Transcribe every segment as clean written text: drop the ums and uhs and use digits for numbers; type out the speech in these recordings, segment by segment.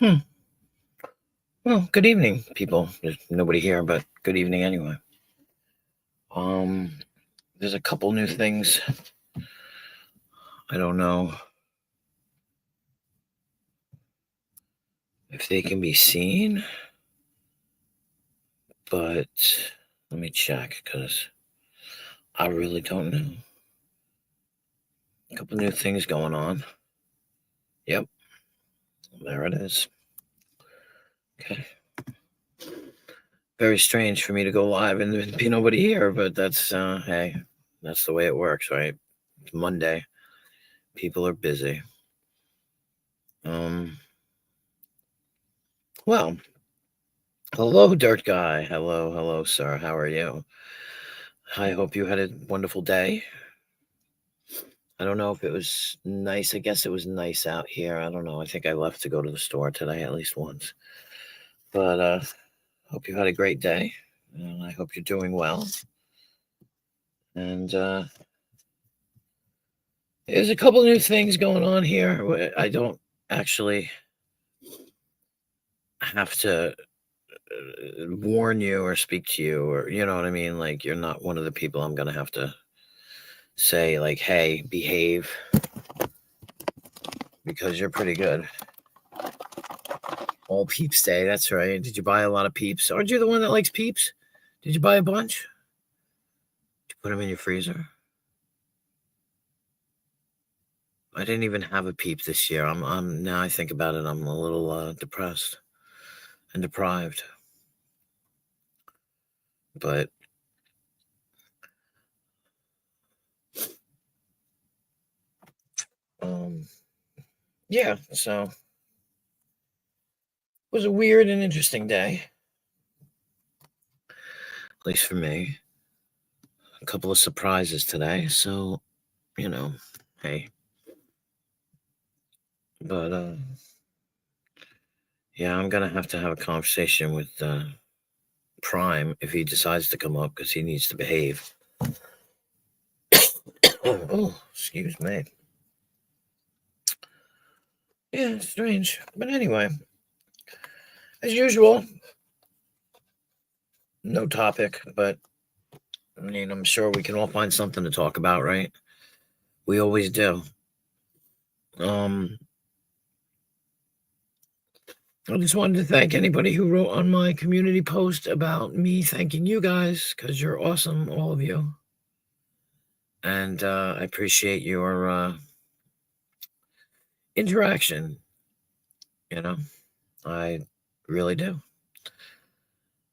Hmm. Well, good evening, people. There's nobody here, but good evening anyway. Um, there's a couple new things. I don't know if they can be seen, but let me check because I really don't know. A couple new things going on. Yep, there it is. Okay. Very strange for me to go live and be nobody here, but that's hey, that's the way it works, right? It's Monday. People are busy. Well, hello, Dirt Guy. Hello, sir. How are you? I hope you had a wonderful day. I don't know if it was nice. I guess it was nice out here. I don't know. I think I left to go to the store today at least once. But hope you had a great day. And I hope you're doing well. And there's a couple new things going on here. I don't actually have to warn you or speak to you, or you know what I mean? Like, you're not one of the people I'm going to have to say, like, hey, behave, because you're pretty good. All Peeps Day, that's right. Did you buy a lot of Peeps? Aren't you the one that likes Peeps? Did you buy a bunch? Did you put them in your freezer? I didn't even have a Peep this year. I'm now I think about it, I'm a little depressed and deprived. But um, yeah. So it was a weird and interesting day, at least for me. A couple of surprises today, so you know, hey. But yeah, I'm gonna have to have a conversation with Prime if he decides to come up, because he needs to behave. Oh, excuse me. Yeah, strange. But anyway, as usual, no topic, but I mean, I'm sure we can all find something to talk about, right? We always do. Um, I just wanted to thank anybody who wrote on my community post about me thanking you guys, because you're awesome, all of you. And I appreciate your interaction, you know, I really do.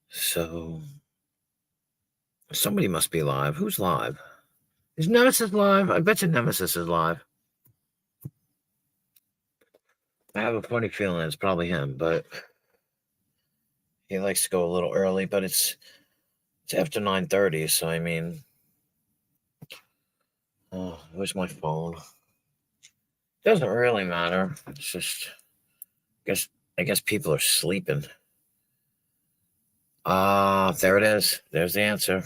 So somebody must be live. Who's live? Is Nemesis live? I bet you Nemesis is live. I have a funny feeling it's probably him, but he likes to go a little early. But it's after 9:30, so I mean, oh, where's my phone? Doesn't really matter. It's just, guess I guess people are sleeping. Ah, there it is. There's the answer.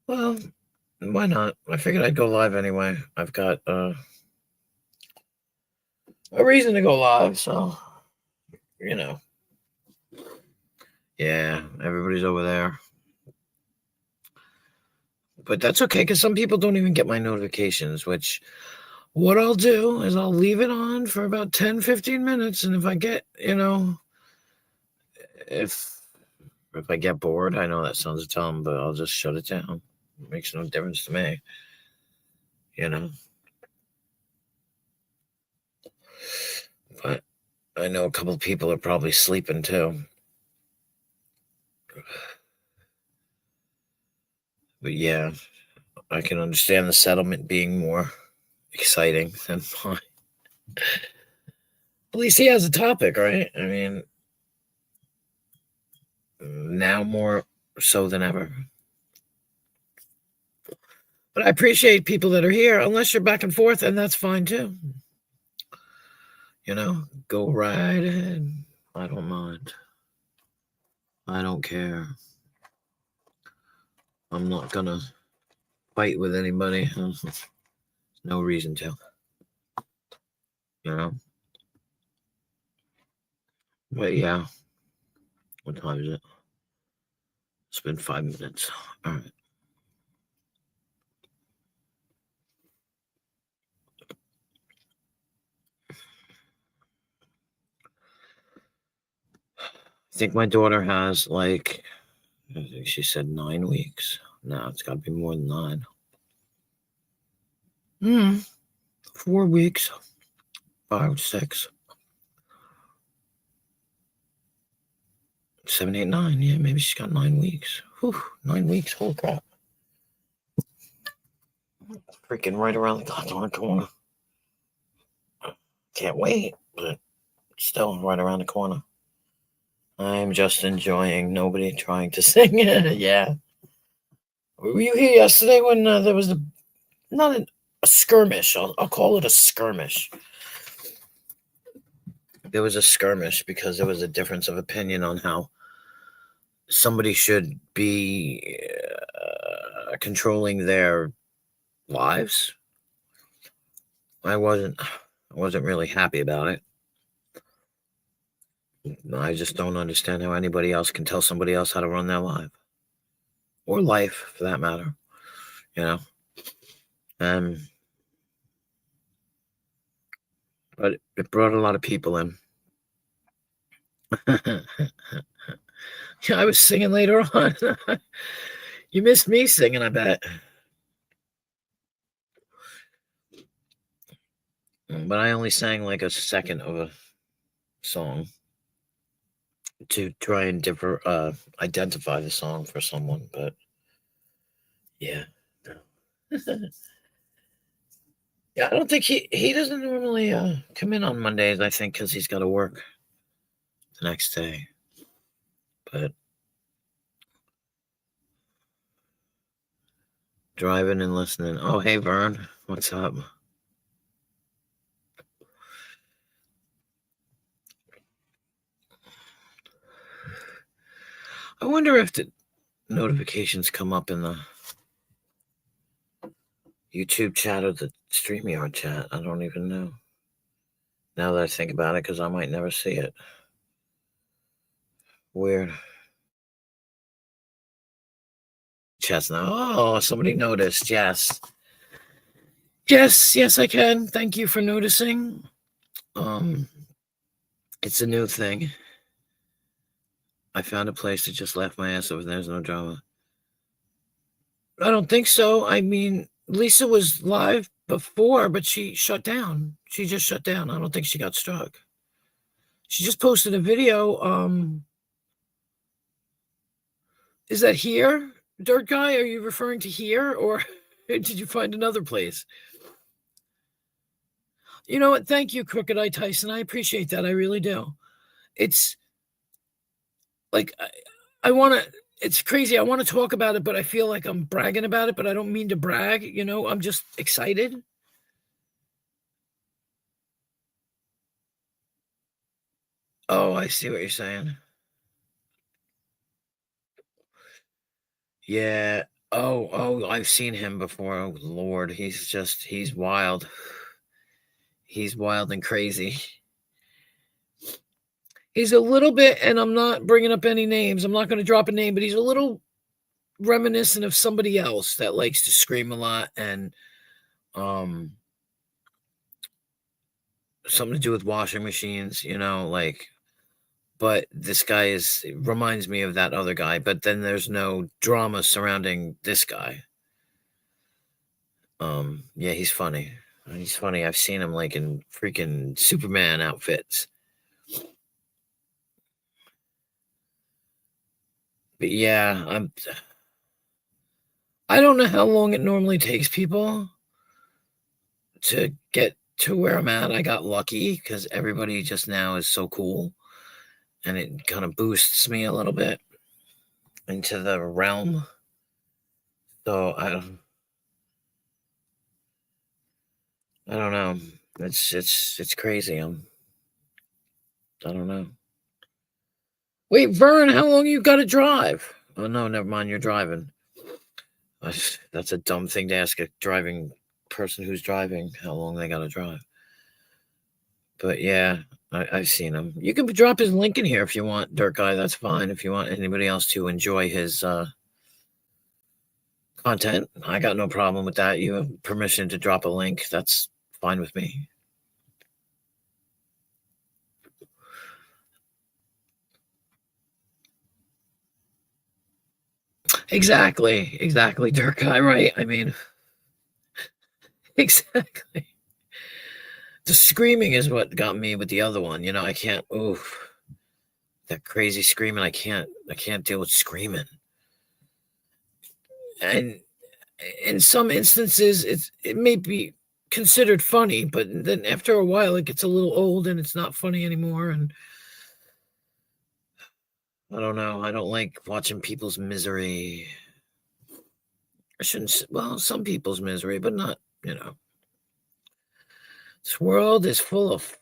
Well, why not? I figured I'd go live anyway. I've got a reason to go live, so you know. Yeah, everybody's over there. But that's okay, because some people don't even get my notifications, which what I'll do is I'll leave it on for about 10, 15 minutes. And if I get, if I get bored, I know that sounds dumb, but I'll just shut it down. It makes no difference to me, you know. But I know a couple of people are probably sleeping too. But yeah, I can understand the settlement being more exciting than mine. At least he has a topic, right? I mean, now more so than ever. But I appreciate people that are here, unless you're back and forth, and that's fine too. Go right ahead. I don't mind. I don't care. I'm not gonna fight with anybody. No reason to. You know? But yeah, what time is it? It's been 5 minutes. All right. I think my daughter has like, I think she said 9 weeks. No, it's got to be more than 9. 4 weeks, 5, 6, 7, 8, 9. Yeah, maybe she's got 9 weeks. Whew, 9 weeks. Holy crap. Freaking right around the goddamn corner. Can't wait, but still right around the corner. I'm just enjoying nobody trying to sing. Yeah. Were you here yesterday when there was not a skirmish? I'll call it a skirmish. There was a skirmish because there was a difference of opinion on how somebody should be controlling their lives. I wasn't really happy about it. I just don't understand how anybody else can tell somebody else how to run their life or life for that matter. You know, but it brought a lot of people in. Yeah, I was singing later on. You missed me singing, I bet. But I only sang like a second of a song to try and identify the song for someone. But yeah, yeah, I don't think he doesn't normally come in on Mondays. I think because he's got to work the next day. But driving and listening. Oh, hey Vern, what's up? I wonder if the notifications come up in the YouTube chat or the StreamYard chat. I don't even know. Now that I think about it, because I might never see it. Weird. Chat's now. Oh, somebody noticed. Yes. Yes, I can. Thank you for noticing. It's a new thing. I found a place to just laugh my ass off. There's no drama. I don't think so. I mean, Lisa was live before, but she shut down. She just shut down. I don't think she got struck. She just posted a video. Is that here, Dirt Guy? Are you referring to here, or did you find another place? You know what? Thank you, Crooked Eye Tyson. I appreciate that. I really do. It's like I want to. It's crazy. I want to talk about it, but I feel like I'm bragging about it, but I don't mean to brag. You know, I'm just excited. Oh, I see what you're saying. Yeah. Oh, I've seen him before. Oh, Lord, he's wild. He's wild and crazy. He's a little bit, and I'm not bringing up any names. I'm not going to drop a name, but he's a little reminiscent of somebody else that likes to scream a lot and um something to do with washing machines, like but this guy reminds me of that other guy, but then there's no drama surrounding this guy. Yeah, he's funny. He's funny. I've seen him like in freaking Superman outfits. But yeah, I don't know how long it normally takes people to get to where I'm at. I got lucky because everybody just now is so cool, and it kind of boosts me a little bit into the realm. So I don't know. It's crazy. I don't know. Wait, Vern, how long you got to drive? Oh no, never mind. You're driving. That's a dumb thing to ask a driving person who's driving how long they got to drive. But yeah, I've seen him. You can drop his link in here if you want, Dirt Guy. That's fine. If you want anybody else to enjoy his content, I got no problem with that. You have permission to drop a link. That's fine with me. Exactly, Dirt Guy. Right? I mean, exactly. The screaming is what got me with the other one. I can't. Oof, that crazy screaming. I can't deal with screaming. And in some instances, it may be considered funny, but then after a while, it gets a little old and it's not funny anymore. And I don't know. I don't like watching people's misery. I shouldn't. Well, some people's misery, but not. This world is full of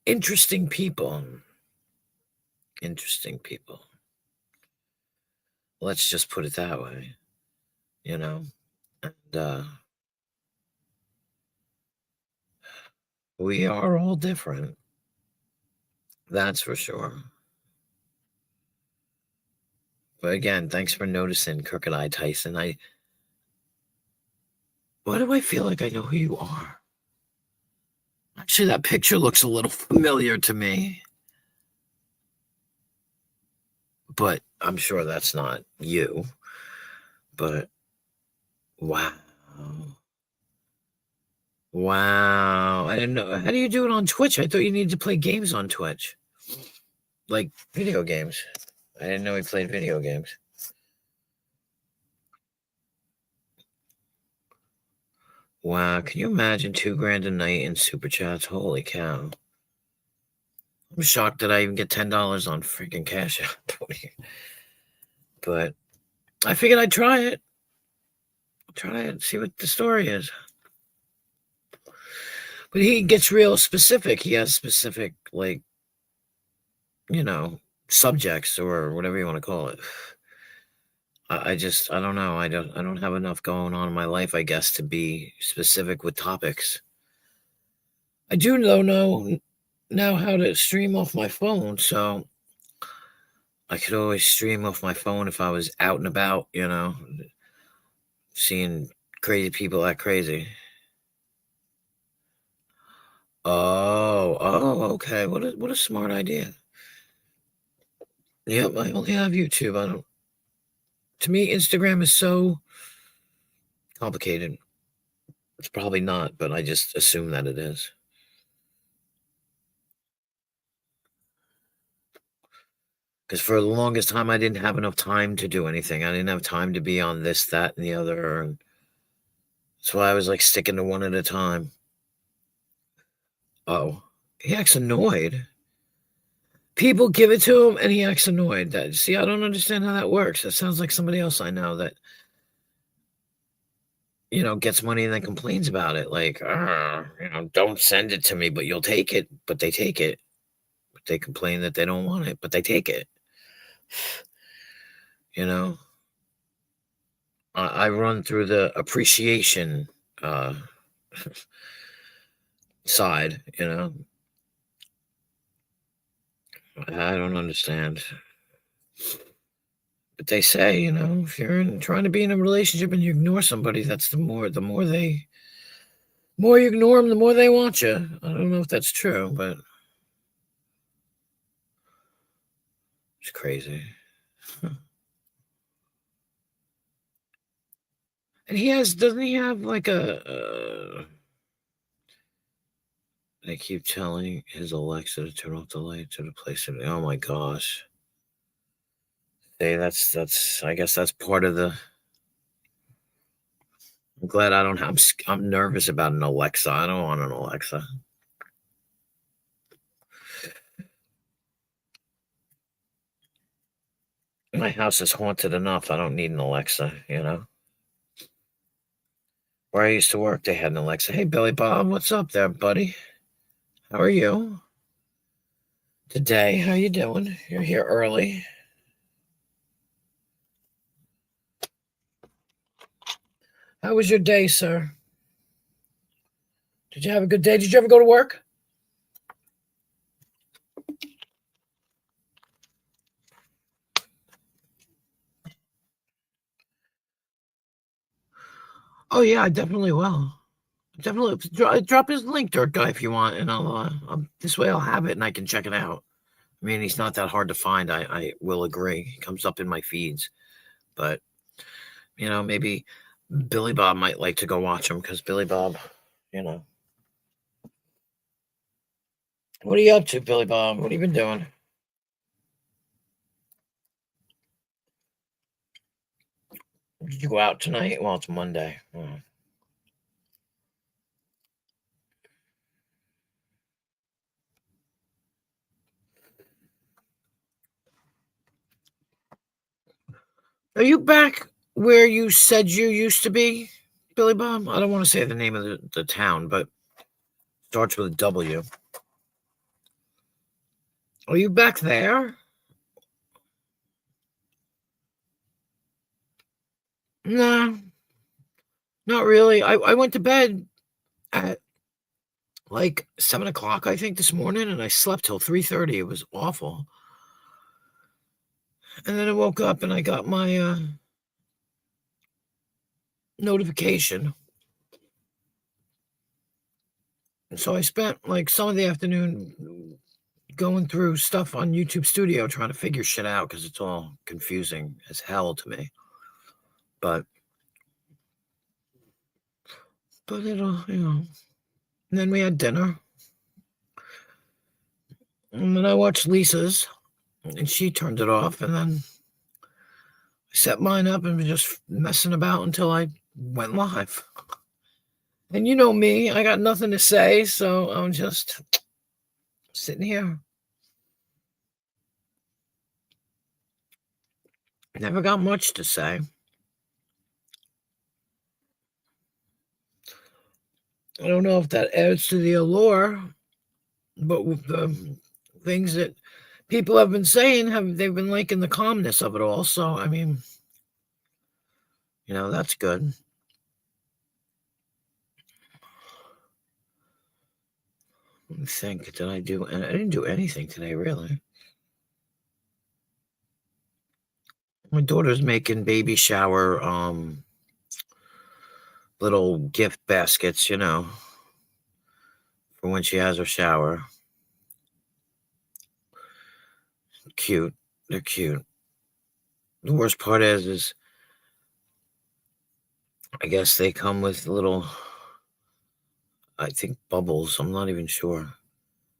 interesting people. Interesting people. Let's just put it that way. And we are all different. That's for sure. But again, thanks for noticing, Crooked Eye Tyson. Why do I feel like I know who you are? Actually, that picture looks a little familiar to me. But I'm sure that's not you. But wow. Wow. I didn't know. How do you do it on Twitch? I thought you needed to play games on Twitch. Like video games. I didn't know he played video games. Wow. Can you imagine $2,000 a night in super chats? Holy cow. I'm shocked that I even get $10 on freaking Cash App. But I figured I'd try it. Try it, see what the story is. But he gets real specific. He has specific, like, subjects or whatever you want to call it. I don't know. I don't have enough going on in my life, I guess, to be specific with topics. I do though know now how to stream off my phone, so I could always stream off my phone if I was out and about, seeing crazy people act crazy. Okay. What a smart idea. Yep, I only have YouTube. I don't. To me, Instagram is so complicated. It's probably not, but I just assume that it is. Because for the longest time, I didn't have enough time to do anything. I didn't have time to be on this, that, and the other. And that's why I was like sticking to one at a time. Oh, he acts annoyed. People give it to him, and he acts annoyed. See, I don't understand how that works. That sounds like somebody else I know that gets money and then complains about it. Like, don't send it to me, but you'll take it. But they take it. But they complain that they don't want it, but they take it. You know, I run through the appreciation uh, side. I don't understand. But they say, if you're trying to be in a relationship and you ignore somebody, that's the more you ignore them, the more they want you. I don't know if that's true, but it's crazy. And doesn't he have like they keep telling his Alexa to turn off the lights or to place it. Oh my gosh. Hey, I guess that's part of the. I'm glad I don't have. I'm nervous about an Alexa. I don't want an Alexa. My house is haunted enough. I don't need an Alexa. Where I used to work, they had an Alexa. Hey, Billy Bob, what's up there, buddy? How are you? Today, how you doing? You're here early. How was your day, sir? Did you have a good day? Did you ever go to work? Oh, yeah, I definitely will. Definitely drop his link, Dirt Guy, if you want, and this way I'll have it and I can check it out. I mean, he's not that hard to find. I will agree. He comes up in my feeds, but maybe Billy Bob might like to go watch him because Billy Bob, you know. What are you up to, Billy Bob? What have you been doing? Did you go out tonight? Well, it's Monday. Oh. Are you back where you said you used to be, Billy Bob? I don't want to say the name of the town, but starts with a W. Are you back there? No, not really. I went to bed at like 7 o'clock, I think, this morning, and I slept till 3:30. It was awful. And then I woke up and I got my notification. And so I spent like some of the afternoon going through stuff on YouTube Studio trying to figure shit out because it's all confusing as hell to me. But it'll. And then we had dinner. And then I watched Lisa's and she turned it off. And then I set mine up and was just messing about until I went live. And you know me, I got nothing to say, so I'm just sitting here. Never got much to say. I don't know if that adds to the allure, but with the things that people have been saying, they've been liking the calmness of it all. So I mean, that's good. Let me think. I didn't do anything today, really. My daughter's making baby shower little gift baskets, for when she has her shower. Cute. They're cute. The worst part is I guess they come with little, I think, bubbles. I'm not even sure.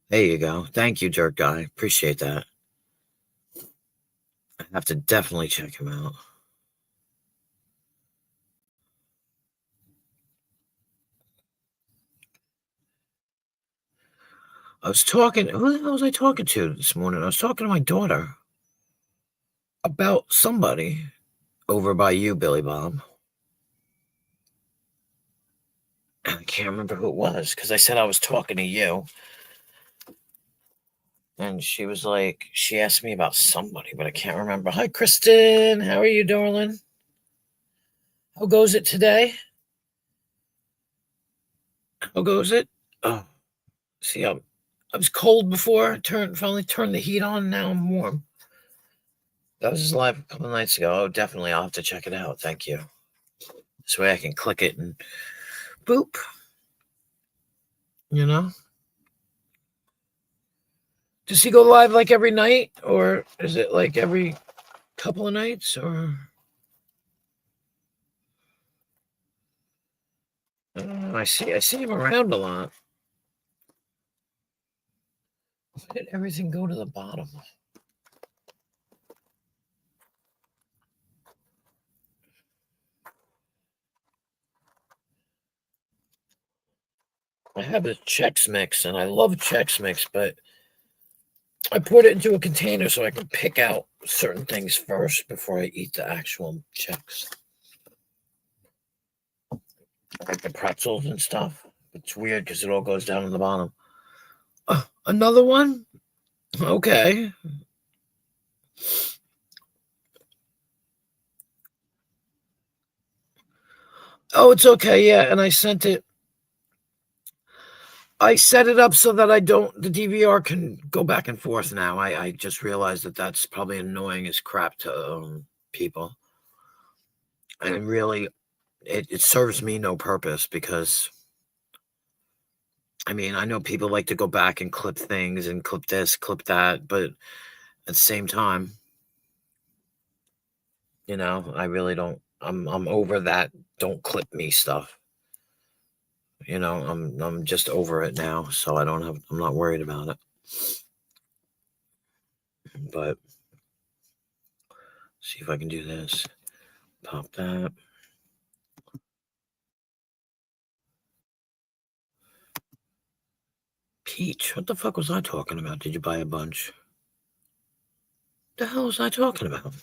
There you go. Thank you, Dirt Guy. Appreciate that. I have to definitely check him out. I was talking. Who the hell was I talking to this morning? I was talking to my daughter about somebody over by you, Billy Bob. I can't remember who it was because I said I was talking to you. And she was like, she asked me about somebody, but I can't remember. Hi, Kristen. How are you, darling? How goes it today? How goes it? Oh, see, I was cold before. Finally turned the heat on. Now I'm warm. That was just live a couple of nights ago. Oh, definitely. I'll have to check it out. Thank you. This way I can click it and boop. You know? Does he go live like every night? Or is it like every couple of nights? Or I don't know. I see him around a lot. Why did everything go to the bottom? I have a Chex Mix, and I love Chex Mix, but I put it into a container so I can pick out certain things first before I eat the actual Chex. Like the pretzels and stuff. It's weird because it all goes down on the bottom. Another one? Okay. Oh, it's okay. Yeah, and I sent it. I set it up so that the DVR can go back and forth now. I just realized that that's probably annoying as crap to people. And really, it serves me no purpose because, I mean, I know people like to go back and clip things and clip this, clip that, but at the same time, I really don't. I'm over that "don't clip me" stuff. I'm just over it now, so I'm not worried about it. But see if I can do this. Pop that. Peach. What the fuck was I talking about? Did you buy a bunch? The hell was I talking about?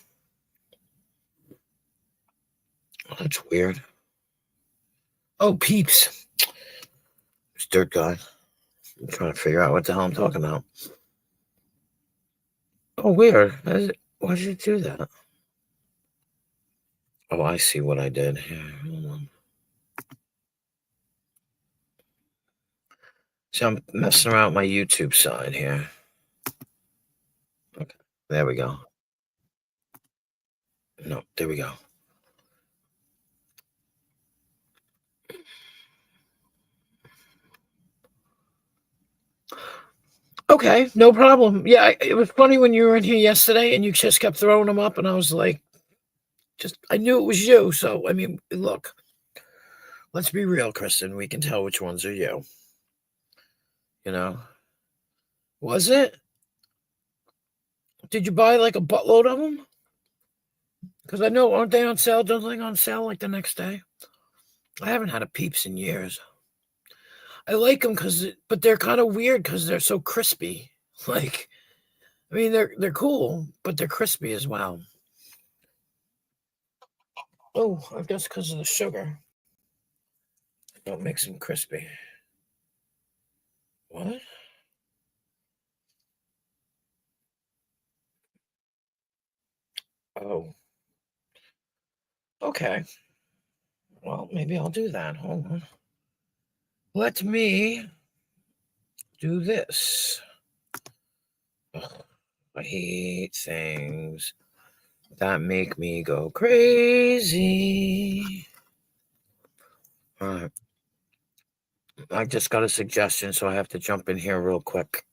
Oh, that's weird. Oh, Peeps. It's Dirt Guy. I'm trying to figure out what the hell I'm talking about. Oh, weird. Why did it do that? Oh, I see what I did. Here, hold on. So I'm messing around with my YouTube side here. Okay, there we go. No, there we go. Okay, no problem. Yeah, it was funny when you were in here yesterday and you just kept throwing them up, and I was like, I knew it was you. So, I mean, look, let's be real, Kristen. We can tell which ones are you. Was it? Did you buy like a buttload of them? Because I know, aren't they on sale? Don't they on sale like the next day? I haven't had a Peeps in years. I like them but they're kind of weird because they're so crispy. Like, I mean, they're cool, but they're crispy as well. Oh, I guess because of the sugar. Don't make them crispy. What? Oh, okay. Well, maybe I'll do that. Hold on. Let me do this. Ugh, I hate things that make me go crazy. All right. I just got a suggestion, so I have to jump in here real quick.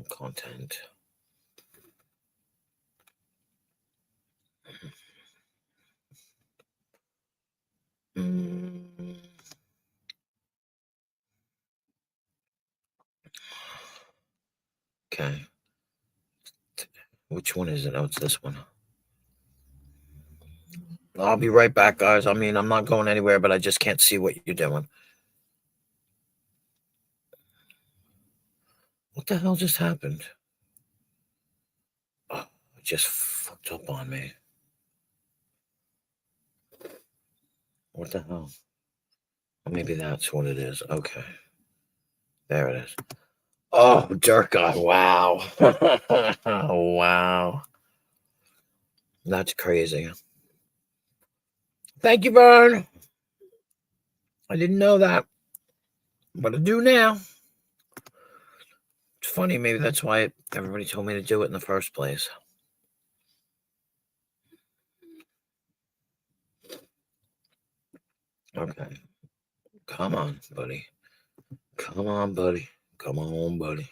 Content. Okay. Which one is it? Oh, it's this one. I'll be right back, guys. I mean, I'm not going anywhere, but I just can't see what you're doing. What the hell just happened? Oh, it just fucked up on me. What the hell? Maybe that's what it is. Okay. There it is. Oh, Dirt Guy. Wow. Wow. That's crazy. Thank you, Vern. I didn't know that, but I do now. It's funny. Maybe that's why everybody told me to do it in the first place. Okay. Come on, buddy. Come on, buddy. Come on, buddy.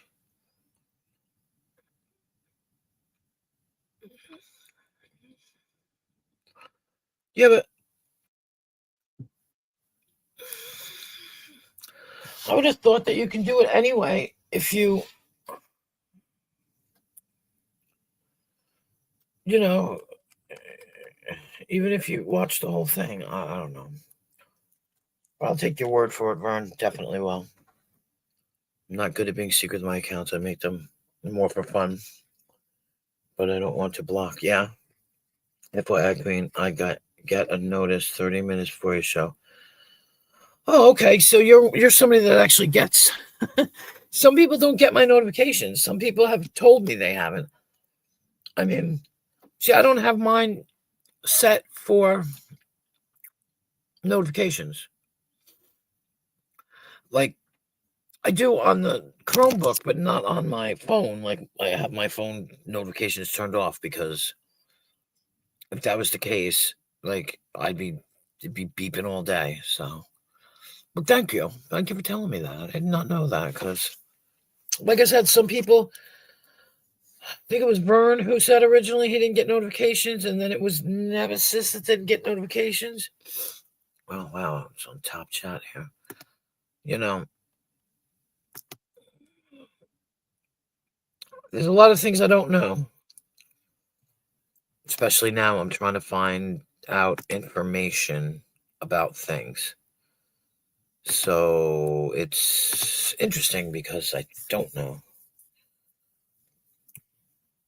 Yeah, but I would have thought that you can do it anyway if you know, even if you watch the whole thing. I don't know. I'll take your word for it, Vern. Definitely will. I'm not good at being secret with my accounts. I make them more for fun, but I don't want to block. Yeah. FYI, Queen, I get a notice 30 minutes before your show. Oh, okay. So you're somebody that actually gets. Some people don't get my notifications. Some people have told me they haven't. I mean, see, I don't have mine set for notifications. Like I do on the Chromebook, but not on my phone. Like I have my phone notifications turned off because if that was the case, like I'd be it'd be beeping all day. So, but thank you for telling me that. I did not know that because, like I said, some people. I think it was Vern who said originally he didn't get notifications, and then it was Nemesis that didn't get notifications. Oh wow, it's on top chat here. You know, there's a lot of things I don't know. Especially now, I'm trying to find out information about things. So it's interesting because I don't know.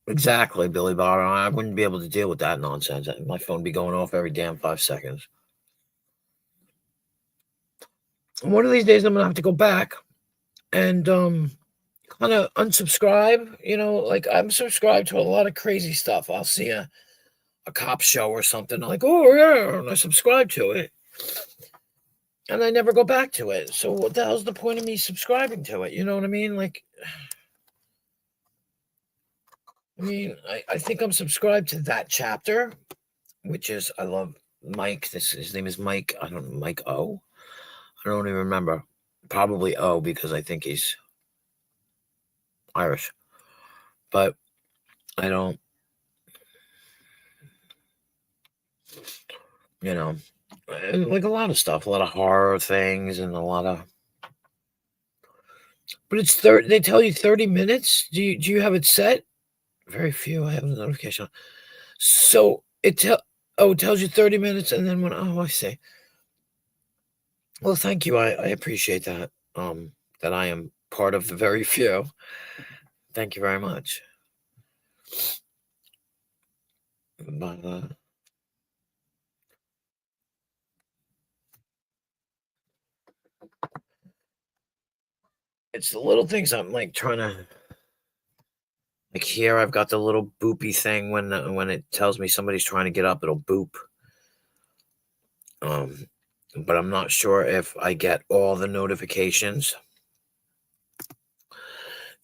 Exactly, Billy Bob. I wouldn't be able to deal with that nonsense. My phone would be going off every damn 5 seconds. One of these days, I'm going to have to go back and kind of unsubscribe. Like I'm subscribed to a lot of crazy stuff. I'll see a cop show or something. I'm like, oh, yeah, and I subscribe to it. And I never go back to it. So what the hell's the point of me subscribing to it? You know what I mean? Like, I think I'm subscribed to that chapter, which is I love Mike. His name is Mike. I don't know, Mike O. I don't even remember. Probably O because I think he's Irish. But I don't, like a lot of stuff, a lot of horror things and a lot of. But it's 30. They tell you 30 minutes. Do you have it set? Very few. I have a notification. So it tells you 30 minutes, and then I see. Well, thank you. I appreciate that. That I am part of the very few. Thank you very much. But it's the little things I'm like trying to. Like here, I've got the little boopy thing when it tells me somebody's trying to get up, it'll boop. But I'm not sure if I get all the notifications.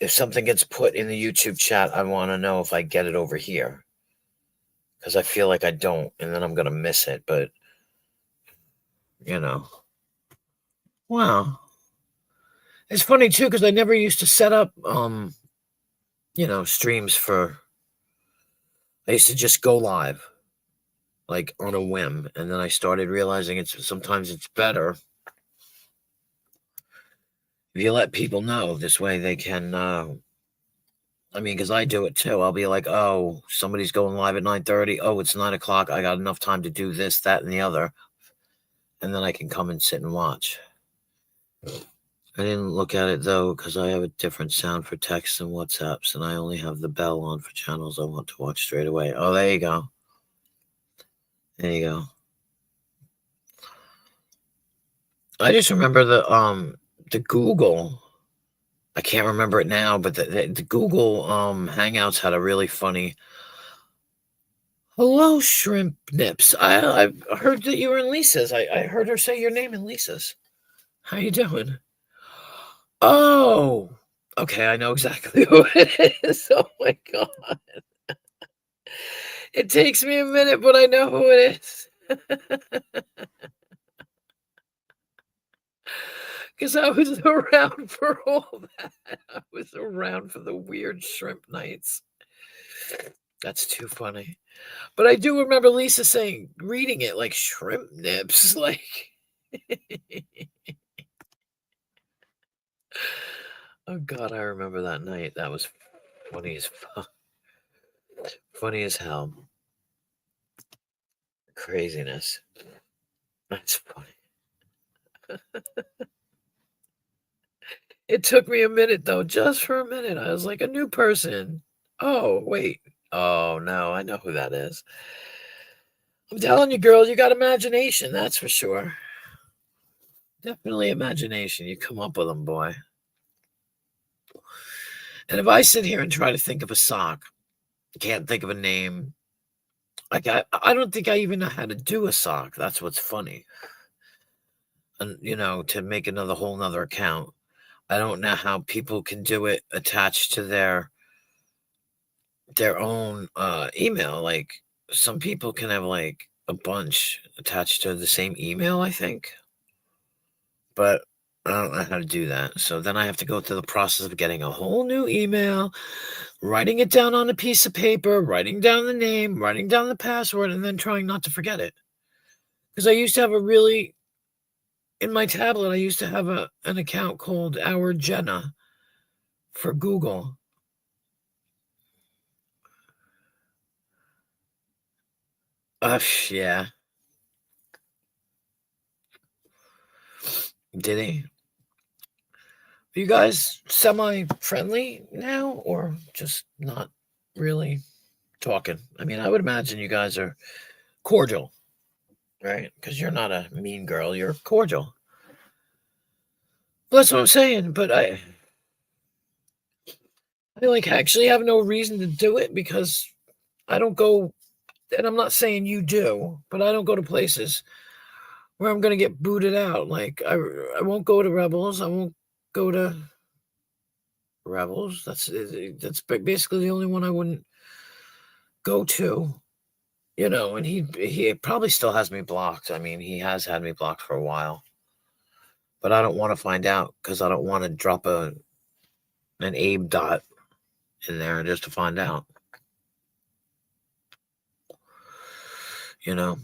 If something gets put in the YouTube chat, I want to know if I get it over here. Because I feel like I don't, and then I'm going to miss it. But, wow. It's funny, too, because I never used to set up, streams for. I used to just go live, like on a whim. And then I started realizing sometimes it's better if you let people know. This way they can, because I do it too. I'll be like, oh, somebody's going live at 9:30. Oh, it's 9 o'clock. I got enough time to do this, that, and the other. And then I can come and sit and watch. I didn't look at it, though, because I have a different sound for texts and WhatsApps, and I only have the bell on for channels I want to watch straight away. Oh, there you go. There you go. I just remember the Google. I can't remember it now, but the Google Hangouts had a really funny. Hello, Shrimp Nips. I've heard that you were in Lisa's. I heard her say your name in Lisa's. How you doing? Oh, okay. I know exactly who it is. Oh my god! It takes me a minute, but I know who it is. Because I was around for all that. I was around for the weird shrimp nights. That's too funny. But I do remember Lisa reading it like shrimp nips. Like, oh God, I remember that night. That was funny as fuck. Funny as hell. Craziness. That's funny. It took me a minute, though, just for a minute. I was like, a new person. Oh, wait. Oh, no, I know who that is. I'm telling you, girl, you got imagination, that's for sure. Definitely imagination. You come up with them, boy. And if I sit here and try to think of a sock, can't think of a name. Like I don't think I even know how to do a sock. That's what's funny. And to make whole nother account. I don't know how people can do it attached to their own email. Like some people can have like a bunch attached to the same email, I think. But I don't know how to do that. So then I have to go through the process of getting a whole new email, writing it down on a piece of paper, writing down the name, writing down the password, and then trying not to forget it. Because I used to have a really in my tablet, I used to have an account called Our Jenna for Google. Yeah. Did he? Are you guys semi-friendly now, or just not really talking? I mean, I would imagine you guys are cordial, right? Because you're not a mean girl, you're cordial. Well, that's what I'm saying, but I like actually have no reason to do it because I don't go, and I'm not saying you do, but I don't go to places where I'm gonna get booted out. Like I won't go to Rebels. I won't go to Rebels. That's basically the only one I wouldn't go to. And he probably still has me blocked. I mean, he has had me blocked for a while, but I don't want to find out because I don't want to drop an Abe dot in there just to find out. You know,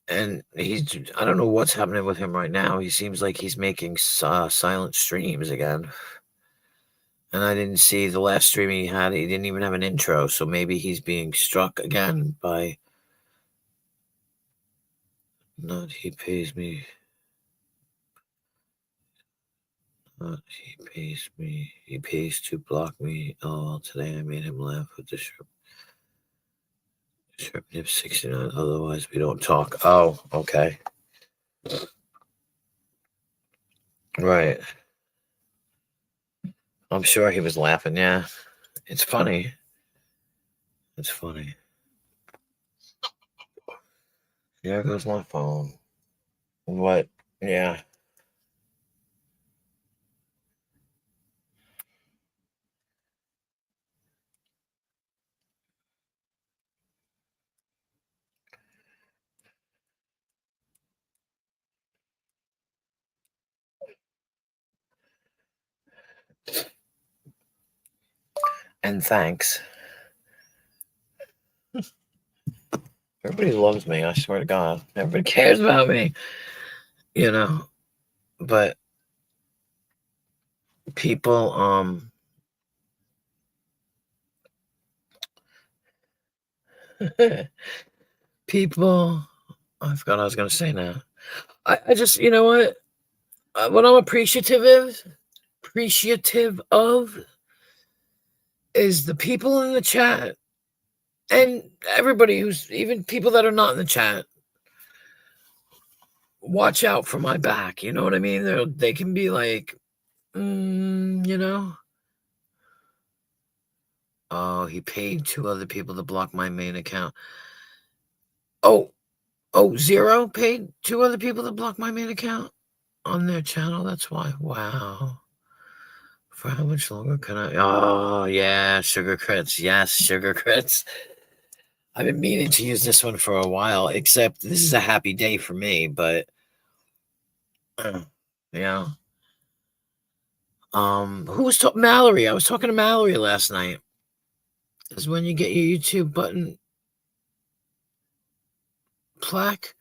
and I don't know what's happening with him right now. He seems like he's making silent streams again. And I didn't see the last stream he had. He didn't even have an intro, so maybe he's being struck again by. Not he pays me. Not he pays me. He pays to block me. Oh, well, today I made him laugh with the shrimp. Shrimp nip 69. Otherwise, we don't talk. Oh, okay. Right. I'm sure he was laughing. Yeah. It's funny. It's funny. There goes my phone. What? Yeah. And thanks. Everybody loves me. I swear to God. Everybody cares about me. You know, but people, people, I forgot what I was going to say now. I just, you know what I'm appreciative of is the people in the chat and everybody who's even people that are not in the chat. Watch out for my back. You know what I mean? They can be like, you know, oh, he paid two other people to block my main account. Oh, Zero paid two other people to block my main account on their channel. That's why. Wow. For how much longer can I? Oh, yeah. Sugar Crits. Yes, Sugar Crits. I've been meaning to use this one for a while, except this is a happy day for me, but yeah. Who was talking? Mallory. I was talking to Mallory last night. Is when you get your YouTube button plaque.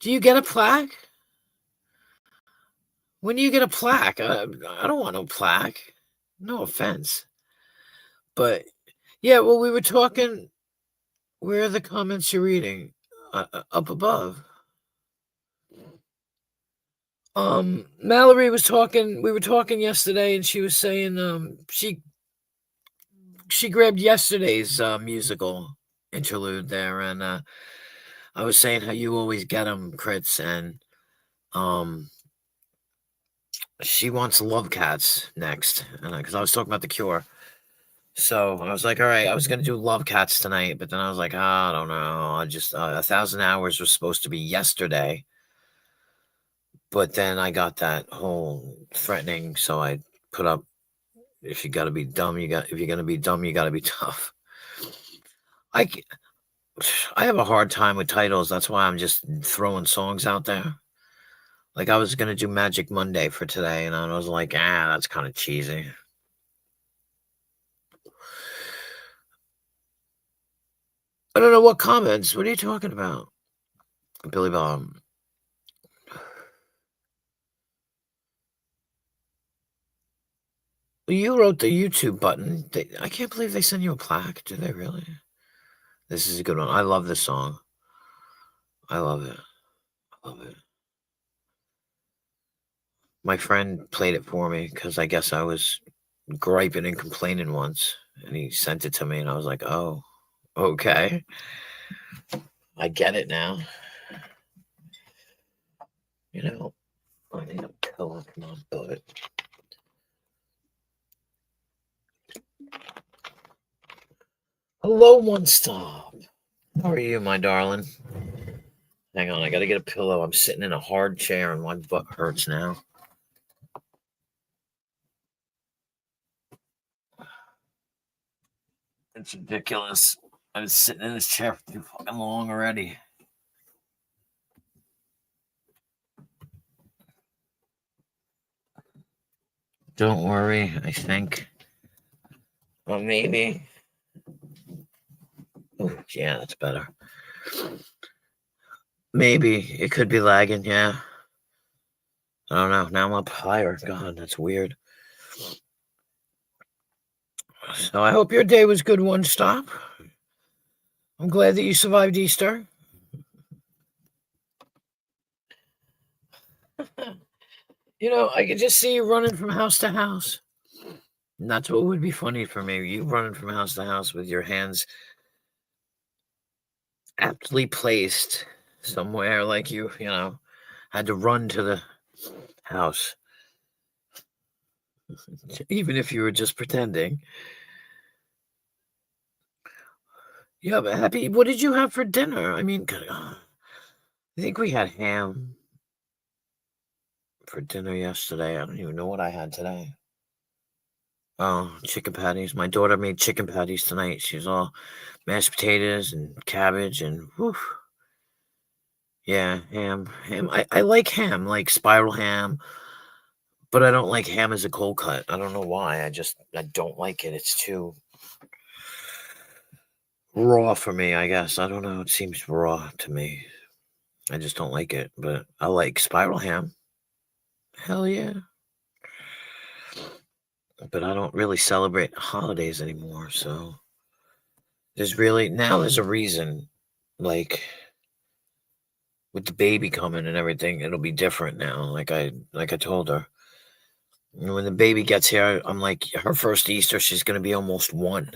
Do you get a plaque? When do you get a plaque? I don't want no plaque. No offense. But yeah, well, we were talking. Where are the comments you're reading? Up above. Mallory was talking. We were talking yesterday, and she was saying she grabbed yesterday's musical interlude there, and I was saying how you always get them, Crits, and um, she wants Love Cats next, and because I was talking about The Cure. So I was like, all right, I was gonna do Love Cats tonight, but then I was like, I don't know. I just 1,000 hours was supposed to be yesterday, but then I got that whole threatening, so I put up. If you got to be dumb, if you're gonna be dumb, you got to be tough. I I have a hard time with titles. That's why I'm just throwing songs out there. Like I was gonna do Magic Monday for today, and I was like, that's kind of cheesy. I don't know what comments. What are you talking about, Billy Bob? You wrote the YouTube button. I can't believe they send you a plaque. Do they really? This is a good one. I love this song. I love it. I love it. My friend played it for me because I guess I was griping and complaining once, and he sent it to me, and I was like, "Oh, okay, I get it now." You know, I need a pillow. Come on, bud. Hello, One Stop. How are you, my darling? Hang on, I gotta get a pillow. I'm sitting in a hard chair, and my butt hurts now. It's ridiculous. I've been sitting in this chair for too fucking long already. Don't worry, I think. Well, maybe. Oh, yeah, that's better. Maybe. It could be lagging, yeah. I don't know. Now I'm up higher. God, that's weird. So I hope your day was good, One Stop. I'm glad that you survived Easter. I could just see you running from house to house. And that's what would be funny for me. You running from house to house with your hands aptly placed somewhere, like you had to run to the house, even if you were just pretending. Yeah, but happy. What did you have for dinner? I mean, I think we had ham for dinner yesterday. I don't even know what I had today. Oh, chicken patties. My daughter made chicken patties tonight. She's all mashed potatoes and cabbage and whew. Yeah, ham. Ham. I like ham, like spiral ham, but I don't like ham as a cold cut. I don't know why. I don't like it. It's too raw for me, I guess. I don't know. It seems raw to me. I just don't like it. But I like spiral ham. Hell yeah. But I don't really celebrate holidays anymore. So there's a reason. Like with the baby coming and everything, it'll be different now. Like I told her. When the baby gets here, I'm like, her first Easter, she's gonna be almost 1.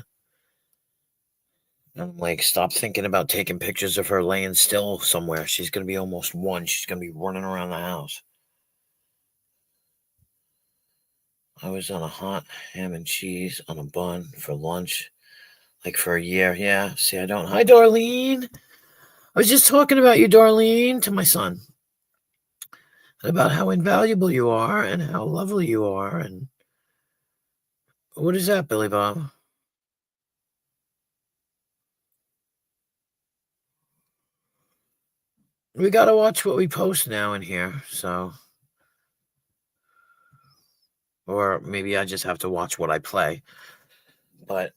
And I'm like, stop thinking about taking pictures of her laying still somewhere. She's gonna be almost 1. She's gonna be running around the house. I was on a hot ham and cheese on a bun for lunch, like for a year. Yeah. See, I don't. Hi, Darlene. I was just talking about you, Darlene, to my son, about how invaluable you are and how lovely you are. And what is that, Billy Bob? We got to watch what we post now in here. So, or maybe I just have to watch what I play. But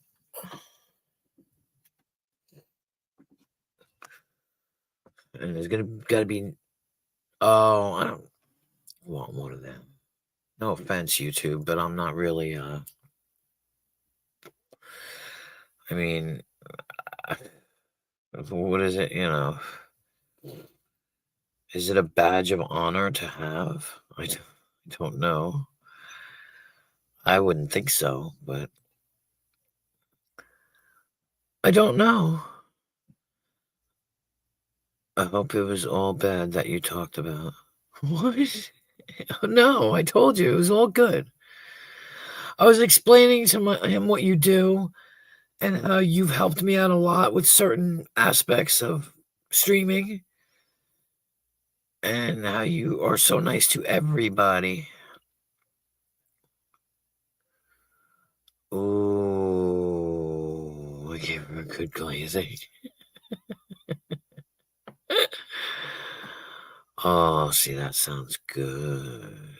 and there's gotta be. Oh, I don't want one of them. No offense, YouTube, but I'm not really. I mean, uh, what is it? Is it a badge of honor to have? I don't know. I wouldn't think so, but I don't know. I hope it was all bad that you talked about. What? No, I told you it was all good. I was explaining to him what you do and how you've helped me out a lot with certain aspects of streaming and how you are so nice to everybody. Oh, I gave her a good glazing. Oh, see, that sounds good.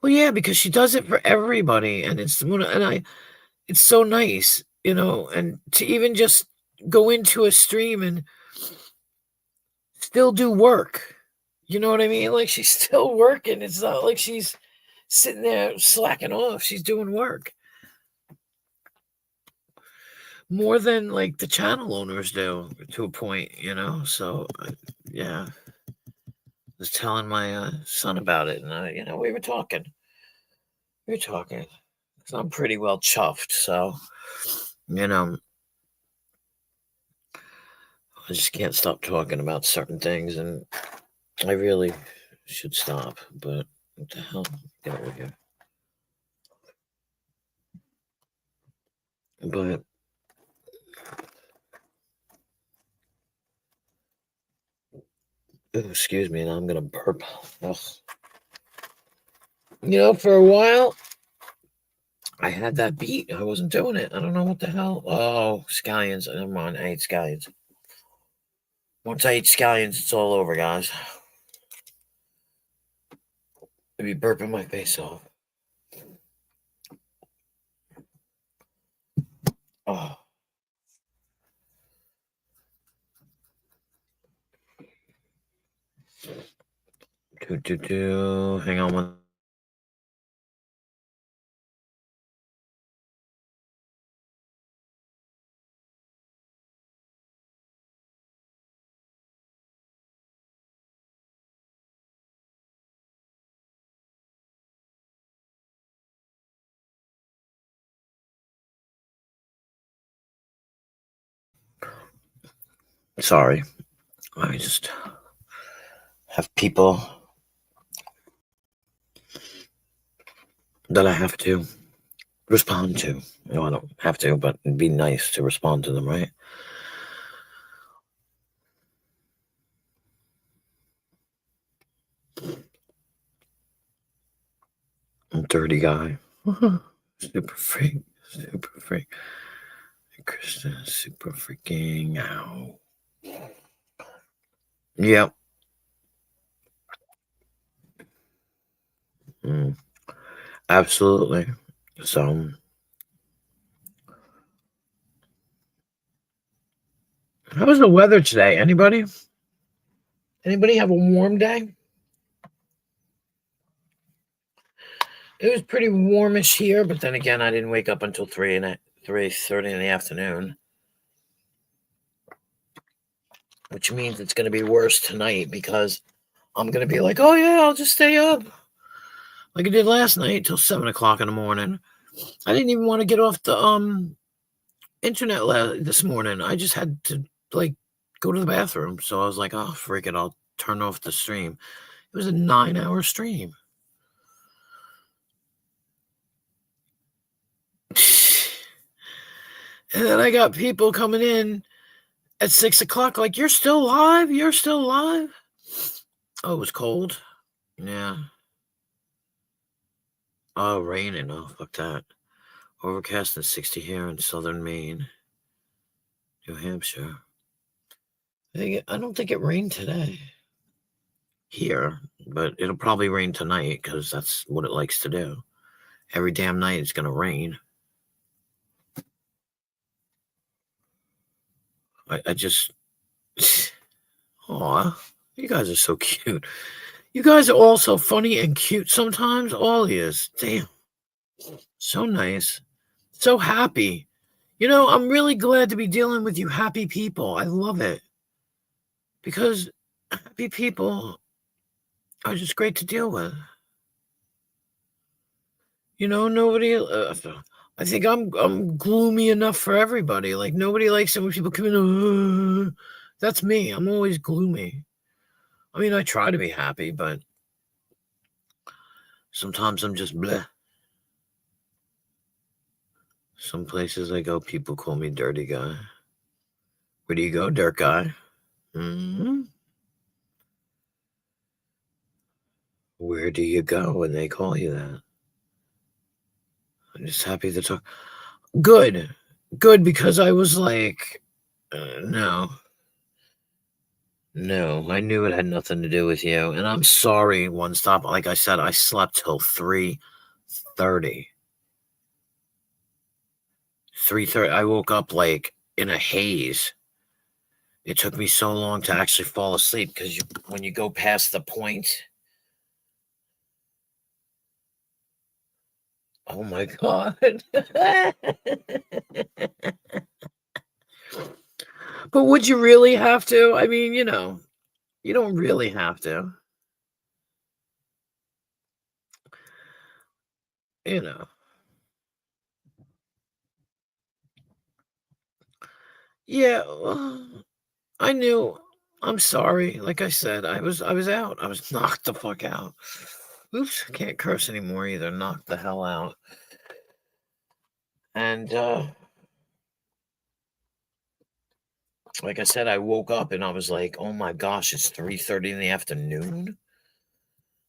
Well, yeah, because she does it for everybody, and it's so nice, and to even just go into a stream and still do work. You know what I mean? Like, she's still working. It's not like she's sitting there slacking off. She's doing work more than like the channel owners do to a point. So, yeah, I was telling my son about it, and we were talking. We were talking. 'Cause I'm pretty well chuffed, so you know, I just can't stop talking about certain things, and I really should stop. But what the hell? Get over here. But ooh, excuse me, now I'm gonna burp. Ugh. For a while, I had that beat. I wasn't doing it. I don't know what the hell. Oh, scallions. Never mind. I ate scallions. Once I eat scallions, it's all over, guys. I'd be burping my face off. Oh. Hang on one. Sorry. I just have people that I have to respond to. I don't have to, but it'd be nice to respond to them, right? I'm a dirty guy. Super freak. Super freak. Krista, super freaking out. Yep. Mm, absolutely. So, how was the weather today? Anybody? Anybody have a warm day? It was pretty warmish here, but then again, I didn't wake up until 3:30 in the afternoon, which means it's going to be worse tonight because I'm going to be like, oh yeah, I'll just stay up like I did last night till 7 o'clock in the morning. I didn't even want to get off the internet this morning. I just had to like go to the bathroom, so I was like, oh freak it, I'll turn off the stream. It was a 9-hour stream. And then I got people coming in at 6 o'clock, like, you're still live? You're still live? Oh, it was cold. Yeah. Oh, raining. Oh, fuck that. Overcast and 60 here in southern Maine, New Hampshire. I don't think it rained today here, but it'll probably rain tonight because that's what it likes to do. Every damn night it's gonna rain. I just, aw, you guys are so cute. You guys are all so funny and cute sometimes. All he is. Damn. So nice. So happy. I'm really glad to be dealing with you happy people. I love it. Because happy people are just great to deal with. Nobody. I think I'm gloomy enough for everybody. Like nobody likes it when people come in. That's me. I'm always gloomy. I mean, I try to be happy, but sometimes I'm just bleh. Some places I go, people call me dirty guy. Where do you go, dirt guy? Hmm. Where do you go when they call you that? I'm just happy to talk. Good. Good, because I was like, no. No, I knew it had nothing to do with you, and I'm sorry, One Stop. Like I said, I slept till 3:30. 3:30. I woke up, like, in a haze. It took me so long to actually fall asleep because when you go past the point, oh my god. But would you really have to? I mean, you don't really have to, you know. Yeah, I knew. I'm sorry. Like I said, I was out. I was knocked the fuck out. Oops, can't curse anymore either. Knocked the hell out. And like I said, I woke up and I was like, "Oh my gosh, it's 3:30 in the afternoon."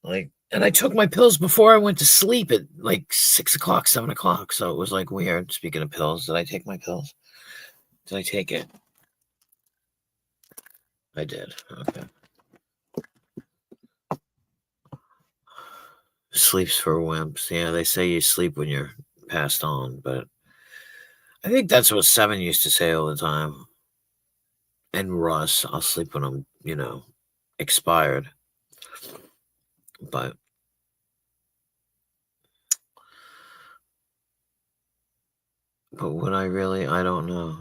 Like, and I took my pills before I went to sleep at like 6 o'clock, 7 o'clock. So it was like weird. Speaking of pills, did I take my pills? Did I take it? I did. Okay. Sleeps for wimps. Yeah, they say you sleep when you're passed on, but I think that's what Seven used to say all the time. And Russ, I'll sleep when I'm, expired. But would I really? I don't know.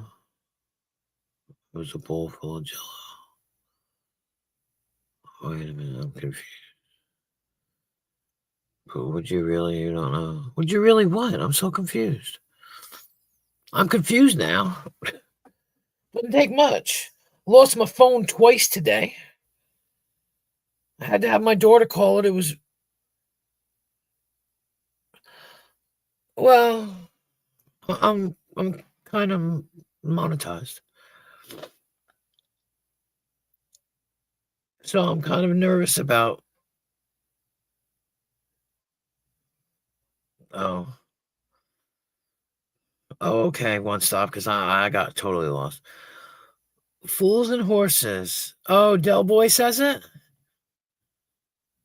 It was a bowl full of Jello. Wait a minute, I'm confused. But would you really? You don't know. Would you really what? I'm so confused. I'm confused now. Didn't take much. Lost my phone twice today. I had to have my daughter call it. It was well. I'm kind of monetized, so I'm kind of nervous about. Oh, oh, okay. One stop because I got totally lost. Fools and horses. Oh, Del Boy says it.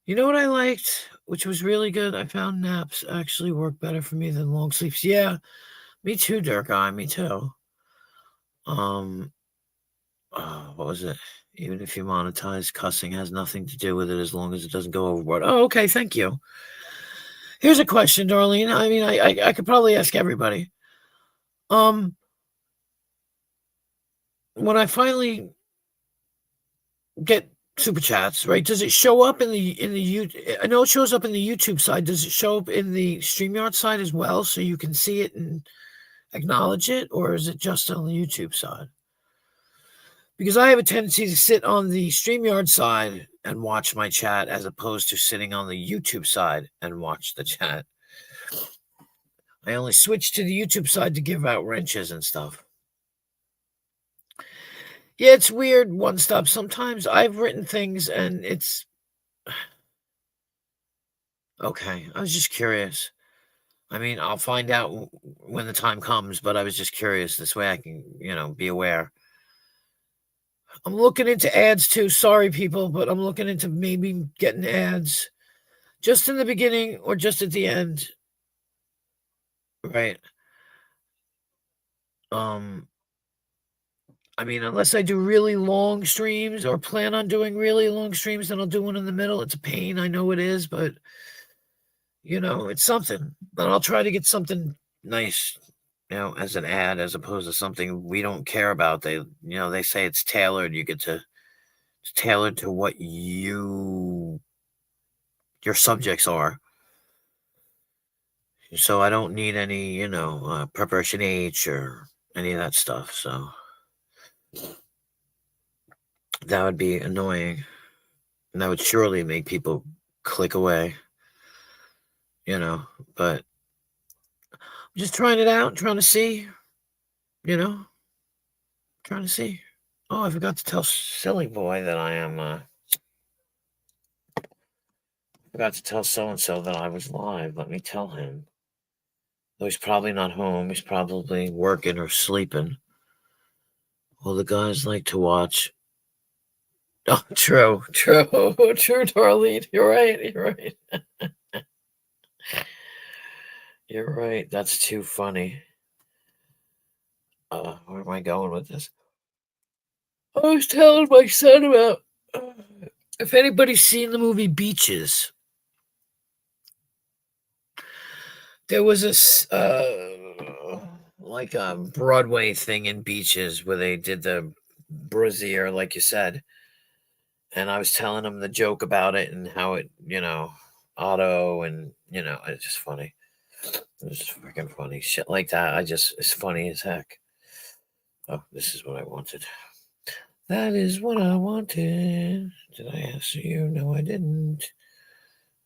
You know what I liked, which was really good. I found naps actually work better for me than long sleeps. Yeah, me too, Dirk Eye. Me too. Um, what was it? Even if you monetize, cussing has nothing to do with it as long as it doesn't go overboard. Oh, okay. Thank you. Here's a question, Darlene. I mean, I could probably ask everybody. Um, when I finally get super chats, right? Does it show up in the I know it shows up in the YouTube side. Does it show up in the StreamYard side as well, so you can see it and acknowledge it, or is it just on the YouTube side? Because I have a tendency to sit on the StreamYard side and watch my chat as opposed to sitting on the YouTube side and watch the chat. I only switch to the YouTube side to give out wrenches and stuff. Yeah, it's weird, One Stop. Sometimes I've written things and it's okay. I was just curious. I mean, I'll find out when the time comes, but I was just curious. This way I can, be aware. I'm looking into ads too. Sorry, people, but I'm looking into maybe getting ads just in the beginning or just at the end. Right. Um, I mean, unless I do really long streams or plan on doing really long streams, then I'll do one in the middle. It's a pain. I know it is, but it's something. And I'll try to get something nice, as an ad as opposed to something we don't care about. They say it's tailored. It's tailored to what your subjects are. So I don't need any, preparation H or any of that stuff. So that would be annoying. And that would surely make people click away, you know. But I'm just trying it out, trying to see, you know, trying to see. Oh, I forgot to tell Silly Boy that I am, forgot to tell so and so that I was live. Let me tell him. Though he's probably not home. He's probably working or sleeping. Well, the guys like to watch Oh, true, true, true, Darlene. You're right. You're right. You're right. That's too funny. Where am I going with this? I was telling my son about uh, if anybody's seen the movie Beaches. There was this like a Broadway thing in Beaches where they did the brassiere, like you said, and I was telling him the joke about it and how it, Otto, and it's just funny. It was just freaking funny. Shit like that. It's funny as heck. Oh, this is what I wanted. That is what I wanted. Did I answer you? No, I didn't.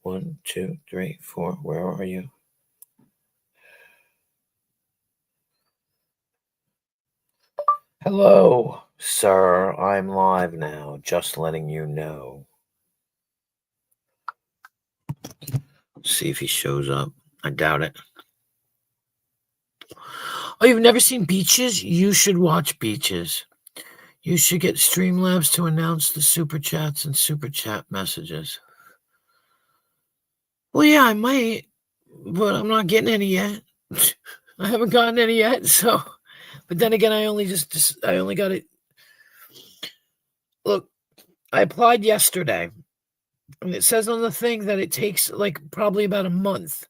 1, 2, 3, 4. Where are you? Hello, sir. I'm live now. Just letting you know. See if he shows up. I doubt it. Oh, you've never seen Beaches? You should watch Beaches. You should get Streamlabs to announce the super chats and super chat messages. Well, yeah, I might, but I'm not getting any yet. I haven't gotten any yet, so. But then again, I only got it. Look, I applied yesterday, and it says on the thing that it takes like probably about a month.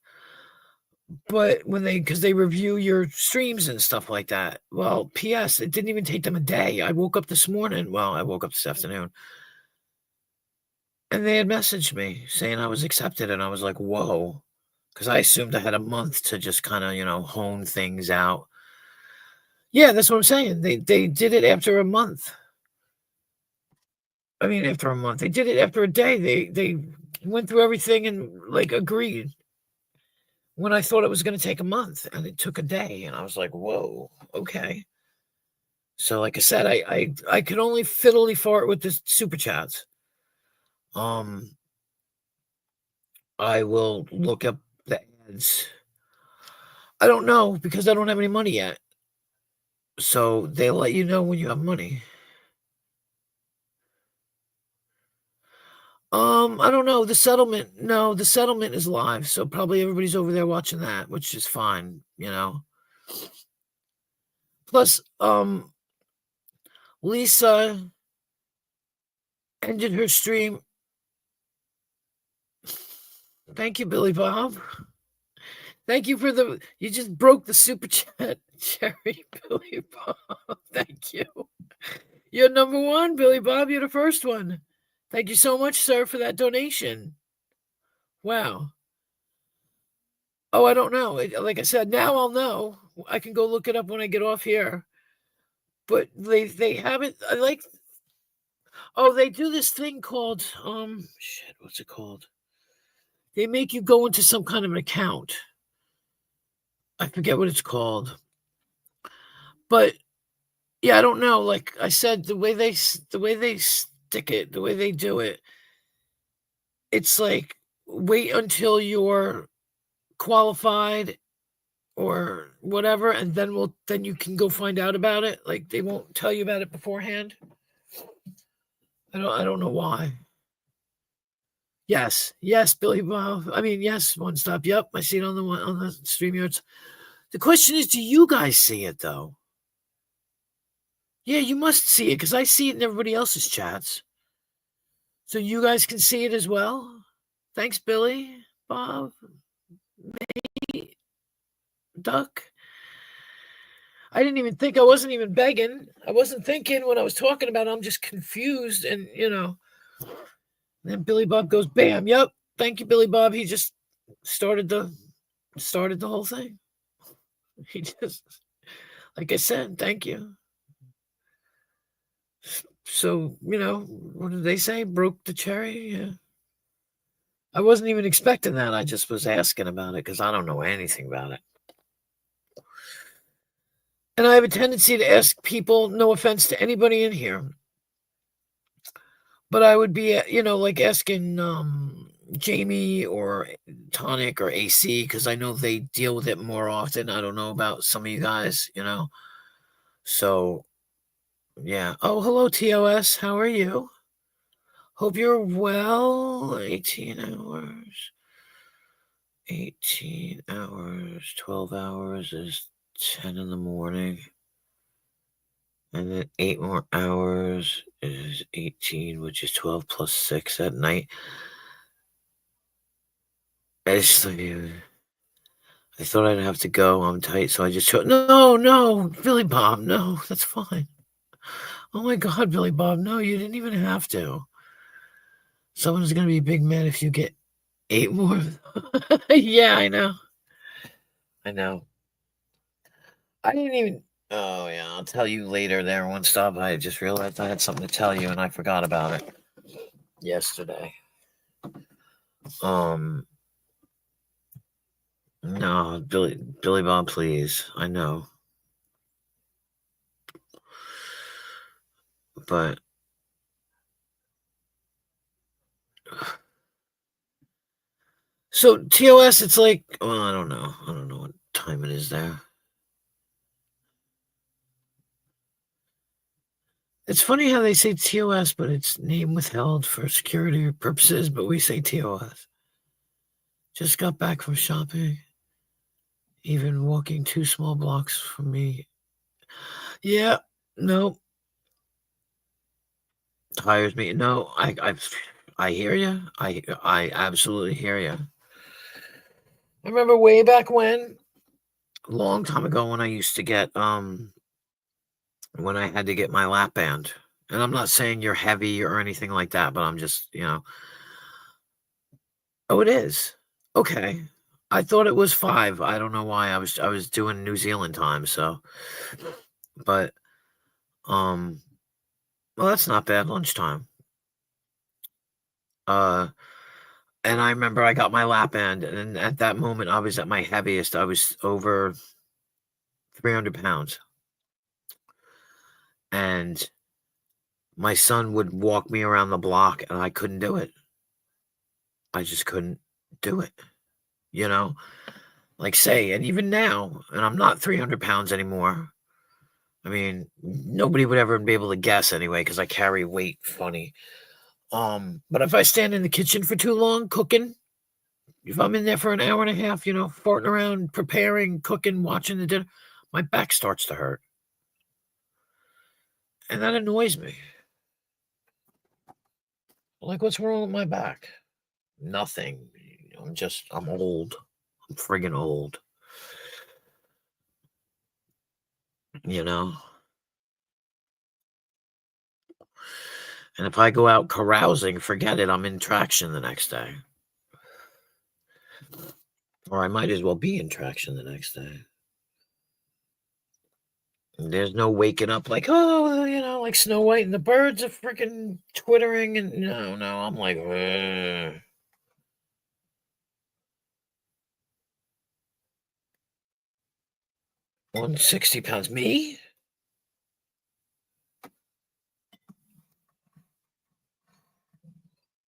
But because they review your streams and stuff like that. Well, P.S. It didn't even take them a day. I woke up this morning. Well, I woke up this afternoon, and they had messaged me saying I was accepted, and I was like, whoa. Because I assumed I had a month to just kind of, hone things out. Yeah, that's what I'm saying. They did it after a month. I mean, after a month. They did it after a day. They went through everything and like agreed when I thought it was going to take a month, and it took a day, and I was like, whoa, okay. So, like I said, I could only fiddly fart with the super chats. I will look up the ads. I don't know because I don't have any money yet. So they let you know when you have money. I don't know. The settlement, no, the settlement is live, so probably everybody's over there watching that, which is fine. Plus, Lisa ended her stream. Thank you, Billy Bob. Thank you you just broke the super chat, Cherry Billy Bob. Thank you. You're number one, Billy Bob. You're the first one. Thank you so much, sir, for that donation. Wow. Oh, I don't know. Like I said, now I'll know. I can go look it up when I get off here. But they haven't. They do this thing called shit. What's it called? They make you go into some kind of an account. I forget what it's called. But yeah, I don't know. Like I said, the way they stick it, the way they do it, it's like wait until you're qualified or whatever, and then you can go find out about it. Like they won't tell you about it beforehand. I don't know why. Yes, Billy Bob. I mean, yes, One Stop. Yep, I see it on the StreamYards. The question is, do you guys see it though? Yeah, you must see it because I see it in everybody else's chats. So you guys can see it as well. Thanks, Billy, Bob, May, Duck. I didn't even think. I wasn't even begging. I wasn't thinking when I was talking about it. I'm just confused, and then Billy Bob goes, "Bam! Yep, thank you, Billy Bob." He just started the whole thing. He just, like I said, thank you. So what did they say? Broke the cherry. Yeah. I wasn't even expecting that. I just was asking about it because I don't know anything about it. And I have a tendency to ask people, no offense to anybody in here, but I would be, like asking Jamie or Tonic or AC because I know they deal with it more often. I don't know about some of you guys. So, yeah. Oh, hello, TOS. How are you? Hope you're well. 18 hours. 18 hours. 12 hours is 10 in the morning. And then 8 more hours is 18, which is 12 plus 6 at night. I just, I thought I'd have to go. I'm tight, so I just chose. No, no, Billy Bob, no, that's fine. Oh my God, Billy Bob, no, you didn't even have to. Someone's gonna be big mad if you get 8 more. Yeah, I know. I know. I didn't even. Oh yeah, I'll tell you later. There, one stop. I just realized I had something to tell you, and I forgot about it yesterday. Um, no, Billy Bob, please. I know, but so TOS, it's like, well, I don't know. I don't know what time it is there. It's funny how they say TOS, but it's name withheld for security purposes, but we say TOS. Just got back from shopping, even walking 2 small blocks from me. Yeah, no, tires me. No, I hear you. I absolutely hear you. I remember way back when, a long time ago, when I used to get when I had to get my lap band. And I'm not saying you're heavy or anything like that, but I'm just, oh, it is. Okay. I thought it was 5. I don't know why. I was doing New Zealand time, so but um well, that's not bad, lunchtime. Uh and I remember I got my lap band, and at that moment I was at my heaviest. I was over 300 pounds. And my son would walk me around the block and I couldn't do it. I just couldn't do it, you know? Like say, and even now, and I'm not 300 pounds anymore. I mean, nobody would ever be able to guess anyway, because I carry weight funny. But if I stand in the kitchen for too long cooking, if I'm in there for an hour and a half, farting around, preparing, cooking, watching the dinner, my back starts to hurt. And that annoys me. Like, what's wrong with my back? Nothing. I'm old. I'm friggin' old. You know? And if I go out carousing, forget it. I'm in traction the next day. Or I might as well be in traction the next day. There's no waking up like, oh, like Snow White and the birds are freaking twittering. And no, I'm like, 160 pounds. Me?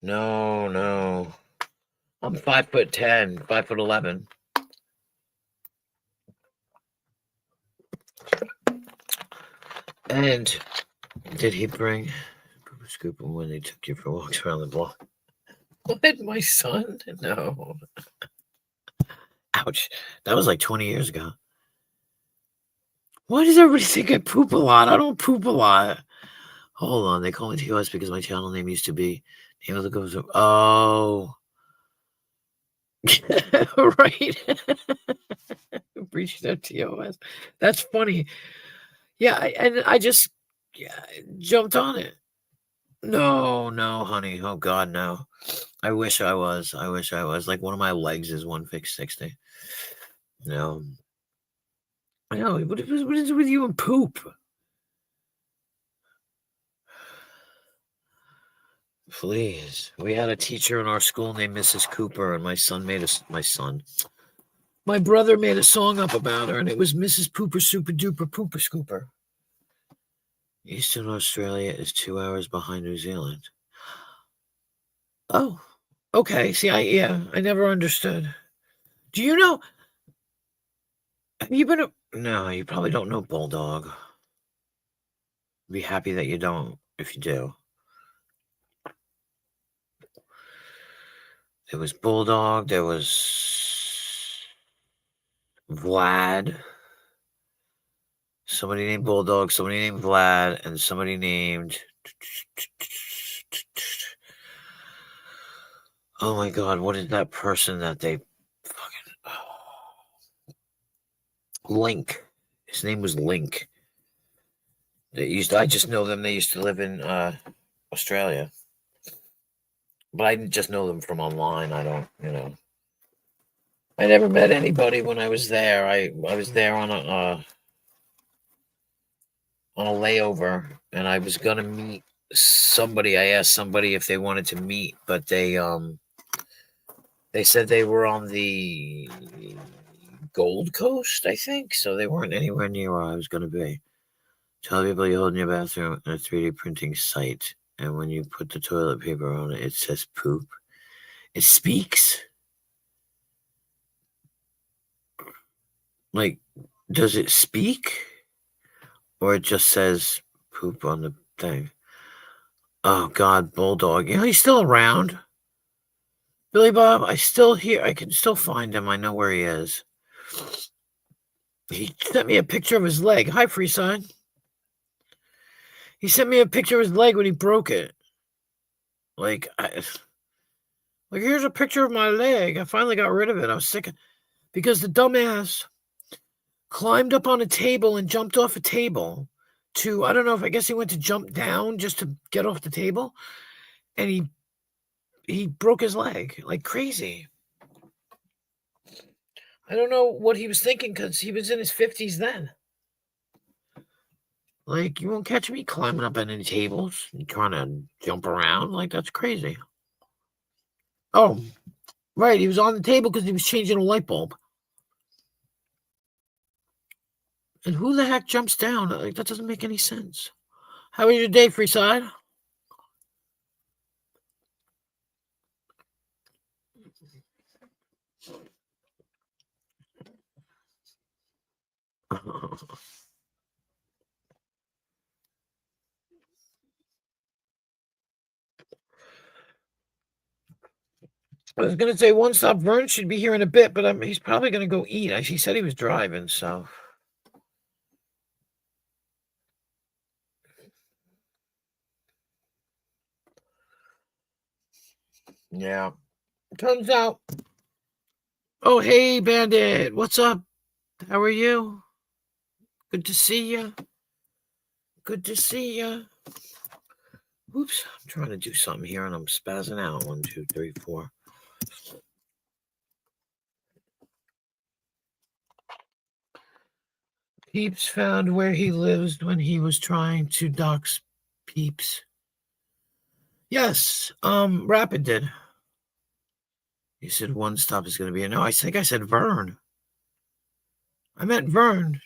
No, no. I'm 5'10", 5'11". And did he bring Pooper Scooper when they took you for walks around the block? What? My son? No. Ouch. That was like 20 years ago. Why does everybody think I poop a lot? I don't poop a lot. Hold on. They call me TOS because my channel name used to be Name of the Goes. Oh. Right. Breached their TOS. That's funny. Yeah, and I just jumped on it. No, no, honey. Oh God, no. I wish I was. I wish I was. Like one of my legs is 160. No. I know. What is it with you and poop? Please. We had a teacher in our school named Mrs. Cooper, and my brother made a song up about her, and it was Mrs. Pooper Super Duper Pooper Scooper. Eastern Australia is 2 hours behind New Zealand. Oh, okay. See, I never understood. Do you know? Have you been? No, you probably don't know Bulldog. Be happy that you don't. If you do, There was Bulldog. There was Vlad. Somebody named Bulldog. Somebody named Vlad. And somebody named... Oh my God, what is that person that they fucking... Link. His name was Link. I just know them. They used to live in Australia. But I just know them from online. I don't, I never met anybody when I was there. I was there on a layover, and I was gonna meet somebody. I asked somebody if they wanted to meet, but they said they were on the Gold Coast, I think, so they weren't anywhere near where I was gonna be. Tell people you hold in your bathroom a 3D printing site, and when you put the toilet paper on it, it says poop. It speaks. Like, does it speak? Or it just says poop on the thing? Oh, God, Bulldog. He's still around. Billy Bob, I can still find him. I know where he is. He sent me a picture of his leg. Hi, Freeside. He sent me a picture of his leg when he broke it. Like, here's a picture of my leg. I finally got rid of it. I was sick because the dumbass climbed up on a table and jumped off a table I don't know, I guess he went to jump down just to get off the table, and he broke his leg like crazy. I don't know what he was thinking, because he was in his 50s then. Like, you won't catch me climbing up on any tables and trying to jump around. Like, that's crazy. Oh, right. He was on the table because he was changing a light bulb. And who the heck jumps down? Like, that doesn't make any sense. How was your day, Freeside? I was going to say One Stop Vern should be here in a bit, but he's probably going to go eat. He said he was driving, so. Yeah. Turns out. Oh, hey, Bandit. What's up? How are you? Good to see you. Good to see you. Oops. I'm trying to do something here, and I'm spazzing out. 1, 2, 3, 4. Peeps found where he lives when he was trying to dox Peeps. Yes, Rapid did. He said One Stop is going to be a no. I think I said Vern. I meant Vern.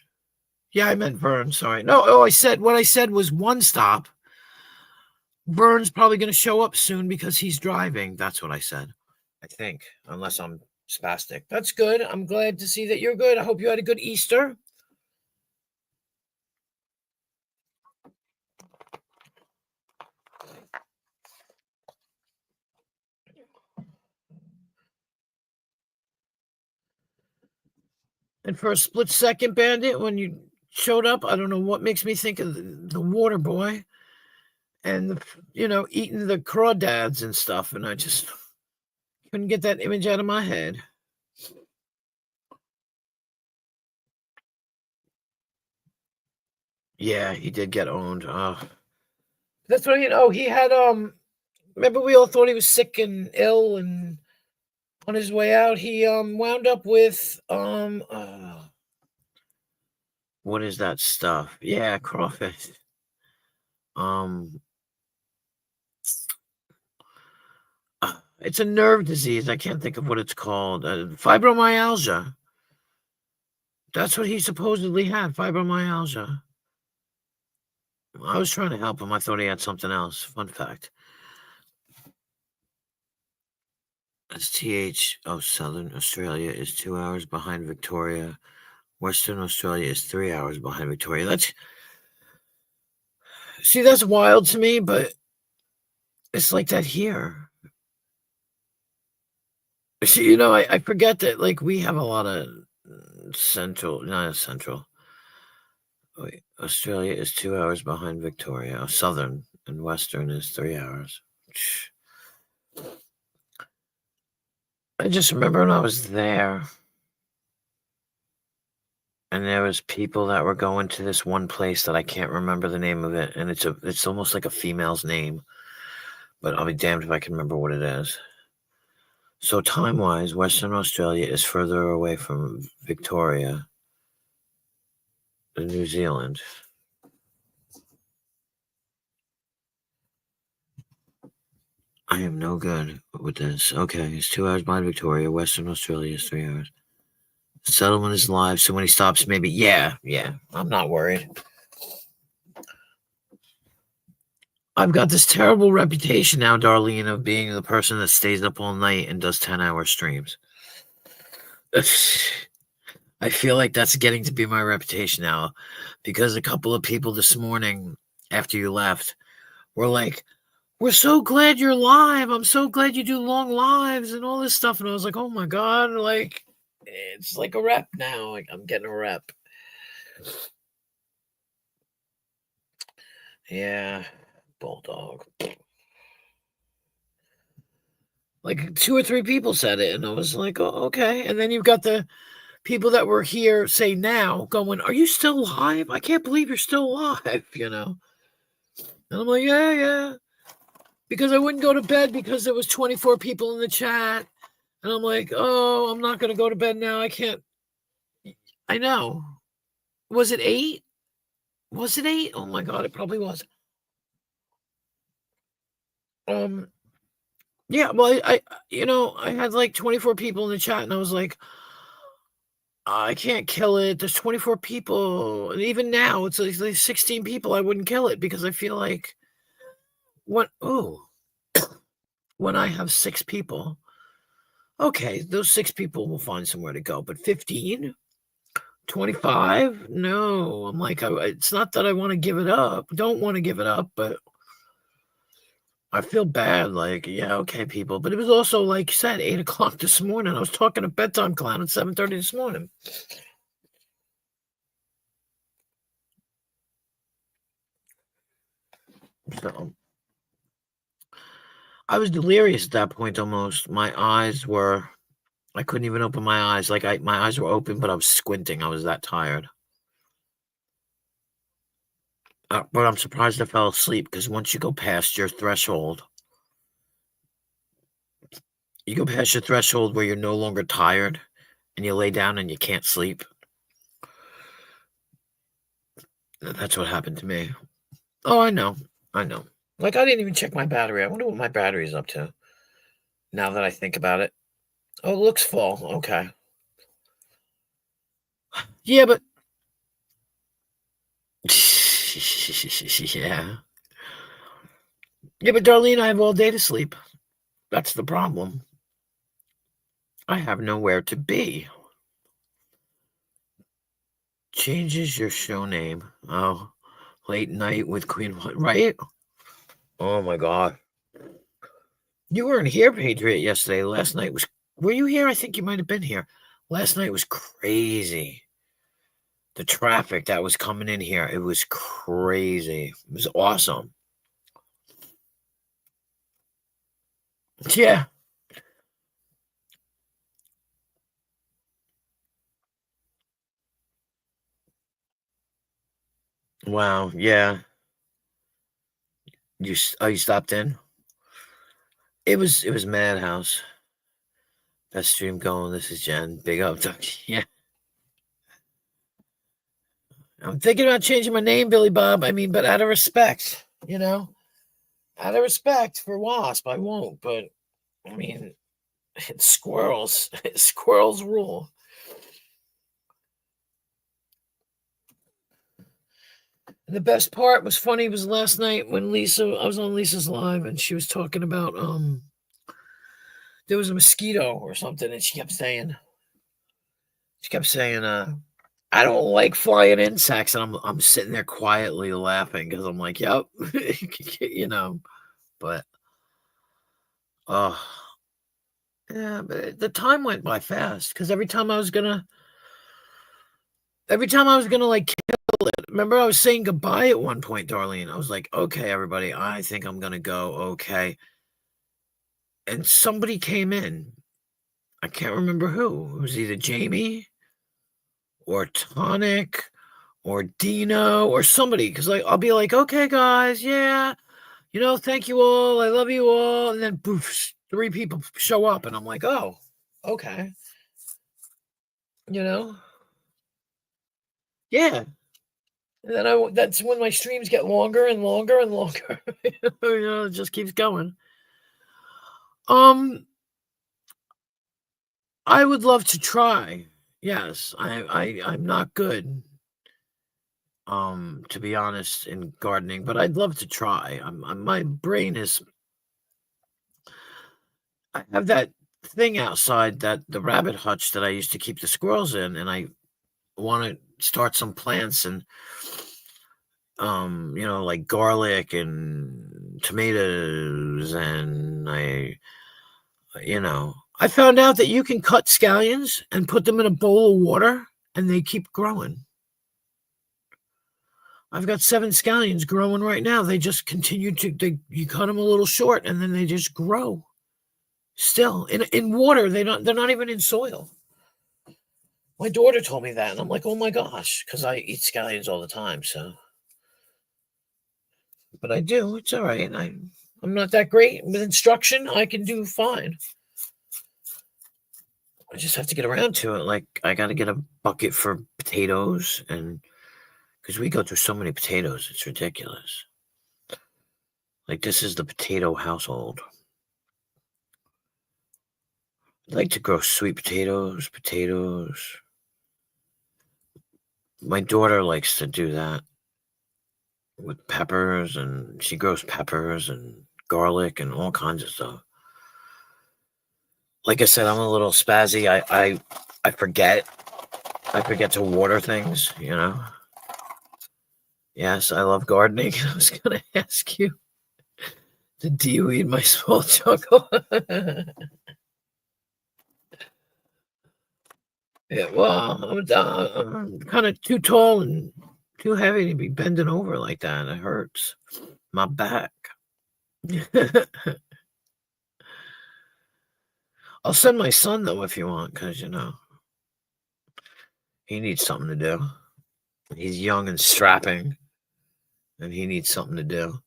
Yeah, I meant Vern. Sorry. No, what I said was One Stop. Vern's probably going to show up soon because he's driving. That's what I said. I think, unless I'm spastic. That's good. I'm glad to see that you're good. I hope you had a good Easter. And for a split second, Bandit, when you showed up, I don't know what makes me think of the water boy and, eating the crawdads and stuff. And I just couldn't get that image out of my head. Yeah, he did get owned. That's what he had, remember we all thought he was sick and ill, and on his way out, he, wound up with, what is that stuff? Yeah, crawfish. It's a nerve disease. I can't think of what it's called. Fibromyalgia. That's what he supposedly had, fibromyalgia. I was trying to help him. I thought he had something else. Fun fact. STH. Oh, Southern Australia is 2 hours behind Victoria. Western Australia is 3 hours behind Victoria. That's wild to me, but it's like that here. See, I forget that, like, we have a lot of central not central. Wait, Australia is 2 hours behind Victoria. Southern and Western is 3 hours. I just remember when I was there, and there was people that were going to this one place that I can't remember the name of it, and it's almost like a female's name, but I'll be damned if I can remember what it is. So time-wise, Western Australia is further away from Victoria than New Zealand. I am no good with this. Okay, it's 2 hours behind Victoria. Western Australia is 3 hours. Settlement is live, so when he stops, maybe. Yeah, I'm not worried. I've got this terrible reputation now, Darlene, of being the person that stays up all night and does 10-hour streams. I feel like that's getting to be my reputation now, because a couple of people this morning after you left were like, "We're so glad you're live. I'm so glad you do long lives and all this stuff." And I was like, "Oh my God, like, it's like a rep now. Like, I'm getting a rep." Yeah, bulldog. Like 2 or 3 people said it, and I was like, "Oh, okay." And then you've got the people that were here, say now, going, "Are you still live? I can't believe you're still live," you know? And I'm like, "Yeah, yeah." Because I wouldn't go to bed because there was 24 people in the chat. And I'm like, "Oh, I'm not gonna go to bed now. I can't." I know. Was it 8? Was it 8? Oh my God, it probably was. Um, yeah, well, I had like 24 people in the chat, and I was like, I can't kill it. There's 24 people. And even now, it's like 16 people. I wouldn't kill it because I feel like oh, when I have 6 people, okay, those 6 people will find somewhere to go. But 15, 25, no. I'm like, it's not that I want to give it up. Don't want to give it up, but I feel bad. Like, yeah, okay, people. But it was also, like you said, 8 o'clock this morning. I was talking to Bedtime Clown at 7:30 this morning. So I was delirious at that point almost. I couldn't even open my eyes. Like my eyes were open, but I was squinting. I was that tired. But I'm surprised I fell asleep because once you go past your threshold, where you're no longer tired and you lay down and you can't sleep. That's what happened to me. Oh, I know. I know. Like, I didn't even check my battery. I wonder what my battery is up to now that I think about it. Oh, it looks full. Okay. Yeah, but yeah. Yeah, but Darlene, I have all day to sleep. That's the problem. I have nowhere to be. Changes your show name. Oh, late night with Queen, right? Oh my God. You weren't here, Patriot, yesterday. Last night was. Were you here? I think you might have been here. Last night was crazy. The traffic that was coming in here, it was crazy. It was awesome. Yeah. Wow. Yeah. You stopped in? It was Madhouse. Best stream going. This is Jen. Big up. Yeah. I'm thinking about changing my name, Billy Bob. I mean, but out of respect, out of respect for Wasp, I won't. But I mean, it's squirrels. Squirrels rule. And the best part was funny was last night when I was on Lisa's live and she was talking about there was a mosquito or something, and she kept saying, I don't like flying insects, and I'm sitting there quietly laughing because I'm like, yep, you know, but oh, Yeah, but the time went by fast because every time I was gonna, like, kill it. Remember I was saying goodbye at one point, Darlene. I was like, "Okay, everybody, I think I'm gonna go, okay." And somebody came in. I can't remember who. It was either Jamie or Tonic or Dino or somebody. Because like, I'll be like, "Okay, guys, yeah, thank you all. I love you all." And then poof, 3 people show up, and I'm like, "Oh, okay." You know? Yeah. And then that's when my streams get longer and longer and longer. It just keeps going. Um, I would love to try. Yes, I'm not good, to be honest, in gardening, but I'd love to try. My brain is I have that thing outside, that the rabbit hutch that I used to keep the squirrels in, and I wanna start some plants and, like garlic and tomatoes, and I found out that you can cut scallions and put them in a bowl of water, and they keep growing. I've got 7 scallions growing right now. They just continue to you cut them a little short, and then they just grow. Still, in water, they're not even in soil. My daughter told me that, and I'm like, "Oh my gosh," because I eat scallions all the time, so but I do, it's alright. I'm not that great with instruction, I can do fine. I just have to get around to it, like, I gotta get a bucket for potatoes, and because we go through so many potatoes, it's ridiculous. Like, this is the potato household. I like to grow sweet potatoes. My daughter likes to do that with peppers, and she grows peppers and garlic and all kinds of stuff. Like I said, I'm a little spazzy. I forget. I forget to water things. Yes, I love gardening. I was gonna ask you, do you eat my small chuckle? Yeah, well, I'm kinda too tall and too heavy to be bending over like that. It hurts my back. I'll send my son, though, if you want, because he needs something to do. He's young and strapping, and he needs something to do.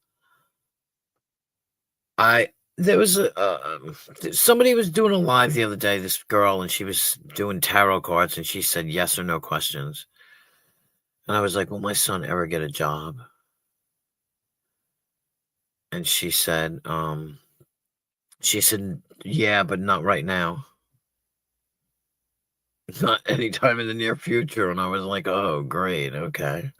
I there was somebody was doing a live the other day, this girl, and she was doing tarot cards, and she said yes or no questions. And I was like, "Will my son ever get a job?" And she said, "Yeah, but not right now. Not anytime in the near future." And I was like, "Oh, great, okay."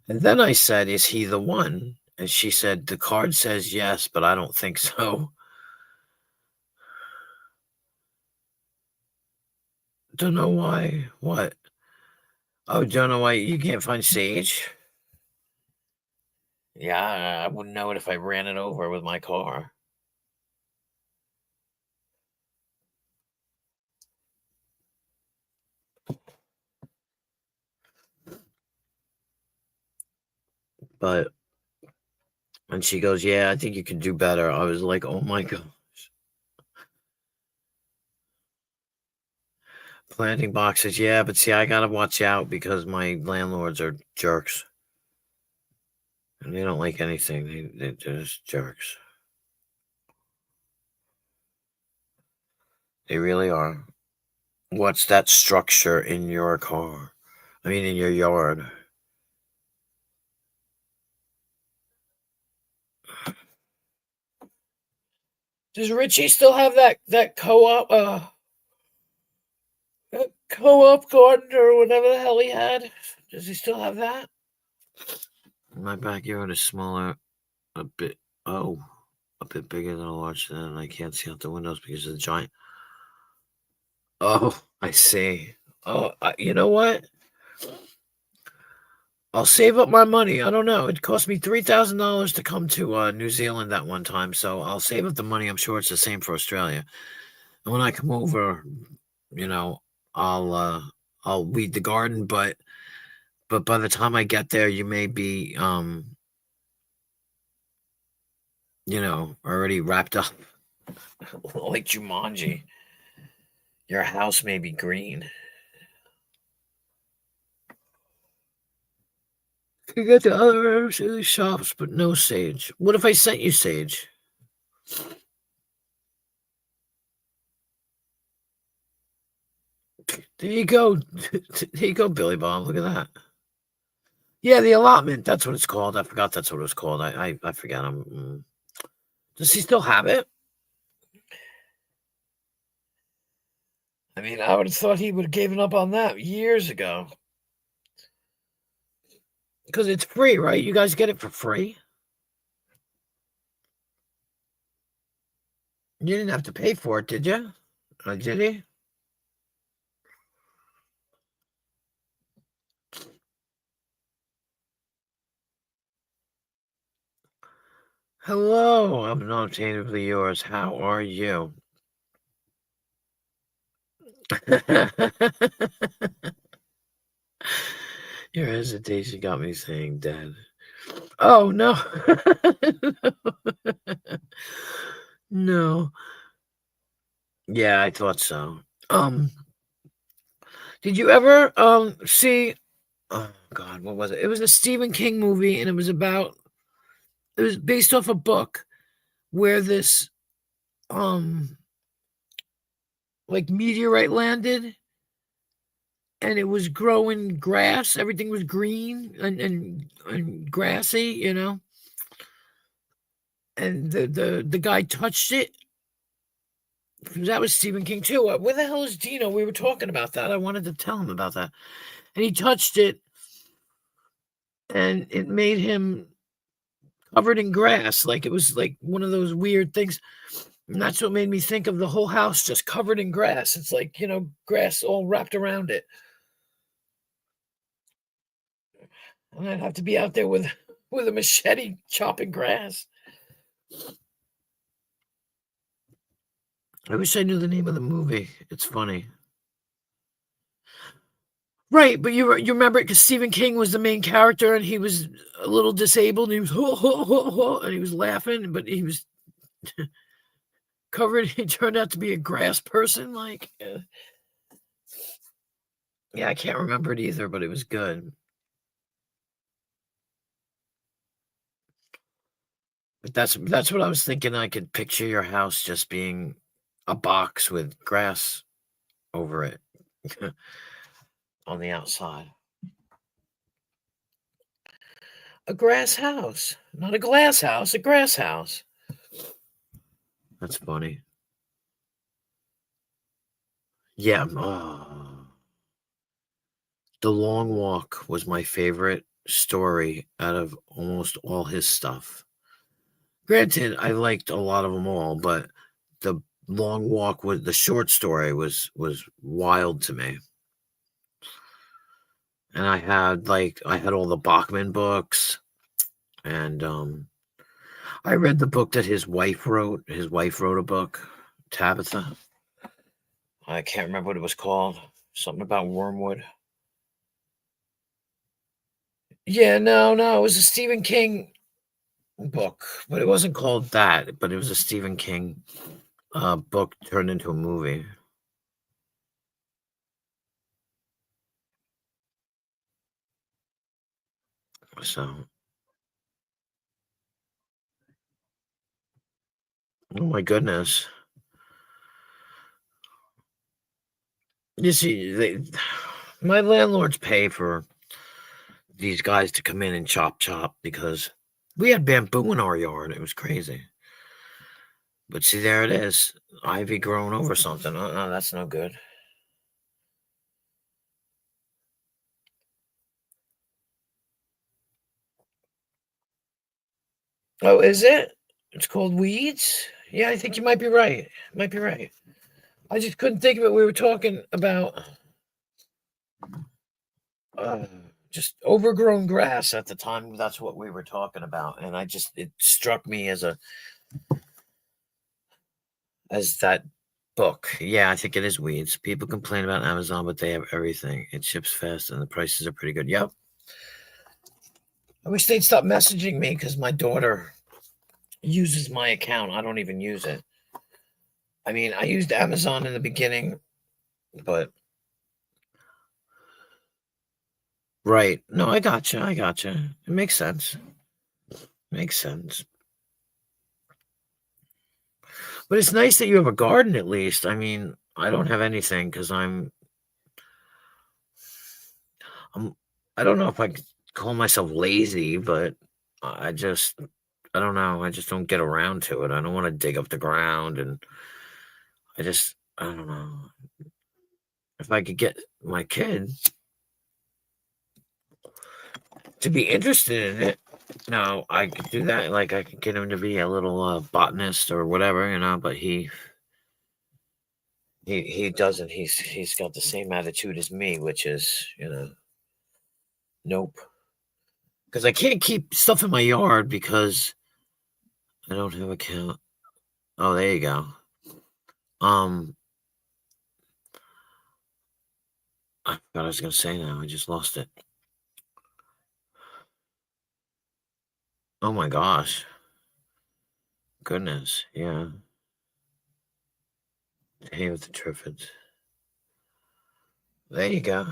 And then I said, "Is he the one?" And she said, "The card says yes, but I don't think so." Don't know why. What? Oh, don't know why you can't find sage? Yeah, I wouldn't know it if I ran it over with my car. But and she goes, "Yeah, I think you can do better." I was like, "Oh my god." Planting boxes, yeah, but see, I gotta watch out because my landlords are jerks, and they don't like anything. They're just jerks. They really are. What's that structure in your car? I mean, in your yard? Does Richie still have that co-op co-op garden or whatever the hell he had? Does he still have that? My backyard is smaller, a bit. Oh, a bit bigger than a large, and I can't see out the windows because of the giant. Oh, I see. Oh, you know what? I'll save up my money. I don't know. It cost me $3,000 to come to New Zealand that one time, so I'll save up the money. I'm sure it's the same for Australia. When I come over, you know, I'll uh I'll weed the garden, but by the time I get there, you may be already wrapped up like Jumanji. Your house may be green. You get the other herbs in the shops, but no sage. What if I sent you sage? There you go. There you go, Billy Bob. Look at that. Yeah, the allotment. That's what it's called. I forgot that's what it was called. I forgot. Does he still have it? I mean, I would have thought he would have given up on that years ago. Because it's free, right? You guys get it for free. You didn't have to pay for it, did you? Did he? Hello, I'm not tentatively yours. How are you? Your hesitation got me saying dead. Oh no. No. Yeah, I thought so. Um, did you ever see oh god, what was it? It was a Stephen King movie and it was based off a book where this um like meteorite landed and it was growing grass. Everything was green and grassy, and the guy touched it. That was Stephen King too. Where the hell is Dino? We were talking about that. I wanted to tell him about that. And he touched it and it made him covered in grass. Like it was like one of those weird things. And that's what made me think of the whole house just covered in grass. It's like, grass all wrapped around it. And I'd have to be out there with with a machete chopping grass. I wish I knew the name of the movie. It's funny. Right, but you remember it because Stephen King was the main character and he was a little disabled and he was ho, ho, ho, ho, and he was laughing, but he was covered. He turned out to be a grass person. Like, yeah, I can't remember it either, but it was good. But that's what I was thinking. I could picture your house just being a box with grass over it on the outside. A grass house, not a glass house, a grass house. That's funny. Yeah. The Long Walk was my favorite story out of almost all his stuff. Granted, I liked a lot of them all, but The Long Walk was the short story was wild to me. And I had all the Bachman books and I read the book that his wife wrote. His wife wrote a book, Tabitha. I can't remember what it was called. Something about wormwood. Yeah, no, no, it was a Stephen King book, but it wasn't called that, but it was a Stephen King book turned into a movie. So, oh my goodness. You see, my landlords pay for these guys to come in and chop chop because we had bamboo in our yard. It was crazy. But see, there it is. Ivy growing over something. That's no good. Oh, is it? It's called weeds? Yeah, I think you might be right. Might be right. I just couldn't think of it. We were talking about uh, just overgrown grass at the time. That's what we were talking about, and it struck me as that Book. Yeah, I think it is weeds. People complain about Amazon, but they have everything. It ships fast and the prices are pretty good. Yep. I wish they'd stop messaging me because my daughter uses my account. I don't even use it. I mean, I used Amazon in the beginning, but right. No, I gotcha. I gotcha. It makes sense. Makes sense. But it's nice that you have a garden at least. I mean, I don't have anything because I'm I don't know if I could call myself lazy, but I just I don't know. I just don't get around to it. I don't want to dig up the ground, and I don't know. If I could get my kid to be interested in it, no, I could do that. Like I could get him to be a little botanist or whatever, but he doesn't. He's got the same attitude as me, which is nope. Because I can't keep stuff in my yard because I don't have a cat. Oh, there you go. Um, I forgot what I was gonna say now. I just lost it. Oh my gosh. Goodness. Yeah. Hey with the Triffids. There you go.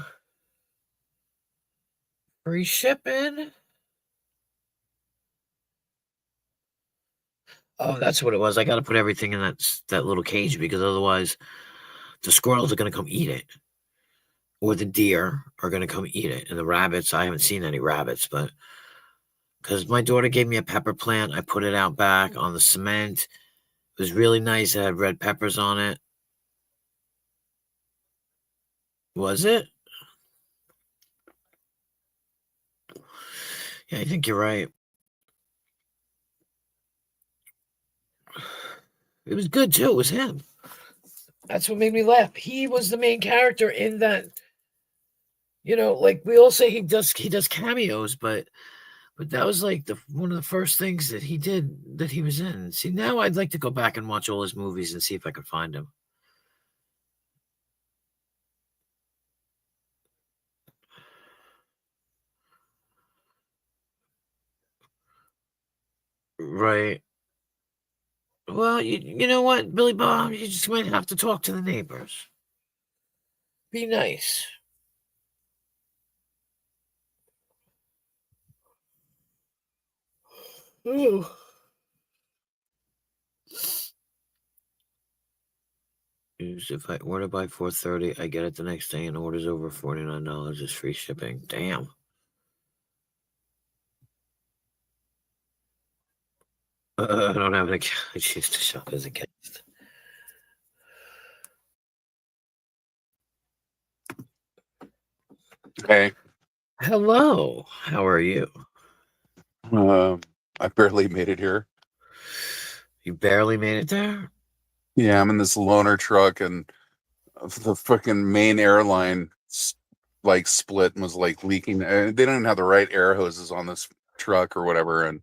Free shipping. Oh, that's what it was. I got to put everything in that little cage because otherwise the squirrels are gonna come eat it, or the deer are gonna come eat it, and the rabbits. I haven't seen any rabbits, but because my daughter gave me a pepper plant, I put it out back on the cement. It was really nice. It had red peppers on it. Was it? Yeah, I think you're right. It was good too. It was him. That's what made me laugh. He was the main character in that. Like we all say he does cameos, but that was like the one of the first things that he did that he was in. See, now I'd like to go back and watch all his movies and see if I could find him. Right. Well, you know what, Billy Bob, you just might have to talk to the neighbors. Be nice. Ooh. If I order by 4:30, I get it the next day, and orders over $49 is free shipping. Damn. I don't have an account. I choose to shop as a guest. Hey, Hello. How are you? I barely made it here. You barely made it there? Yeah, I'm in this loaner truck, and the freaking main airline like split and was like leaking. They don't even have the right air hoses on this truck or whatever. And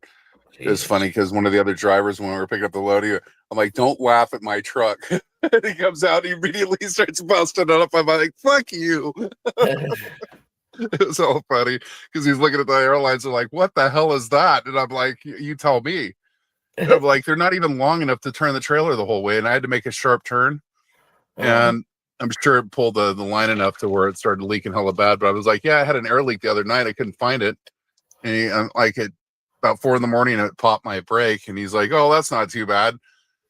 it was funny Jesus. because one of the other drivers, when we were picking up the load, I'm like, "Don't laugh at my truck." And he comes out, he immediately starts busting it up. I'm like, "Fuck you!" It was all funny because he's looking at the airlines and like, "What the hell is that?" And I'm like, "You tell me." Of like they're not even long enough to turn the trailer the whole way, and I had to make a sharp turn, Uh-huh. and I'm sure it pulled the line enough to where it started leaking hella bad. But I was like, yeah, I had an air leak the other night, I couldn't find it, and like at about 4 a.m, it popped my brake, and he's like, oh, that's not too bad.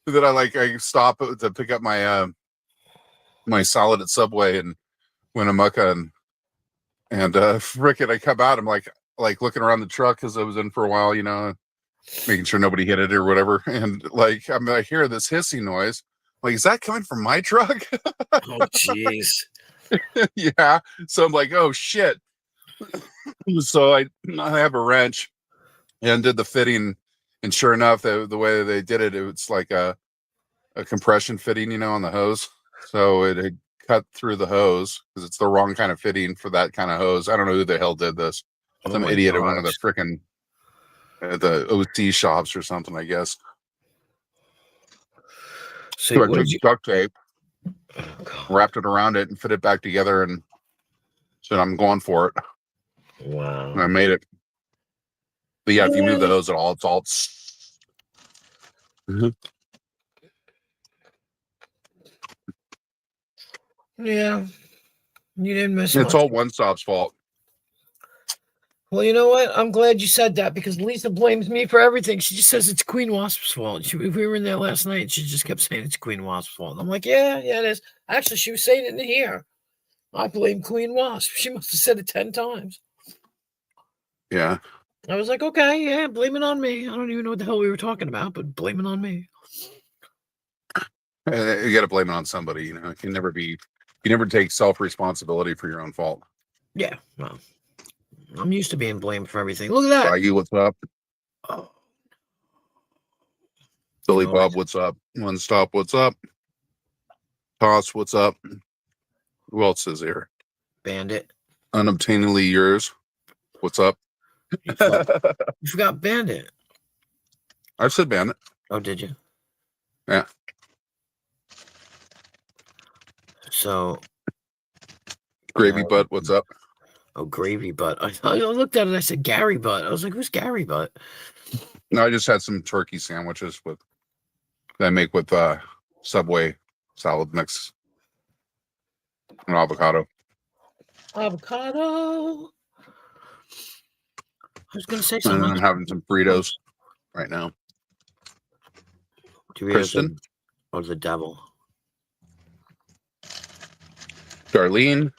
And then I stop to pick up my salad at Subway and Winnemucca, and frickin' I come out, I'm like looking around the truck because I was in for a while, making sure nobody hit it or whatever. And like, I hear this hissing noise. Like, is that coming from my truck? Oh, jeez. Yeah. So I'm like, oh shit. So I have a wrench and did the fitting. And sure enough, the way they did it, it's like a compression fitting, on the hose. So it had cut through the hose because it's the wrong kind of fitting for that kind of hose. I don't know who the hell did this. Oh Some my idiot at one of the gosh. freaking the OC shops or something, I guess. So So I what took did you duct tape. Oh, God. wrapped it around it, and fit it back together, and said, "I'm going for it." Wow. And I made it. But yeah, if you move the Yeah. hose at all, it's all. Yeah. You didn't miss It's much. all One Stop's fault. Well, you know what? I'm glad you said that because Lisa blames me for everything. She just says it's Queen Wasp's fault. We were in there last night and she just kept saying it's Queen Wasp's fault. I'm like, yeah, it is. Actually, she was saying it in here. I blame Queen Wasp. She must have said it 10 times. Yeah. I was like, okay, yeah, blame it on me. I don't even know what the hell we were talking about, but blame it on me. You got to blame it on somebody. You never take self-responsibility for your own fault. Yeah, well, I'm used to being blamed for everything. Look at that. Baggy, what's up? Oh, Billy you know, Bob, what's up? One Stop, what's up? Toss, what's up? Who else is here? Bandit. Unobtainably yours. What's up? You forgot Bandit. I've said Bandit. Oh, did you? Yeah. So Gravy Butt, what's up? Oh, Gravy Butt. I looked at it. I said Gary Butt. I was like, who's Gary Butt? No, I just had some turkey sandwiches that I make with Subway salad mix and avocado. Avocado. I was going to say And something. then I'm having some Fritos right now. Kristen, Or the devil. Darlene.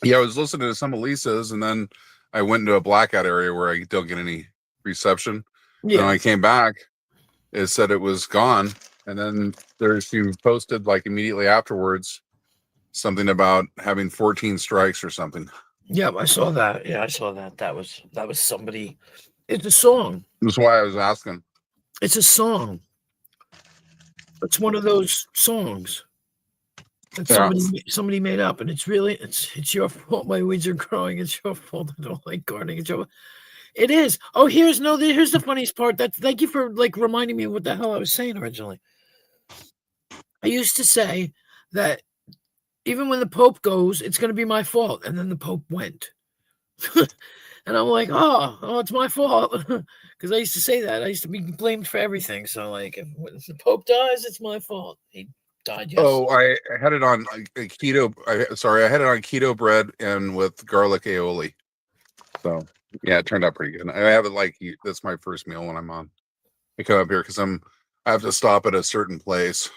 Yeah, I was listening to some of Lisa's, and then I went into a blackout area where I don't get any reception. Yeah. And when I came back, it said it was gone. And then she posted like immediately afterwards something about having 14 strikes or something. Yep, I saw that. Yeah, I saw that. That was somebody. It's a song. That's why I was asking. It's a song. It's one of those songs that somebody made up, and it's really it's your fault. My weeds are growing. It's your fault. I don't like gardening. It's your. It is. Oh, here's the funniest part. Thank you for like reminding me of what the hell I was saying originally. I used to say that even when the Pope goes, it's going to be my fault, and then the Pope went, and I'm like, oh, it's my fault because I used to say that. I used to be blamed for everything. So like, if the Pope dies, it's my fault. He died yesterday. Oh, I had it on keto. I had it on keto bread and with garlic aioli. So yeah, it turned out pretty good. I have it that's my first meal when I'm on. I come up here because I have to stop at a certain place,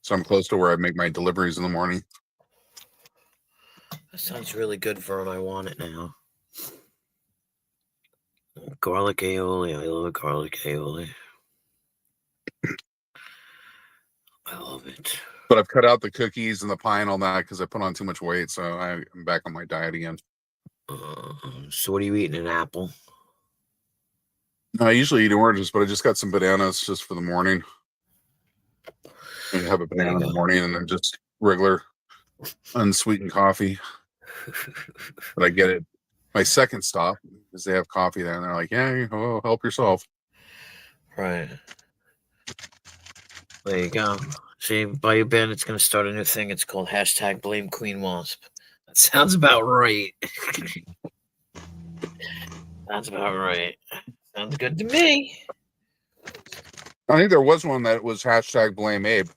so I'm close to where I make my deliveries in the morning. That sounds really good, Vern. I want it now. Garlic aioli. I love garlic aioli. I love it. But I've cut out the cookies and the pie and all that because I put on too much weight, so I'm back on my diet again. So what are you eating? An apple? No, I usually eat oranges, but I just got some bananas just for the morning. I have a banana in the morning and then just regular unsweetened coffee. But I get it. My second stop is they have coffee there, and they're like, "Yeah, help yourself." Right. There you go. See, Bayou Bandit's going to start a new thing. It's called #Blame Queen Wasp. That sounds about right. Sounds about right. Sounds good to me. I think there was one that was #Blame Abe.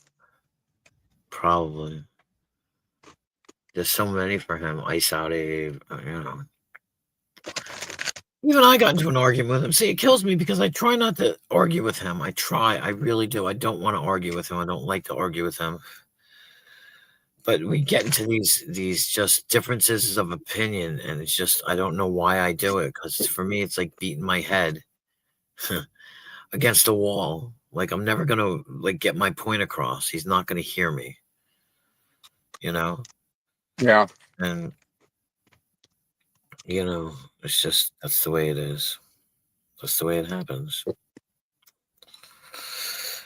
Probably. There's so many for him. Ice Out Abe, Even I got into an argument with him. See, it kills me because I try not to argue with him. I really do. I don't want to argue with him. I don't like to argue with him. But we get into these just differences of opinion, and it's just I don't know why I do it because for me it's like beating my head against a wall. Like I'm never gonna get my point across. He's not gonna hear me. Yeah. And it's just that's the way it is. That's the way it happens.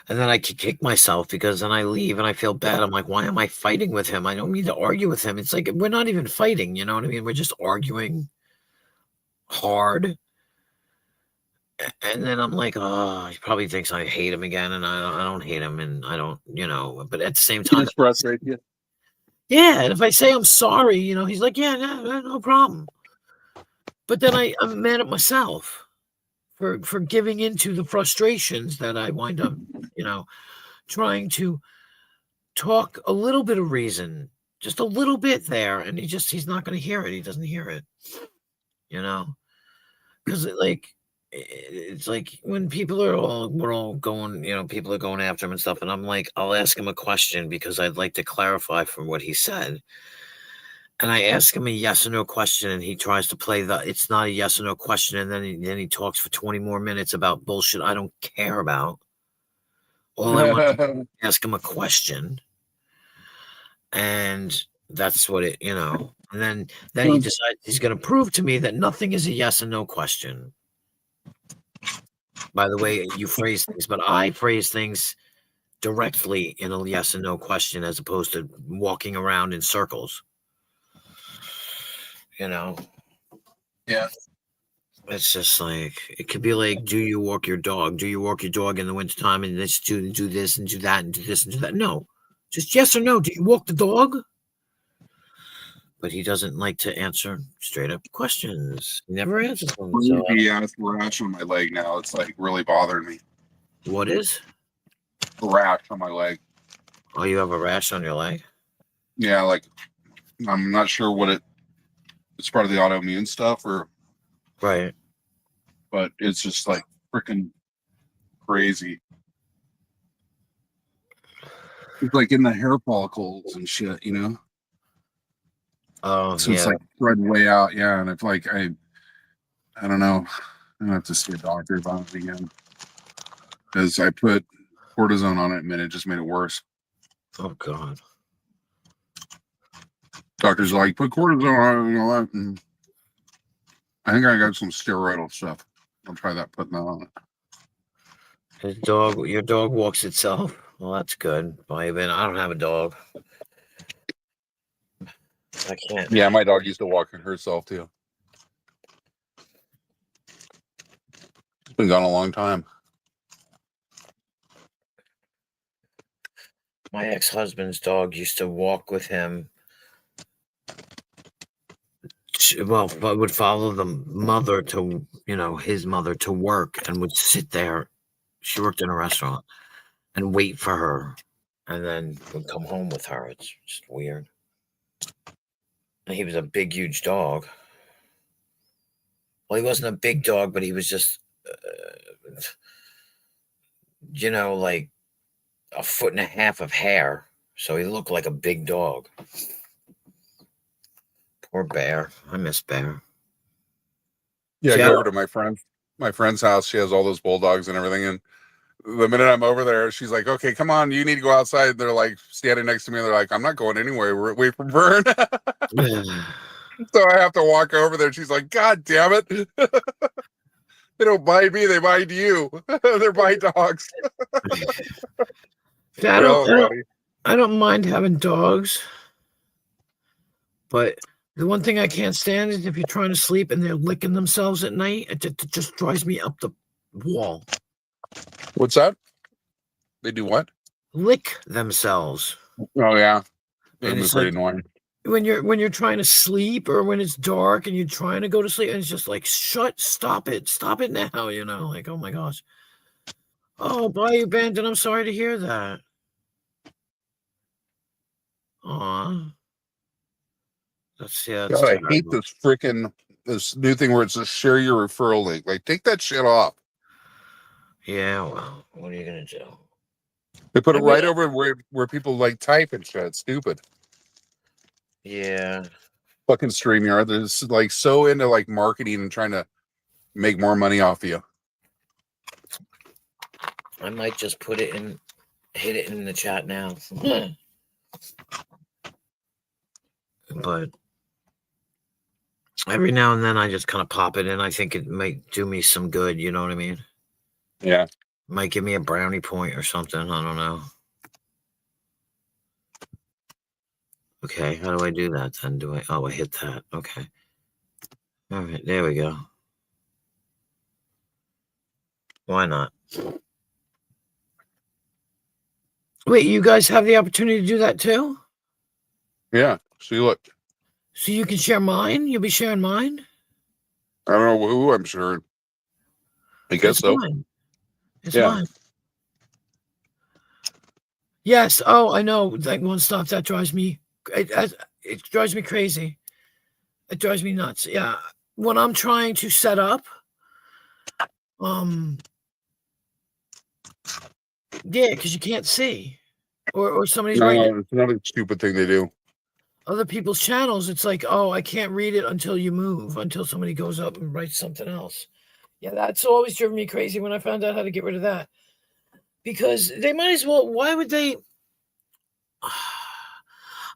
And then I kick myself because then I leave and I feel bad. I'm like, why am I fighting with him? I don't mean to argue with him. It's like we're not even fighting, you know what I mean? We're just arguing hard. And then I'm like, oh, he probably thinks I hate him again, and I don't hate him, and I don't, but at the same It time, just frustrates you. yeah, and if I say I'm sorry, he's like, yeah, no problem. But then I'm mad at myself for giving into the frustrations that I wind up, you know, trying to talk a little bit of reason, just a little bit there, and he's not gonna hear it. He doesn't hear it, you know? 'Cause it's like when we're all going, people are going after him and stuff, and I'm like, I'll ask him a question because I'd like to clarify from what he said. And I ask him a yes or no question, and he tries to play it's not a yes or no question, and then he talks for 20 more minutes about bullshit I don't care about. All I want to do is ask him a question, and that's what and then he decides he's gonna prove to me that nothing is a yes or no question. By the way you phrase things, but I phrase things directly in a yes or no question as opposed to walking around in circles. You know, Yeah. it's just like it could be like, do you walk your dog? Do you walk your dog in the wintertime and do this and do that and do this and do that? No. Just yes or no. Do you walk the dog? But he doesn't like to answer straight up questions. He never answers them. So Yeah, it's a rash on my leg now. It's like really bothering me. what is? A rash on my leg. Oh, you have a rash on your leg? Yeah, like I'm not sure what it's part of the autoimmune stuff Right. but it's just like freaking crazy. It's like in the hair follicles and shit, Oh, So it's yeah. like spread way out, yeah. And if like I don't know, I'm gonna have to see a doctor about it again because I put cortisone on it and it just made it worse. Oh, God. Doctor's like, put cortisone on it and all that. And I think I got some steroidal stuff. I'll try that, putting that on it. Your dog walks itself? Well, that's good. I don't have a dog. I can't. Yeah, my dog used to walk herself too. It's been gone a long time. My ex-husband's dog used to walk with him. Well, would follow the mother to, his mother to work and would sit there. She worked in a restaurant and wait for her and then would come home with her. It's just weird. And he was a big, huge dog. Well, he wasn't a big dog, but he was just, like a foot and a half of hair. So he looked like a big dog. Poor Bear. I miss Bear. Yeah, I See, go over to my friend's house. She has all those bulldogs and everything. And the minute I'm over there, she's like, "Okay, come on, you need to go outside." They're like standing next to me. They're like, "I'm not going anywhere. We're away from Vern." So I have to walk over there. She's like, "God damn it! They don't mind me. They mind you. They're my dogs." See, I don't mind having dogs, but the one thing I can't stand is if you're trying to sleep and they're licking themselves at night. It just drives me up the wall. What's that? They do what? Lick themselves. Oh yeah, And that'd be it's pretty like annoying. when you're trying to sleep or when it's dark and you're trying to go to sleep, and it's just like, stop it now. Like, oh my gosh. Oh, Bayou Bandit, I'm sorry to hear that. Aw. That's God, I hate terrible. this new thing where it's a share your referral link. Like, take that shit off. Yeah, well, what are you gonna do? They put it Every right over where people like type and shit. It's stupid. Yeah. Fucking StreamYard. They're just, like so into like marketing and trying to make more money off of you. I might just hit it in the chat now. But every now and then I just kind of pop it in. I think it might do me some good, you know what I mean? Yeah. Might give me a brownie point or something. I don't know. Okay, how do I do that then? I hit that? Okay. All right, there we go. Why not? Wait, you guys have the opportunity to do that too? Yeah. See, look, So you can share mine? You'll be sharing mine? I don't know who. I'm sure. I guess It's so. mine. It's Yeah. mine. Yes. Oh, I know. Like one stop that drives me. It drives me crazy. It drives me nuts. Yeah. When I'm trying to set up, um, yeah, because you can't see, or somebody's writing No, it's another stupid thing they do. other people's channels. It's like, oh, I can't read it until you move, until somebody goes up and writes something else. Yeah, that's always driven me crazy when I found out how to get rid of that. Because they might as well. Why would they?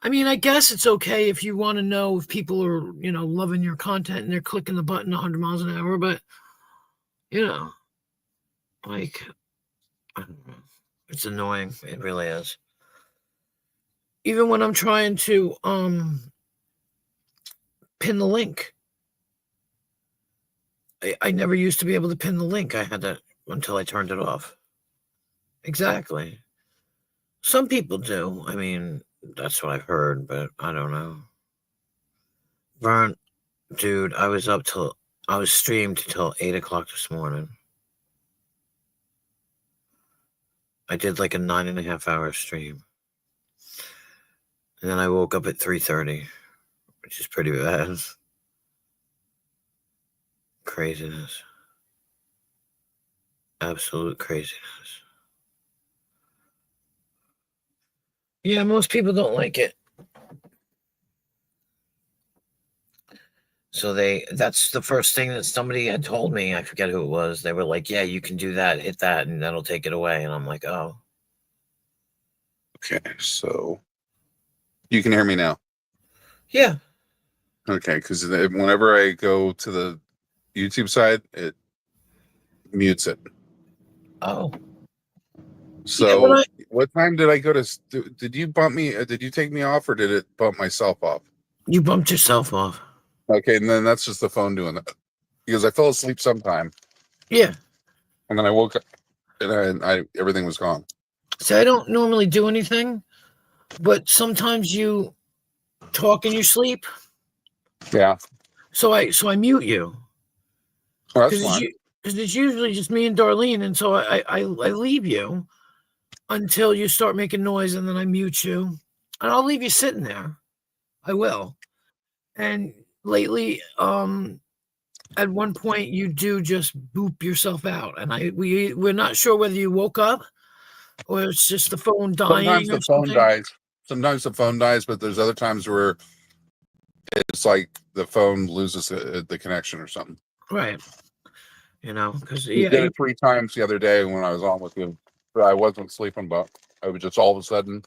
I mean, I guess it's okay if you want to know if people are, loving your content and they're clicking the button 100 miles an hour, but you know, like, I don't know. It's annoying. It really is. Even when I'm trying to pin the link, I never used to be able to pin the link. I had to until I turned it off. Exactly. Some people do. I mean, that's what I've heard, but I don't know. Vern, dude, I was streamed till 8 o'clock this morning. I did like a 9.5 hour stream. And then I woke up at 3:30, which is pretty bad. Craziness. Absolute craziness. Yeah, most people don't like it. So that's the first thing that somebody had told me. I forget who it was. They were like, yeah, you can do that, hit that, and that'll take it away. And I'm like, oh. Okay, so you can hear me now. Yeah. Okay, because whenever I go to the YouTube side, it mutes it. Oh. Yeah, So, what time did I go to? Did you bump me? Did you take me off, or did it bump myself off? you bumped yourself off. Okay, and then that's just the phone doing that because I fell asleep sometime, Yeah. and then I woke up and I everything was gone. So I don't normally do anything, but sometimes you talk in your sleep. Yeah, So I mute you well, that's because fine. it's usually just me and Darlene, and so I leave you until you start making noise, and then I mute you, and I'll leave you sitting there. I will. And lately, at one point, you do just boop yourself out, and we're not sure whether you woke up or it's just the phone Sometimes dying or the phone something. dies. Sometimes the phone dies, but there's other times where it's like the phone loses the connection or something. Right. Because You yeah, did it 3 times the other day when I was on with you, but I wasn't sleeping. But I was just all of a sudden,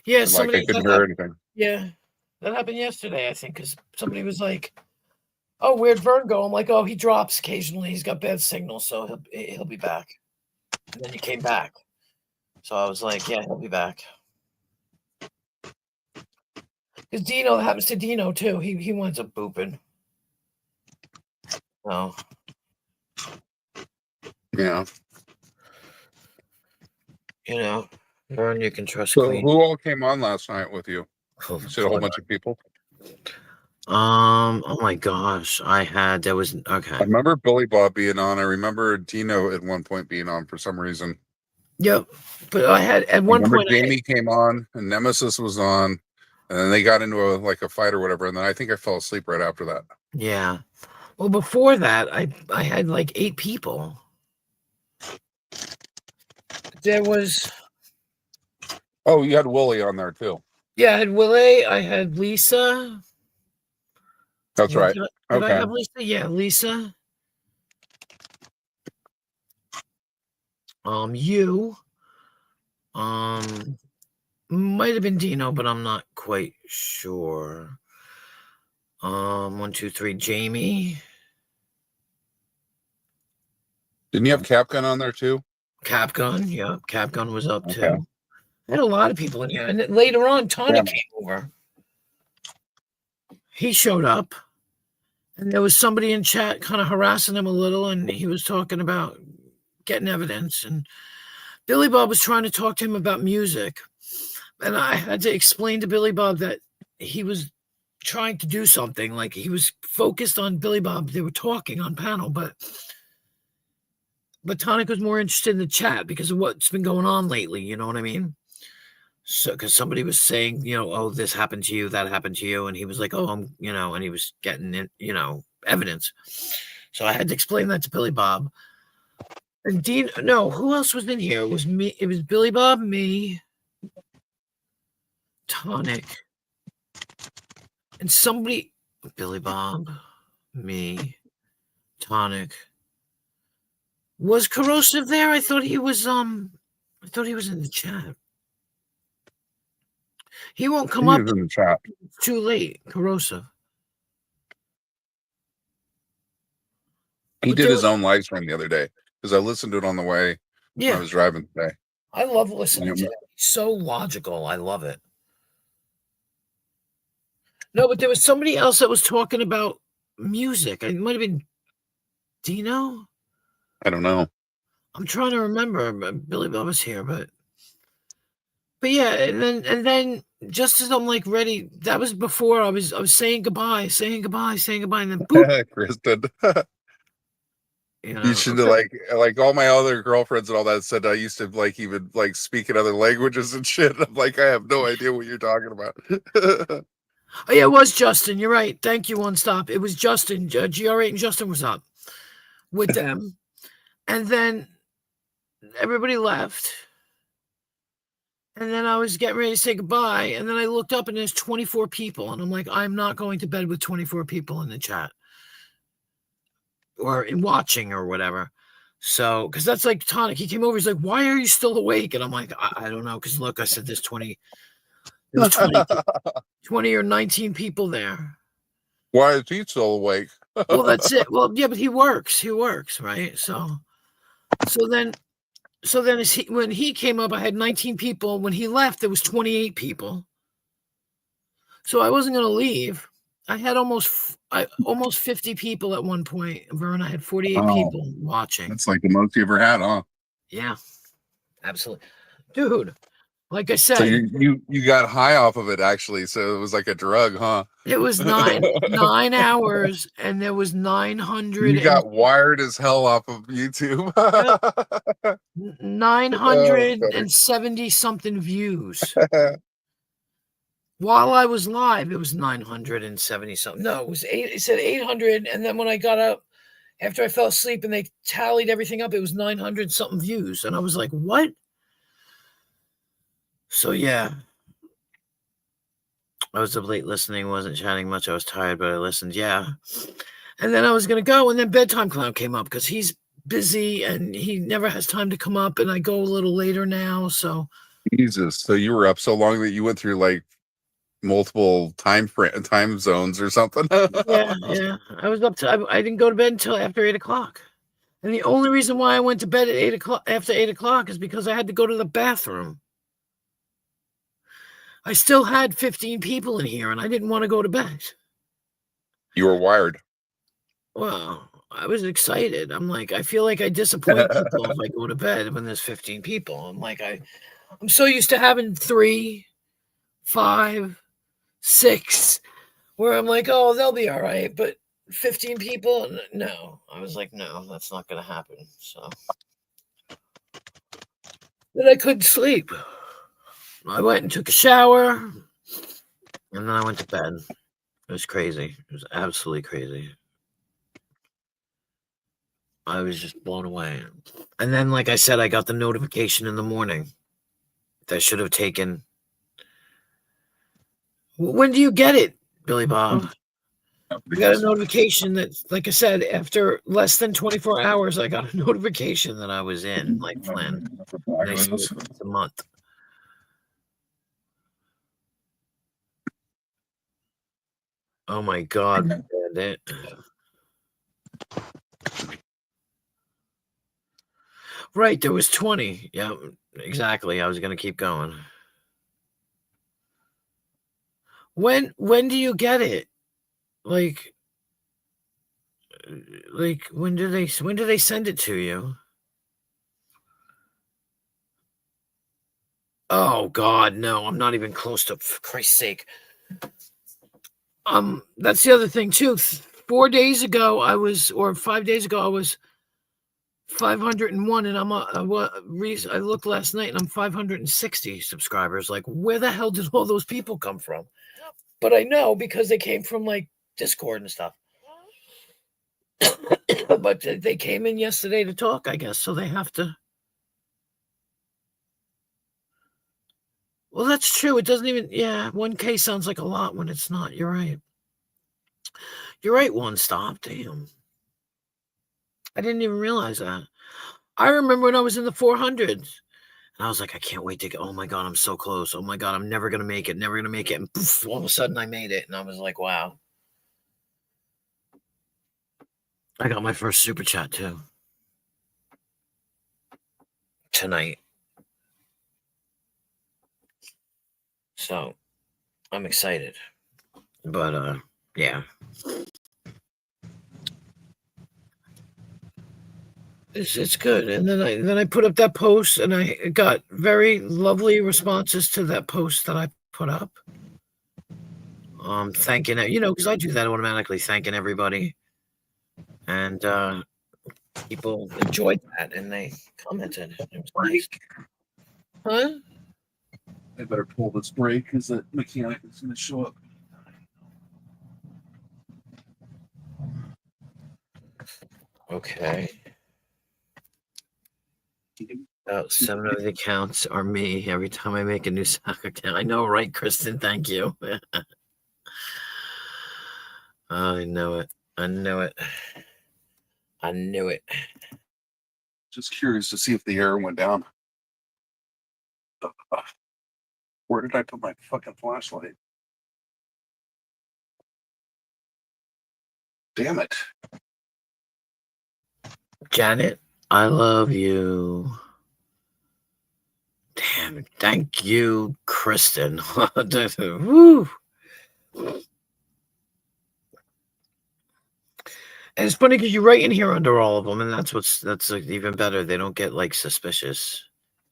yeah. and like I Somebody couldn't that hear happened. anything. Yeah, that happened yesterday, I think, because somebody was like, "Oh, where'd Vern go?" I'm like, "Oh, he drops occasionally. He's got bad signal, so he'll be back." And then you came back, so I was like, "Yeah, he'll be back." Because Dino happens to Dino too. He winds up booping. So Yeah. Vern, you can trust So Queen. who all came on last night with you? Oh, You said a whole bunch of people. oh my gosh, there was I okay. remember Billy Bob being on. I remember Dino at one point being on for some reason. Yep, but I had at I one remember point. Jamie came on and Nemesis was on, and then they got into a fight or whatever. And then I think I fell asleep right after that. Yeah. Well, before that, I had like 8 people. There was Oh, you had Willie on there too. Yeah, I had Willie, I had Lisa. That's right. Did I Okay. have Lisa? Yeah, Lisa. You. Um, might have been Dino, but I'm not quite sure. 1, 2, 3, Jamie. Didn't you have Capgun on there too? Capgun. Yeah, Capgun was up Okay. too. I had a lot of people in here. And then later on, Tonic Damn it. came over. He showed up. And there was somebody in chat kind of harassing him a little, and he was talking about getting evidence, and Billy Bob was trying to talk to him about music, and I had to explain to Billy Bob that he was trying to do something, like, he was focused on Billy Bob. They were talking on panel, but Tonic was more interested in the chat because of what's been going on lately, you know what I mean? So, because somebody was saying, "Oh, this happened to you, that happened to you," and he was like, "Oh, and he was getting in, evidence. So I had to explain that to Billy Bob. And Dean, no, who else was in here? It was me. It was Billy Bob, me, Tonic, and somebody. Billy Bob, me, Tonic. Was Corrosive there? I thought he was. I thought he was in the chat. He won't come up. He's in the chat. It's too late. Corrosive. He But did there his was- own live stream the other day because I listened to it on the way when I yeah, was driving today. I love listening to Yeah. him. He's so logical. I love it. No, but there was somebody else that was talking about music. It might have been Dino. I don't know. I'm trying to remember. Billy Bob was here, but yeah, and then just as I'm like ready, that was before I was saying goodbye, and then boop, Kristen. you You know. should have like all my other girlfriends and all that said I used to like even like speak in other languages and shit. I'm like, I have no idea what you're talking about. Oh yeah, it was Justin. You're right. Thank you, One Stop. It was Justin. GR8 and Justin was up with them, and then everybody left. And then I was getting ready to say goodbye, and then I looked up and there's 24 people, and I'm like, I'm not going to bed with 24 people in the chat or in watching or whatever. So, because that's like Tonic. He came over, he's like, "Why are you still awake?" And I'm like, I don't know, because look, I said there's 20 or 19 people there. Why is he still awake? Well, that's it. Well, yeah, but he works, right? So then when he came up, I had 19 people. When he left, there was 28 people. So I wasn't going to leave. I had almost 50 people at one point. Verna had 48 people watching. That's like the most you ever had, huh? Yeah, absolutely, dude. Like I said, So you got high off of it actually. So it was like a drug, huh? it was 9 hours, and there was 900. You got wired as hell off of YouTube. 970 something views. While I was live, it was 970 something. No, it was it said 800, and then when I got up after I fell asleep and they tallied everything up, it was 900 something views, and I was like, "What?" So yeah, I was up late listening, wasn't chatting much. I was tired, but I listened. Yeah, and then I was gonna go, and then Bedtime Clown came up because he's busy and he never has time to come up, and I go a little later now. So Jesus, so you were up so long that you went through like multiple time zones or something. yeah, I was up to. I didn't go to bed until after 8 o'clock. And the only reason why I went to bed at 8 o'clock after 8 o'clock is because I had to go to the bathroom. I still had 15 people in here, and I didn't want to go to bed. You were wired. Well, I was excited. I'm like, I feel like I disappoint people if I go to bed when there's 15 people. I'm like, I'm so used to having 3, 5, 6, where I'm like, oh, they'll be all right. But 15 people, no. I was like, no, that's not going to happen. So then I couldn't sleep. I went and took a shower, and then I went to bed. It was crazy. It was absolutely crazy. I was just blown away. And then, like I said, I got the notification in the morning that should have taken. When do you get it, Billy Bob? I got a notification that, like I said, after less than 24 hours, I got a notification that I was in, like Flynn. It's a month. Oh my God, bandit. Right, there was 20. Yeah, exactly. I was gonna keep going. When do you get it? Like when do they send it to you? Oh God, no, I'm not even close to, for Christ's sake. That's the other thing too. 4 days ago, or 5 days ago, I was 501, and I looked last night, and I'm 560 subscribers. Like, where the hell did all those people come from? But I know because they came from like Discord and stuff. But they came in yesterday to talk, I guess, so they have to. Well, that's true. It doesn't even. Yeah, 1K sounds like a lot when it's not. You're right. You're right. One stop. Damn. I didn't even realize that. I remember when I was in the 400s. And I was like, I can't wait to go. Oh my God, I'm so close. Oh my God, I'm never going to make it. Never going to make it. And poof, all of a sudden I made it. And I was like, wow. I got my first super chat too. Tonight. So I'm excited. But yeah. It's good. And then I put up that post, and I got very lovely responses to that post that I put up. Thanking it, because I do that automatically, thanking everybody. And people enjoyed that, and they commented. It was nice. Huh? I better pull this brake because the mechanic is going to show up. Okay. About 7 of the accounts are me every time I make a new soccer account. I know, right, Kristen? Thank you. I know it. I knew it. I knew it. Just curious to see if the air went down. Where did I put my fucking flashlight? Damn it. Janet, I love you. Damn it. Thank you, Kristen. Woo. And it's funny because you write in here under all of them, and that's like even better. They don't get like suspicious,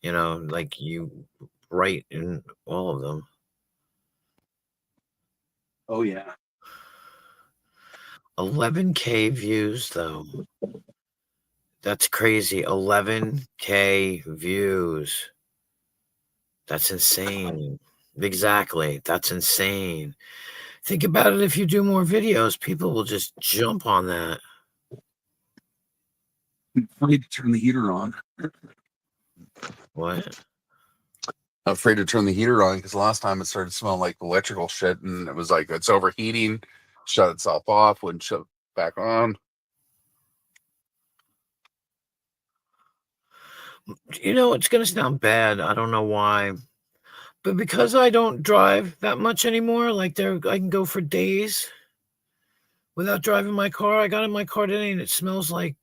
like you write in all of them. Oh, yeah. 11K views though. That's crazy. 11K views. That's insane. Exactly. That's insane. Think about it. If you do more videos, people will just jump on that. I'm afraid to turn the heater on. What? I'm afraid to turn the heater on because last time it started smelling like electrical shit, and it was like it's overheating, shut itself off, wouldn't shut back on. It's going to sound bad. I don't know why. But because I don't drive that much anymore, like I can go for days without driving my car. I got in my car today and it smells like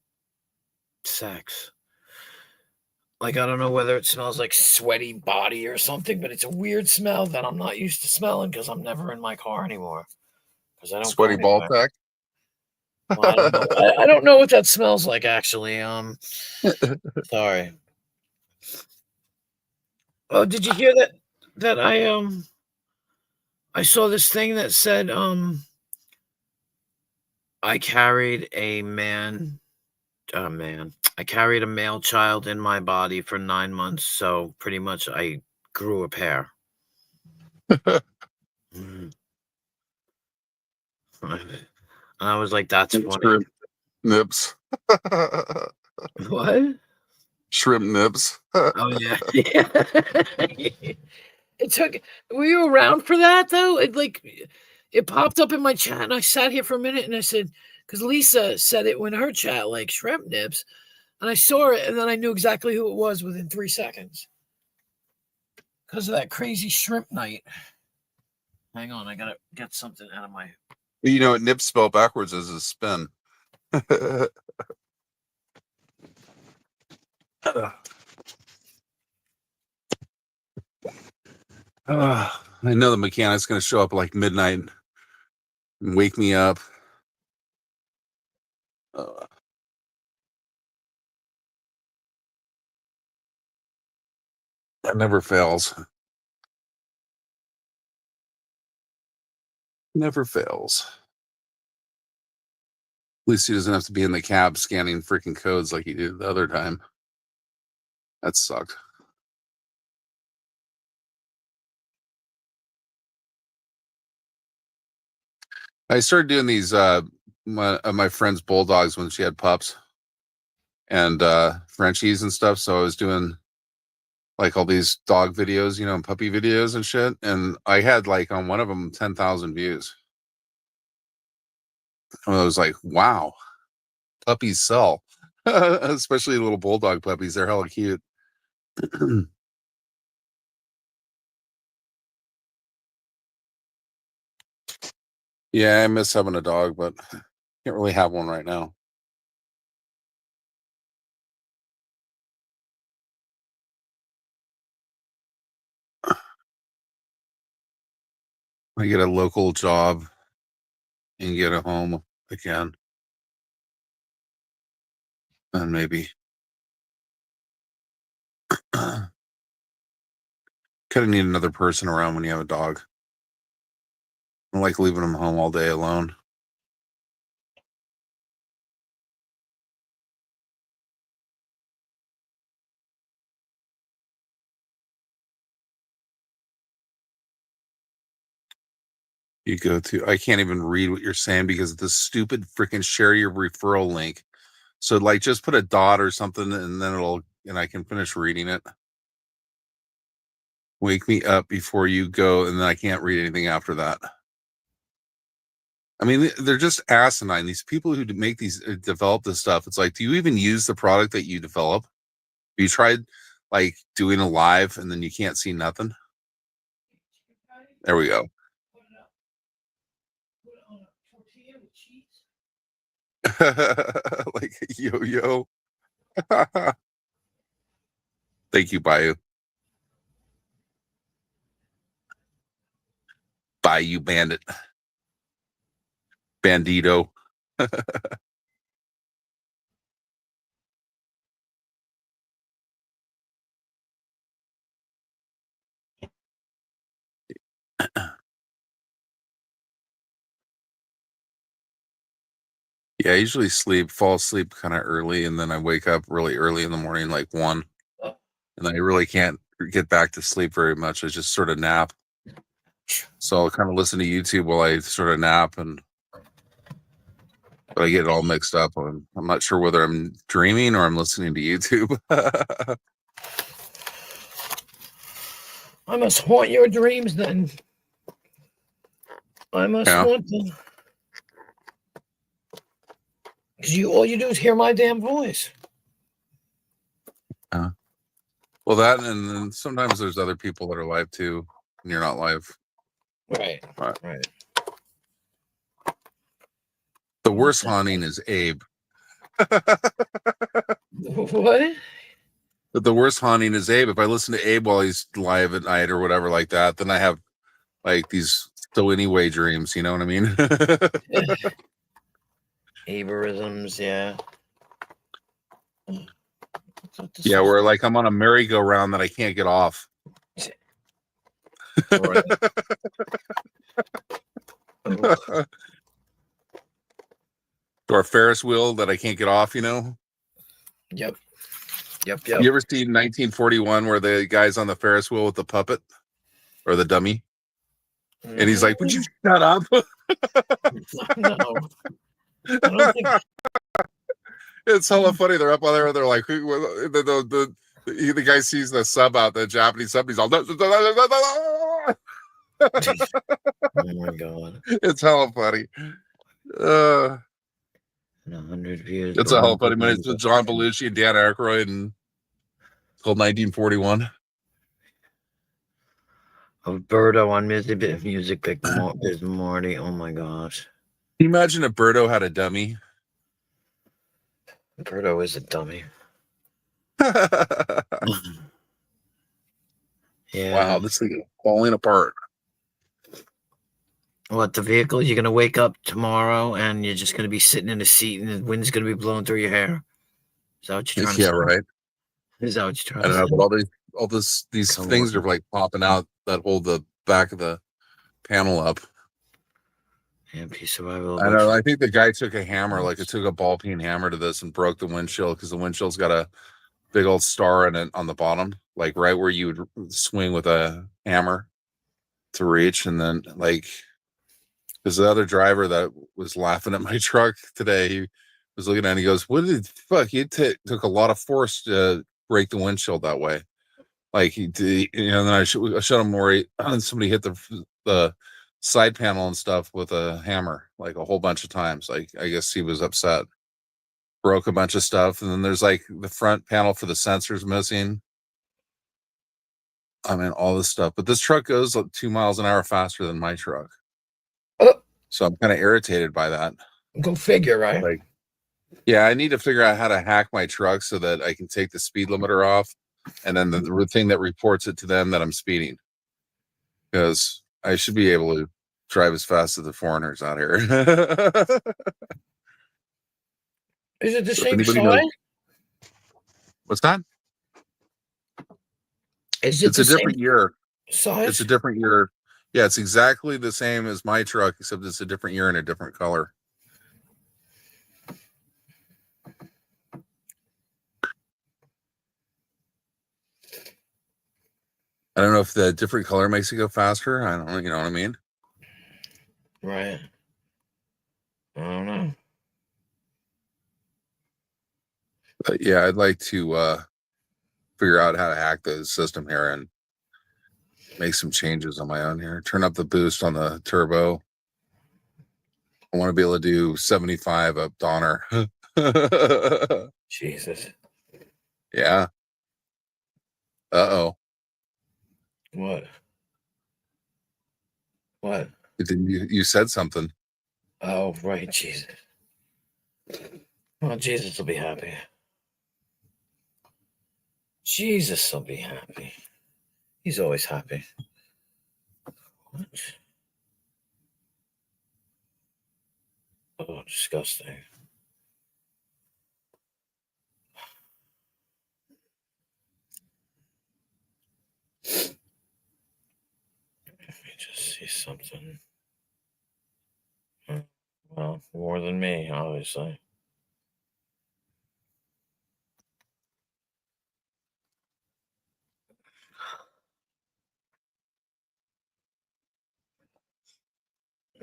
sex. Like, I don't know whether it smells like sweaty body or something, but it's a weird smell that I'm not used to smelling because I'm never in my car anymore. Because I don't go Sweaty ball anywhere. sack. Well, I don't know. I don't know what that smells like, actually. Sorry. Oh, did you hear that I saw this thing that said I carried a man. I carried a male child in my body for 9 months, so pretty much I grew a pair. Mhm. And I was like, "That's funny." Shrimp nips. What? Shrimp nips. Oh, yeah. Yeah. It took Were you around for that, though? It popped up in my chat, and I sat here for a minute, and I said, because Lisa said it in her chat, like, "Shrimp nips," and I saw it, and then I knew exactly who it was within 3 seconds. Because of that crazy shrimp night. Hang on, I gotta get something out of my. You know what nips spelled backwards is a spin. I know the mechanic's going to show up like midnight and wake me up. That never fails. Never fails. At least he doesn't have to be in the cab scanning freaking codes like he did the other time. That sucked. I started doing these my friend's bulldogs when she had pups and Frenchies and stuff. So I was doing like all these dog videos, you know, and puppy videos and shit. And I had like on one of them 10,000 views. And I was like, wow, puppies sell. Especially little bulldog puppies. They're hella cute. Yeah, I miss having a dog, but can't really have one right now. I get a local job and get a home again. And maybe kind of need another person around when you have a dog. I don't like leaving them home all day alone. You go to, I can't even read what you're saying because of this stupid freaking share your referral link. So like just put a dot or something and then and I can finish reading it. Wake me up before you go, and then I can't read anything after that. I mean, they're just asinine. These people who make these develop this stuff. It's like, do you even use the product that you develop? Have you tried like doing a live and then you can't see nothing? There we go. Like yo. Thank you, Bayou. Bayou Bandit. Bandito. Yeah, I usually fall asleep kind of early, and then I wake up really early in the morning, like 1, and I really can't get back to sleep very much. I just sort of nap. So I'll kind of listen to YouTube while I sort of nap, but I get it all mixed up. I'm not sure whether I'm dreaming or I'm listening to YouTube. I must haunt your dreams then. I must haunt them. Because all you do is hear my damn voice. Well, that, and then sometimes there's other people that are live too, and you're not live. Right. The worst haunting is Abe. What? But the worst haunting is Abe. If I listen to Abe while he's live at night or whatever like that, then I have like these so anyway dreams. You know what I mean? Aberisms, yeah. Yeah, where like I'm on a merry-go-round that I can't get off. Right. Or a Ferris wheel that I can't get off, you know? Yep. You ever seen 1941 where the guy's on the Ferris wheel with the puppet or the dummy? Mm-hmm. And he's like, would you shut up? No. I don't think... It's hella funny. They're up on there and they're like, the guy sees the sub out, the Japanese sub, he's all... Oh my God. It's hella funny. 100 views. It's a hella funny minute. It's with John Belushi and Dan Aykroyd, and it's called 1941. Birdo on music pick is Marty. Oh my gosh. Can you imagine if Birdo had a dummy? Birdo is a dummy. Yeah. Wow, this thing is falling apart. What, the vehicle? You're going to wake up tomorrow and you're just going to be sitting in a seat and the wind's going to be blowing through your hair? Is that what you're trying to say? Yeah, right. Is that what you're trying to say? I don't know, but these Come things are on. like popping out that hold the back of the panel up. Empty survival I know. electric. I think the guy took a hammer, like it took a ball peen hammer to this and broke the windshield because the windshield's got a big old star in it on the bottom, like right where you would swing with a hammer to reach. And then, like, there's the other driver that was laughing at my truck today. He was looking at it. He goes, "What the fuck? You took a lot of force to break the windshield that way." Like he did, and then I showed him where somebody hit the side panel and stuff with a hammer, like a whole bunch of times. Like I guess he was upset, broke a bunch of stuff, and then there's like the front panel for the sensors missing. I mean, all this stuff. But this truck goes like 2 miles an hour faster than my truck, Oh, so I'm kind of irritated by that. go figure, right? Like, yeah, I need to figure out how to hack my truck so that I can take the speed limiter off, and then the thing that reports it to them that I'm speeding, because I should be able to drive as fast as the foreigners out here. Is it the So if same anybody knows, size? what's that? Is it It's the a same different year. It's a size? different year. Yeah, it's exactly the same as my truck, except it's a different year and a different color. I don't know if the different color makes it go faster. I don't know. You know what I mean? Right. I don't know. But yeah, I'd like to figure out how to hack the system here and make some changes on my own here. Turn up the boost on the turbo. I want to be able to do 75 up Donner. Jesus. Yeah. Uh-oh. What? What? You said something. Oh, right, Jesus. Well, Jesus will be happy. Jesus will be happy. He's always happy. What? Oh, disgusting. Let me just see something. Well, more than me, obviously.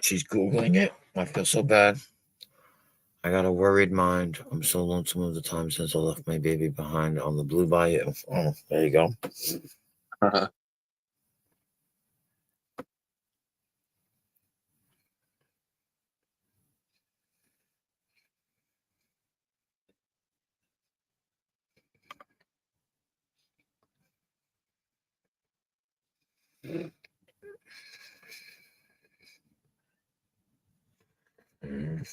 She's Googling it. I feel so bad. I got a worried mind. I'm so lonesome of the time since I left my baby behind on the Blue Bayou. Oh, there you go. Mm.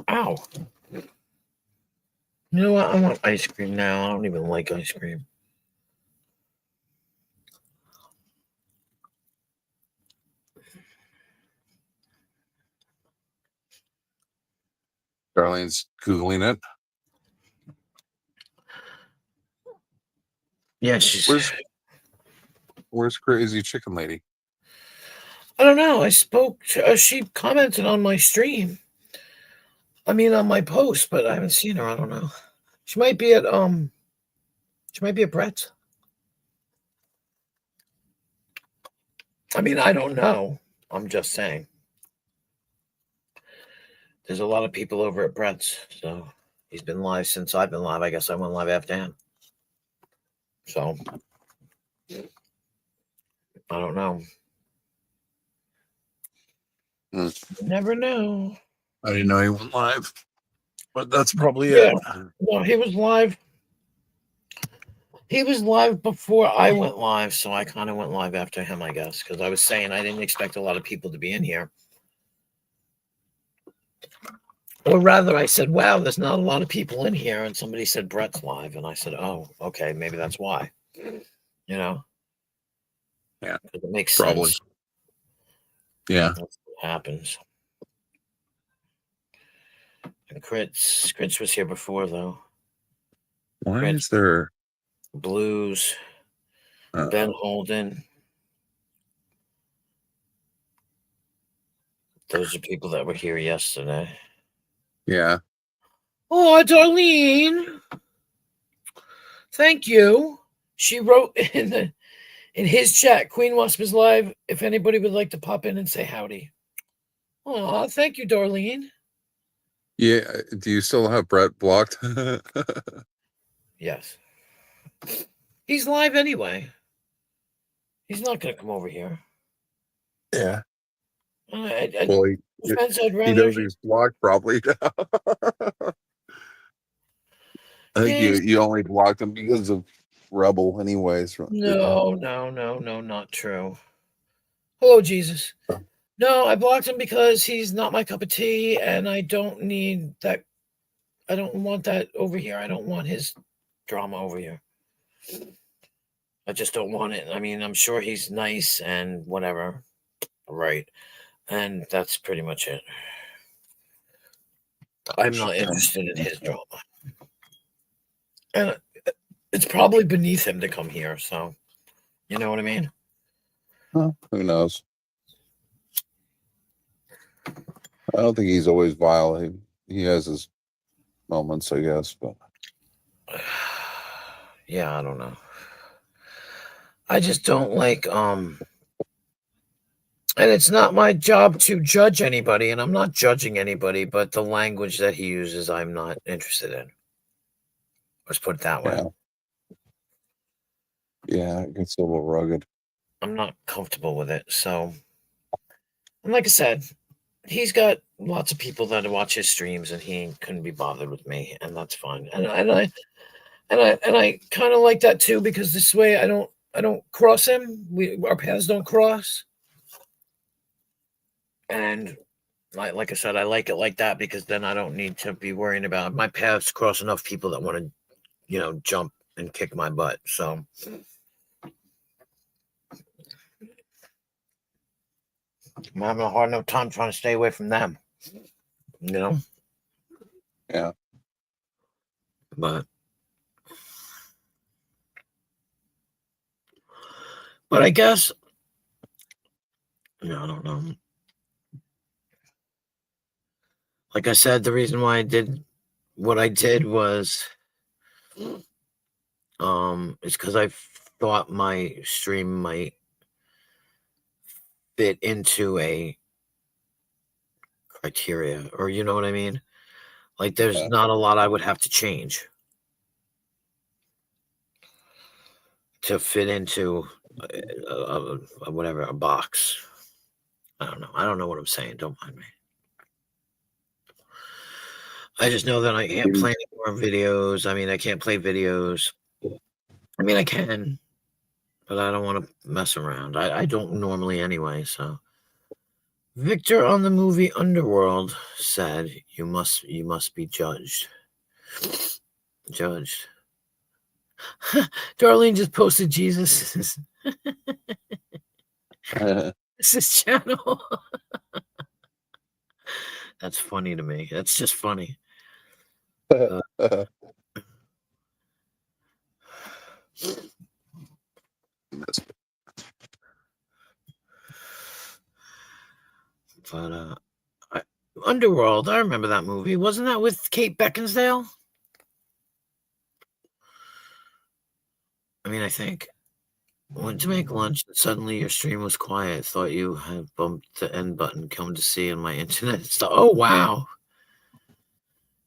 Ow. You know what? I want ice cream now. I don't even like ice cream. Darlene's Googling it. Yeah, Where's Crazy Chicken Lady? I don't know. I spoke. She commented on my stream. I mean, on my post, but I haven't seen her. I don't know. She might be at She might be at Brett's. I mean, I don't know. I'm just saying. There's a lot of people over at Brett's, so he's been live since I've been live. I guess I went live after him. So I don't know. Hmm. You never know. I didn't know he went live, but that's probably it. Yeah. No, he was live. He was live before I went live, so I kind of went live after him, I guess, because I was saying I didn't expect a lot of people to be in here. Or rather, I said, wow, there's not a lot of people in here. And somebody said Brett's live. And I said, oh, okay, maybe that's why. You know, Yeah, 'cause it makes probably. sense. Yeah. That's what happens. And Crits was here before, though. Why Crits, is there? Blues, Ben Holden. Those are people that were here yesterday. Yeah. Oh, Darlene. Thank you. She wrote in his chat, Queen Wasp is live. If anybody would like to pop in and say howdy. Oh, thank you, Darlene. Yeah. Do you still have Brett blocked? Yes. He's live anyway. He's not going to come over here. Yeah. Well, he knows he's blocked probably. I think you only blocked him because of Rebel, anyways. No, not true. Hello, Jesus. No, I blocked him because he's not my cup of tea, and I don't need that. I don't want that over here. I don't want his drama over here. I just don't want it. I mean, I'm sure he's nice and whatever. Right. And that's pretty much it. I'm not interested in his drama. And it's probably beneath him to come here, so you know what I mean? Huh, who knows? I don't think he's always vile. He has his moments, I guess, but yeah, I don't know. I just don't like and it's not my job to judge anybody, and I'm not judging anybody, but the language that he uses I'm not interested in. Let's put it that way. Yeah, it gets a little rugged. I'm not comfortable with it. So, and like I said, he's got lots of people that watch his streams, and he couldn't be bothered with me, and that's fine. And I kind of like that too, because this way I don't cross him. Our paths don't cross. And like I said, I like it like that because then I don't need to be worrying about my paths cross enough people that want to, jump and kick my butt. So I'm having a hard enough time trying to stay away from them. Yeah. But I guess, I don't know. Like I said, the reason why I did what I did was, it's because I thought my stream might fit into a criteria, or you know what I mean? Like there's not a lot I would have to change to fit into a box. I don't know what I'm saying. Don't mind me. I just know that I can't play any more videos. I mean, I can't play videos. I mean, I can, but I don't want to mess around. I don't normally anyway, so. Victor on the movie Underworld said, you must be judged. Judged. Darlene just posted Jesus. It's his channel. That's funny to me. That's just funny. But Underworld, I remember that movie. Wasn't that with Kate Beckinsale? I mean, I think. Went to make lunch, and suddenly your stream was quiet. Thought you had bumped the end button. Come to see on my internet stuff. Oh wow!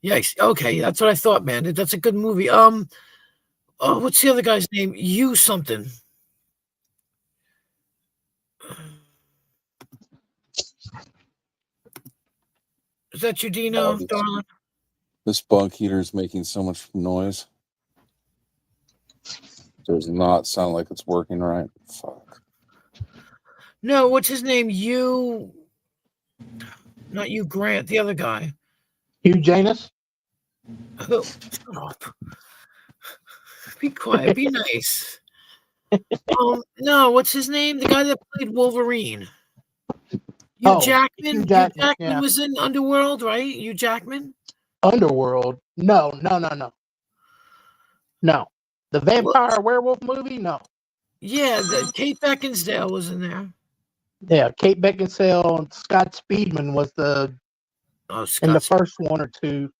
Yikes! Okay, that's what I thought, man. That's a good movie. What's the other guy's name? You something. Is that you, Dino, darling? This bunk heater is making so much noise. Does not sound like it's working right. Fuck. No, what's his name? You. Not you, Grant. The other guy. Hugh Janus. Oh, shut up. Be quiet. Be nice. No, what's his name? The guy that played Wolverine. Hugh Jackman. Hugh Jackman was in Underworld, right? Hugh Jackman. Underworld? No. The What? vampire werewolf movie? No. Yeah, Kate Beckinsale was in there. Yeah, Kate Beckinsale and Scott Speedman was Oh, in the Scott. first one or two.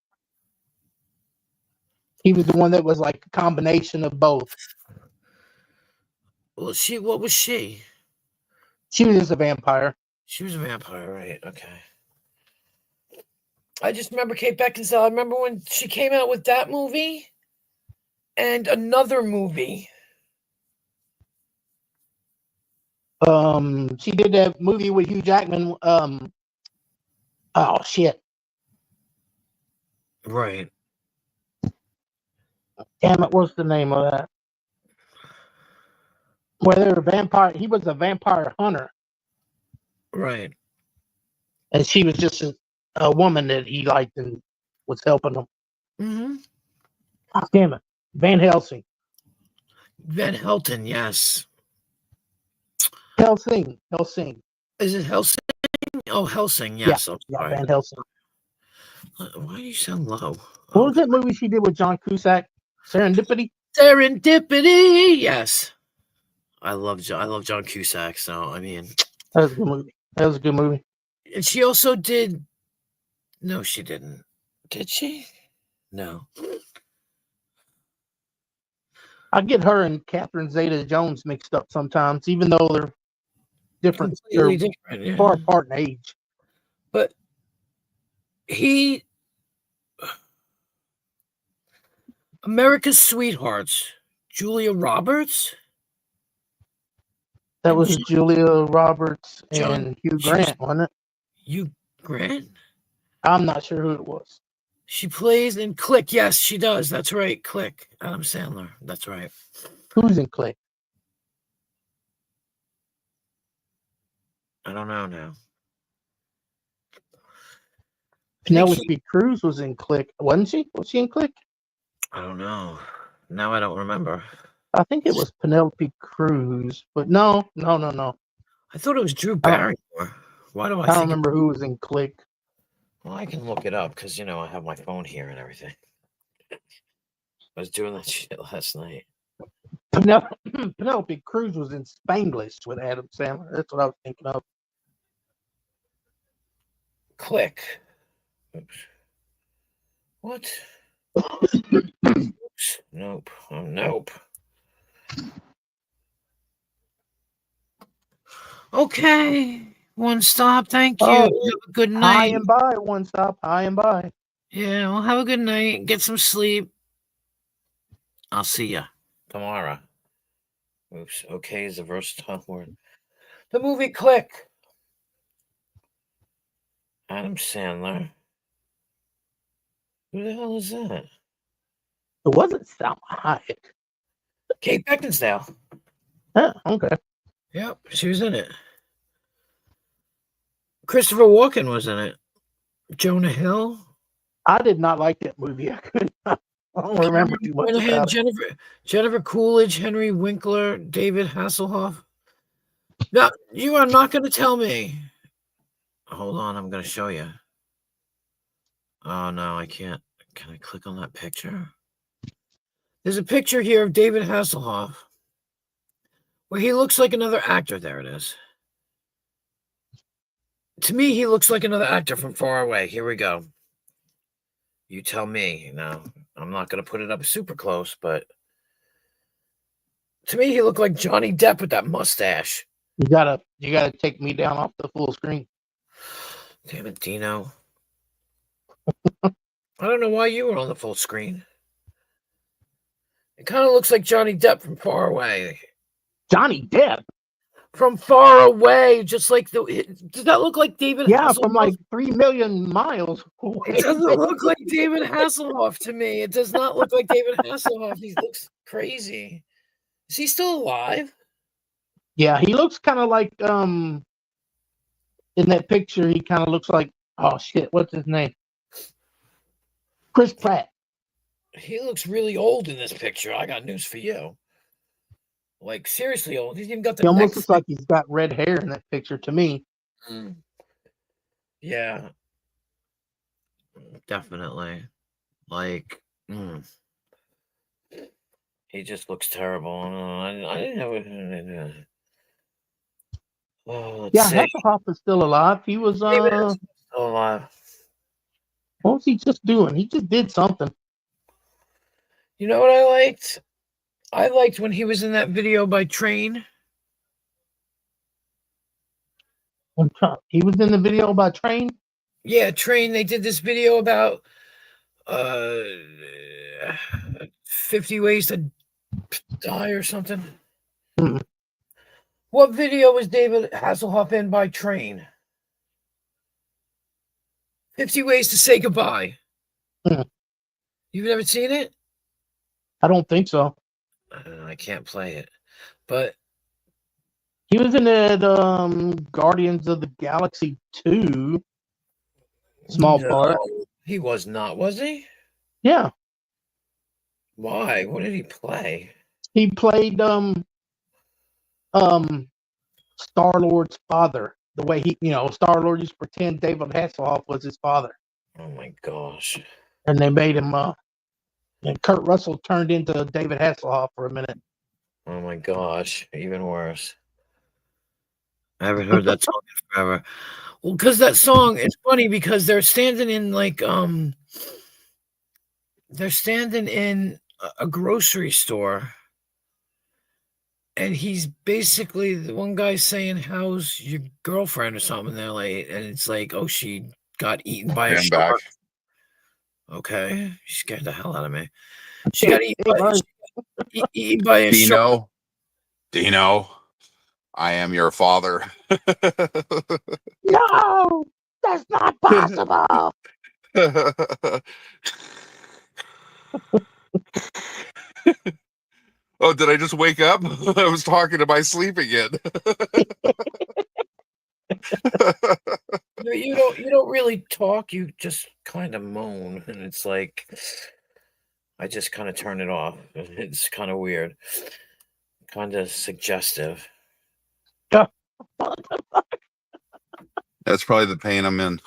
He was the one that was like a combination of both. Well, what was she? She was just a vampire. She was a vampire, right? Okay. I just remember Kate Beckinsale. I remember when she came out with that movie and another movie. She did that movie with Hugh Jackman. Oh shit! Right. Damn it! What's the name of that? Where they were vampire. He was a vampire hunter, Right. and she was just a woman that he liked and was helping him. Mm-hmm. Oh, damn it! Van Helsing. Van Helton, yes. Helsing. Is it Helsing? Oh, Helsing, Yeah, yes. I'm yeah, sorry. Van Helsing. Why do you sound low? What was Okay. that movie she did with John Cusack? Serendipity. Serendipity, yes. I love John Cusack, so I mean, That was a good movie. and she also did. No, she didn't. Did she? No. I get her and Catherine Zeta-Jones mixed up sometimes, even though they're different. They're Completely different, yeah. far apart in age. But he, America's Sweethearts, Julia Roberts. That And was Julia Roberts John. and Hugh Grant, wasn't it? Hugh Grant. I'm not sure who it was. She plays in Click. Yes, she does. That's right. Click. Adam Sandler. That's right. Who's in Click? I don't know now. Penelope Cruz was in Click, wasn't she? Was she in Click? I don't know. Now I don't remember. I think it was Penelope Cruz, but no. I thought it was Drew Barrymore. Why do I don't think? remember who was in Click. Well, I can look it up because I have my phone here and everything. I was doing that shit last night. Penelope Cruz was in Spanglish with Adam Sandler. That's what I was thinking of. Click. Oops. What? Oops. Nope. Oh, nope. Okay. One stop. Thank you. Oh, have a good night. High and by. One stop. High and by. Yeah. Well, have a good night. Get some sleep. I'll see ya tomorrow. Oops. Okay is a versatile word. The movie Click. Adam Sandler. Who the hell is that? It wasn't Salma Hayek. Kate Beckinsale. Yeah, okay. Yep, she was in it. Christopher Walken was in it. Jonah Hill. I did not like that movie. I don't remember too much about it. Jennifer Coolidge, Henry Winkler, David Hasselhoff. No, you are not going to tell me. Hold on, I'm going to show you. Oh, no, I can't. Can I click on that picture? There's a picture here of David Hasselhoff where he looks like another actor. There it is. To me, he looks like another actor from far away. Here we go. You tell me. Now, I'm not going to put it up super close, but to me, he looked like Johnny Depp with that mustache. You gotta take me down off the full screen. Damn it, Dino. I don't know why you were on the full screen. It kind of looks like Johnny Depp from far away. Johnny Depp? From far away, just like does that look like David Hasselhoff? Yeah, from like 3 million miles away. It doesn't look like David Hasselhoff to me. It does not look like David Hasselhoff. He looks crazy. Is he still alive? Yeah, he looks kind of like in that picture. He kind of looks like, oh shit, what's his name? Chris Pratt. He looks really old in this picture. I got news for you. Like seriously old. He's even got the. He almost looks like he's got red hair in that picture to me. Yeah. Definitely. Like, he just looks terrible. I didn't have a. Oh, let's Yeah, see. Hasselhoff is still alive. He was David is still alive. what was he just doing? He just did something. You know what I liked? I liked when he was in that video by Train. He was in the video by Train. Yeah, Train. They did this video about uh 50 ways to die or something. Hmm. What video was David Hasselhoff in by Train? 50 ways to say goodbye. Hmm. You've never seen it? I don't think so. I can't play it. But He was in the Guardians of the Galaxy 2. Small part. no, he was not, was he? Yeah. Why? What did he play? He played Star-Lord's father. The way Star-Lord used to pretend David Hasselhoff was his father. Oh my gosh. And they made him and Kurt Russell turned into David Hasselhoff for a minute. Oh my gosh. Even worse. I haven't heard that song in forever. Well, because that song, it's funny because they're standing in a grocery store, and he's basically the one guy saying, "How's your girlfriend?" or something. They're like, and it's like, "Oh, she got eaten by a I'm back. shark." Okay, she scared the hell out of me. She got eaten by a shark. Dino, I am your father. No, that's not possible. Oh, did I just wake up? I was talking to my sleep again. No, you don't really talk. You just kind of moan, and it's like I just kind of turn it off. It's kind of weird, kind of suggestive. That's probably the pain I'm in.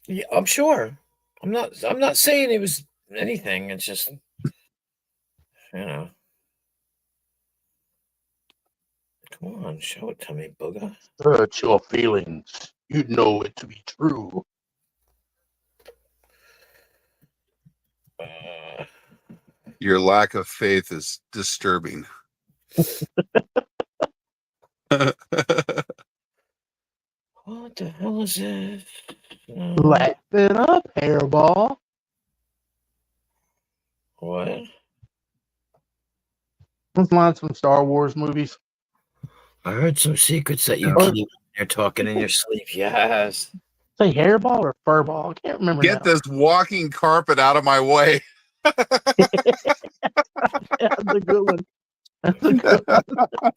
Yeah, I'm sure. I'm not saying it was anything. It's just, you know. Come on, show it to me, booger. Hurt your feelings. You know it to be true. Uh, Your lack of faith is disturbing. what the hell is this? Laugh it up, hairball. What? Those lines from Star Wars movies. I heard some secrets that you Or keep when you're talking in your sleep. Yes. say hairball or furball. I can't remember Get now. this walking carpet out of my way. That's a good one. That's a good one.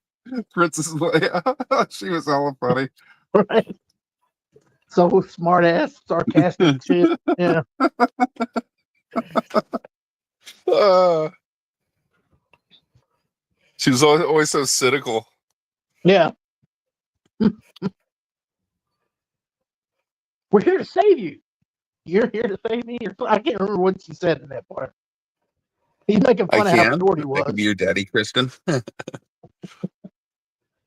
Princess Leia. She was hella funny. Right. So smart ass, sarcastic shit. Yeah. She was always so cynical. Yeah. We're here to save you. You're here to save me. I can't remember what she said in that part. He's making I fun of how can. short he I can be was. your daddy, Kristen.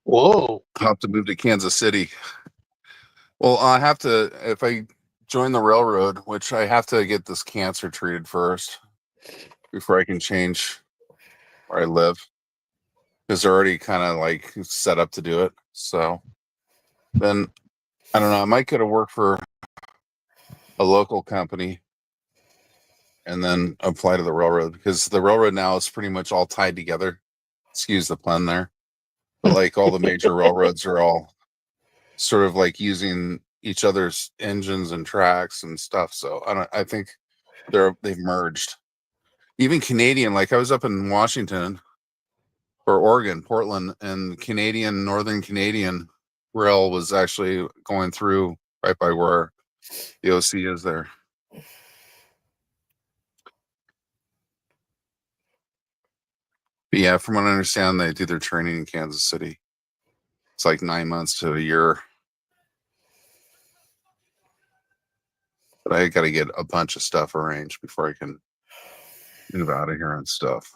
Whoa. I'll have to move to Kansas City. Well, I have to, if I join the railroad, which I have to get this cancer treated first before I can change where I live. Because they're already kind of like set up to do it. So then I don't know. I might go to work for a local company and then apply to the railroad because the railroad now is pretty much all tied together. Excuse the pun there. But like all the major railroads are all sort of like using each other's engines and tracks and stuff. So I think they've merged. Even Canadian, like I was up in Washington or Oregon, Portland, and Canadian, Northern Canadian rail was actually going through right by where the OC is there. But yeah, from what I understand, they do their training in Kansas City. It's like 9 months to a year. But I got to get a bunch of stuff arranged before I can move out of here and stuff.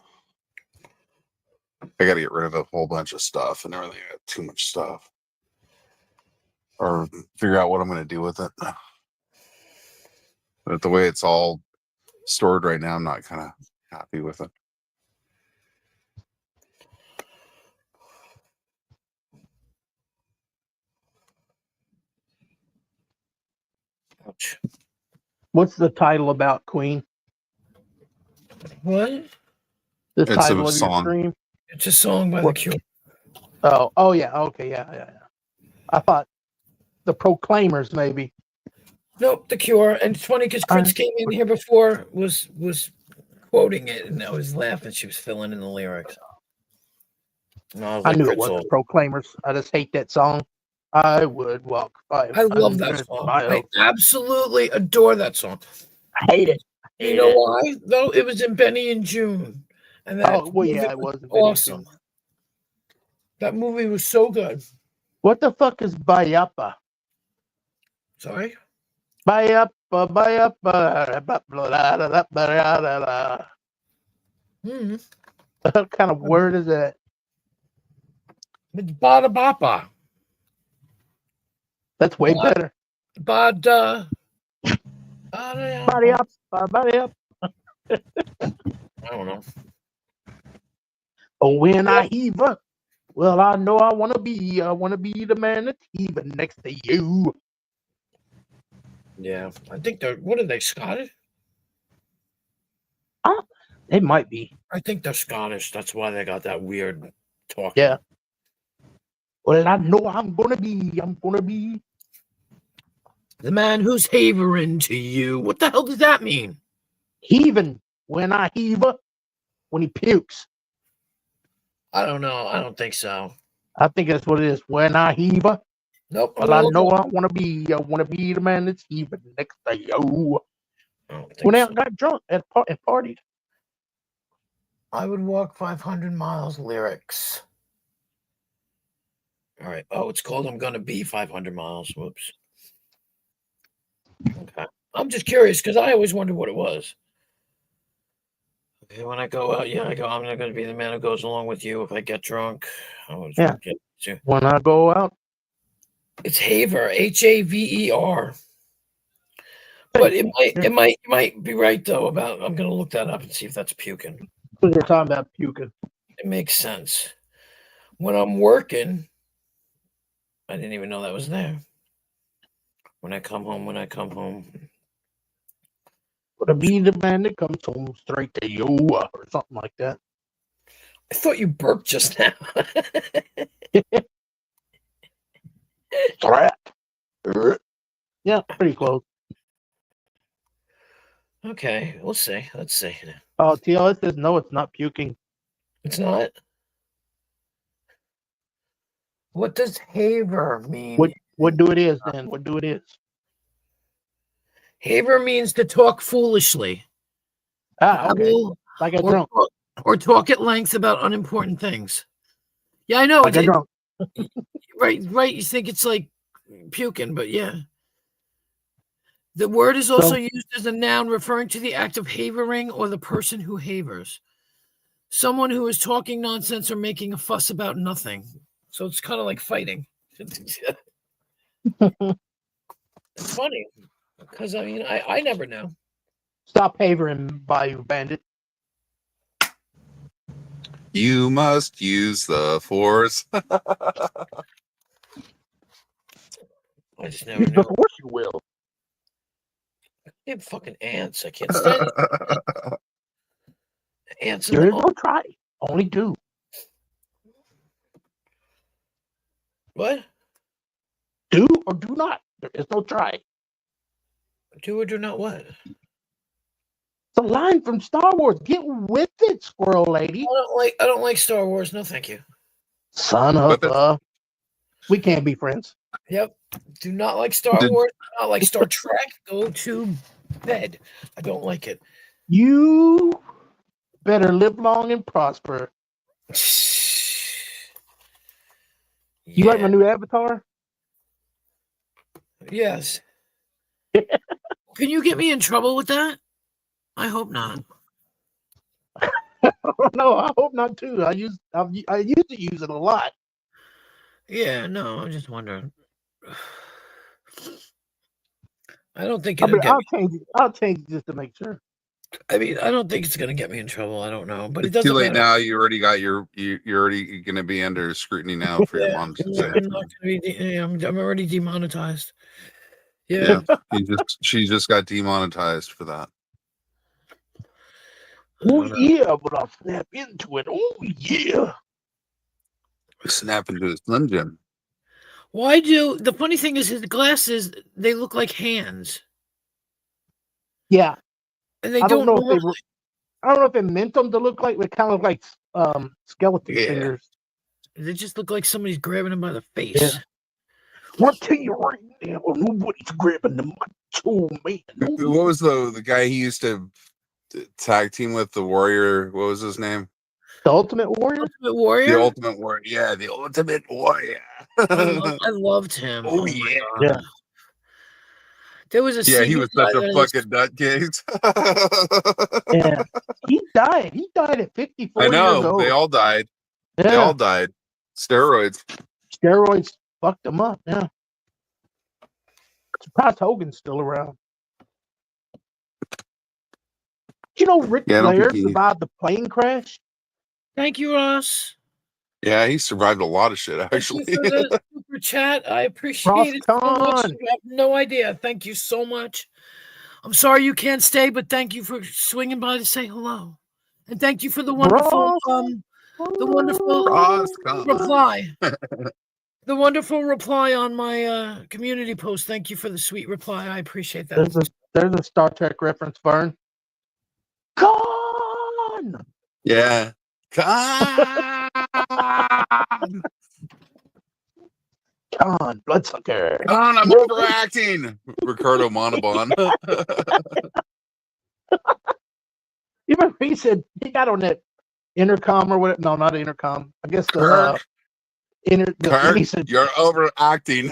I got to get rid of a whole bunch of stuff and everything. I got too much stuff. Or figure out what I'm going to do with it. But the way it's all stored right now, I'm not kind of happy with it. Ouch. What's the title about, Queen? What? The It's a title of your song. stream? It's a song by The What? Cure. Oh, yeah. Okay, yeah. I thought the Proclaimers, maybe. Nope, The Cure. And it's funny because Chris came in here before, was quoting it, and I was laughing. She was filling in the lyrics. And I was I like, knew it Chris, wasn't Proclaimers. I just hate that song. I would walk I love that 500 song. miles. I absolutely adore that song. I hate it. You know why? Though it was in Benny and June, and that Oh, well, movie yeah, it was. awesome. That movie was so good. What the fuck is Bayapa? Sorry? Bayapa. What kind of word is that? It's Bada Bapa. That's way better. Bada. Body up. I don't know. Oh, when I heave up, well, I know I want to be the man that's heaving next to you. Yeah, I think they're, what are they, Scottish? It might be. I think they're Scottish. That's why they got that weird talk. Yeah. Well, I know I'm gonna be the man who's havering to you. What the hell does that mean? heaving. When I heave up, when he pukes. I don't know. I don't think so. I think that's what it is. When I heave up. Nope. Well, I know I want to be the man that's heaving next to you. When I got drunk and partied. I would walk 500 miles lyrics. All right. Oh, it's called I'm Gonna Be 500 Miles. Whoops. Okay. I'm just curious because I always wondered what it was. Okay, when I go out, I go, I'm not going to be the man who goes along with you if I get drunk. Yeah. When I go out. It's Haver, Haver. But it might be right though about, I'm going to look that up and see if that's puking. We're talking about puking. It makes sense. When I'm working, I didn't even know that was there. When I come home. To be the man that comes home straight to you or something like that. I thought you burped just now. Yeah, pretty close. Okay, we'll see. Let's see. Oh, TLS says no, it's not puking. It's not? What does Haver mean? What do it is then? What do it is? Haver means to talk foolishly. Okay. Like a drunk. Or talk at length about unimportant things. Yeah, I know. Like a drunk. Right. You think it's like puking, but yeah. The word is also used as a noun referring to the act of havering or the person who havers. Someone who is talking nonsense or making a fuss about nothing. So it's kind of like fighting. It's funny because I mean, I never know. Stop havering, Bayou Bandit. You must use the force. I just never knew. Of course you will. They have fucking ants. I can't stand it. Ants. There is no try. Only do. What? Do or do not. There is no try. Do or do not what? It's a line from Star Wars. Get with it, squirrel lady. I don't like Star Wars. No, thank you. Son of a. We can't be friends. Yep. Do not like Star Wars. Do not like Star Trek. Go to bed. I don't like it. You better live long and prosper. You like my new avatar? Yes. Can you get me in trouble with that? I hope not. No, I hope not too. I used to use it a lot. Yeah, no, I'm just wondering. I don't think I it'll mean, get me. I'll change it just to make sure. I mean, I don't think it's gonna get me in trouble. I don't know, but it It's too doesn't late matter. now. You already got you're already going to be under scrutiny now for your Yeah, monetization. I'm not gonna be. Yeah, I'm already demonetized. Yeah, Yeah. she just got demonetized for that. Oh yeah, but I'll snap into it. Oh yeah. Snap into his Slim Jim. Why do the funny thing is his glasses? They look like hands, Yeah. and they I don't don't know if normally. I don't know if it meant them to look like, but kind of like skeleton Yeah. fingers. They just look like somebody's grabbing him by the face. Yeah. I'll tell you right now, nobody's grabbing the macho man. What was the guy he used to tag team with, the Warrior? What was his name? The Ultimate Warrior? Ultimate Warrior. The Ultimate Warrior. Yeah, the Ultimate Warrior. I loved him. Oh, my yeah. God. Yeah. There was a Yeah, he CB was guy such a that fucking nutcase. Yeah. He died. He died at 54 I years know. old. They all died. Yeah. They all died. Steroids. Steroids fucked him up. Yeah. Surprised Hogan's still around. You know, Ric Yeah, I don't Flair think he. survived the plane crash. Thank you, Ross. Yeah, he survived a lot of shit, Thank actually. you for the super chat. I appreciate Ross it so much. Khan. You have no idea. Thank you so much. I'm sorry you can't stay, but thank you for swinging by to say hello, and thank you for the wonderful, Ross Khan. reply. The wonderful reply on my community post. Thank you for the sweet reply. I appreciate that. There's a Star Trek reference, Vern. Khan. Yeah. Khan. Khan, bloodsucker. Khan, I'm overacting. Ricardo Montalban. You remember he said he got on that intercom or what? No, not intercom. I guess the Kirk, he said you're overacting.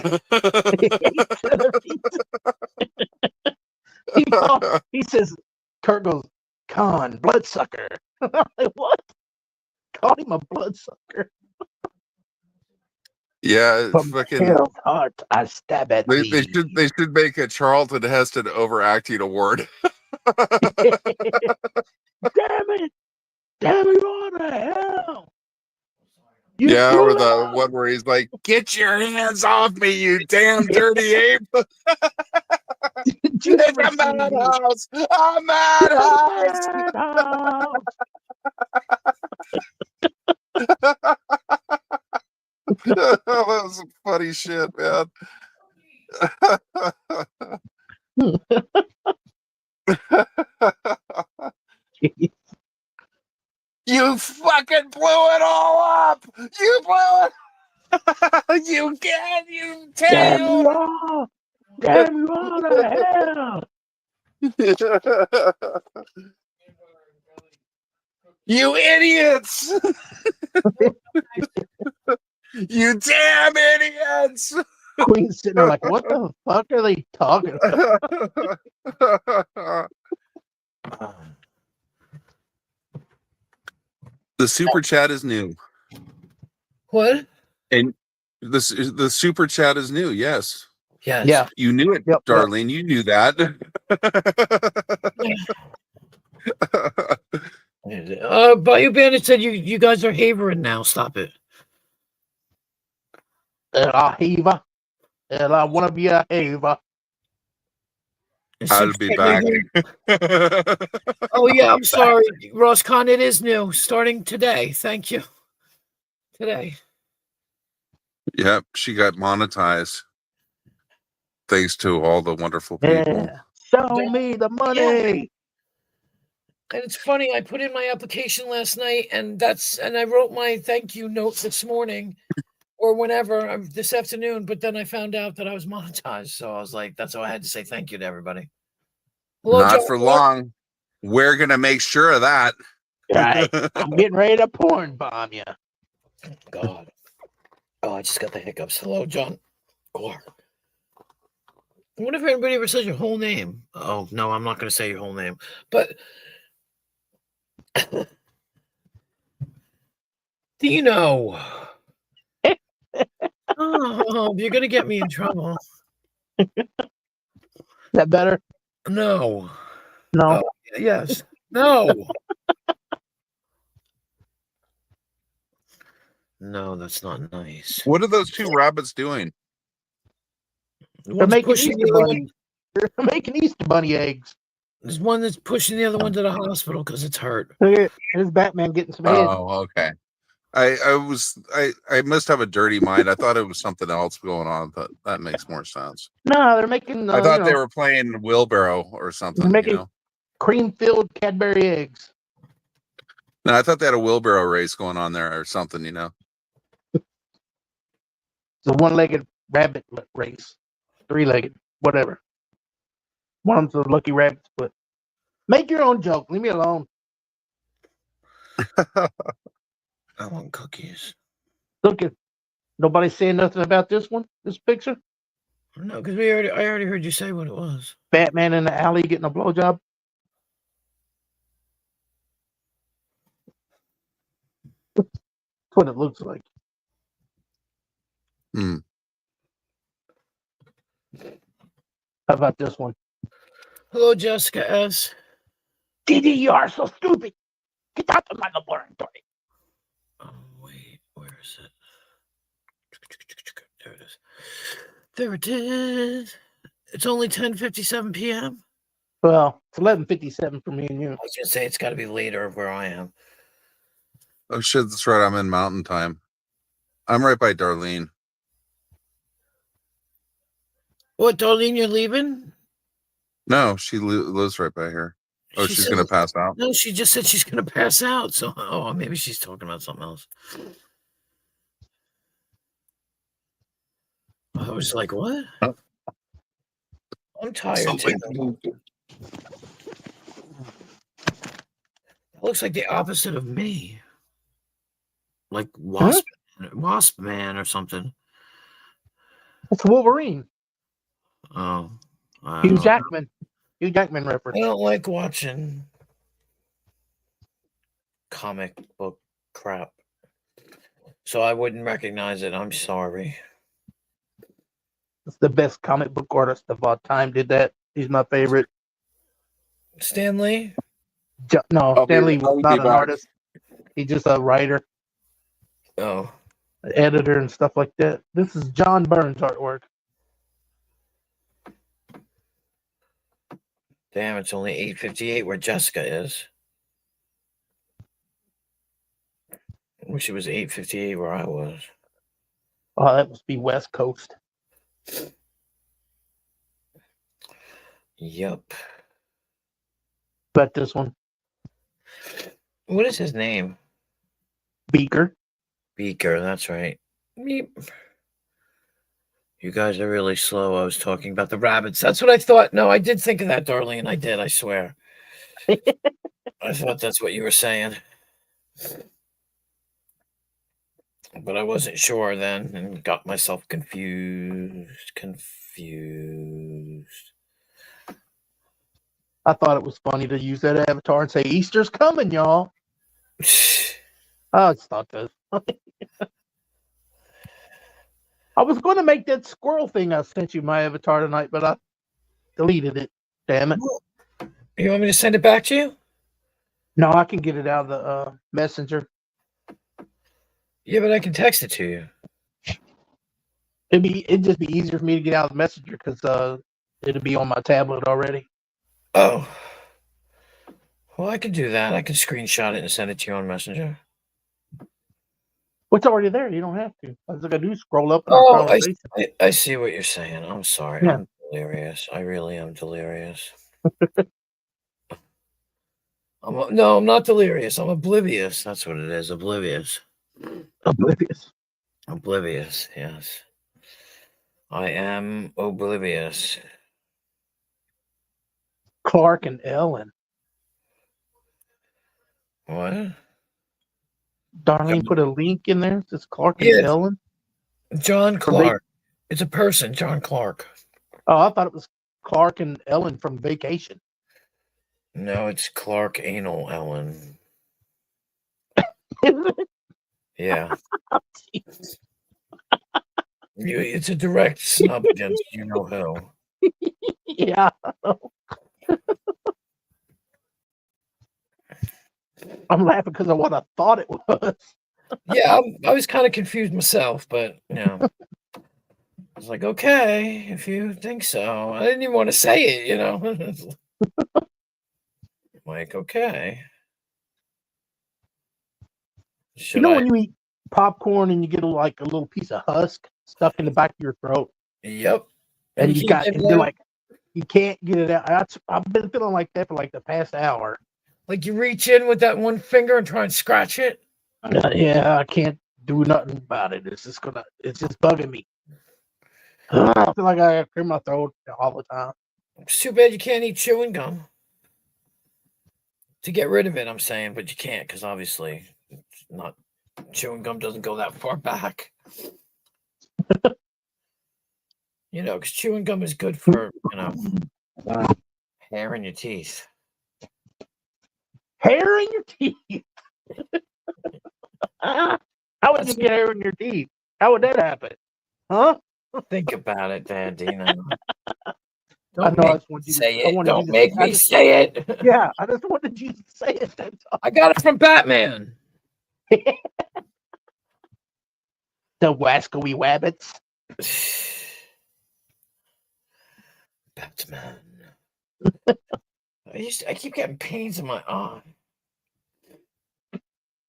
he says Kurt goes, Khan, bloodsucker. I'm like, what? Called him a bloodsucker. Yeah, From fucking. hell's heart, I stab at They thee. should make a Charlton Heston overacting award. Damn it! Damn it! What the hell? You Yeah, blew or it the up. one where he's like, "Get your hands off me, you damn dirty ape!" Did you It's ever a see madhouse. A madhouse. Madhouse? That was some funny shit, man. You fucking blew it all up. You blew it. You can't. You Damn tail. you all! Damn you all to hell! You idiots! You damn idiots! Queen's sitting there like, what the fuck are they talking about? The super chat is new. What? And the super chat is new. Yes. Yes. Yeah. You knew it, Yep, Darlene. You knew that. Bayou Bandit said you guys are havering now. Stop it. I heaver. And I want to be a haver. I'll be back. Oh yeah, I'm sorry, Ross Khan. It is new, starting today. Thank you. Today. Yep, she got monetized. Thanks to all the wonderful people. Yeah. Show me the money. Yeah. And it's funny, I put in my application last night, and I wrote my thank you note this morning, or whenever this afternoon. But then I found out that I was monetized, so I was like, that's how I had to say thank you to everybody. Hello, Not John for Clark. long. We're gonna make sure of that. Right. I'm getting ready to porn bomb you. God. Oh, I just got the hiccups. Hello, John Clark. I wonder if anybody ever says your whole name. Oh, no, I'm not going to say your whole name. But do you know? Oh, you're going to get me in trouble. Is that better? No. No. Oh, yes. No. No, that's not nice. What are those two rabbits doing? They're One's making pushing Easter the other bunny. one. They're making Easter bunny eggs. There's one that's pushing the other one to the hospital because it's hurt. Look at there's Batman getting some head. Oh, okay. I must have a dirty mind. I thought it was something else going on, but that makes more sense. No, they're making. I thought they were playing wheelbarrow or they're something. making cream-filled Cadbury eggs. No, I thought they had a wheelbarrow race going on there or something. It's a one-legged rabbit race, three-legged, whatever. One of them's a lucky rabbit split. Make your own joke. Leave me alone. I want cookies. Look at nobody saying nothing about this one. This picture. No, because I already heard you say what it was. Batman in the alley getting a blowjob. That's what it looks like. Hmm. How about this one? Hello, Jessica S. DD, you are so stupid. Get out of my laboratory. Oh, wait. Where is it? There it is. There it is. It's only 10:57 p.m. Well, it's 11:57 for me and you. I was going to say it's got to be later where I am. Oh shit, that's right. I'm in Mountain Time. I'm right by Darlene. What, Darlene, you're leaving? No, she lives right by here. Oh, she's gonna pass out. No, she just said she's going to pass out. So, maybe she's talking about something else. I was like, what? I'm tired too. It looks like the opposite of me. Like Wasp Man or something. It's Wolverine. Oh. Hugh Jackman. Hugh Jackman reference. I don't like watching comic book crap. So I wouldn't recognize it. I'm sorry. It's the best comic book artist of all time. Did that. He's my favorite. Stan Lee? No, Stan Lee was not an artist. He's just a writer. Oh. An editor and stuff like that. This is John Byrne's artwork. Damn, it's only 8:58 where Jessica is. I wish it was 8:58 where I was. Oh, that must be West Coast. Yup. But this one. What is his name? Beaker. Beaker, that's right. Meep. You guys are really slow. I was talking about the rabbits. That's what I thought. No, I did think of that, Darlene. I did, I swear. I thought that's what you were saying. But I wasn't sure then and got myself confused. I thought it was funny to use that avatar and say, Easter's coming, y'all. I just thought that. I was going to make that squirrel thing I sent you my avatar tonight, but I deleted it. Damn it. You want me to send it back to you? No, I can get it out of the messenger. Yeah, but I can text it to you. It'd just be easier for me to get out of the messenger because it'll be on my tablet already. Oh. Well, I can do that. I can screenshot it and send it to you on Messenger. Well, it's already there. You don't have to. All I gotta do is scroll up. I see what you're saying. I'm sorry. Yeah. I'm delirious. I really am delirious. No, I'm not delirious. I'm oblivious. That's what it is. Oblivious. Oblivious, yes. I am oblivious. Clark and Ellen. What? Darlene put a link in there. It says Clark and Ellen. John Clark. It's a person, John Clark. Oh, I thought it was Clark and Ellen from Vacation. No, it's Clark Anal Ellen. Is it? Yeah. It's a direct snub against you know who. Yeah. I'm laughing because of what I thought it was. Yeah, I was kind of confused myself, but I was like, okay, if you think so. I didn't even want to say it. Like, okay. You Should know I? when you eat popcorn and you get like a little piece of husk stuck in the back of your throat, Yep. and you can't get it you're out? like, you can't get it out. I've been feeling like that for like the past hour. Like you reach in with that one finger and try and scratch it? Yeah, I can't do nothing about it. It's just bugging me. I feel like I clear my throat all the time. It's too bad you can't eat chewing gum. To get rid of it, I'm saying, but you can't because obviously it's not chewing gum doesn't go that far back. Because chewing gum is good for, hair in your teeth. Hair in your teeth. How would That's you get hair in your teeth? How would that happen? Huh? Think about it, Dad. I Don't know. I make just me wanted you to. say I it. wanted you Don't to. make me say it. Yeah, I just wanted you to say it. That's all. I got it from Batman. The wascally wabbits. Batman. I keep getting pains in my eye.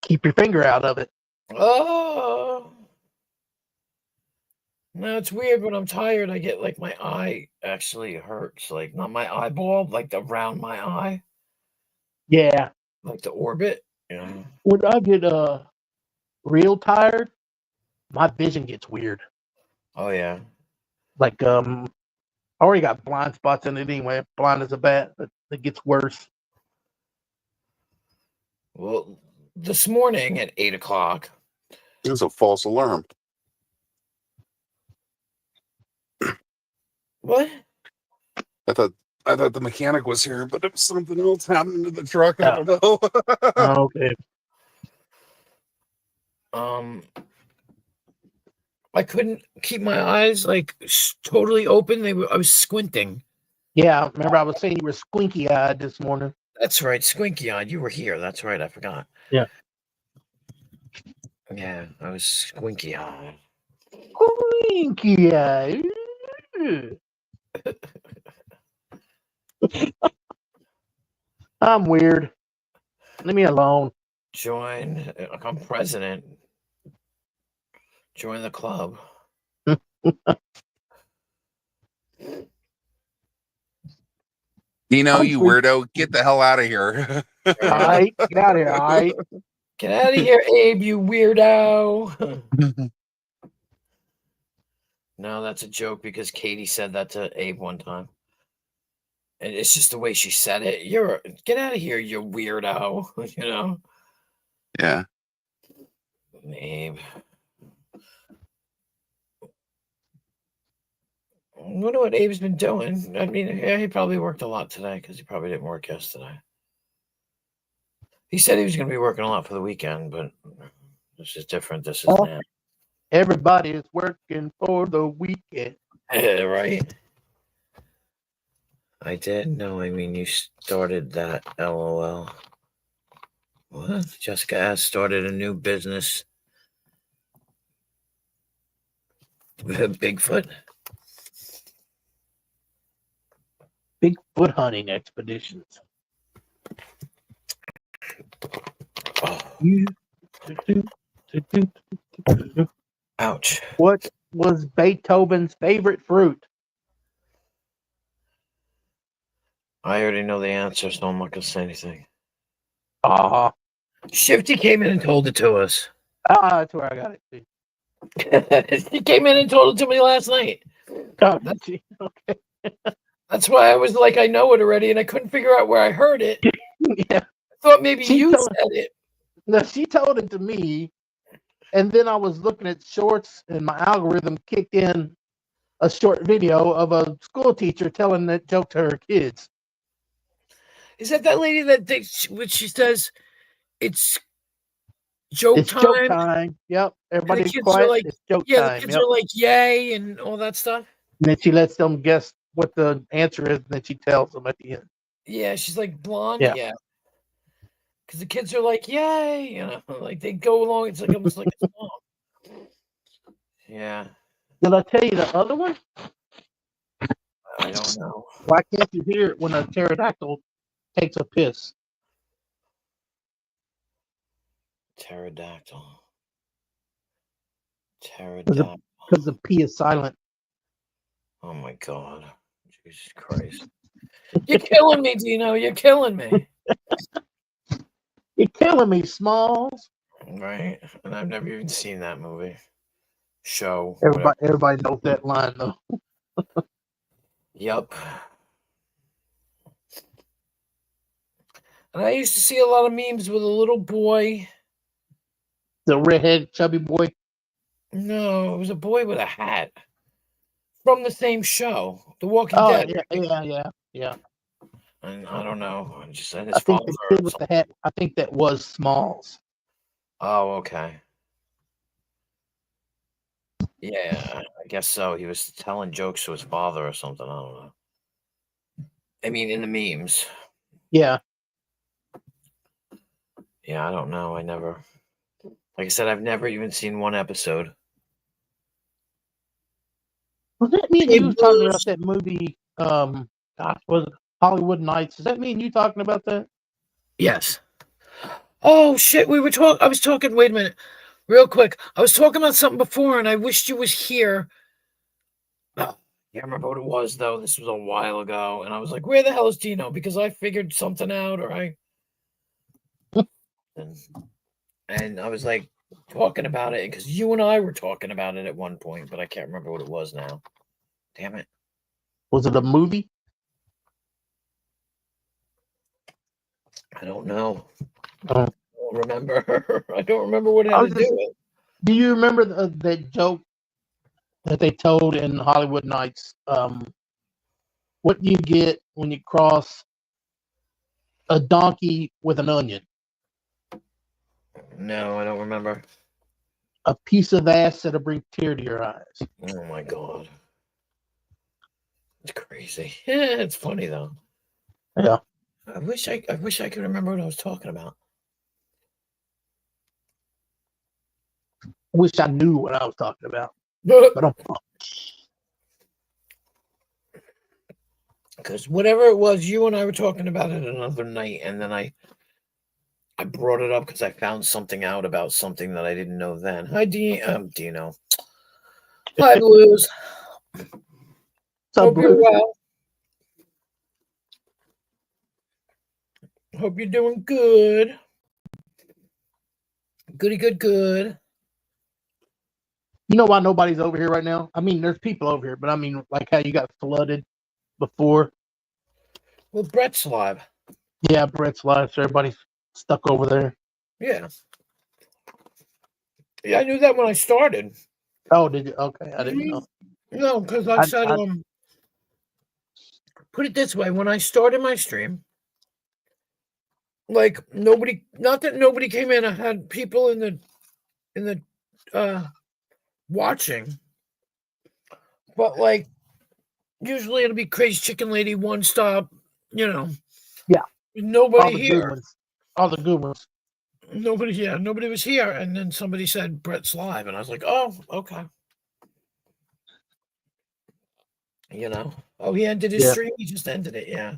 Keep your finger out of it. Oh. No, it's weird when I'm tired. I get like my eye actually hurts. Like not my eyeball, like around my eye, Yeah. like the orbit. Yeah. When I get real tired, my vision gets weird. Oh yeah. Like I already got blind spots in it anyway. Blind as a bat, but it gets worse. Well, this morning at 8 o'clock. It was a false alarm. What? I thought the mechanic was here, but it was something else happening to the truck. I Oh. don't know. Oh, okay. I couldn't keep my eyes like totally open. I was squinting. Yeah, remember I was saying you were squinky eyed this morning. That's right, squinky eyed. You were here. That's right. I forgot. Yeah. Yeah, I was squinky eyed. Squinky eyed. I'm weird. Leave me alone. I'm president. Join the club. Dino, you weirdo, get the hell out of here. All right, get out of here. All right. Get out of here, Abe, you weirdo. No, that's a joke because Katie said that to Abe one time. And it's just the way she said it. Get out of here, you weirdo. Yeah. Abe. I wonder what Abe's been doing. I mean, yeah, he probably worked a lot today because he probably didn't work yesterday. He said he was going to be working a lot for the weekend, but this is different. This is now. Everybody is working for the weekend. Right? I didn't know. I mean, you started that. LOL. What? Jessica has started a new business. Bigfoot? Bigfoot hunting expeditions. Oh. Ouch. What was Beethoven's favorite fruit? I already know the answer, so I'm not going to say anything. Shifty came in and told it to us. That's where I got it. He came in and told it to me last night. Oh, okay. That's why I was like, I know it already, and I couldn't figure out where I heard it. Yeah. I thought maybe you said it. No, she told it to me, and then I was looking at shorts, and my algorithm kicked in a short video of a school teacher telling that joke to her kids. Is that lady that thinks when she says it's joke It's joke time? time. Yep. And the Everybody kids are quiet. like, It's joke yeah, the time. kids Yep. are like, yay, and all that stuff. And then she lets them guess what the answer is, and then she tells them at the end. Yeah, she's like blonde. Yeah. Yeah. Because the kids are like, yay, you know, like they go along. It's like almost like a song. Yeah. Did I tell you the other one? I don't know. Why can't you hear it when a pterodactyl takes a piss? Pterodactyl. Because the P is silent. Oh my God. Jesus Christ. You're killing me, Dino. You're killing me. You're killing me, Smalls. Right? And I've never even seen that movie. Show. Everybody knows that line, though. Yep. And I used to see a lot of memes with a little boy. The redhead chubby boy. No, it was a boy with a hat from the same show, The Walking Oh, Dead. yeah. And I don't know, just and I his think father. the kid with the hat, I think that was Smalls. Oh, okay. Yeah, I guess so. He was telling jokes to his father or something. I don't know. I mean, in the memes. Yeah. Yeah, I don't know. Like I said, I've never even seen one episode. Was that me and It you was talking was- about that movie? Gosh, was it Hollywood Nights? Is that me and you talking about that? Yes. Oh shit, I was talking, wait a minute. Real quick. I was talking about something before and I wished you was here. Oh, I can't remember what it was though. This was a while ago. And I was like, where the hell is Dino? Because I figured something out and I was like talking about it because you and I were talking about it at one point, but I can't remember what it was now. Damn it. Was it a movie? I don't know. Oh. I don't remember. I don't remember what it had to do with. Do you remember that joke that they told in Hollywood Nights? What do you get when you cross a donkey with an onion? No, I don't remember. A piece of ass that'll bring tear to your eyes. Oh my God. It's crazy. Yeah, it's funny though. Yeah. I wish I could remember what I was talking about. I wish I knew what I was talking about. But I'm because whatever it was, you and I were talking about it another night, and then I brought it up because I found something out about something that I didn't know then. Hi, Dino. Hi, Blues. Hope you're well. Hope you're doing good. Goody, good. You know why nobody's over here right now? I mean, there's people over here, but I mean, like how you got flooded before. Well, Brett's live. Yeah, Brett's live, so everybody's stuck over there. Yeah. Yeah, I knew that when I started. Oh, did you? Okay, I didn't know. No, because I said, put it this way, when I started my stream, like not that nobody came in, I had people in the watching, but like usually it'll be Crazy Chicken Lady, One Stop, Yeah. Nobody here. All the good ones. Nobody was here. And then somebody said Brett's live, and I was like, oh, okay. Oh, he ended his stream. He just ended it. Yeah.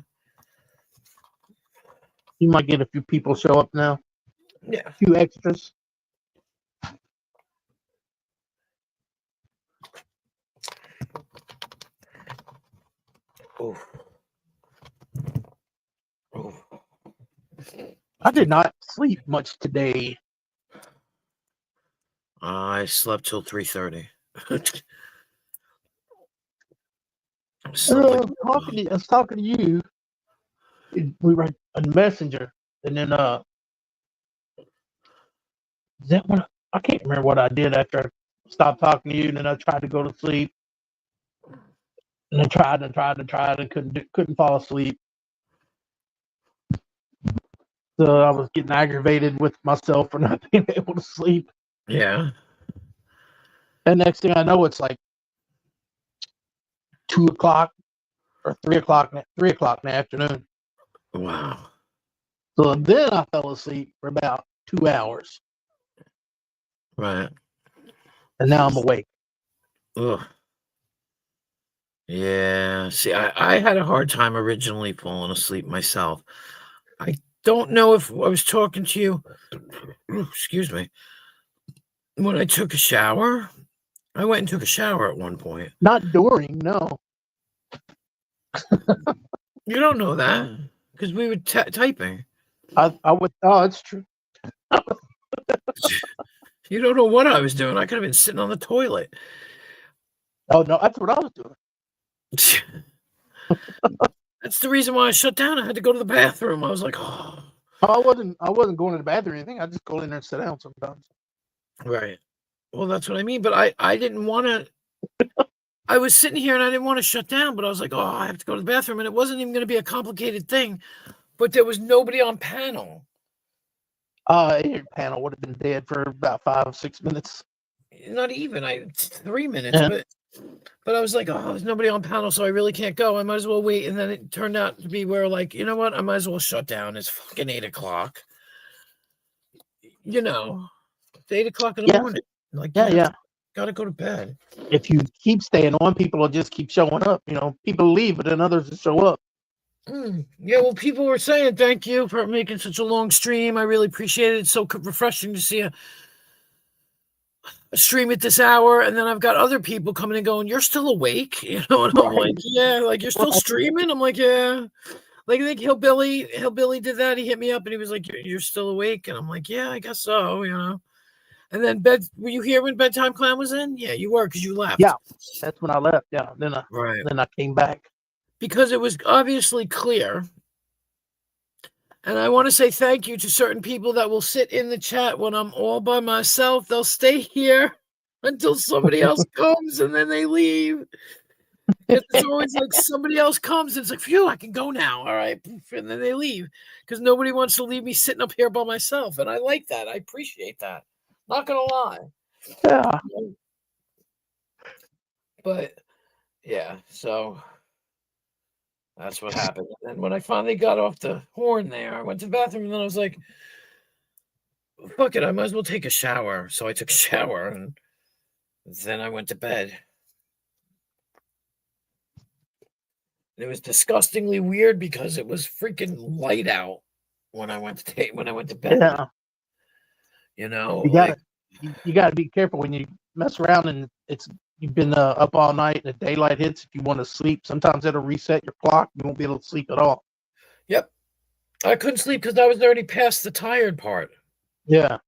You might get a few people show up now. Yeah. A few extras. Oh. I did not sleep much today. I slept till 3:30. I was talking to you. We were on Messenger, and then that I can't remember what I did after I stopped talking to you, and then I tried to go to sleep. And I tried and tried and tried and couldn't fall asleep. So I was getting aggravated with myself for not being able to sleep. Yeah. And next thing I know, it's like 2 o'clock or 3 o'clock in the afternoon. Wow. So then I fell asleep for about 2 hours. Right. And now I'm awake. Ugh. Yeah. See, I had a hard time originally falling asleep myself. I don't know if I was talking to you. Excuse me. When I took a shower, I went and took a shower at one point. Not during, no. You don't know that because we were typing. I would. Oh, it's true. You don't know what I was doing. I could have been sitting on the toilet. Oh no, that's what I was doing. That's the reason why I shut down. I had to go to the bathroom. I was like, oh. I wasn't going to the bathroom or anything. I just go in there and sit down sometimes. Right. Well, that's what I mean. But I didn't want to. I was sitting here and I didn't want to shut down, but I was like, oh, I have to go to the bathroom. And it wasn't even going to be a complicated thing, but there was nobody on panel. Your panel would have been dead for about 5-6 minutes. Not even 3 minutes, Yeah. but I was like, oh, there's nobody on panel, so I really can't go. I might as well wait. And then it turned out to be where, like, you know what? I might as well shut down. It's fucking 8 o'clock. You know, it's 8 o'clock in the morning. Like, Yeah. Gotta go to bed. If you keep staying on, people will just keep showing up. You know, people leave, but then others will show up. Yeah, well, people were saying thank you for making such a long stream. I really appreciate it. It's so refreshing to see a stream at this hour. And then I've got other people coming and going, you're still awake? You know, and I'm like, yeah, like you're still streaming? I'm like, yeah. Like I think Hillbilly did that. He hit me up and he was like, you're still awake? And I'm like, yeah, I guess so, you know. And then were you here when Bedtime Clan was in? Yeah, you were because you left. Yeah, that's when I left. Yeah, then I came back. Because it was obviously clear. And I want to say thank you to certain people that will sit in the chat when I'm all by myself. They'll stay here until somebody else comes and then they leave. It's always like somebody else comes and it's like, phew, I can go now. All right. And then they leave because nobody wants to leave me sitting up here by myself. And I like that. I appreciate that. Not going to lie. Yeah. But yeah, so that's what happened. And then when I finally got off the horn there, I went to the bathroom and then I was like, fuck it, I might as well take a shower. So I took a shower and then I went to bed. It was disgustingly weird because it was freaking light out when I went to bed. Yeah. You know, you gotta be careful when you mess around and you've been up all night and the daylight hits. If you want to sleep, sometimes it'll reset your clock. You won't be able to sleep at all. Yep. I couldn't sleep because I was already past the tired part. Yeah.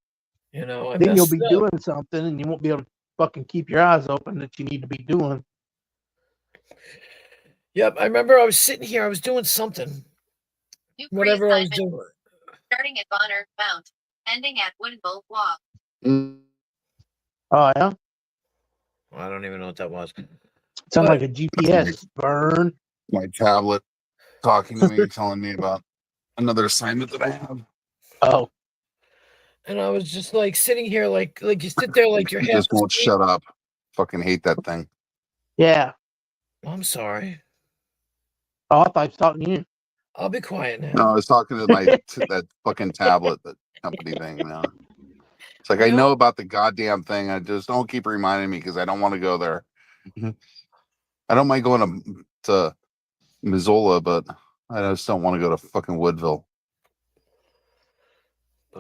You know, then you'll be doing something and you won't be able to fucking keep your eyes open that you need to be doing. Yep. I remember I was sitting here. I was doing something. Whatever I was doing. Starting at Bonner Mount, ending at Woodville Walk. Oh, yeah? I don't even know what that was. Sounds like a GPS, Burn. My tablet talking to me, telling me about another assignment that I have. Oh. And I was just like sitting here, like you sit there, like your head just won't shut up. Fucking hate that thing. Yeah. I'm sorry. Oh, I thought I was talking to you. I'll be quiet now. No, I was talking to that fucking tablet, that company thing. You know, it's like I know about the goddamn thing. I just don't keep reminding me because I don't want to go there. I don't mind going to Missoula, but I just don't want to go to fucking Woodville.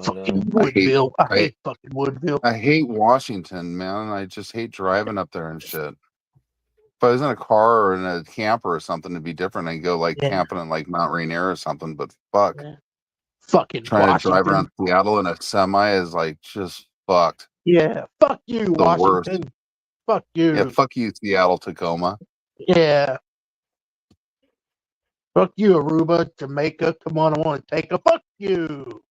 Fucking Woodville. I hate fucking Woodville. I hate Washington, man. I just hate driving up there and shit. If I was in a car or in a camper or something, it'd be different. I'd go like camping in like Mount Rainier or something, but fuck. Yeah. Fucking trying Washington. to drive around Seattle in a semi is like just fucked. Yeah. Fuck you, The Washington. worst. Fuck you. Yeah, fuck you, Seattle, Tacoma. Yeah. Fuck you, Aruba, Jamaica. Come on, I want to take a fuck you.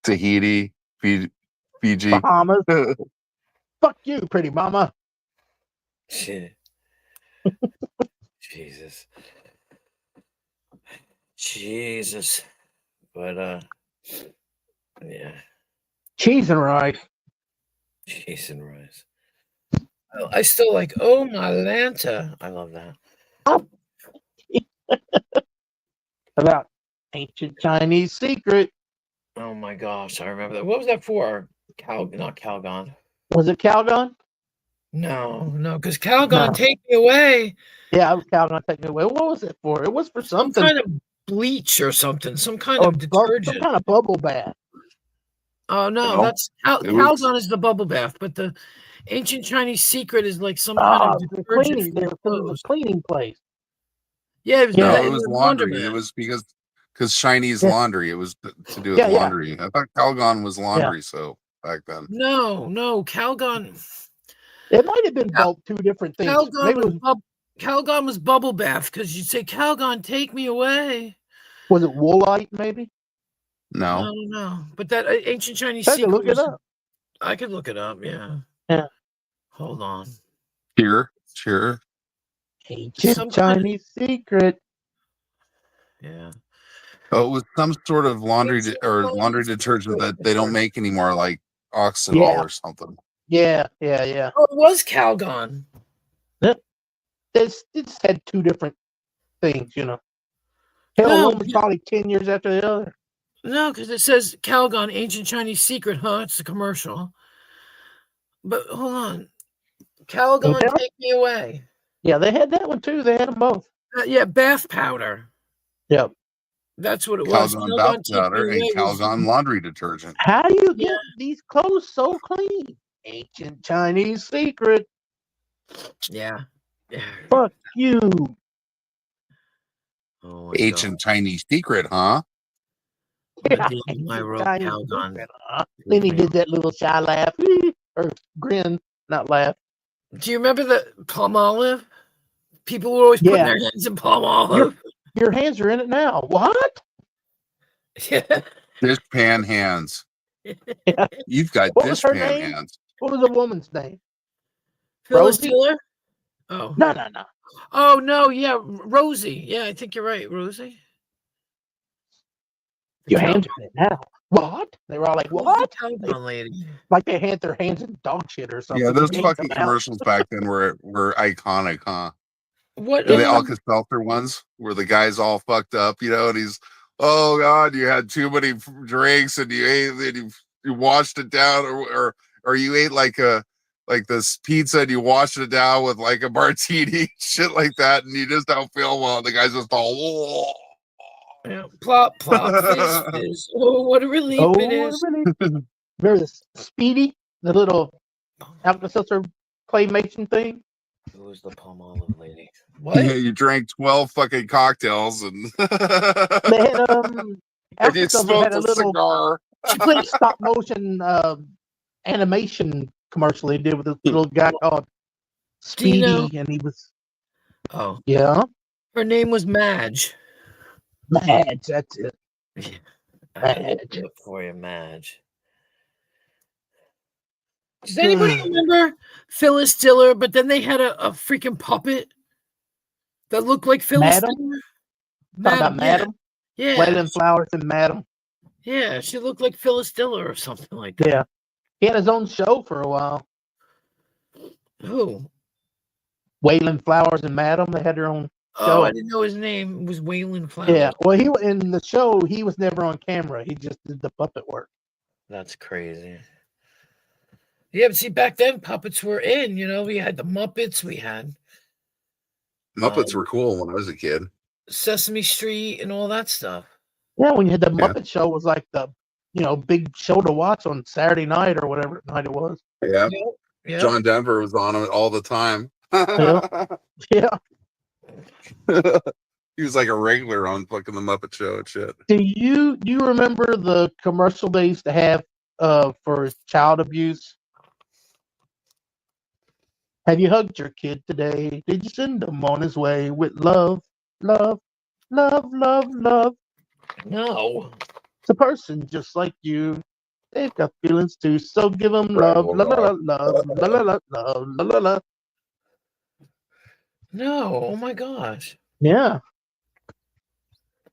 Tahiti, Fiji. Bahamas. Fuck you, pretty mama. Shit. Jesus. Jesus. But yeah, Cheese and rice. cheese and rice. I still like oh my Lanta. I love that. About ancient Chinese secret. Oh my gosh, I remember that. What was that for? Not Calgon. Was it Calgon? No, because Calgon No. take me away. Yeah, it was Calgon taking it away. What was it for? It was for Some something. kind of bleach or something. Some kind Or of some detergent. kind of bubble bath. Oh no, No, that's it was Calgon is the bubble bath, but the ancient Chinese secret is like some kind of The detergent cleaning. for your Because it was clothes. a cleaning place. Yeah, it was Yeah. no, it in was the laundry. It laundromat. was because Chinese Yeah. laundry. It was to do with Yeah, yeah. laundry. I thought Calgon was laundry. So back then, No, Calgon. It might have been Cal- both two different things. Maybe Calgon was bubble bath because you'd say Calgon, take me away. was it Woolite? Maybe. no, I don't know, but that ancient Chinese I had to secret look it was. up. I could look it up. Yeah. Yeah. Hold on. sure. Ancient Some kind of Chinese secret. yeah. Oh, it was some sort of laundry Ancient or laundry Chinese detergent secret. that they don't make anymore, like Oxidol Yeah. or something. Yeah. Oh, it was Calgon. It's had two different things, Hell, No, one was probably 10 years after the other. no, because it says Calgon, ancient Chinese secret, huh? It's a commercial. But hold on. Calgon, Yeah. take me away. Yeah, they had that one too. They had them both. Yeah, bath powder. Yep. That's what it was. Calgon bath Calgon, take me powder and away was Calgon laundry detergent. How do you yeah, get these clothes so clean? Ancient Chinese secret. yeah. Fuck you. Oh my Ancient Chinese secret, huh? God. I Ancient wrote Chinese Calgon. secret, huh? Then he did that little shy laugh or grin, not laugh. Do you remember the palm olive? People were always putting Yeah. their hands in palm olive. Your hands are in it now. What? Yeah. Dishpan hands. Yeah. You've got What was her dishpan name? hands. What was the woman's name? Phyllis Rosie? Diller? Oh. No. Oh no, yeah, Rosie. Yeah, I think you're right, Rosie. Your hands are in it now. What? They were all like, Who's what? the Calgon lady? Like they had their hands in dog shit or something. Yeah, those They fucking come out. commercials back then were iconic, huh? What? The Alka-Seltzer ones where the guy's all fucked up, and he's, oh god, you had too many drinks and you ate and you washed it down, or you ate like this pizza and you washed it down with like a martini, shit like that, and you just don't feel well. The guy's just all, whoa. Yeah, plop, fish. Oh, what a relief it is. Really? Remember the Speedy, the little Alka-Seltzer claymation thing? Who was the palm olive lady? Yeah, What? you drank 12 fucking cocktails and They had and you Alka-Seltzer had smoked a a little cigar. She played stop motion animation commercial they did with this little guy called Speedy, Dino. and he was Oh, her name was Madge. Madge. That's it. I can look it up for you, Madge. Does anybody remember Phyllis Diller? But then they had a freaking puppet that looked like Phyllis Madam? Diller. Talking about Madam, Yeah. Wayland Flowers and Madam. Yeah, she looked like Phyllis Diller or something like that. Yeah, he had his own show for a while. Who? Wayland Flowers and Madam. They had their own Oh, show. I didn't know his name was Wayland Flowers. Yeah, well, he in the show he was never on camera. He just did the puppet work. That's crazy. Yeah, but see, back then puppets were in. We had the Muppets. We had Muppets were cool when I was a kid. Sesame Street and all that stuff. Yeah, when you had the Muppet Show, was like the big show to watch on Saturday night or whatever night it was. Yeah. Yep. John Denver was on it all the time. Yeah. He was like a regular on fucking the Muppet Show and shit. Do you remember the commercial they used to have for child abuse? Have you hugged your kid today? Did you send him on his way with love, love, love, love, love? No. It's a person just like you. They've got feelings too, so give them love, la la la love, la la la love, la la la. No. Oh my gosh. Yeah.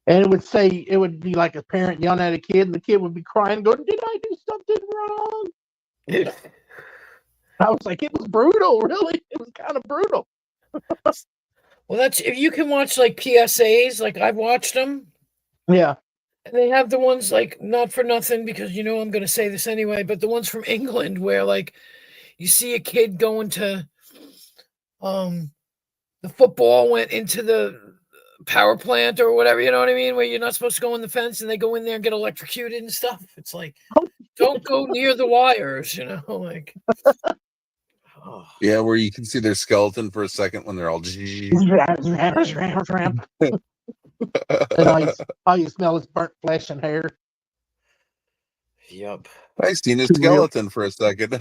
And it would be like a parent yelling at a kid, and the kid would be crying, going, "Did I do something wrong?" I was like, it was brutal, really. It was kind of brutal. Well, that's if you can watch like PSAs, like I've watched them. Yeah. And they have the ones like not for nothing because you know I'm going to say this anyway, but the ones from England where like you see a kid going to the football went into the power plant or whatever, you know what I mean, where you're not supposed to go in the fence and they go in there and get electrocuted and stuff. It's like don't go near the wires, you know, like oh. Yeah, where you can see their skeleton for a second when they're all. And all you smell is burnt flesh and hair. Yep. I seen his Too real. skeleton for a second.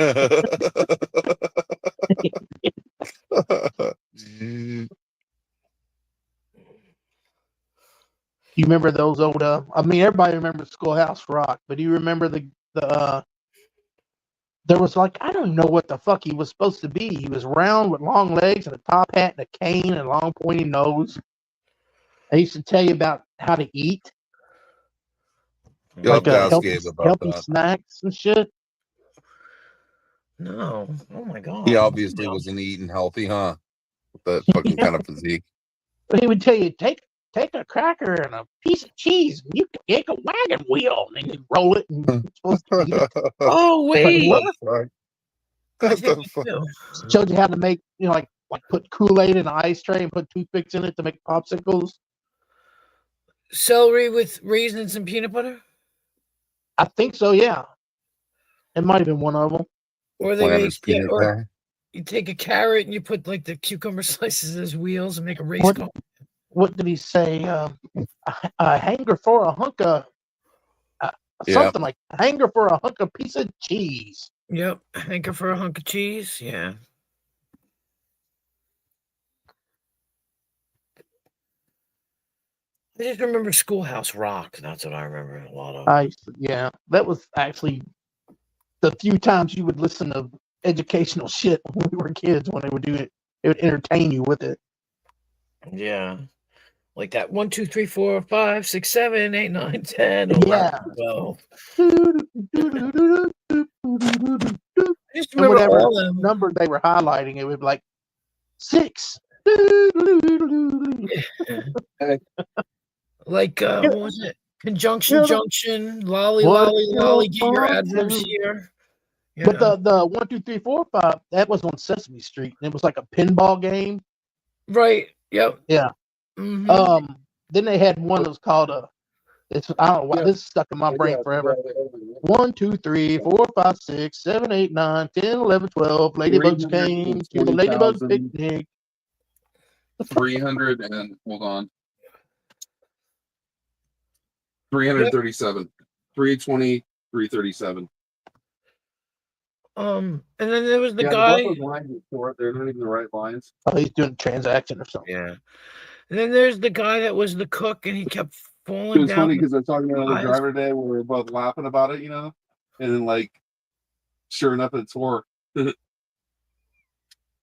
You remember those old? I mean, everybody remembers Schoolhouse Rock, but do you remember there was like, I don't know what the fuck he was supposed to be. He was round with long legs and a top hat and a cane and a long pointy nose. I used to tell you about how to eat, You'll like have to ask Gabe about healthy that. snacks and shit. No. Oh my god. He obviously wasn't eating healthy, huh? With that fucking kind of physique. But he would tell you, take a cracker and a piece of cheese, and you can make a wagon wheel, and then you roll it, and you're supposed to eat it. Oh wait. What? What I the think fuck? Showed you how to make, like put Kool-Aid in an ice tray and put toothpicks in it to make popsicles. Celery with raisins and peanut butter? I think so, yeah. It might have been one of them. Or they Planters make peanut or butter. you take a carrot and you put like the cucumber slices as wheels and make a race car. What did he say? A hanger for a hunk of something like a hanger for a hunk of piece of cheese. Yep. Hanker for a hunk of cheese. Yeah. I just remember Schoolhouse Rock. That's what I remember a lot of. Yeah, that was actually the few times you would listen to educational shit when we were kids. When they would do it, it would entertain you with it. Yeah. Like that 1, 2, 3, 4, 5, 6, 7, 8, 9, 10, Yeah. 11, 12. I just And remember whatever all them. number they were highlighting, it would be like 6. Like what was it? Conjunction, Yeah. junction, lolly, What lolly, you lolly, get your want adverbs to- here. You But know. the 1, 2, 3, 4, 5, that was on Sesame Street, and it was like a pinball game. Right. Yep. Yeah. Mhm. Then they had one that was called I don't know why this is stuck in my brain forever. 1, 2, 3, 4, 5, 6, 7, 8, 9, 10, 11, 12. Ladybugs came to the Ladybugs picnic. 300 and hold on. 337. 320, 337. And then there was the Yeah, guy. those lines are short. They're not even the right lines. Oh, he's doing a transaction or something. Yeah. And then there's the guy that was the cook, and he kept It falling was down. funny because I was talking to another Eyes. driver today where we were both laughing about it, and then like, sure enough, it's horror.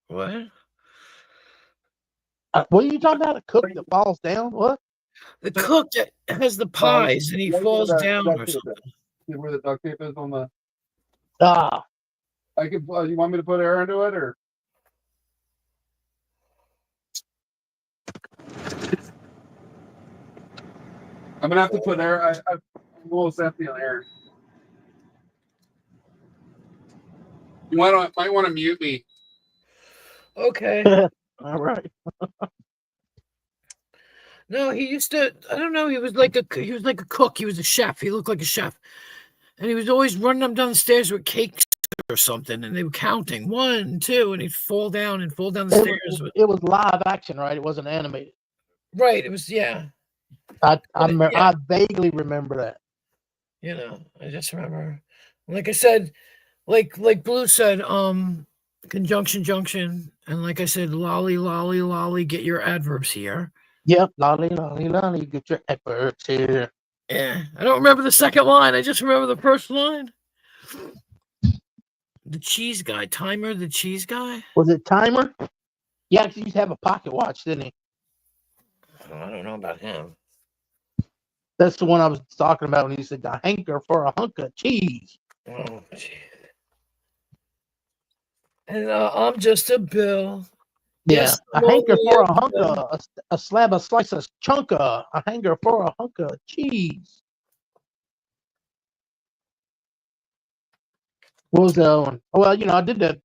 What? What are you talking about? A cook that falls down? What? The cook that has the pies, and he falls down or something. See where the duct tape is on the. Ah, I can. You want me to put air into it, or? I'm gonna have to put air. I'm almost empty on air. You might want to mute me. Okay. all right. No, he used to. I don't know. He was like a cook. He was a chef. He looked like a chef, and he was always running them down the stairs with cakes or something. And they were counting 1, 2, and he'd fall down the stairs. It was live action, right? It wasn't animated. Right. It was. Yeah. I vaguely remember that. I just remember. Like I said, like Blue said, conjunction, junction, and like I said, lolly, lolly, lolly. Get your adverbs here. Yep, lolly, lolly, lolly, get your efforts here. Yeah, I don't remember the second line. I just remember the first line. The cheese guy, Timer, the cheese guy. Was it Timer? He actually used to have a pocket watch, didn't he? I don't know about him. That's the one I was talking about when he said the hanker for a hunk of cheese. Oh, gee. And I'm just a bill. Yeah, Yes, a I'm hanker only for a a hunk bill. of a slab, a slice of chunka, a hanger for a hunk of cheese. What was the other one? Oh, well, I did that.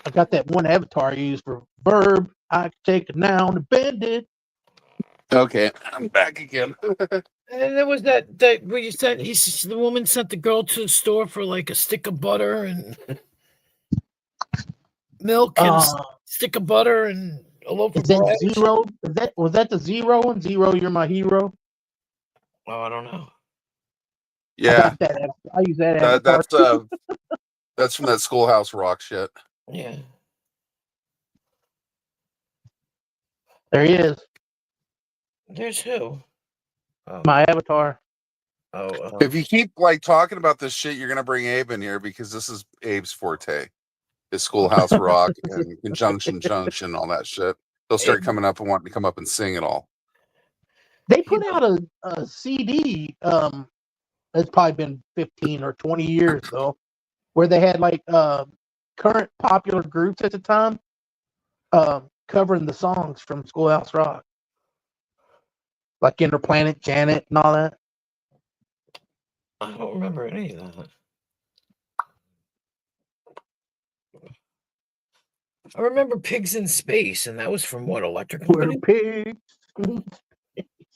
I got that one avatar I used for verb. I take a noun and bend it. Okay, I'm back again. And there was that where you said the woman sent the girl to the store for like a stick of butter and milk and a Uh, stick of butter and a loaf is of that bread. zero? Was that the zero one? Zero, you're my hero. Oh, I don't know. I Yeah, got that. I use that that avatar. that's from that Schoolhouse Rock shit. Yeah. There he is, There's who? Oh, my avatar. oh, If you keep like talking about this shit, you're gonna bring Abe in here because this is Abe's forte. His Schoolhouse Rock and Conjunction Junction, all that shit. He'll start Abe, coming up and wanting to come up and sing it all. They he put out a CD. It's probably been 15 or 20 years though, where they had like current popular groups at the time covering the songs from Schoolhouse Rock, like Interplanet, Janet, and all that. I don't remember any of that. I remember Pigs in Space, and that was from what, Electric We're Company? pigs.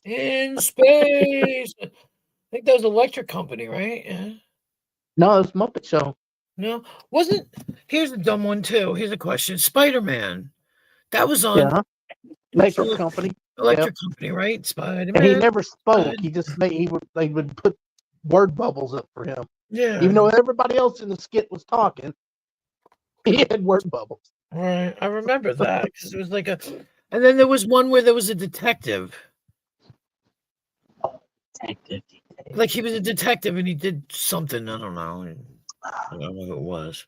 In space. I think that was Electric Company, right? Yeah. No, it's Muppet Show. No, wasn't. Here's a dumb one too. Here's a question. Spider-Man. That was on Yeah, Electric Company. Yep. Electric Company, right? And he Spider-Man. never spoke. He just they would put word bubbles up for him, even Yeah. though everybody else in the skit was talking. He had word bubbles. Right. I remember that because it was like a. And then there was one where there was a detective. Like he was a detective and he did something. I don't know. I don't know who it was.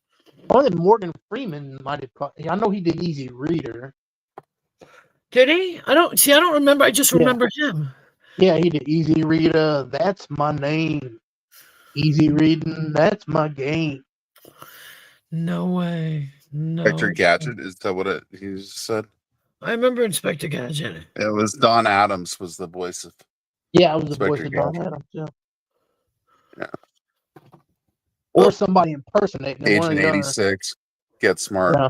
Only Morgan Freeman might have. I know he did Easy Reader. Did he? I don't see. I don't remember. I just Yeah. remember him. Yeah, he did Easy Reader. That's my name. Easy reading. That's my game. No way. Hector No. Gadget, is that what he said? I remember Inspector Gadget. It was Don Adams was the voice of Yeah, I was the voice Inspector of Don Gadget. Adams. Yeah. Yeah. Or Oh, somebody impersonating one or Agent the other. 86. Get smart. Yeah.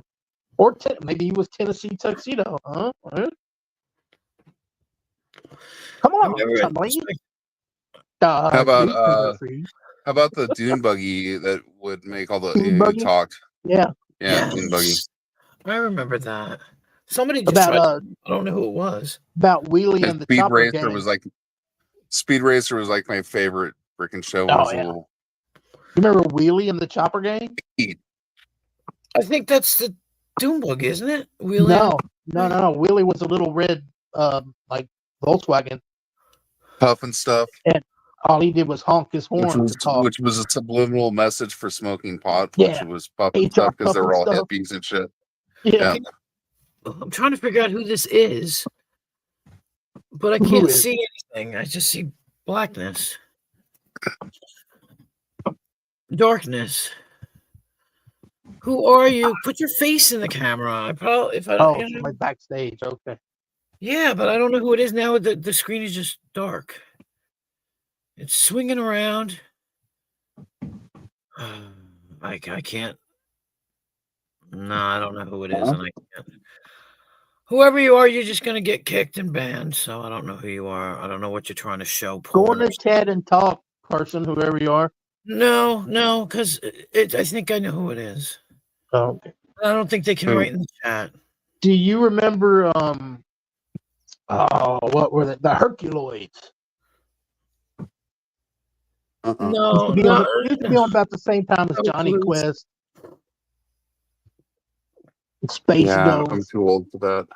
Or maybe he was Tennessee Tuxedo. Huh? Huh? Come I on, remember somebody. How about Tennessee. how about the Dune buggy that would make all the Dune buggy? talked? Yeah. Yeah, Dune buggy. yes. I remember that. Somebody just About tried. I don't know who it was. Wheelie And and the Chopper Gang. Speed Racer was like my favorite freaking show when I Oh was a yeah. little You remember Wheelie and the Chopper Gang? kid. I think that's the Doom Buggy, isn't it? No. Wheelie was a little red, like Volkswagen, Puff and stuff. and all he did was honk his horn to talk. Which was a subliminal message for smoking pot, Yeah. which was puff and HR stuff because they puff were and all stuff. hippies and shit. Yeah. Yeah. I'm trying to figure out who this is, but I Who can't is? see anything. I just see blackness, darkness. Who are you? Put your face in the camera. I probably if I don't. Oh, You know, somebody backstage. Okay. yeah, but I don't know who it is now. The screen is just dark. It's swinging around. I can't. No, I don't know who it is, and I can't. Whoever you are, you're just gonna get kicked and banned. So I don't know who you are. I don't know what you're trying to show. Go Porn. in the chat and talk, person, whoever you are. No, because I think I know who it is. Oh, okay. I don't think they can Who? write in the chat. Do you remember what were the Herculoids? No, Used to be on about the same time as Johnny Hercules. Quest. Space Yeah, I'm Ghost. too old for that.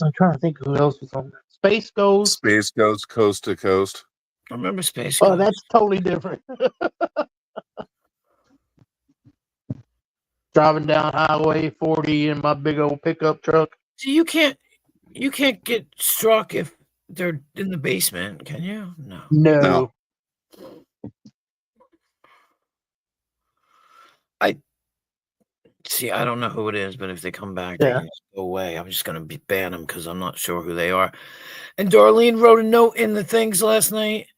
I'm trying to think who else was on there. Space Ghost. Space Ghost Coast to Coast. I remember Space Oh, Ghost. that's totally different. driving down Highway 40 in my big old pickup truck. So you can't get struck if they're in the basement, can you? No. No. See, I don't know who it is, but if they come back, Yeah. they can just go away. I'm just gonna ban them because I'm not sure who they are. And Darlene wrote a note in the things last night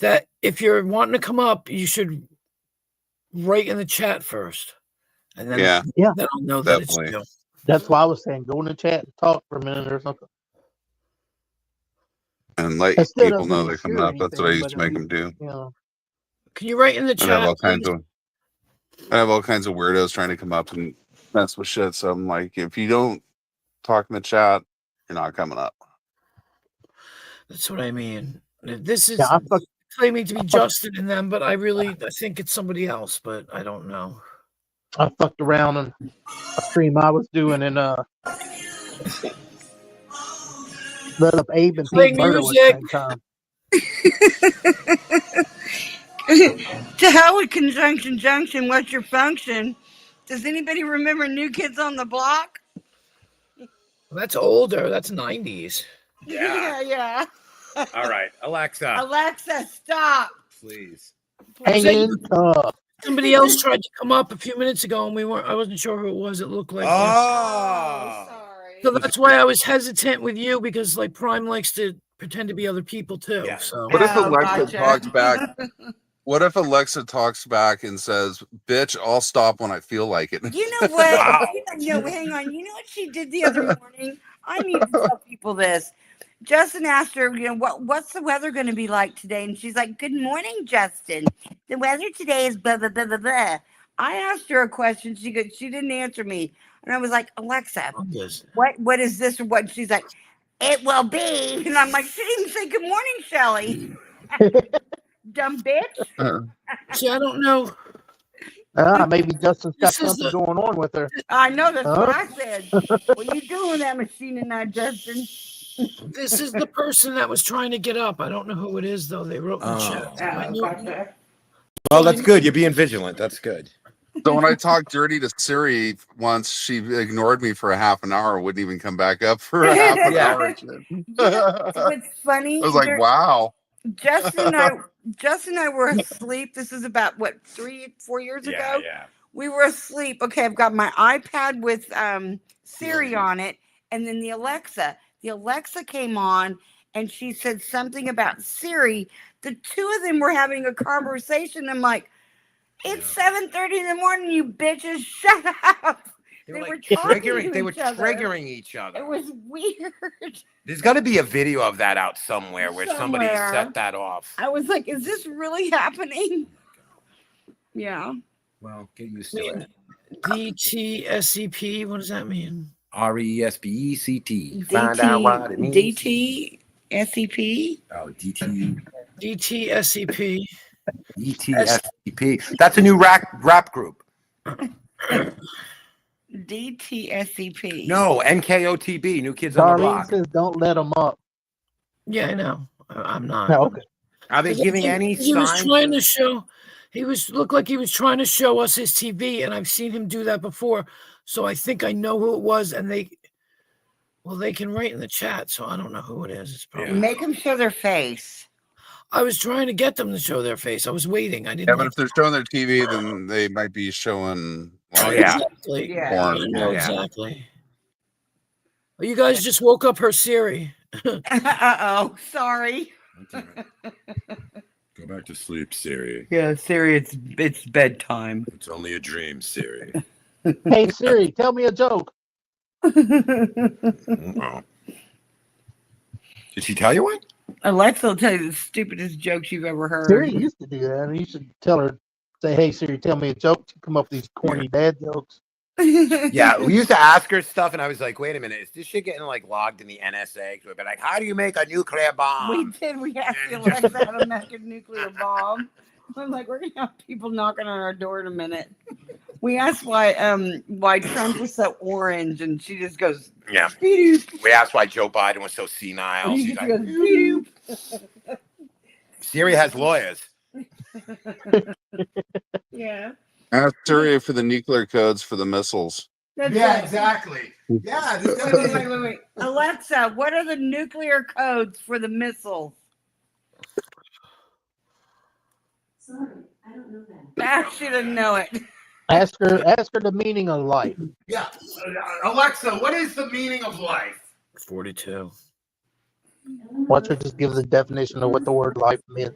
that if you're wanting to come up, you should write in the chat first, and then Yeah, then I'll know that it's definitely. you. That's why I was saying go in the chat and talk for a minute or something. And let It still people doesn't know they're coming ensure up. That's what I anything, used but to at make them least, do. you know. Can you write in the I have chat? all kinds please? of weirdos trying to come up and mess with shit. So I'm like, if you don't talk in the chat, you're not coming up. That's what I mean. This is Yeah, claiming to be Justin and them, but I think it's somebody else, but I don't know. I fucked around in a stream I was doing and let up Abe and Play Pete Murdo at the music. same time. To hell with Conjunction Junction. What's your function? Does anybody remember New Kids on the Block? That's older. That's 90s. Yeah. All right, Alexa, Alexa, stop. please. Hanging tough. Somebody else tried to come up a few minutes ago, and I wasn't sure who it was. It looked like Oh, sorry. so that's why I was hesitant with you, because like Prime likes to pretend to be other people too. Yeah. So What if Alexa gotcha. talks back? What if Alexa talks back and says, "Bitch, I'll stop when I feel like it." You know what? Wow. Hang on. You know what she did the other morning? I need to tell people this. Justin asked her, what's the weather going to be like today? And she's like, "Good morning, Justin. The weather today is blah, blah, blah, blah, blah." I asked her a question. She didn't answer me. And I was like, "Alexa, what is this or what?" She's like, "It will be." And I'm like, "She didn't say good morning, Shelly." Dumb bitch. see, I don't know. Maybe Justin's got This is something going on with her. I know, that's what Huh? I said. What are you doing with that machine tonight, Justin? This is the person that was trying to get up. I don't know who it is though. They wrote in the chat. I knew Well, that's good. You're being vigilant. That's good. So when I talked dirty to Siri once, she ignored me for a half an hour. Wouldn't even come back up for a half an Yeah. hour. What's funny? I was like, wow. Justin and I were asleep. This is about 3-4 years ago. Yeah. We were asleep. Okay, I've got my iPad with Siri on it, and then the Alexa. The Alexa came on, and she said something about Siri. The two of them were having a conversation. I'm like, "It's 7:30 in the morning, you bitches! Shut up!" They were talking to They were each other. triggering each other. It was weird. There's got to be a video of that out somewhere where somebody set that off. I was like, "Is this really happening?" Yeah. Well, get used to it. DTSCP. What does that mean? RESPECT. Find out what it means. DTSCP. Oh, DT. DTSCP. DTSCP. That's a new rap group. DTSCP. No, NKOTB. New Kids on the Darlene Block. says don't let them up. Yeah, I know. I'm not. No, okay. Are they giving any He was signs? trying to show. Looked like he was trying to show us his TV, and I've seen him do that before. So I think I know who it was, and they can write in the chat. So I don't know who it is. It's probably Make them show their face. I was trying to get them to show their face. I was waiting. I didn't. Yeah, but if they're showing their TV, then they might be showing. Like, Exactly. porn. I know exactly. Well, you guys just woke up her Siri. Uh-oh. Sorry. Go back to sleep, Siri. Yeah, Siri, it's bedtime. It's only a dream, Siri. Hey Siri, tell me a joke. Oh. Did she tell you one? Alexa will tell you the stupidest jokes you've ever heard. Siri used to do that. And you should tell her, say, "Hey Siri, tell me a joke." To come up with these corny dad jokes. Yeah, we used to ask her stuff, and I was like, "Wait a minute, is this shit getting like logged in the NSA?" So we'd be like, "How do you make a nuclear bomb?" We did. We asked Alexa how to make a nuclear bomb. I'm like, we're gonna have people knocking on our door in a minute. We asked why Trump was so orange, and she just goes, Yeah. "Beep." We asked why Joe Biden was so senile. She She's just like, goes, "Beep." Siri has lawyers. Yeah. Ask Siri for the nuclear codes for the missiles. That's Yeah, right. exactly. Yeah, this Wait, guy. wait, wait, wait. Alexa, what are the nuclear codes for the missiles? Sorry, I don't know that. She doesn't know it. Ask her the meaning of life. Yeah, Alexa, what is the meaning of life? 42. Watch her just give the definition of what the word life meant.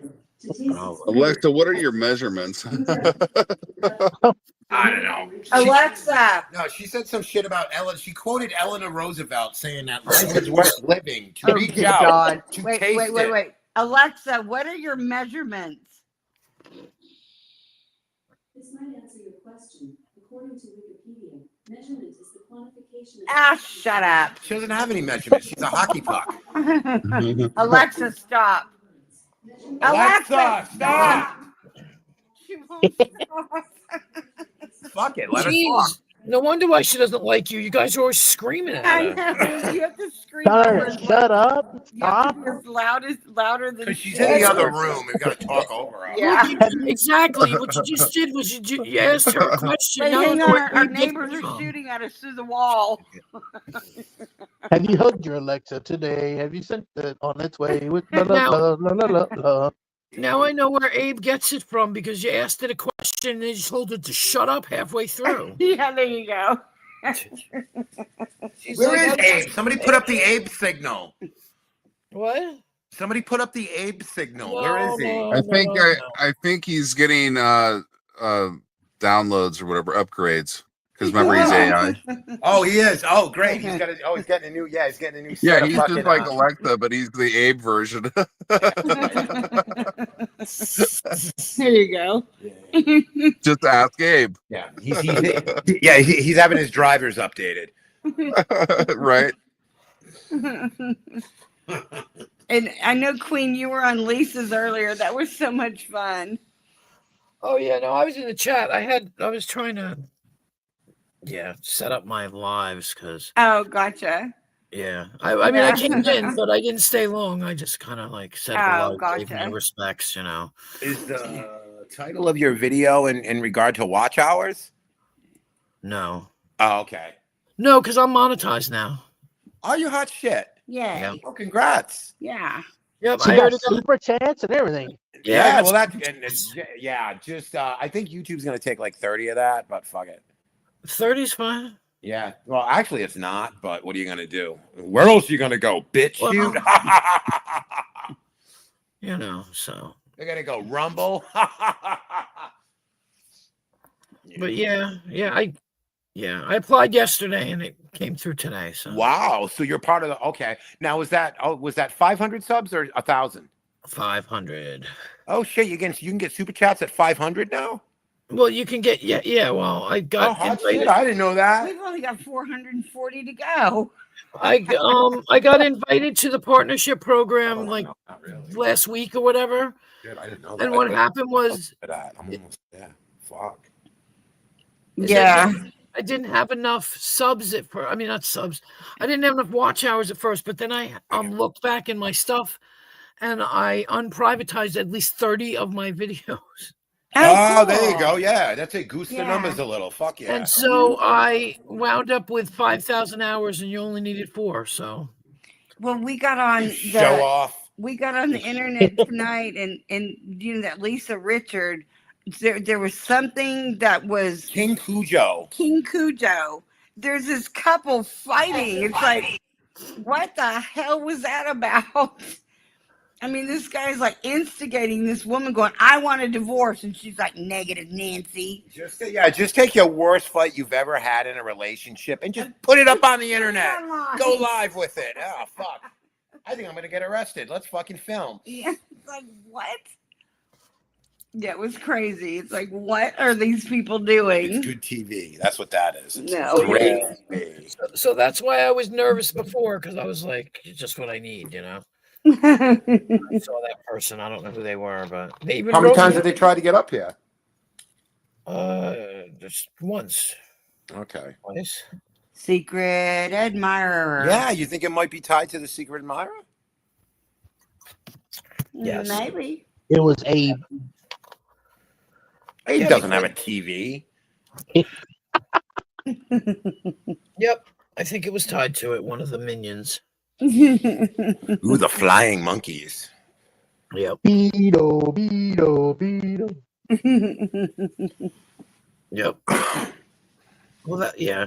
Oh, Alexa, what are your measurements? I don't know. Alexa. No, she said some shit about Ellen. She quoted Eleanor Roosevelt saying that life is worth living. To Oh, reach good out, God. to Wait, taste wait, wait, it. wait. Alexa, what are your measurements? This might answer your question. According to Wikipedia, measurement is the quantification of. Ah, shut up. She doesn't have any measurements. She's a hockey puck. Alexa, stop. Alexa, stop. She won't stop. Fuck it. Let her talk. jeez. No wonder why she doesn't like you. You guys are always screaming at I her. know. You have to scream Tell over her, as shut up, You have stop. to be as louder than Because she's she in the is. other room. We've got to talk over her. Yeah. Exactly. What you just did was you asked her a question. Wait, Now hang look on. where Our you get neighbors are from. shooting at us through the wall. Have you hugged your Alexa today? Have you sent it on its way with la la Now- la la la la la? Now I know where Abe gets it from because you asked it a question and you told it to shut up halfway through. Yeah, there you go. Where is Abe? Somebody put up the Abe signal. What? Somebody put up the Abe signal. Where is he? I think he's getting downloads or whatever upgrades because remember he's AI. Oh, he is. Oh, great. He's got. He's getting a new. Yeah, he's getting a new. Yeah, Set of he's fucking, just like Alexa, but he's the Abe version. There you go. Just ask Abe. Yeah, he's having his drivers updated. Right. And I know, Queen, you were on Lisa's earlier. That was so much fun. Oh yeah, no, I was in the chat. I was trying to set up my lives because Oh, gotcha. I mean I came in, but I didn't stay long. I just kind of like said hello, gave my gotcha. respects, you know. Is the title of your video in regard to watch hours? No. Oh, okay. No, because I'm monetized now. Oh, you hot shit. Yay. Yeah. Oh, congrats. Yeah. Yep, She I got already got super chats and everything. Yeah, well, that's just I think YouTube's gonna take like 30 of that, but fuck it. 30's fine. Yeah. Well, actually, it's not. But what are you gonna do? Where else are you gonna go? Bitch Well, shoot. You know, so. They're gonna go Rumble. But I applied yesterday and it came through today. So Wow. So you're part of the. Okay. Now was that 500 subs or 1,000? 500. Oh shit! You can get super chats at 500 now. Well, you can get well, I got Oh, hot invited. shit! I didn't know that. We've only got 440 to go. I got invited to the partnership program like No, not really. last week or whatever. Shit, I didn't know that. And what happened was I'm almost there. Fuck. Yeah. I didn't have enough subs at first. I mean, not subs. I didn't have enough watch hours at first, but then I looked back in my stuff and I unprivatized at least 30 of my videos. Oh, there you go. Yeah, that's it. Goose the Yeah. numbers a little. Fuck yeah. And so I wound up with 5,000 hours and you only needed 4. So Well, we got on Show off. we got on the internet tonight and you know that Lisa Richard, there was something that was King Cujo. King Cujo. There's this couple fighting. It's like, what the hell was that about? I mean, this guy's like instigating this woman going, I want a divorce. And she's like, negative Nancy. Just take your worst fight you've ever had in a relationship and just put it up on the internet. Online. Go live with it. Oh, fuck. I think I'm going to get arrested. Let's fucking film. Yeah, it's like, what? Yeah, it was crazy. It's like, what are these people doing? It's good TV. That's what that is. It's No. great TV. so that's why I was nervous before because I was like, it's just what I need, you know. I saw that person. I don't know who they were, but they even How many wrote times me- did they try to get up here? Just once, Okay. twice. Secret admirer. Yeah, you think it might be tied to the secret admirer? Yes. Maybe. It was Abe. He Yeah, doesn't have a because- TV. Yep. I think it was tied to it. One of the minions. Ooh, the flying monkeys. Yep. Beedo, Beedo, Beedo. Yep. Well, that yeah.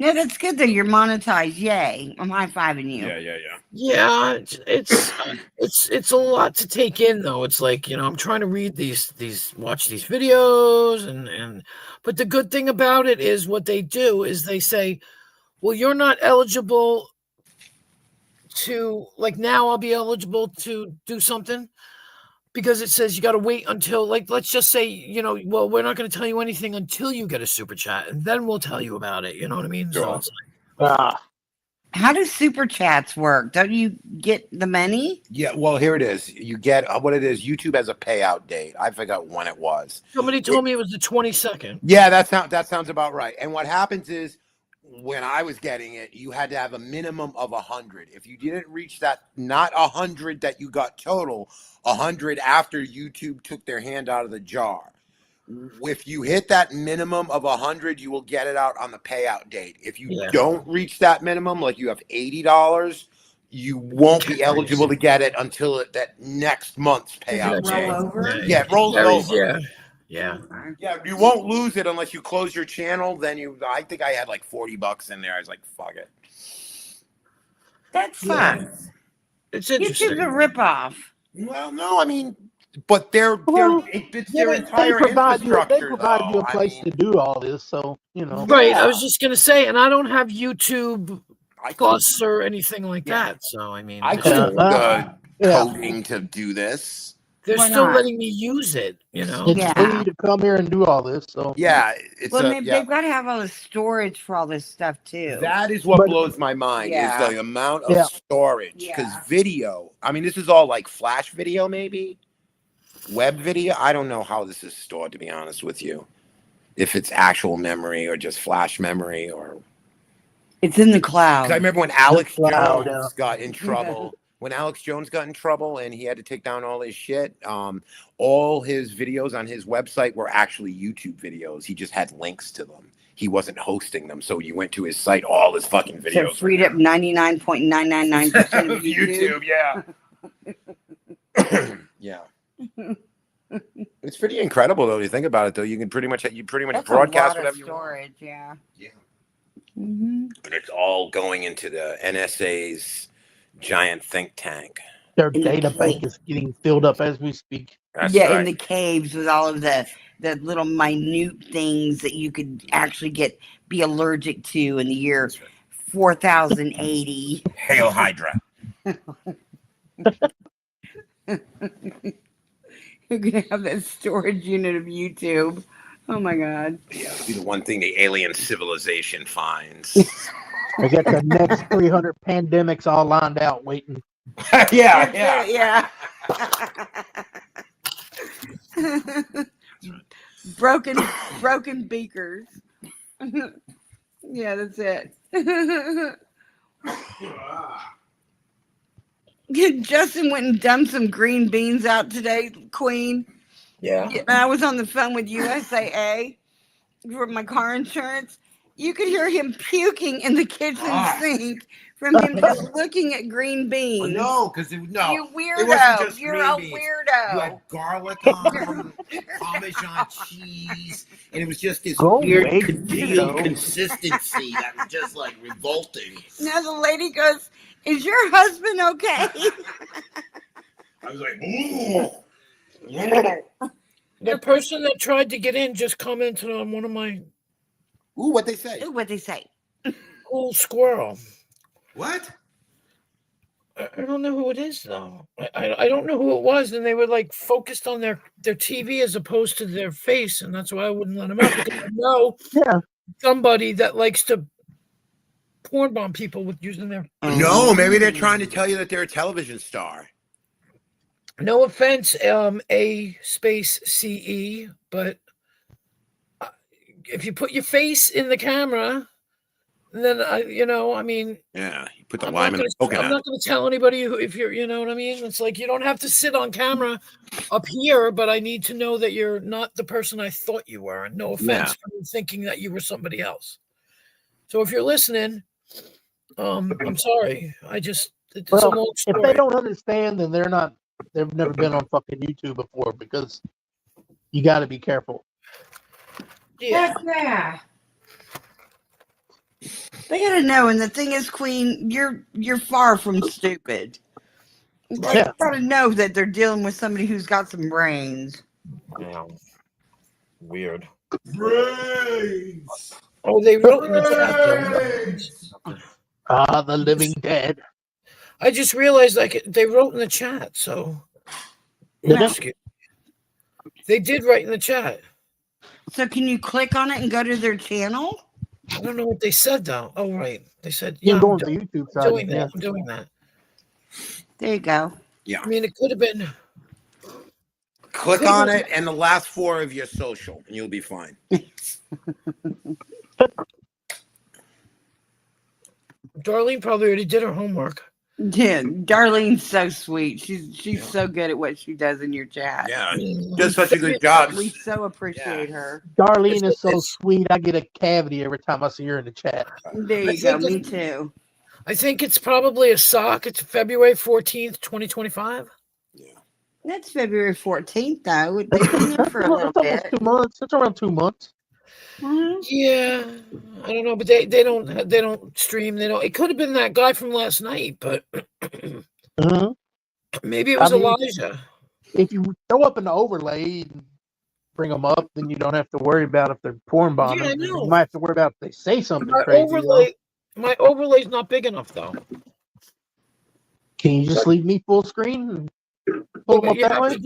No, that's good though. You're monetized. Yay! I'm high fiving you. Yeah. Yeah, it's a lot to take in though. It's like, I'm trying to read watch these videos and but the good thing about it is what they do is they say, well, you're not eligible to, like, now I'll be eligible to do something because it says you got to wait until, like, let's just say, well, we're not going to tell you anything until you get a super chat and then we'll tell you about it. You know what I mean? So Sure. it's Ah, How do super chats work? Don't you get the money? Yeah, well, here it is. You get what it is. YouTube has a payout date. I forgot when it was. somebody told me it was the 22nd. Yeah, that sounds about right. And what happens is, when I was getting it, you had to have a minimum of 100. If you didn't reach that, not 100 that you got total, 100 after YouTube took their hand out of the jar. If you hit that minimum of 100, you will get it out on the payout date. If you Yeah. don't reach that minimum, like you have $80, you won't be eligible to get it until that next month's payout roll date. over? Yeah, it rolls Varies, over. Yeah. Yeah, you won't lose it unless you close your channel. Then I think I had like $40 in there. I was like, fuck it. That's Yeah. fun. It's YouTube's interesting. a ripoff. Well, no, I mean, but Well, it's their they entire provide you. They infrastructure, provide you though. a place to do all this, so Right. I Yeah. was just gonna say, and I don't have YouTube I Plus or anything like Yeah. that. So I mean, I they're couldn't still, do the Yeah. coding to do this. they're Why still not? letting me use it. It's Yeah. free to come here and do all this. So Yeah, it's Well, a yeah. they've got to have all the storage for all this stuff too. That is what But- blows my mind Yeah. is the amount of Yeah. storage. Because Yeah. video, I mean, this is all like flash video, maybe web video. I don't know how this is stored, to be honest with you. If it's actual memory or just flash memory, or It's in the because cloud. I remember when Alex cloud, Jones got in trouble. When Alex Jones got in trouble and he had to take down all his shit, all his videos on his website were actually YouTube videos. He just had links to them. He wasn't hosting them, so you went to his site. All his fucking So videos. freed up 99.999% of YouTube. Yeah. Yeah. It's pretty incredible, though. You think about it, though. You can pretty much That's broadcast a lot whatever of you want. storage. Yeah. Yeah. Mm-hmm. And it's all going into the NSA's giant think tank. their In the data bank cave. is getting filled up as we speak. That's Yeah, right. in the caves with all of the little minute things that you could actually be allergic to in the year That's right. 4080. Hail Hydra. You're gonna have that storage unit of YouTube. Oh my god. Yeah, it'll be the one thing the alien civilization finds. They got the next 300 pandemics all lined out waiting. yeah, That's yeah. it, yeah. broken beakers. Yeah, that's it. Justin went and dumped some green beans out today, Queen. Yeah. And I was on the phone with USAA for my car insurance. You could hear him puking in the kitchen sink from him just looking at green beans. No, because You it wasn't weirdo. just You're green a beans. weirdo. You had garlic on them, Parmesan cheese, and it was just this Go weird away, congealed weirdo. consistency that was just like revolting. Now the lady goes, "Is your husband okay?" I was like, ooh. The person that tried to get in just commented on one of my Ooh, what they say? Ooh, what they say? cool squirrel. What? I don't know who it is though. I don't know who it was, and they were like focused on their TV as opposed to their face, and that's why I wouldn't let them up because I know Yeah. somebody that likes to porn bomb people with using their. No, maybe they're trying to tell you that they're a television star. No offense, A space CE, but if you put your face in the camera, And then I mean, Yeah, you put the I'm lime not in the gonna coconut. tell anybody if you're, you know what I mean? It's like you don't have to sit on camera up here, but I need to know that you're not the person I thought you were. And no offense for thinking that you were somebody else. So if you're listening, I'm sorry. it's a Well, long if they story. don't understand, then they've never been on fucking YouTube before, because you got to be careful. Yeah. Yeah. They gotta know, and the thing is, Queen, you're far from stupid. Like, Yeah. you gotta know that they're dealing with somebody who's got some brains. Yeah. Weird. Brains. Oh, they wrote in the chat Brains. though. Ah, the living dead. I just realized they wrote in the chat, so Did it? excuse- they did write in the chat. So can you click on it and go to their channel? I don't know what they said though. Oh right. They said You yeah, can go I'm on the YouTube side. doing Yeah. that. I'm doing that. There you go. Yeah. I mean it could have been Click Could've on been- it and the last 4 of your social, and you'll be fine. Darlene probably already did her homework. Yeah, Darlene's so sweet. She's so good at what she does in your chat. Yeah, does such a good job. We so appreciate her. Darlene is so It's- sweet. I get a cavity every time I see her in the chat. There I you go. think Me it's- too. I think it's probably a sock. It's February 14th, 2025. That's February 14th, though. They've been there for a little It's almost bit. 2 months. It's around 2 months. Mhm. Yeah, I don't know, but they don't stream. They don't. It could have been that guy from last night, but Mhm. maybe it was I mean, Elijah. If you throw up an overlay and bring them up, then you don't have to worry about if they're porn bombing. Yeah, I You know. might have to worry about if they say something My crazy. my overlay's not big enough though. Can you just leave me full screen and pull them up You that have way?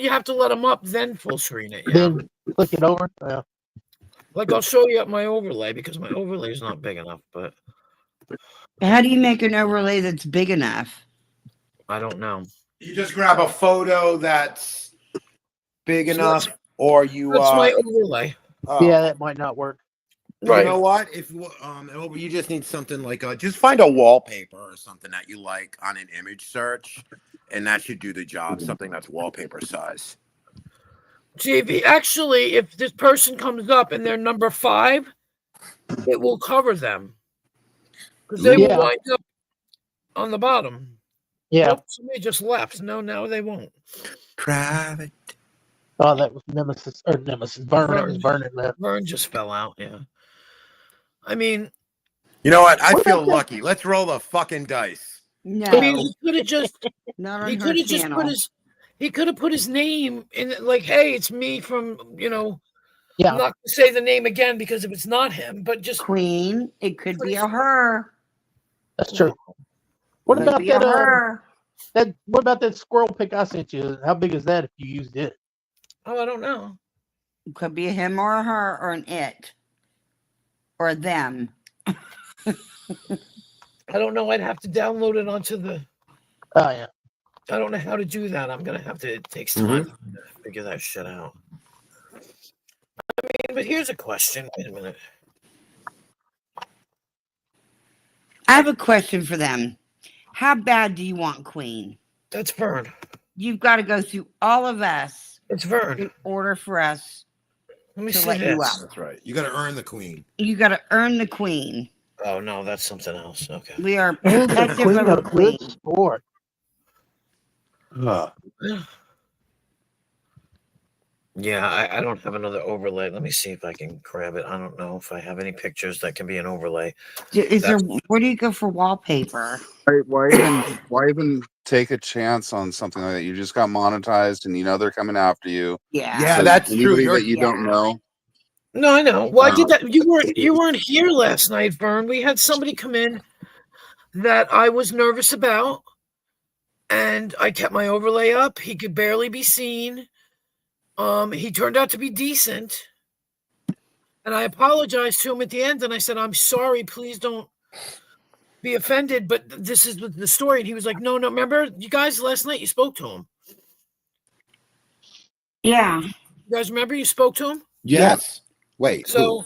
you have to let them up, then full screen it. Yeah. Then click it over. Yeah. Like I'll show you my overlay because my overlay is not big enough, but How do you make an overlay that's big enough? I don't know. You just grab a photo that's big enough, or you That's my overlay. Yeah, that might not work. You know what? If you just need something like just find a wallpaper or something that you like on an image search, and that should do the job. Something that's wallpaper size. JV, actually, if this person comes up and they're number 5, it will cover them because they will wind up on the bottom. Yeah. Oh, somebody just left. No, they won't. Private. Oh, that was Nemesis. Vern. That was Vernon left. Vern just fell out. Yeah. I mean, you know what? I What feel about that- lucky. Let's roll the fucking dice. No, I mean, he could have just not on he her could have just channel. put his name in, like, hey, it's me from, I'm Yeah. not going to say the name again because if it's not him, but just Queen. It could be a her. That's true. What Could about be a that? her. What about that squirrel pic I sent you? How big is that if you used it? oh, I don't know. Could be a him or a her or an it or a them. I don't know. I'd have to download it onto the. Oh yeah. I don't know how to do that. I'm gonna have to. It takes time to figure that shit out. I mean, but here's a question. Wait a minute. I have a question for them. How bad do you want Queen? That's Vern. You've got to go through all of us It's Vern. in order for us Let me to see let you this. up. That's right. You got to earn the queen. You got to earn the Queen. Oh no, that's something else. Okay. We are Queen protective of of the good Queen. sport. Yeah, I don't have another overlay. Let me see if I can grab it. I don't know if I have any pictures that can be an overlay. Is there? Where do you go for wallpaper? Why even take a chance on something like that? You just got monetized, and they're coming after you. Yeah. Yeah, So that's true. anybody You're that you don't know. No, I know. Well, I did that. You weren't here last night, Vern. We had somebody come in that I was nervous about, and I kept my overlay up. He could barely be seen. He turned out to be decent, and I apologized to him at the end, and I said, "I'm sorry. Please don't be offended, but this is the story." And he was like, "No. Remember, you guys last night you spoke to him. Yeah. You guys remember you spoke to him? Yes. Wait. So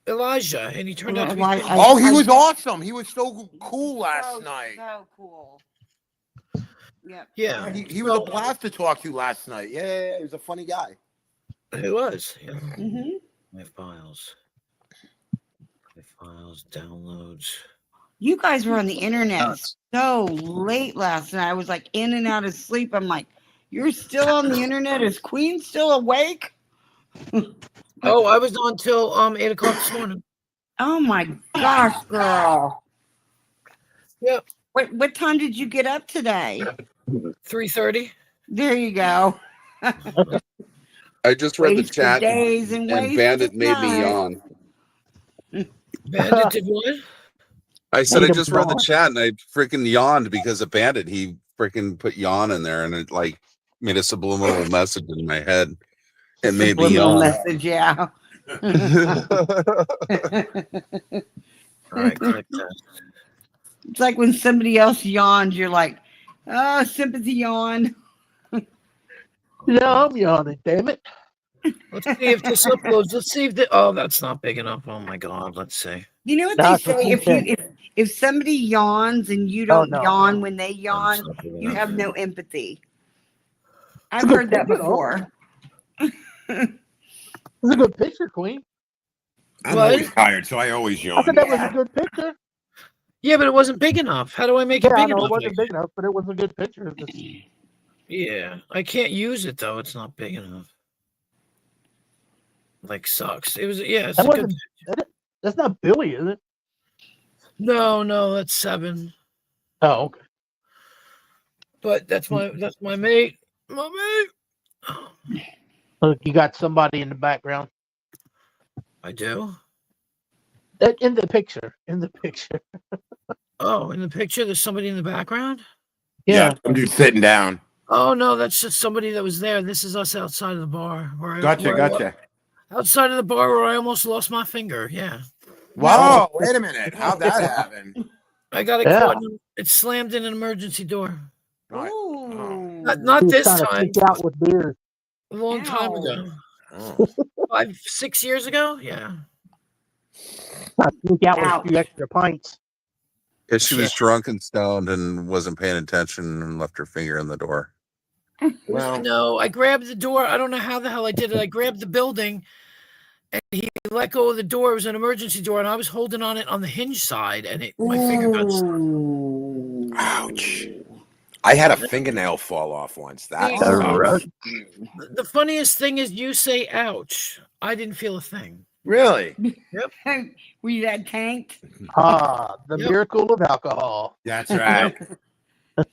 Elijah, and he turned out to be. Oh, he was awesome. He was so cool last night. So cool. Yep. Yeah, He was a blast to talk to last night. Yeah, he was a funny guy. He was. Yeah. Mm-hmm. My files, downloads. You guys were on the internet so late last night. I was like in and out of sleep. I'm like, you're still on the internet? Is Queen still awake? Oh, I was on till 8 o'clock this morning. Oh my gosh, girl. Yep. What time did you get up today? 3:30. There you go. I just read the Wasted chat, days and wasted Bandit made me nights. yawn. Bandit did what? I said I Made him just read the yawn. chat and I freaking yawned because of Bandit. He freaking put yawn in there and it like made a subliminal message in my head. It made me Subliminal yawn. message, yeah. All right, click that. It's like when somebody else yawns, you're like, oh, sympathy yawn. Yeah, I'm yawning, damn it. Let's see if this uploads. Let's see if the. Oh, that's not big enough. Oh my God. Let's see. You know what That's they what say? he If said. if somebody yawns and you don't no. yawn when they That's yawn, not big you enough. have no empathy. I've It's a good heard that picture, though. before. It's a good picture, Queen. I'm What? always tired, so I always I yawn. said that was a good picture. Yeah, but it wasn't big enough. How do I make Yeah, it I big know enough? it wasn't big enough, but it was a good picture. Yeah, I can't use it though. It's not big enough. Like sucks. It was. Yeah, it's That a good. wasn't. That's not Billy, is it? No, that's 7. Oh, okay. But that's my mate. My mate. Look, you got somebody in the background. I do. In the picture. In the picture. Oh, in the picture, there's somebody in the background. Yeah. Some dude sitting down. Oh no, that's just somebody that was there. This is us outside of the bar. Gotcha. Outside of the bar where I almost lost my finger. Yeah, Wow, wait a minute. How'd that happen? I got it Yeah. caught. It slammed in an emergency door. Right. Ooh. Not He was this trying to time. sneak out with beer. A long time Ow. ago. Oh. 5, 6 years ago. Yeah. Trying to sneak out with a Ouch. few extra pints. Because she was Yeah. drunk and stoned and wasn't paying attention and left her finger in the door. Well, No, I grabbed the door. I don't know how the hell I did it. I grabbed the building, and he let go of the door. It was an emergency door, and I was holding on it on the hinge side, and my finger got stuck. Ooh. ouch. I had a fingernail fall off once. That Oh. sucks. The funniest thing is you say "ouch." I didn't feel a thing. Really? Were you that tanked? The Yep. miracle of alcohol. That's right.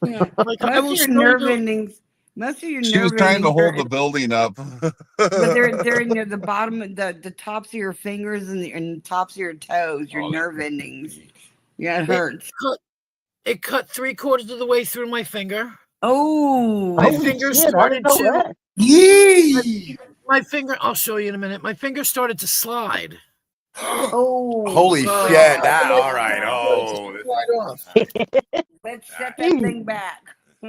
Yeah. Like I Most will of your still nerve do- endings. Most of your She nerve was trying to endings are hold the building up. but they're near the bottom of the tops of your fingers and the tops of your toes, your nerve endings. Yeah, it hurts. It cut 3/4 of the way through my finger. Oh, My Holy finger shit, I didn't started know to. that. Yee! My finger. I'll show you in a minute. My finger started to slide. oh, Holy God. shit. That, all right. Oh. Slide off. Let's set that thing back.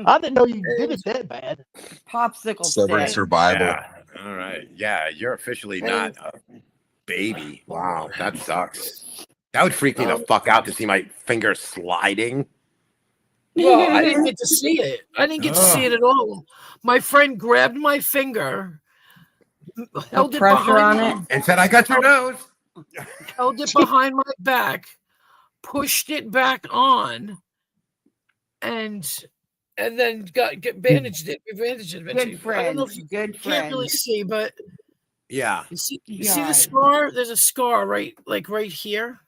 I didn't know you did it that bad. Popsicle Stubborn stick. survival. Yeah. All right. Yeah, you're officially not a baby. Wow, that sucks. That would freak me the fuck out to see my finger sliding. Well, I didn't get to see it. I didn't get to see it at all. My friend grabbed my finger, held it pressure behind on my, And said, I got your nose. held it behind my back, pushed it back on, and then bandaged it. We bandaged it eventually. Good I don't know friend. if you Good can't friend. really see, but Yeah. you see God. the scar? There's a scar right here.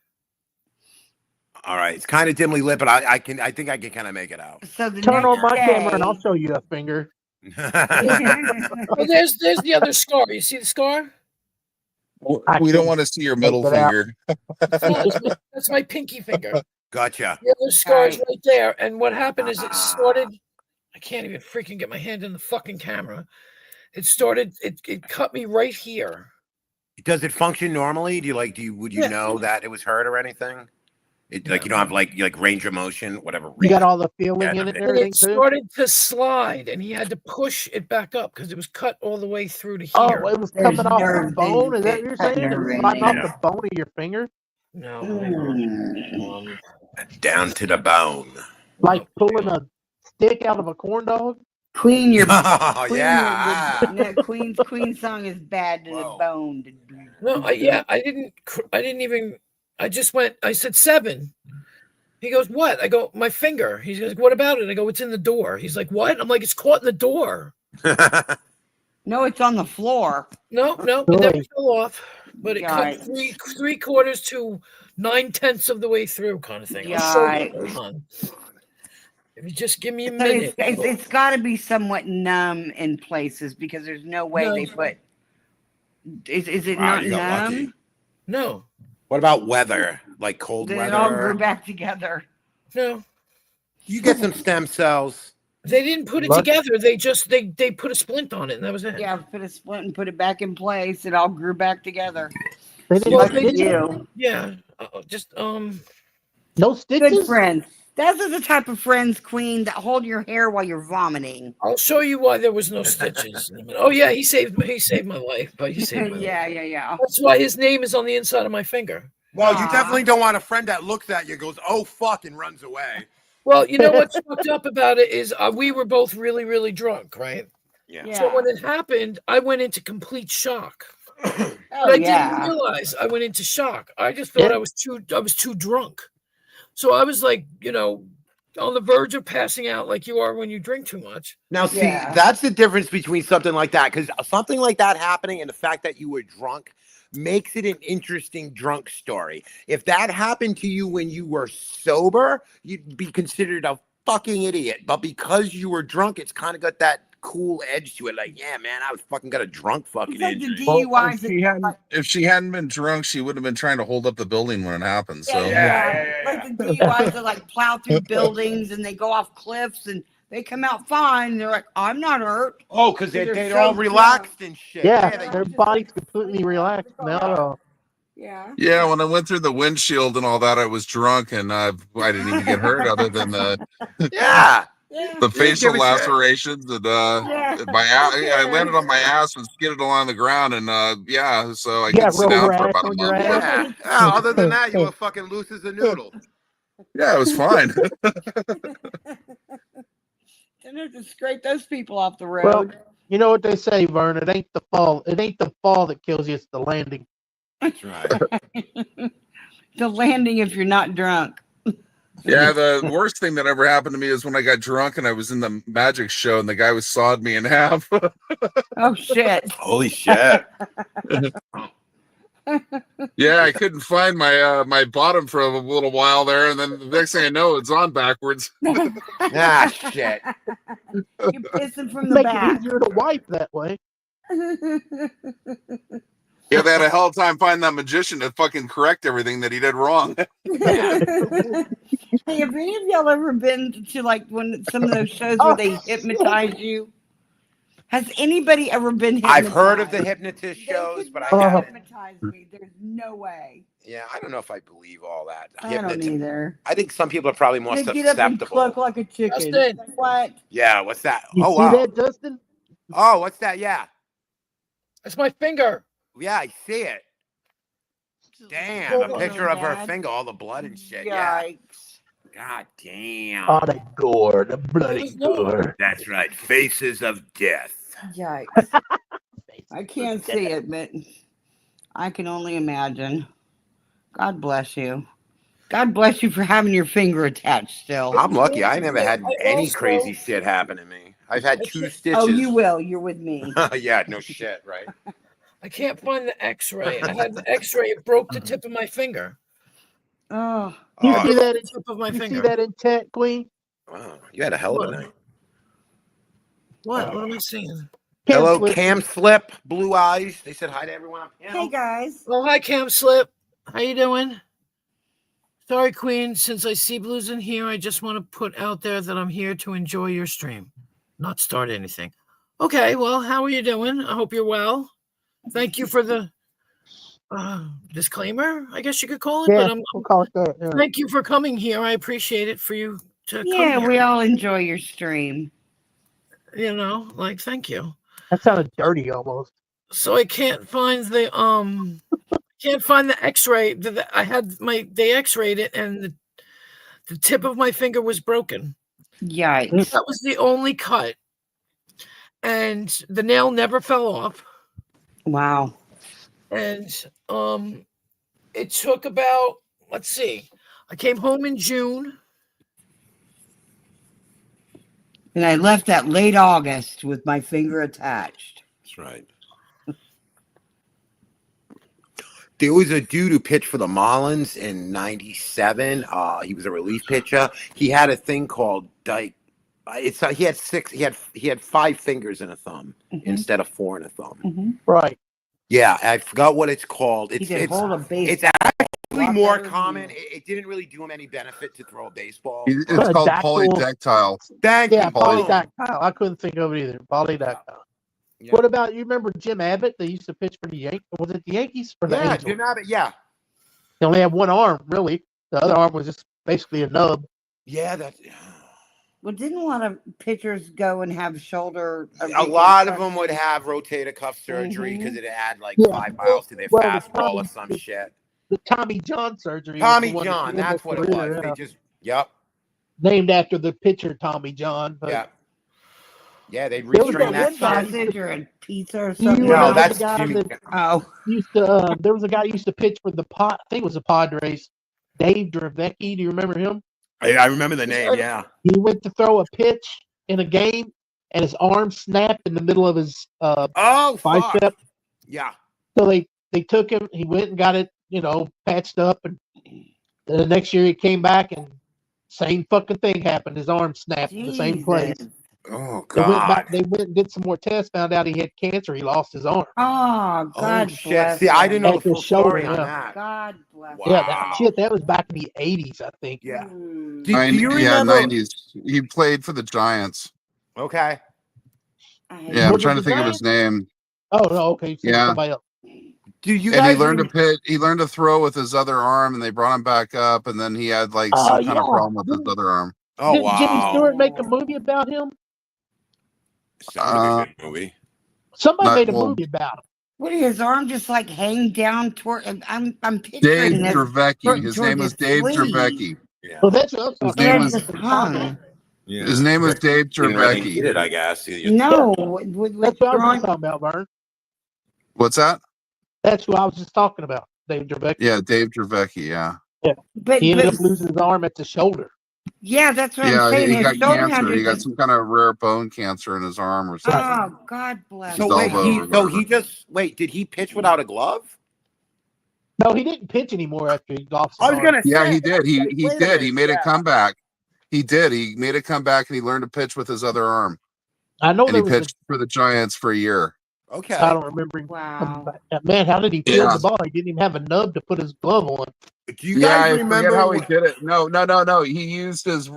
All right. It's kind of dimly lit, but I think I can kind of make it out. So the Turn on next my day, camera and I'll show you a finger. Oh, there's the other scar. You see the scar? We don't want to see your middle Take that out. finger. That's my pinky finger. Gotcha. The other scar is Right. right there. And what happened is it started. I can't even freaking get my hand in the fucking camera. It started. It cut me right here. Does it function normally? Would you Yeah. know that it was hurt or anything? Like you don't have like range of motion, whatever. You got range- all the feeling Yeah, in it and And everything it too. started to slide, and he had to push it back up because it was cut all the way through to Oh, here. it was There's coming off the nerve bone. Is that what endings. you're Cut saying? It nerve was sliding off endings. the bone of your finger, No, hang on. down to the bone. like pulling a stick out of a corn dog. Queen, your Oh Queen, yeah. no, Queen's song is bad to the Whoa. bone. No, I didn't even. I just went. I said 7. He goes, "What?" I go, "My finger." He goes, "What about it?" I go, "It's in the door." He's like, "What?" I'm like, "It's caught in the door." No, it's on the floor. No, it never Really? fell off, but it cut Yikes. 3/4 to 9/10 of the way through, kind of thing. I'll show you. Yikes. Hold on. If you just give me a So minute. it's got to be somewhat numb in places because there's no way No. they put. Is it Wow, not you got lucky. numb? No, What about weather? Like cold Then it all grew weather? back together. no. You get some stem cells. They didn't put it Lucky. together. They just they put a splint on it, and that was it. Yeah, put a splint and put it back in place. It all grew back together. They didn't Well, have they stitches? You. Yeah, just No Good stitches? friends. Those are the type of friends, Queen, that hold your hair while you're vomiting. I'll show you why there was no stitches. Oh yeah, he saved my life. But he saved my life. Yeah. That's why his name is on the inside of my finger. Well, you Aw. definitely don't want a friend that looks at you, goes, "Oh fuck," and runs away. Well, you know what's fucked up about it is we were both really, really drunk, right? Yeah. So when it happened, I went into complete shock. Oh, But I didn't yeah. realize I went into shock. I just thought Yeah. I was too drunk. So I was like, on the verge of passing out like you are when you drink too much. Now, see, Yeah. that's the difference between something like that, because something like that happening and the fact that you were drunk makes it an interesting drunk story. If that happened to you when you were sober, you'd be considered a fucking idiot. But because you were drunk, it's kind of got that cool edge to it. Like, yeah, man, I was fucking got a drunk fucking It's like the injury. DUIs. If she hadn't been drunk, she would have been trying to hold up the building when it happened. So Yeah. Like the DUIs that like plow through buildings and they go off cliffs and they come out fine. They're like, I'm not hurt. Oh, because They're they're so all drunk. relaxed and shit. Yeah, they- their body's completely relaxed now. Yeah. yeah, when I went through the windshield and all that, I was drunk and I didn't even get hurt other than the yeah. Yeah. facial give a shit. lacerations and I landed on my ass and skidded along the ground and so I Yeah, could sit roll down your for ass about a on your month. ass. Yeah. Other than that, you were fucking loose as a noodle. Yeah, it was fine. Didn't have to scrape those people off the Well, road. you know what they say, Vern? It ain't the fall. It ain't the fall that kills you. It's the landing. That's right. The landing if you're not drunk. Yeah, the worst thing that ever happened to me is when I got drunk and I was in the magic show and the guy was sawed me in half. Oh shit. Holy shit. Yeah, I couldn't find my bottom for a little while there, and then the next thing I know, it's on backwards. Ah, shit. You're pissing from the Make back. it easier to wipe that way. Yeah, they had a hell of a time finding that magician to fucking correct everything that he did wrong. Hey, have any of y'all ever been to like some of those shows where they hypnotize you? Has anybody ever been hypnotized? I've heard of the hypnotist They shows, could but not I haven't. hypnotize me. There's no way. Yeah, I don't know if I believe all that. I don't either. I think some people are probably more They get up and susceptible. cluck like a chicken. Justin. What? Yeah, what's that? You Oh, see wow. that, Justin? Oh, what's that? Yeah. That's my finger. Yeah, I see it. Damn, Hold a on, picture of her Dad. finger, all the blood and shit. Yeah. Yikes. God damn. Oh, the gore, the bloody There's no- gore. That's right. Faces of death. Yikes. I can't see it, but I can only imagine. God bless you. God bless you for having your finger attached still. I'm lucky. I never had I any also- crazy shit happen to me. I've had 2 stitches. Oh, you will. You're with me. Yeah, no shit, right? I can't find the X-ray. I had the X-ray. It broke the tip of my finger. Oh, You Oh, see that? The tip of my You see finger. that intent, Queen? wow, you had a hell of a night. What? What am I seeing? Hello, Slip. Cam Slip, Blue Eyes. They said hi to everyone on panel. hey guys. Oh, hi, Cam Slip. How you doing? Sorry, Queen. Since I see Blues in here, I just want to put out there that I'm here to enjoy your stream, not start anything. Okay, well, how are you doing? I hope you're well. Thank you for the disclaimer, I guess you could call it. Yeah, But we'll call it that. Yeah. thank you for coming here. I appreciate it for you to Yeah, come here. we all enjoy your stream. Like thank you. That sounded dirty almost. So I can't find the X-ray. I had they X-rayed it, and the tip of my finger was broken. Yikes. That was the only cut, and the nail never fell off. Wow. And it took about, let's see, I came home in June. And I left that late August with my finger attached. That's right. There was a dude who pitched for the Marlins in '97. He was a relief pitcher. He had a thing called Dyke. He had 5 fingers and a thumb instead of 4 and a thumb. Right. Yeah, I forgot what it's called. He could hold a baseball. It's actually more better common. than It didn't really do him any benefit to throw a baseball. It's called Dactyl. polydactyl. Thank Yeah, you. polydactyl. I couldn't think of it either. Polydactyl. Yeah. What about, you remember Jim Abbott? They used to pitch for the Yankees. Was it the Yankees or the Yeah, Angels? Jim Abbott. Yeah, They only had one arm, really. The other arm was just basically a nub. yeah. That's Well, didn't a lot of pitchers go and have shoulder? a lot of them would have rotator cuff surgery because it had like Yeah. 5 miles to their Well, the fastball or Tommy- some shit. The Tommy John surgery. was Tommy the one John, that that's what it ended his was. career, They just, yep, named after the pitcher Tommy John. But yeah. Yeah, they There was restrained that that one guy- shit. Sausage or a pizza or Do you something? No, remember that's the guy Jimmy. that Oh, used to? There was a guy who used to pitch for the I think it was the Padres. Dave Dravecki. Do you remember him? I remember the name, yeah. He went to throw a pitch in a game, and his arm snapped in the middle of his Oh, fuck. bicep. Yeah. So they took him. He went and got it, patched up, and the next year he came back and same fucking thing happened. His arm snapped in the same place. Jesus. Oh, They went God. back. They went and did some more tests. Found out he had cancer. He lost his arm. Oh, God Oh, shit. bless See, I him. didn't know At the the full story shoulder, on yeah. that. God bless Wow. Yeah, that was back in the '80s, I think. Yeah. him. Do you remember? 90s. He played for the Giants. Okay. Yeah, I'm What trying to was the think of his name. Oh no, okay. So Yeah. somebody else. Do you And he guys learned to pitch. He learned to throw with his other arm, and they brought him back up. And then he had like Oh, some kind of yeah. problem with his other arm. Oh, Did Jimmy wow. Stewart make a movie about him? Sounded like a good movie. Somebody Not- made a well, movie about him. What did his arm just like hang down toward? I'm Dave picturing this. Dravecki. His toward name was his Dave sleeve. Dravecki. Yeah. Well, that's what I'm His talking name about. was- His tongue. Yeah. His name was Dave Didn't really Dravecki. get it, I guess. He just- No, with That's what I was drawing- just talking about, Vern. What's that? That's who I was just talking about, Dave Dravecki. Yeah, Dave Dravecki. Yeah. but, He ended but up losing his arm at the shoulder. yeah, that's what I'm Yeah, saying. he His got shoulder had cancer. to He got just- some kind of rare bone cancer in his arm or something. Oh, God bless. So His wait, elbow or whatever. did he pitch without a glove? No, he didn't pitch anymore after he lost his I was arm. gonna Yeah, say. he did. He Wait a did. minute, He made a yeah. comeback. He did. He made a comeback and he learned to pitch with his other arm. I know And there he was a, pitched for the Giants for a year. Okay. I don't remember him Wow. coming back. Man, how did he field Yeah. the ball? He didn't even have a nub to put his glove on. Do you Yeah, guys I remember forget how he when- did it. No. He used his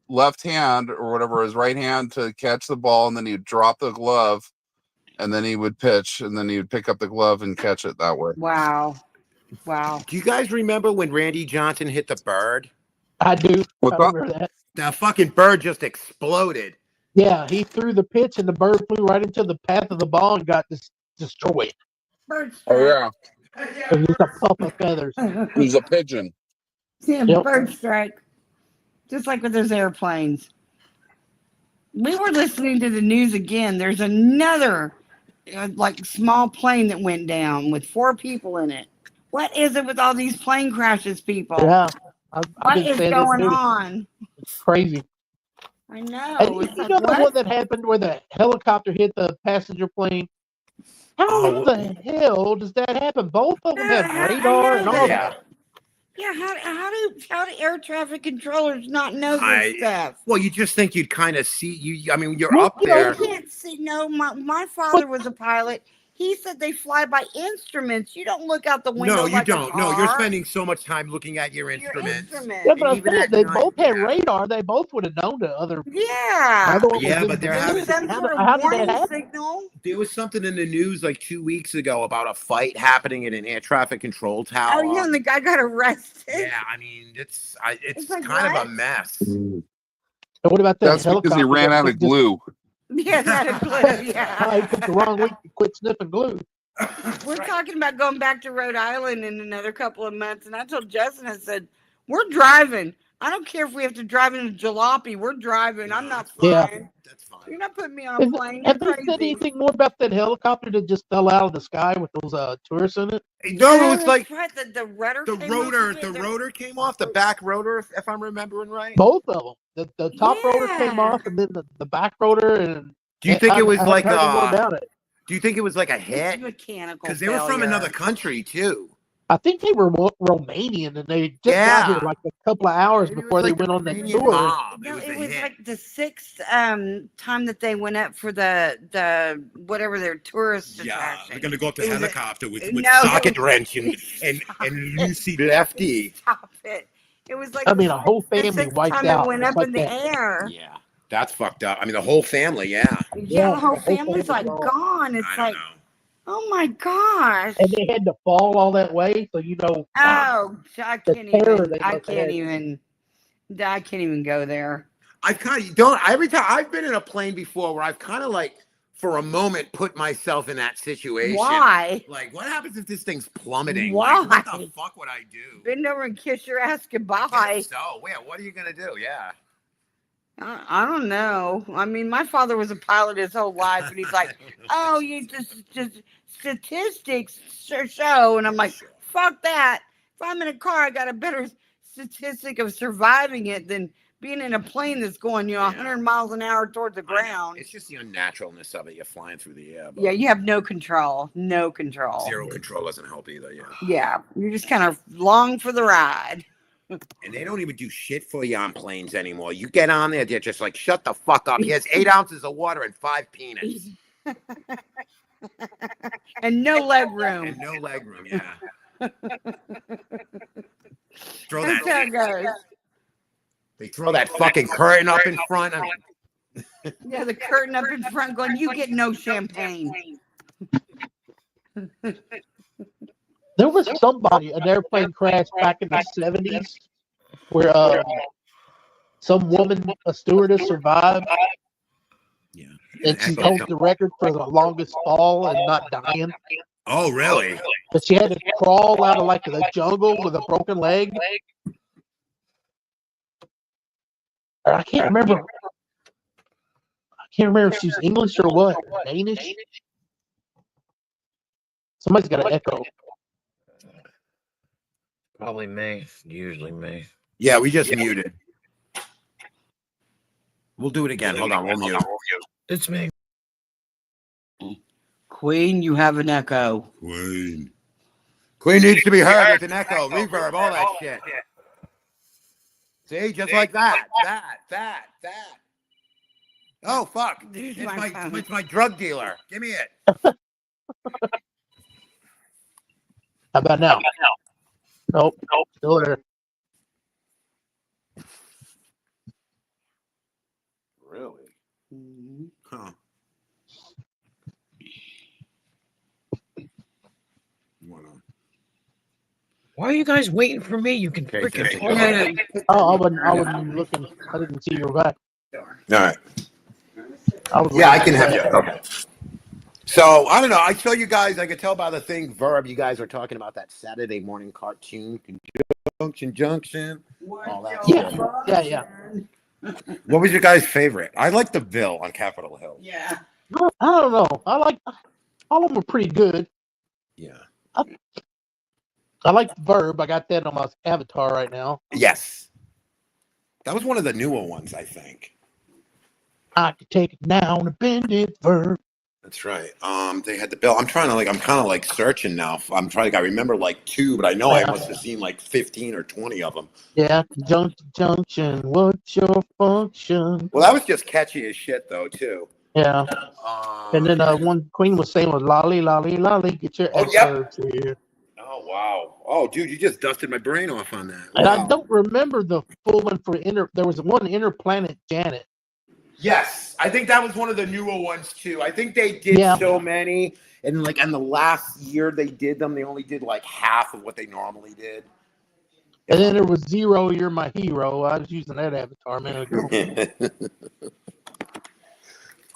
left hand or whatever, his right hand to catch the ball, and then he'd drop the glove, and then he would pitch, and then he would pick up the glove and catch it that way. Wow. Wow. Do you guys remember when Randy Johnson hit the bird? I do. What's I up? remember that. That fucking bird just exploded. Yeah, he threw the pitch and the bird flew right into the path of the ball and got destroyed. Bird Oh strike. yeah, It was just a puff of feathers. it was a pigeon. Yeah, Yep. bird strike. Just like with those airplanes. We were listening to the news again. There's another like small plane that went down with 4 people in it. What is it with all these plane crashes, people? Yeah, I've What been is saying going it. on? It's crazy. I know. And It's you like, know the one what? that happened where the helicopter hit the passenger plane? How Oh. the hell does that happen? Both of them have I radar and know all Yeah. that. Yeah, how do air traffic controllers not know I- this stuff? Well, you just think you'd kind of see you. I mean, you're Well, up you know, there. I can't see. No, my father was a pilot. He said they fly by instruments. You don't look out the window. No, you like don't. A No, you're car. spending so much time looking at your instruments. Yeah, And but even I at said they night, both had yeah. radar. They both would have known the other. Yeah. Another one was Yeah, in but the they're There having was some sort of how did that warning happen? signal. there was something in the news like 2 weeks ago about a fight happening at an air traffic control tower. Oh yeah, and the guy got arrested. Yeah, I mean it's like, kind of what? a mess. And what about that That's because he helicopter? ran that out quit of glue. Yeah, that a glue. Yeah. He took the wrong week to quit sniffing glue. We're talking about going back to Rhode Island in another couple of months, and I told Justin, I said, "We're driving. I don't care if we have to drive in a jalopy. We're driving. I'm not Yeah. flying. That's fine. You're not putting me on a plane. Have You're they said crazy." anything more about that helicopter that just fell out of the sky with those tourists in it? No, it was that's like right. The rudder. the came off rotor, of it. the rotor came off, the back rotor, if I'm remembering right. Both of them. The top rotor came Yeah. off, and then the back rotor. And Do you think it was I like haven't heard any more about it? do you think it was like a It's hit? mechanical. Because they were from failure. another country too. I think they were Romanian, and they just got here Yeah. like a couple of hours It was before they like went the on that Romanian tour. mob. No, It it a was hit. like the sixth time that they went up for the whatever their tourist Yeah, attraction. they're gonna go up the It was a- helicopter with No, socket it was- wrench and Lucy Lefty. Stop it! It was like I mean, a whole the family sixth wiped time out. it went just up like in the that. air. Yeah, that's fucked up. I mean, the whole family. Yeah, Yeah, the whole the whole family's family's like gone. gone. It's I don't like, know. oh my gosh. And they had to fall all that way, so you know. Oh, I the can't terror even. they I must have can't had. even. I can't even go there. I kind of don't. Every time I've been in a plane before, where I've kind of like, for a moment, put myself in that situation. Why? Like, what happens if this thing's plummeting? Why? Like, what the fuck would I do? Bend over and kiss your ass I goodbye. guess so, yeah. What are you gonna do? Yeah. I don't know. I mean, my father was a pilot his whole life, and he's like, "Oh, you just statistics show," and I'm like, "Fuck that! If I'm in a car, I got a better statistic of surviving it than being in a plane that's going, 100 miles an hour towards the ground." It's just the unnaturalness of it. You're flying through the air. But Yeah, you have no control. No control. zero control doesn't help either. Yeah. Yeah, you're just kind of long for the ride. And they don't even do shit for you on planes anymore. You get on there, they're just like, shut the fuck up. Here's 8 ounces of water and 5 peanuts. And no leg room. And no leg room, yeah. Throw That's how it that, goes. they throw that fucking curtain up in front. Yeah, the curtain up in front going, "You get no champagne." There was somebody, an airplane crash back in the 70s, where some woman, a stewardess, survived, Yeah. and she holds the record for the longest fall and not dying. Oh, really? But she had to crawl out of like the jungle with a broken leg. I can't remember. I can't remember if she's English or what. Danish. Somebody's got an echo. Probably me. Usually me. Yeah, we just muted. We'll do it again. Hold on, we'll mute. It's me. Queen, you have an echo. Queen. Queen needs to be heard with an echo, reverb, all that shit. See, just like that. That. Oh, fuck. There's It's my phone. it's my drug dealer. Give me it. How about now? Nope. Still there. Really? Mhm. Huh. Wanna- Why are you guys waiting for me? You can Okay, freaking okay. talk. Oh, I wasn't looking. I didn't see your back. All right. I was Yeah, I looking can at have your you. back. Okay. So I don't know. I saw you guys. I could tell by the thing verb. You guys were talking about that Saturday morning cartoon, Junction. All that Yeah, yeah. What was your guys' favorite? I like the Bill on Capitol Hill. Yeah. I don't know. I like all of them were pretty good. Yeah. I like the verb. I got that on my avatar right now. Yes. That was one of the newer ones, I think. I could take it down and bend it verb. That's right. They had the Bill. I'm kind of like searching now. I remember like 2, but I know I must have seen like 15 or 20 of them. Yeah, junction. What's your function? Well, that was just catchy as shit, though, too. Yeah. And then one queen was saying was lolly, lolly, lolly, get your Oh, F yep. verbs here. Oh, wow. Oh, dude, you just dusted my brain off on that. And I Wow. don't remember the full one for there was one Interplanet Janet. Yes, I think that was one of the newer ones too. I think they did so many, and like in the last year they did them, they only did like half of what they normally did. And then there was Zero, You're My Hero. I was using that avatar a minute ago.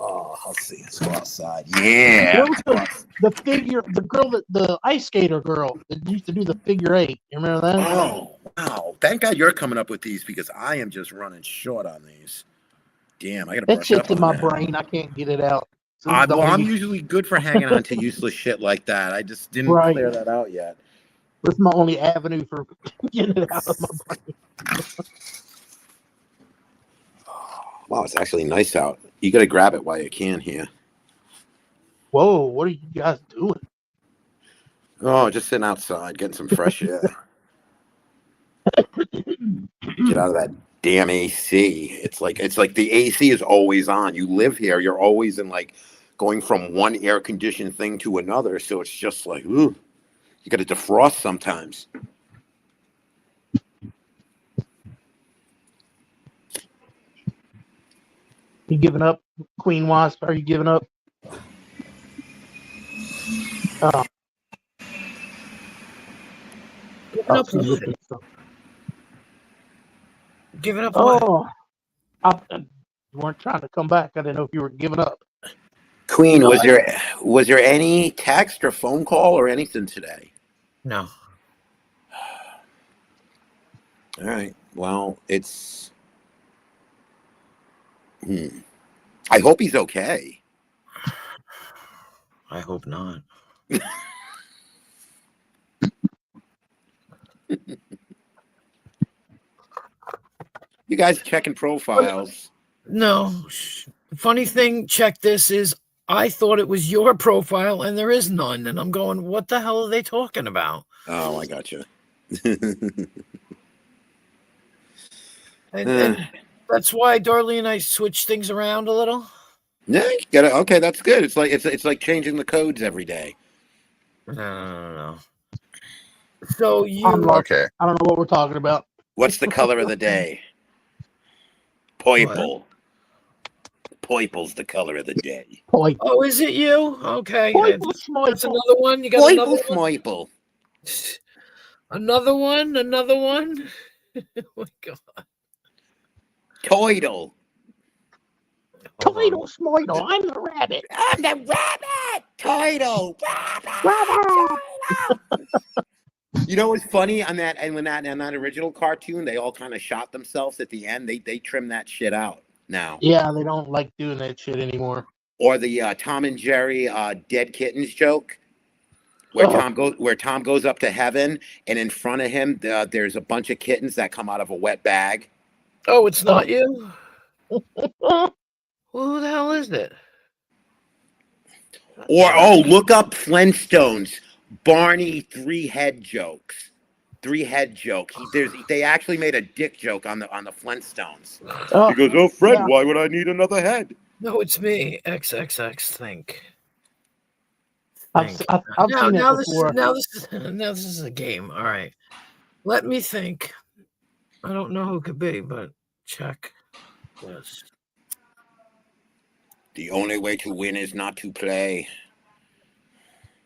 Oh, let's see. Let's go outside. Yeah. What was the figure, the girl the ice skater girl that used to do the figure 8? You remember that? Oh, wow. Thank God you're coming up with these because I am just running short on these. Damn, I gotta That brush shit's up in on my that. brain. I can't get it out. So Well, I'm usually good for hanging on to useless shit like that. I just didn't clear that out yet. That's my only avenue for getting it out of my brain. Wow, it's actually nice out. You gotta grab it while you can here. Whoa, what are you guys doing? Oh, just sitting outside, getting some fresh air. Get out of that damn AC. It's like the AC is always on. You live here, you're always in like going from one air conditioned thing to another. So it's just like, ooh, you got to defrost sometimes. You giving up, Queen Wasp? Are you giving up? Giving up what? Giving up what? Oh, you weren't trying to come back. I didn't know if you were giving up. Queen, No, was there any text or phone call or anything today? No. All right. Well, it's. I hope he's okay. I hope not. You guys checking profiles? No. Funny thing, check this, is I thought it was your profile and there is none. And I'm going, what the hell are they talking about? Oh, I got you. And that's why Darlene and I switched things around a little. Yeah, you gotta. Okay, that's good. It's like changing the codes every day. No. So Okay. I don't know what we're talking about. What's the color of the day? Purple. Purple's the color of the day. Oh, is it you? Okay. That's another one. You got another one? Another one? Another one? Oh my God. Toidle. Toidle Smoidle. I'm the rabbit. I'm the rabbit. Toidle. Rabbit. You know what's funny on that? And when that original cartoon, they all kind of shot themselves at the end. They trim that shit out now. Yeah, they don't like doing that shit anymore. Or the Tom and Jerry dead kittens joke, where Tom goes up to heaven, and in front of him there's a bunch of kittens that come out of a wet bag. Oh, it's not you? Well, who the hell is it? Or look up Flintstones Barney three-head jokes. Three-head joke. They actually made a dick joke on the Flintstones. He goes, "Oh, Fred, why would I need another head?" No, it's me. XXX. Think. I've seen it before. Now this is a game. All right. Let me think. I don't know who it could be, but check this. The only way to win is not to play.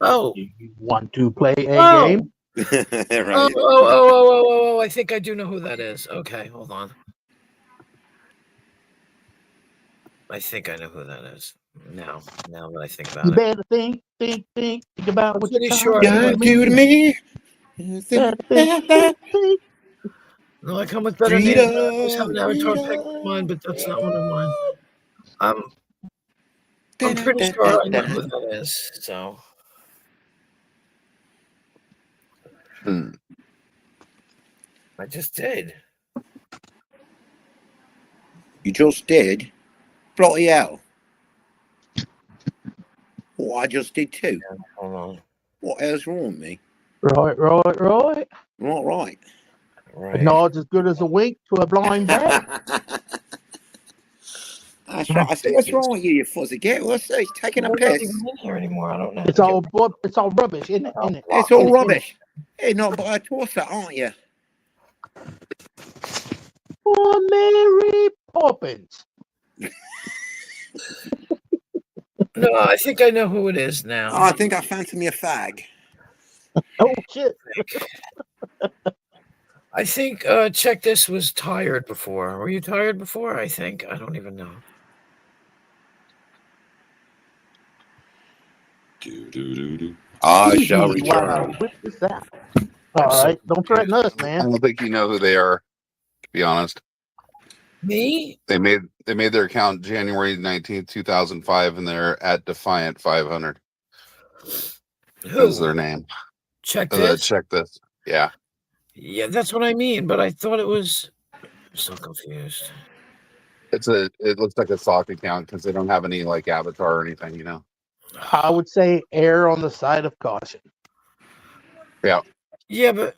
Oh. You want to play a game? Right. Oh, I think I do know who that is. Okay, hold on. I think I know who that is. Now that I think about You it. better think about what you're sure trying do to me. No, I come with better names. I always have an avatar pick like mine, but that's not one of mine. I'm pretty sure I know who that is. So. I just did. You just did? Bloody hell. Well, I just did too. Yeah, hold on. What else wrong with me? Right. Not right. A nod's as good as a wink to a blind bat. That's right. I said, what's wrong with you, you fuzzy git? What's he's taking a We're not piss? even in here anymore. I don't know. It's all rubbish, isn't it? Isn't it? It's all Isn't it? rubbish. Hey, not by a tosser, aren't you? Oh, Mary Poppins. No, I think I know who it is Oh, now. I think I fancy me a fag. Oh shit. I think Check This was tired before. Were you tired before? I think. I don't even know. I Easy, shall wow. return. What is that? All right. Don't threaten us, I man. don't think you know who they are, to be honest. Me? They made their account January 19th, 2005, and they're at Defiant 500 Who? is their name. Check This? Check This. Yeah. Yeah, that's what I mean, but I thought it was... I'm so confused. It looks like a sock account because they don't have any like avatar or anything, you know. I would say err on the side of caution. Yeah. Yeah, but...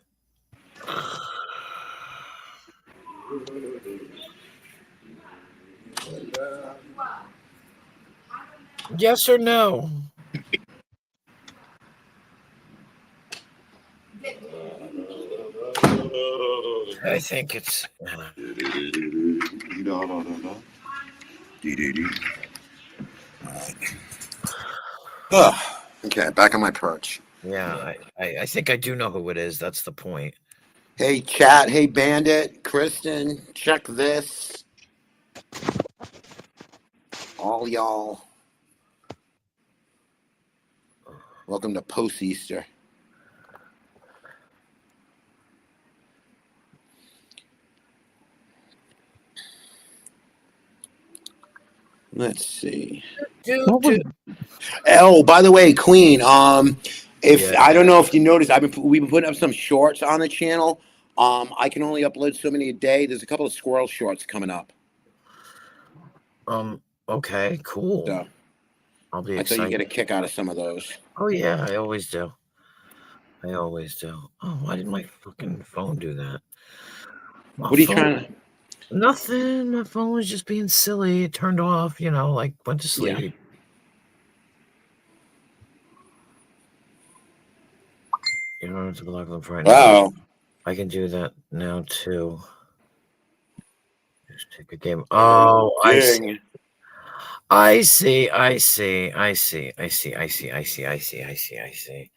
Yes or no? I think it's... Okay, back on my perch. Yeah, I think I do know who it is. That's the point. Hey, chat. Hey, Bandit. Kristen, check this. All y'all. Welcome to post-Easter. Let's see. Oh, by the way, Queen. If Yeah. I don't know if you noticed, we've been putting up some shorts on the channel. I can only upload so many a day. There's a couple of squirrel shorts coming up. Okay, cool. So I'll be I thought you excited. get a kick out of some of those. Oh yeah, I always do. I always do. Oh, why did my fucking phone do that? My What are you phone- trying to? Nothing. My phone was just being silly. It turned off, you know, like went to sleep. Yeah. You don't have to look up right Wow. now. I can do that now too. Just take a game. Oh, I see. Ding. I see. I see. I see. I see. I see. I see. I see. I see. I see.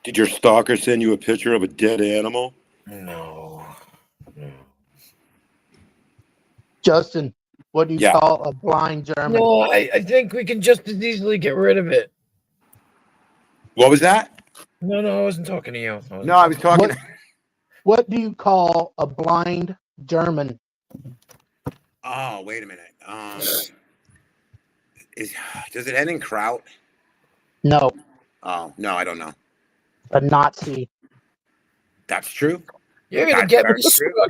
Did your stalker send you a picture of a dead animal? No. No. Justin, what do you Yeah. call a blind German? No, I think we can just as easily get rid of it. What was that? No, I wasn't talking to you. No, I was talking. What do you call a blind German? Oh, wait a minute. Does it end in kraut? No, Oh, no, I don't know. a Nazi. That's true. You're gonna That's get me very true. stuck.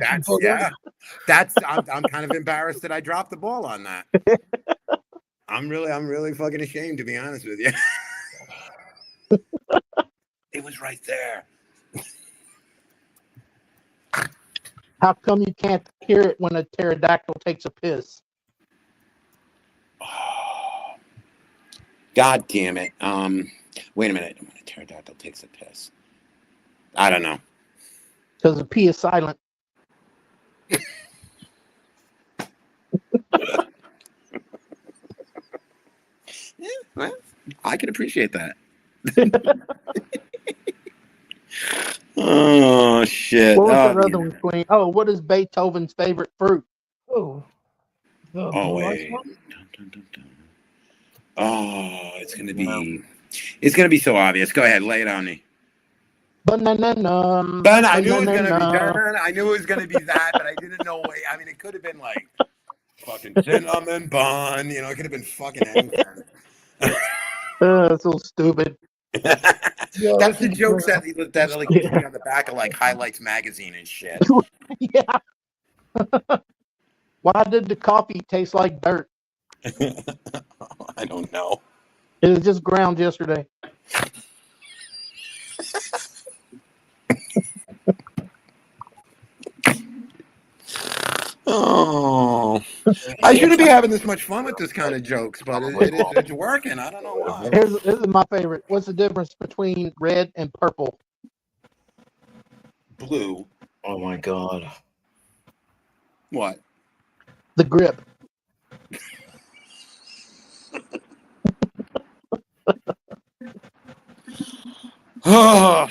That's yeah. I'm kind of embarrassed that I dropped the ball on that. I'm really fucking ashamed, to be honest with you. It was right there. How come you can't hear it when a pterodactyl takes a piss? Oh, God damn it. Wait a minute. When a pterodactyl takes a piss. I don't know. Because the P is silent. Yeah, well, I can appreciate that. Oh shit! What was that other one, Queen? Oh, what is Beethoven's favorite fruit? Oh, the Oh blue wait. one? Oh, it's gonna be so obvious. Go ahead, lay it on me. Banana. But I knew it was gonna be done. I knew it was gonna be that, but I didn't know. I mean, it could have been like fucking cinnamon bun. You know, it could have been fucking anything. That's so stupid. That's the jokes that like used to be on the back of like Highlights magazine and shit. Yeah. Why did the coffee taste like dirt? I don't know. It was just ground yesterday. Oh. I shouldn't be having this much fun with this kind of jokes, but it's working. I don't know why. This is my favorite. What's the difference between red and purple? Blue. Oh my god. What? The grip. Oh, all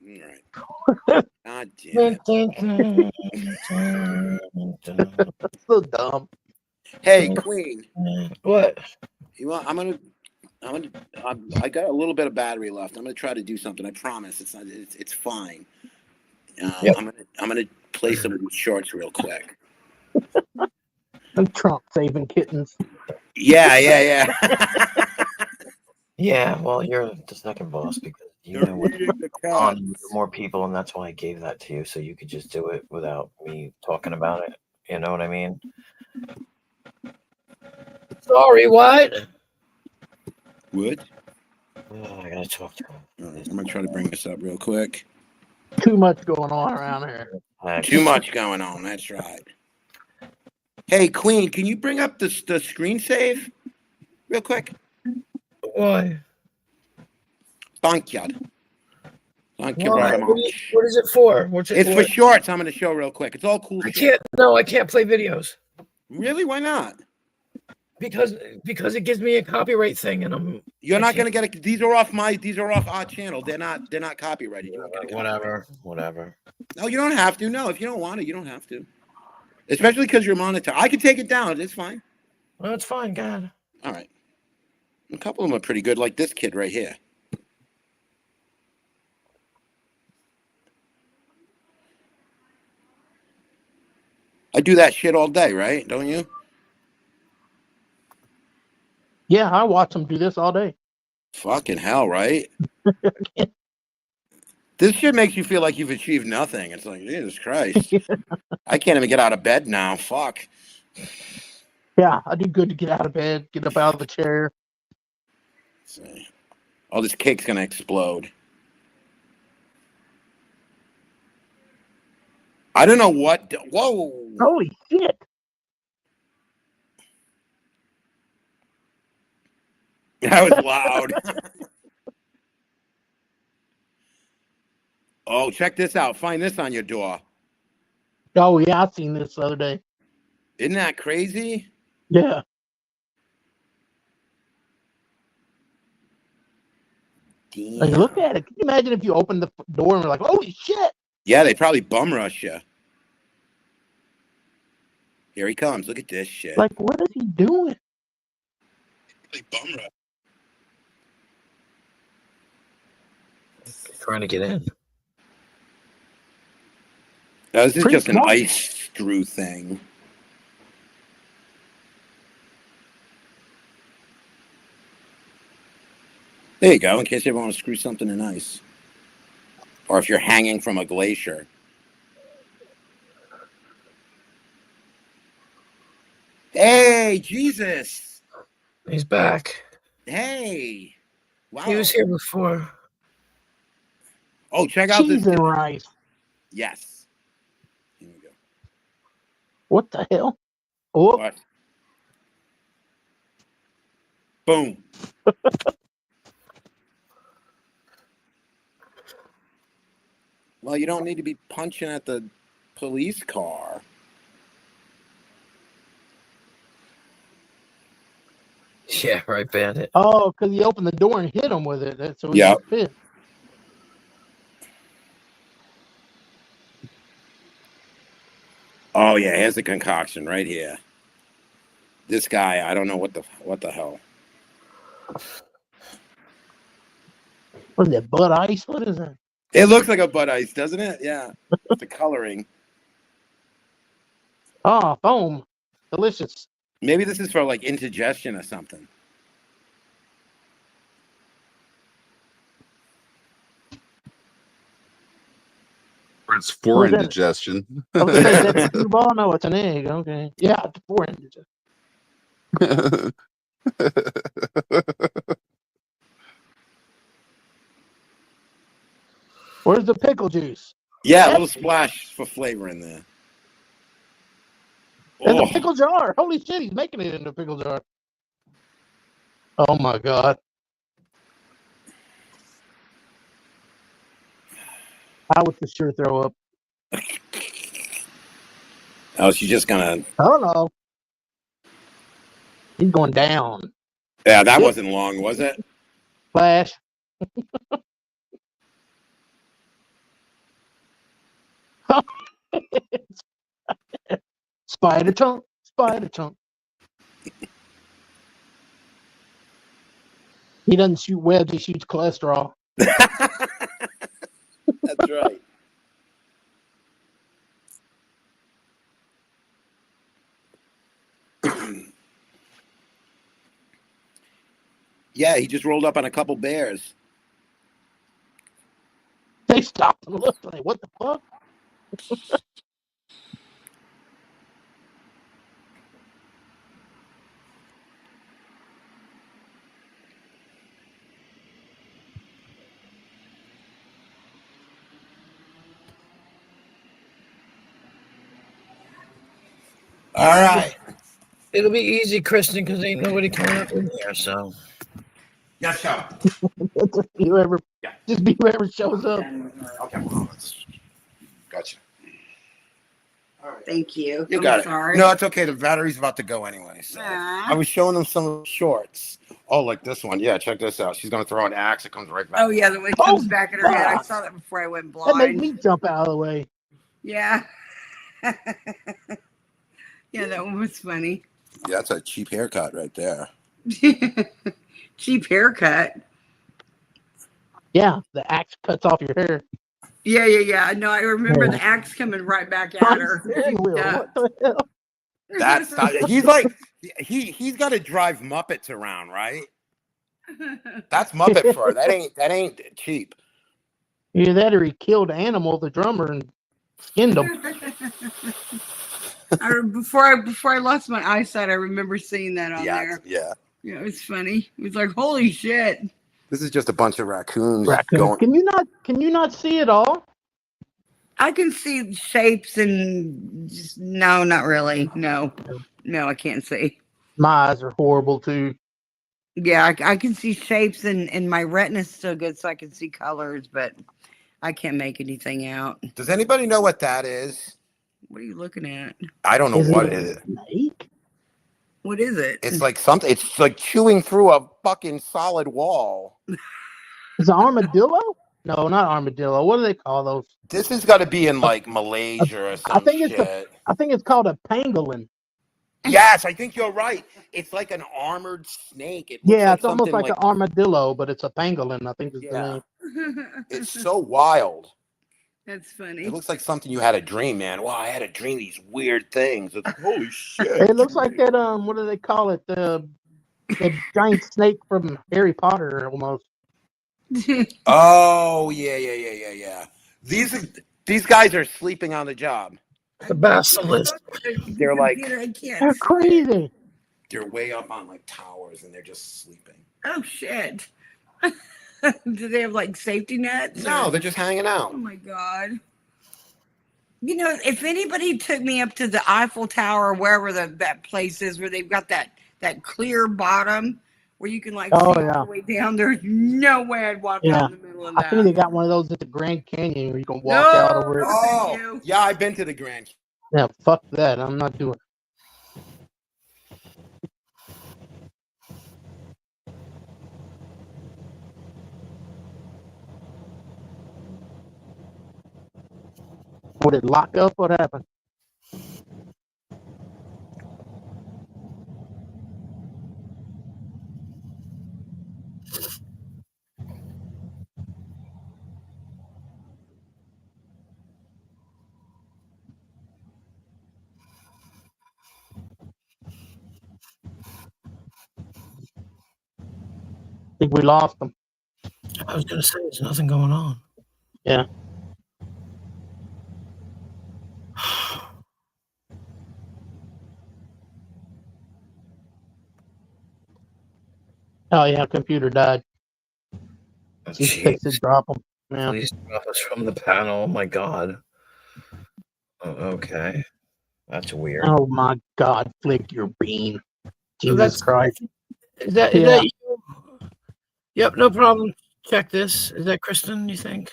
right. God damn it. So dumb. Hey, Queen. What? You want? I got a little bit of battery left. I'm gonna try to do something. I promise. It's not. It's fine. Yep. I'm gonna play some of these shorts real quick. And Trump saving kittens. Yeah. Yeah, well, you're the second boss because you know what on more people, and that's why I gave that to you, so you could just do it without me talking about it. You know what I mean? Sorry, what? What? Oh, I gotta talk to him. All right, I'm gonna try to bring this up real quick. Too much going on around here. Too much going on. That's right. Hey, Queen, can you bring up the screen save real quick? Why? Thank you. Thank you Why? very much. What is it for? What's it It's for? for shorts. I'm gonna show real quick. It's all cool I shit. can't. No, I can't play videos Really? Why not? because it gives me a copyright thing, and You're I not can't- gonna get it. These are off our channel. They're not copyrighted. You won't get a copyright. Whatever. No, you don't have to. No, if you don't want it, you don't have to. Especially because you're monetized. I can take it down. It's fine. Well, it's fine, God. All right. A couple of them are pretty good, like this kid right here. I do that shit all day, right? Don't you? Yeah, I watch them do this all day. Fucking hell, right? This shit makes you feel like you've achieved nothing. It's like, Jesus Christ. I can't even get out of bed now. Fuck. Yeah, I do good to get out of bed, get up out of the chair. Let's see. Oh, this cake's gonna explode. I don't know what. Whoa. Holy shit. That was loud. Oh, check this out. Find this on your door. Oh, yeah, I seen this the other day. Isn't that crazy? Yeah. Damn. Like, look at it. Can you imagine if you opened the door and were like, holy shit? Yeah, they probably bum rush you. Here he comes. Look at this shit. Like, what is he doing? They bum rush. Trying to get in. No, this is Pretty just an smart. ice screw thing. There you go, in case you ever want to screw something in ice. Or if you're hanging from a glacier. Hey, Jesus. He's back. Hey. Wow. He was here before. Oh, check out this. Cheese and rice. Yes. Here we go. What the hell? Oh, What? Boom. Well, you don't need to be punching at the police car. Yeah, right, Bandit. oh, because he opened the door and hit him with it. That's so he Yeah. got pissed. Oh yeah, here's the concoction right here. This guy, I don't know what the hell. What is that, Bud Ice? What is that? It looks like a Bud Ice, doesn't it? Yeah. The coloring. Oh, foam. Delicious. Maybe this is for like indigestion or something. Or it's for What is that? indigestion. I was gonna say, is that a cue ball? No, it's an egg. Okay. Yeah, it's for indigestion. Where's the pickle juice? Yeah, a little splash for flavor in there. There's a Oh, pickle jar. Holy shit, he's making it into a pickle jar. Oh my god. I would for sure throw up. oh, she's just gonna. Oh no. He's going down. Yeah, that Yep. wasn't long, was it? Flash. Spider chunk. Spider chunk. He doesn't shoot webs, he shoots cholesterol. That's right. Yeah, he just rolled up on a couple bears. They stopped and looked like, what the fuck? All right. It'll be easy, Kristen, because ain't nobody coming up in here. So Yes, sir. Just be whoever, Yeah. just be whoever shows up. Okay. Well, gotcha. All right. Thank you. You I'm got it. sorry. No, it's okay. The battery's about to go anyway. So Aw. I was showing them some of the shorts. Oh, like this one. Yeah, check this out. She's gonna throw an axe. It comes right back. Oh yeah, the one comes Oh, back in her head. I fuck. saw that before I went That made blind. me jump out of the way. Yeah. Yeah, that one was funny. Yeah, that's a cheap haircut right there. Cheap haircut. Yeah, the axe cuts off your hair. Yeah. No, I remember Yeah. the axe coming right back at My her. steering wheel. What the hell? That's not, he's like he's got to drive Muppets around, right? That's Muppet fur. That ain't cheap. Either that or he killed Animal, the drummer, and skinned him. Before I lost my eyesight, I remember seeing that on there. Yeah. Yeah, it was funny. It was like, holy shit. This is just a bunch of raccoons Raccoon. going. Can you not see it all? I can see shapes and just, no, not really. No, I can't see. My eyes are horrible too. Yeah, I can see shapes and my retina's still good, so I can see colors, but I can't make anything out. Does anybody know what that is? What are you looking at? I don't know Is what it it a is. snake? What is it? It's like something. It's like chewing through a fucking solid wall. Is it armadillo? No, not armadillo. What do they call those? This has got to be in like Malaysia or some shit. I think it's called a pangolin. Yes, I think you're right. It's like an armored snake. It looks Yeah, like it's almost something like an armadillo, but it's a pangolin. I think is the name. It's so wild. That's funny. It looks like something you had a dream, man. Wow, I had a dream. These weird things. It's like, holy shit. It looks like that. What do they call it? The giant snake from Harry Potter, almost. Oh yeah. These guys are sleeping on the job. the basilisk. They're like I can't They're see crazy. they're way up on like towers and they're just sleeping. Oh shit. Do they have like safety nets? No, they're just hanging out. Oh my god. You know, if anybody took me up to the Eiffel Tower or wherever that place is where they've got that clear bottom where you can like see all the way down, there's no way I'd walk out in the middle of that. I think they got one of those at the Grand Canyon where you can walk out over it. Oh, yeah, I've been to the Grand. Yeah, fuck that. I'm not doing it. Would it lock up? What happened? I think we lost them. I was gonna say there's nothing going on. Yeah. Oh yeah, computer died. Just fix it, drop them. Yeah. Please drop us from the panel. Oh my god. Oh, okay. That's weird. Oh my God, flick your bean. So Jesus Christ. Is that Yeah. you? Yep, no problem. Check this. Is that Kristen, you think?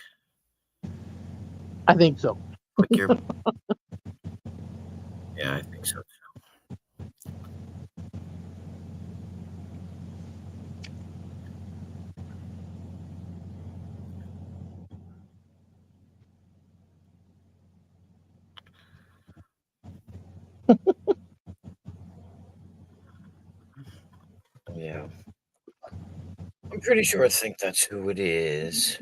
I think so. Click your Yeah, I think so. Yeah. I'm pretty sure I think that's who it is.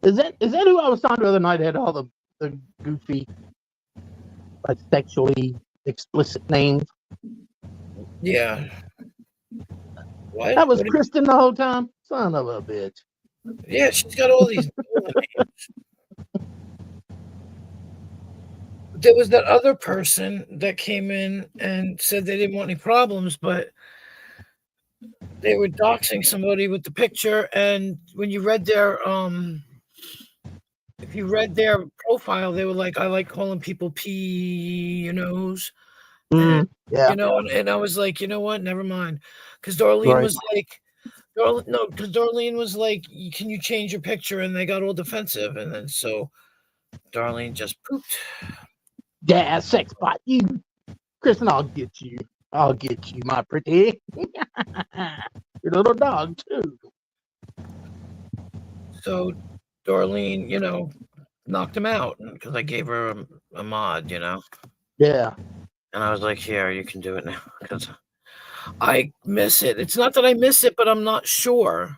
Is that who I was talking to the other night? Had all the goofy, like sexually explicit names. Yeah. What? That was What do Kristen the whole time. Son of a bitch. Yeah, she's got all these names. There was that other person that came in and said they didn't want any problems, but they were doxing somebody with the picture, and when you read their if you read their profile, they were like, I like calling people P, and Yeah. and I was like, you know what? Never mind. Because Darlene Right. was like, because Darlene was like, can you change your picture? And they got all defensive, and then so Darlene just pooped. Yeah, sex bot. You, Kristen, I'll get you. I'll get you, my pretty. Your little dog, too. So Darlene, knocked him out because I gave her a mod, Yeah. and I was like, here, you can do it now because I miss it. It's not that I miss it, but I'm not sure.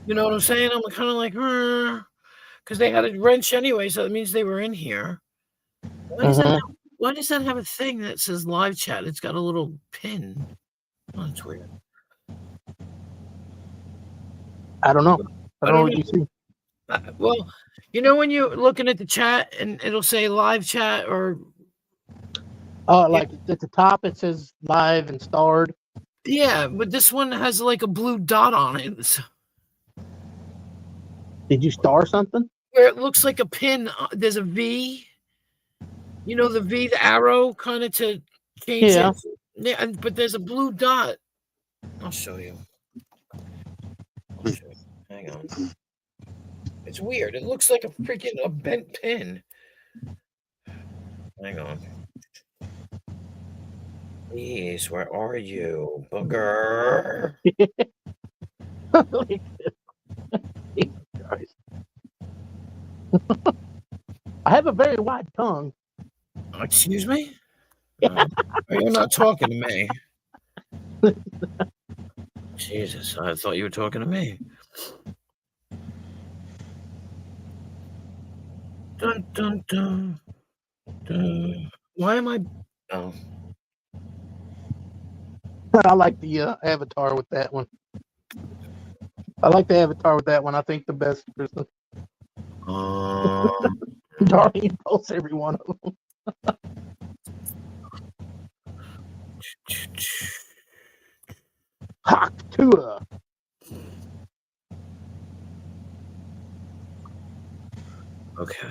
You know what I'm saying? I'm kind of like, because they had a wrench anyway, so it means they were in here. Why does that Mhm. have, why does that have a thing that says live chat? It's got a little pin. Oh, that's weird. I don't know. I don't know what know. you see. Well, when you're looking at the chat and it'll say live chat or Oh, like at the top it says live and starred. yeah, but this one has like a blue dot on it. So Did you star something? where it looks like a pin, there's a V. The V, the arrow, kind of to change Yeah. it. Yeah, but there's a blue dot. I'll show you. Hang on. It's weird. It looks like a bent pin. Hang on. Please, where are you, booger? I have a very wide tongue. Excuse me? You're not talking to me. Jesus, I thought you were talking to me. Dun, dun, dun, dun. Why am I... Oh. I like the avatar with that one. I like the avatar with that one. I think the best person. Darlene posts every one of them. Hawk Tua. Okay.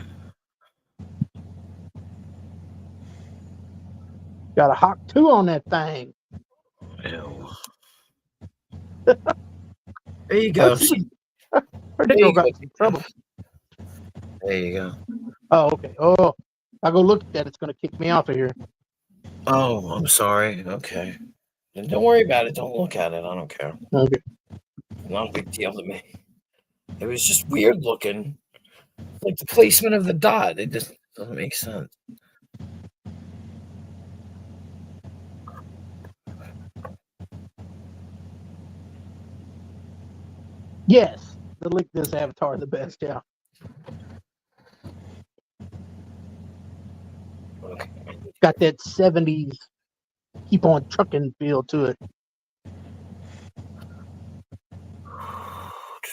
Got a Hawk 2 on that thing. Ew. There you go. See, Her there nigga you got go. some trouble. There you go. Oh, okay. Oh, I go look at that. It's going to kick me off of here. Oh, I'm sorry. Okay. Then don't worry about it. Don't look at it. I don't care. Okay. Not a big deal to me. It was just weird looking. Like the placement of the dot. It just doesn't make sense. Yes, the lick this avatar the best. Yeah. Okay. Got that 70s keep on trucking feel to it.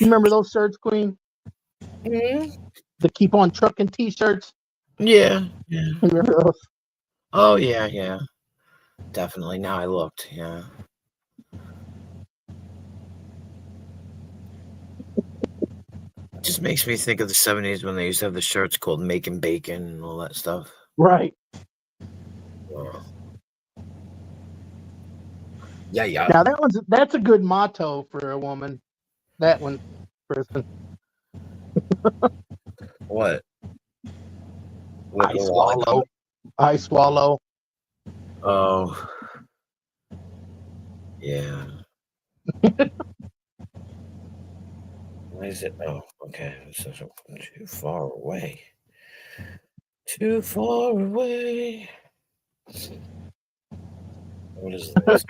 You remember those shirts, Queen? Mhm. The keep on trucking t-shirts? Yeah. Yeah. You remember those? Oh, yeah. Yeah. Definitely. Now I looked. Yeah. just makes me think of the 70s when they used to have the shirts called Making Bacon and all that stuff. Right. Oh. Yeah. Now that's a good motto for a woman. That one, Kristen. What? I swallow. I swallow. Oh. Yeah. Why is it? Oh, okay. This is too far away. Too far away. What is this?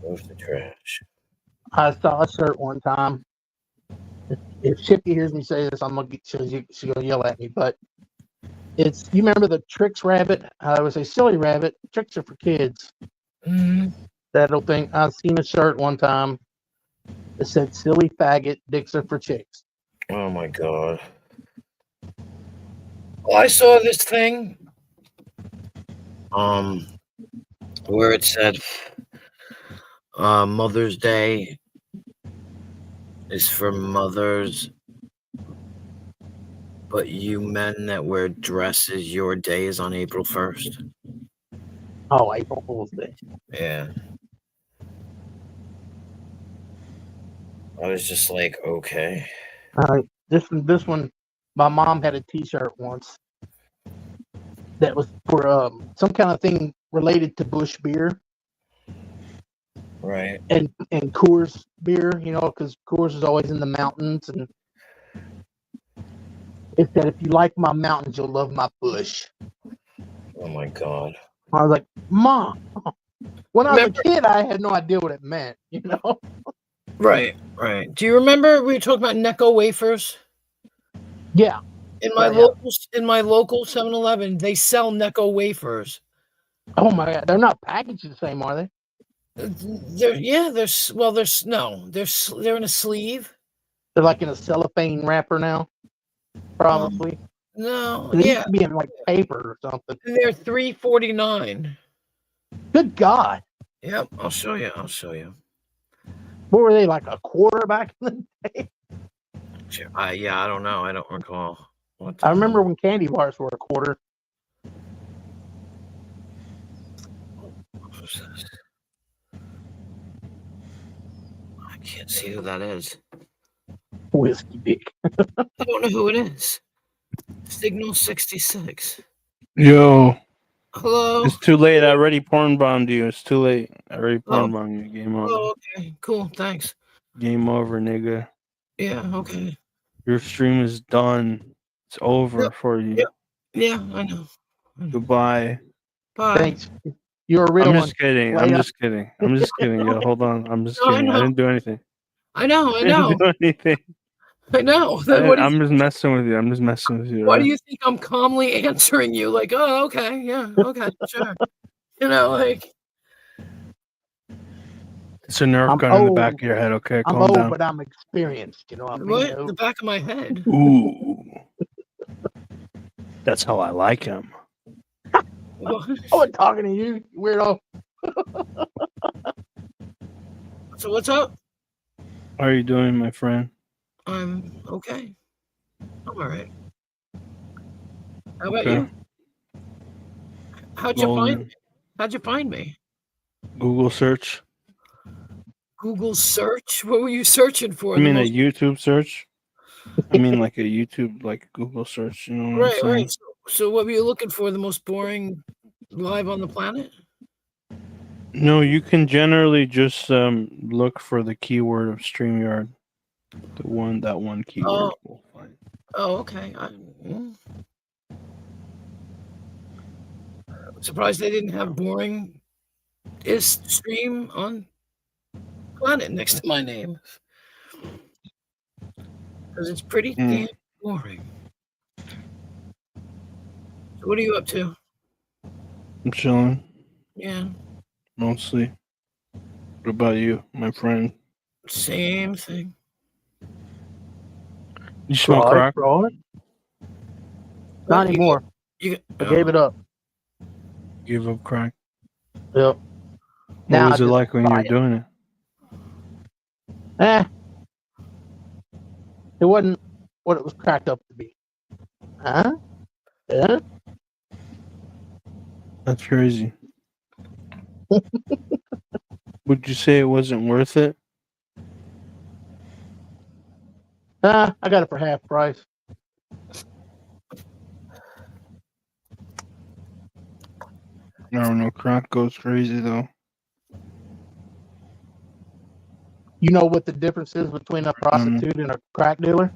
Where's the trash? I saw a shirt one time. If Chippy hears me say this, I'm gonna get she's gonna yell at me. But it's, you remember the Tricks rabbit? I would say silly rabbit. Tricks are for kids. Mm-hmm. That little thing. I seen a shirt one time that said "silly faggot, dicks are for chicks." Oh my god. Well, I saw this thing. Where it said Mother's Day is for mothers, but you men that wear dresses, your day is on April 1st. Oh, April Fool's Day. Yeah. I was just like, okay. This one, my mom had a T-shirt once that was for some kind of thing related to Bush beer. Right. And Coors beer, because Coors is always in the mountains, and it said, "If you like my mountains, you'll love my bush." Oh my god. I was like, "Mom." When I was a kid, I had no idea what it meant, Right. Do you remember we were talking about Necco wafers? Yeah. In my local 7-Eleven, they sell Necco wafers. Oh my god, they're not packaged the same, are they? They're in a sleeve. They're like in a cellophane wrapper now, probably. No, They used to be in like paper or something. They're $3.49. Good God. Yep, I'll show you. What were they, like a quarter back in the day? I don't know. I don't recall. I remember when candy bars were a quarter. What's this? I can't see who that is. Whiskey Dick. I don't know who it is. Signal 66. Yo. Hello. It's too late. I already porn bombed you. It's too late. I already porn bombed you. Game over. Oh, okay. Cool. Thanks. Game over, nigga. Yeah, okay. Your stream is done. It's over for you. Yeah, I know. Goodbye. Bye. Thanks. You're a real one. I'm just kidding. I'm just kidding. Yo, hold on. I'm just kidding. I didn't do anything. I know. I didn't do anything. I know. I'm just messing with you. Why do you think I'm calmly answering you? Like, oh, okay, yeah, okay, sure. Like. It's a Nerf gun in the back of your head. Okay, I'm calm old, down. but I'm experienced. What? The back of my head. Ooh. That's how I like him. I wasn't talking to you, weirdo. So what's up? How are you doing, my friend? I'm okay. I'm all right. How about you? How'd you find me? Google search. Google search? What were you searching for? I mean, a YouTube search. I mean, like a YouTube, like Google search. You know what I'm saying? Right. So what were you looking for? The most boring live on the planet? No, you can generally just look for the keyword of StreamYard. That one keyword will find. Oh, okay. I'm surprised they didn't have boring is stream on planet next to my name. Because it's pretty damn boring. So what are you up to? I'm chilling. Yeah. Mostly. What about you, my friend? Same thing. You smoke crack? Not anymore. I gave it up. Give up crack? Yep. What was it like when you were doing it? It wasn't what it was cracked up to be. Huh? Yeah. That's crazy. Would you say it wasn't worth it? I got it for half price. I don't know. Crack goes crazy though. You know what the difference is between a prostitute and a crack dealer?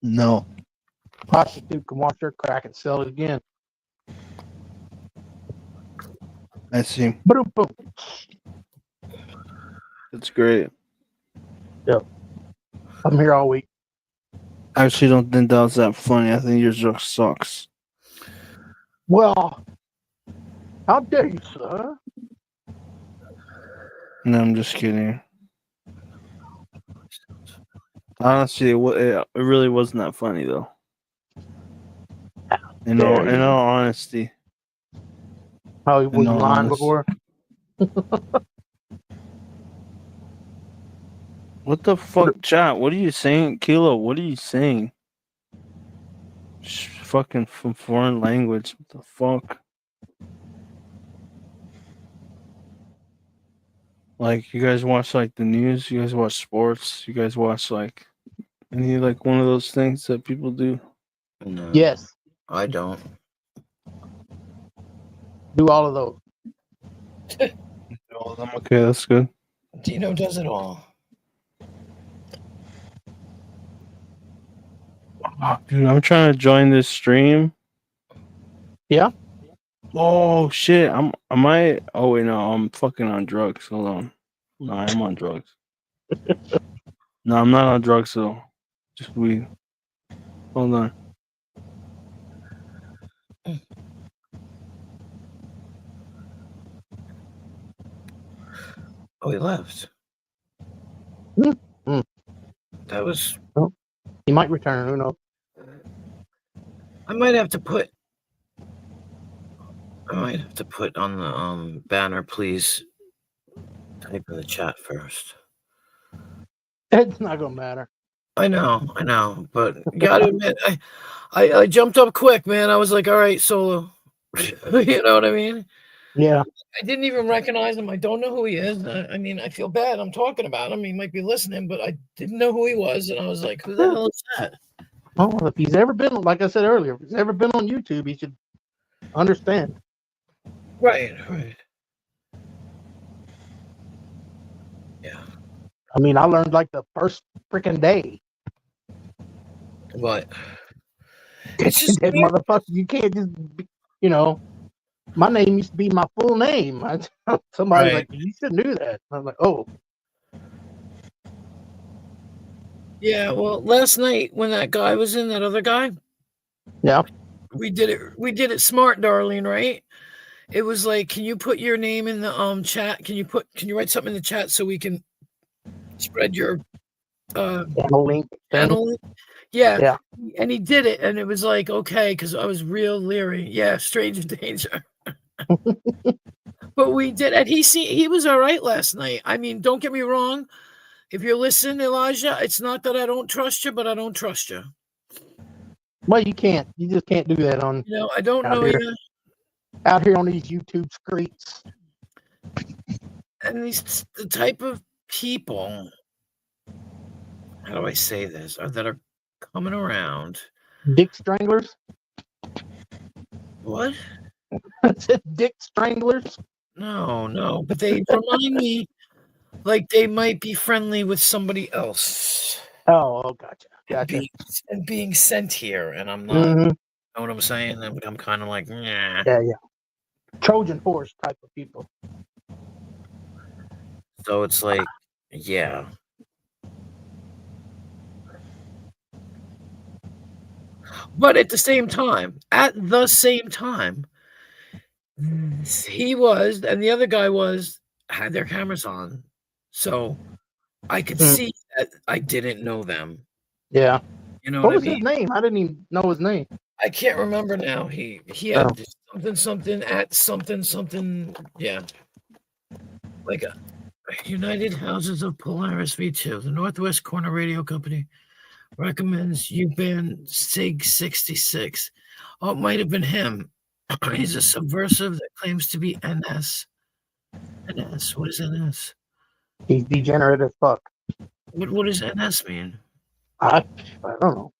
No. Prostitute can wash their crack and sell it again. I see. Boom, boom. That's great. I'm here all week. I actually don't think that was that funny. I think your joke sucks. Well, how dare you, sir? No, I'm just kidding. Honestly, it really wasn't that funny though. In all honesty. Oh, was you all lying honesty. before? What the fuck, chat? What are you saying, Kilo? What are you saying? Fucking foreign language. What the fuck? Like, you guys watch like the news? You guys watch sports? You guys watch like any like one of those things that people do? No, Yes. I don't. Do all of those. All of them. Okay, that's good. Dino does it all. Oh, dude, I'm trying to join this stream. Yeah. Oh shit! Am I? Oh wait, no, I'm fucking on drugs. Hold on. No, I'm on drugs. No, I'm not on drugs though. Just weed. Hold on. Oh, he left. Mm. That was. He might return. Who knows? I might have to put on the banner, please. Type in the chat first. It's not gonna matter. I know, but you gotta admit, I jumped up quick, man. I was like, all right, Solo. You know what I mean? Yeah. I didn't even recognize him. I don't know who he is. I mean, I feel bad. I'm talking about him. He might be listening, but I didn't know who he was, and I was like, who the hell is that? Oh, if he's ever been, like I said earlier, if he's ever been on YouTube, he should understand. Right. Yeah. I mean, I learned like the first freaking day. What? It's just that weird. motherfucker. You can't just, my name used to be my full name. Somebody's like, you shouldn't do that. I was like, oh. Yeah, well, last night when that guy was in, that other guy, yeah, we did it smart, darling, right? It was like, can you put your name in the chat? Can you write something in the chat so we can spread your channel link. Yeah. And he did it, and it was like, okay, because I was real leery. Yeah, stranger danger. But we did, and he was all right last night. I mean, don't get me wrong. If you're listening, Elijah, it's not that I don't trust you, but I don't trust you. Well, you can't. You just can't do that on. I don't know you. Out here on these YouTube streets. And the type of people, how do I say this, that are coming around. Dick stranglers? What? I said dick stranglers? No, but they remind me like they might be friendly with somebody else. Oh, gotcha. And being sent here, and I'm not. Mm-hmm. You know what I'm saying? I'm kind of like, nah. Yeah. Trojan horse type of people. So it's like, yeah. But at the same time, he was, and the other guy had their cameras on. So I could see that I didn't know them. Yeah. You know what what was I mean? his name? I didn't even know his name. I can't remember now. He had something at something. Yeah. Like United Houses of Polaris V2. The Northwest Corner Radio Company recommends you ban Sig 66. Oh, it might have been him. He's a subversive that claims to be NS. NS? What is NS? He's degenerate as fuck. What does NS mean? I don't know.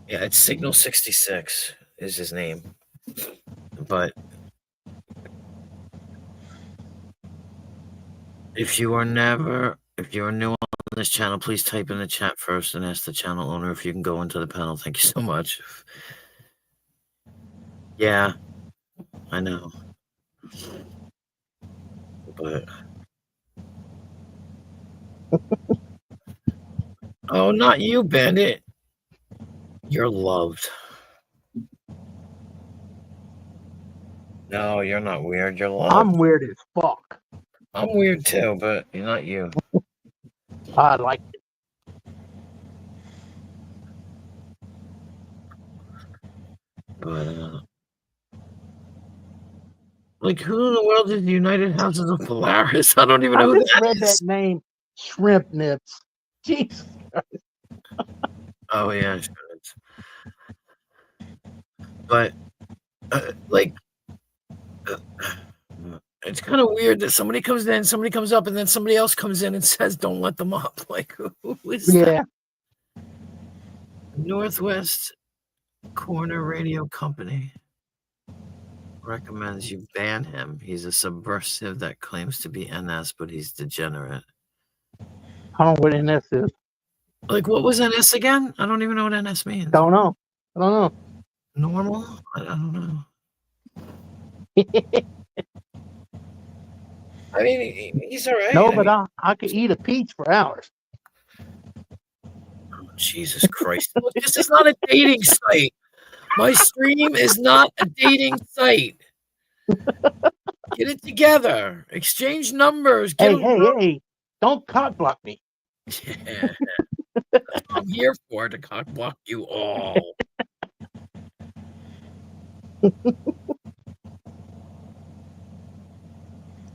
Yeah, it's Signal 66 is his name. But if you are new on this channel, please type in the chat first and ask the channel owner if you can go into the panel. Thank you so much. Yeah, I know. But oh, not you, Bandit. You're loved. No, you're not weird. You're loved. I'm weird as fuck. I'm weird too, but you're not you. I like it. But like, who in the world is the United Houses of Polaris? I don't even know I who just that read is. that name, Shrimp Nips. Jesus. Oh yeah, sure. But like, it's kind of weird that somebody comes in, somebody comes up, and then somebody else comes in and says, "Don't let them up." Like, who is that? Northwest Corner Radio Company recommends you ban him. He's a subversive that claims to be NS, but he's degenerate. I don't know what NS is. Like, what was NS again? I don't even know what NS means. Don't know. I don't know. Normal? I don't know. I mean, he's all right. No, but I could eat a peach for hours. Oh, Jesus Christ. Look, this is not a dating site. My stream is not a dating site. Get it together. Exchange numbers. Hey. Don't cock block me. Yeah. That's what I'm here for, to cock block you all.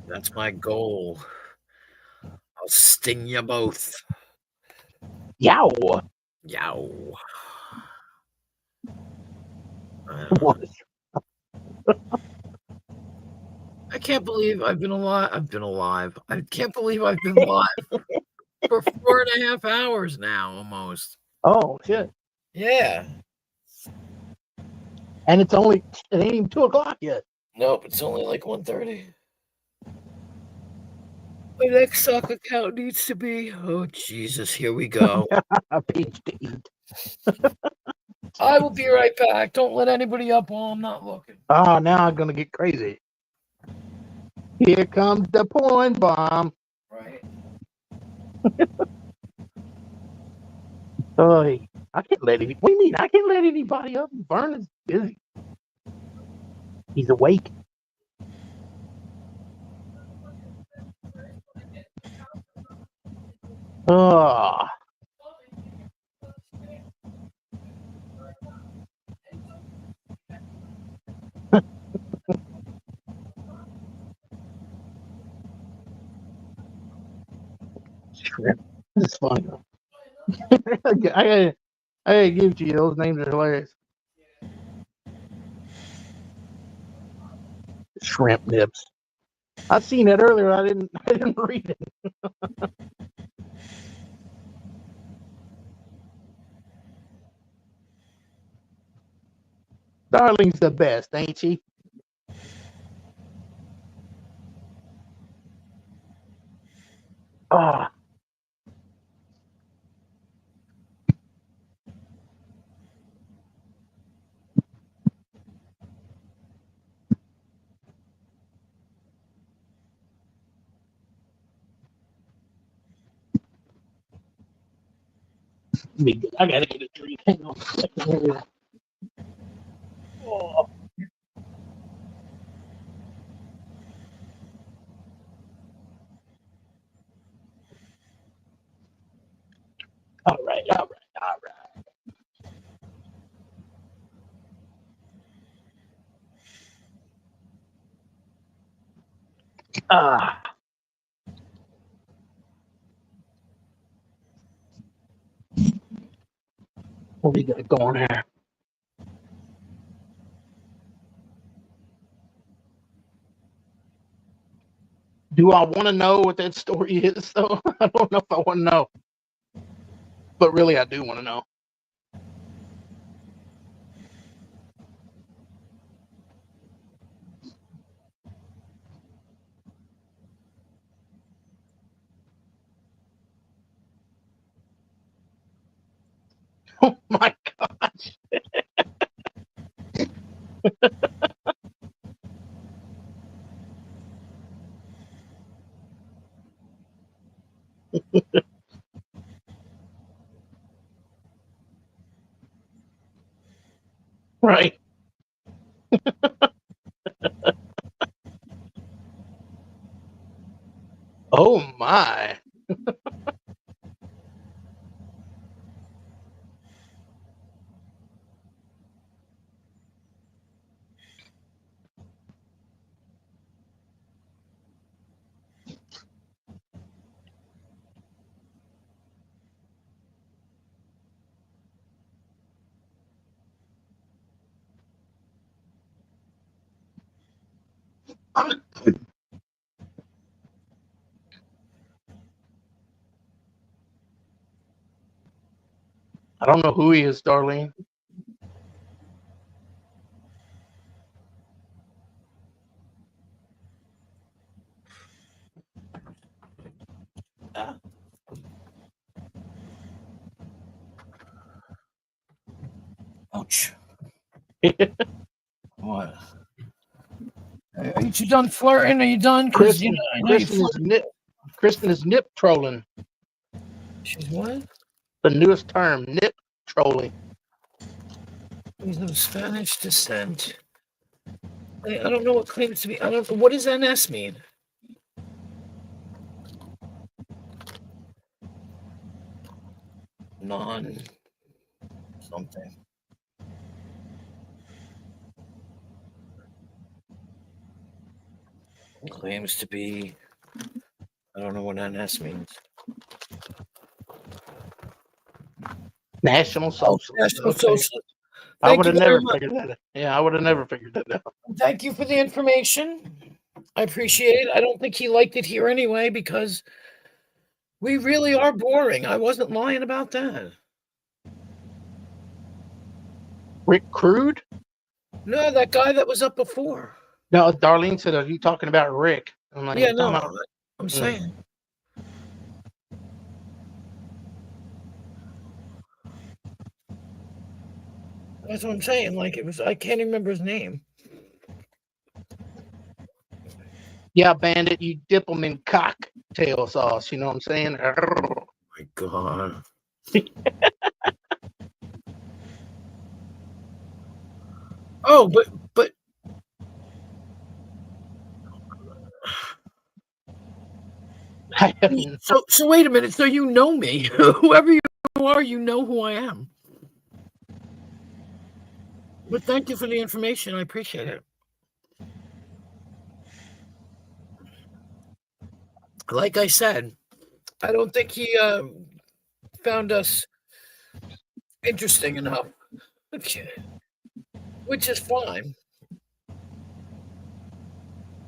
That's my goal. I'll sting you both. Yow. Yow. I can't believe I've been alive. I can't believe I've been live for 4.5 hours now, almost. Oh, shit. Yeah. And it ain't even 2 o'clock yet. Nope, it's only like 1:30. My next stock account needs to be. Oh, Jesus, here we go. A peach to eat. I will be right back. Don't let anybody up while I'm not looking. Oh, now I'm going to get crazy. Here comes the porn bomb. Right. Oh, I can't let any. What do you mean? I can't let anybody up. Vern is busy. He's awake. Oh. Shrimp. This is funny. I gotta give it to you. Those names are hilarious. Shrimp Nips. I seen that earlier. I didn't read it. Darling's the best, ain't she? Oh. I gotta get a drink. Hang on a second. Oh. All right. What we got going here? Do I want to know what that story is, though? I don't know if I want to know. But really, I do want to know. Oh, my gosh. Right. Oh, my. I don't know who he is, Darlene. Ouch. What? Are you done flirting? Are you done? Because Kristen, I know you Kristen is nip trolling. She's what? The newest term, nip trolling. He's of Spanish descent. I don't know what claims to be. I don't. What does NS mean? Non something. Claims to be. I don't know what NS means. National Socialist. National Okay. Socialist. I Thank would you have very never much. figured that out. Yeah, I would have never figured that out. Thank you for the information. I appreciate it. I don't think he liked it here anyway because we really are boring. I wasn't lying about that. Rick Crude? No, that guy that was up before. No, Darlene said, are you talking about Rick? I'm like, Yeah, "You talking no, about-" I'm saying. That's what I'm saying. Like it was, I can't even remember his name. Yeah, Bandit, you dip them in cocktail sauce. You know what I'm saying? Oh my God. Oh, but I have no- so wait a minute. So you know me. Whoever you are, you know who I am. But thank you for the information. I appreciate it. Like I said, I don't think he found us interesting enough, which is fine.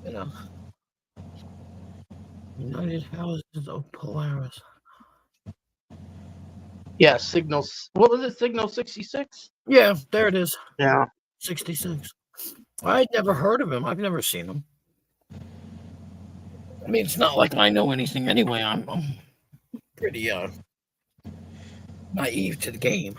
You know, United Houses of Polaris. Yeah, Signals. What was it? Signal 66? Yeah, there it is. Yeah. 66. I'd never heard of him. I've never seen him. I mean, it's not like I know anything anyway. I'm pretty naive to the game.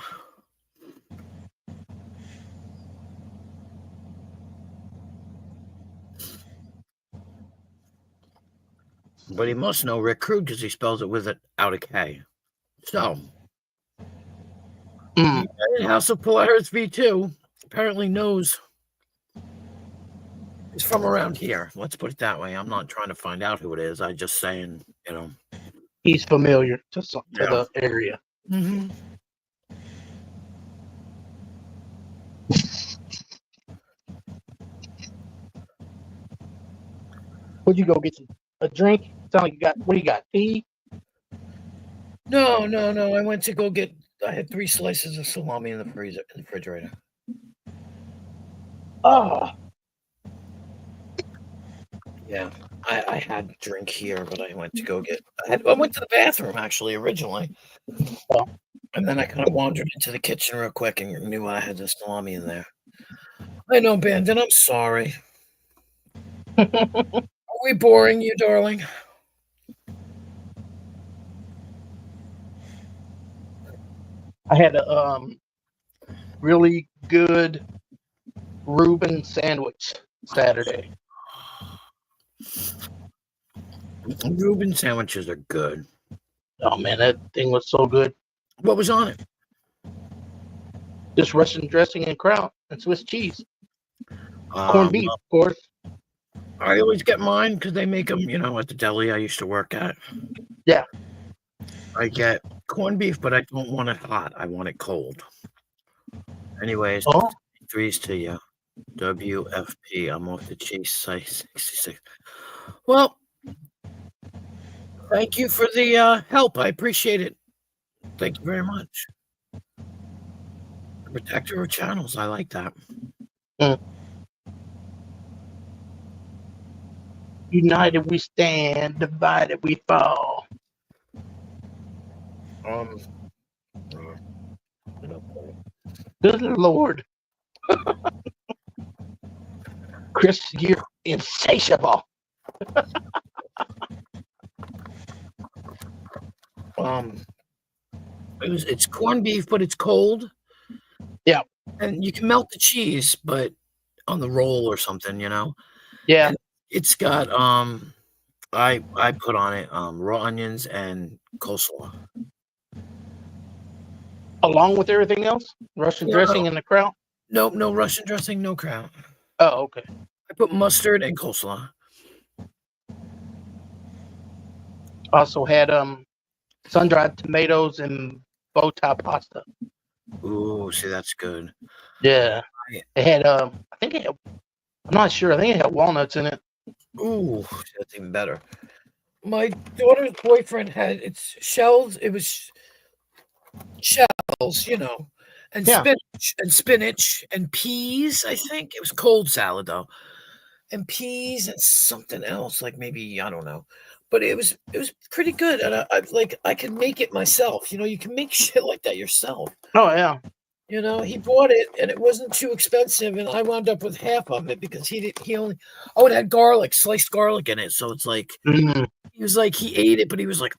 But he must know Rick Crude because he spells it with it out a K. So, Mm. House of Polaris V2 apparently knows. He's from around here. Let's put it that way. I'm not trying to find out who it is. I'm just saying, you know. He's familiar to Yeah. the area. Mm-hmm. Would you go get a drink? Sound like you got, what do you got? Tea? No. I went to go get I had 3 slices of salami in the freezer, in the refrigerator. Oh, Yeah, I had a drink here, but I went to go get. I went to the bathroom actually originally, Oh. and then I kind of wandered into the kitchen real quick and knew I had the salami in there. I know, Bandit. I'm sorry. Are we boring you, darling? I had a really good Reuben sandwich Saturday. Reuben sandwiches are good. Oh man, that thing was so good. What was on it? Just Russian dressing and kraut and Swiss cheese, corned beef, Well, of course. I always get mine because they make them, at the deli I used to work at. Yeah. I get corned beef, but I don't want it hot. I want it cold. Anyways, Oh, 3s to you. WFP. I'm off the chase site 66. Well, thank you for the help. I appreciate it. Thank you very much. Protector of channels. I like that. united we stand, divided we fall. Good Lord. Chris, you're insatiable. It's corned beef, but it's cold. Yeah. And you can melt the cheese, but on the roll or something, Yeah. And it's got I put on it raw onions and coleslaw. Along with everything else? Russian dressing and the kraut? Nope, no Russian dressing, no kraut. Oh, okay. I put mustard and coleslaw. Also had sun-dried tomatoes and bow tie pasta. Ooh, see, that's good. Yeah. It had I think it had, I'm not sure. I think it had walnuts in it. Ooh, that's even better. My daughter's boyfriend had shells. It was shells, and Yeah. spinach and peas. I think it was cold salad though, and peas and something else, like maybe I don't know, but it was pretty good, and I could make it myself. You can make shit like that yourself. Oh yeah. He bought it and it wasn't too expensive, and I wound up with half of it because it had garlic, sliced garlic in it. So it's like Mm. he was like he ate it, but he was like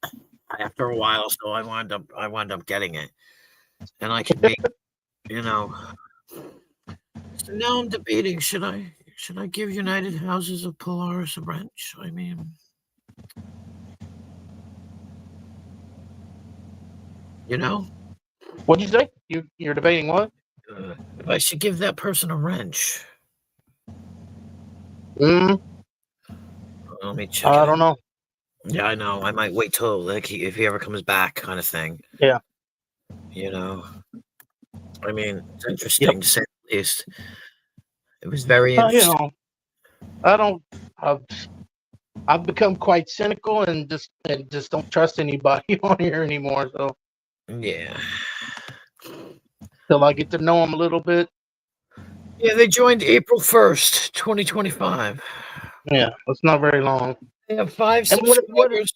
after a while. So I wound up getting it, and I could make So now I'm debating: should I give United Houses of Polaris a wrench? I mean, What'd you say? You're debating what? if I should give that person a wrench. Mm. Let me check. I don't know. Yeah, I know. I might wait till if he ever comes back, kind of thing. Yeah. I mean, it's interesting to say the least. It was very You interesting. know, I've become quite cynical and just don't trust anybody on here anymore. So Yeah. till I get to know them a little bit. Yeah, they joined April 1st, 2025. Yeah, it's not very long. They have 5 And subscribers.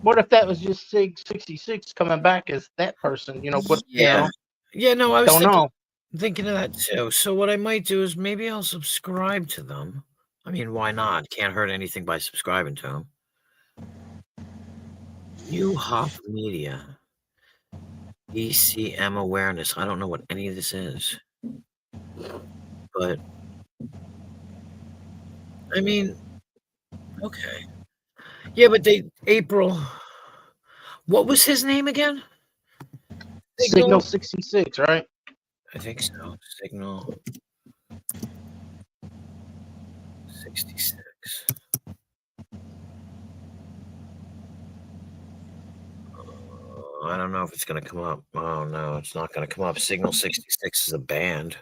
what if that was just Sig 66 coming back as that person? Yeah. Yeah, no, I was don't thinking of that too. So what I might do is maybe I'll subscribe to them. I mean, why not? Can't hurt anything by subscribing to them. New Hop Media. ECM awareness. I don't know what any of this is. But I mean, okay. Yeah, but April. What was his name again? Signal 66, right? I think so. Signal 66. I don't know if it's going to come up. Oh, no, it's not going to come up. Signal 66 is a band.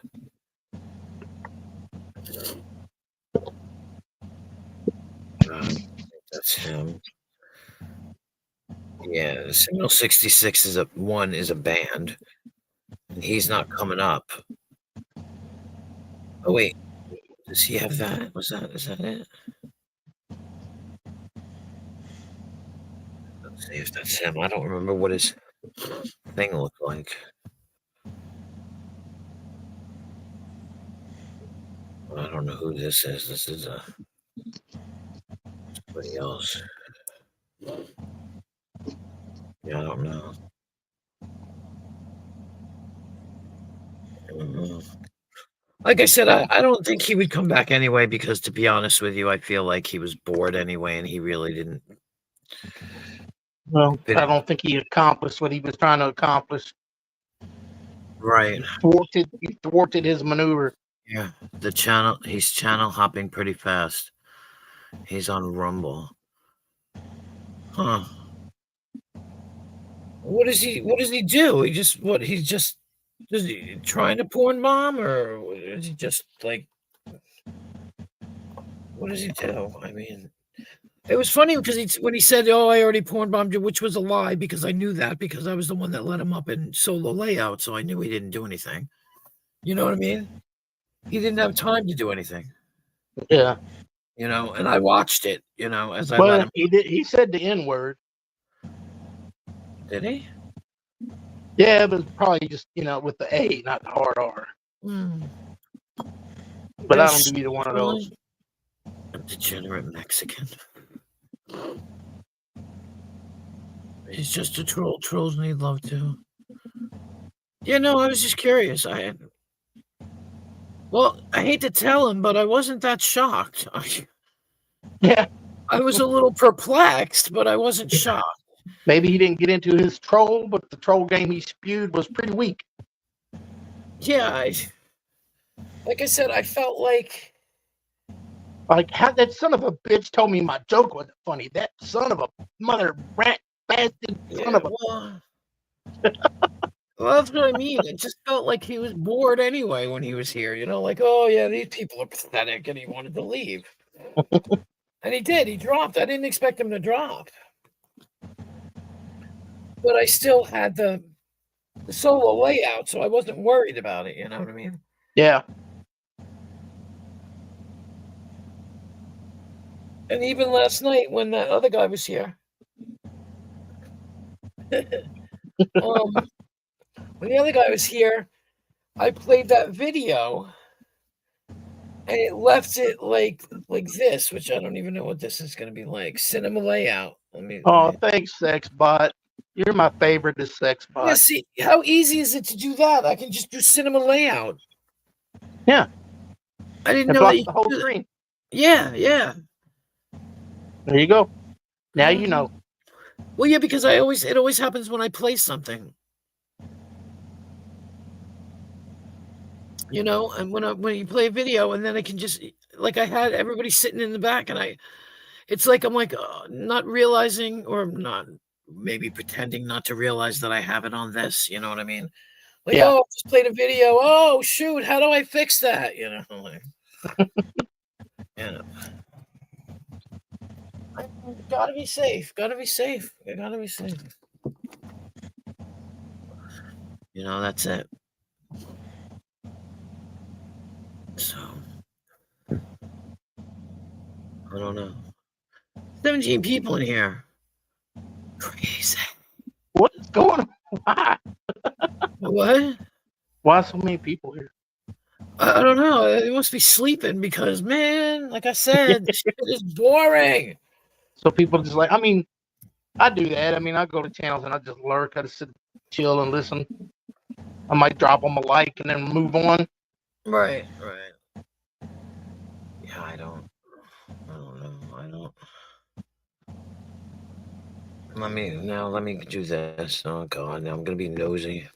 That's him. Yeah, Seminole 66 is a band, and he's not coming up. Oh wait, does he have that? Is that it? Let's see if that's him. I don't remember what his thing looked like. I don't know who this is. This is somebody else. Yeah, I don't know. Like I said, I don't think he would come back anyway because, to be honest with you, I feel like he was bored anyway, and he really didn't. Well, fit I in. don't think he accomplished what he was trying to accomplish. Right. He thwarted his maneuver. Yeah. He's channel hopping pretty fast. He's on Rumble. Huh. What does he do? He's just is he trying to porn bomb, or is he just like, what does he do? I mean, it was funny because when he said, "Oh, I already porn bombed you," which was a lie because I knew that because I was the one that let him up in solo layout, so I knew he didn't do anything. You know what I mean? He didn't have time to do anything. Yeah. And I watched it, as I let But him. he did. He said the N word. Did he? Yeah, but probably just with the A, not the hard R. But I don't do either one of those. A degenerate Mexican. He's just a troll. Trolls need love too. Yeah, no, I was just curious. I hate to tell him, but I wasn't that shocked. Yeah. I was a little perplexed, but I wasn't shocked. Maybe he didn't get into his troll, but the troll game he spewed was pretty weak. Yeah, like I said, I felt like how that son of a bitch told me my joke wasn't funny. That son of a mother rat bastard son of a. Well, that's what I mean. It just felt like he was bored anyway when he was here. Like, oh yeah, these people are pathetic, and he wanted to leave. And he did. He dropped. I didn't expect him to drop, but I still had the solo layout, so I wasn't worried about it. You know what I mean? Yeah. And even last night when that other guy was here, when the other guy was here, I played that video, and it left it like this, which I don't even know what this is going to be like. Cinema layout. Thanks, sex bot. You're my favorite, the sex bot. Yeah, see, how easy is it to do that? I can just do cinema layout. Yeah. I didn't know that you the whole screen. Yeah, yeah. There you go. Now you know. Well, yeah, because it always happens when I play something. And when you play a video, and then I can just, like, I had everybody sitting in the back, and it's like I'm like not realizing, or not, maybe pretending not to realize that I have it on this. You know what I mean? Like, Yeah. oh, I just played a video. Oh shoot, how do I fix that? Gotta be safe. Gotta be safe. Gotta be safe. That's it. So, I don't know. 17 people in here. Crazy. What is going on? Why? What? Why so many people here? I don't know. They must be sleeping because, man, like I said, this shit is boring. So people just I do that. I go to channels and I just lurk. I just sit, chill, and listen. I might drop them a like and then move on. Right. Yeah, I don't know. Let me do this. Oh God, now I'm gonna be nosy.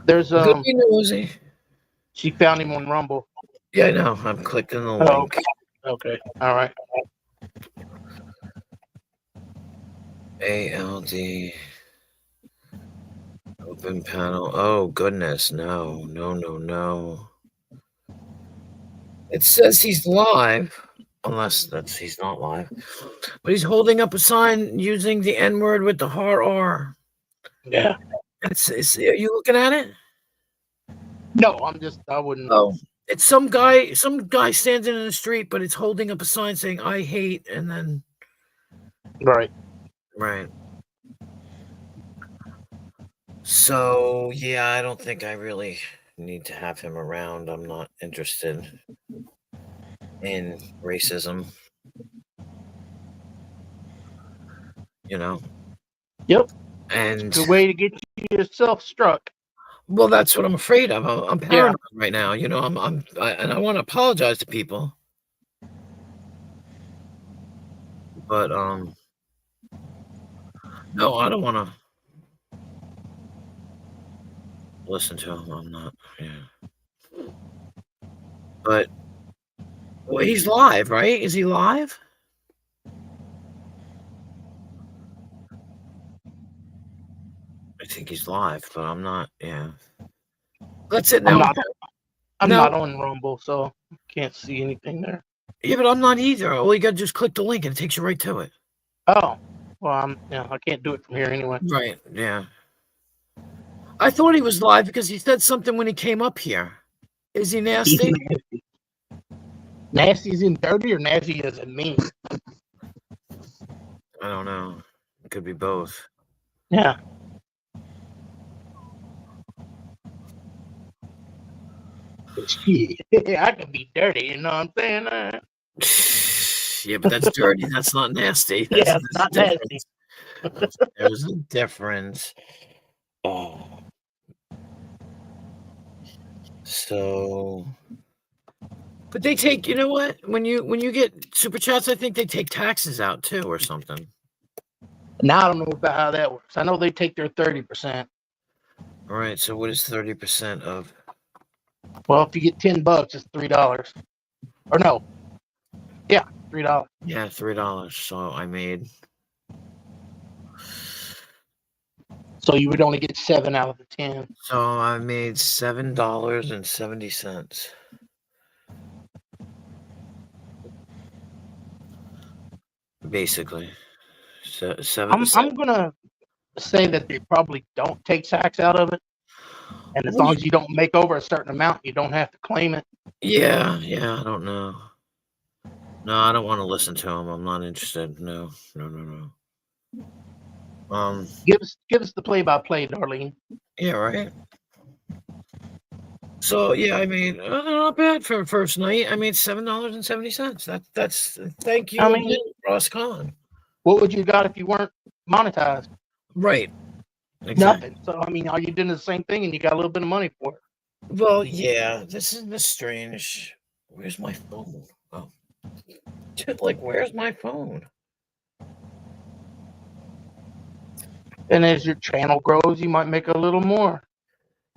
There's gonna be nosy. She found him on Rumble. Yeah, I know. I'm clicking the link. Okay. All right. ALD open panel. Oh goodness, no. It says he's live. Unless he's not live. But he's holding up a sign using the N word with the hard R. Yeah. Are you looking at it? No, I wouldn't. Oh, it's some guy standing in the street, but it's holding up a sign saying "I hate," and then Right. So yeah, I don't think I really need to have him around. I'm not interested in racism. You know. Yep. And Good way to get yourself struck. Well, that's what I'm afraid of. I'm Yeah. paranoid right now. You know, and I want to apologize to people, but no, I don't want to listen to him. I'm not. Yeah. But well, he's live, right? Is he live? I think he's live, but I'm not. Yeah. That's it now. I'm not on Rumble, so can't see anything there. Yeah, but I'm not either. All you got to just click the link and it takes you right to it. Oh, well, I can't do it from here anyway. Right. Yeah. I thought he was live because he said something when he came up here. Is he nasty? Nasty as in dirty or nasty as in mean? I don't know. It could be both. Yeah. Yeah, I can be dirty, you know what I'm saying? Yeah, but that's dirty. That's not nasty. Yeah, it's not nasty. There's a difference. Oh. So, but they take. You know what? When you get super chats, I think they take taxes out too, or something. Now I don't know about how that works. I know they take their 30%. All right. So what is 30% of? Well, if you get $10, it's $3. Or no. Yeah, $3. Yeah, $3. So I made. So you would only get 7 out of the 10. So I made $7.70. Basically, so I'm gonna say that they probably don't take tax out of it, and as long as you don't make over a certain amount, you don't have to claim it. Yeah, I don't know. No, I don't want to listen to him. I'm not interested. No. Give us the play-by-play, Darlene. Yeah, right. So yeah, I mean, not bad for a first night. I made $7.70. That's thank you, again, Ross Khan. What would you got if you weren't monetized? Right. Exactly. Nothing. So I mean, are you doing the same thing and you got a little bit of money for it? Well, yeah. This is strange. Where's my phone? Oh, like where's my phone? And as your channel grows, you might make a little more.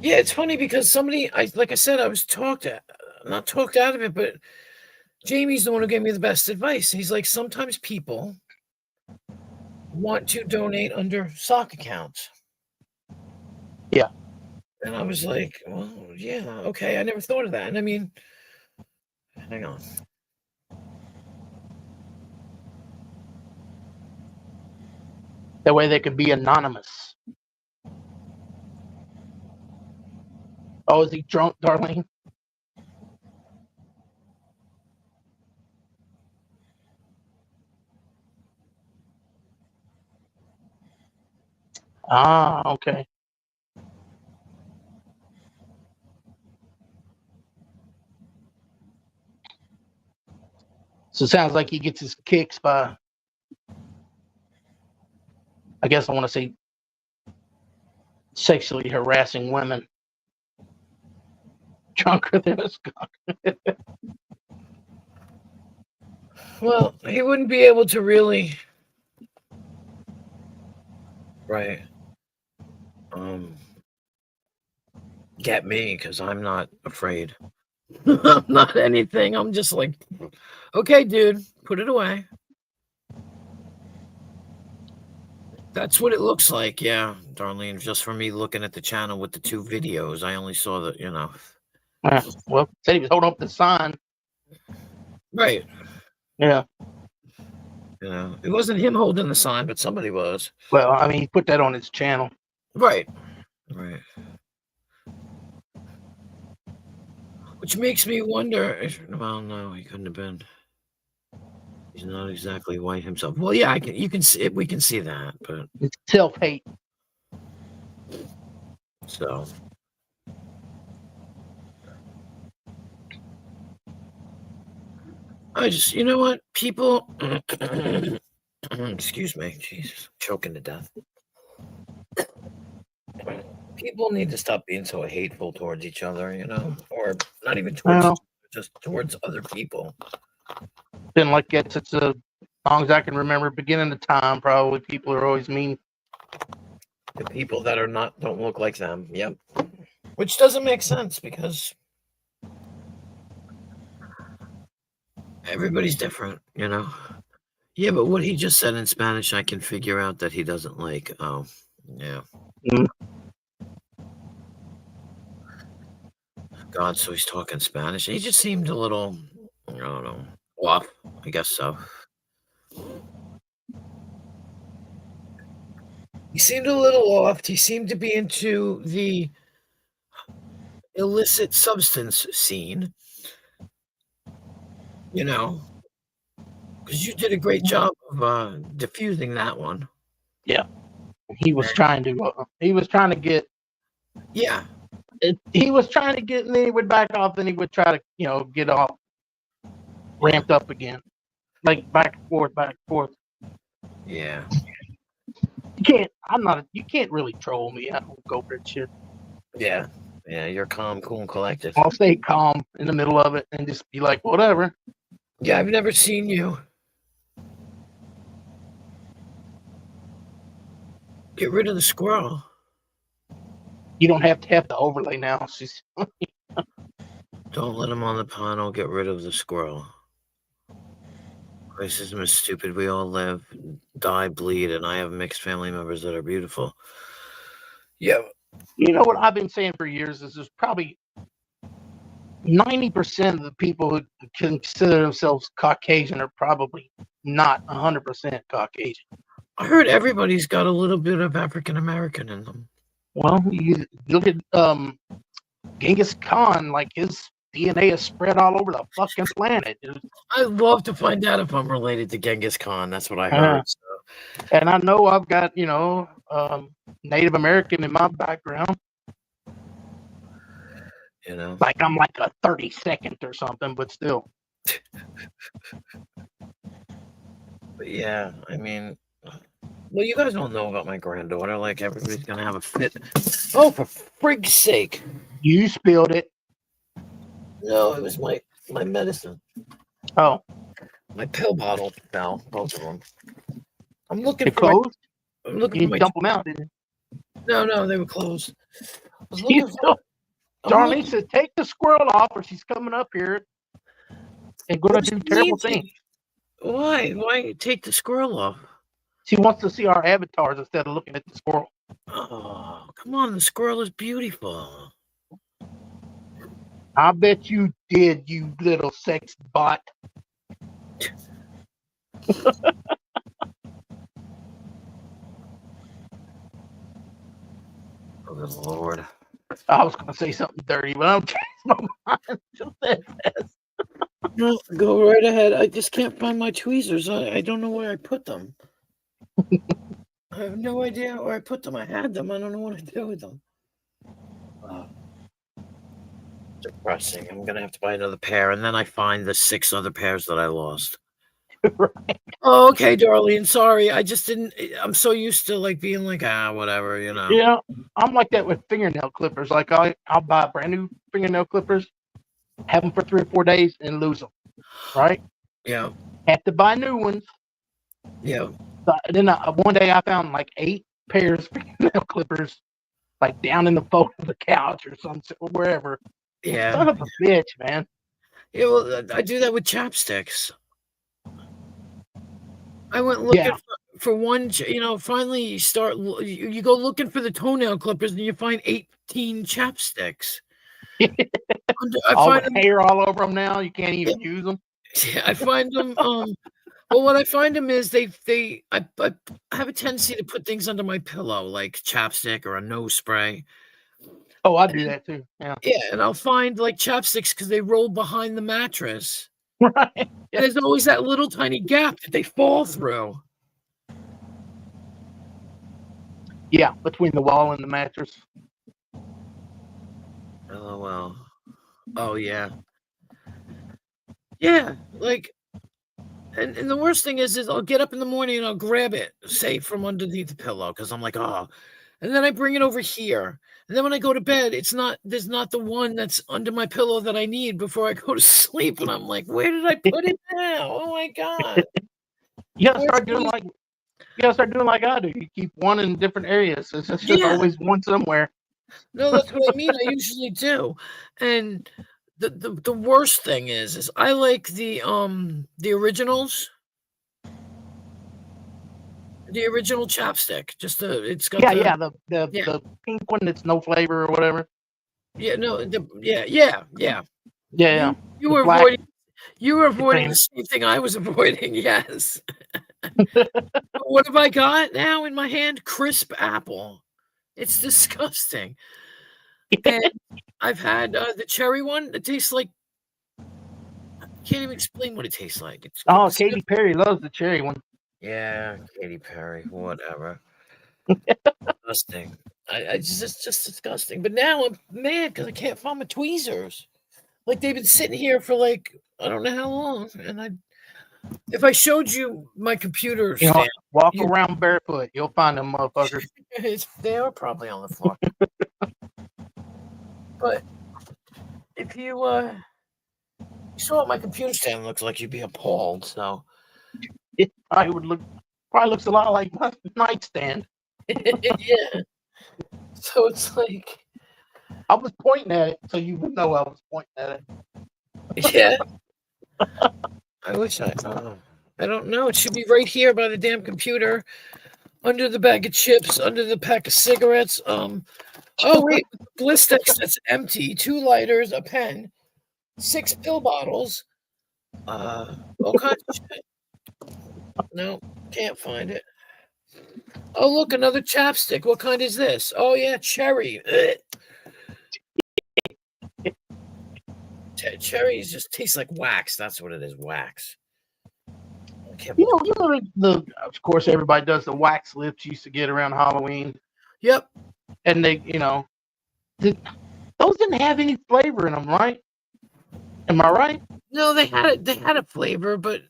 Yeah, it's funny because somebody, like I said, I was not talked out of it, but Jamie's the one who gave me the best advice. He's like, sometimes people want to donate under sock accounts. Yeah. And I was like, well, yeah, okay. I never thought of that. And I mean, hang on. That way they could be anonymous. Oh, is he drunk, Darlene? Ah, okay. So it sounds like he gets his kicks by, I guess I want to say, sexually harassing women. Drunker than a skunk. Well, he wouldn't be able to really, right, get me because I'm not afraid. I'm not anything. I'm just like, okay, dude, put it away. That's what it looks like, yeah, Darlene. Just for me looking at the channel with the 2 videos, I only saw the, Well, said he was holding up the sign. Right. Yeah. You know, it wasn't him holding the sign, but somebody was. Well, I mean, he put that on his channel. Right. Right. Which makes me wonder if, well, no, he couldn't have been. He's not exactly white himself. Well, yeah, you can see it. We can see that, but It's self-hate. so. I just, you know what? People, excuse me, Jesus, choking to death. People need to stop being so hateful towards each other, you know, or not even towards each Well, other, just towards other people. been like that since as long as I can remember, beginning of time. Probably people are always mean. The people that are not don't look like them. Yep. Which doesn't make sense because everybody's different, you know. Yeah, but what he just said in Spanish, I can figure out that he doesn't like. Oh, yeah. Mm. God, so he's talking Spanish. He just seemed a little, I don't know, off. I guess so. He seemed a little off. He seemed to be into the illicit substance scene, you know, because you did a great job of diffusing that one. Yeah, he was trying to. He was trying to get. Yeah, He was trying to get, and then he would back off, and he would try to, get off, ramped up again, like back and forth, back and forth. yeah. You can't. I'm not. You can't really troll me. I don't go for that shit. Yeah. Yeah, you're calm, cool, and collected. I'll stay calm in the middle of it and just be like, whatever. Yeah, I've never seen you get rid of the squirrel. You don't have to have the overlay now. She's Don't let him on the panel. Get rid of the squirrel. Racism is stupid. We all live, die, bleed, and I have mixed family members that are beautiful. Yeah. You know what I've been saying for years is there's probably 90% of the people who consider themselves Caucasian are probably not 100% Caucasian. I heard everybody's got a little bit of African American in them. Well, you look at Genghis Khan, like his DNA is spread all over the fucking planet. I'd love to find out if I'm related to Genghis Khan. That's what I heard. So. And I know I've got, Native American in my background. You know, like I'm like a 32nd or something, but still. But yeah, I mean, well, you guys don't know about my granddaughter. Like, everybody's gonna have a fit. Oh, for frig's sake! You spilled it. No, it was my medicine. Oh, my pill bottle fell. Both of them. I'm looking it for. closed. I'm looking You for my. dump them out, didn't you? No, they were closed. I was looking for. Darlene says, "Take the squirrel off, or she's coming up here and going to do terrible things." Why? Why take the squirrel off? She wants to see our avatars instead of looking at the squirrel. Oh, come on! The squirrel is beautiful. I bet you did, you little sex bot. Oh, good Lord. I was going to say something dirty, but I'm changing my mind. Just that fast. No, go right ahead. I just can't find my tweezers. I don't know where I put them. I have no idea where I put them. I had them. I don't know what to do with them. Depressing. I'm going to have to buy another pair, and then I find the 6 other pairs that I lost. Right. Oh, okay, Darlene. Sorry. I just didn't. I'm so used to like being like, whatever, you know. Yeah, I'm like that with fingernail clippers. Like I'll buy brand new fingernail clippers, have them for 3 or 4 days, and lose them. Right? Yeah. Have to buy new ones. Yeah. But then one day I found like 8 pairs of fingernail clippers, like down in the fold of the couch or something, or wherever. Yeah. Son of a bitch, man. Yeah, well, I do that with chapsticks. I went looking for one, finally you go looking for the toenail clippers and you find 18 chapsticks. All the hair all over them now. You can't even use them. Yeah, I find them. Well, what I find them is I have a tendency to put things under my pillow, like chapstick or a nose spray. Oh, I do that too. Yeah. Yeah, and I'll find like chapsticks because they roll behind the mattress, Right. and there's always that little tiny gap that they fall through. Yeah, between the wall and the mattress. LOL. Oh yeah, yeah. Like, and the worst thing is I'll get up in the morning and I'll grab it, say from underneath the pillow, because I'm like, oh, and then I bring it over here, and then when I go to bed, there's not the one that's under my pillow that I need before I go to sleep, and I'm like, where did I put it now? Oh my god. You gotta Where's start doing the- like I do. You keep one in different areas. It's just Yeah. always one somewhere. No, that's what I mean. I usually do. And the worst thing is I like the originals. The original chapstick. Just it's got Yeah, the yeah. yeah. The pink one that's no flavor or whatever. Yeah, no, yeah. Yeah, yeah. You The were black avoiding the container. same thing I was avoiding, yes. What have I got now in my hand? Crisp apple. It's disgusting. And I've had the cherry one. It tastes like I can't even explain what it tastes like. Oh, Katy Perry loves the cherry one. Yeah, Katy Perry, whatever. Disgusting. It's just disgusting. But now I'm mad because I can't find my tweezers. Like they've been sitting here for like I don't know how long. And if I showed you my computer You know, stand, walk around barefoot. You'll find them motherfuckers. they are probably on the floor. But if you saw what my computer stand looks like, you'd be appalled. So It probably looks a lot like my nightstand. yeah. So it's like I was pointing at it, so you would know I was pointing at it. yeah. I wish I don't know. It should be right here by the damn computer, under the bag of chips, under the pack of cigarettes. Oh wait, Blistex that's empty, 2 lighters, a pen, 6 pill bottles, all kinds of shit. No, can't find it. Oh look, another chapstick. What kind is this? Oh yeah, cherry. Cherries just taste like wax. That's what it is, wax. Of course, everybody does the wax lips you used to get around Halloween. Yep. And they, those didn't have any flavor in them, right? Am I right? No, they had a flavor, but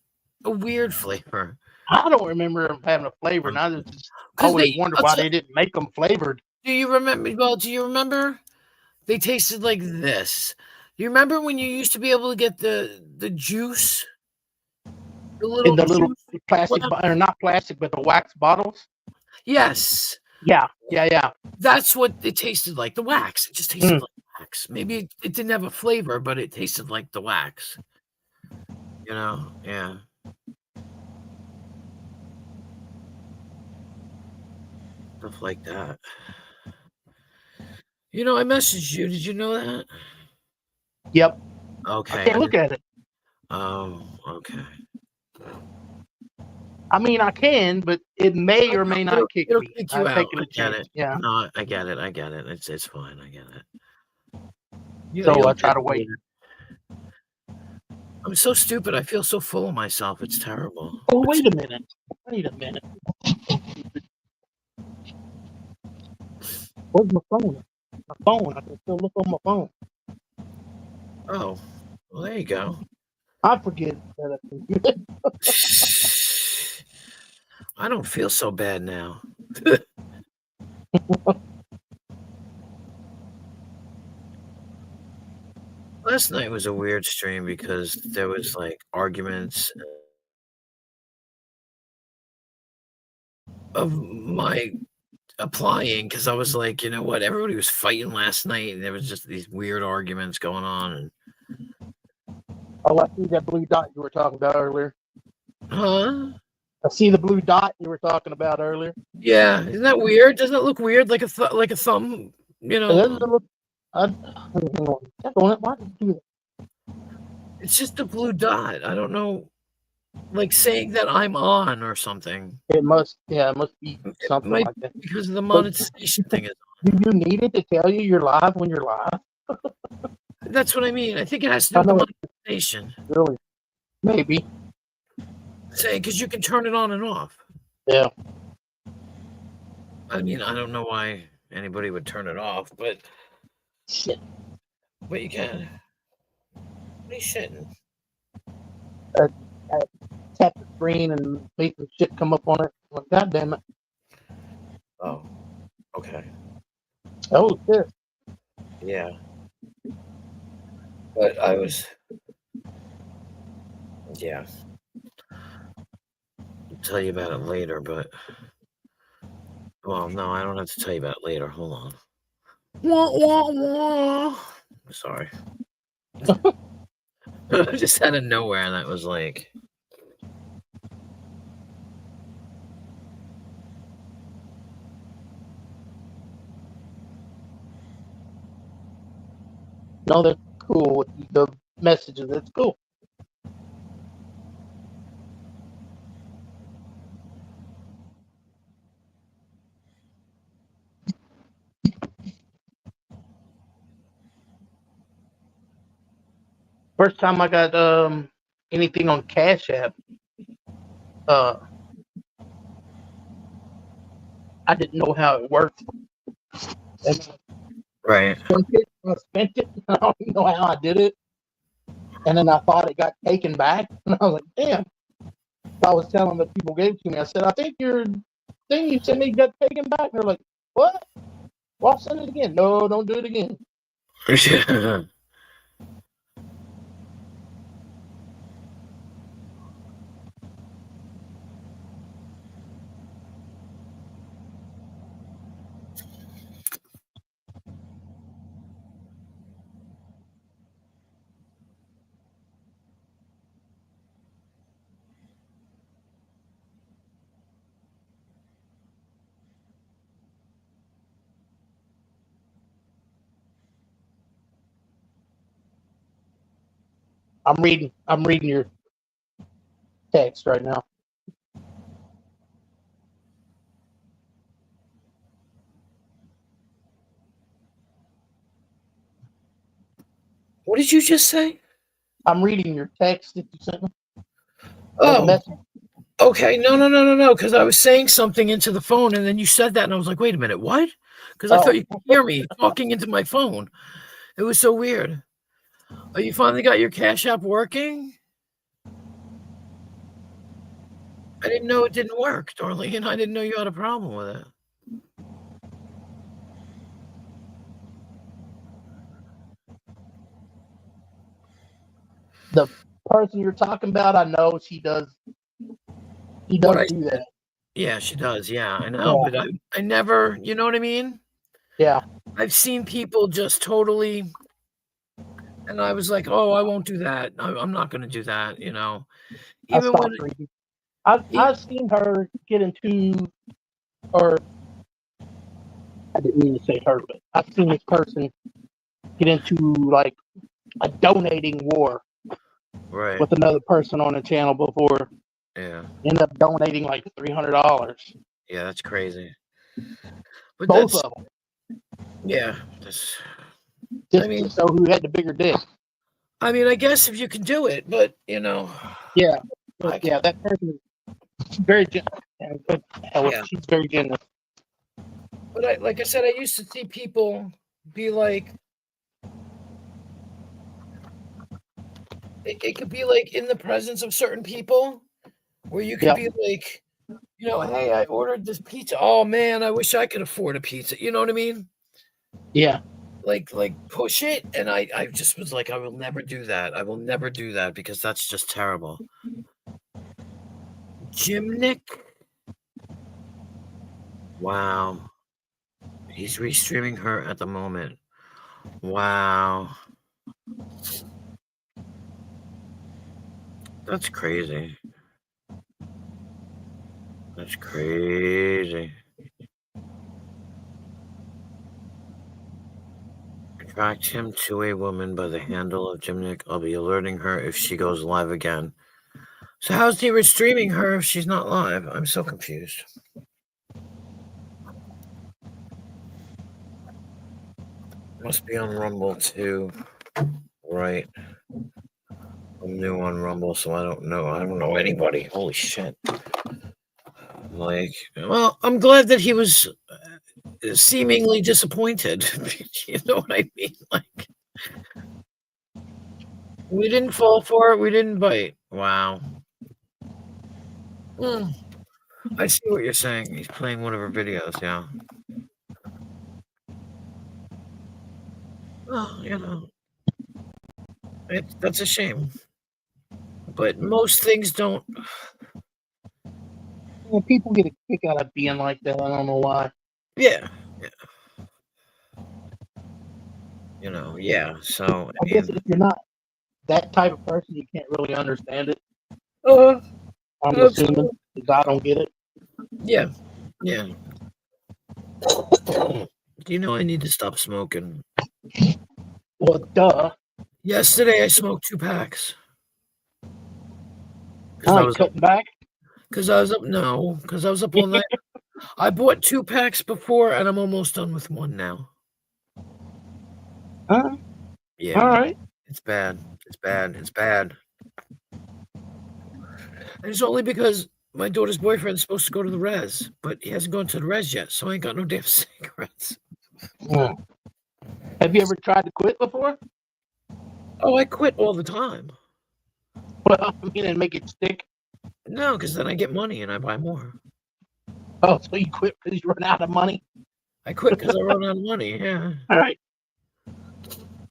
a weird flavor. I don't remember them having a flavor, and I just 'Cause always wondered why they didn't make them flavored. Do you remember? Well, do you remember? They tasted like this. You remember when you used to be able to get the juice, the In the little juice? plastic, or not plastic, but the wax bottles? Yes. Yeah. That's what it tasted like. The wax. It just tasted like wax. Maybe it didn't have a flavor, but it tasted like the wax. Yeah. Stuff like that. I messaged you. Did you know that? Yep. Okay. I can't look at it. Oh, okay. I mean, I can, but it may or may not kick it'll me. kick you I'm out. taking I a get chance. it. Yeah. No, I get it. It's fine. I get it. So I try to wait. I'm so stupid. I feel so full of myself. It's terrible. Oh, wait a minute. Where's my phone? My phone. I can still look on my phone. Oh, well, there you go. I forget that I can. I don't feel so bad now. Last night was a weird stream because there was like arguments of my applying because I was like, you know what? Everybody was fighting last night, and there was just these weird arguments going on. And Oh, I see that blue dot you were talking about earlier. huh? I see the blue dot you were talking about earlier. Yeah, isn't that weird? Doesn't it look weird, like a thumb? Doesn't it look? Hang on. Why did you do that? It's just a blue dot. I don't know, like saying that I'm on or something. It must be It something might like that. be because of the But monetization thing. do you need it to tell you you're live when you're live? That's what I mean. I think it has to do I with the know it monetization. really. Maybe. Saying because you can turn it on and off. Yeah. I mean, I don't know why anybody would turn it off, but Shit. you can. What are you shitting? I tap the screen and make the shit come up on it. Well, God damn it. Oh, okay. Oh shit. Yeah. But I was, yeah. I'll tell you about it later, but, well, no, I don't have to tell you about it later. Hold on. Wah, wah, wah. Sorry. Just out of nowhere, that was like, No, that's cool with the messages. That's cool. First time I got anything on Cash App, I didn't know how it worked. And right. I spent it. I don't even know how I did it. And then I thought it got taken back. And I was like, damn. I was telling the people gave it to me. I said, I think your thing you sent me got taken back. And they're like, what? Well, I'll send it again. No, don't do it again. I'm reading your text right now. What did you just say? I'm reading your text that you sent me. Oh, Message. okay. No. Because I was saying something into the phone, and then you said that, and I was like, wait a minute, what? Because I thought you could hear me talking into my phone. It was so weird. Oh, you finally got your Cash App working? I didn't know it didn't work, Darlene. I didn't know you had a problem with it. The person you're talking about, I know she does. He does do that. Yeah, she does. Yeah, I know, but I never, you know what I mean? Yeah. I've seen people just totally, and I was like, oh, I won't do that. I'm not going to do that, you know? I Even stopped when, reading. I've seen her get into, or I didn't mean to say her, but I've seen this person get into like a donating war right. with another person on the channel before. Yeah. End up donating like $300. Yeah, that's crazy. But Both that's, of them. yeah, that's, Just I mean, to show who had the bigger dick. I mean, I guess if you can do it, but, you know. Yeah. Yeah, that person is very generous. Yeah. She's very generous. But like I said, I used to see people be like, it could be like in the presence of certain people where you could be like, you know, hey, I ordered this pizza. Oh man, I wish I could afford a pizza. You know what I mean? Yeah. Like push it. And I just was like, I will never do that. I will never do that because that's just terrible. Jimnick. Wow. He's restreaming her at the moment. Wow. That's crazy. That's crazy. Tracked him to a woman by the handle of Jim Nick. I'll be alerting her if she goes live again. So how's he streaming her if she's not live? I'm so confused. Must be on Rumble too. Right. I'm new on Rumble, so I don't know. I don't know anybody. Holy shit. Like, well, I'm glad that he was seemingly disappointed. You know what I mean? Like, we didn't fall for it. We didn't bite. Wow. I see what you're saying. He's playing one of her videos, yeah. Well, you know, that's a shame. But most things don't. Well, people get a kick out of being like that. I don't know why. Yeah. You know, yeah. So I guess if you're not that type of person, you can't really understand it. I'm assuming because I don't get it. Yeah. Do you know I need to stop smoking? Well, duh. Yesterday I smoked 2 packs. Cutting back? Because I was up all night. I bought 2 packs before, and I'm almost done with 1 now. Yeah. All right. It's bad. And it's only because my daughter's boyfriend's supposed to go to the res, but he hasn't gone to the res yet, so I ain't got no damn cigarettes. Have you ever tried to quit before? Oh, I quit all the time. Well, I mean, and make it stick. No, because then I get money and I buy more. Oh, so you quit because you run out of money? I quit because I run out of money, yeah. All right.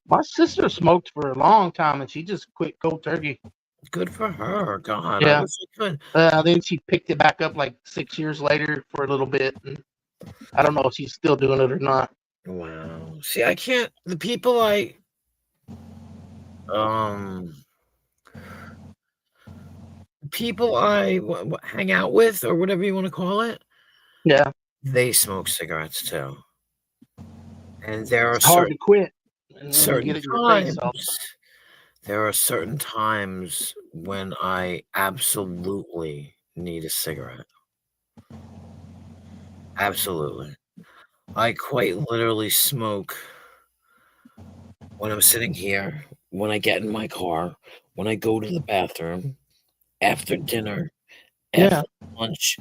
My sister smoked for a long time, and she just quit cold turkey. Good for her. God, yeah. I wish I could. Then she picked it back up like 6 years later for a little bit. And I don't know if she's still doing it or not. Wow. See, I can't. The people I hang out with, or whatever you want to call it. Yeah. They smoke cigarettes too. And there are hard to quit. Certain times. There are certain times when I absolutely need a cigarette. Absolutely. I quite literally smoke when I'm sitting here, when I get in my car, when I go to the bathroom, after dinner, after lunch,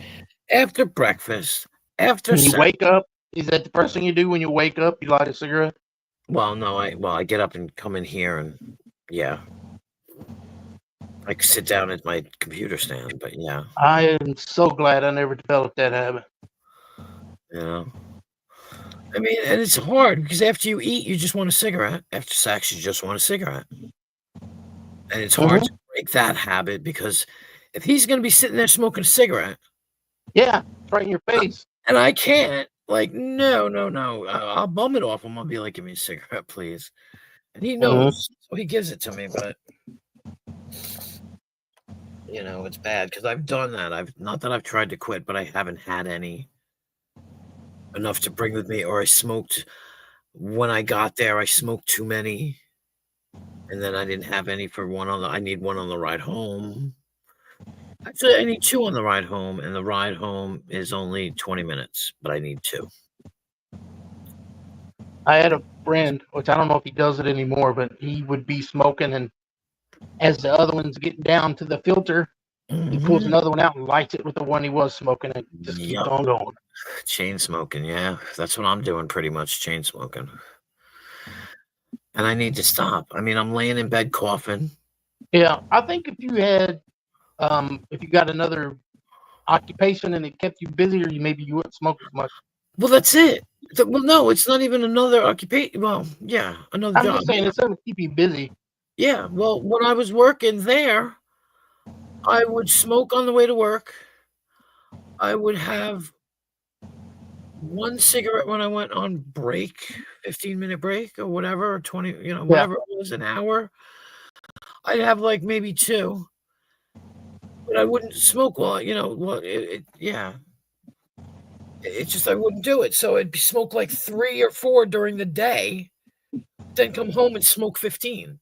after breakfast, after when you wake up. Is that the first thing you do when you wake up? You light a cigarette? Well, no, I get up and come in here and I sit down at my computer stand, but yeah. I am so glad I never developed that habit. Yeah. I mean, and it's hard because after you eat, you just want a cigarette. After sex, you just want a cigarette. And it's hard to break that habit because if he's going to be sitting there smoking a cigarette. Yeah, right in your face. And I can't. Like, no. I'll bum it off him. I'll be like, give me a cigarette, please. And he knows, so he gives it to me, but you know, it's bad because I've done that. Not that I've tried to quit, but I haven't had any enough to bring with me, or I smoked when I got there. I smoked too many, and then I didn't have any for I need one on the ride home. Actually, I need 2 on the ride home, and the ride home is only 20 minutes, but I need 2. I had a friend, which I don't know if he does it anymore, but he would be smoking, and as the other one's getting down to the filter, he pulls another one out and lights it with the one he was smoking, and just keeps on going. Chain smoking, yeah. That's what I'm doing pretty much, chain smoking. And I need to stop. I mean, I'm laying in bed coughing. Yeah, I think if you had, if you got another occupation and it kept you busier, maybe you wouldn't smoke as much. Well, that's it. Well, no, it's not even another occupation. Well, yeah, another job. I'm just saying, it's going to keep you busy. Yeah, well, when I was working there, I would smoke on the way to work. I would have 1 cigarette when I went on break, 15-minute break or whatever, or 20, whatever it was, an hour. I'd have like maybe 2, but I wouldn't smoke it's just I wouldn't do it. So I'd smoke like 3 or 4 during the day, then come home and smoke 15.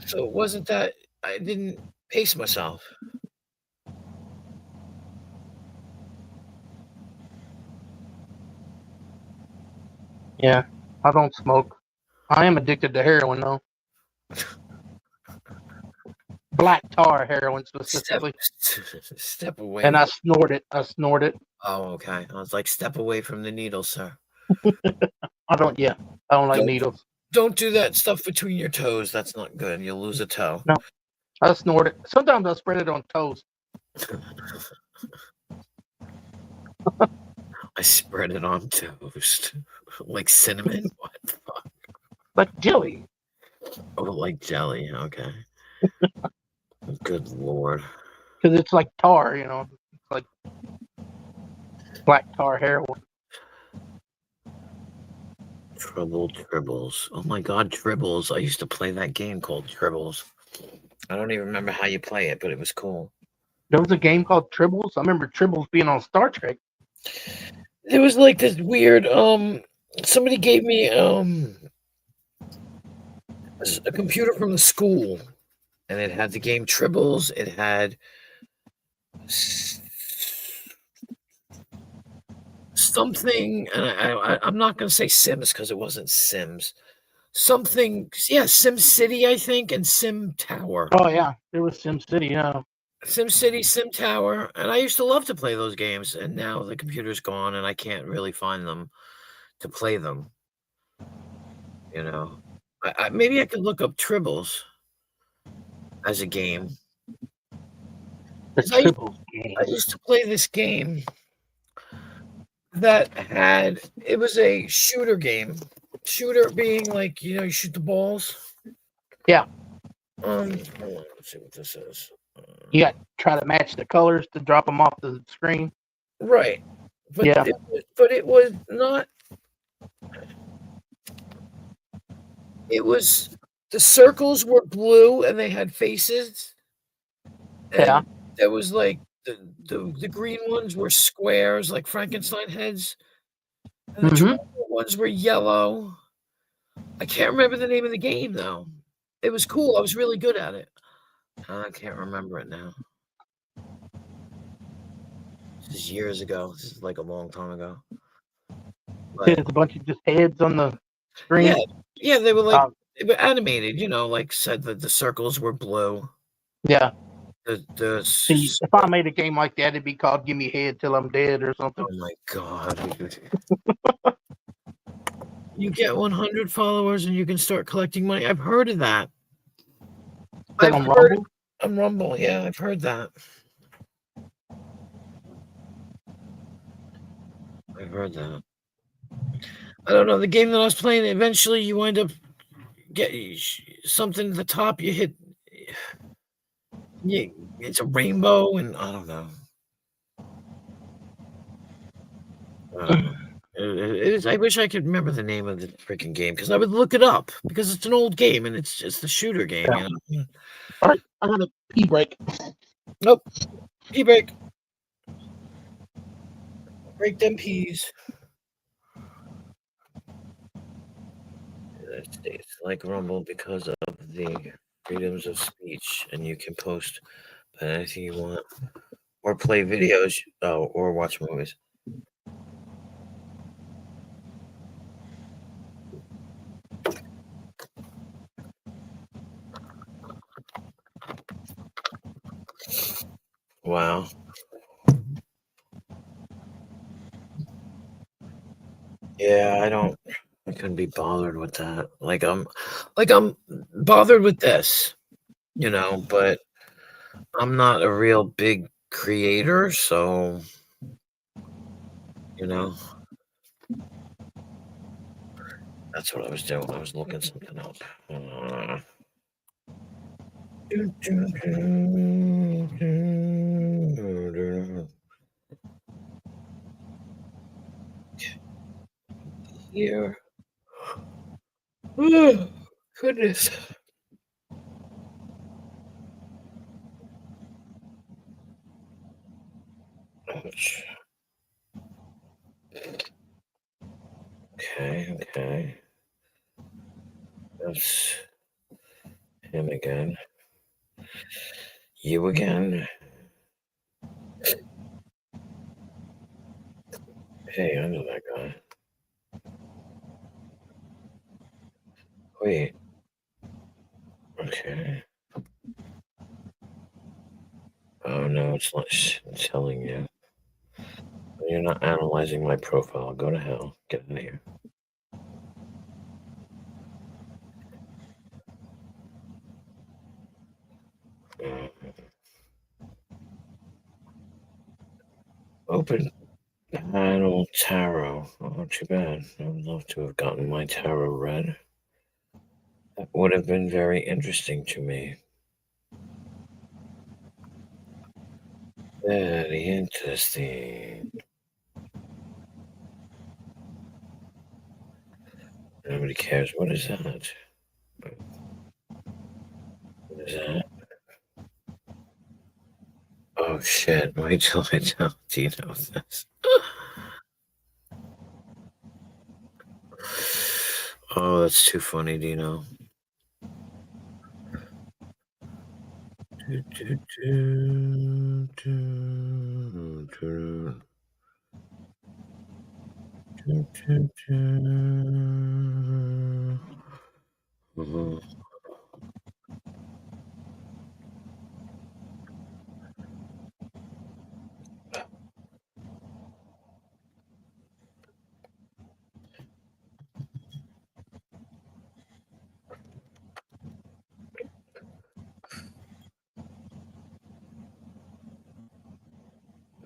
So it wasn't that I didn't pace myself. Yeah, I don't smoke. I am addicted to heroin though. Black tar heroin Step specifically, step away. and I snort it. I snort it. Oh, okay. I was like, step away from the needle, sir. I don't. Yeah, I don't like Don't needles. don't do that stuff between your toes. That's not good. You'll lose a toe. No, I snort it. Sometimes I spread it on toast, I spread it on toast. Like cinnamon? What the fuck? like jelly. Oh, like jelly. Okay. Good lord. Because it's like tar, you know. It's like black tar heroin. Trouble Tribbles. Oh my god, Tribbles. I used to play that game called Tribbles. I don't even remember how you play it, but it was cool. There was a game called Tribbles. I remember Tribbles being on Star Trek. There was like this weird somebody gave me a computer from the school, and it had the game Tribbles. It had something, and I'm not going to say Sims because it wasn't Sims. Something, yeah, Sim City, I think, and Sim Tower. Oh yeah, there was Sim City. Yeah, Sim City, Sim Tower, and I used to love to play those games, and now the computer's gone, and I can't really find them to play them. You know, maybe I could look up Tribbles as a game. the 'Cause Tribbles I game. used to play this game that had it was a shooter game. Shooter being like, you shoot the balls. Yeah, Hold on, let's see what this is. you got to try to match the colors to drop them off the screen. Right, but Yeah. it was not. It was the circles were blue and they had faces. And Yeah. there was like the green ones were squares like Frankenstein heads, and the Mm-hmm. triangle ones were yellow. I can't remember the name of the game though. It was cool. I was really good at it. I can't remember it now. This is years ago. This is like a long time ago. But There's a bunch of just heads on the screen. yeah, they were like Um, they were animated. Like said that the circles were blue. yeah. The See, if I made a game like that, it'd be called "Give Me Head Till I'm Dead" or something. oh my god. You get 100 followers and you can start collecting money. I've heard of that. Is that on Rumble? On Rumble, yeah, I've heard that. I've heard that. I don't know. The game that I was playing, eventually you wind up getting something at the top. You hit. Yeah, it's a rainbow, and I don't know. It is. I wish I could remember the name of the freaking game because I would look it up because it's an old game and it's just a shooter game. Yeah. All right, I got a pee break. Nope. Pee break. Break them peas. United States, like Rumble, because of the freedoms of speech, and you can post anything you want, or play videos, or watch movies. Wow. Yeah, I couldn't be bothered with that. Like I'm bothered with this, but I'm not a real big creator, so that's what I was doing. I was looking something up. Here. Oh, goodness. Ouch. Okay. Okay. That's him again. You again. Hey, I know that guy. Wait. Okay. Oh no, it's not telling you. You're not analyzing my profile. Go to hell. Get out of here. Open panel tarot. Oh, not too bad. I would love to have gotten my tarot read. That would have been very interesting to me. Very interesting. Nobody cares. What is that? What is that? Oh shit. Wait till I tell Dino this. Oh, that's too funny, Dino.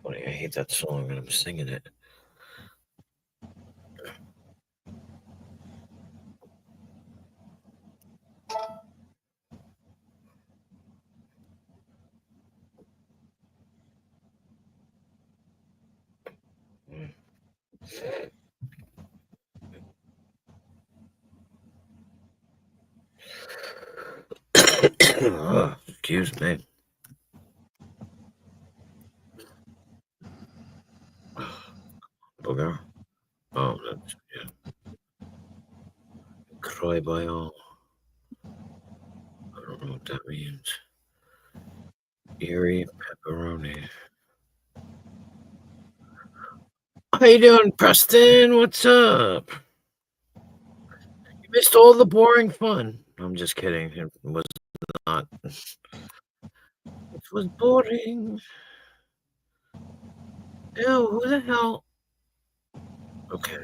Funny, I hate that song and I'm singing it. Excuse me. Booger. Oh, that's yeah. Cry by all. I don't know what that means. Eerie pepperoni. How you doing, Preston? What's up? You missed all the boring fun. I'm just kidding. It was not. It was boring. Ew, who the hell? Okay.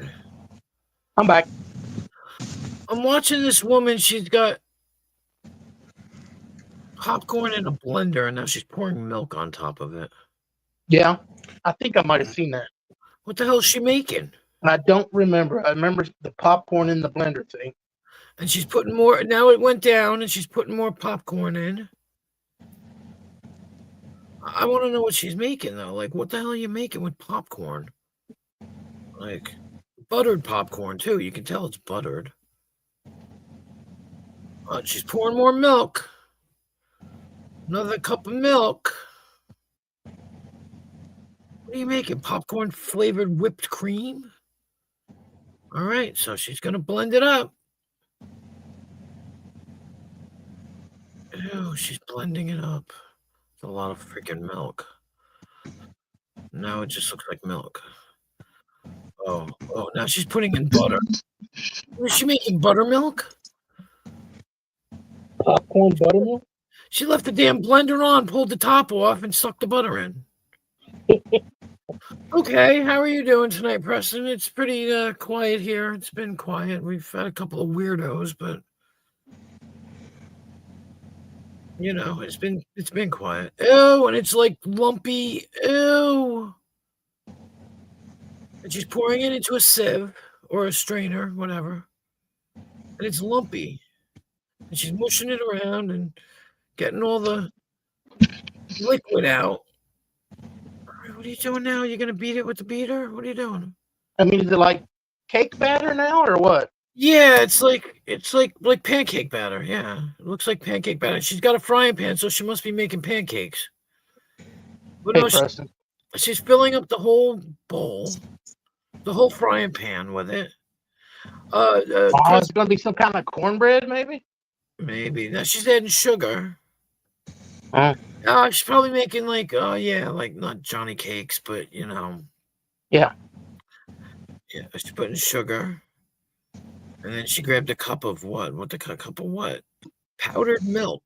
I'm back. I'm watching this woman. She's got popcorn in a blender, and now she's pouring milk on top of it. Yeah, I think I might have seen that. What the hell is she making? And I don't remember. I remember the popcorn in the blender thing. And she's putting more. Now it went down, and she's putting more popcorn in. I want to know what she's making, though. Like, what the hell are you making with popcorn? Like, buttered popcorn, too. You can tell it's buttered. She's pouring more milk. Another cup of milk. What are you making? Popcorn flavored whipped cream? All right, so she's going to blend it up. Ew, she's blending it up. It's a lot of freaking milk. Now it just looks like milk. Oh, now she's putting in butter. Is she making buttermilk? Popcorn buttermilk? She left the damn blender on, pulled the top off, and sucked the butter in. Okay, how are you doing tonight, Preston? It's pretty quiet here. It's been quiet. We've had a couple of weirdos, but you know, it's been quiet. Ew, and it's like lumpy. Ew. And she's pouring it into a sieve or a strainer, whatever. And it's lumpy. And she's mushing it around and getting all the liquid out. All right, what are you doing now? You're gonna beat it with the beater? What are you doing? I mean, is it like cake batter now or what? Yeah, it's like pancake batter. Yeah, it looks like pancake batter. She's got a frying pan, so she must be making pancakes. But Hey, no, Preston. she's filling up the whole bowl, the whole frying pan with it. Oh, Chris, it's gonna be some kind of cornbread, maybe. maybe. Now she's adding sugar. Oh, She's probably making like, yeah, like not Johnny cakes, but yeah. yeah, she's putting sugar. And then she grabbed a cup of what? What the cup of what? Powdered milk.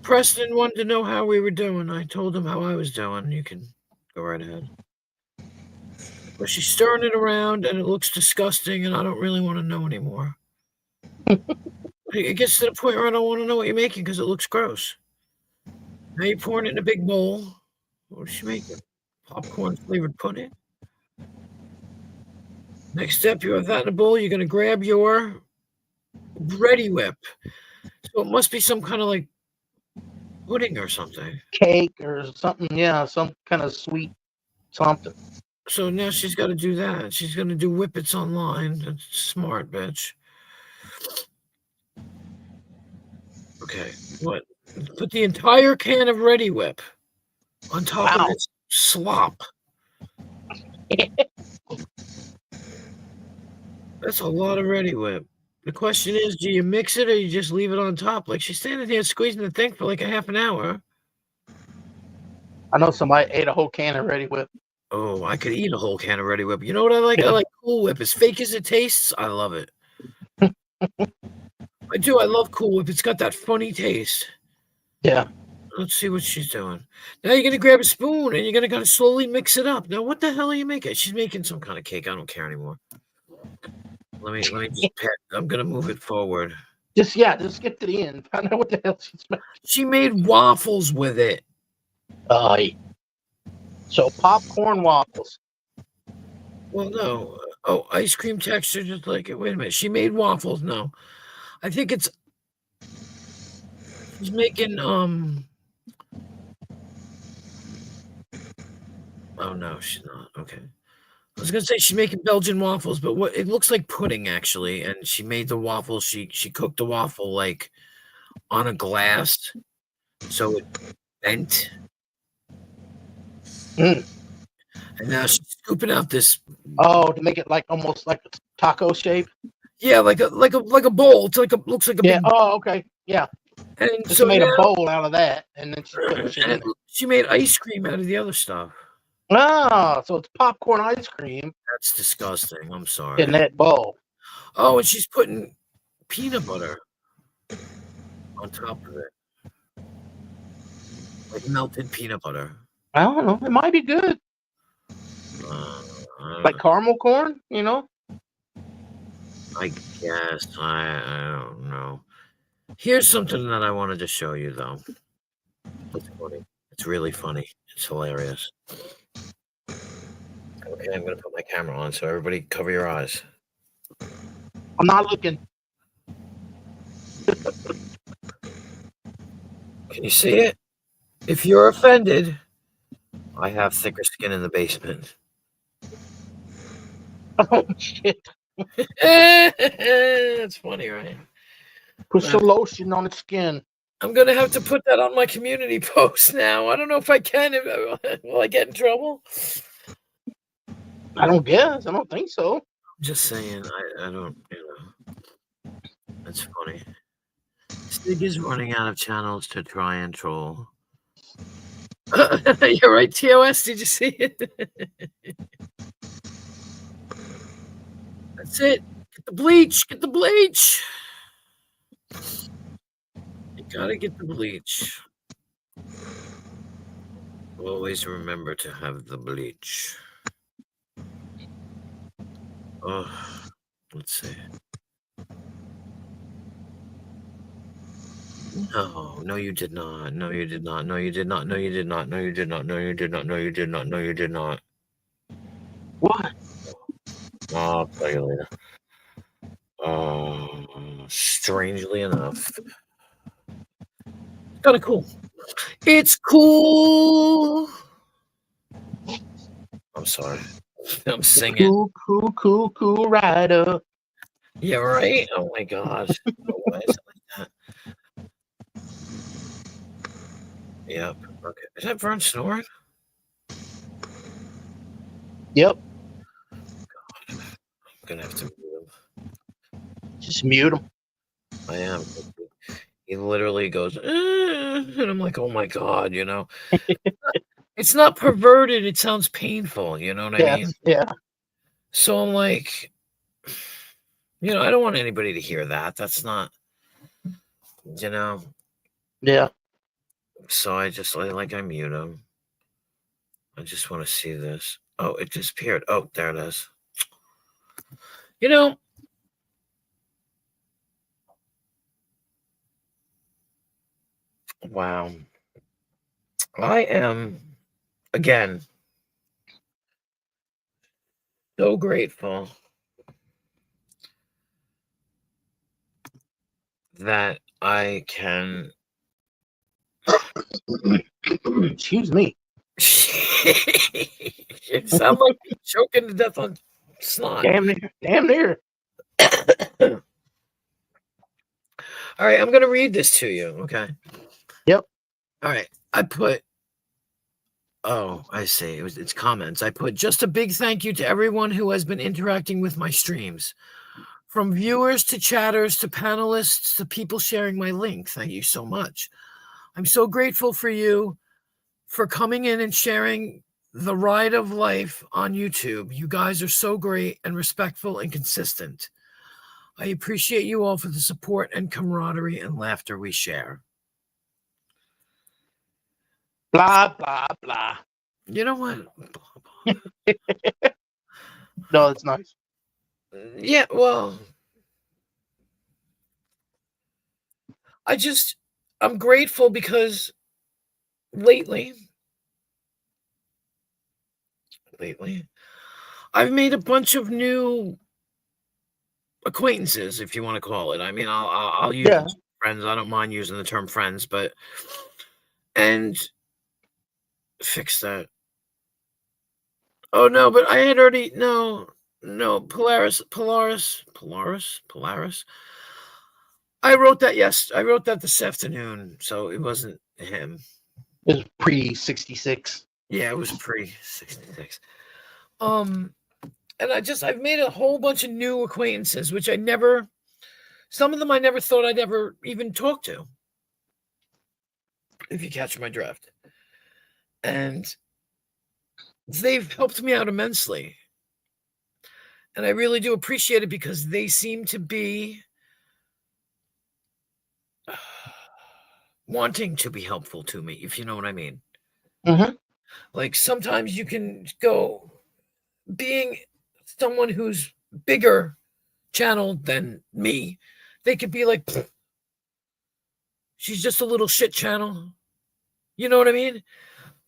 Preston wanted to know how we were doing. I told him how I was doing. You can go right ahead. But she's stirring it around, and it looks disgusting, and I don't really want to know anymore. It gets to the point where I don't want to know what you're making because it looks gross. Now you're pouring it in a big bowl. What is she making? Popcorn flavored pudding. Next step, you have that in a bowl. You're going to grab your Ready Whip. So it must be some kind of like pudding or something. Cake or something. Yeah, some kind of sweet something. So now she's got to do that. She's going to do whippets online. That's smart, bitch. Okay, what? Put the entire can of Ready Whip on top of this slop. That's a lot of Ready Whip. The question is, do you mix it or you just leave it on top? Like she's standing here squeezing the thing for like a half an hour. I know somebody ate a whole can of Ready Whip. Oh, I could eat a whole can of Ready Whip. You know what I like? I like Cool Whip. As fake as it tastes, I love it. I do. I love Cool Whip. It's got that funny taste. Yeah. Let's see what she's doing. Now you're gonna grab a spoon and you're gonna kind of slowly mix it up. Now, what the hell are you making? She's making some kind of cake. I don't care anymore. Let me just pat. I'm gonna move it forward. Just get to the end. Find out what the hell she's making. She made waffles with it. So popcorn waffles. Well, no. Oh, ice cream texture, just like it. Wait a minute. She made waffles. No, I think it's. She's making Oh no, she's not. Okay. I was gonna say she's making Belgian waffles, but what it looks like pudding actually. And she made the waffle. She cooked the waffle like on a glass, so it bent. Mm. And now she's scooping out this. Oh, to make it like almost like a taco shape. Yeah, like a bowl. It's looks like a Yeah. big. Oh, okay. Yeah. And So so she made now, a bowl out of that, and then she put shit in it. she made ice cream out of the other stuff. Ah, so it's popcorn ice cream That's disgusting. I'm sorry. in that bowl. Oh, and she's putting peanut butter on top of it, like melted peanut butter. I don't know. It might be good. Like caramel corn, you know? I guess. I don't know. Here's something that I wanted to show you, though. It's funny. It's really funny. It's hilarious. Okay, I'm going to put my camera on, so everybody cover your eyes. I'm not looking. Can you see it? If you're offended, I have thicker skin in the basement. Oh, shit. It's funny, right? Put some lotion on its skin. I'm going to have to put that on my community post now. I don't know if I can. Will I get in trouble? I don't guess. I don't think so. I'm just saying. I don't, That's funny. Stig is running out of channels to try and troll. You're right, TOS. Did you see it? That's it. Get the bleach. Get the bleach. You gotta get the bleach. Always remember to have the bleach. Oh, let's see. No, you did not. No, you did not. No, you did not. No, you did not. No, you did not. No, you did not. No, you did not. No, you did not. What? I'll tell you later. Strangely enough. Kind of cool. It's cool. I'm sorry. I'm singing. Cool rider. Yeah, right? Oh my gosh. Why is it like that? Yep. Okay. Is that Vern snoring? Yep. God. I'm gonna have to mute him. I am. He literally goes, and I'm like, oh my God, you know. It's not perverted. It sounds painful. You know what I mean? Yes, yeah. So I'm like, you know, I don't want anybody to hear that. That's not, you know. Yeah. So I mute him. I just want to see this. Oh, it disappeared. Oh, there it is. You know, wow. I am, again, so grateful that I can. Excuse me. It sounds like you're choking to death on snot. Damn near. Damn near. All right, I'm going to read this to you, okay? Yep. All right, I put, oh, I see. It's comments. I put just a big thank you to everyone who has been interacting with my streams. From viewers to chatters to panelists to people sharing my link. Thank you so much. I'm so grateful for you for coming in and sharing the ride of life on YouTube. You guys are so great and respectful and consistent. I appreciate you all for the support and camaraderie and laughter we share. Blah, blah, blah. You know what? No, it's nice. Yeah, well, I'm grateful because lately, I've made a bunch of new acquaintances, if you want to call it. I mean, I'll use friends. I don't mind using the term friends, and fix that. Oh no, but I had already no Polaris. I wrote that this afternoon, so it wasn't him. It was pre-66. Yeah, it was pre-66. And I've made a whole bunch of new acquaintances, which some of them I never thought I'd ever even talk to, if you catch my drift. And they've helped me out immensely. And I really do appreciate it because they seem to be wanting to be helpful to me, if you know what I mean. Mm-hmm. Like sometimes you can go, being someone who's bigger channeled than me, they could be like, she's just a little shit channel. You know what I mean?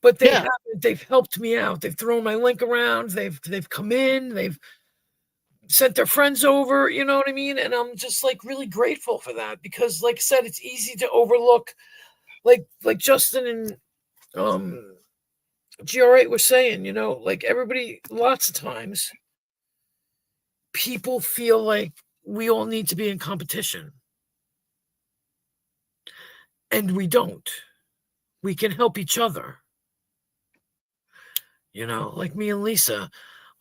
But they've helped me out. They've thrown my link around. They've come in. They've sent their friends over. You know what I mean? And I'm just like really grateful for that because, like I said, it's easy to overlook. Like Justin and GR8 was saying, you know, like everybody, lots of times, people feel like we all need to be in competition, and we don't. We can help each other. You know, like me and Lisa.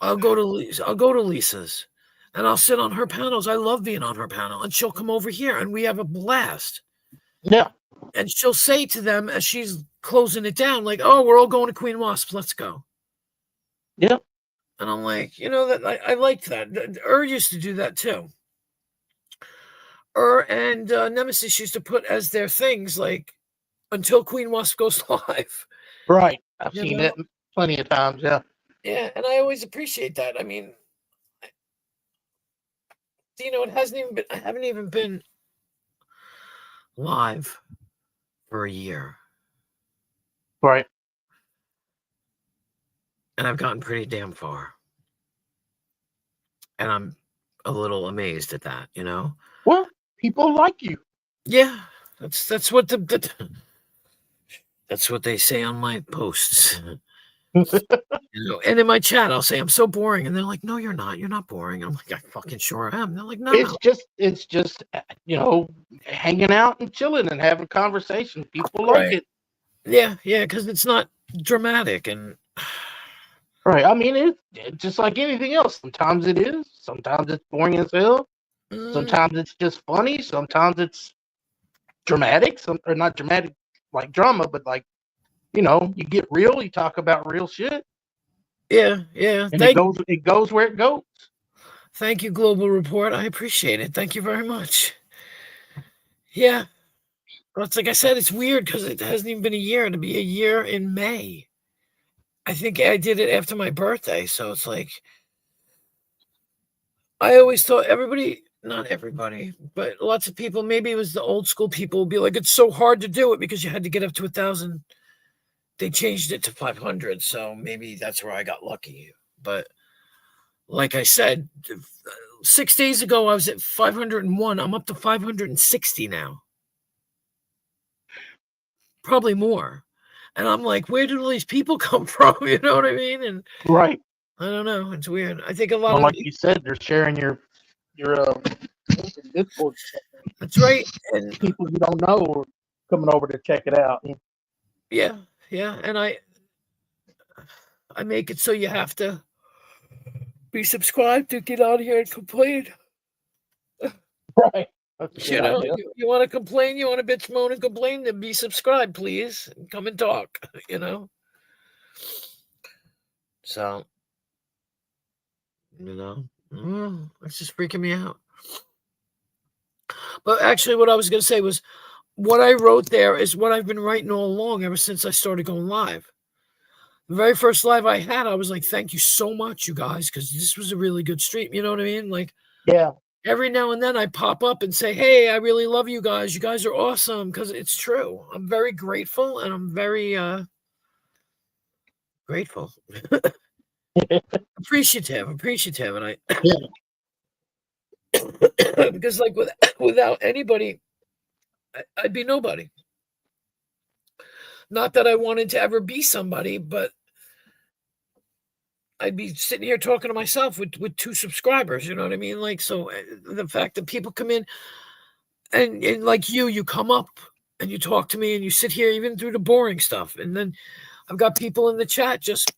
I'll go to Lisa's and I'll sit on her panels. I love being on her panel, and she'll come over here and we have a blast. Yeah. And she'll say to them as she's closing it down, like, "Oh, we're all going to Queen Wasp. Let's go." Yeah. And I'm like, you know, that I liked that. Used to do that too. And Nemesis used to put as their things like, until Queen Wasp goes live. Right. I've seen that plenty of times. Yeah. Yeah, and I always appreciate that. I mean, you know, I haven't even been live for a year. Right. And I've gotten pretty damn far. And I'm a little amazed at that, you know? Well, people like you. Yeah. That's what that's what they say on my posts. You know, and in my chat, I'll say I'm so boring, and they're like, "No, you're not. You're not boring." I'm like, "I fucking sure am." They're like, "No, it's just you know, hanging out and chilling and having conversation. People like it. Yeah, because it's not dramatic and right. I mean, it's just like anything else. Sometimes it is. Sometimes it's boring as hell. Sometimes it's just funny. Sometimes it's dramatic. Or not dramatic like drama, but like, you get real. You talk about real shit, Yeah, yeah. and it goes where it goes. Thank you, Global Report. I appreciate it. Thank you very much. Yeah. Well, it's like I said, it's weird because it hasn't even been a year. It'll be a year in May. I think I did it after my birthday. So it's like, I always thought not everybody, but lots of people, maybe it was the old school people, would be like, it's so hard to do it because you had to get up to 1,000. They changed it to 500. So maybe that's where I got lucky. But like I said, 6 days ago, I was at 501. I'm up to 560 now. Probably more. And I'm like, where did all these people come from? You know what I mean? And Right. I don't know. It's weird. I think a lot Well, of like you said, they're sharing your Discord. That's right. And people you don't know are coming over to check it out. yeah, yeah. And I make it so you have to be subscribed to get out here and complain. Right. You know, you want to complain, you want to bitch, moan, and complain, then be subscribed, please. And come and talk, you know? So, it's just freaking me out. But actually, what I was going to say was what I wrote there is what I've been writing all along ever since I started going live. The very first live I had, I was like, thank you so much, you guys, because this was a really good stream. You know what I mean? Like, yeah. Every now and then I pop up and say, hey, I really love you guys. You guys are awesome, because it's true. I'm very grateful, and I'm very grateful. appreciative. And I because like without anybody, I'd be nobody. Not that I wanted to ever be somebody, but I'd be sitting here talking to myself with 2 subscribers. You know what I mean? Like, so the fact that people come in and like you come up and you talk to me and you sit here even through the boring stuff. And then I've got people in the chat just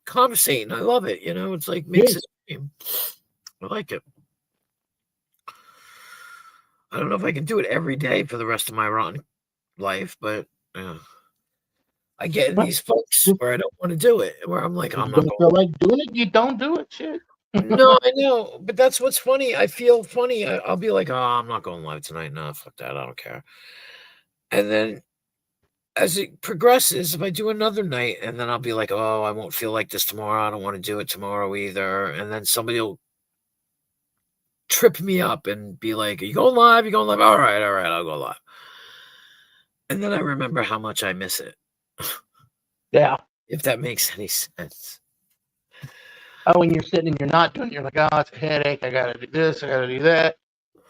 conversating. I love it. You know, it's like makes it. I like it. I don't know if I can do it every day for the rest of my life, but I get in these folks where I don't want to do it, where I'm like, I'm not going to feel like doing it. You don't do it, shit. No, I know, but that's what's funny. I feel funny. I'll be like, oh, I'm not going live tonight. No, fuck that. I don't care. And then as it progresses, if I do another night, and then I'll be like, oh, I won't feel like this tomorrow. I don't want to do it tomorrow either. And then somebody will trip me up and be like, are you going live? You going live? All right, I'll go live. And then I remember how much I miss it. Yeah. If that makes any sense. Oh, when you're sitting and you're not doing it, you're like, oh, it's a headache. I got to do this. I got to do that.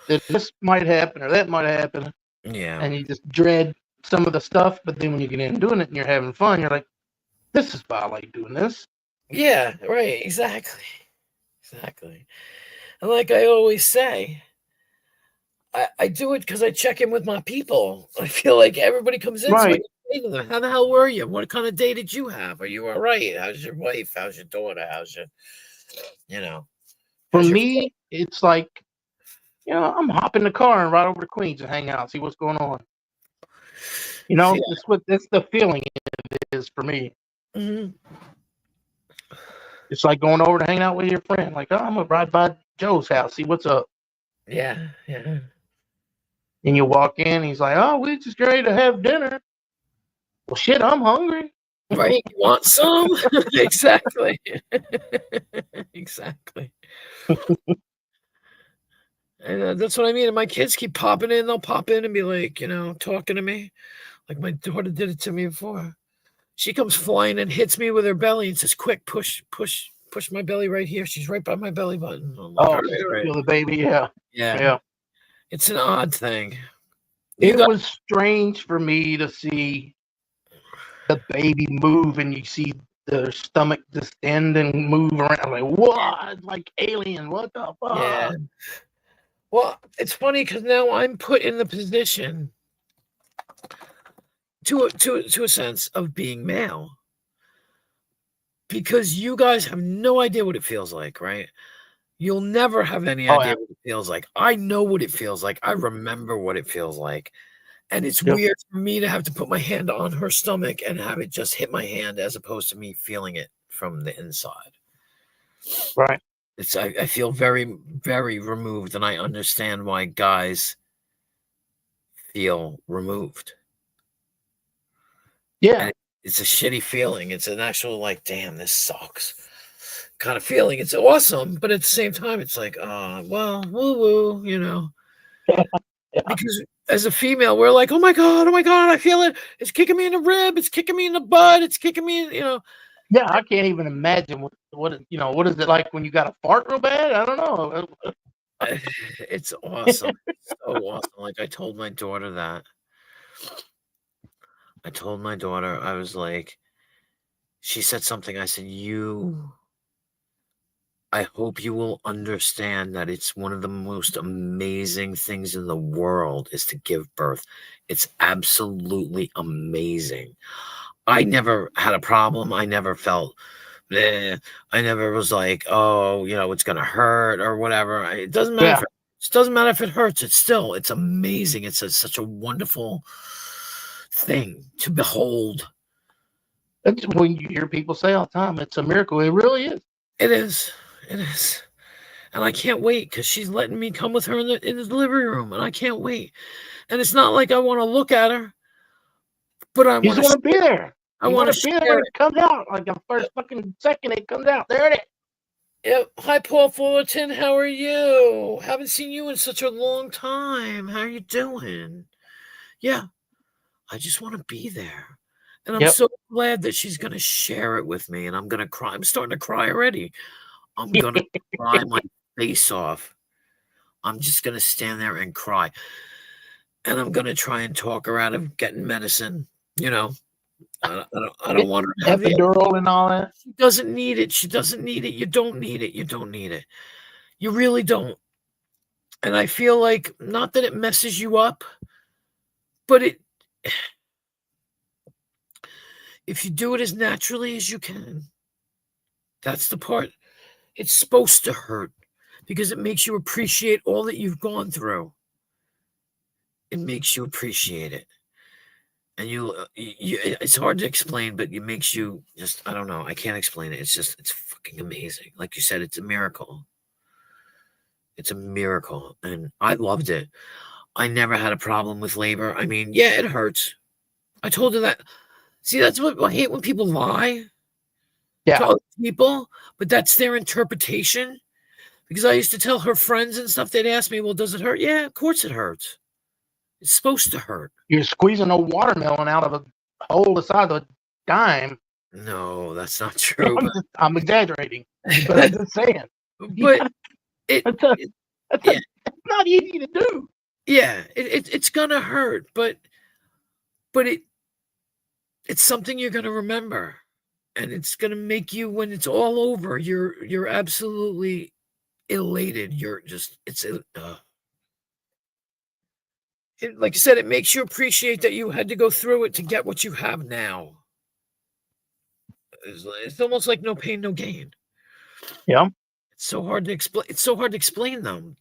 This might happen or that might happen. Yeah. And you just dread some of the stuff. But then when you get in doing it and you're having fun, you're like, this is why I like doing this. Yeah, right. Exactly. And like I always say, I do it because I check in with my people. I feel like everybody comes in. Right. So I say to them, how the hell were you? What kind of day did you have? Are you all right? How's your wife? How's your daughter? How's your, For me, it's like, I'm hopping in the car and ride over to Queens and hang out, see what's going on. That's the feeling it is for me. Mm-hmm. It's like going over to hang out with your friend. Like, oh, I'm gonna ride by Joe's house, see what's up. Yeah. And you walk in, he's like, oh, we're just ready to have dinner. Well, shit, I'm hungry. Right? You want some? Exactly. Exactly. And that's what I mean. And my kids keep popping in. They'll pop in and be like, talking to me. Like my daughter did it to me before. She comes flying and hits me with her belly and says, quick, push my belly right here. She's right by my belly button. I'm like, all right. Feel the baby, yeah. It's an odd thing. It was strange for me to see the baby move and you see the stomach distend and move around. I'm like, what? Like alien, what the fuck? Yeah. Well, it's funny because now I'm put in the position to a sense of being male. Because you guys have no idea what it feels like, right? You'll never have any Oh, idea yeah. what it feels like. I know what it feels like. I remember what it feels like. And it's Yep. weird for me to have to put my hand on her stomach and have it just hit my hand as opposed to me feeling it from the inside. Right. I feel very, very removed, and I understand why guys feel removed. Yeah. And it's a shitty feeling. It's an actual like, damn, this sucks kind of feeling. It's awesome, but at the same time, it's like, well, woo woo, you know. Yeah. Because as a female, we're like, oh my god, I feel it. It's kicking me in the rib. It's kicking me in the butt. It's kicking me, in, you know. Yeah, I can't even imagine what what is it like when you got to fart real bad? I don't know. It's awesome. It's so awesome. Like I told my daughter that. I told my daughter, I was like, she said something. I said, I hope you will understand that it's one of the most amazing things in the world is to give birth. It's absolutely amazing. I never had a problem. I never felt, I never was like, oh, you know, it's going to hurt or whatever. It doesn't matter. Yeah. It doesn't matter if it hurts. It's amazing. It's such a wonderful thing to behold. That's when you hear people say all the time, it's a miracle. It really is. It is. It is. And I can't wait because she's letting me come with her in the living room, and I can't wait. And it's not like I want to look at her, but I You want just want to be there. I You want want to to be there share when it. it comes out. Like the first fucking second it comes out. There it is. Yep. Hi, Paul Fullerton. How are you? Haven't seen you in such a long time. How are you doing? Yeah. I just want to be there. And I'm Yep. so glad that she's going to share it with me, and I'm going to cry. I'm starting to cry already. I'm going to cry my face off. I'm just going to stand there and cry. And I'm going to try and talk her out of getting medicine. You know, I don't want her to have the. Epidural and all that. She doesn't need it. She doesn't need it. You don't need it. You don't need it. You really don't. And I feel like, not that it messes you up, but if you do it as naturally as you can, that's the part. It's supposed to hurt because it makes you appreciate all that you've gone through. It makes you appreciate it. And it's hard to explain, but it makes you just, I don't know. I can't explain it. It's fucking amazing. Like you said, it's a miracle. It's a miracle. And I loved it. I never had a problem with labor. I mean, yeah, it hurts. I told her that. See, that's what I hate when people lie to Yeah. other people, but that's their interpretation. Because I used to tell her friends and stuff, they'd ask me, well, does it hurt? Yeah, of course it hurts. It's supposed to hurt. You're squeezing a watermelon out of a hole the size of a dime. No, that's not true. I'm exaggerating, but I'm just saying. But That's yeah. not easy to do. Yeah, it's gonna hurt, but it's something you're gonna remember, and it's gonna make you, when it's all over, you're absolutely elated. You're just like you said, it makes you appreciate that you had to go through it to get what you have now. It's almost like no pain, no gain. Yeah. It's so hard to explain. It's so hard to explain them.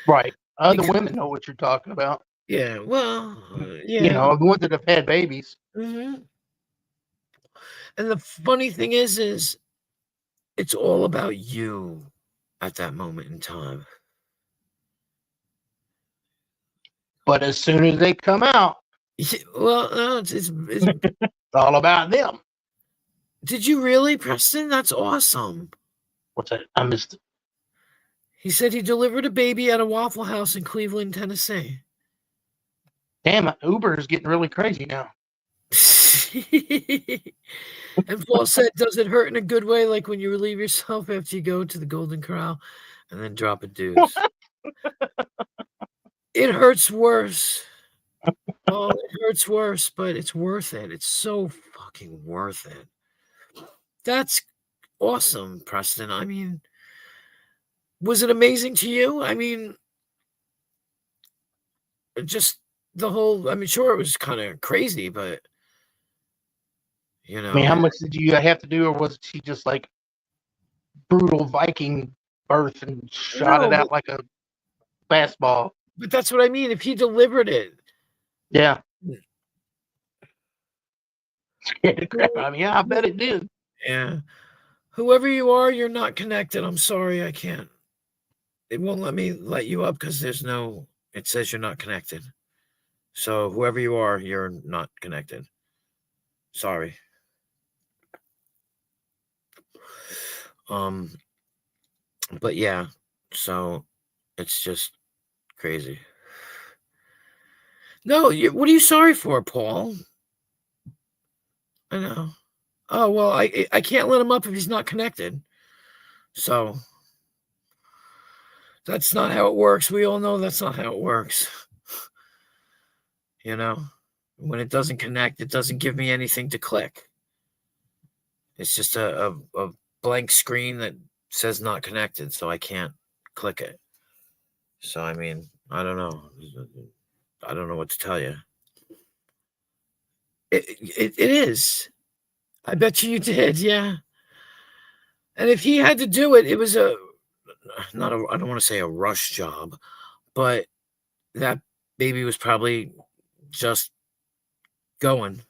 Right. Other Because- women know what you're talking about. Yeah. Well. Yeah. You know, the ones that have had babies. Mm-hmm. And the funny thing is it's all about you at that moment in time. But as soon as they come out, Well, no, it's it's all about them. Did you really, Preston? That's awesome. What's that? I missed it. He said he delivered a baby at a Waffle House in Cleveland, Tennessee. Damn, Uber is getting really crazy now. And Paul said, does it hurt in a good way, like when you relieve yourself after you go to the Golden Corral and then drop a deuce? It hurts worse. Oh, it hurts worse, but it's worth it. It's so fucking worth it. That's awesome, Preston. I mean, was it amazing to you? I mean, just the whole, I mean, sure, it was kind of crazy, but, you know. I mean, how much did you have to do, or was she just like brutal Viking birth and shot No, it out like a fastball. but that's what I mean. If he delivered it, Yeah. Scared the crap out of me. Yeah, I bet it did. yeah. Whoever you are, you're not connected. I'm sorry, I can't. It won't let me let you up because there's no. It says you're not connected. So whoever you are, you're not connected. Sorry. But yeah, so it's just crazy. No, what are you sorry for, Paul? I know. Oh well, I can't let him up if he's not connected. So that's not how it works. We all know that's not how it works. You know, when it doesn't connect, it doesn't give me anything to click. It's just a blank screen that says not connected, so I can't click it. So I mean, I don't know. I don't know what to tell you. It is. I bet you did, yeah. And if he had to do it, it was I don't want to say a rush job, but that baby was probably just going.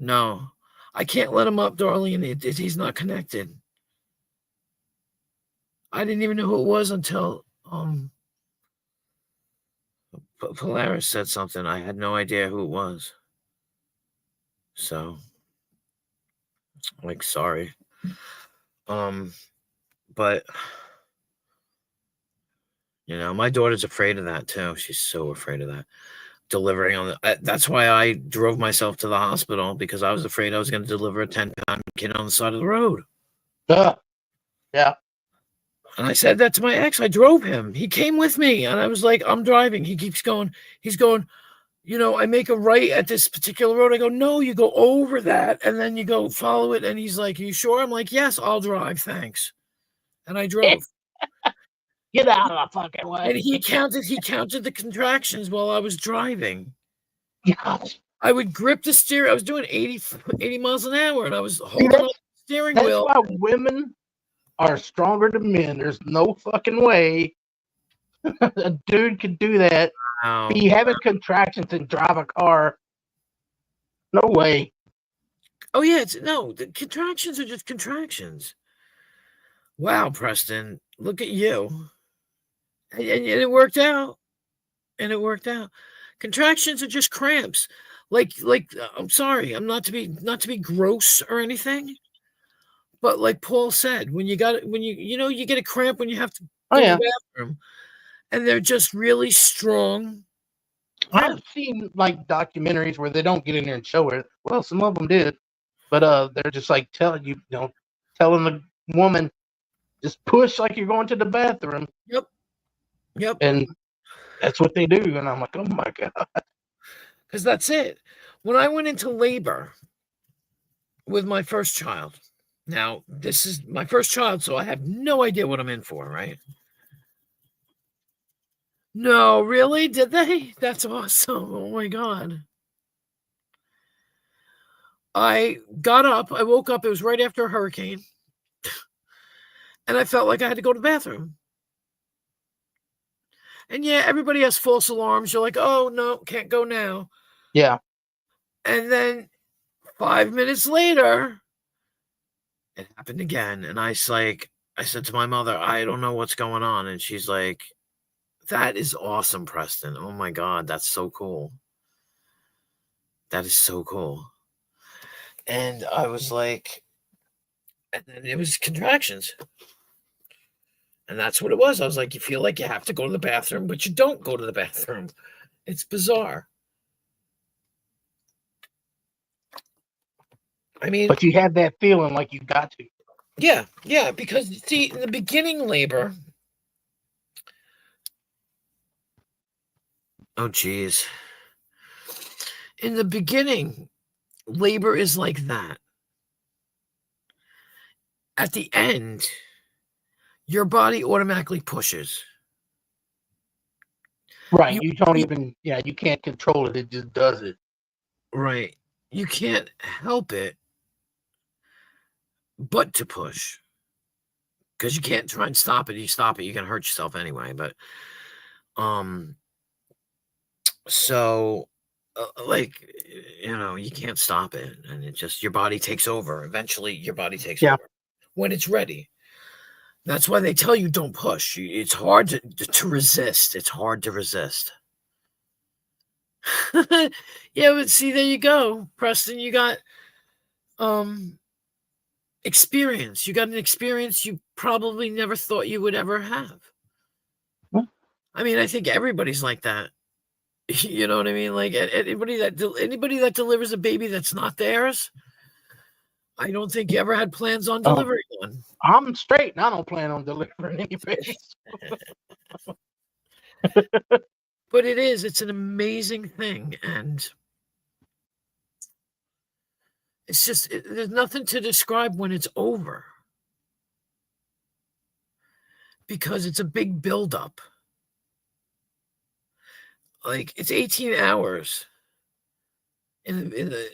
No, I can't let him up, Darlene. He's not connected. I didn't even know who it was until Polaris said something. I had no idea who it was. So, like, sorry. But you know, my daughter's afraid of that too. She's so afraid of that. Delivering on that's why I drove myself to the hospital, because I was afraid I was going to deliver a 10-pound kid on the side of the road. Yeah. And I said that to my ex. I drove him. He came with me, and I was like, I'm driving. He keeps going. He's going, you know, I make a right at this particular road. I go, no, you go over that, and then you go follow it. And he's like, are you sure? I'm like, yes, I'll drive. Thanks. And I drove. Get out of the fucking way. And he counted the contractions while I was driving. Gosh. I would grip the steering. I was doing 80 miles an hour, and I was holding on the steering That's wheel. why women are stronger than men. There's no fucking way a dude could do that. Wow. Be having contractions and drive a car. No way. Oh yeah, the contractions are just contractions. Wow, Preston, look at you. And it worked out. And it worked out. Contractions are just cramps. Like I'm sorry, I'm not to be gross or anything. But like Paul said, when you get a cramp when you have to go to the bathroom, and they're just really strong. I've seen like documentaries where they don't get in there and show it. Well, some of them did, but they're just like telling the woman, just push like you're going to the bathroom. Yep. And that's what they do. And I'm like, oh my God. Because that's it. When I went into labor with my first child, now this is my first child, so I have no idea what I'm in for, right? No, really? Did they? That's awesome. Oh my God. I got up. I woke up. It was right after a hurricane. And I felt like I had to go to the bathroom. And yeah, everybody has false alarms. You're like, oh, no, can't go now. Yeah. And then 5 minutes later, it happened again. And I said to my mother, I don't know what's going on. And she's like, that is awesome, Preston. Oh my God, that's so cool. That is so cool. And I was like, and then it was contractions. And that's what it was. I was like, you feel like you have to go to the bathroom, but you don't go to the bathroom. It's bizarre. I mean, but you have that feeling like you got to. Yeah, because see, in the beginning labor. Oh, geez. In the beginning, labor is like that. At the end, your body automatically pushes. Right. You can't control it. It just does it. Right. You can't help it but to push. because you can't try and stop it. You stop it, you can hurt yourself anyway. But so like, you can't stop it, and it just, your body takes over. Eventually, your body takes Yeah. over when it's ready. That's why they tell you don't push. It's hard to resist. It's hard to resist. Yeah, but see, there you go, Preston. You got experience. You got an experience you probably never thought you would ever have. Hmm. I mean, I think everybody's like that. You know what I mean? Like anybody that delivers a baby that's not theirs, I don't think you ever had plans on delivering one. I'm straight, and I don't plan on delivering any babies. But it's an amazing thing, and it's just, there's nothing to describe when it's over, because it's a big buildup. Like, it's 18 hours.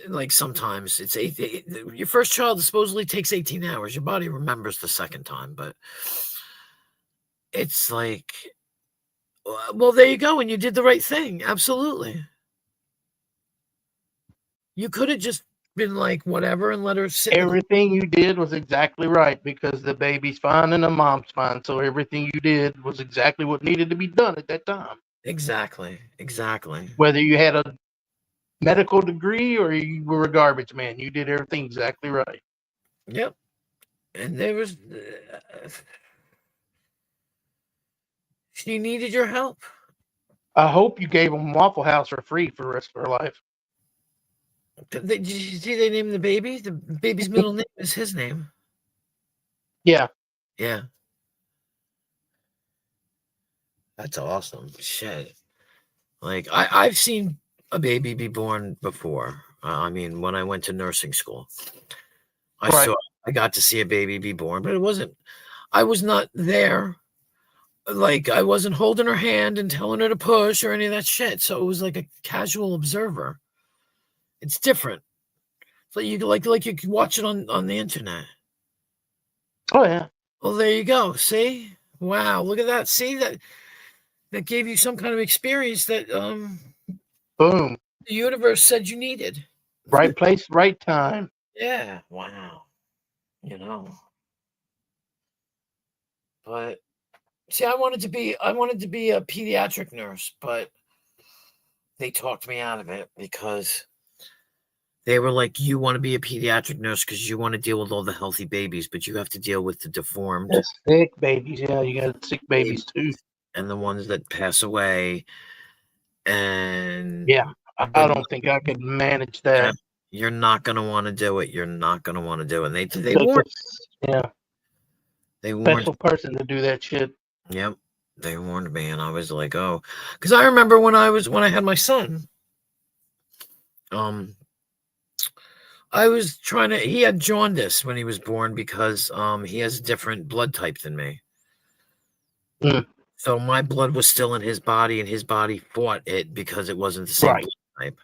Like, sometimes it's your first child supposedly takes 18 hours. Your body remembers the second time, but it's like, well, there you go, and you did the right thing. Absolutely. You could have just been like, whatever, and let her sit. Everything you did was exactly right, because the baby's fine and the mom's fine. So everything you did was exactly what needed to be done at that time. Exactly. Whether you had a medical degree or you were a garbage man, you did everything exactly right. Yep. And there was, she needed your help. I hope you gave them Waffle House for free for the rest of her life. Did you see they named the baby? The baby's middle name is his name. Yeah. Yeah. That's awesome. Shit. Like, I've seen a baby be born before. I mean, when I went to nursing school, I got to see a baby be born, but I was not there. Like, I wasn't holding her hand and telling her to push or any of that shit. So it was like a casual observer. It's different. So you could watch it on the internet. Oh yeah. Well, there you go. See? Wow, look at that. See, that gave you some kind of experience that Boom. the universe said you needed. Right place, right time. Yeah. Wow. But see, I wanted to be a pediatric nurse, but they talked me out of it because they were like, you want to be a pediatric nurse because you want to deal with all the healthy babies, but you have to deal with the deformed. The sick babies. Yeah, you got sick babies too. And the ones that pass away. And yeah, I don't think I could manage that. You're not going to want to do it. You're not going to want to do it. And they warned. Yeah. They warned. Special person to do that shit. Yep. They warned me, and I was like, oh, because I remember when I had my son, I was he had jaundice when he was born because he has a different blood type than me. Mm. So my blood was still in his body, and his body fought it because it wasn't the same blood type.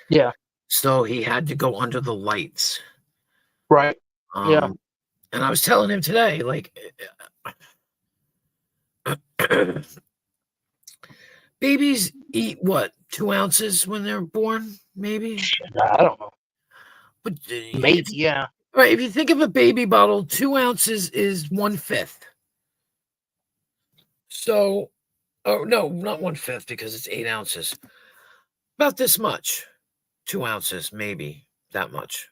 Yeah. So he had to go under the lights. Right. Yeah. And I was telling him today, like, babies eat what, 2 ounces when they're born, maybe? I don't know. But maybe, yeah. Right. If you think of a baby bottle, 2 ounces is 1/5. So, oh no, not 1/5 because it's 8 ounces. About this much. 2 ounces, maybe that much.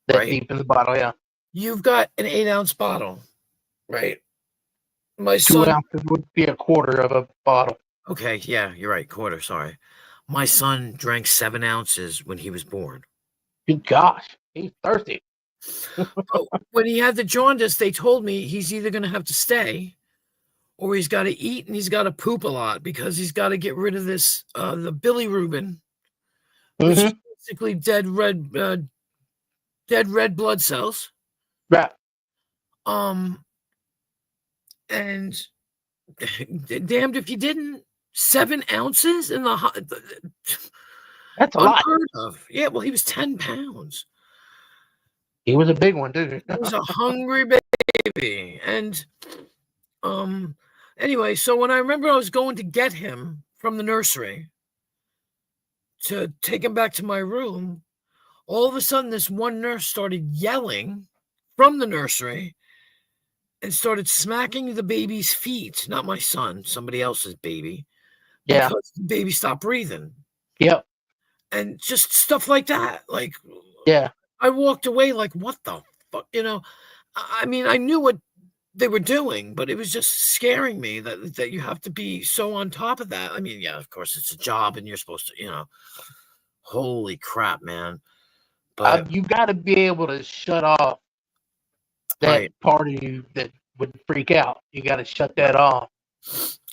That deep in the bottle, yeah. You've got an 8-ounce bottle, right? My 2 son, ounces would be a quarter of a bottle. Okay, yeah, you're right. Quarter, sorry. My son drank 7 ounces when he was born. Good gosh, he's thirsty. When he had the jaundice, they told me he's either going to have to stay or he's got to eat and he's got to poop a lot because he's got to get rid of this, the bilirubin, which is basically dead red blood cells. Right. And damned if he didn't. 7 ounces in the that's a lot. Of. Yeah, well, he was 10 pounds. He was a big one, too. He was a hungry baby. And Anyway, so when I remember I was going to get him from the nursery to take him back to my room, all of a sudden this one nurse started yelling from the nursery and started smacking the baby's feet, not my son, somebody else's baby, Yeah. because the baby stopped breathing. Yep. And just stuff like that. Like, Yeah. I walked away like, what the fuck? You know, I mean, I knew what they were doing, but it was just scaring me that you have to be so on top of that. I mean, yeah, of course it's a job and you're supposed to, you know, holy crap, man. But You got to be able to shut off that right. part of you that would freak out. You got to shut that Right. off.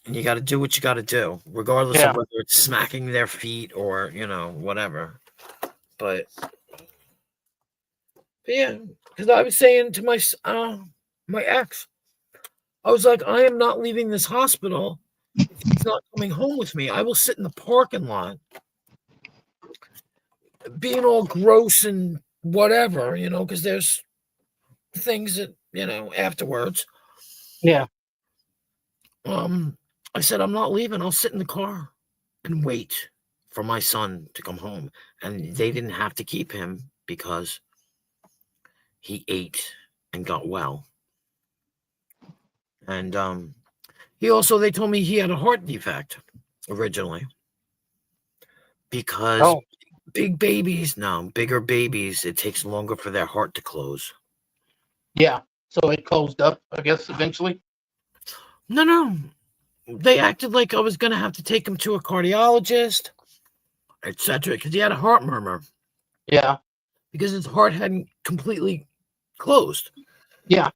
And you got to do what you got to do, regardless Yeah. of whether it's smacking their feet or, you know, whatever. But yeah, because I was saying to my ex, I was like, I am not leaving this hospital if he's not coming home with me. I will sit in the parking lot being all gross and whatever, you know, because there's things that, you know, afterwards. Yeah. I said, I'm not leaving. I'll sit in the car and wait for my son to come home. And they didn't have to keep him because he ate and got well. And they told me he had a heart defect originally because bigger babies, it takes longer for their heart to close. Yeah. So it closed up, I guess, eventually. No. They acted like I was going to have to take him to a cardiologist, etc., because he had a heart murmur. Yeah. Because his heart hadn't completely closed. Yeah.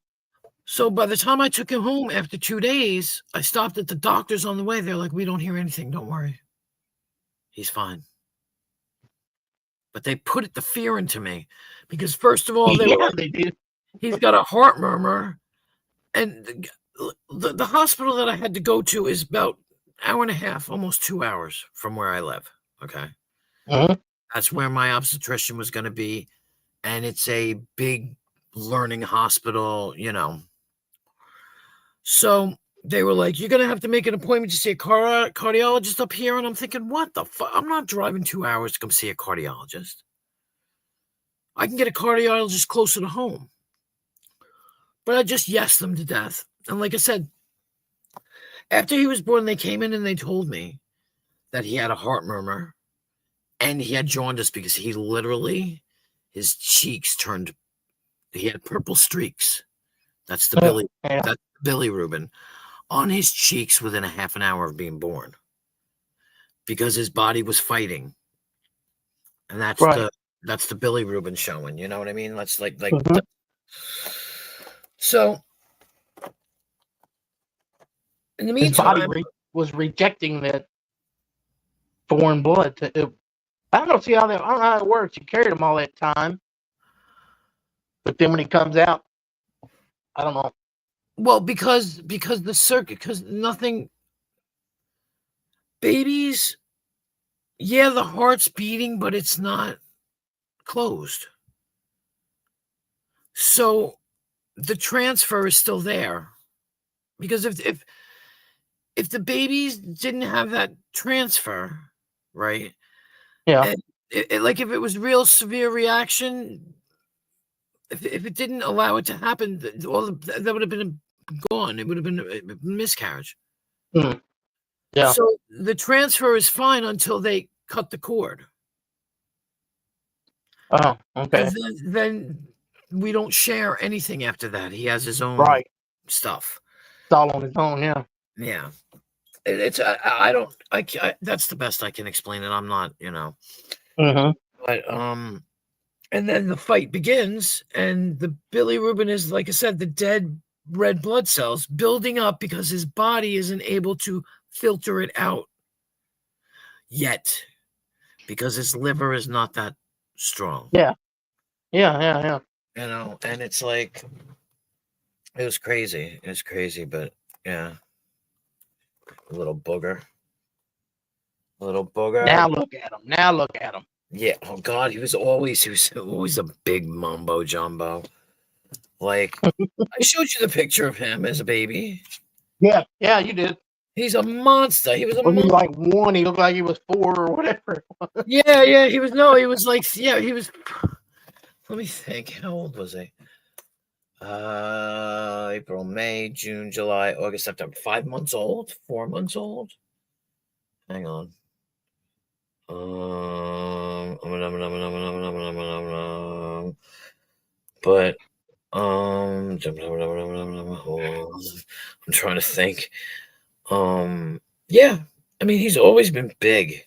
So by the time I took him home after 2 days, I stopped at the doctor's on the way. They're like, we don't hear anything. Don't worry. He's fine. But they put the fear into me because, first of all, they did. He's got a heart murmur. And the hospital that I had to go to is about an hour and a half, almost 2 hours from where I live. Okay. Uh-huh. That's where my obstetrician was going to be. And it's a big learning hospital, you know. So they were like, you're going to have to make an appointment to see a cardiologist up here. And I'm thinking, what the fuck? I'm not driving 2 hours to come see a cardiologist. I can get a cardiologist closer to home. But I just yesed them to death. And like I said, after he was born, they came in and they told me that he had a heart murmur and he had jaundice because he literally, his cheeks turned, he had purple streaks. That's the bilirubin on his cheeks within a half an hour of being born because his body was fighting. And that's the bilirubin showing, you know what I mean? That's like so in the meantime, his body was rejecting that foreign blood. I don't know how it works. You carried him all that time, but then when he comes out, I don't know. Well, because the circuit, because nothing. Babies, yeah, the heart's beating, but it's not closed. So the transfer is still there. Because if the babies didn't have that transfer, right? Yeah. Like if it was real severe reaction, if it didn't allow it to happen, that would have been gone. It would have been a miscarriage. Mm. Yeah. So the transfer is fine until they cut the cord. Oh, okay. And then we don't share anything after that. He has his own stuff. It's all on his own, yeah. Yeah. It's I don't that's the best I can explain it. I'm not, you know. Mm-hmm. But and then the fight begins, and the bilirubin is, like I said, the dead red blood cells building up because his body isn't able to filter it out yet because his liver is not that strong. Yeah. Yeah. You know, and it's like, it was crazy. It's crazy, but yeah. A little booger. Now look at him. Yeah. Oh God, he was always a big mumbo jumbo. Like I showed you the picture of him as a baby. Yeah, you did. He's a monster. He was a When he was monster. like 1, he looked like he was 4 or whatever. Yeah. He was no. He was like He was. Let me think. How old was he? April, May, June, July, August, September. 5 months old. 4 months old. Hang on. But I'm trying to think. Yeah. I mean, he's always been big.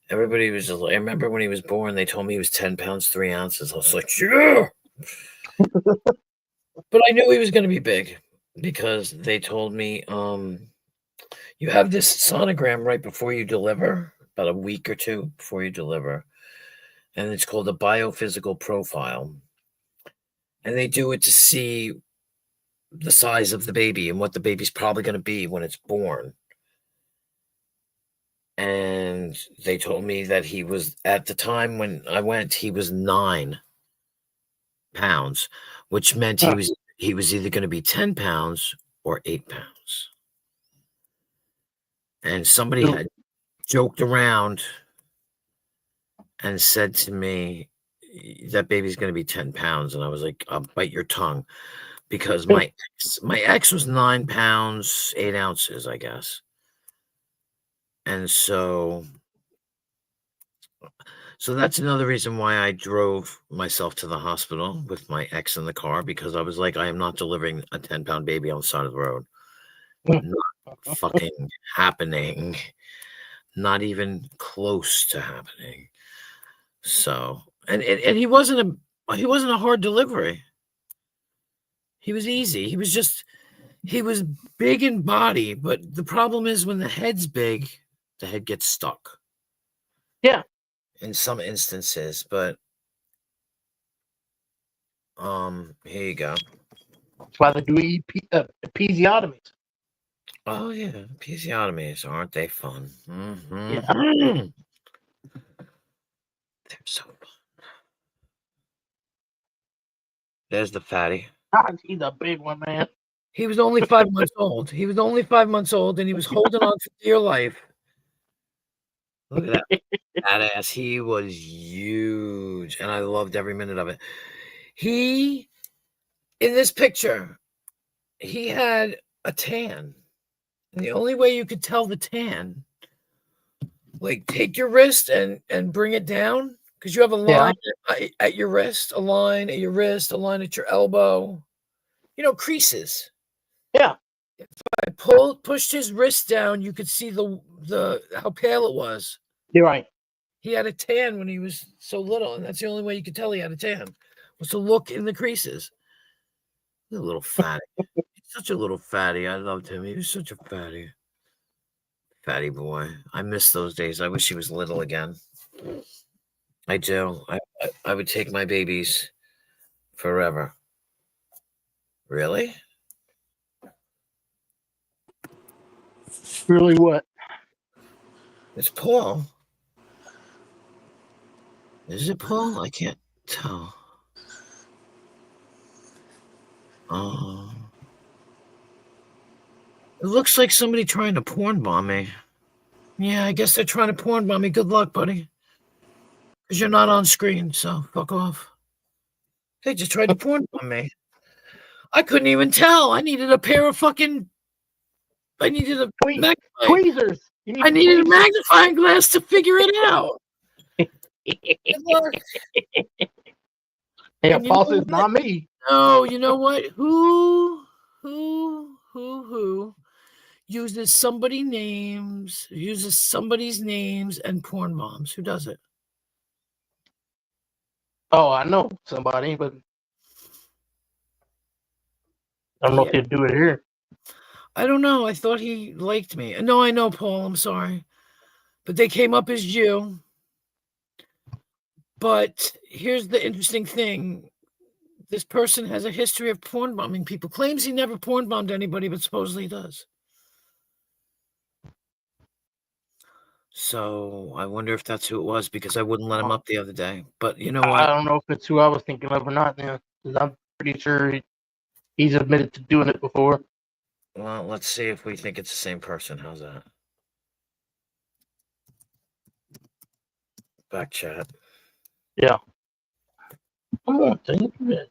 Everybody was. I remember when he was born, they told me he was 10 pounds 3 ounces. I was like, yeah. But I knew he was going to be big because they told me, you have this sonogram right before you deliver, about a week or two before you deliver, and it's called a biophysical profile. And they do it to see the size of the baby and what the baby's probably going to be when it's born. And they told me that he was, at the time when I went, he was 9 pounds, which meant he was either going to be 10 pounds or 8 pounds. And somebody had joked around and said to me, that baby's going to be 10 pounds. And I was like, I'll bite your tongue, because my ex was 9 pounds, 8 ounces, I guess. And so that's another reason why I drove myself to the hospital with my ex in the car, because I was like, I am not delivering a 10-pound baby on the side of the road. Not fucking happening. Not even close to happening. So, and he wasn't a hard delivery. He was easy. He was big in body, but the problem is when the head's big, the head gets stuck. Yeah. In some instances, but here you go. That's why they do episiotomies. Oh yeah, episiotomies, aren't they fun? Mm-hmm. Yeah. They're so fun. There's the fatty. God, he's a big one, man. He was only 5 months old. He was only 5 months old, and he was holding on for dear life. Look at that fat ass. He was huge, and I loved every minute of it. In this picture, he had a tan. And the only way you could tell the tan, like, take your wrist and bring it down, because you have a line at your wrist, a line at your wrist, a line at your elbow. Creases. Yeah. If I pushed his wrist down, you could see the how pale it was. You're right. He had a tan when he was so little, and that's the only way you could tell he had a tan, was to look in the creases. He's a little fatty. He's such a little fatty. I loved him. He was such a fatty boy. I miss those days. I wish he was little again. I do. I would take my babies forever. Really? Really what? It's Paul. Is it Paul? I can't tell. It looks like somebody trying to porn bomb me. Yeah, I guess they're trying to porn bomb me. Good luck, buddy. Because you're not on screen, so fuck off. They just tried to porn bomb me. I couldn't even tell. I needed a pair of fucking... I needed a tweezers. I needed a magnifying glass to figure it out. Good luck. Yeah, Paul says, not me. No, you know what? Who uses somebody's names and porn moms? Who does it? Oh, I know somebody, but I don't know if he'd do it here. I don't know. I thought he liked me. No, I know, Paul. I'm sorry. But they came up as you. But here's the interesting thing. This person has a history of porn bombing people. Claims he never porn bombed anybody, but supposedly he does. So I wonder if that's who it was, because I wouldn't let him up the other day. But you know what? I don't know if it's who I was thinking of or not now, because I'm pretty sure he's admitted to doing it before. Well, let's see if we think it's the same person. How's that? Back chat. Yeah. Come on, think of it.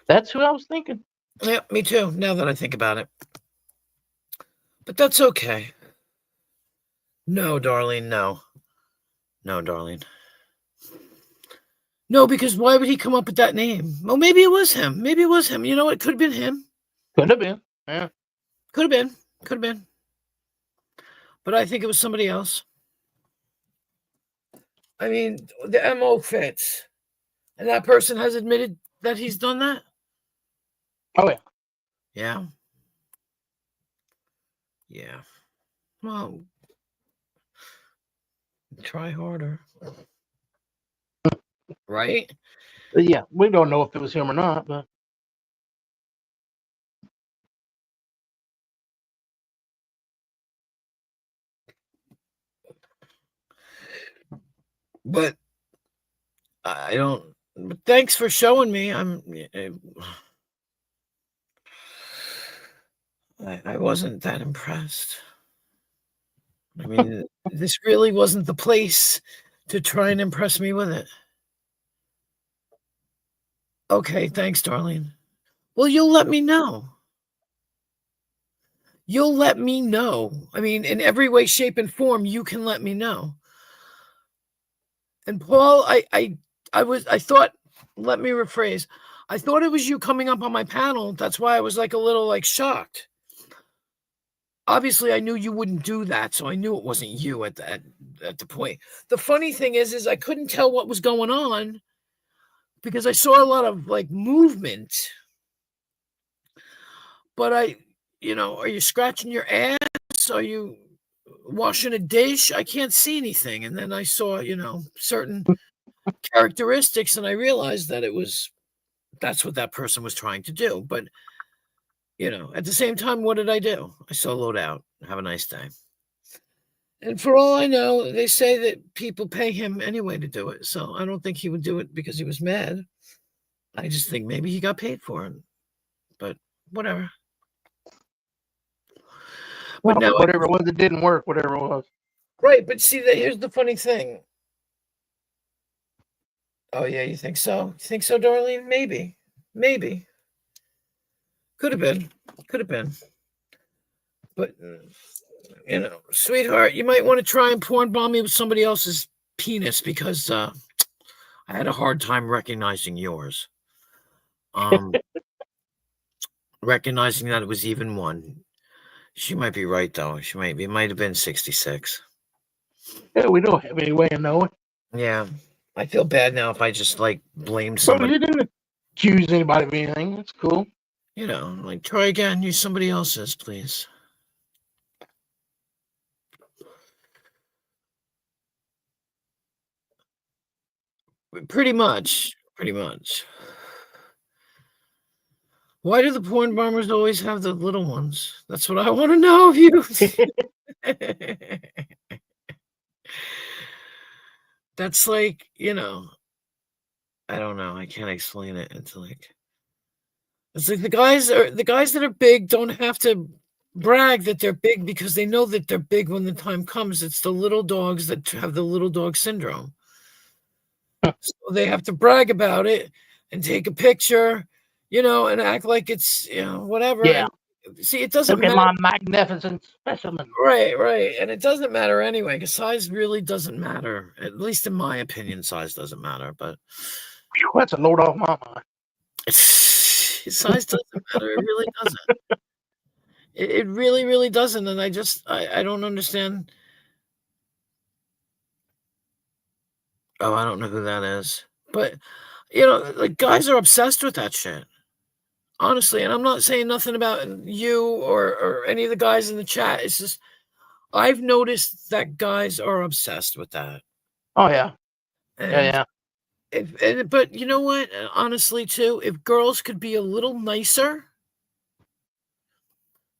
That's who I was thinking. Yeah, me too, now that I think about it. But that's okay. No, darling, no. No, darling. No, because why would he come up with that name? Well, maybe it was him. Maybe it was him. You know, it could have been him. Could have been. Yeah. Could have been. Could have been. But I think it was somebody else. I mean, the MO fits. And that person has admitted that he's done that? Oh, yeah. Yeah. Yeah. Well, try harder. Right? Yeah. We don't know if it was him or not, but. But I don't. But thanks for showing me. I wasn't that impressed. I mean, this really wasn't the place to try and impress me with it. Okay, thanks, darling. Well, you'll let me know. You'll let me know. I mean, in every way, shape, and form, you can let me know. And Paul, I thought, let me rephrase. I thought it was you coming up on my panel. That's why I was like a little like shocked. Obviously, I knew you wouldn't do that, so I knew it wasn't you at the point. The funny thing is I couldn't tell what was going on because I saw a lot of like movement. But are you scratching your ass? Are you washing a dish? I can't see anything. And then I saw, certain characteristics, and I realized that that's what that person was trying to do. But, at the same time, what did I do? I soloed out. Have a nice day. And for all I know, they say that people pay him anyway to do it. So I don't think he would do it because he was mad. I just think maybe he got paid for it. But whatever. But Well, now whatever it was, it didn't work, whatever it was. Right, but see, here's the funny thing. Oh, yeah, you think so? You think so, Darlene? Maybe. Maybe. Could have been. Could have been. But, sweetheart, you might want to try and porn bomb me with somebody else's penis because I had a hard time recognizing yours. Recognizing that it was even one. She might be right, though. It might have been 66. Yeah, we don't have any way of knowing. Yeah. I feel bad now if I just, blame Well, somebody. you didn't accuse anybody of anything. That's cool. Try again. Use somebody else's, please. Pretty much. Pretty much. Why do the porn bombers always have the little ones? That's what I want to know of you. That's I don't know. I can't explain it. It's like the guys that are big don't have to brag that they're big because they know that they're big when the time comes. It's the little dogs that have the little dog syndrome. So they have to brag about it and take a picture, and act like it's, whatever. Yeah. And see, it doesn't Look at matter. my magnificent specimen. Right. And it doesn't matter anyway, because size really doesn't matter. At least in my opinion, size doesn't matter. But Whew, that's a load off my mind. size doesn't matter. It really doesn't. It really, really doesn't. And I don't understand. Oh, I don't know who that is. But, guys are obsessed with that shit. Honestly, and I'm not saying nothing about you or any of the guys in the chat. It's just I've noticed that guys are obsessed with that. Oh, yeah. And but you know what? Honestly, too, if girls could be a little nicer,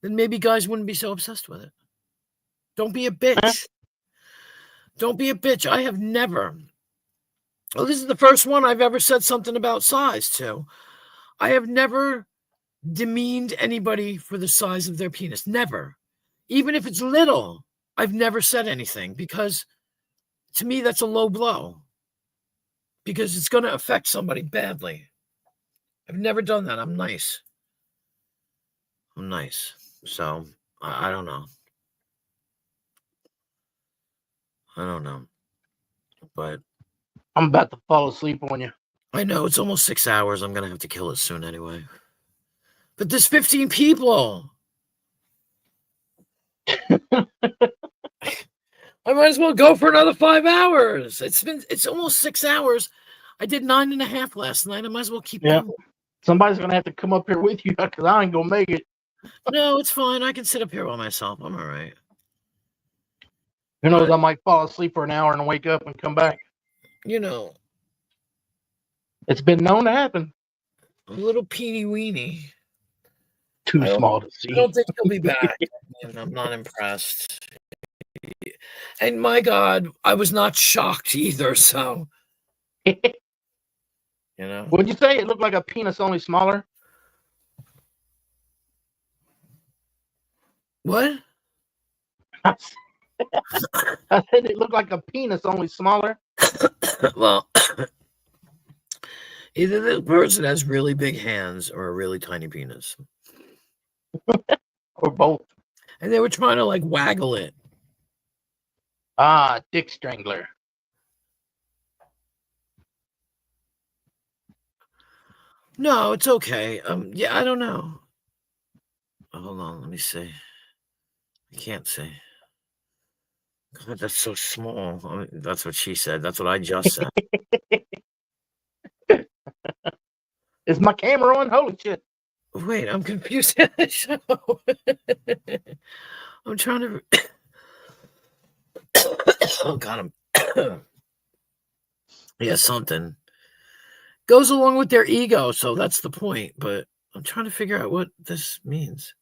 then maybe guys wouldn't be so obsessed with it. Don't be a bitch. Don't be a bitch. I have never. Well, this is the first one I've ever said something about size to. I have never demeaned anybody for the size of their penis. Never. Even if it's little, I've never said anything because to me that's a low blow. Because it's going to affect somebody badly. I've never done that. I'm nice. So, I don't know. But I'm about to fall asleep on you. I know it's almost 6 hours. I'm going to have to kill it soon anyway. But there's 15 people. I might as well go for another 5 hours. It's almost 6 hours. I did 9.5 last night. I might as well keep going. Somebody's gonna have to come up here with you because I ain't gonna make it. No, it's fine. I can sit up here by myself. I'm all right. Who knows? I might fall asleep for an hour and wake up and come back. You know, it's been known to happen. A little peeny weeny. Too small to see. I don't think he'll be back. I'm not impressed. And my God, I was not shocked either. So, you know, Would you say it looked like a penis, only smaller? What? I said it looked like a penis, only smaller. Well, either the person has really big hands or a really tiny penis. Or both. And they were trying to like waggle it. Ah, dick strangler. No, it's okay. Yeah, I don't know. Hold on, let me see. I can't see. God, that's so small. I mean, that's what she said. That's what I just said. Is my camera on? Holy shit. Wait, I'm confused. I'm trying to. Oh, God, yeah, something goes along with their ego. So that's the point. But I'm trying to figure out what this means.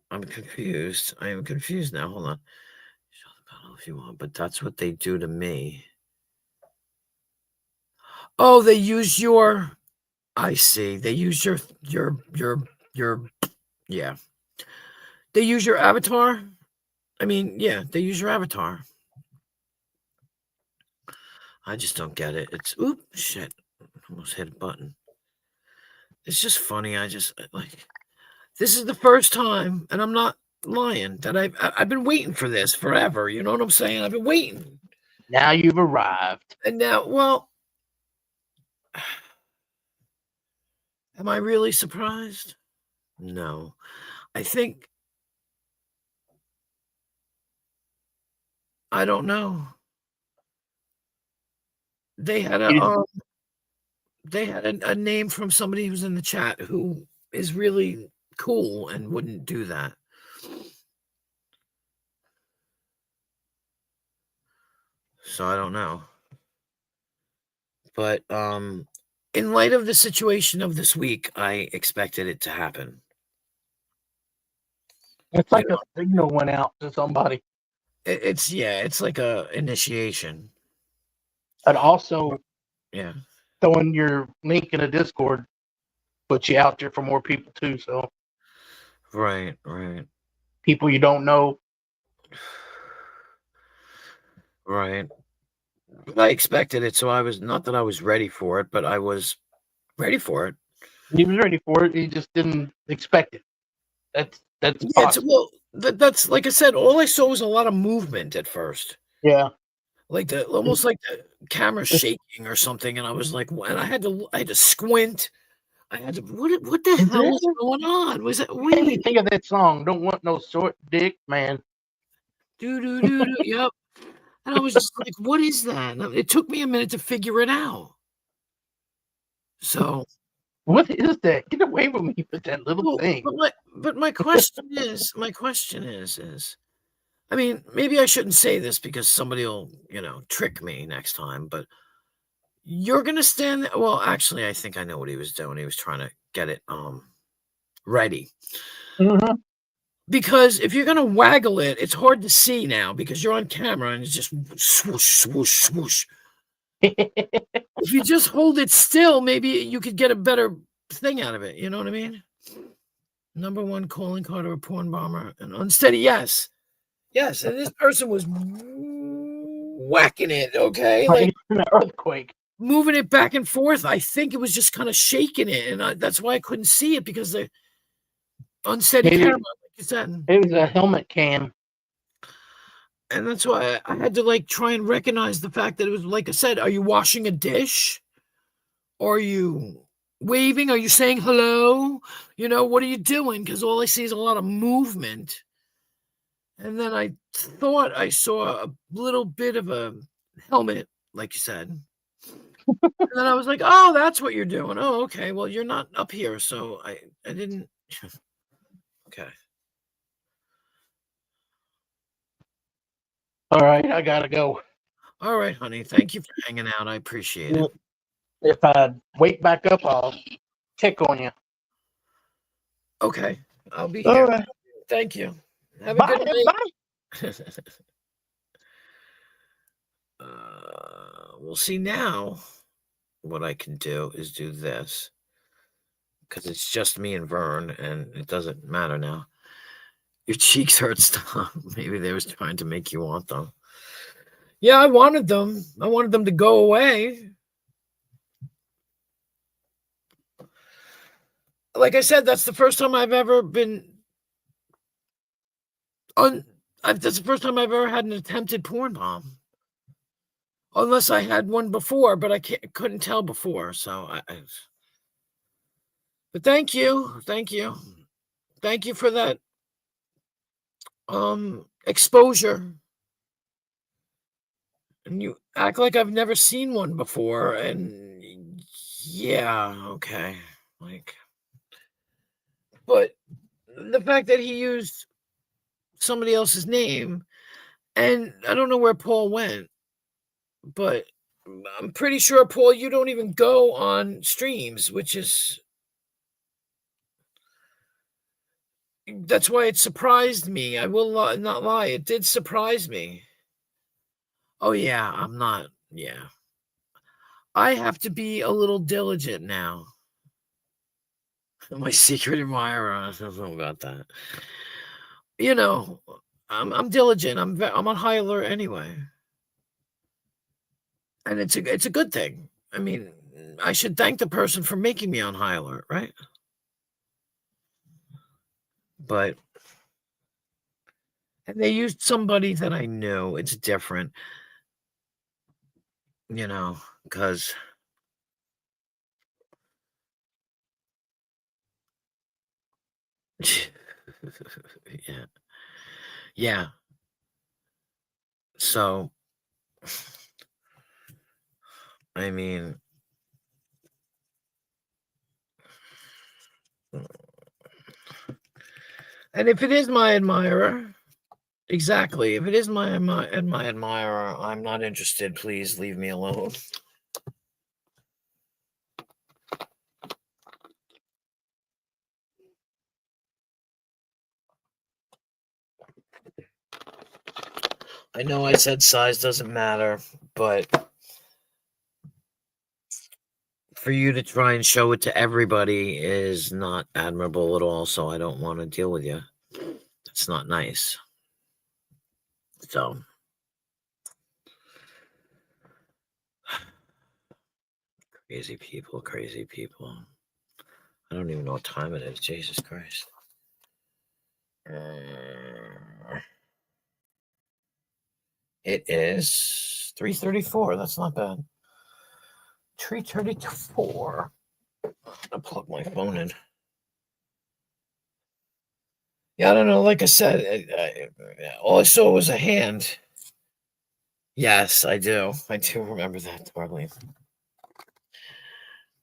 I'm confused. I am confused now. Hold on. Show the battle if you want, but that's what they do to me. Oh, they use your. I see. They use your. Yeah. They use your avatar. I mean, yeah, they use your avatar. I just don't get it. It's oop shit. Almost hit a button. It's just funny. I just like. This is the first time, and I'm not lying, that I've been waiting for this forever. You know what I'm saying? I've been waiting. Now you've arrived. And now, well, am I really surprised? No. I think, I don't know. They had a name from somebody who's in the chat who is really cool and wouldn't do that. So I don't know. But in light of the situation of this week, I expected it to happen. It's like a signal went out to somebody. It's like a initiation. And also, yeah, throwing your link in a Discord puts you out there for more people too. So, right. People you don't know. Right. I expected it, so I was not that I was ready for it, but I was ready for it. He was ready for it. He just didn't expect it. That's well. That's like I said. All I saw was a lot of movement at first. Yeah. Like almost like the camera shaking or something, and I was like, and I had to squint. I had to. What the hell was going on? Was it? What do you think of that song? Don't want no short dick, man. Yep. And I was just like, what is that? And it took me a minute to figure it out. So, what is that? Get away from me with that little thing. But my question is, I mean, maybe I shouldn't say this because somebody will, trick me next time, but you're going to stand there. Well, actually, I think I know what he was doing. He was trying to get it ready. Mm-hmm. Because if you're going to waggle it, it's hard to see now because you're on camera and it's just swoosh, swoosh, swoosh. If you just hold it still, maybe you could get a better thing out of it. You know what I mean? Number one calling card or a porn bomber. An unsteady, yes. Yes, and this person was whacking it, okay? Like an earthquake. moving it back and forth. I think it was just kind of shaking it, and that's why I couldn't see it, because the unsteady Maybe- camera, like you said. It was a helmet cam. And that's why I had to like try and recognize the fact that it was, like I said, are you washing a dish? Or are you waving? Are you saying hello? You know, what are you doing? Because all I see is a lot of movement. And then I thought I saw a little bit of a helmet, like you said. And then I was like, oh, that's what you're doing. Oh, okay. Well, you're not up here, so I didn't. Okay. All right, I gotta go. All right, honey. Thank you for hanging out. I appreciate it. If I wake back up, I'll check on you. Okay. I'll be All here. right. Thank you. Have a Bye. good night. Bye. We'll see now. What I can do is do this, because it's just me and Vern, and it doesn't matter now. Your cheeks hurt. Stop. Maybe they was trying to make you want them. Yeah, I wanted them. I wanted them to go away. Like I said, that's the first time I've ever been that's the first time I've ever had an attempted porn bomb. Unless I had one before, but I couldn't tell before. So but thank you. Thank you. Thank you for that exposure. And you act like I've never seen one before, and yeah, okay. Like, but the fact that he used somebody else's name, and I don't know where Paul went, but I'm pretty sure, Paul, you don't even go on streams, which is, that's why it surprised me. I will not lie. It did surprise me. Oh, yeah, I'm not. Yeah. I have to be a little diligent now. My secret admirer. I don't know about that. You know, I'm diligent. I'm on high alert anyway. And it's a good thing. I mean, I should thank the person for making me on high alert, right? But and they used somebody that I knew. It's different, you know, because yeah. Yeah. So I mean, and if it is my admirer, exactly. If it is my admirer, I'm not interested. Please leave me alone. I know I said size doesn't matter, but for you to try and show it to everybody is not admirable at all, so I don't want to deal with you. It's not nice. So crazy people, crazy people. I don't even know what time it is. Jesus Christ. It is 3:34. That's not bad. 3:34. I'll plug my phone in. Yeah, I don't know. Like I said, all I saw was a hand. Yes, I do. I do remember that, Darlene.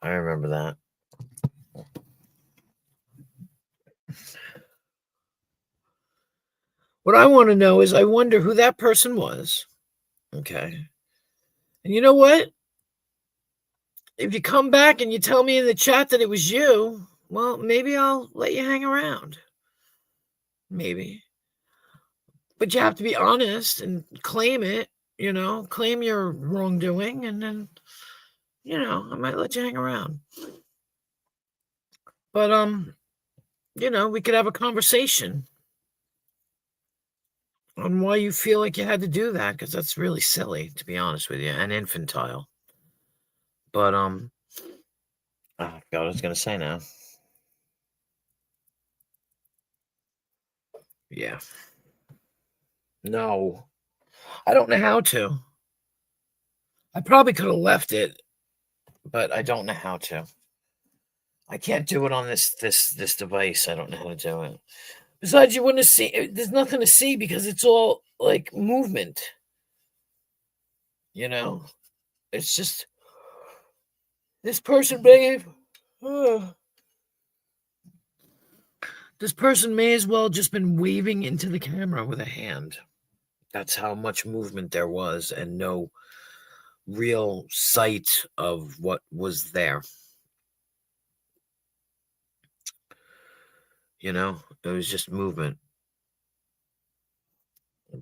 I remember that. What I want to know is, I wonder who that person was. Okay. And you know what? If you come back and you tell me in the chat that it was you, well, maybe I'll let you hang around. Maybe. But you have to be honest and claim it, claim your wrongdoing, and then, I might let you hang around. But we could have a conversation on why you feel like you had to do that, because that's really silly, to be honest with you, and infantile. But I forgot what I was gonna say now. Yeah. No, I don't know how to. I probably could have left it, but I don't know how to. I can't do it on this device. I don't know how to do it. Besides, you wouldn't see. There's nothing to see because it's all like movement. It's just this person, babe. This person may as well just been waving into the camera with a hand. That's how much movement there was, and no real sight of what was there. It was just movement.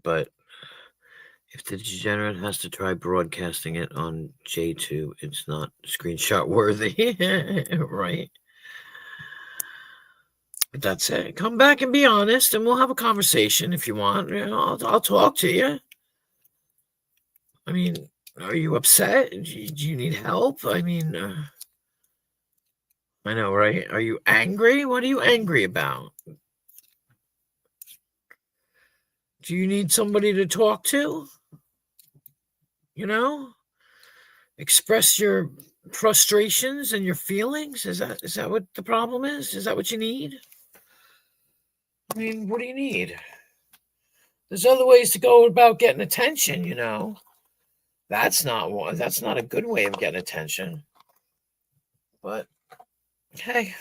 But if the degenerate has to try broadcasting it on J2, it's not screenshot worthy. Right. But that's it. Come back and be honest, and we'll have a conversation if you want. I'll talk to you. I mean, are you upset? Do you need help? I mean, I know, right? Are you angry? What are you angry about? Do you need somebody to talk to? Express your frustrations and your feelings? Is that what the problem is? Is that what you need? I mean, what do you need? There's other ways to go about getting attention, That's not a good way of getting attention. But hey,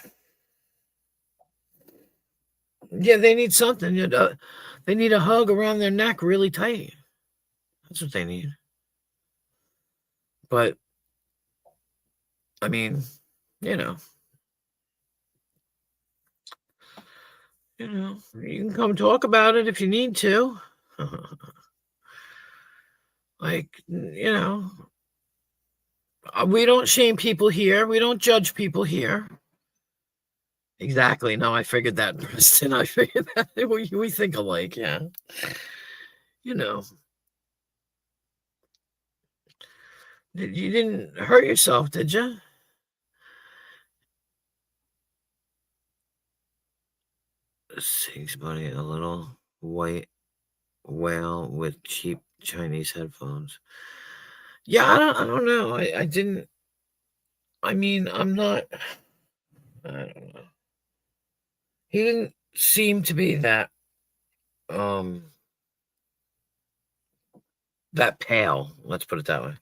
yeah, they need something. They need a hug around their neck really tight. That's what they need. But I mean, you can come talk about it if you need to. We don't shame people here. We don't judge people here. Exactly. No, I figured that, Preston. I figured that. We think alike, yeah. You didn't hurt yourself, did you? Sings buddy, a little white whale with cheap Chinese headphones. Yeah, I don't know. I didn't. I mean, I'm not. I don't know. He didn't seem to be that pale. Let's put it that way.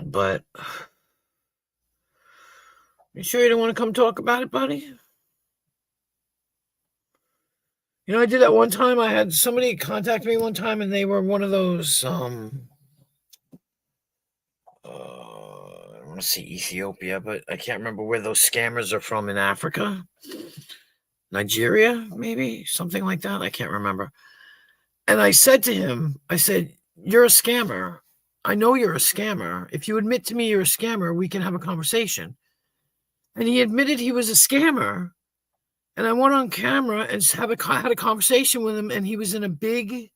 But you sure you don't want to come talk about it, buddy? I did that one time. I had somebody contact me one time, and they were one of those I don't want to say Ethiopia, but I can't remember where those scammers are from in Africa. Nigeria, maybe something like that. I can't remember. And I said to him, "You're a scammer. I know you're a scammer. If you admit to me you're a scammer, we can have a conversation." And he admitted he was a scammer. And I went on camera and had a conversation with him, and he was in a big,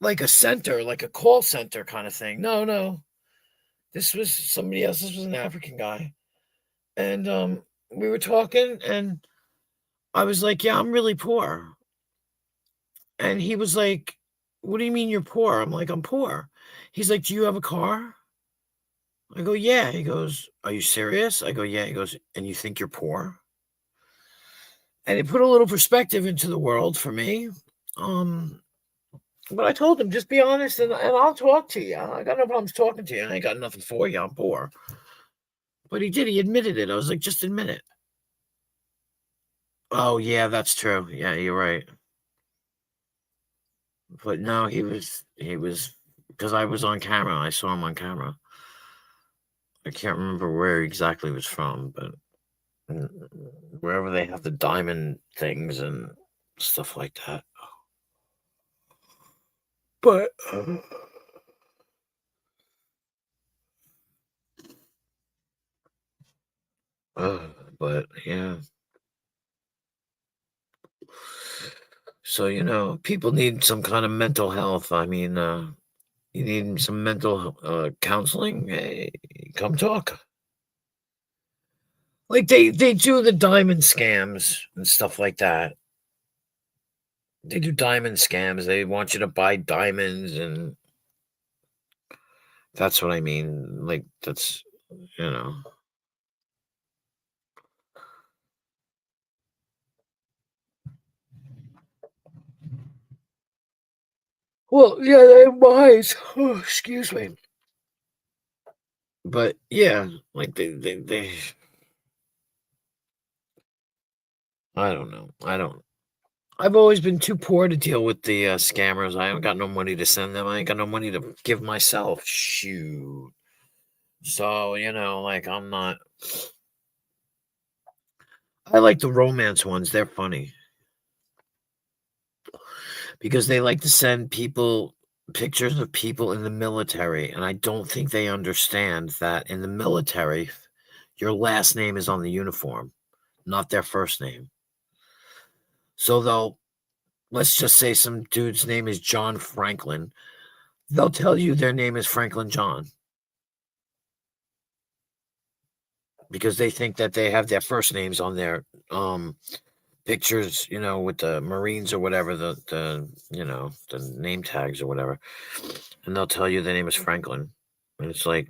like a center, like a call center kind of thing. No. This was somebody else. This was an African guy. And we were talking, and I was like, "Yeah, I'm really poor." And he was like, "What do you mean you're poor?" I'm like, "I'm poor." He's like, "Do you have a car?" I go, "Yeah." He goes, "Are you serious?" I go, "Yeah." He goes, "And you think you're poor?" And it put a little perspective into the world for me. But I told him, just be honest, and I'll talk to you. I got no problems talking to you. I ain't got nothing for you. I'm poor. But he did. He admitted it. I was like, just admit it. Oh, yeah, that's true. Yeah, you're right. But no, he was, because I was on camera. I saw him on camera. I can't remember where exactly he was from, but wherever they have the diamond things and stuff like that. But But yeah. So, people need some kind of mental health. I mean, you need some mental counseling? Hey, come talk. Like they do the diamond scams and stuff like that. They do diamond scams. They want you to buy diamonds, and that's what I mean. Like that's you know. Well, yeah, they're wise. Oh, excuse me. But yeah, like they I don't know. I've always been too poor to deal with the scammers. I ain't got no money to send them. I ain't got no money to give myself. Shoot. So, like I'm not. I like the romance ones. They're funny because they like to send people pictures of people in the military. And I don't think they understand that in the military, your last name is on the uniform, not their first name. So let's just say some dude's name is John Franklin. They'll tell you their name is Franklin John because they think that they have their first names on their pictures, with the Marines or whatever, the name tags or whatever. And they'll tell you their name is Franklin. And it's like,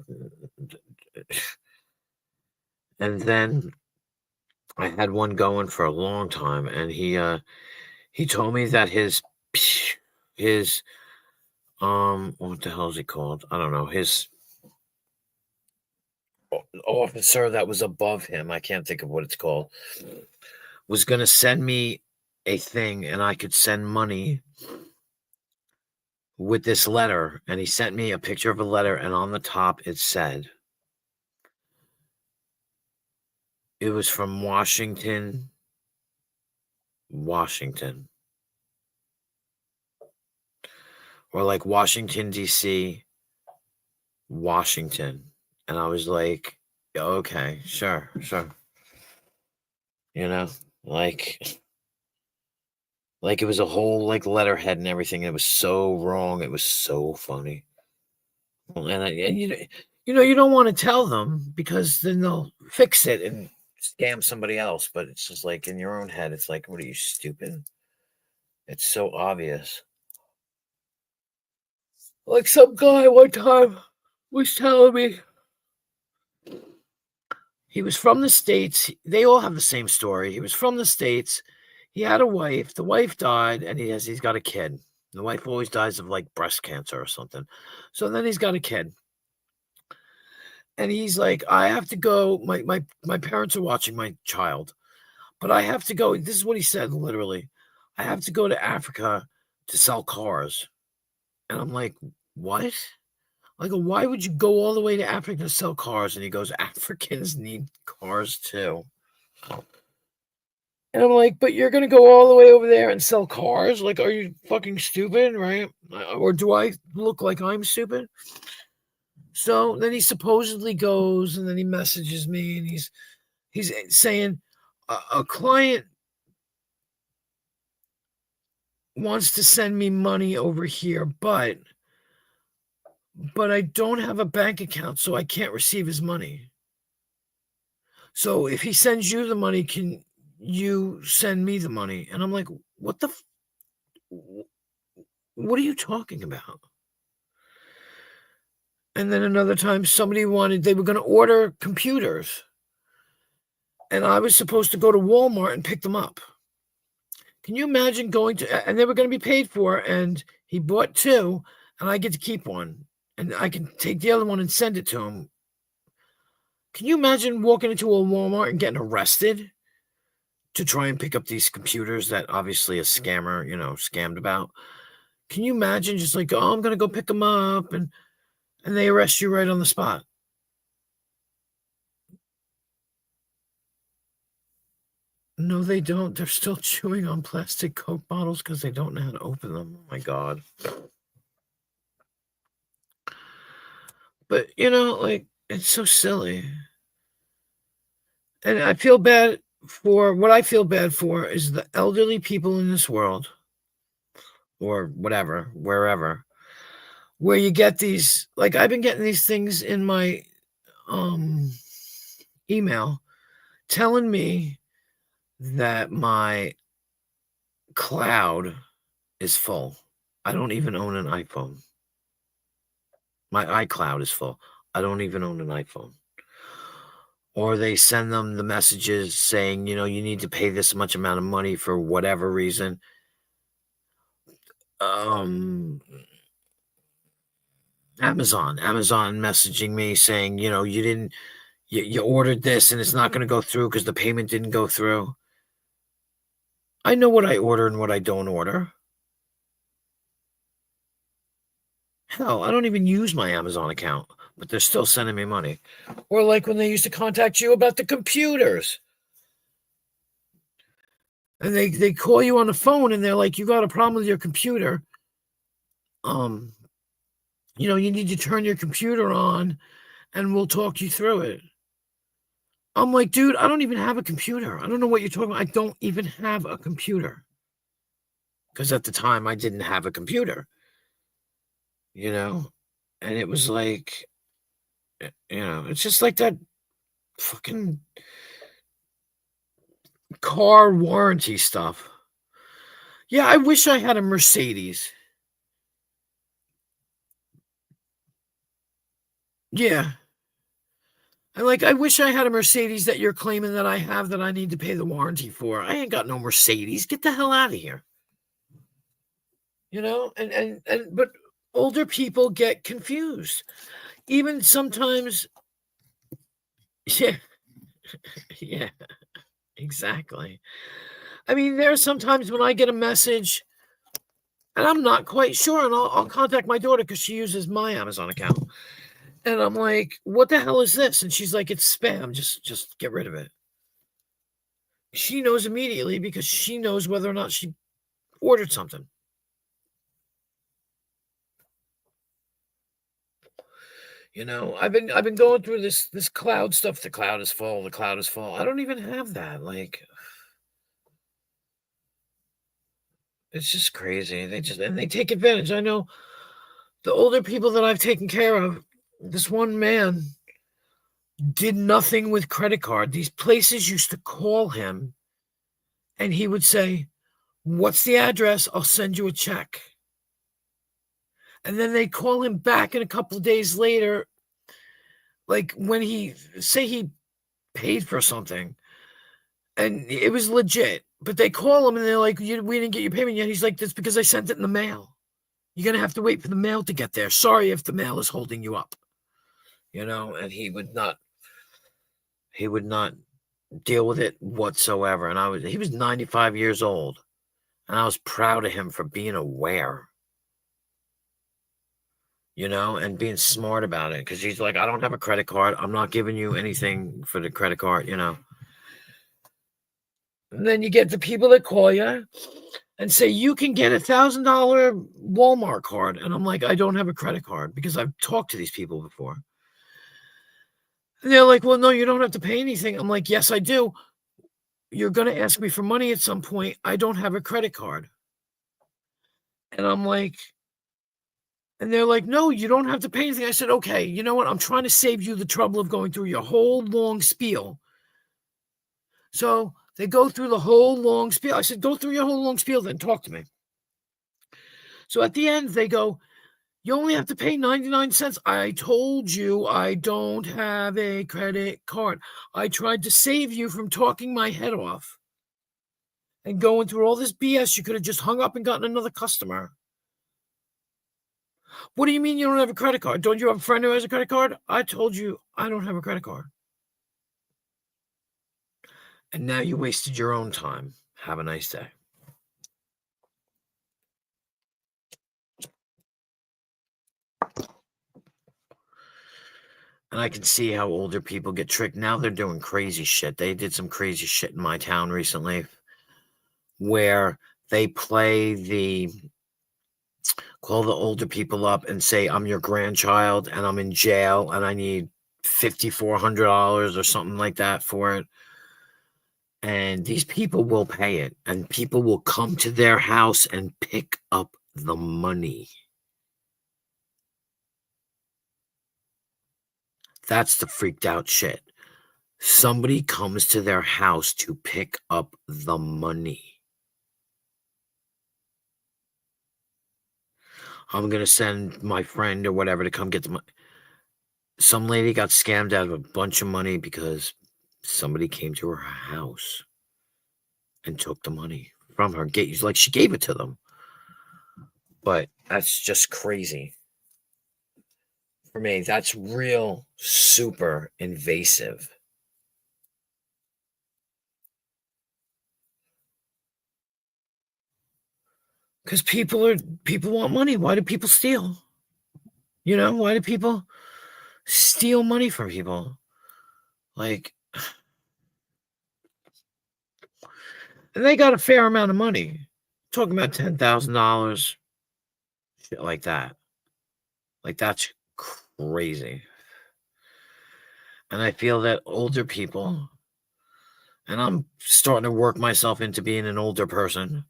and then I had one going for a long time, and he told me that his what the hell is he called? I don't know. His officer that was above him, I can't think of what it's called, was going to send me a thing, and I could send money with this letter. And he sent me a picture of a letter, and on the top it said, it was from Washington, or like Washington, D.C., Washington. And I was like, okay, sure. Like it was a whole like letterhead and everything. It was so wrong. It was so funny. And you don't want to tell them because then they'll fix it and scam somebody else. But it's just like in your own head, it's like, what are you, stupid? It's so obvious. Like some guy one time was telling me he was from the States. They all have the same story. He was from the States. He had a wife. The wife died, and he's got a kid. The wife always dies of like breast cancer or something. So then he's got a kid. And he's like, I have to go. My parents are watching my child, but I have to go. This is what he said, literally. I have to go to Africa to sell cars. And I'm like, what? I go, why would you go all the way to Africa to sell cars? And he goes, Africans need cars too. And I'm like, but you're going to go all the way over there and sell cars? Like, are you fucking stupid, right? Or do I look like I'm stupid? So then he supposedly goes, and then he messages me, and he's saying a client wants to send me money over here, but I don't have a bank account, so I can't receive his money. So if he sends you the money, can you send me the money? And I'm like, what are you talking about? And then another time they were going to order computers. And I was supposed to go to Walmart and pick them up. Can you imagine going to, and they were going to be paid for, and he bought two, and I get to keep one. And I can take the other one and send it to him. Can you imagine walking into a Walmart and getting arrested to try and pick up these computers that obviously a scammer, scammed about? Can you imagine just like, oh, I'm going to go pick them up, and they arrest you right on the spot? No, they don't. They're still chewing on plastic Coke bottles because they don't know how to open them. Oh, my God. But, like, it's so silly. And I feel bad for what I feel bad for is the elderly people in this world, or whatever, wherever, where you get these, like I've been getting these things in my email telling me that my cloud is full. I don't even own an iPhone. My iCloud is full. I don't even own an iPhone. Or they send them the messages saying, you need to pay this much amount of money for whatever reason. Amazon messaging me saying, you ordered this and it's not going to go through because the payment didn't go through. I know what I order and what I don't order. Hell, I don't even use my Amazon account, but they're still sending me money. Or like when they used to contact you about the computers. And they call you on the phone and they're like, you got a problem with your computer. You need to turn your computer on and we'll talk you through it. I'm like, dude, I don't even have a computer. I don't know what you're talking about. I don't even have a computer. Because at the time I didn't have a computer. And it was like, it's just like that fucking car warranty stuff. Yeah, I wish I had a Mercedes. Yeah. And I wish I had a Mercedes that you're claiming that I have that I need to pay the warranty for. I ain't got no Mercedes. Get the hell out of here. But older people get confused. Even sometimes, yeah, yeah, exactly. I mean, there are sometimes when I get a message and I'm not quite sure, and I'll contact my daughter because she uses my Amazon account. And I'm like, what the hell is this? And she's like, it's spam. Just get rid of it. She knows immediately because she knows whether or not she ordered something. I've been going through this cloud stuff. The cloud is full. The cloud is full. I don't even have that. It's just crazy. They take advantage. I know the older people that I've taken care of, this one man did nothing with credit card. These places used to call him and he would say, what's the address? I'll send you a check. And then they call him back in a couple of days later, like when he paid for something and it was legit, but they call him and they're like, we didn't get your payment yet. He's like, that's because I sent it in the mail. You're going to have to wait for the mail to get there. Sorry if the mail is holding you up, and he would not deal with it whatsoever. And he was 95 years old and I was proud of him for being aware, and being smart about it. Cause he's like, I don't have a credit card. I'm not giving you anything for the credit card, And then you get the people that call you and say, you can get $1,000 Walmart card. And I'm like, I don't have a credit card because I've talked to these people before. And they're like, well, no, you don't have to pay anything. I'm like, yes, I do. You're going to ask me for money at some point. I don't have a credit card. And I'm like, and they're like, no, you don't have to pay anything. I said, okay, you know what? I'm trying to save you the trouble of going through your whole long spiel. So they go through the whole long spiel. I said, go through your whole long spiel, then talk to me. So at the end, they go, you only have to pay 99 cents. I told you I don't have a credit card. I tried to save you from talking my head off and going through all this BS. You could have just hung up and gotten another customer. What do you mean you don't have a credit card? Don't you have a friend who has a credit card? I told you I don't have a credit card. And now you wasted your own time. Have a nice day. And I can see how older people get tricked. Now they're doing crazy shit. They did some crazy shit in my town recently where they call the older people up and say, I'm your grandchild and I'm in jail and I need $5,400 or something like that for it. And these people will pay it, and people will come to their house and pick up the money. That's the freaked out shit. Somebody comes to their house to pick up the money. I'm going to send my friend or whatever to come get the money. Some lady got scammed out of a bunch of money because somebody came to her house and took the money from her. Like she gave it to them. But that's just crazy. For me, that's real super invasive. Because people want money. Why do people steal? You know, why do people steal money from people? Like, and they got a fair amount of money. Talking about $10,000, shit like that. Like, that's crazy. And I feel that older people, and I'm starting to work myself into being an older person,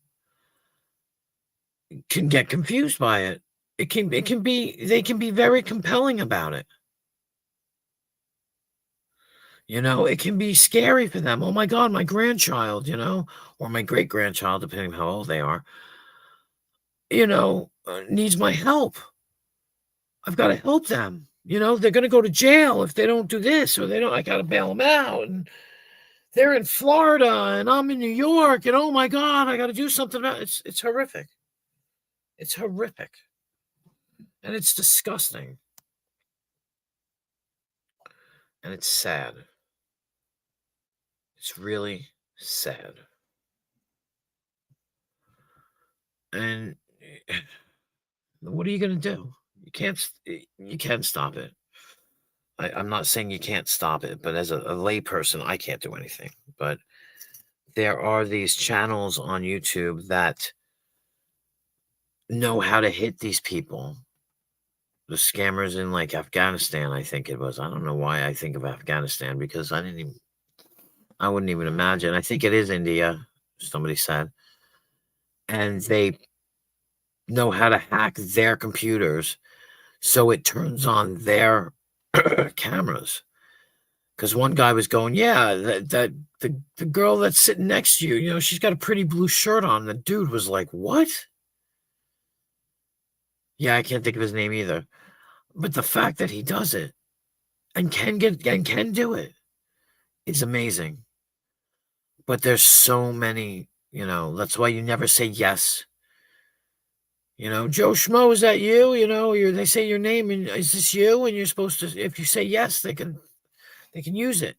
can get confused by it. They can be very compelling about it. You know, it can be scary for them. Oh my God, my grandchild, you know, or my great grandchild, depending on how old they are, you know, needs my help. I've got to help them. You know, they're going to go to jail if they don't do this, or I got to bail them out. And they're in Florida and I'm in New York. And oh my God, I got to do something about it. It's horrific. It's horrific. And it's disgusting. And it's sad. It's really sad. And what are you going to do? You can't stop it. I'm not saying you can't stop it, but as a layperson, I can't do anything. But there are these channels on YouTube that know how to hit these people. The scammers in like Afghanistan, I think it was. I don't know why I think of Afghanistan because I wouldn't even imagine. I think it is India, somebody said. And they know how to hack their computers so it turns on their cameras. Because one guy was going, yeah, the girl that's sitting next to you, you know, she's got a pretty blue shirt on. The dude was like, what? Yeah, I can't think of his name either. But the fact that he does it and can do it is amazing. But there's so many, you know, that's why you never say yes. You know, Joe Schmo, is that you? You know, they say your name and is this you? And you're supposed to, if you say yes, they can use it.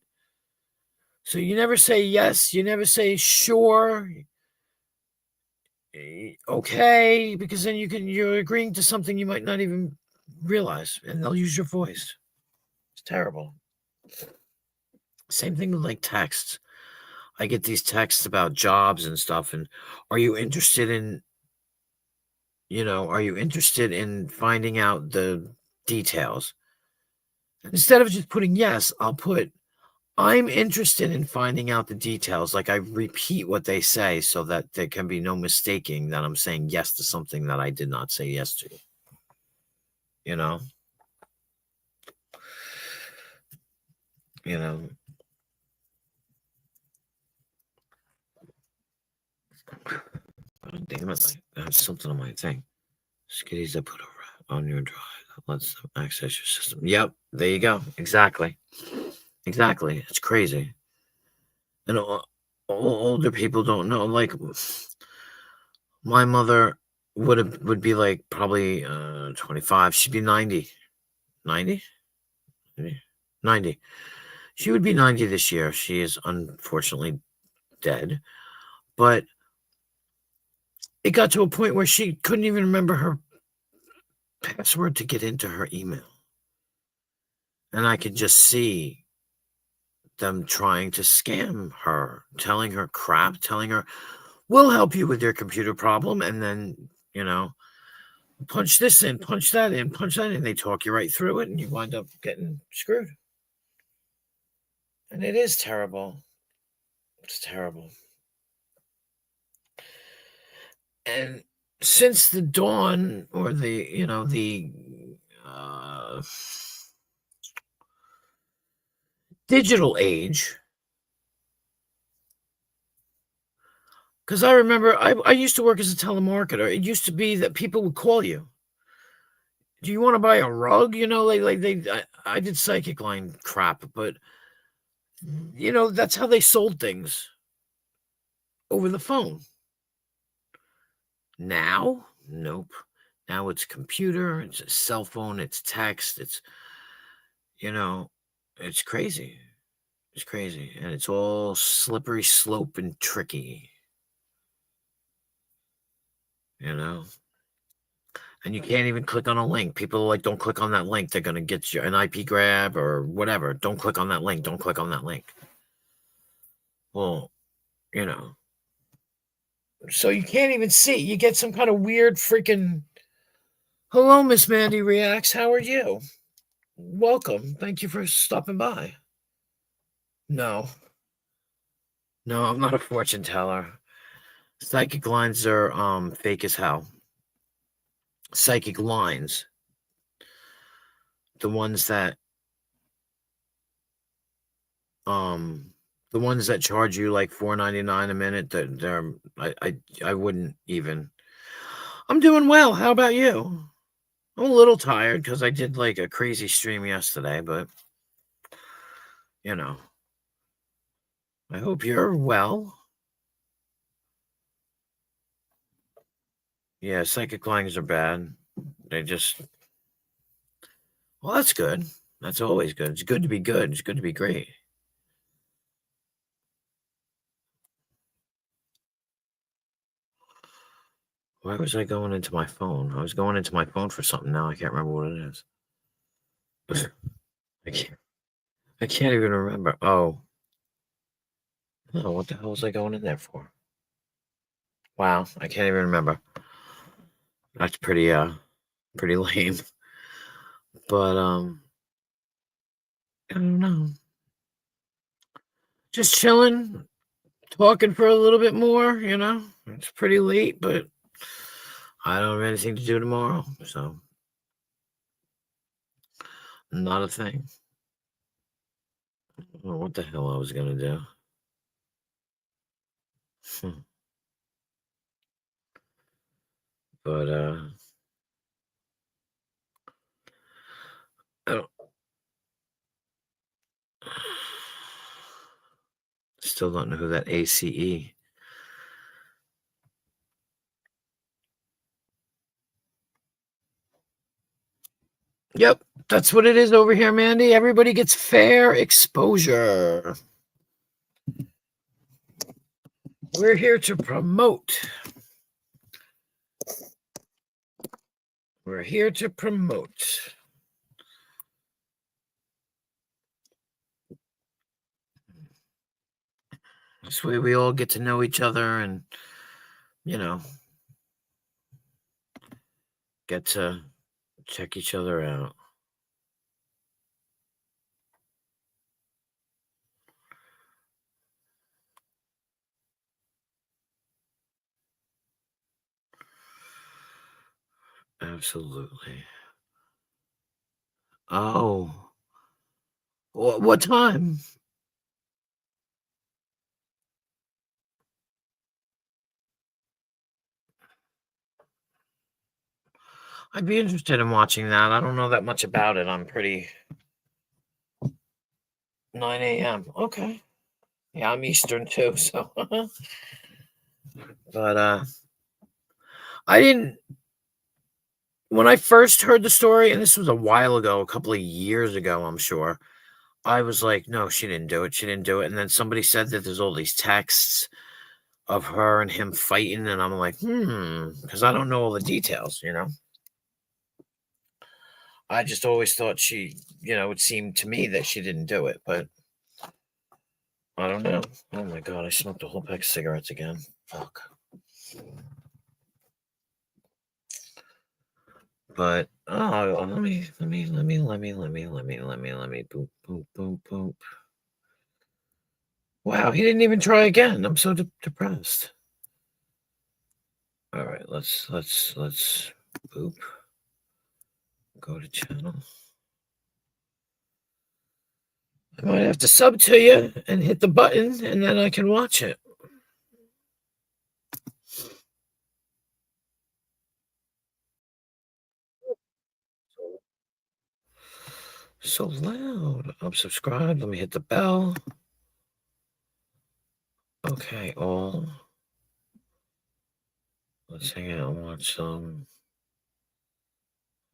So you never say yes, you never say sure, okay, because then you're agreeing to something you might not even realize, and they'll use your voice. It's terrible. Same thing with like texts. I get these texts about jobs and stuff, and are you interested in finding out the details? Instead of just putting yes, I'll put I'm interested in finding out the details. Like I repeat what they say so that there can be no mistaking that I'm saying yes to something that I did not say yes to. You know? You know? Oh, damn it. I have something on my thing. Skitties that put on your drive that lets them access your system. Yep. There you go. Exactly. It's crazy. And older people don't know. Like my mother would be like probably 25. She'd be 90. 90? 90. She would be 90 this year. She is unfortunately dead. But it got to a point where she couldn't even remember her password to get into her email. And I could just see them trying to scam her, telling her crap, telling her, we'll help you with your computer problem. And then, you know, punch this in, punch that in, punch that in. They talk you right through it and you wind up getting screwed. And it is terrible. It's terrible. And since the dawn or the digital age, because I remember I used to work as a telemarketer. It used to be that people would call you. Do you want to buy a rug? I did psychic line crap, but that's how they sold things over the phone. Now, nope. Now it's computer, it's a cell phone, it's text, it's it's crazy. It's crazy. And it's all slippery slope and tricky. And you can't even click on a link. People are like, don't click on that link. They're gonna get you an IP grab or whatever. Don't click on that link. Don't click on that link. Well, so you can't even see. You get some kind of weird freaking hello, Miss Mandy Reacts. How are you? Welcome. Thank you for stopping by. No, I'm not a fortune teller. Psychic lines are fake as hell. Psychic lines. The ones that charge you like $4.99 a minute, I wouldn't even. I'm doing well. How about you? I'm a little tired because I did like a crazy stream yesterday, but I hope you're well. Yeah, psychic lines are bad. They just well, that's good. That's always good. It's good to be good. It's good to be great. Why was I going into my phone? I was going into my phone for something now. I can't remember what it is. I can't even remember. Oh. No, what the hell was I going in there for? Wow, I can't even remember. That's pretty lame. But I don't know. Just chilling, talking for a little bit more, It's pretty late, but I don't have anything to do tomorrow, so not a thing. I don't know what the hell I was gonna do. But I don't still don't know who that ACE. Yep, that's what it is over here, Mandy. Everybody gets fair exposure. We're here to promote. We're here to promote. This way we all get to know each other and, get to check each other out. Absolutely. Oh. What time? I'd be interested in watching that. I don't know that much about it. I'm pretty 9 a.m. Okay. Yeah, I'm Eastern too, so but I didn't when I first heard the story, and this was a while ago, a couple of years ago, I'm sure, I was like, no, she didn't do it. She didn't do it. And then somebody said that there's all these texts of her and him fighting, and I'm like, because I don't know all the details, I just always thought she, it seemed to me that she didn't do it, but I don't know. Oh my God, I smoked a whole pack of cigarettes again. Fuck. But let me boop, boop, boop, boop. Wow, he didn't even try again. I'm so depressed. All right, let's boop. Go to channel. I might have to sub to you and hit the button, and then I can watch it. So loud. I'm subscribed. Let me hit the bell. Okay, all. Let's hang out and watch some.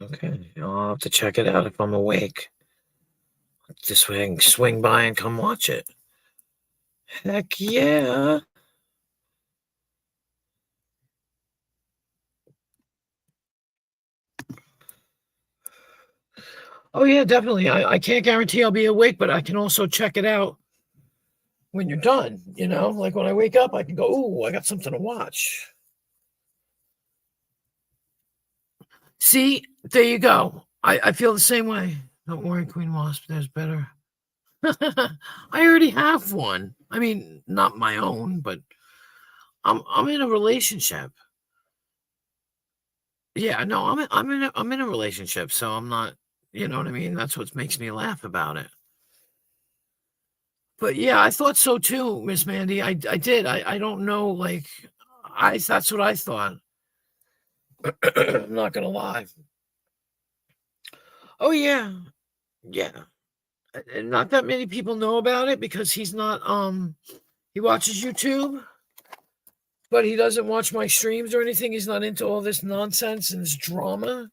Okay, I'll have to check it out if I'm awake. Just swing by and come watch it. Heck yeah. Oh yeah, definitely. I can't guarantee I'll be awake, but I can also check it out when you're done. You know, like when I wake up, I can go, "Ooh, I got something to watch." See, there you go. I feel the same way. Don't worry, Queen Wasp. There's better. I already have one. I mean, not my own, but I'm in a relationship. Yeah, no, I'm in a relationship, so I'm not. You know what I mean? That's what makes me laugh about it. But yeah, I thought so too, Miss Mandy. I did. I don't know. Like, that's what I thought. I'm not gonna lie. Oh yeah, yeah. And not that many people know about it because he's not. He watches YouTube, but he doesn't watch my streams or anything. He's not into all this nonsense and this drama.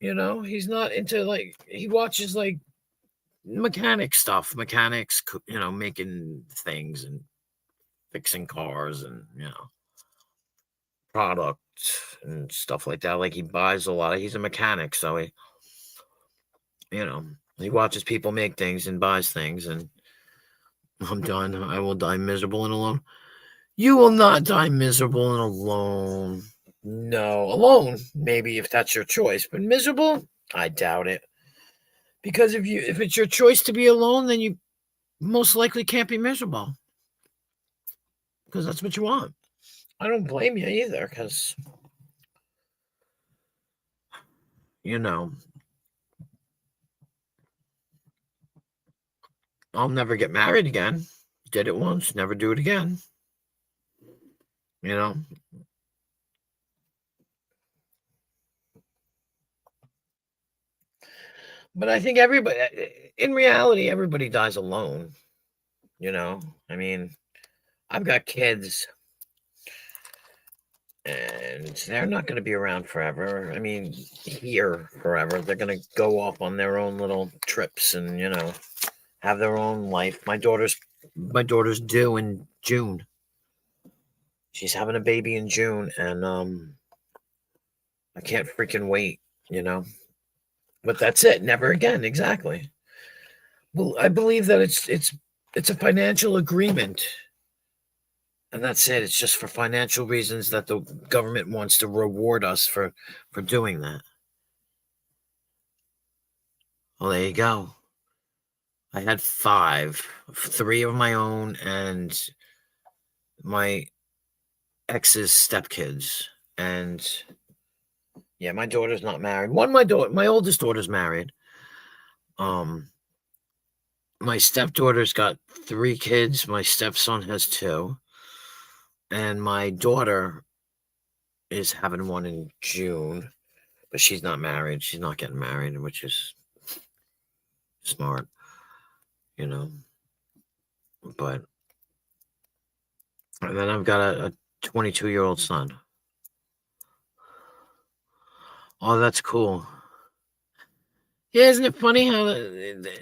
You know, he's not into like he watches like mechanic stuff, mechanics. You know, making things and fixing cars and product and stuff like that. Like he buys a lot of. He's a mechanic, so he watches people make things and buys things. And I'm done. I will die miserable and alone. You will not die miserable and alone. No, alone maybe if that's your choice, but miserable, I doubt it. Because if it's your choice to be alone, then you most likely can't be miserable. Because that's what you want. I don't blame you either, because I'll never get married again. Did it once, never do it again. You know? But I think in reality, everybody dies alone. I mean, I've got kids and they're not going to be around forever. I mean, here forever. They're going to go off on their own little trips and, have their own life. My daughter's due in June. She's having a baby in June and I can't freaking wait, But that's it. Never again. Exactly. Well, I believe that it's a financial agreement. And that's it. It's just for financial reasons that the government wants to reward us for doing that. Well, there you go. I had 5, 3 of my own and my ex's stepkids. And yeah, my daughter's not married. My oldest daughter's married. My stepdaughter's got 3 kids. My stepson has 2. And my daughter is having one in June, but she's not married. She's not getting married, which is smart, But and then I've got a 22-year-old son. Oh, that's cool. Yeah, isn't it funny how the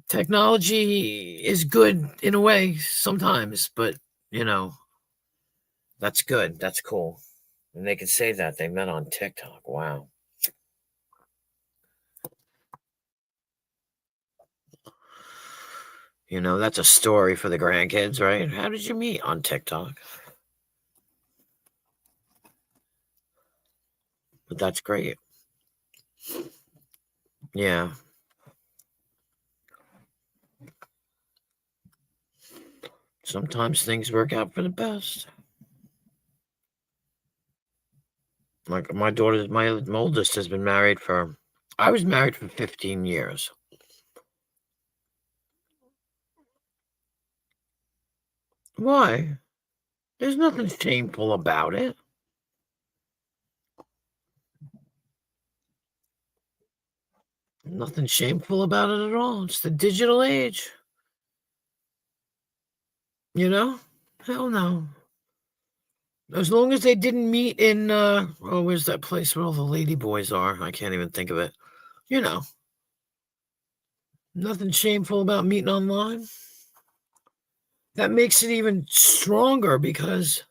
technology is good in a way sometimes, but that's good. That's cool. And they can say that they met on TikTok. Wow. That's a story for the grandkids, right? How did you meet on TikTok? But that's great. Yeah. Sometimes things work out for the best. Like my oldest has been married I was married for 15 years. Why? There's nothing shameful about it. Nothing shameful about it at all. It's the digital age. You know? Hell no. As long as they didn't meet in, where's that place where all the lady boys are? I can't even think of it. You know. Nothing shameful about meeting online. That makes it even stronger because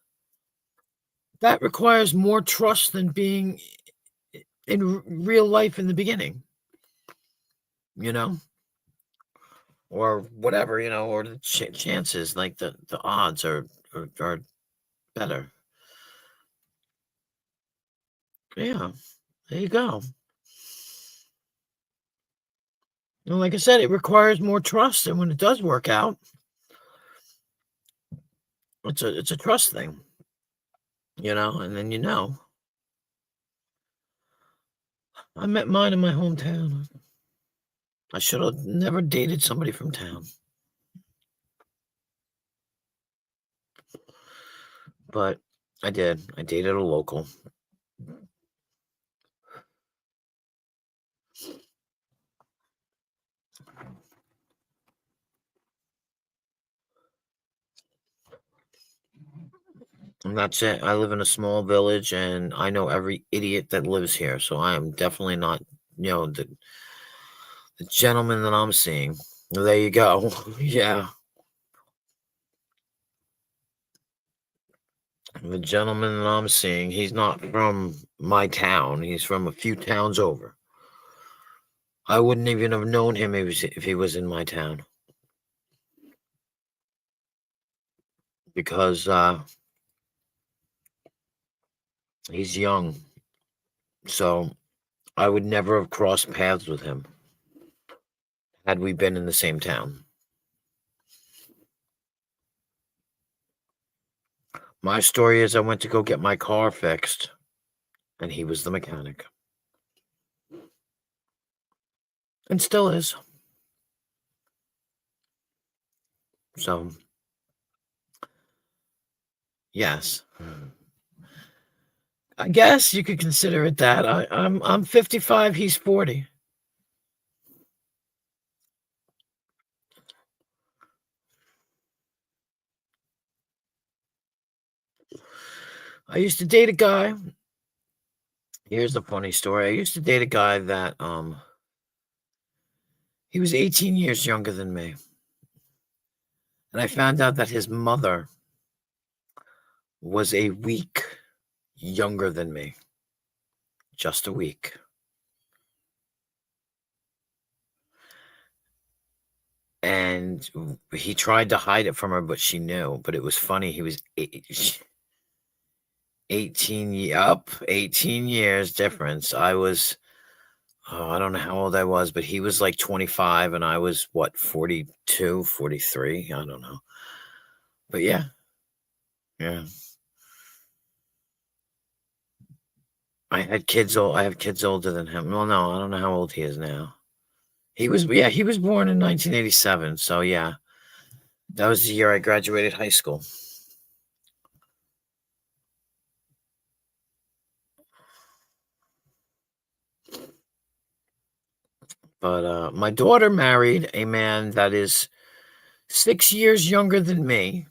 that requires more trust than being in real life in the beginning. You know? Or whatever, or the chances, like the odds are better. Yeah, there you go. And like I said, it requires more trust, and when it does work out, it's a trust thing, and then I met mine in my hometown. I should have never dated somebody from town. But I did. I dated a local. And that's it. I live in a small village, and I know every idiot that lives here. So I am definitely not, the gentleman that I'm seeing. There you go. Yeah. The gentleman that I'm seeing, he's not from my town. He's from a few towns over. I wouldn't even have known him if he was in my town. Because he's young. So I would never have crossed paths with him had we been in the same town. My story is I went to go get my car fixed, and he was the mechanic. And still is. So, yes. I guess you could consider it that. I'm 55, he's 40. I used to date a guy. Here's the funny story. I used to date a guy that he was 18 years younger than me. And I found out that his mother was a week younger than me. Just a week. And he tried to hide it from her, but she knew. But it was funny. He was 18 years difference. I was, I don't know how old I was, but he was like 25 and I was, 42, 43? I don't know. But yeah. Yeah. I have kids older than him. Well, no, I don't know how old he is now. He was born in 1987. So yeah, that was the year I graduated high school. But my daughter married a man that is 6 years younger than me.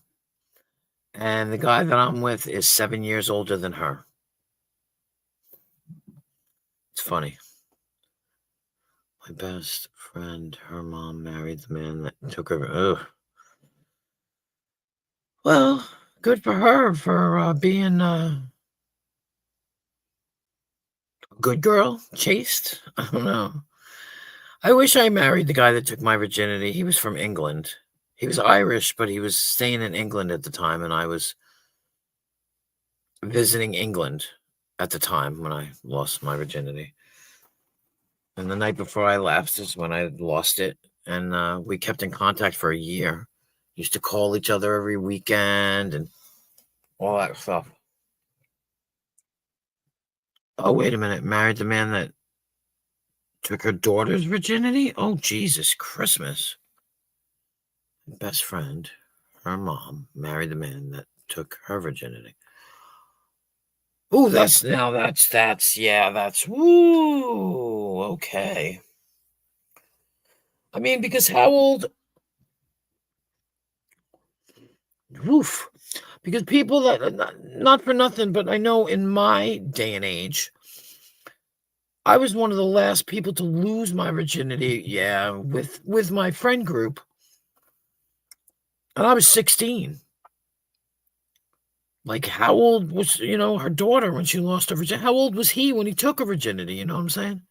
And the guy that I'm with is 7 years older than her. It's funny. My best friend, her mom married the man that took her. Ugh. Well, good for her for being a good girl, chaste. I don't know. I wish I married the guy that took my virginity. He was from England. He was Irish, but he was staying in England at the time, and I was visiting England at the time when I lost my virginity. And the night before I left is when I lost it, and we kept in contact for a year. Used to call each other every weekend and all that stuff. Oh, wait a minute. Married the man that took her daughter's virginity? Oh, Jesus, Christmas. Best friend, her mom, married the man that took her virginity. Oh, that's woo, okay. I mean, because how old? Woof. Because people that, not for nothing, but I know in my day and age, I was one of the last people to lose my virginity, yeah, with my friend group. And I was 16. Like, how old was, her daughter when she lost her virginity? How old was he when he took her virginity? You know what I'm saying?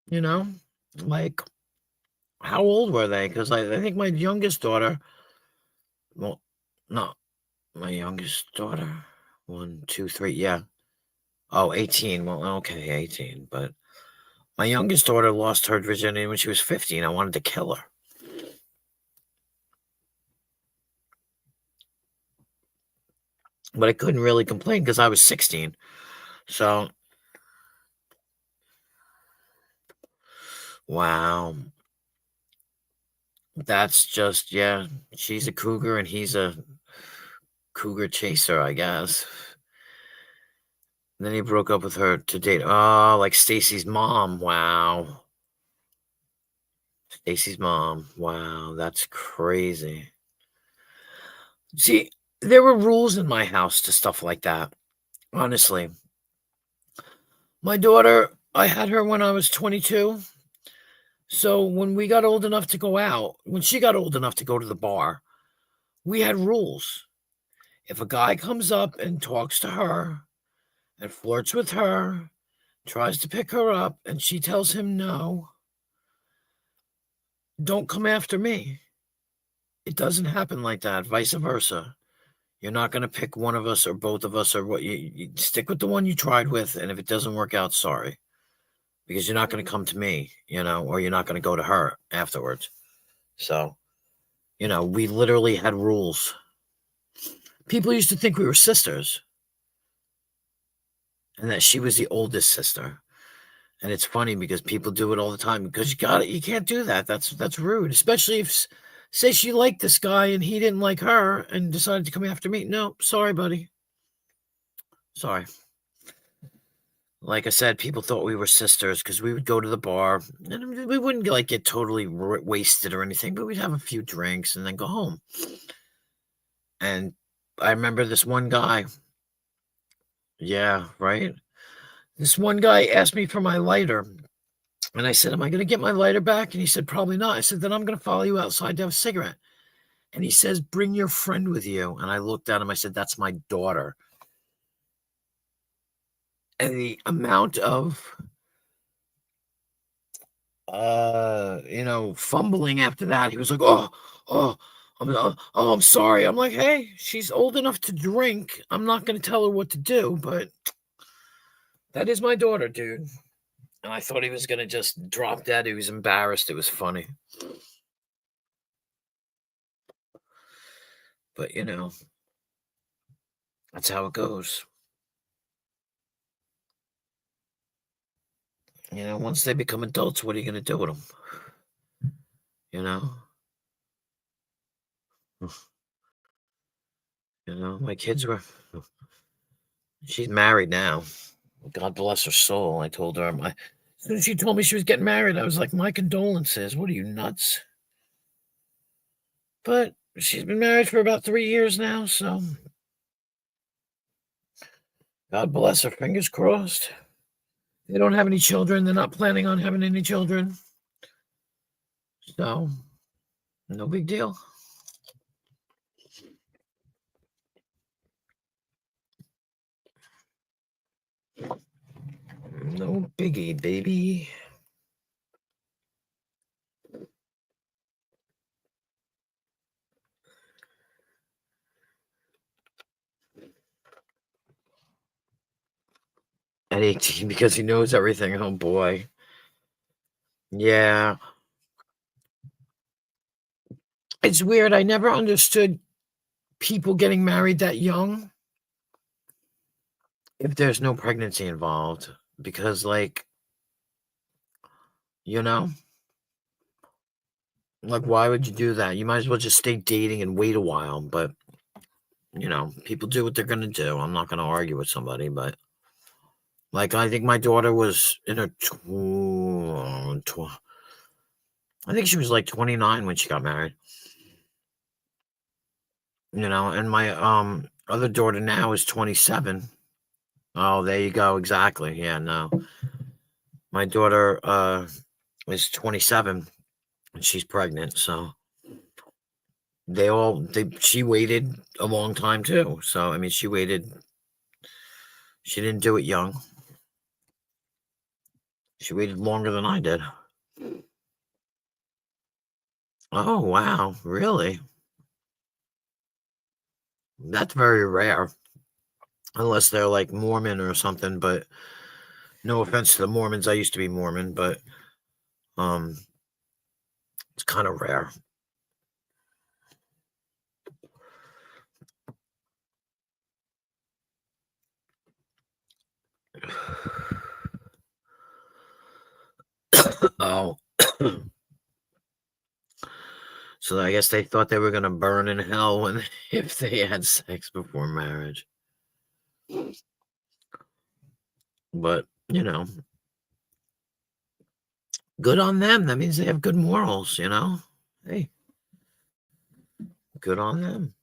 You know? Like, how old were they? Because I think my youngest daughter, well, no, my youngest daughter, 1, 2, 3, yeah. Oh, 18. Well, okay, 18. But my youngest daughter lost her virginity when she was 15. I wanted to kill her. But I couldn't really complain because I was 16. So, wow. That's just, yeah, she's a cougar and he's a cougar chaser, I guess. And then he broke up with her to date. Oh, like Stacy's mom. Wow. Stacy's mom. Wow, that's crazy. See, there were rules in my house to stuff like that. Honestly. My daughter, I had her when I was 22. So when we got old enough to go out, when she got old enough to go to the bar, we had rules. If a guy comes up and talks to her and flirts with her, tries to pick her up, and she tells him no, don't come after me. It doesn't happen like that, vice versa. You're not going to pick one of us or both of us or what you stick with the one you tried with. And if it doesn't work out, sorry, because you're not going to come to me, or you're not going to go to her afterwards. So, we literally had rules. People used to think we were sisters and that she was the oldest sister. And it's funny because people do it all the time because you can't do that. That's rude, especially if, say she liked this guy and he didn't like her and decided to come after me. No, sorry, buddy. Sorry. Like I said, people thought we were sisters because we would go to the bar and we wouldn't get totally wasted or anything, but we'd have a few drinks and then go home. And I remember this one guy. Yeah, right. This one guy asked me for my lighter. And I said, am I going to get my lighter back? And he said, probably not. I said, then I'm going to follow you outside to have a cigarette. And he says, bring your friend with you. And I looked at him. I said, that's my daughter. And the amount of, fumbling after that, he was like, I'm sorry. I'm like, hey, she's old enough to drink. I'm not going to tell her what to do, but that is my daughter, dude. And I thought he was going to just drop dead. He was embarrassed. It was funny. But, that's how it goes. Once they become adults, what are you going to do with them? My kids were, she's married now. God bless her soul. I told her, as soon as she told me she was getting married, I was like, my condolences. What are you, nuts? But she's been married for about 3 years now, so God bless her. Fingers crossed. They don't have any children. They're not planning on having any children. So, no big deal. No biggie, baby. at 18 because he knows everything. Oh boy. Yeah. It's weird. I never understood people getting married that young if there's no pregnancy involved. Because, like, you know, like, why would you do that? You might as well just stay dating and wait a while. But, you know, people do what they're going to do. I'm not going to argue with somebody. But, like, I think my daughter was in her I think she was like 29 when she got married. You know, and my other daughter now is 27. Oh, there you go. Exactly. Yeah, no. My daughter is 27 and she's pregnant, so she waited a long time too. So I mean she didn't do it young. She waited longer than I did. Oh wow, really? That's very rare. Unless they're like Mormon or something, but no offense to the Mormons. I used to be Mormon, but it's kind of rare. Oh. So I guess they thought they were gonna burn in hell when if they had sex before marriage. But, you know, good on them. That means they have good morals, you know? Hey, good on them.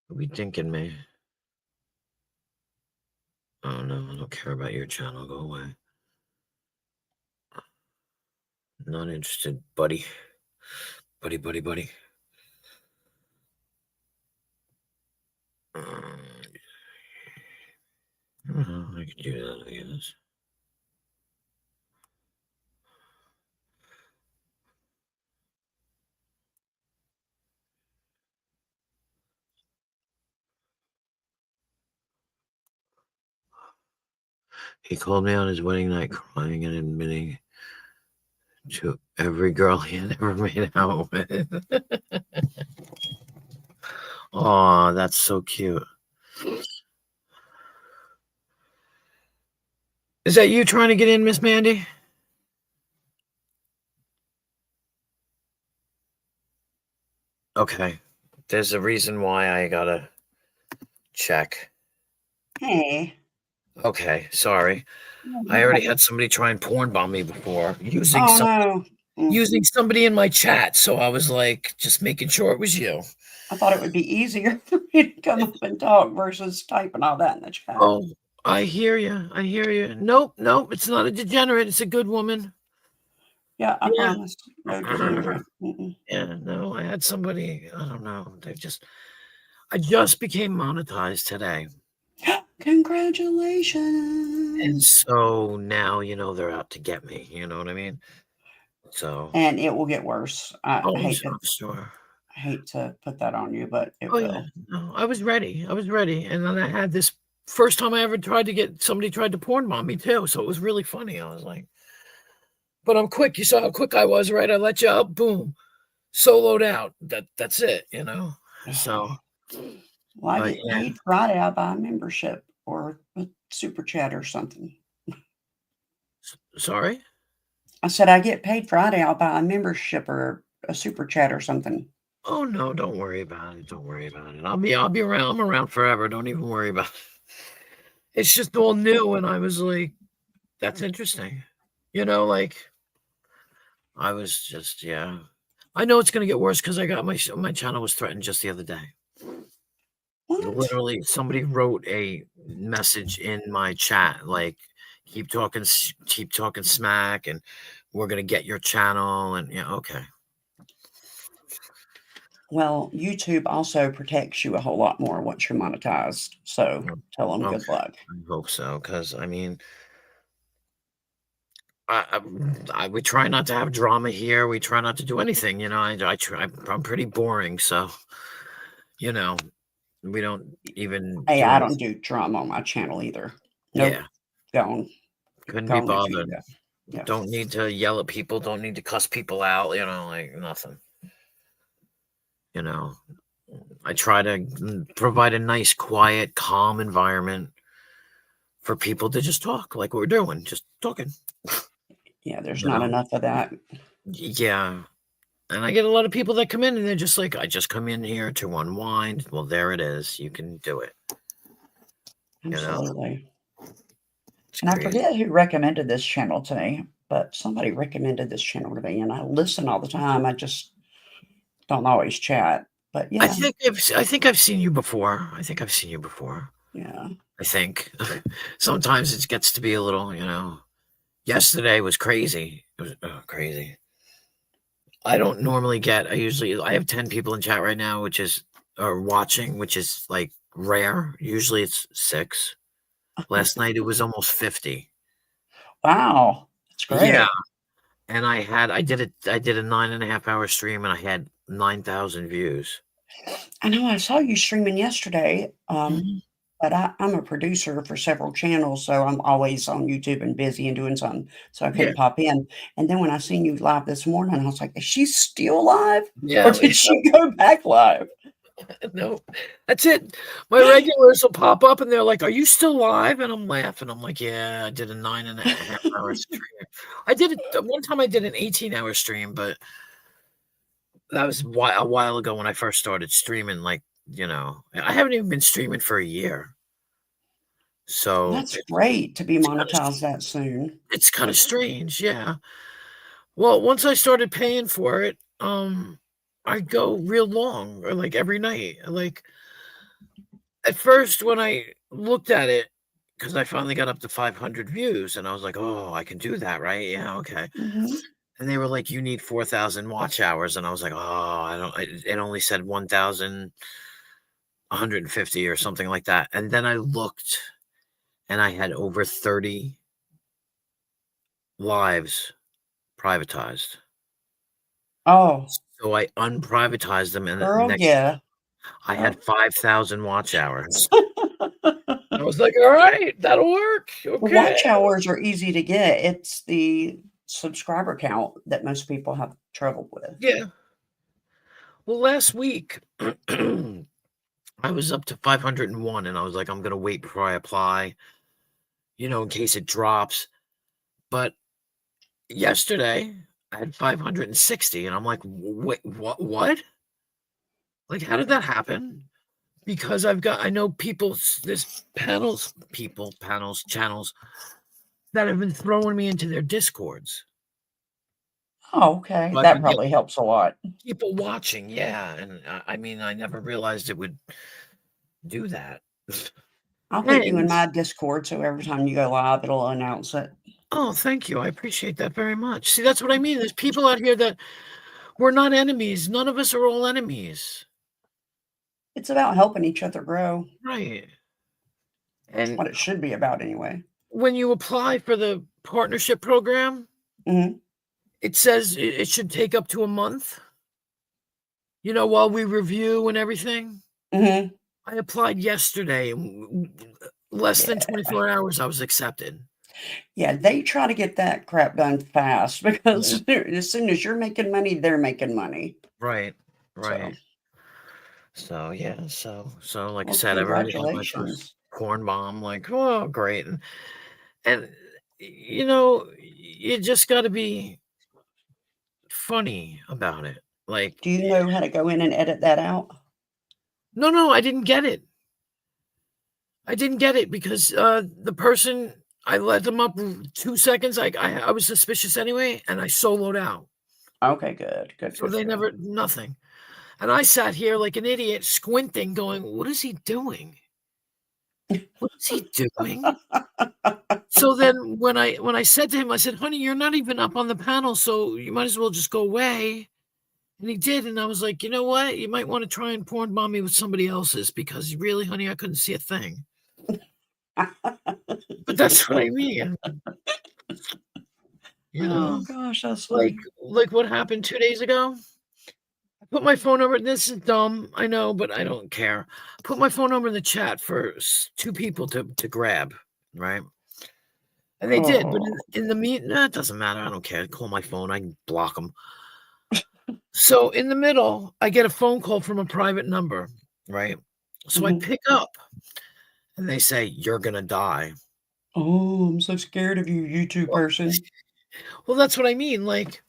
What are you thinking, me? Oh no, I don't care about your channel. Go away. Not interested, buddy. Buddy. I could do that, I guess. He called me on his wedding night crying and admitting to every girl he had ever made out with. Oh, that's so cute. Is that you trying to get in, Miss Mandy? Okay. There's a reason why I gotta check. Hey. Okay, sorry. I already had somebody try and porn bomb me before using Oh no. using somebody in my chat, so I was like just making sure it was you. I thought it would be easier for me to come up and talk versus typing all that in the chat. Oh, I hear you. I hear you. Nope, it's not a degenerate. It's a good woman. Yeah, I Yeah. promise. No degenerate. Yeah, no, I had somebody, I don't know. I just became monetized today. And Congratulations. so now, you know, they're out to get me. You know what I mean? So. And it will get worse. I Oh, hate I'm sure. I hate to put that on you, but it Oh, will. yeah. No, I was ready. And then I had this first time I ever somebody tried to porn bomb me too. So it was really funny. I was like, but I'm quick. You saw how quick I was, right? I let you up, boom, soloed out. That's it, you know? So. Well, I get paid Friday. I buy a membership or a super chat or something. Sorry? I said I get paid Friday. I'll buy a membership or a super chat or something. Oh no, don't worry about it. Don't worry about it. I'll be around. I'm around forever. Don't even worry about it. It's just all new, and I was like, that's interesting. You know, like I was just, yeah. I know it's gonna get worse because I got my channel was threatened just the other day. What? Literally, somebody wrote a message in my chat like, keep talking smack, and we're gonna get your channel, and yeah, okay. Well, YouTube also protects you a whole lot more once you're monetized. So tell them good Okay. luck. I hope so, because I mean, we try not to have drama here. We try not to do anything. You know, I try. I'm pretty boring, so you know, we don't even Hey, do I anything. don't do drama on my channel either. Nope. Yeah, Go couldn't be on and do bothered. that. Yeah. Don't need to yell at people. Don't need to cuss people out. You know, like nothing. You know, I try to provide a nice, quiet, calm environment for people to just talk like we're doing, just talking. Yeah, there's You not know, enough of that. yeah. And I get a lot of people that come in and they're just like, I just come in here to unwind. Well, there it is. You can do it. You know, Absolutely. it's And I crazy. forget who recommended this channel to me, but somebody recommended this channel to me, and I listen all the time. I just don't always chat. But I yeah, think I've seen you before. I think I've seen you before. yeah. I think sometimes it gets to be a little, you know. Yesterday was crazy. It was crazy. I don't normally get. I have 10 people in chat right now, which is or watching, which is like rare. Usually it's 6. Last night it was almost 50. Wow, that's Yeah, great. and I did a 9.5 hour stream, and I had 9,000 views. I know I saw you streaming yesterday, Mhm. but I'm a producer for several channels, so I'm always on YouTube and busy and doing something, so I Yeah, couldn't pop in. And then when I seen you live this morning, I was like, "Is she still live, or yeah, did she go back live?" no, that's it. My regulars will pop up, and they're like, "Are you still live?" And I'm laughing. I'm like, "Yeah, I did a 9.5 hour stream. I did it one time. I did an 18-hour stream, but that was a while ago when I first started streaming. Like, you know, I haven't even been streaming for a year, so That's great to be monetized that soon. it's kind of strange. Yeah. Well, once I started paying for it, I go real long, or like every night. Like at first, when I looked at it, because I finally got up to 500 views, and I was like, "Oh, I can do that, right? Yeah, okay." Mhm. And they were like, "You need 4,000 watch hours," and I was like, "Oh, I don't." It only said 1,150 or something like that. And then I looked, and I had over 30 lives privatized. Oh, So I unprivatized them, and the girl, next yeah. I Oh. had 5,000 watch hours. I was like, "All right, that'll work. Okay." Watch hours are easy to get. It's the subscriber count that most people have trouble with. Yeah. Well, last week, I was up to 501, and I was like, "I'm gonna wait before I apply, you know, in case it drops." But yesterday, I had 560, and I'm like, "Wait, what? Like, how did that happen?" Because I know people, there's channels that have been throwing me into their Discords. Oh, okay. So I've That been getting probably helps a lot. people watching, yeah, and I mean, I never realized it would do that. I'll put you in And my Discord so every time you go live, it'll announce it. oh, thank you. I appreciate that very much. See, that's what I mean. There's people out here that we're not enemies. None of us are all enemies. It's about helping each other grow. Right. It's And what it should be about anyway. when you apply for the partnership program, Mhm. it says it should take up to a month, you know, while we review and everything. Mhm. I applied yesterday, and less than Yeah. 24 hours, I was accepted. Yeah, they try to get that crap done fast Yeah. because as soon as you're making money, they're making money. Right. So, Right. So yeah, so like I well, said, I've already had my first congratulations. corn bomb. Like, oh, great, and you know, you just got to be funny about it. Like, Do you know how to go in and edit that out? no, I didn't get it. I didn't get it because the person I let them up 2 seconds. I was suspicious anyway, and I soloed out. Okay, good, good, So good, they good. never nothing. And I sat here like an idiot, squinting, going, "What is he doing? What is he doing?" So then when I said to him, I said, "Honey, you're not even up on the panel, so you might as well just go away And he did, and I was like, you know what? You might want to try and porn bomb me with somebody else's because really, honey, I couldn't see a thing. But that's what I mean. You know, Oh gosh, that's like funny. what happened 2 days ago? I put my phone number. This is dumb, I know, but I don't care. Put my phone number in the chat for 2 people to grab, right? And they did, but Oh, in the nah, it doesn't matter. I don't care. Call my phone. I can block them. So in the middle, I get a phone call from a private number, right? So I mhm. pick up, and they say, "You're gonna die." Oh, I'm so scared of you, YouTube Well, person. well, that's what I mean. Like,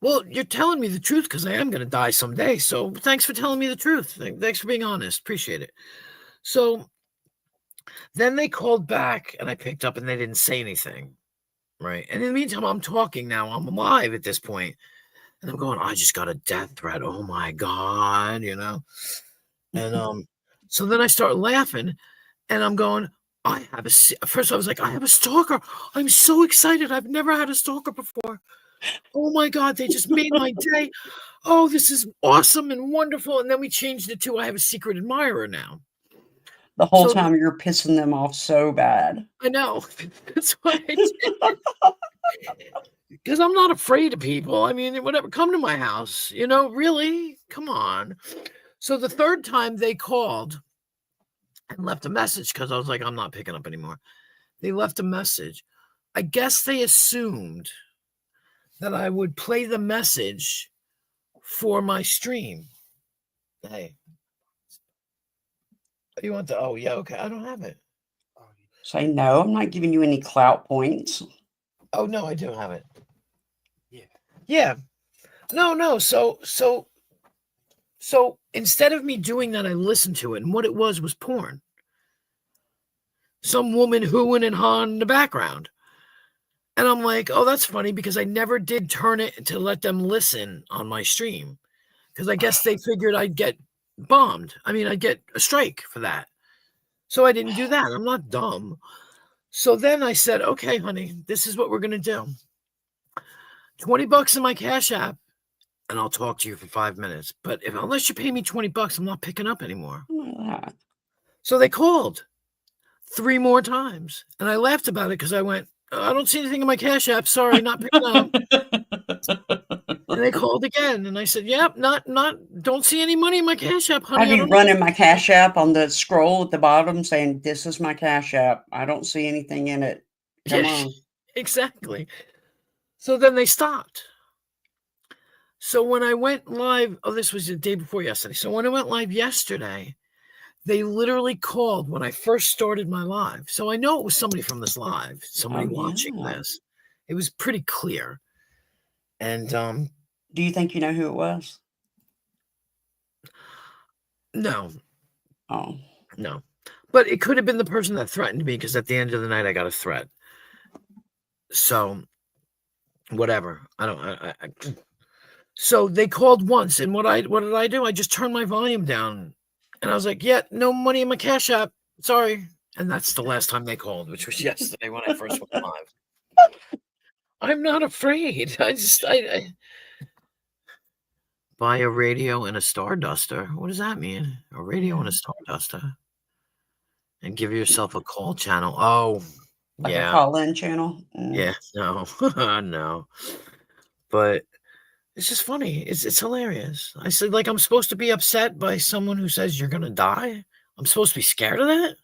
well, you're telling me the truth because I am gonna die someday. So thanks for telling me the truth. Thanks for being honest. Appreciate it. So then they called back, and I picked up, and they didn't say anything, right? And in the meantime, I'm talking now. I'm alive at this point. And I'm going, I just got a death threat. Oh my God, you know? And so then I start laughing and I'm going, first I was like, I have a stalker. I'm so excited. I've never had a stalker before. Oh my God, they just made my day. Oh, this is awesome and wonderful. And then we changed it to I have a secret admirer now. The whole So time you're pissing them off so bad. I know. That's why I did. Because I'm not afraid of people. I mean, whatever, come to my house, you know, really? Come on. So the third time they called and left a message because I was like, I'm not picking up anymore. They left a message. I guess they assumed that I would play the message for my stream. Hey, you want the, oh, yeah, okay. I don't have it. Say no, I'm not giving you any clout points. Oh, no, I do have it. Yeah. Yeah. No. So instead of me doing that, I listened to it. And what it was porn. Some woman hooing and hawing in the background. And I'm like, oh, that's funny because I never did turn it to let them listen on my stream because I guess they figured I'd get bombed. I mean, I'd get a strike for that. So I didn't do that. I'm not dumb. So then I said, okay, honey, this is what we're going to do. $20 in my Cash App and I'll talk to you for 5 minutes. But unless you pay me $20, I'm not picking up anymore. So they called 3 more times and I laughed about it because I went, I don't see anything in my Cash App. Sorry, not picking up. And they called again, and I said, "Yep, don't see any money in my Cash App, honey. I'd I be don't know." running my Cash App on the scroll at the bottom saying, "This is my Cash App. I don't see anything in it. Come Yeah, on." exactly. So then they stopped. So when I went live, this was the day before yesterday. So when I went live yesterday, they literally called when I first started my live. So I know it was somebody from this live, somebody Oh, watching yeah. this. It was pretty clear. And Do you think you know who it was? no, Oh. no. But it could have been the person that threatened me because at the end of the night I got a threat. So whatever. I So they called once, and what did I do? I just turned my volume down, and I was like, "Yeah, no money in my Cash App. Sorry." And that's the last time they called, which was yesterday when I first went live. I'm not afraid. I buy a radio and a star duster. What does that mean? A radio and a star duster, and give yourself a call channel. Oh, Like a yeah, call-in channel? yeah, no, no, but. It's just funny. It's hilarious. I said, like, I'm supposed to be upset by someone who says you're gonna die? I'm supposed to be scared of that?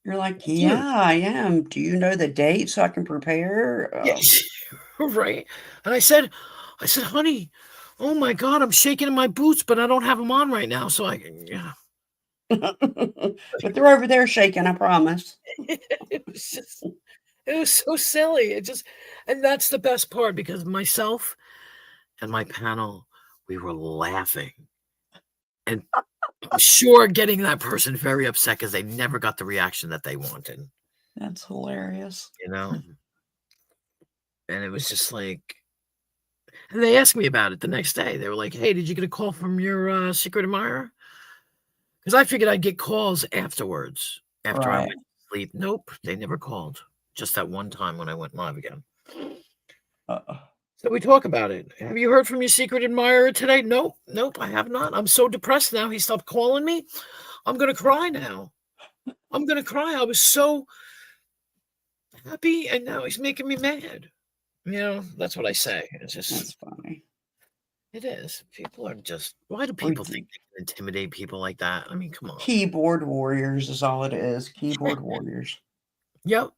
You're like, Dude. "Yeah, I am. Do you know the date so I can prepare?" Yes. Right. And I said, honey, oh my God, I'm shaking in my boots, but I don't have them on right now. So I can, yeah. But they're over there shaking, I promise. It was so silly. And that's the best part because myself and my panel, we were laughing. And I'm sure getting that person very upset because they never got the reaction that they wanted. That's hilarious. You know? And it was just like, and they asked me about it the next day. They were like, hey, did you get a call from your secret admirer? Because I figured I'd get calls afterwards, after I Right. went to sleep. Nope, they never called. Just that one time when I went live again. Uh-oh. So we talk about it. Have you heard from your secret admirer today? Nope, nope, I have not. I'm so depressed now. He stopped calling me. I'm gonna cry now. I'm gonna cry. I was so happy, and now he's making me mad. That's what I say. It's That's just, funny. it is. People are just. Why do Or people think they can intimidate people like that? I mean, come on. keyboard warriors is all it is. Keyboard warriors. Yep.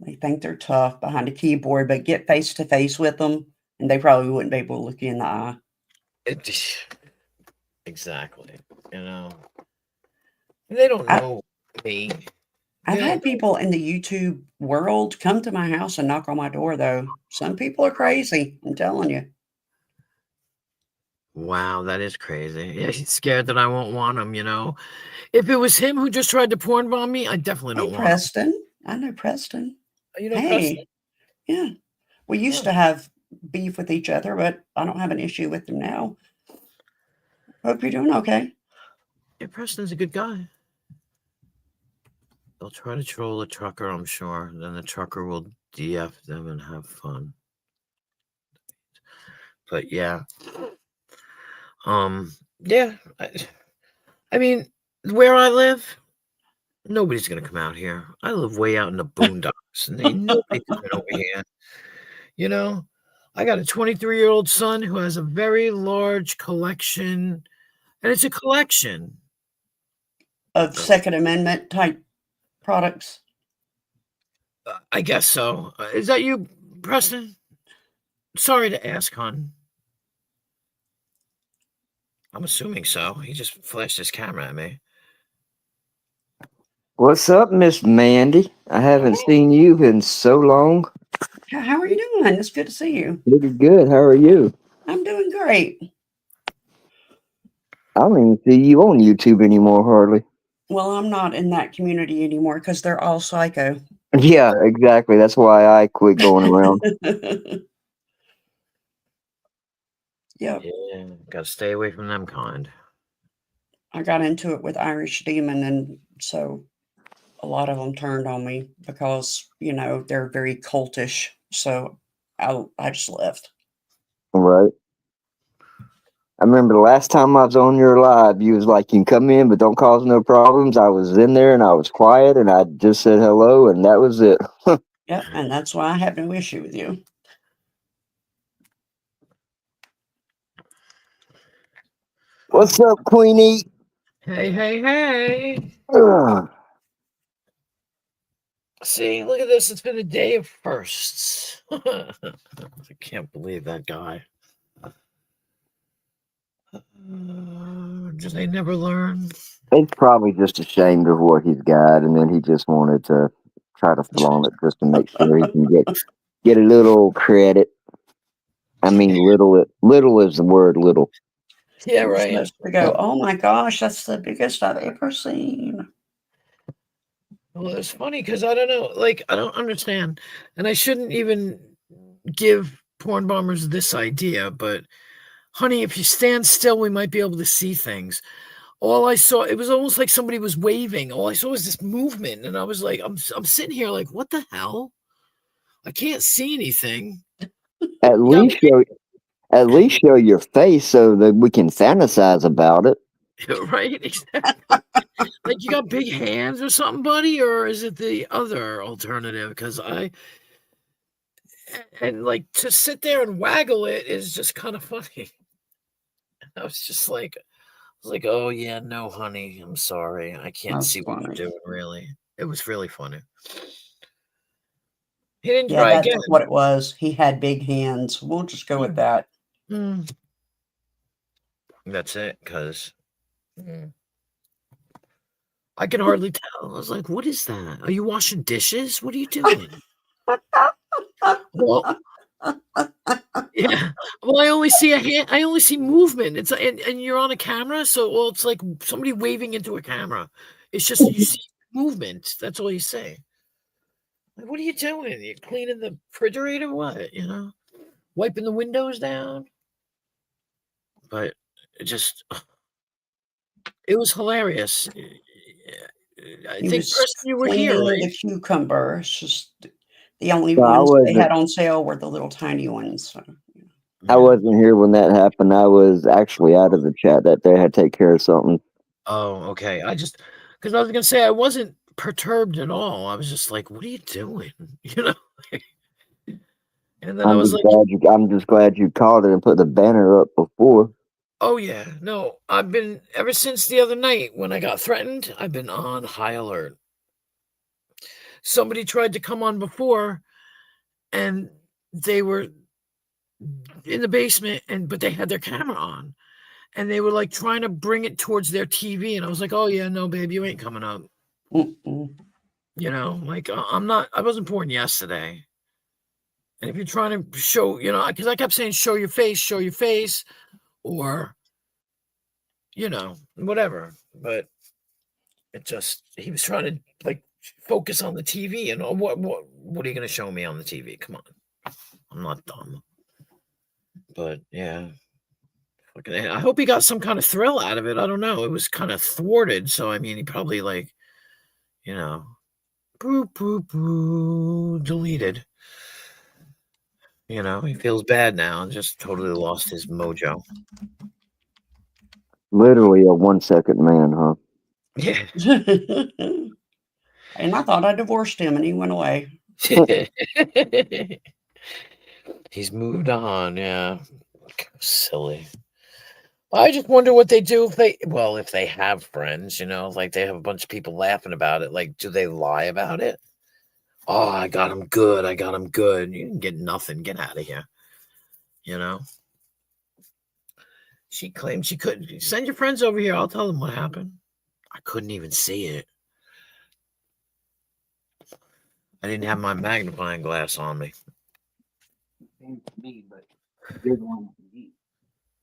They think they're tough behind a keyboard, but get face to face with them, and they probably wouldn't be able to look you in the eye. Exactly. They don't know me. I've They don't had people in the YouTube world come to my house and knock on my door, though. Some people are crazy. I'm telling you. Wow, that is crazy. Yeah, he's scared that I won't want him. If it was him who just tried to porn bomb me, I definitely Hey, don't want him. Preston. I know Preston. You know Preston? Hey, yeah. We used to have beef with each other, but I don't have an issue with him now. Hope you're doing okay. Yeah, Preston's a good guy. They'll try to troll a trucker, I'm sure. Then the trucker will DF them and have fun. But yeah. Yeah. I mean, where I live, nobody's gonna come out here. I live way out in the boondocks, and ain't nobody coming over here. I got a 23-year-old son who has a very large collection, and it's a collection. Of Second Amendment type products. I guess so. Is that you, Preston? Sorry to ask, hon. I'm assuming so. He just flashed his camera at me. What's up, Miss Mandy? I haven't seen you in so long. How are you doing? It's good to see you. Pretty good. How are you? I'm doing great. I don't even see you on YouTube anymore, hardly. Well, I'm not in that community anymore because they're all psycho. Yeah, exactly. That's why I quit going around. Yep. Yeah, gotta stay away from them kind. I got into it with Irish Demon, and so a lot of them turned on me because, they're very cultish. So I just left. Right. I remember the last time I was on your live, you was like, you can come in, but don't cause no problems. I was in there and I was quiet and I just said hello and that was it. Yep, and that's why I have no issue with you. What's up, Queenie? Hey, hey, hey. Ugh. See, look at this. It's been a day of firsts. I can't believe that guy. They never learn. He's probably just ashamed of what he's got, and then he just wanted to try to flaunt it just to make sure he can get a little credit. I mean, little is the word little. Yeah, You're right. supposed to go, oh my gosh, that's the biggest I've ever seen. Well, it's funny because I don't know. I don't understand. And I shouldn't even give porn bombers this idea, but honey, if you stand still, we might be able to see things. All I saw, it was almost like somebody was waving. All I saw was this movement, and I was like, I'm sitting here like, what the hell? I can't see anything. At least show your face so that we can fantasize about it. Right? Exactly. Like you got big hands or something, buddy, or is it the other alternative? Because like to sit there and waggle it is just kind of funny. I was like, oh yeah, no, honey, I'm sorry, I can't That's see what funny. you're doing. Really, it was really funny. He didn't Yeah, try that's again. what it was. He had big hands. We'll just go with that. That's it, because I could hardly tell. I was like, what is that? Are you washing dishes? What are you doing? Well, yeah. Well, I only see a hand. I only see movement. It's and you're on a camera, so it's like somebody waving into a camera. It's just you see movement. That's all you see. Like, what are you doing? You cleaning the refrigerator? What? Wiping the windows down? But it was hilarious. I He think, was Preston, you were here, cleaning right? the cucumber. It's just The only So I ones they had wasn't. on sale were the little tiny ones. So. I wasn't here when that happened. I was actually out of the chat that day. I had to take care of something. Oh, okay. Because I was gonna say I wasn't perturbed at all. I was just like, "What are you doing?" You know. And then I was like, I'm just glad you called it and put the banner up before. "Oh yeah, no. I've been ever since the other night when I got threatened. I've been on high alert. Somebody tried to come on before, and they were in the basement, but they had their camera on, and they were like trying to bring it towards their TV, and I was like, "Oh yeah, no, babe, you ain't coming up." Mm-mm. You know, like I'm not. I wasn't born yesterday. And if you're trying to show, because I kept saying, show your face, or, whatever. But he was trying to like focus on the TV. And what are you going to show me on the TV? Come on. I'm not dumb. But yeah. I hope he got some kind of thrill out of it. I don't know. It was kind of thwarted. So, I mean, he probably boo, boo, boo, deleted. He feels bad now and just totally lost his mojo. Literally a 1 second man, huh? Yeah. And I thought I divorced him and he went away. He's moved on, yeah. Silly. I just wonder what they do if they have friends, like they have a bunch of people laughing about it. Like, do they lie about it? Oh, I got him good. I got him good. You didn't get nothing. Get out of here. She claimed she couldn't. Send your friends over here. I'll tell them what happened. I couldn't even see it. I didn't have my magnifying glass on me.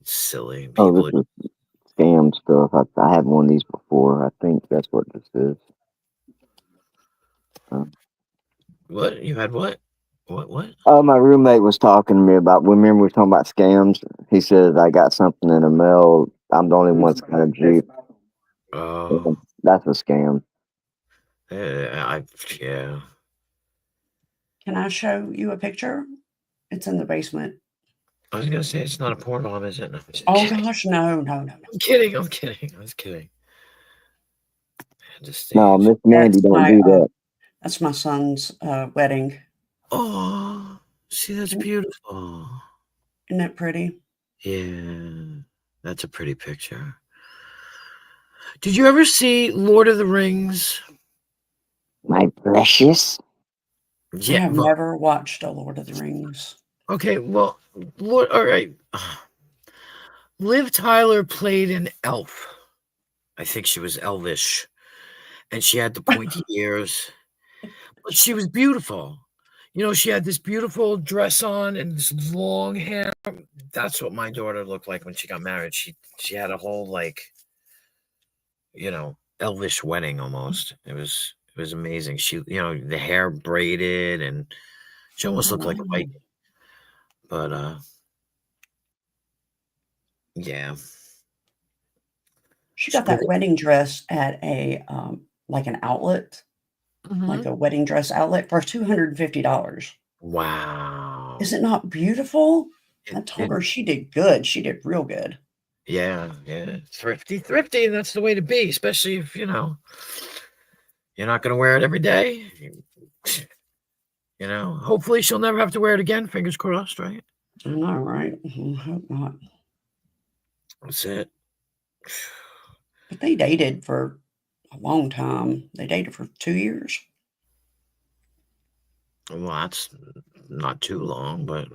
Silly people. Oh, this is scam stuff. I had one of these before. I think that's what this is. What? You had what? What? Oh, my roommate was talking to me about. Remember we were talking about scams? He said I got something in the mail. I'm the only one that's got a Jeep. Oh, That's a scam. yeah. Can I show you a picture? It's in the basement. I was gonna say it's not a porn bomb, is it? No, oh gosh, no. I'm kidding. I was kidding. No, Miss Mandy, don't do that. That's my son's wedding. Oh, see, that's beautiful. Isn't that pretty? Yeah, that's a pretty picture. Did you ever see Lord of the Rings? My precious. I have never watched a Lord of the Rings. Okay, well, all right. Liv Tyler played an elf. I think she was elvish, and she had the pointy ears, but she was beautiful. She had this beautiful dress on and this long hair. That's what my daughter looked like when she got married. She had a whole elvish wedding almost. It was amazing. She, the hair braided and she almost looked like a Viking. But yeah. She got that wedding dress at a like an outlet, like a wedding dress outlet for $250. Wow. Is it not beautiful? I told her she did good. She did real good. Yeah. Thrifty. That's the way to be, especially if, you're not going to wear it every day. Hopefully she'll never have to wear it again. Fingers crossed, right? I know, right? I hope not. That's it. But they dated for a long time. They dated for 2 years. Well, that's not too long, but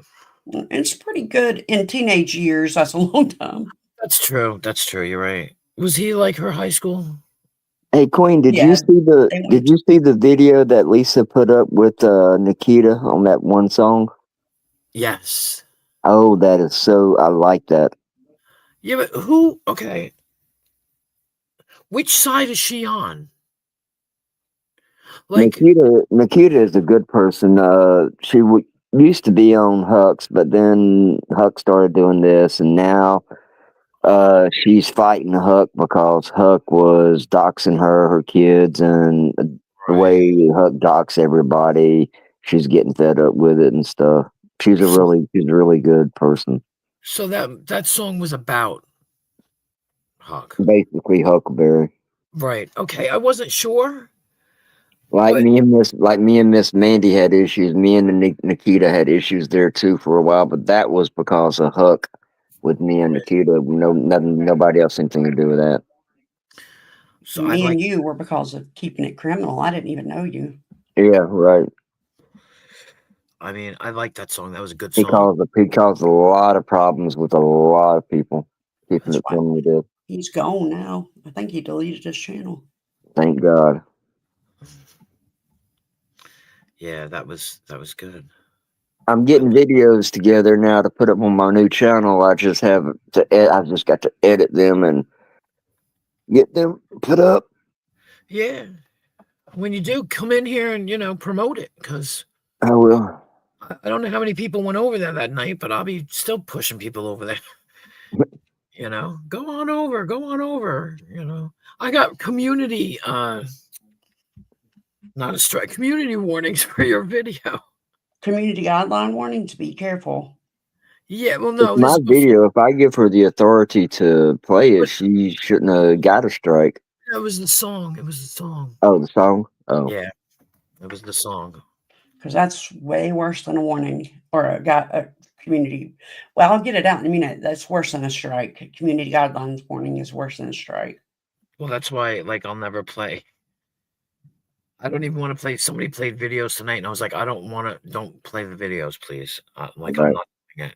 it's pretty good in teenage years. That's a long time. That's true. You're right. Was he like her high school? Hey Queen, did you see the video that Lisa put up with Nikita on that one song? Yes. Oh, that is so. I like that. Yeah, but who? Okay. Which side is she on? Like Nikita is a good person. She used to be on Hux, but then Hux started doing this, and now she's fighting Huck because Huck was doxing her kids, and the way Huck dox everybody, she's getting fed up with it and stuff. She's a really good person. So that song was about Huck. Basically, Huckleberry. Right. Okay. I wasn't sure. Like But- me and Miss Mandy had issues. Me and Nikita had issues there too for a while, but that was because of Huck with me and Nikita. Nobody else anything to do with that. So Me and you were because of keeping it criminal. I didn't even know you. Yeah, right. I mean, I like that song. That was a good song. He caused a lot of problems with a lot of people. Keeping That's it why criminal did. he's gone now. I think he deleted his channel. Thank God. Yeah, that was good. I'm getting videos together now to put up on my new channel. I just got to edit them and get them put up. Yeah. When you do, come in here and promote it, because I will. I don't know how many people went over there that night, but I'll be still pushing people over there. Go on over. I got community not a strike, community warnings for your video. Community guideline warning to be careful. Yeah, well, It's no, my video. If I give her the authority to play it, she shouldn't have got a strike. It was the song. Oh, the song? Oh. Yeah, it was the song. Because that's way worse than a warning or a community. Well, I'll get it out in a minute. That's worse than a strike. Community guidelines warning is worse than a strike. Well, that's why, I'll never play. I don't even want to play. Somebody played videos tonight, and I was like, don't play the videos, please. I'm not doing it.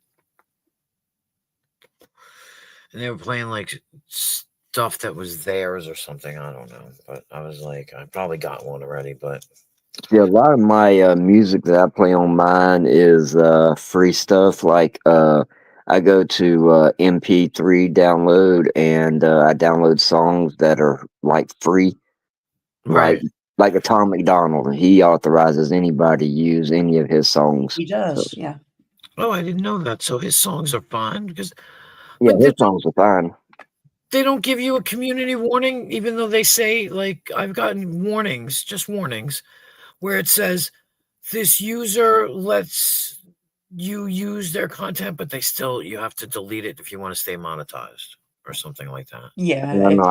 And they were playing stuff that was theirs or something. I don't know, but I was like, I probably got one already, but Yeah, a lot of my music that I play on mine is free stuff. I go to MP3 download and I download songs that are free. right. Like a Tom McDonald, he authorizes anybody to use any of his songs. He does, yeah. Oh, I didn't know that. So his songs are fine because his songs are fine. They don't give you a community warning, even though they say, I've gotten warnings, just warnings, where it says this user lets you use their content, but you have to delete it if you want to stay monetized or something like that. Yeah. No,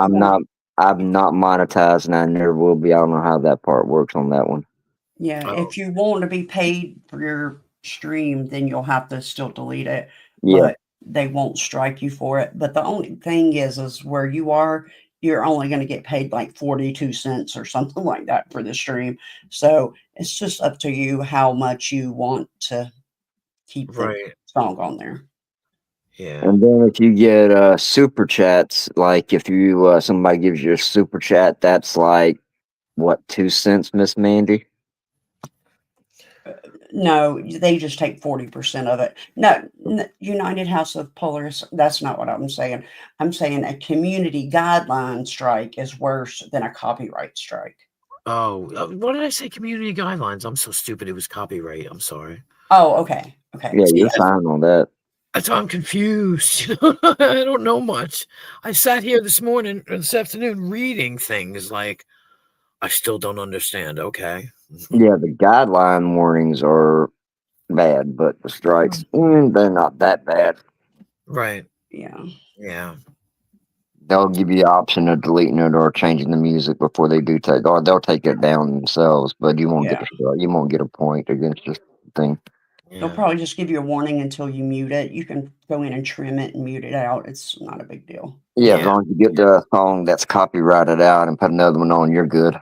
I'm not monetized and I never will be. I don't know how that part works on that one. Yeah, if you want to be paid for your stream, then you'll have to still delete it. Yeah. But they won't strike you for it. But the only thing is where you are, you're only going to get paid 42 cents or something like that for the stream. So it's just up to you how much you want to keep the song on there. Yeah. And then if you get super chats, if you somebody gives you a super chat, that's what, 2 cents, Miss Mandy? No, they just take 40% of it. No, United House of Polaris, that's not what I'm saying. I'm saying a community guideline strike is worse than a copyright strike. Oh, what did I say? Community guidelines. I'm so stupid. It was copyright. I'm sorry. Oh, okay. Okay. Yeah, you're fine on that. That's why I'm confused. I don't know much. I sat here this afternoon reading things I still don't understand. Okay. Yeah, the guideline warnings are bad, but the strikes, they're not that bad. Right. Yeah. Yeah. They'll give you the option of deleting it or changing the music before they do or they'll take it down themselves, but you won't get a strike. You won't get a point against this thing. They'll probably just give you a warning until you mute it. You can go in and trim it and mute it out. It's not a big deal. Yeah, as long as you get the song that's copyrighted out and put another one on, you're good.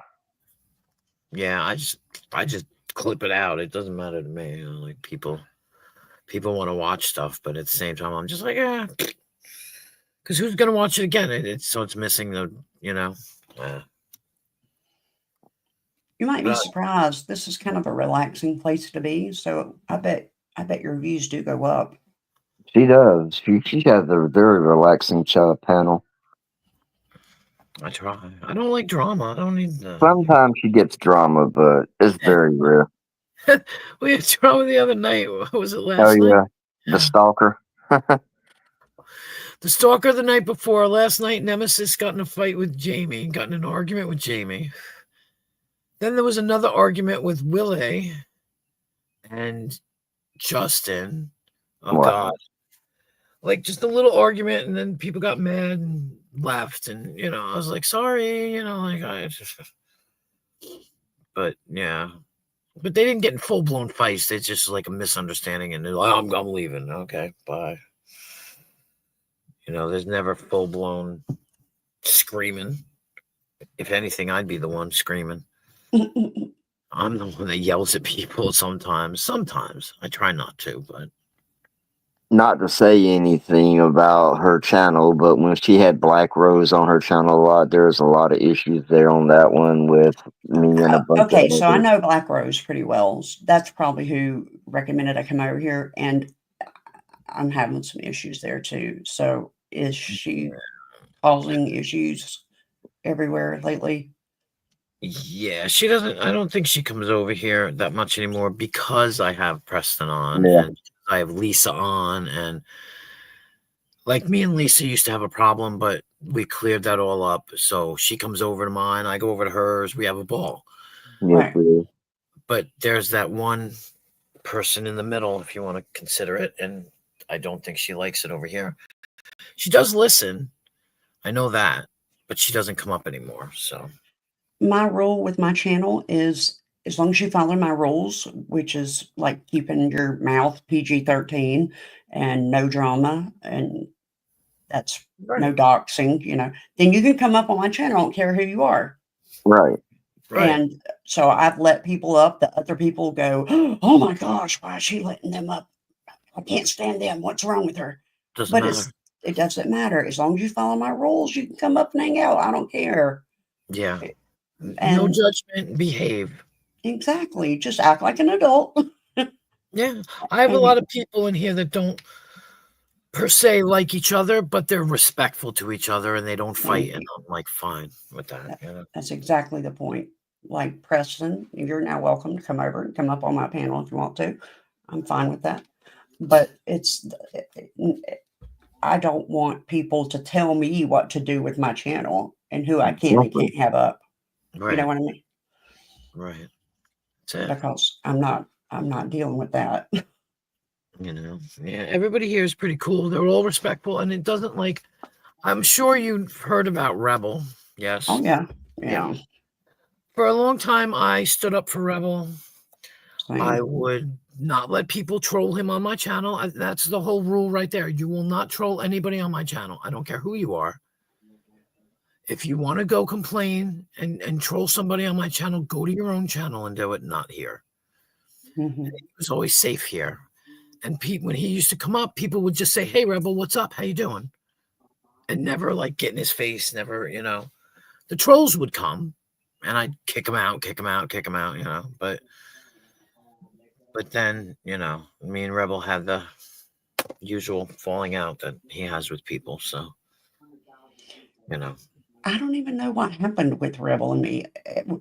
Yeah, I just clip it out. It doesn't matter to me. People want to watch stuff, but at the same time, I'm just because who's gonna watch it again? It's missing the. You might be surprised. This is kind of a relaxing place to be. So I bet your views do go up. She does. She has a very relaxing panel. I try. I don't like drama. I don't need. Sometimes she gets drama, but it's very rare. We had drama the other night. What was it last night? Oh yeah, the stalker. The stalker the night before. Last night, Nemesis got in a fight with Jamie. Got in an argument with Jamie. Then there was another argument with Willie. and Justin. Oh What? God. Like just a little argument, and then people got mad and left, and I was like, sorry, like I just, but yeah. But they didn't get in full blown fights. It's just like a misunderstanding, and they're like, I'm leaving. Okay, bye. There's never full blown screaming. If anything, I'd be the one screaming. I'm the one that yells at people sometimes. Sometimes I try not to, but Not to say anything about her channel, but when she had Black Rose on her channel a lot, there's a lot of issues there on that one with me and a bunch Okay, of so I others. know Black Rose pretty well. That's probably who recommended I come over here, and I'm having some issues there too. So is she causing issues everywhere lately? yeah, she doesn't. I don't think she comes over here that much anymore because I have Preston on Yeah, and I have Lisa on, and like me and Lisa used to have a problem, but we cleared that all up. So she comes over to mine, I go over to hers, we have a ball. yes, Right. it is. But there's that one person in the middle, if you want to consider it, and I don't think she likes it over here. She does listen, I know that, but she doesn't come up anymore. So My rule with my channel is as long as you follow my rules, which is like keeping your mouth PG-13 and no drama, and that's no right, doxing, then you can come up on my channel. I don't care who you are. Right. right, And so I've let people up that other people go, oh my gosh, why is she letting them up? I can't stand them. What's wrong with her? doesn't But matter. it doesn't matter. As long as you follow my rules, you can come up and hang out. I don't care. Yeah, no And judgment, behave. exactly, just act like an adult. Yeah, I have a lot And of people in here that don't per se like each other, but they're respectful to each other and they don't fight. thank And you. I'm like, fine with that. That's exactly the point. Like Preston, you're now welcome to come over and come up on my panel if you want to. I'm fine with that. But I don't want people to tell me what to do with my channel and who I can and Exactly. can't have up. You know Right, what I mean? right. That's it. Because I'm not dealing with that. Yeah, everybody here is pretty cool. They're all respectful, and it doesn't like. I'm sure you've heard about Rebel. Oh Yes. yeah. Yeah. Yeah. For a long time, I stood up for Rebel. I Same. would not let people troll him on my channel. That's the whole rule right there. You will not troll anybody on my channel. I don't care who you are. If you want to go complain and troll somebody on my channel, go to your own channel and do it, not here. Hmm. He was always safe here. And Pete, when he used to come up, people would just say, "Hey, Rebel, what's up? How you doing?" And never like get in his face. Never. The trolls would come, and I'd kick them out, kick them out, kick them out. But then me and Rebel had the usual falling out that he has with people. So I don't even know what happened with Rebel and me.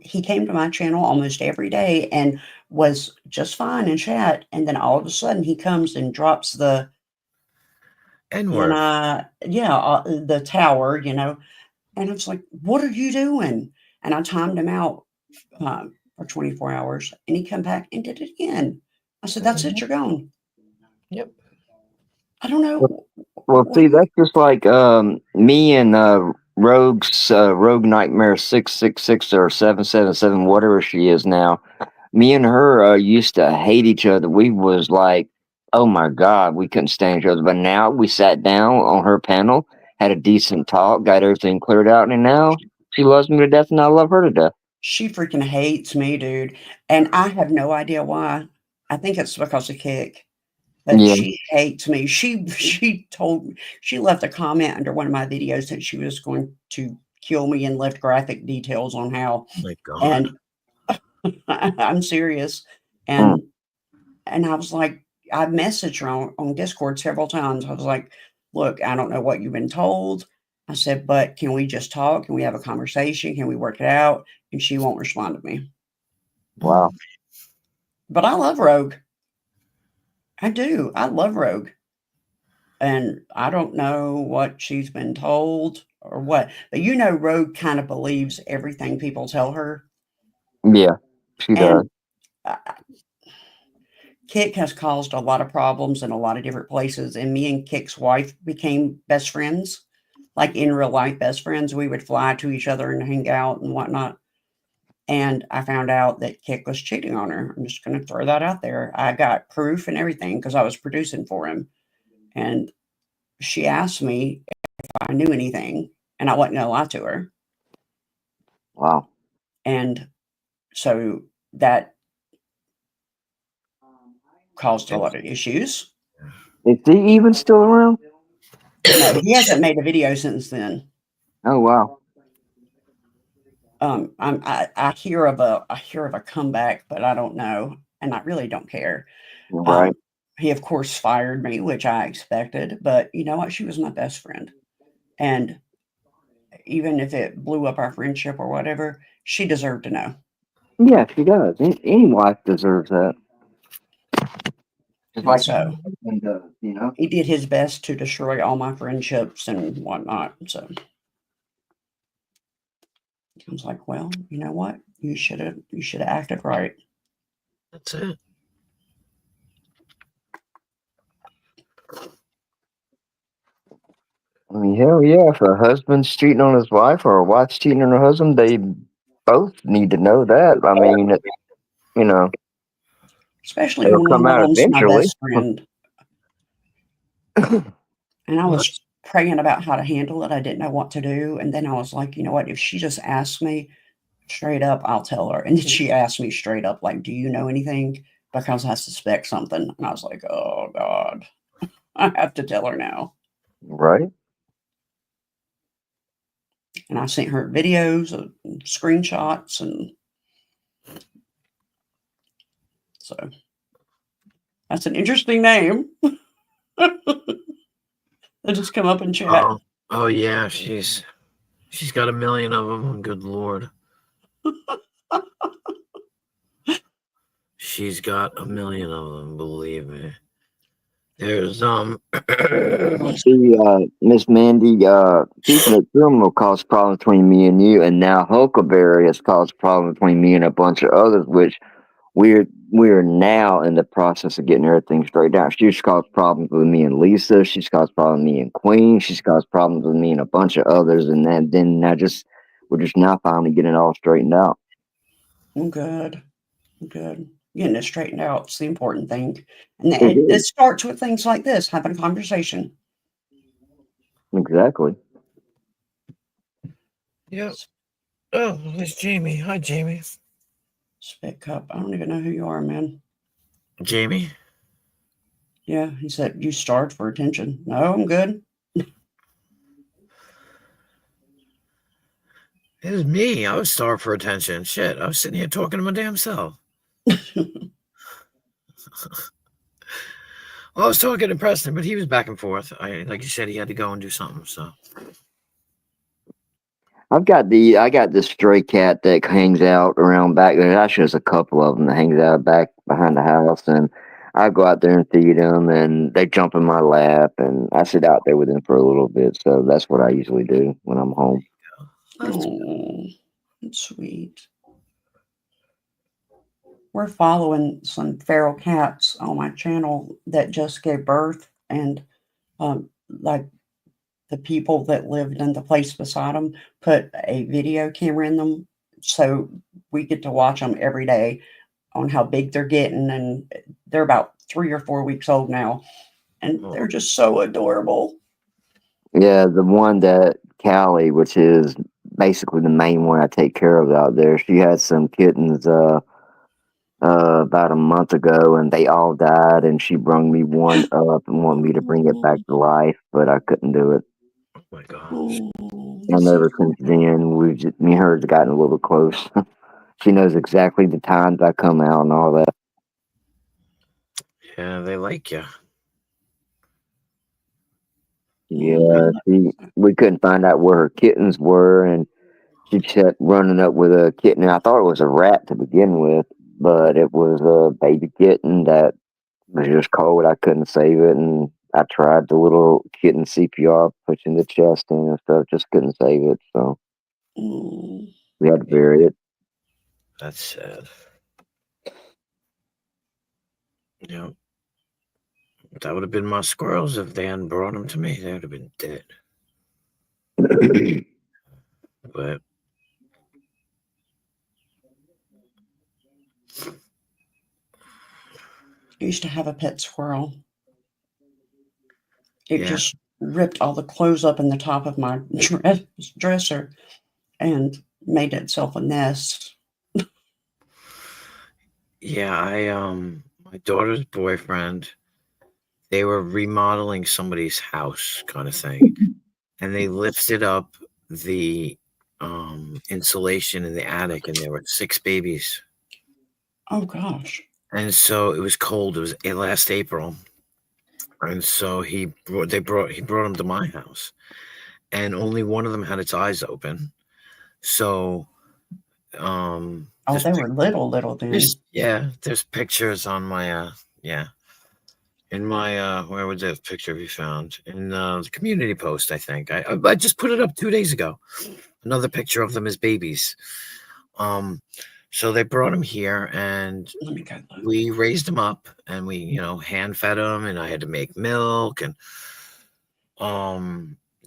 He came to my channel almost every day and was just fine in chat. And then all of a sudden he comes and drops N-word. the tower, And I was like, what are you doing? And I timed him out for 24 hours and he come back and did it again. I said, that's it. You're gone. Yep. I don't know. Well, What see, that's just like me and Rogue Nightmare 666 or 777, whatever she is now. Me and her used to hate each other. We was like, oh my god, we couldn't stand each other. But now we sat down on her panel, had a decent talk, got everything cleared out, and now she loves me to death, and I love her to death. she freaking hates me, dude. And I have no idea why. I think it's because of Kick. But Yeah, she hates me. She left a comment under one of my videos that she was going to kill me and left graphic details on how. Oh my God. And I'm serious. mm, And I was like, I messaged her on Discord several times. I was like, look, I don't know what you've been told. I said, but can we just talk? Can we have a conversation? Can we work it out? And she won't respond to me. wow. But I love Rogue. I do. I love Rogue. And I don't know what she's been told or what, but Rogue kind of believes everything people tell her. Yeah, she does. And uh, Kick has caused a lot of problems in a lot of different places, and me and Kick's wife became best friends, like in real life best friends. We would fly to each other and hang out and whatnot. And I found out that Kick was cheating on her. I'm just going to throw that out there. I got proof and everything because I was producing for him. And she asked me if I knew anything, and I wasn't going to lie to her. Wow. And so that caused a lot of issues. Is he even still around? No, he hasn't made a video since then. Oh wow. I hear of a comeback, but I don't know, and I really don't care. Right. He of course fired me, which I expected, but you know what? She was my best friend, and even if it blew up our friendship or whatever, she deserved to know. Yeah, she does. Any wife deserves that. Just And like so your husband does, you know. he did his best to destroy all my friendships and whatnot. So I was like, well, you know what? You should have acted right. That's it. I mean, hell yeah, if a husband's cheating on his wife or a wife's cheating on her husband, they both need to know that. I mean, you know, Especially it'll when come one out of them's my eventually. best friend. And I Well, was praying about how to handle it. I didn't know what to do. And then I was like, you know what? If she just asks me straight up, I'll tell her. And then she asked me straight up, like, do you know anything? Because I suspect something. And I was like, oh God, I have to tell her now. Right. And I sent her videos, screenshots, and so that's an interesting name. They just come up in chat. oh yeah, she's got a million of them. Good lord, she's got a million of them. Believe me. There's See, Miss Mandy, keeping it criminal caused problems between me and you, and now Huckleberry has caused problems between me and a bunch of others, which we're now in the process of getting everything straightened out. She's caused problems with me and Lisa. She's caused problems with me and Queen. She's caused problems with me and a bunch of others, and then we're just now finally getting it all straightened out. I'm good. I'm good. Getting it straightened out is the important thing. And It it is starts with things like this, having a conversation. exactly. yep. Oh, there's Jamie. Hi, Jamie. Spit Cup. I don't even know who you are, man. Jamie. Yeah, he said, you starved for attention. No, I'm good. It was me. I was starved for attention. Shit, I was sitting here talking to my damn self. Well, I was talking to Preston, but he was back and forth. Like you said, he had to go and do something. So I got this stray cat that hangs out around back there. Actually, there's a couple of them that hangs out back behind the house, and I go out there and feed them, and they jump in my lap, and I sit out there with them for a little bit. So that's what I usually do when I'm home. Oh, that's sweet. We're following some feral cats on my channel that just gave birth, and like the people that lived in the place beside them put a video camera in them, so we get to watch them every day on how big they're getting, and they're about 3 or 4 weeks old now, and they're just so adorable. Yeah, the one that Callie, which is basically the main one I take care of out there, she had some kittens about a month ago, and they all died. And she brung me one up and wanted me to bring it back to life, but I couldn't do it. oh my gosh. Oh, And ever since then, me and her has gotten a little close. She knows exactly the times I come out and all that. Yeah, they like you. Yeah, we couldn't find out where her kittens were, and she kept running up with a kitten. And I thought it was a rat to begin with, but it was a baby kitten that was just cold. I couldn't save it, and I tried the little kitten CPR, pushing the chest in and stuff, just couldn't save it. So we had to bury it. That's sad. You know, that would have been my squirrels if they hadn't brought them to me. They would have been dead. But I used to have a pet squirrel. It yeah, just ripped all the clothes up in the top of my dresser and made itself a nest. yeah. My daughter's boyfriend. They were remodeling somebody's house, kind of thing, and they lifted up the insulation in the attic, and there were 6 babies. Oh gosh. And so it was cold. It was last April, and so he brought them to my house, and only one of them had its eyes open. So Oh, there's they were little then. there's pictures on my in my where would that picture be found? In the community post, I think. I just put it up 2 days ago. Another picture of them as babies. So they brought them here, and Let me go look. we raised them up, and we, hand fed them, and I had to make milk, and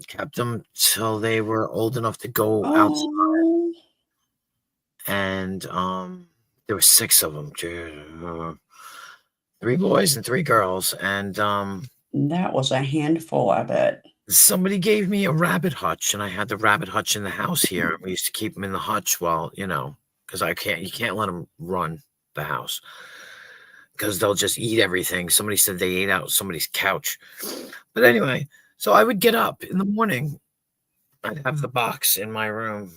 kept them till they were old enough to go outside. Oh, And there were 6 of them, 3 boys and 3 girls, and that was a handful, I bet. somebody gave me a rabbit hutch, and I had the rabbit hutch in the house here. We used to keep them in the hutch while, because you can't let them run the house because they'll just eat everything. Somebody said they ate out somebody's couch. But anyway, so I would get up in the morning. I'd have the box in my room.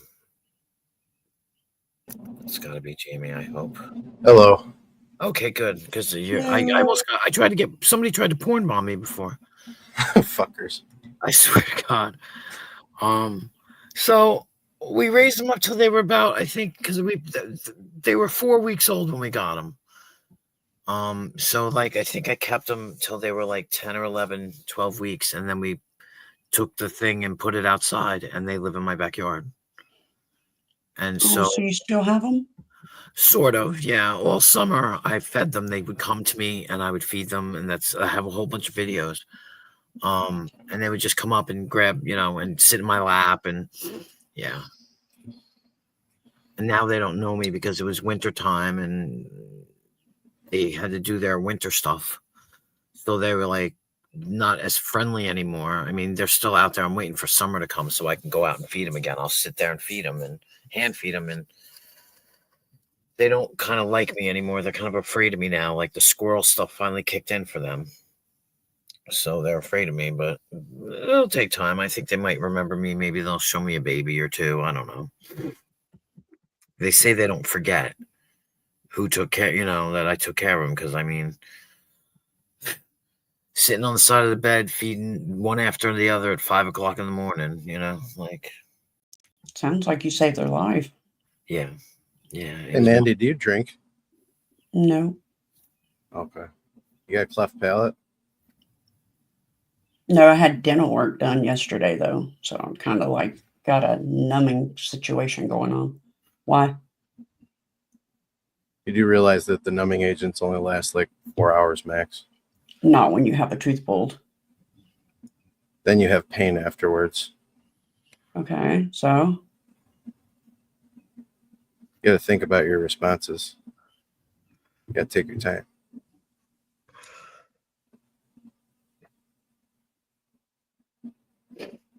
It's got to be Jamie, I hope. Hello. Okay, good. Because I tried to somebody tried to porn bomb me before. Fuckers. I swear to God. So we raised them up till they were about, I think, because they were 4 weeks old when we got them. So like I think I kept them till they were like 10 or 11, 12 weeks, and then we took the thing and put it outside, and they live in my backyard. And Oh, so so you still have them? sort of, yeah. All summer I fed them. They would come to me and I would feed them, and I have a whole bunch of videos. And they would just come up and grab, and sit in my lap, and yeah. And now they don't know me because it was winter time and they had to do their winter stuff. So they were like not as friendly anymore. I mean, they're still out there. I'm waiting for summer to come so I can go out and feed them again. I'll sit there and feed them and hand feed them, and they don't kind of like me anymore. They're kind of afraid of me now. Like the squirrel stuff finally kicked in for them. So they're afraid of me, but it'll take time. I think they might remember me. Maybe they'll show me a baby or two. I don't know. They say they don't forget who took care, that I took care of them. Because, I mean, sitting on the side of the bed, feeding one after the other at 5 o'clock in the morning, like. Sounds like you saved their life. Yeah. Yeah. And Andy, do you drink? No. Okay. You got cleft palate? No, I had dental work done yesterday, though. So I'm kind of like got a numbing situation going on. Why? You do realize that the numbing agents only last like 4 hours max? Not when you have a tooth pulled. Then you have pain afterwards. Okay, so? You got to think about your responses. You got to take your time.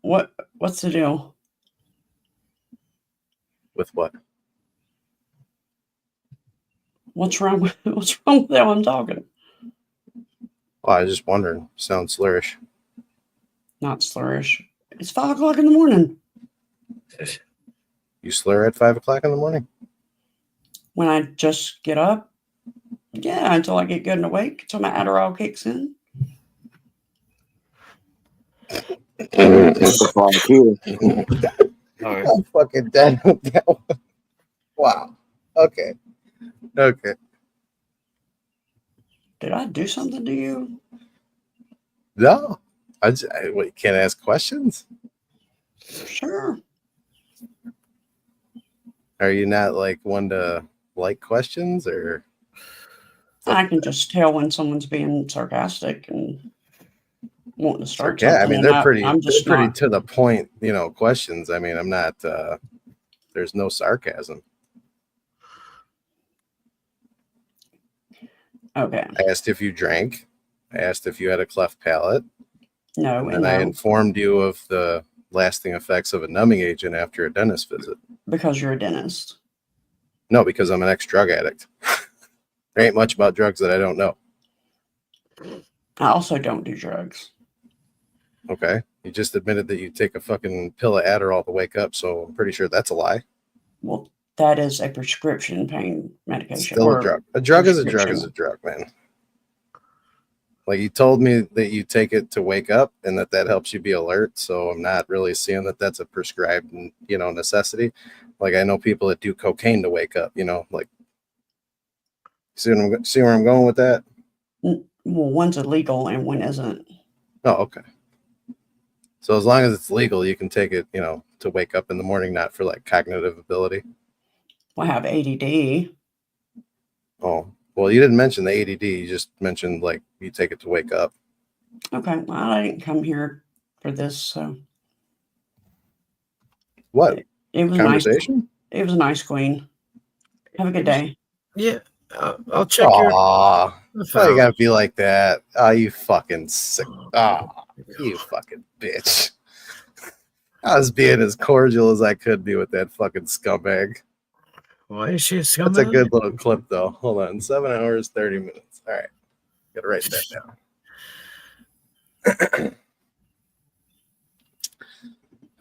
What's the deal? With what? What's wrong with how I'm talking? Well, I was just wondering. Sound slurish. Not slurish. It's 5 o'clock in the morning. You slur at 5 o'clock in the morning? When I just get up? Yeah, until I get good and awake, until my Adderall kicks in. I'm fucking dead with that one. Wow. Okay. Did I do something to you? No. What, you can't ask questions? Sure. Are you not like one to like questions or? I can just tell when someone's being sarcastic and wanting to start Yeah, I something. mean And they're I'm just pretty not. to the point, questions. I mean, I'm not. There's no sarcasm. Okay. I asked if you drank. I asked if you had a cleft palate, No, and and then I no, informed you of the lasting effects of a numbing agent after a dentist visit. because you're a dentist. No, because I'm an ex-drug addict. There ain't much about drugs that I don't know. I also don't do drugs. Okay, you just admitted that you take a fucking pill of Adderall to wake up, so I'm pretty sure that's a lie. Well, that is a prescription pain medication. Still a or drug. A drug is a drug prescription. is a drug, man. Like you told me that you take it to wake up and that helps you be alert. So I'm not really seeing that that's a prescribed, necessity. Like I know people that do cocaine to wake up, like see where I'm going with that? Well, one's illegal and one isn't. Oh, okay. So as long as it's legal, you can take it, to wake up in the morning, not for like cognitive ability. I have ADD. Oh, well, you didn't mention the ADD. You just mentioned like you take it to wake up. Okay, well, I didn't come here for this, so What? it was Conversation? nice. It was nice, Queen. Have a good day. Yeah, I'll check your. Aw, why you gotta be like that? Oh, you fucking sick. Oh, you fucking bitch. I was being as cordial as I could be with that fucking scumbag. Why is she a That's a scumbag? good little clip, though. Hold on. 7 hours, 30 minutes. All right. Gotta write that down.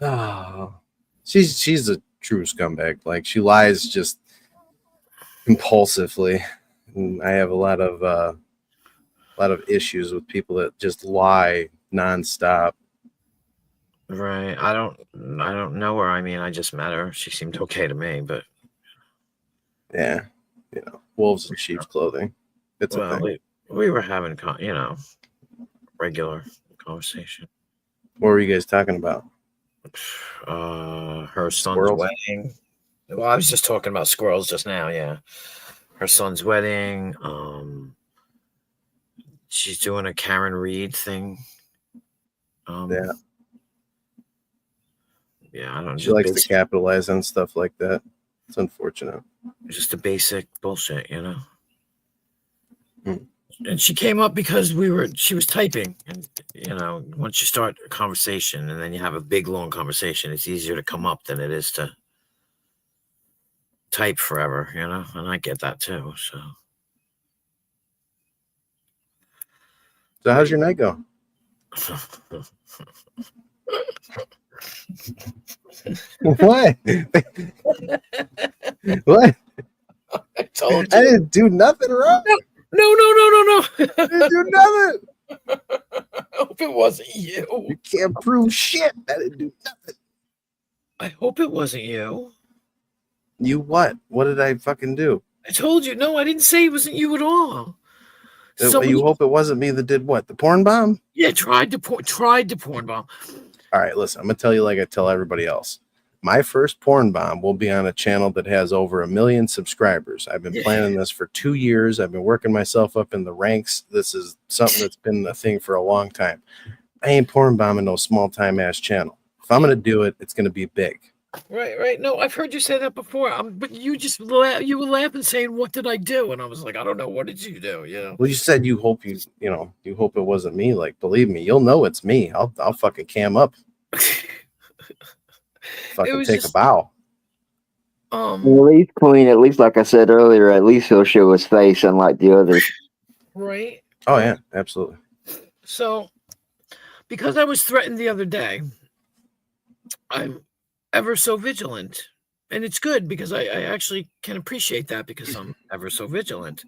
Oh, she's a true scumbag. Like, she lies just impulsively. And I have a lot of issues with people that just lie nonstop. Right. I don't know her. I mean, I just met her. She seemed okay to me, but Yeah, wolves in sheep's clothing. It's a thing. we were having regular conversation. What were you guys talking about? Her son's Squirrels? wedding. Well, I was just talking about squirrels just now. Yeah, her son's wedding. She's doing a Karen Reed thing. Yeah. Yeah, I don't. She likes to capitalize on stuff like that. It's unfortunate. Just the basic bullshit, Hmm. And she came up because she was typing, and once you start a conversation and then you have a big long conversation, it's easier to come up than it is to type forever, and I get that too. So how's your night go? What? What? I told you. I didn't do nothing wrong. No. I didn't do nothing. I hope it wasn't you. You can't prove shit. I didn't do nothing. I hope it wasn't you. You what? What did I fucking do? I told you. No, I didn't say it wasn't you at all. You hope it wasn't me that did what? The porn bomb? Yeah, tried to porn bomb. All right, listen, I'm going to tell you like I tell everybody else. My first porn bomb will be on a channel that has over 1 million subscribers. I've been planning this for 2 years. I've been working myself up in the ranks. This is something that's been a thing for a long time. I ain't porn bombing no small time ass channel. If I'm going to do it, it's going to be big. Right. No, I've heard you say that before. But you just you were laughing, saying, "What did I do?" And I was like, "I don't know. What did you do?" Yeah. Well, you said you hope you hope it wasn't me. Like, believe me, you'll know it's me. I'll fucking cam up. Fucking take a bow. At least, Queen, at least like I said earlier, at least he'll show his face, unlike the others. Right. Oh yeah, absolutely. So, because I was threatened the other day, I'm ever so vigilant, and it's good because I actually can appreciate that because I'm ever so vigilant.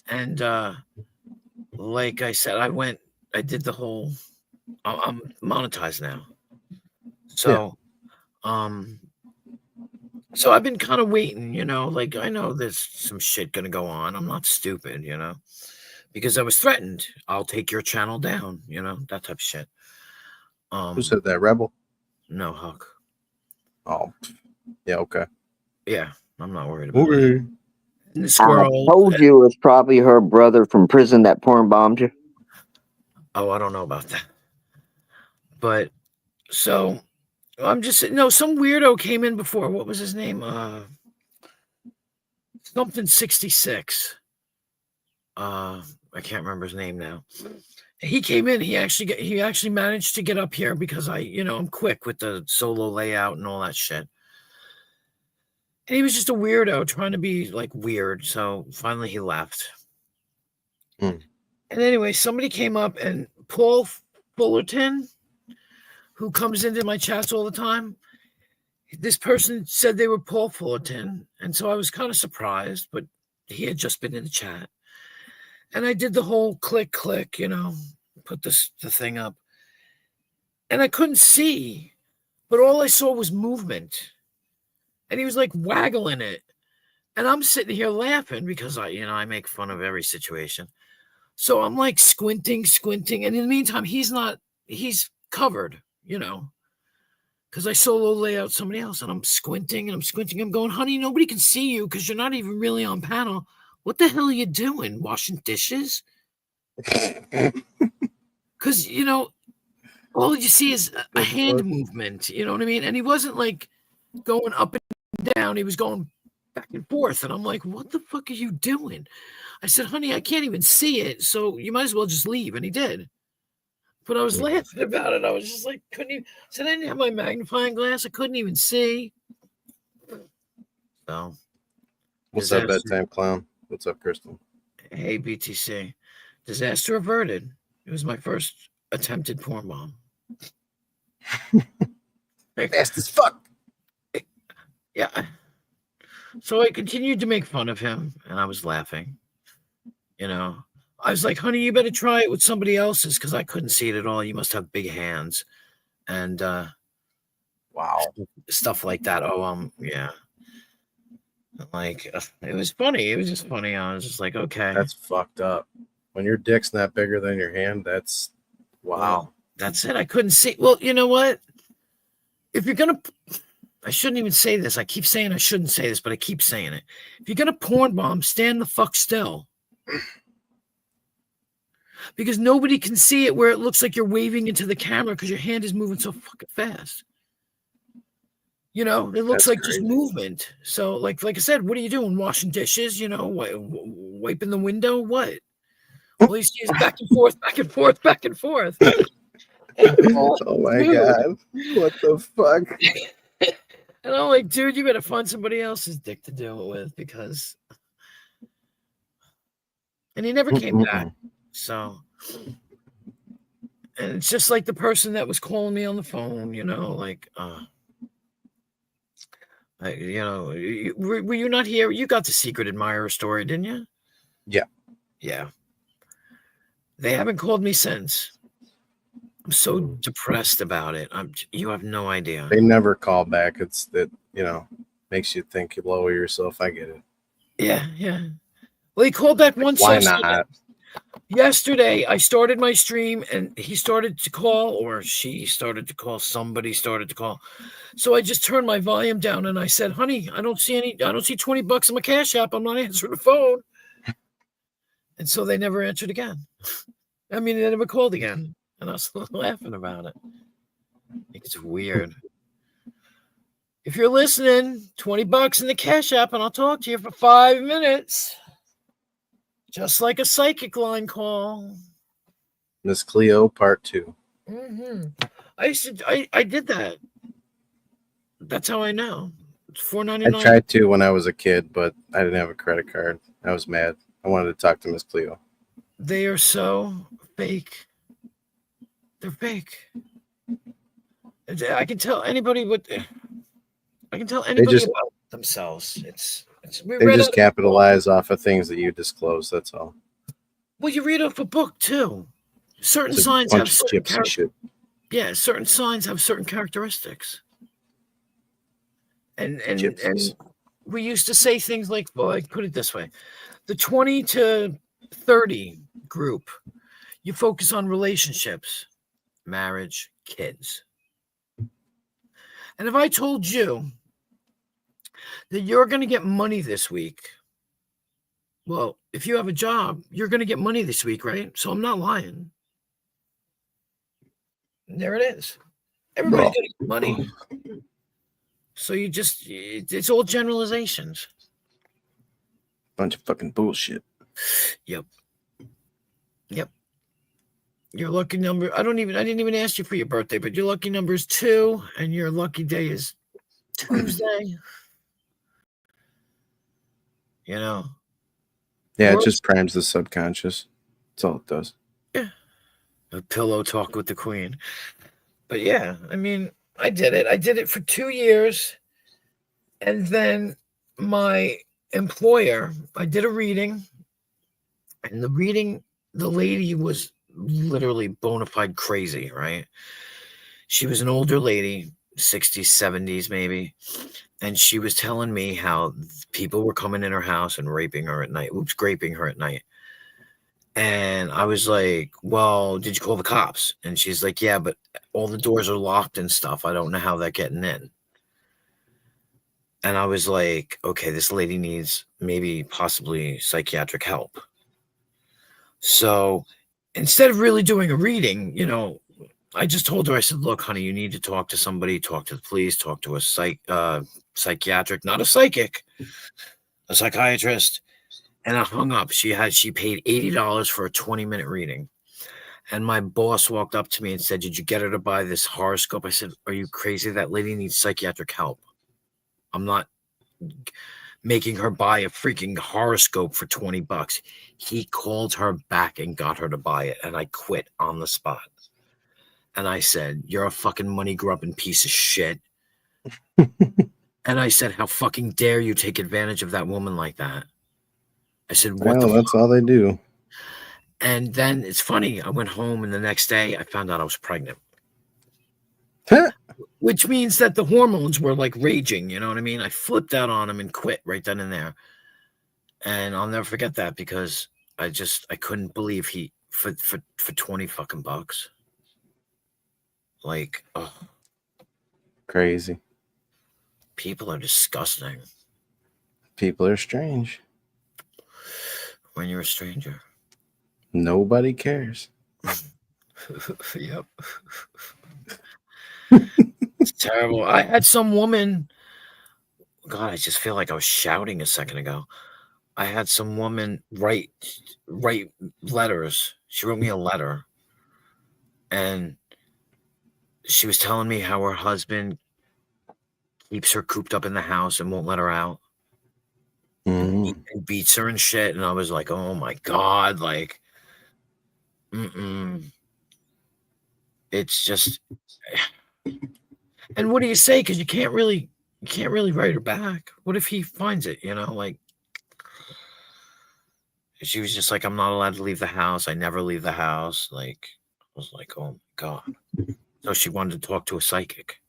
And like I said, I did the whole. I'm monetized now, so so I've been kind of waiting, like I know there's some shit gonna go on. I'm not stupid, because I was threatened. I'll take your channel down, that type of shit. Who said that? Rebel? No, Huck. Oh, yeah, okay. Yeah, I'm not worried about it. And the I squirrel. told you it was probably her brother from prison that porn bombed you. Oh, I don't know about that. But so I'm just some weirdo came in before. What was his name? Something 66. I can't remember his name now. He came in. He actually managed to get up here because I'm quick with the solo layout and all that shit. And he was just a weirdo trying to be like weird. So finally he left. Hmm. And anyway, somebody came up and Paul Fullerton, who comes into my chats all the time, this person said they were Paul Fullerton. And so I was kind of surprised, but he had just been in the chat. And I did the whole click, put the thing up. And I couldn't see, but all I saw was movement. And he was like waggling it. And I'm sitting here laughing because I make fun of every situation. So I'm like squinting. And in the meantime, he's covered, because I solo lay out somebody else and I'm squinting. I'm going, honey, nobody can see you because you're not even really on panel. What the hell are you doing? Washing dishes? Because, all you see is a hand movement. You know what I mean? And he wasn't like going up and down. He was going back and forth. And I'm like, what the fuck are you doing? I said, honey, I can't even see it. So you might as well just leave. And he did. But I was laughing about it. I was just like, I said, I didn't have my magnifying glass. I couldn't even see. So. What's up, bedtime clown? What's up, Crystal? Hey, BTC. Disaster averted. It was my first attempted porn bomb. Fast as fuck. Yeah. So I continued to make fun of him, and I was laughing. I was like, honey, you better try it with somebody else's because I couldn't see it at all. You must have big hands. And wow. Stuff like that. Oh, yeah. Like, it was funny. It was just funny. I was just like, okay. That's fucked up. When your dick's not bigger than your hand, that's wow. Well, that's it. I couldn't see. Well, you know what? If you're going to, I shouldn't even say this. I keep saying I shouldn't say this, but I keep saying it. If you're going to porn bomb, stand the fuck still. Because nobody can see it where it looks like you're waving into the camera because your hand is moving so fucking fast. It looks like just movement. So, like I said, what are you doing? Washing dishes? Wiping the window? What? All you see is back and forth, back and forth, back and forth. Oh my god! What the fuck? And I'm like, dude, you better find somebody else's dick to do it with because. And he never came back. So. And it's just like the person that was calling me on the phone, were you not here? You got the Secret Admirer story, didn't you? Yeah. Yeah. They haven't called me since. I'm so depressed about it. You have no idea. They never call back. It's that, makes you think you lower yourself. I get it. Yeah, yeah. Well, he called back once. Why not? Yesterday, I started my stream and he started to call, or she started to call, somebody started to call. So I just turned my volume down and I said, honey, I don't see $20 in my Cash App. I'm not answering the phone. And so they never answered again. I mean, they never called again. And I was laughing about it. It's weird. If you're listening, $20 in the Cash App and I'll talk to you for 5 minutes. Just like a psychic line call. Miss Cleo, part 2. Mm-hmm. I did that. That's how I know. It's $4.99. I tried to when I was a kid, but I didn't have a credit card. I was mad. I wanted to talk to Miss Cleo. They are so fake. They're fake. I can tell anybody about themselves. They just capitalize off of things that you disclose. That's all. Well, you read off a book too. Certain It's a signs bunch have of certain gypsy shit. Yeah, certain signs have certain characteristics. And we used to say things like, well, I put it this way. The 20 to 30 group, you focus on relationships, marriage, kids. And if I told you that you're going to get money this week Well, if you have a job, you're going to get money this week, right? So I'm not lying. And there it is. Everybody's going to get money. So it's all generalizations. Bunch of fucking bullshit. Yep. Your lucky number, I didn't even ask you for your birthday, but your lucky number is 2, and your lucky day is Tuesday. You know? Yeah, it just primes the subconscious. That's all it does. Yeah. A pillow talk with the queen. But yeah, I mean, I did it. I did it for 2 years. And then my employer, I did a reading. And the lady was literally bona fide crazy, right? She was an older lady, 60s, 70s maybe. And she was telling me how people were coming in her house and raping her at night. Graping her at night. And I was like, well, did you call the cops? And she's like, yeah, but all the doors are locked and stuff. I don't know how they're getting in. And I was like, okay, this lady needs maybe possibly psychiatric help. So instead of really doing a reading, I just told her, I said, look, honey, you need to talk to somebody, talk to the police, talk to a psychiatric, not a psychic, a psychiatrist. And I hung up. She paid $80 for a 20-minute reading. And my boss walked up to me and said, did you get her to buy this horoscope? I said, are you crazy? That lady needs psychiatric help. I'm not making her buy a freaking horoscope for $20. He called her back and got her to buy it. And I quit on the spot. And I said, you're a fucking money grubbing piece of shit. And I said, how fucking dare you take advantage of that woman like that? I said, what Well, that's all they do. And then it's funny. I went home and the next day I found out I was pregnant. Which means that the hormones were like raging. You know what I mean? I flipped out on him and quit right then and there. And I'll never forget that because I couldn't believe he for 20 fucking bucks. Like, oh, crazy. People are disgusting. People are strange. When you're a stranger. Nobody cares. Yep. It's terrible. I had some woman. God, I just feel like I was shouting a second ago. I had some woman write letters. She wrote me a letter. And she was telling me how her husband keeps her cooped up in the house and won't let her out. And beats her and shit. And I was like, oh my God, like, it's just, and what do you say? Because you can't really write her back. What if he finds it, like, she was just like, I'm not allowed to leave the house. I never leave the house. Like, I was like, oh my God. So she wanted to talk to a psychic.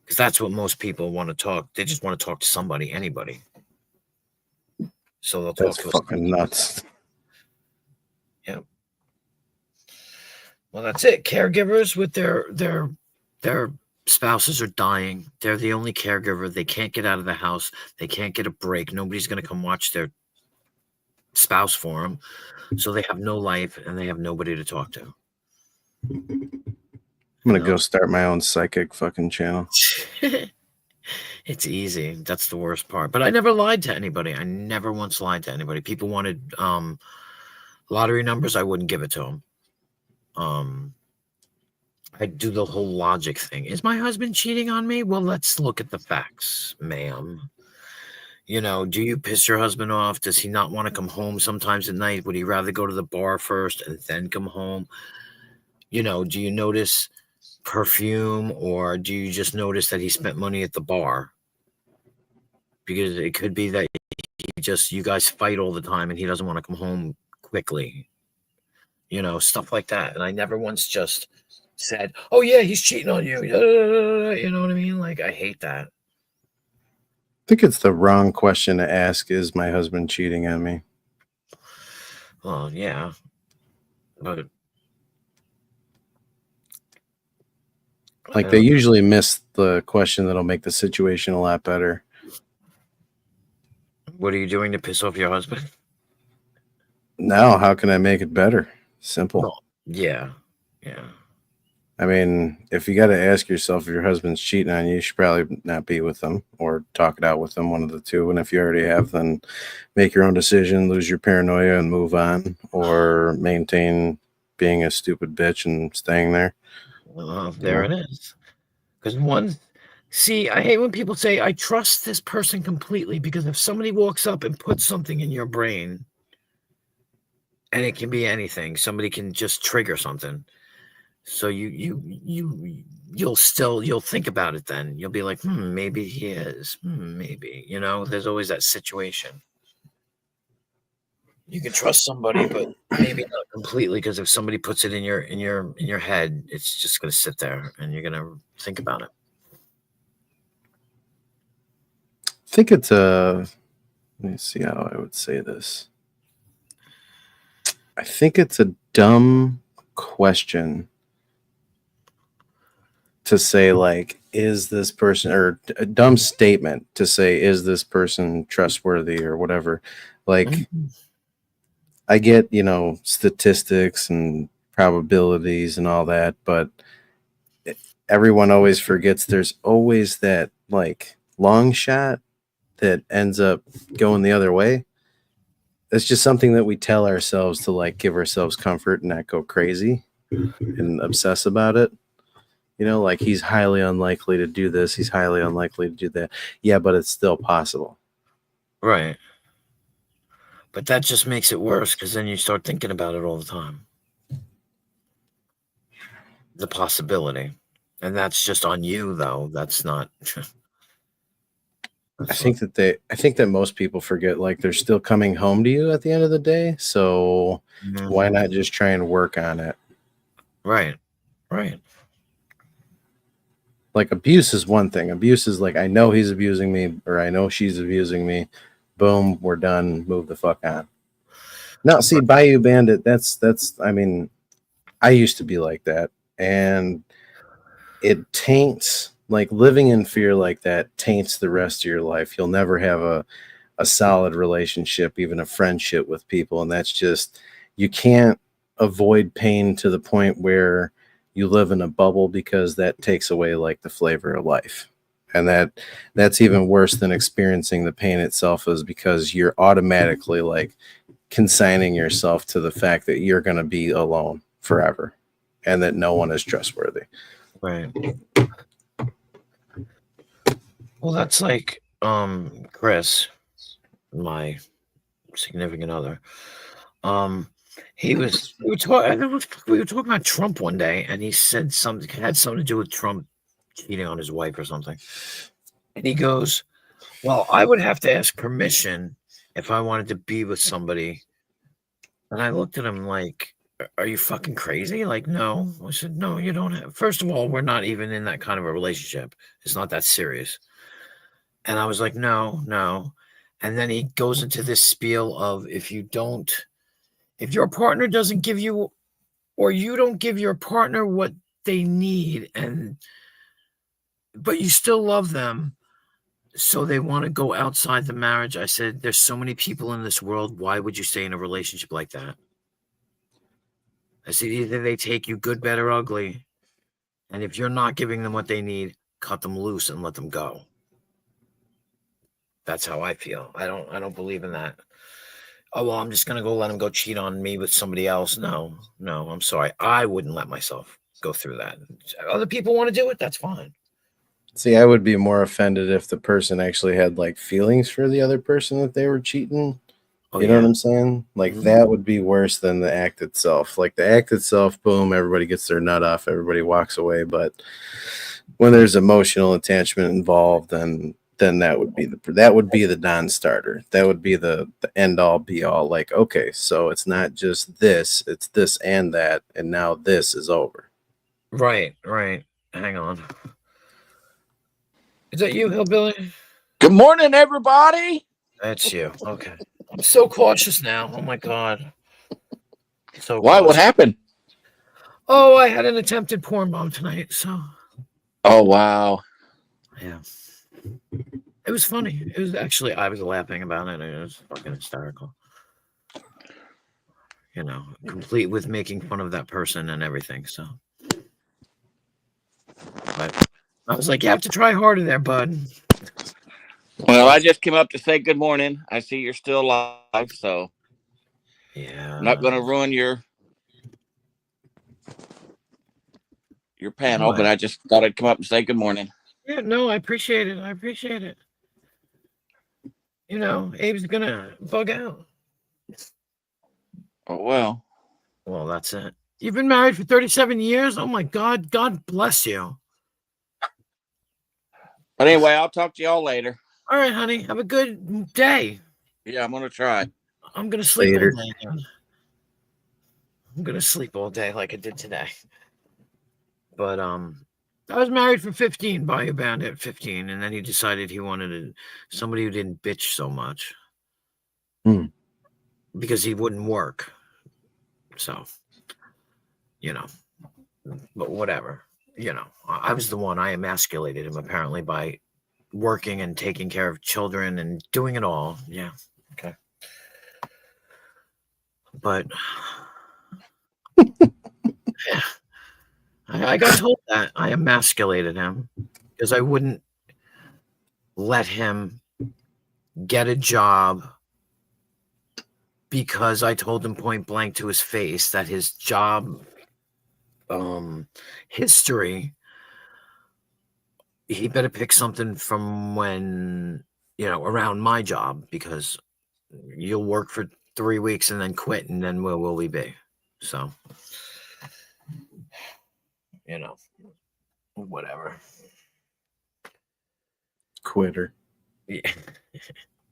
Because that's what most people want to talk. They just want to talk to somebody, anybody. So they'll talk to fucking nuts. Yeah. Well, that's it. Caregivers with their spouses are dying. They're the only caregiver. They can't get out of the house. They can't get a break. Nobody's going to come watch their spouse for them. So they have no life and they have nobody to talk to. I'm going to go start my own psychic fucking channel. It's easy. That's the worst part. But I never lied to anybody. I never once lied to anybody. People wanted lottery numbers. I wouldn't give it to them. I do the whole logic thing. Is my husband cheating on me? Well, let's look at the facts, ma'am. Do you piss your husband off? Does he not want to come home sometimes at night? Would he rather go to the bar first and then come home? Do you notice perfume, or do you just notice that he spent money at the bar? Because it could be that you guys fight all the time and he doesn't want to come home quickly. Stuff like that. And I never once just said, oh yeah, he's cheating on you. You know what I mean? Like, I hate that. I think it's the wrong question to ask. Is my husband cheating on me? Well, yeah. But like, they usually miss the question that'll make the situation a lot better. What are you doing to piss off your husband? Now, how can I make it better? Simple. Well, yeah. I mean, if you got to ask yourself if your husband's cheating on you, you should probably not be with them or talk it out with them, one of the two. And if you already have, then make your own decision, lose your paranoia and move on, or maintain being a stupid bitch and staying there. Well, there it is. Because see, I hate when people say, I trust this person completely, because if somebody walks up and puts something in your brain, and it can be anything, somebody can just trigger something. So you'll think about it then. You'll be like, maybe he is. Maybe. There's always that situation. You can trust somebody, but maybe not completely, because if somebody puts it in your head, it's just gonna sit there and you're gonna think about it. I think it's a. Let me see how I would say this. I think it's a dumb question to say, like, is this person, or a dumb statement to say, is this person trustworthy or whatever. Like, I get, statistics and probabilities and all that, but everyone always forgets there's always that, like, long shot that ends up going the other way. It's just something that we tell ourselves to, like, give ourselves comfort and not go crazy and obsess about it. Like, he's highly unlikely to do this. He's highly unlikely to do that. Yeah, but it's still possible. Right. But that just makes it worse, because then you start thinking about it all the time. The possibility. And that's just on you, though. That's not. I think that most people forget, like, they're still coming home to you at the end of the day. So why not just try and work on it? Right. Like, abuse is one thing. Abuse is like, I know he's abusing me, or I know she's abusing me. Boom, we're done. Move the fuck on. Now, see, Bayou Bandit, that's. I mean, I used to be like that, and it taints. Like, living in fear like that taints the rest of your life. You'll never have a solid relationship, even a friendship with people, and that's just, you can't avoid pain to the point where you live in a bubble, because that takes away, like, the flavor of life. And that's even worse than experiencing the pain itself, is because you're automatically, like, consigning yourself to the fact that you're going to be alone forever and that no one is trustworthy. Right. Well, that's like Chris, my significant other. We were talking about Trump one day, and he said something had something to do with Trump cheating on his wife or something. And he goes, well, I would have to ask permission if I wanted to be with somebody. And I looked at him like, are you fucking crazy? Like, no. I said, no, you don't have. First of all, we're not even in that kind of a relationship. It's not that serious. And I was like, no. And then he goes into this spiel of, if your partner doesn't give you, or you don't give your partner what they need, but you still love them, so they want to go outside the marriage. I said, there's so many people in this world. Why would you stay in a relationship like that? I said, either they take you good, bad, or ugly. And if you're not giving them what they need, cut them loose and let them go. That's how I feel. I don't believe in that. Oh, well, I'm just going to go let him go cheat on me with somebody else. No, I'm sorry. I wouldn't let myself go through that. Other people want to do it. That's fine. See, I would be more offended if the person actually had, like, feelings for the other person that they were cheating. You know what I'm saying? Like, that would be worse than the act itself. Like, the act itself, boom, everybody gets their nut off, everybody walks away. But when there's emotional attachment involved, then that would be the non-starter. That would be the end all be all. Like, okay, so it's not just this, it's this and that, and now this is over. Right. Hang on. Is that you, Hillbilly? Good morning, everybody. That's you. Okay. I'm so cautious now. Oh my God. So why? What happened? Oh, I had an attempted porn bomb tonight. So. Oh wow. Yeah. It was funny. It was actually, I was laughing about it. It was fucking hysterical. you know, complete with making fun of that person and everything. So, but I was like, you have to try harder there, bud. Well, I just came up to say good morning. I see you're still alive, so yeah, I'm not going to ruin your panel, but I just thought I'd come up and say good morning. Yeah, no, I appreciate it. I appreciate it. You know, Abe's gonna bug out. Oh well. Well, that's it. You've been married for 37 years? Oh my God. God bless you. But anyway, I'll talk to y'all later. All right, honey. Have a good day. Yeah, I'm gonna try. I'm gonna sleep Later. all day again. I'm gonna sleep all day like I did today. But I was married for 15, Bayou Bandit 15, and then he decided he wanted somebody who didn't bitch so much. Because he wouldn't work. So, you know, but whatever. You know, I was the one. I emasculated him apparently by working and taking care of children and doing it all. Yeah. Okay. But yeah, I got told that I emasculated him because I wouldn't let him get a job because I told him point blank to his face that his job history, he better pick something from when, you know, around my job, because you'll work for 3 weeks and then quit, and then where will we be? So, you know, whatever. Quitter. Yeah.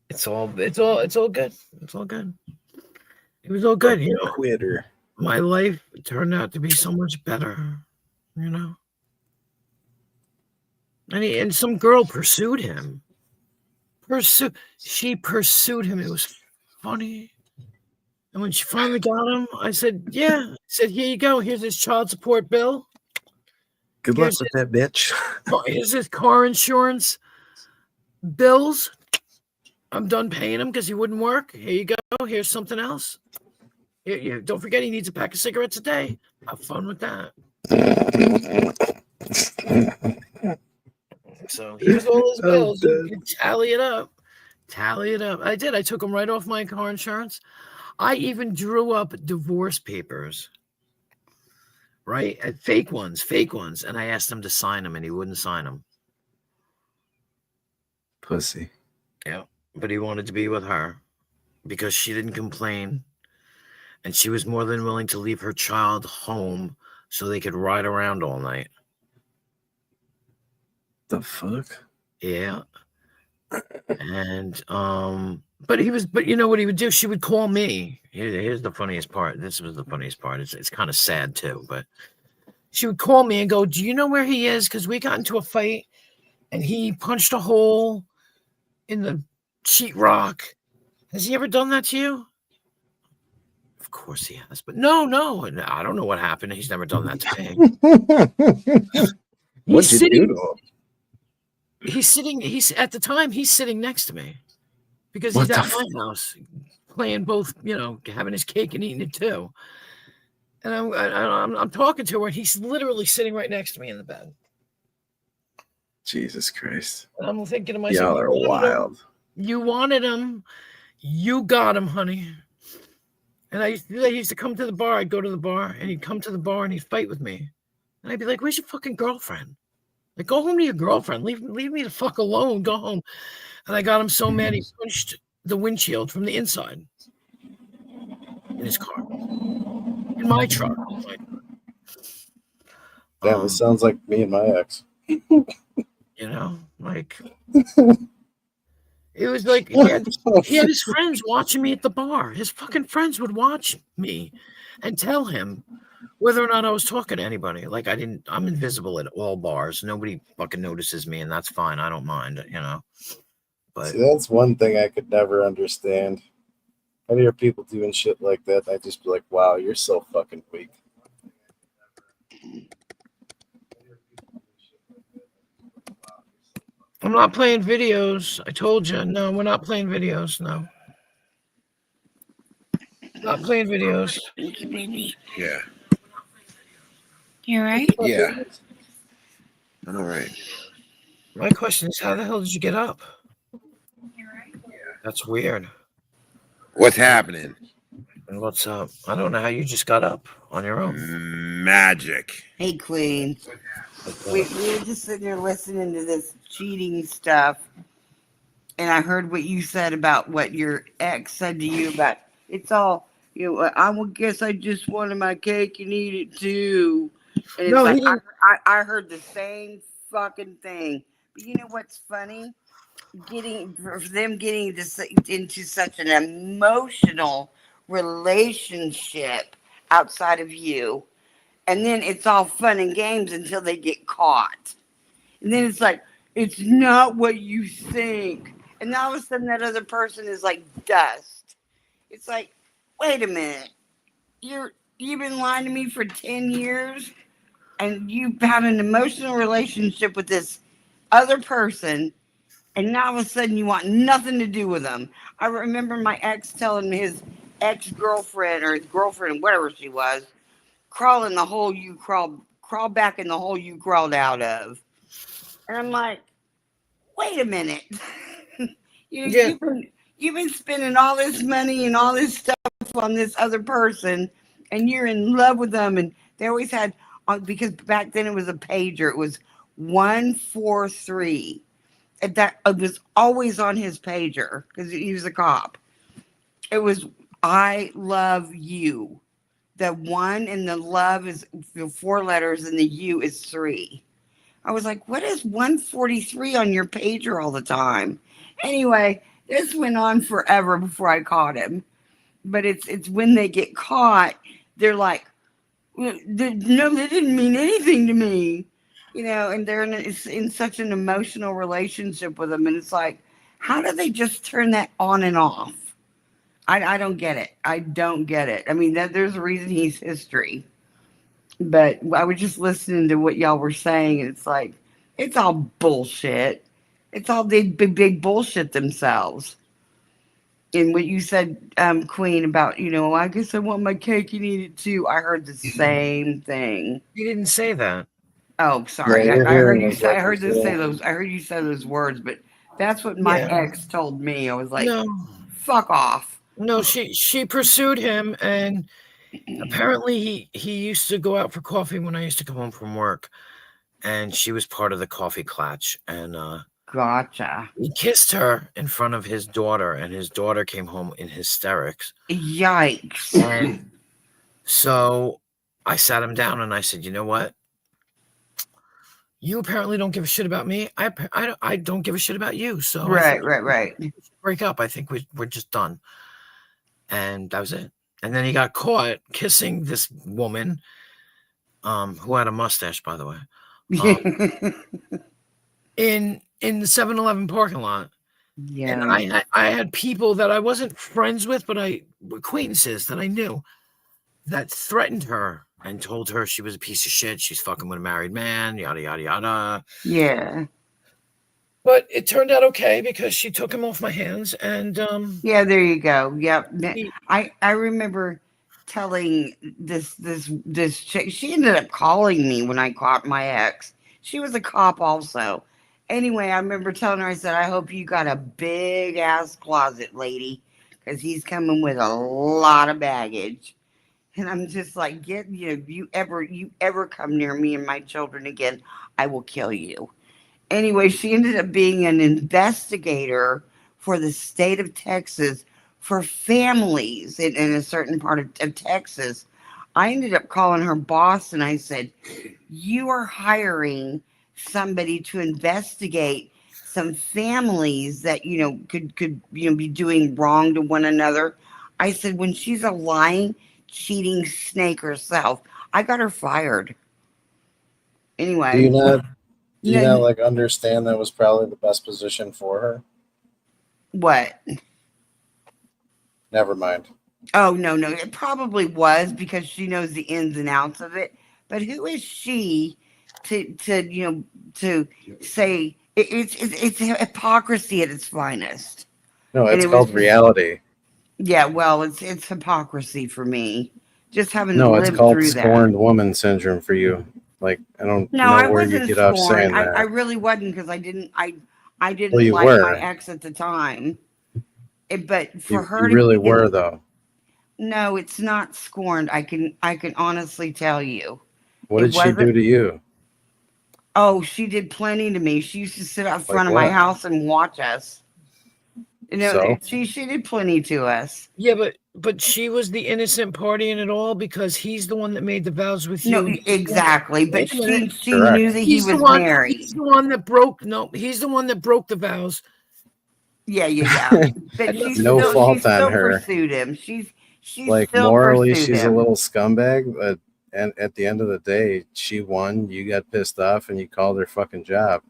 It's all good. It's all good. It was all good, you know. Quitter. My life turned out to be so much better, you know. And some girl pursued him. She pursued him. It was funny. And when she finally got him, I said, yeah. I said, here you go. Here's his child support bill. Good luck with that, bitch. Here's his car insurance bills. I'm done paying him because he wouldn't work. Here you go. Here's something else. Here, don't forget he needs a pack of cigarettes a day. Have fun with that. So here's all his bills. You tally it up. Tally it up. I did. I took them right off my car insurance. I even drew up divorce papers. Right? Fake ones. And I asked him to sign them, and he wouldn't sign them. Pussy. Yeah. But he wanted to be with her because she didn't complain. And she was more than willing to leave her child home so they could ride around all night. The fuck? Yeah. And but you know what he would do? She would call me. Here's the funniest part. This was the funniest part. It's kind of sad too, but she would call me and go, do you know where he is? Because we got into a fight and he punched a hole in the sheetrock. Has he ever done that to you? Of course he has, but no, I don't know what happened. He's never done that to me. What'd you do to him? He's at the time he's sitting next to me because he's at my house playing both, you know, having his cake and eating it too. And I'm talking to her, and he's literally sitting right next to me in the bed. Jesus Christ! And I'm thinking to myself, y'all are wild. You wanted him, you got him, honey. And I used to come to the bar. I'd go to the bar, and he'd come to the bar, and he'd fight with me. And I'd be like, "Where's your fucking girlfriend? Like, go home to your girlfriend. Leave me the fuck alone. Go home." And I got him so mad he punched the windshield from the inside in his car, in my truck. Damn, this sounds like me and my ex. You know, like it was like he had his friends watching me at the bar. His fucking friends would watch me and tell him whether or not I was talking to anybody. Like I'm invisible at all bars. Nobody fucking notices me, and that's fine. I don't mind, you know. But see, that's one thing I could never understand. I hear people doing shit like that, and I just be like, wow, you're so fucking weak. I'm not playing videos. I told you. No, we're not playing videos. No. Stop playing videos. Thank you, baby. Yeah. You all right? Yeah. All right. My question is, how the hell did you get up? That's weird. What's happening? And what's up? I don't know how you just got up on your own. Magic. Hey, Queen. What's We up? were just sitting there listening to this cheating stuff, and I heard what you said about what your ex said to you about it's all, I would guess I just wanted my cake and eat it too. And it's No, he like, didn't. I heard the same fucking thing. But you know what's funny? For them getting into such an emotional relationship outside of you, and then it's all fun and games until they get caught. And then it's like, it's not what you think. And all of a sudden, that other person is like dust. It's like, wait a minute. You've been lying to me for 10 years, and you've had an emotional relationship with this other person, and now all of a sudden you want nothing to do with them. I remember my ex telling his ex-girlfriend or his girlfriend, whatever she was, crawl in the hole you crawl back in the hole you crawled out of. And I'm like, wait a minute. Yeah. You've been spending all this money and all this stuff on this other person, and you're in love with them. And they always had, because back then it was a pager. It was 143. That it was always on his pager because he was a cop. It was, I love you. The one and the love is 4 letters, and the U is 3. I was like, what is 143 on your pager all the time? Anyway, this went on forever before I caught him. But it's when they get caught, they're like, no, that didn't mean anything to me. And they're in such an emotional relationship with them. And it's like, how do they just turn that on and off? I don't get it. I don't get it. I mean, there's a reason he's history. But I was just listening to what y'all were saying, and it's like, it's all bullshit. It's all they big bullshit themselves. And what you said, Queen, about, I guess I want my cake and eat it too. I heard the same thing. He didn't say that. Oh, sorry. Yeah, you're I heard hearing you those say. I like heard this, this say yeah. those. I heard you say those words, but that's what my Yeah. ex told me. I was like, No. fuck off. No, she pursued him, and apparently he used to go out for coffee when I used to come home from work, and she was part of the coffee clutch, and Gotcha. he kissed her in front of his daughter, and his daughter came home in hysterics. Yikes. And so I sat him down and I said, you know what? You apparently don't give a shit about me. I don't give a shit about you. So I think Right. we should break up. I think we're just done. And that was it. And then he got caught kissing this woman, who had a mustache, by the way, in the 7-Eleven parking lot. Yeah. And I had people that I wasn't friends with, but acquaintances that I knew, that threatened her and told her she was a piece of shit. She's fucking with a married man, yada, yada, yada. Yeah. But it turned out okay because she took him off my hands. And Yeah, there you go. Yep. he- I remember telling this chick. She ended up calling me when I caught my ex. She was a cop also. Anyway, I remember telling her, I said, I hope you got a big ass closet, lady, because he's coming with a lot of baggage. And I'm just like, you ever come near me and my children again, I will kill you. Anyway, she ended up being an investigator for the state of Texas for families in a certain part of Texas. I ended up calling her boss and I said, you are hiring somebody to investigate some families that, could be doing wrong to one another. I said, when she's a lying, cheating snake herself, I got her fired. Anyway. Do you not like understand that was probably the best position for her? What? Never mind. Oh, no. It probably was because she knows the ins and outs of it. But who is she to say it's hypocrisy at its finest? No, And it's it was called just, reality. Yeah, well, it's hypocrisy for me. Just having to No, it's live called through that. scorned woman syndrome for you. Like, I don't No, know I where you wasn't get off scorned. saying I that. really wasn't because I Well, didn't you like my were. ex at the time. But for You her to really be were, though. no, it's not scorned. I can honestly tell you. What It did she wasn't. do to you? Oh, she did plenty to me. She used to sit out Like front of my what? house and watch us. You know, So? she did plenty to us. Yeah, but she was the innocent party in it all because he's the one that made the vows with No, you. exactly. But Wait a minute. she knew Correct. that he He's the was one. He's married. the one that broke. No, he's the one that broke the vows. Yeah. But Had nothing to No do with fault she on still her. pursued him. She Like, still morally, pursued she's a him. little scumbag, but and at the end of the day, she won. You got pissed off and you called her fucking job.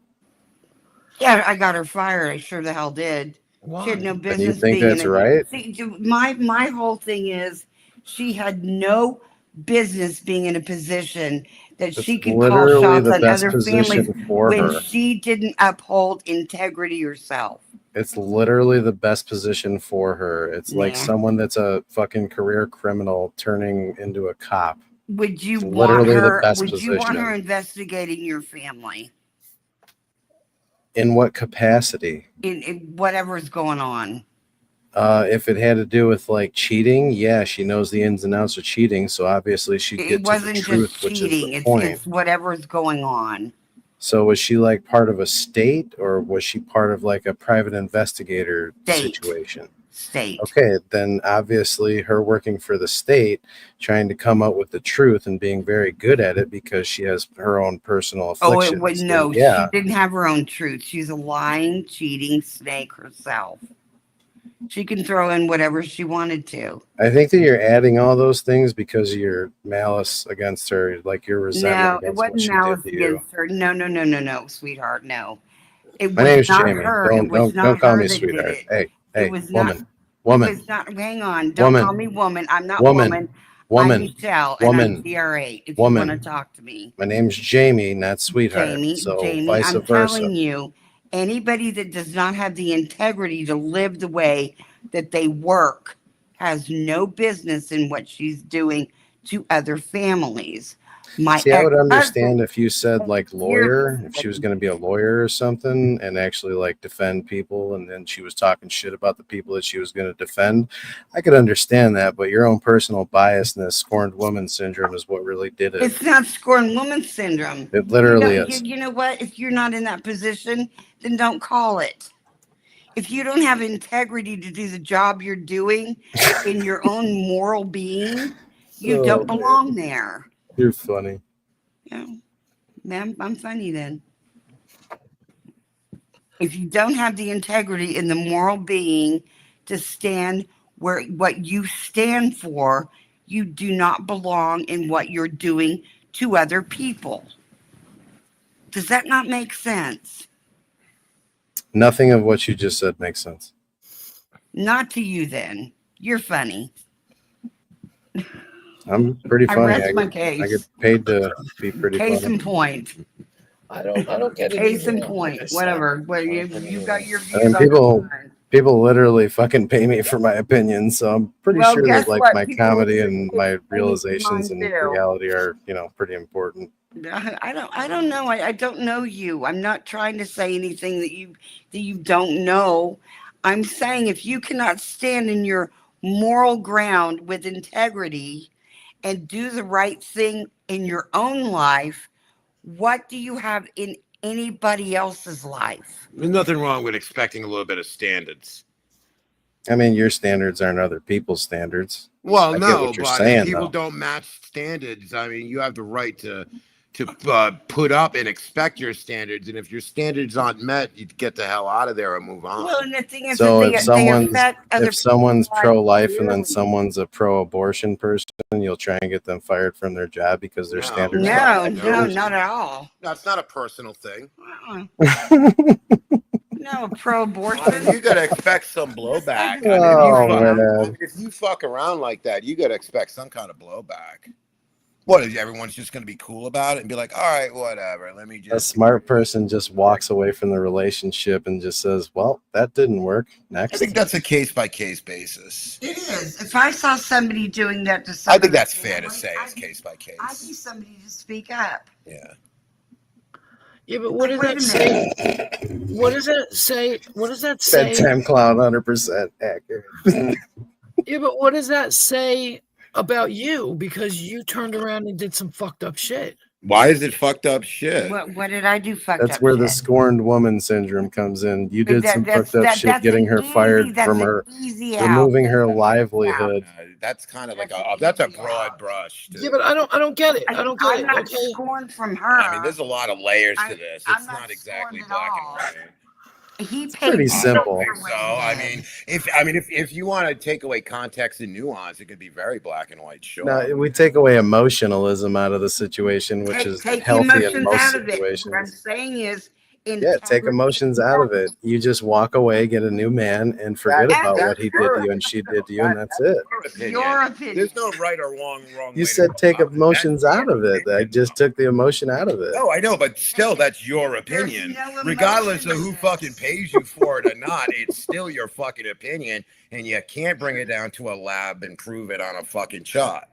Yeah, I got her fired. I sure the hell did. She had why. no And you business think being in that's it. right? See, my whole thing is she had no business being in a position that It's she could call literally shots the on best other families position for when her. she didn't uphold integrity herself. It's literally the best position for her. It's like Nah. someone that's a fucking career criminal turning into a cop. Would you It's want literally the her? best Would you want her position. investigating your family In what capacity? in whatever's going on? If it had to do with like cheating, yeah, she knows the ins and outs of cheating, so obviously she'd It get to the wasn't just truth, which is the cheating. point. It's whatever's going on. So was she like part of a state, or was she part of like a private investigator State. situation? State. Okay, then obviously her working for the state, trying to come up with the truth and being very good at it because she has her own personal Oh, it would afflictions. Then no. yeah, She didn't have her own truth. She's a lying, cheating snake herself. She can throw in whatever she wanted to. I think that you're adding all those things because of your malice against her, like your resentment No, it against what wasn't she did malice to you. against her. No, sweetheart. No, it My was name's not Jamie. her. It Don't was don't not don't call her me that did sweetheart. it. Hey, It hey, was not. woman, It woman, was not. Hang on. Don't call woman, me woman. I'm not woman, woman. I'm woman, Michelle, and I'm woman, CR8. If you want to woman. talk to me. My name's Jamie, not sweetheart. So Jamie, vice I'm versa. telling you, anybody that does not have the integrity to live the way that they work has no business in what she's doing to other families. My See, I would ex-husband understand if you said like years lawyer, if she was ago. going to be a lawyer or something and actually like defend people, and then she was talking shit about the people that she was going to defend. I could understand that, but your own personal biasness, scorned woman syndrome is what really did it. It's not scorned woman syndrome. It literally you, is. you know what? If you're not in that position, then don't call it. If you don't have integrity to do the job you're doing in your own moral being, you Oh, don't man. belong there. You're funny. Yeah, man, I'm funny then. If you don't have the integrity in the moral being to stand where what you stand for, you do not belong in what you're doing to other people. Does that not make sense? Nothing of what you just said makes sense. Not to you then. You're funny. I'm pretty I funny. rest my I case. get paid to be pretty Case funny. in point. I don't get it Case in either. Like I point. said, Whatever. Well, I don't get it you got your I views mean, on your mind. people literally fucking pay me for my opinions, so I'm pretty Well, sure that guess like what? my People comedy will and pay my me for realizations mine and too. reality are, pretty important. I don't know. I don't know you. I'm not trying to say anything that you don't know. I'm saying if you cannot stand in your moral ground with integrity and do the right thing in your own life, what do you have in anybody else's life? There's nothing wrong with expecting a little bit of standards. I mean, your standards aren't other people's standards. Well, I get no, what you're but if saying, people though. don't match standards, I mean, you have the right to put up and expect your standards, and if your standards aren't met, you get the hell out of there and move on. Well, and the thing is So that if they someone's affect other if someone's people's lives pro-life and then severely. someone's a pro-abortion person, you'll try and get them fired from their job because their No, standards No, don't no, diverge. not at all. That's not a personal thing. No, I pro-abortion. mean, you gotta expect some blowback. I mean, Oh man, if you fuck around like that, you gotta expect some kind of blowback. What is everyone's just going to be cool about it and be like, all right, whatever. Let me A just. smart person just walks away from the relationship and just says, "Well, that didn't work. I Next." think that's a case by case basis. It is. If I saw somebody doing that to I someone, think that's fair to say. It's case by I'd case. be somebody to speak up. Yeah. Yeah, but what Like, does wait a that say? What does that say? What does that say? Bedtime clown, 100% accurate. Yeah, but what does that say about you? Because you turned around and did some fucked up shit. Why is it fucked up shit? What did I do fucked That's up where shit? the scorned woman syndrome comes in. You did some fucked up shit, that's getting an her fired that's from an her, easy out. removing her That's livelihood. That's kind of like That's a easy broad out. brush. Yeah, but I don't get it. I don't get I'm it. not Okay. scorned from her. I mean, there's a lot of layers to this. I'm It's not not exactly scorned at black and all. white. He It's paid pretty bills simple. for what So he I did. mean, if you want to take away context and nuance, it could be very black and white. Sure. Now we take away emotionalism out of the situation, which is Take the healthy in emotions most out of it. What I'm situations. saying is, Yeah, take emotions out of it. You just walk away, get a new man, and forget about what he did to you and she did to you, and that's it. Your opinion. There's no right or wrong You way said to take emotions out of it. I just took the emotion out of it. Oh, I know, but still, that's your opinion. no Regardless of emotion who in fucking pays you for it or not, it's still your fucking opinion, and you can't bring it down to a lab and prove it on a fucking chart.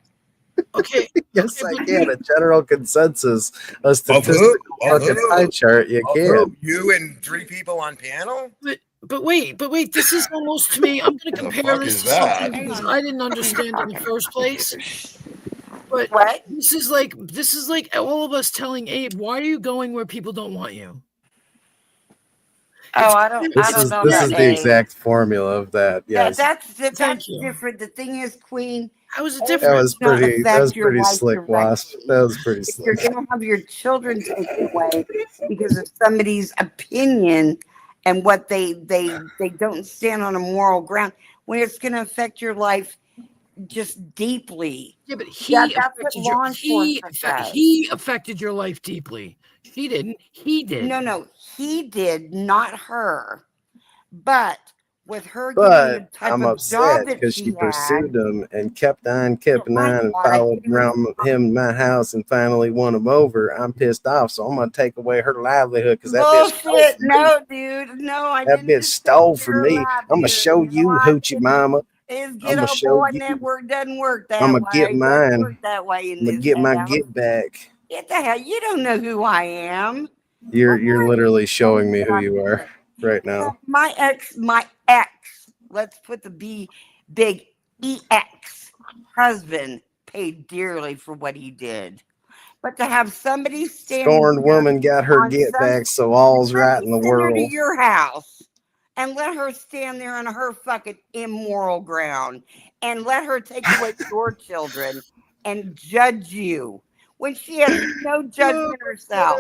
Okay. Yes, I can. A general consensus, a Of statistical who? Of fucking who? pie chart. You Of can. who? You and 3 people on panel? But wait, this is almost to me. I'm going to The compare fuck this is to something that? because I didn't understand in the first place. But What? this is like all of us telling Abe, "Why are you going where people don't want you?" Oh, I don't know This about is the Abe. exact formula of that. Yes, That's Thank you. different. The thing is, Queen, How is it Abe that different? was does not pretty. That affect was your pretty life slick, Wasp. directly. That was pretty If you're slick. going to have your children taken away because of somebody's opinion and what they don't stand on a moral ground, when it's going to affect your life just deeply. Yeah, but That's what law enforcement does. he affected your life deeply. She didn't. He did. No, he did, not her. But with her getting But the type I'm of job upset that because she she had, pursued him and kept on, oh my and God, I followed can't around him in my house and finally won him over. I'm pissed off, so I'm gonna take away her livelihood because that bitch stole bullshit. from me. No, dude. No, I That didn't bitch just stole take from your me. I'm gonna livelihood. show No, you, I hoochie didn't. mama. His I'm good gonna old show boy you. network doesn't work I'm that gonna get way. It doesn't mine. work that way in I'm gonna this get my house. get back. Get the hell. You don't know who I am. You're literally showing me who you are right You know, now. my ex, let's put the big EX husband paid dearly for what he did. But to have somebody standing Scorned woman got her on get some, back, so all's right somebody in the send her to world. your house and let her stand there on her fucking immoral ground and let her take away your children and judge you when she has no judgment herself.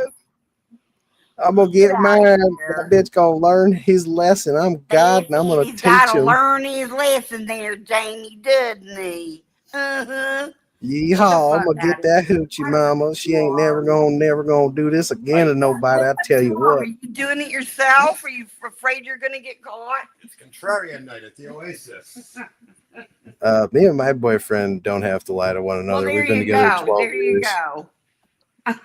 I'm gonna Get get out of mine. here. That bitch gonna learn his lesson. I'm God, and I'm gonna He's teach got to him. learn his lesson there, Jamie, doesn't he? Uh-huh. Yeehaw! I'm gonna get that hoochie mama. She ain't never gonna do this again to nobody. I tell you Are what. you doing it yourself? Are you afraid you're going to get caught? It's contrarian night at the Oasis. Me and my boyfriend don't have to lie to one Well, another. there We've been you together go. 12 There you years. go.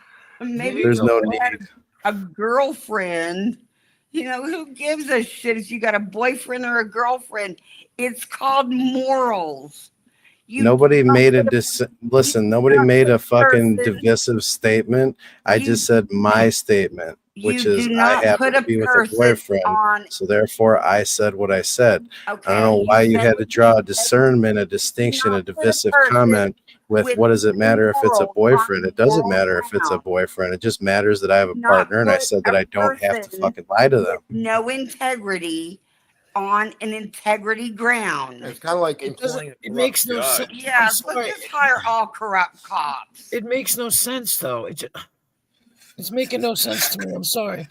Maybe There's if no you had need. a girlfriend. You know, who gives a shit if you got a boyfriend or a girlfriend? It's called morals. Nobody made a listen. Nobody made a fucking person- divisive statement. I just said my statement, which You is do I not happen put to a be with a person boyfriend, on. so therefore I said what I said. Okay, I don't know you why you said had to what draw you a discernment, a distinction, a divisive comment with what does it matter if it's a boyfriend? It doesn't matter if it's a boyfriend. It just matters that I have a Not partner, and I put said that a I don't have to person fucking lie to them. no integrity on an integrity ground. It's kind of like It doesn't. employing a It makes corrupt no sense. judge. Yeah, let's just hire all corrupt cops. It makes no sense though. It's making no sense to me. I'm sorry.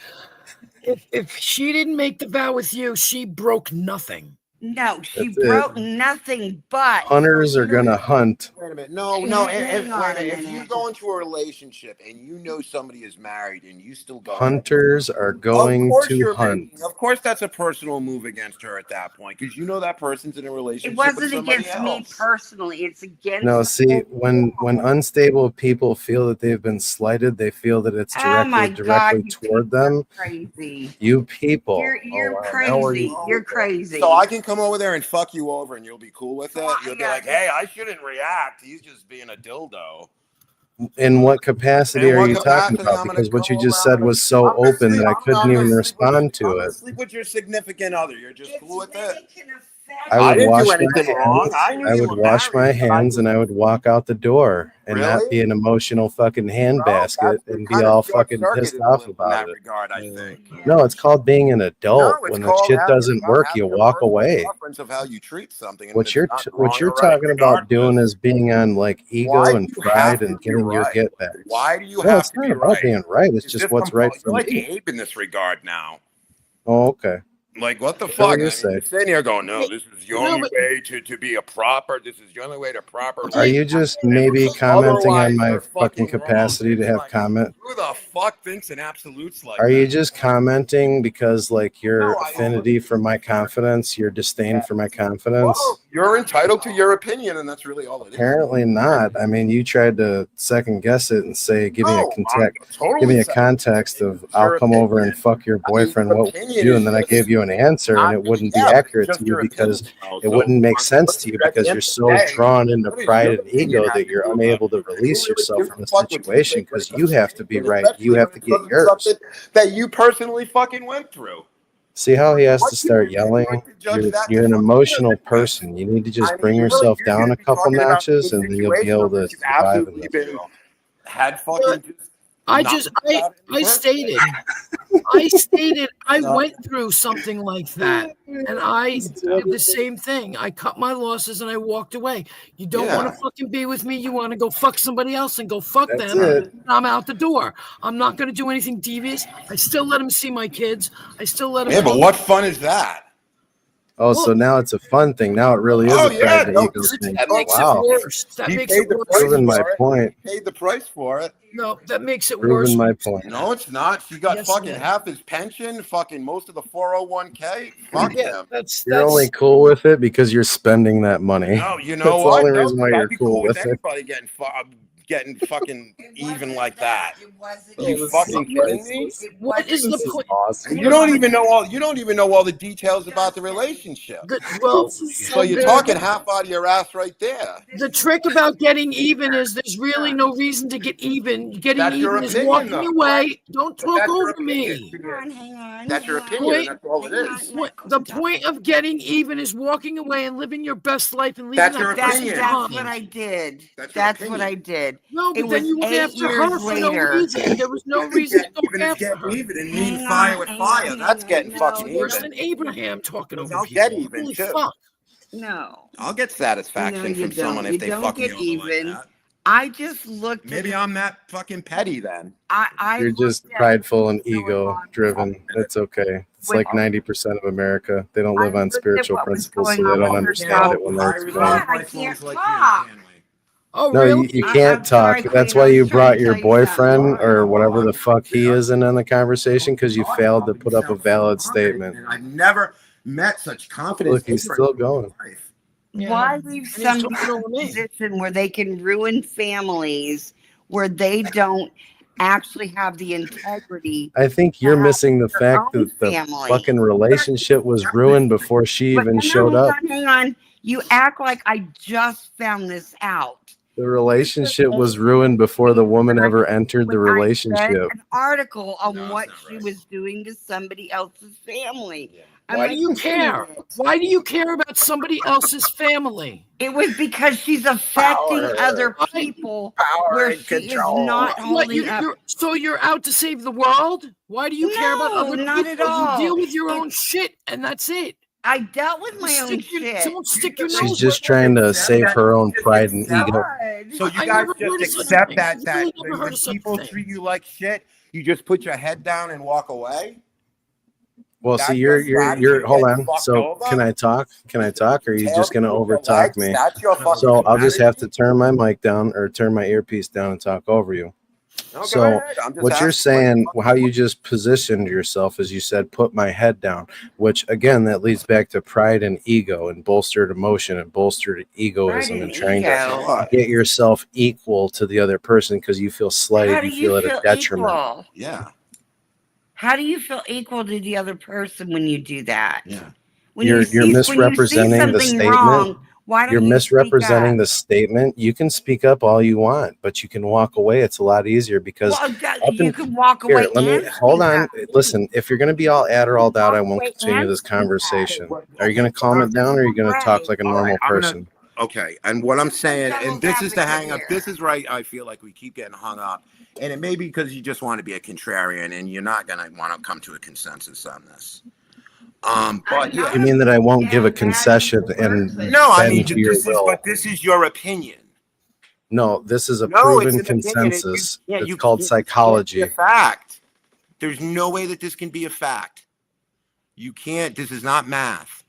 If she didn't make the vow with you, she broke nothing. No, she That's it. broke nothing but. Hunters are gonna hunt. Wait a minute. No. Hang on a If you minute. go into a relationship and you know somebody is married and you still go, Hunters are of going course to you're hunt. making. Of course, that's a personal move against her at that point because you know that person's in a It relationship with wasn't somebody against me else. personally. It's against. No, the see, whole when world. unstable people feel that they've been slighted, they feel that it's Oh my directly God, you toward people are them. crazy. You people. You're wow, now crazy. You're crazy. So I can come over there and fuck you over, and you'll be cool with it. You'll be yeah, like, "Hey, I shouldn't react. He's just being a dildo." In what capacity In are what you talking capacity? about? I'm gonna Because what go you over. just said was so open that I couldn't even respond to I'm it. gonna sleep with your significant other. You're just cool with it. I I would didn't do wash my anything wrong. hands. I knew I you would were wash my married, but I hands and I would walk out the door and not Really? be an emotional fucking handbasket You're and be kind of all fucking short-circuited pissed a off little in about that it. regard, I think. No, it's called being an adult. No, it's When the called shit it's doesn't about work, you having a walk personal away. preference of how you treat something, and What it's you're not what wrong you're or right talking about doing is being on like Why ego do and you pride have to and be getting your right? get backs. Why do you No, have it's to not be about right? being right. It's Is just this what's right for You're like me. Abe in this regard now. Oh, okay. Like, what the Whatever fuck? you I mean, you're say. sitting here going, no, this is the No, only but way to be a proper, this is the only way to properly. Are you just maybe commenting on my fucking capacity to have comment? Who the fuck thinks in absolutes like Are that? you just commenting because like your affinity for my confidence, your disdain for my confidence? Well, you're entitled to your opinion, and that's really all it is. Apparently not. I mean, you tried to second guess it and say, give me a give me a context of I'll come over and fuck your boyfriend. What would you do? And then I gave you an answer, and it wouldn't be accurate to you because it wouldn't make sense to you because you're so drawn into pride and ego that you're unable to release yourself from the situation because you have to be right. You have to get yours. That you personally fucking went through. See how he has to start yelling? You're an emotional person. You need to just bring yourself down a couple notches, and then you'll be able to survive in this world. Had fucking I stated I went through something like that, and I did the same thing. I cut my losses and I walked away. You don't want to fucking be with me. You want to go fuck somebody else and go fuck them. it. I'm out the door. I'm not going to do anything devious. I still let him see my kids. I still let him. Yeah, but what fun is that? Oh, so now it's a fun thing. Now it really is a pride and ego thing. That makes Wow. it worse. That makes it worse. Proving my point. Paid the price for it. No, that makes it worse. Proving my point. No, it's not. She got Yes, fucking it is. half his pension, fucking most of the 401k. Fuck him. You're only cool with it because you're spending that money. No, you know That's what? the only No, reason why I'd you're be cool with with it. anybody getting fucking even like that. Oh, You this fucking is kidding me? What is the This is point? awesome. You don't even know all the details about the relationship. Well, So you're talking half out of your ass right there. The trick about getting even is there's really no reason to get even. Getting That's your even is opinion, walking though. away. Don't talk that's your over me. Hang on. That's your opinion, and that's all it is. The point of getting even is walking away and living your best life and leaving That's your that opinion. That's what I did. That's your That's what opinion. I did. No, but It then was you went 8 after years her for later. no reason. There was no reason to go after her. Even and mean fire with fire. That's getting fucking Worse even. than Abraham talking over I'll people. get even Holy too. fuck. No. I'll get satisfaction No, you from someone don't. if they You don't fuck me get over even. like that. I just looked. Maybe I'm that fucking petty then. You're just prideful and ego driven. It's okay. It's like 90% of America. They don't live on spiritual principles, so they don't understand it when they're explained. I can't talk. Oh, No, really? you can't talk. That's why you brought your boyfriend or whatever the fuck he is in on the conversation because you failed to put up a valid statement. I've never met such confidence. Look, he's still going. Why leave somebody in a position where they can ruin families where they don't actually have the integrity? I think you're missing the fact that the family. fucking relationship was ruined before she even showed up. Hang on. You act like I just found this out. The relationship was ruined before the woman ever entered the relationship. An article on what she was doing to somebody else's family. Why do you care? Why do you care about somebody else's family? It was because she's affecting other people where she is not holding up. So you're out to save the world? Why do you care about other people? Not at all. You deal with your own shit, and that's it. I dealt with my own shit. Don't stick your nose. She's just trying to save her own pride and ego. So you guys just accept that when people treat you like shit, you just put your head down and walk away? Well, see, That's your strategy you're. to Hold get on. fucked So over. can I talk? Can I talk? Or are you Tail just gonna between your overtalk legs. me? That's your fucking So I'll just have to strategy. turn my mic down or turn my earpiece down and talk over you. No, go So ahead. I'm just what you're asking what the saying, fuck how you just positioned yourself is you said, put my head down, which again, that leads back to pride and ego and bolstered emotion and bolstered Pride egoism and and trying ego. to what? get yourself equal to the other person because you feel How slighted, do you you feel at a feel detriment. equal? Yeah. How do you feel equal to the other person when you do that? Yeah. When You're you see misrepresenting the something statement. wrong, why You're don't you speak misrepresenting up? the statement. You can speak up all you want, but you can walk away. It's a lot easier because Well, up you in can walk here, away let me and hold speak on. up. Listen, if you're going to be all Adderalled out, I Walk won't away continue and this speak up. conversation. Are you Okay. going to calm it down or are you going to talk Right. like a All right. normal I'm person? gonna. Okay. And what I'm saying, and Devil's this is the advocate hang up. here. This is right. I feel like we keep getting hung up, and it may be because you just want to be a contrarian, and you're not gonna want to come to a consensus on this. But You yeah. mean that I won't give a concession and No, I mean bend to your this is, will? but this is your opinion. No, this is a No, it's proven an opinion. consensus. Yeah, It's you called can't, it can't be psychology. a fact. There's no way that this can be a fact. You can't. This is not math.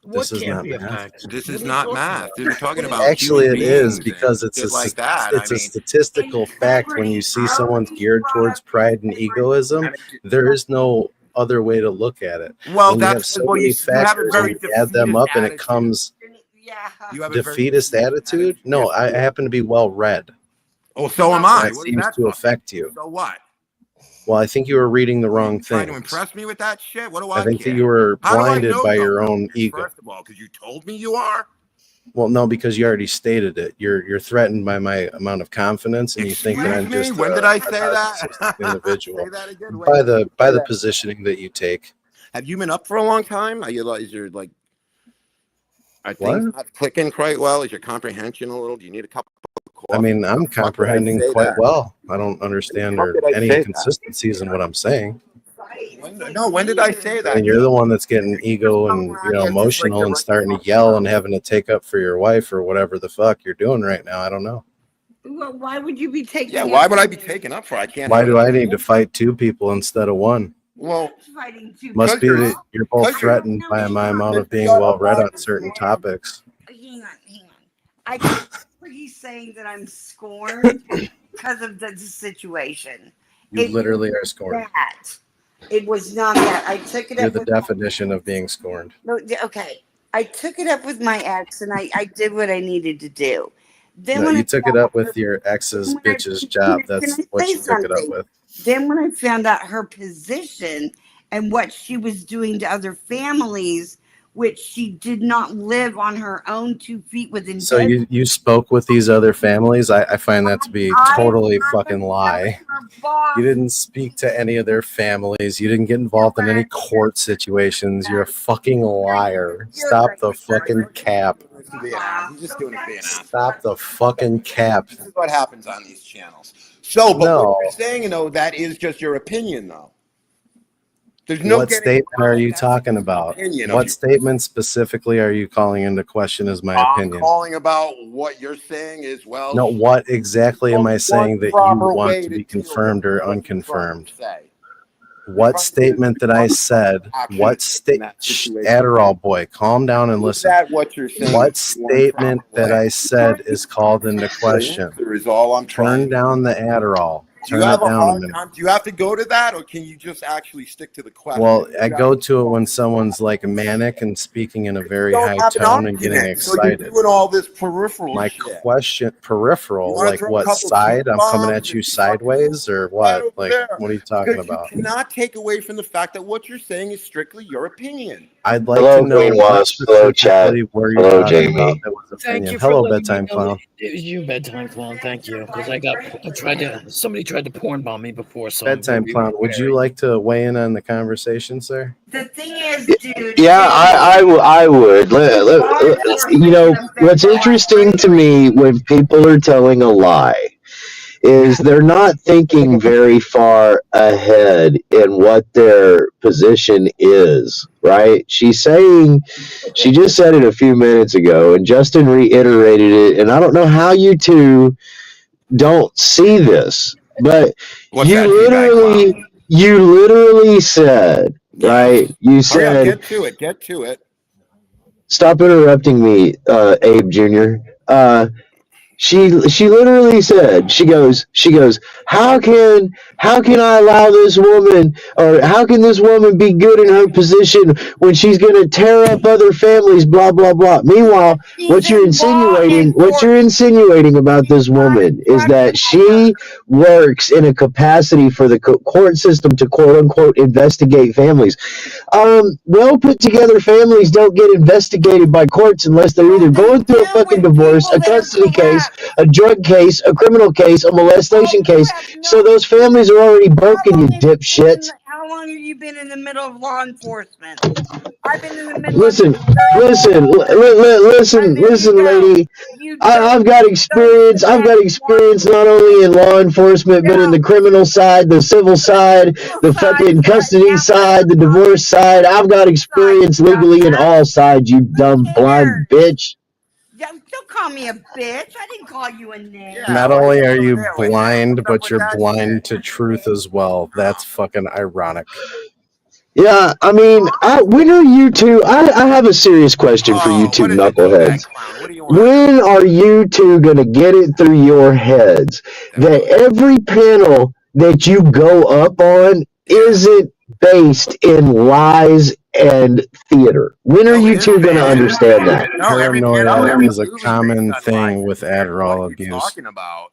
What This is can't not be a math. fact? This What is are you not talking math. about? We're talking What about Actually, human it is beings because and shit like that. it's a statistical fact. When you see someone's geared towards pride and egoism, there is no other way to look at it. Well, When you have that's so well. many You have a factors and very you add them defeatist up and it attitude. comes Yeah. You have a very defeatist attitude. No, I happen to be well read. Oh, so am I. That What is seems that to for? affect you. So what? Well, I think you were reading the wrong Trying to things. impress me with that shit? What do I I think that care? you were How do I blinded know by you're your right? own ego. First of all, because you told me you are. Well, no, because you already stated it. You're threatened by my amount of confidence, and you think that I'm Excuse me. just When did I a say narcissistic that? individual Say that again. by Wait, the say that. positioning that you take. Have you been up for a long time? Are you like? Is your like? Are What? things not clicking quite well? Is your comprehension a little? Do you need a cup of coffee? I mean, I'm When the fuck did I comprehending say quite that? well. I don't understand When or did I any say that? inconsistencies in what I'm saying. When did I say I that? mean, you're the one that's getting ego and emotional and starting to yell and having to take up for your wife or whatever the fuck you're doing right now. I don't know. Well, why would you be taking? Yeah, why would I be taken up for? I can't. Why have do it. I need to fight two people instead of one? Well, Must be that you're both because you're- threatened by my amount of being Shut well up, read Bob. on certain topics. Hang on. I think he's saying that I'm scorned because of the situation. You literally are scorned. That. It was not that. I took it You're up the with definition of being scorned. No, okay. I took it up with my ex and I did what I needed to do. Then No, when you I took it found up out with her- your ex's then when I- bitch's job. That's can I what say you took it up something? with. Then when I found out her position and what she was doing to other families, which she did not live on her own 2 feet within. So you spoke with these other families? I find that to be totally fucking lie. You didn't speak to any of their families. You didn't get involved in any court situations. You're a fucking liar. Stop the fucking cap. You're just doing it being an ass. Stop the fucking cap. This is what happens on these channels. So, but No. what you're saying, though, that is just your opinion, though. There's no What getting statement around are it. you That's talking just an about? opinion of What yours. statement specifically are you calling into question as my I'm opinion? calling about what you're saying is, well, No, what exactly am I saying that you proper want way to be to deal confirmed with or what you're trying unconfirmed? to say. What statement that I said? What state? Adderall boy, calm down and Is listen. that what you're saying? What is one statement proper that way? I said is called into question? There is all I'm trying. Turn down the Adderall. Do you Turn have it a down a hard minute. time? Do you have to go to that, or can you just actually stick to the question? Well, I go to it when someone's like manic and speaking in a very high tone and getting So you're excited. doing all this peripheral My shit. question, peripheral, You wanna like throw a what couple side? I'm coming bombs at you and sideways or what? Like, there. what are you talking Because about? you cannot take away from the fact that what you're saying is strictly your opinion. I'd like Hello, to know Queen what Wasp. Hello, chat. specifically were you Hello, talking about Jamie. that was Thank opinion. you for Hello, letting me bedtime know clown. it was you, bedtime clown. Thank you, because somebody tried to porn bomb me before. So Bedtime clown, would you like to weigh in on the conversation, sir? The thing is, dude. Yeah, I would. You know, what's interesting to me when people are telling a lie is they're not thinking very far ahead in what their position is, right? She just said it a few minutes ago, and Justin reiterated it, and I don't know how you two don't see this, but What's you that, T-Bag literally Clown? You literally said, right? You Hurry up, said, get to it. Get to it. stop interrupting me, Abe Jr. She literally said, she goes, how can I allow this woman, or how can this woman be good in her position when she's gonna tear up other families, blah blah blah. Meanwhile, She's in law what you're enforcement. insinuating about this Not a woman is that drug she works in a capacity for the court system to quote unquote investigate families. Well put together families don't get investigated by courts unless they're either going through a fucking divorce, a that are custody case, corrupt. a drug case, a criminal case, a molestation case. So those families are already broken, you dipshit. How long have you been in the middle of law enforcement? I've been in the middle of Listen, it 30 listen, years. listen, There you listen, go. lady. You I've got experience. I've got experience not only in law enforcement, but in the criminal side, the civil side, the fucking custody side, the divorce side. I've got experience legally in all sides. You dumb blind bitch. Don't call me a bitch. I didn't call you a name. Not only are you blind, but you're blind to truth as well. That's fucking ironic. Yeah, I mean, when are you two? I have a serious question for you two knuckleheads. When are you two gonna get it through your heads that every panel that you go up on isn't based in lies and theater? When are you two gonna understand that? Paranoia is a common thing with Adderall abuse. Talking about.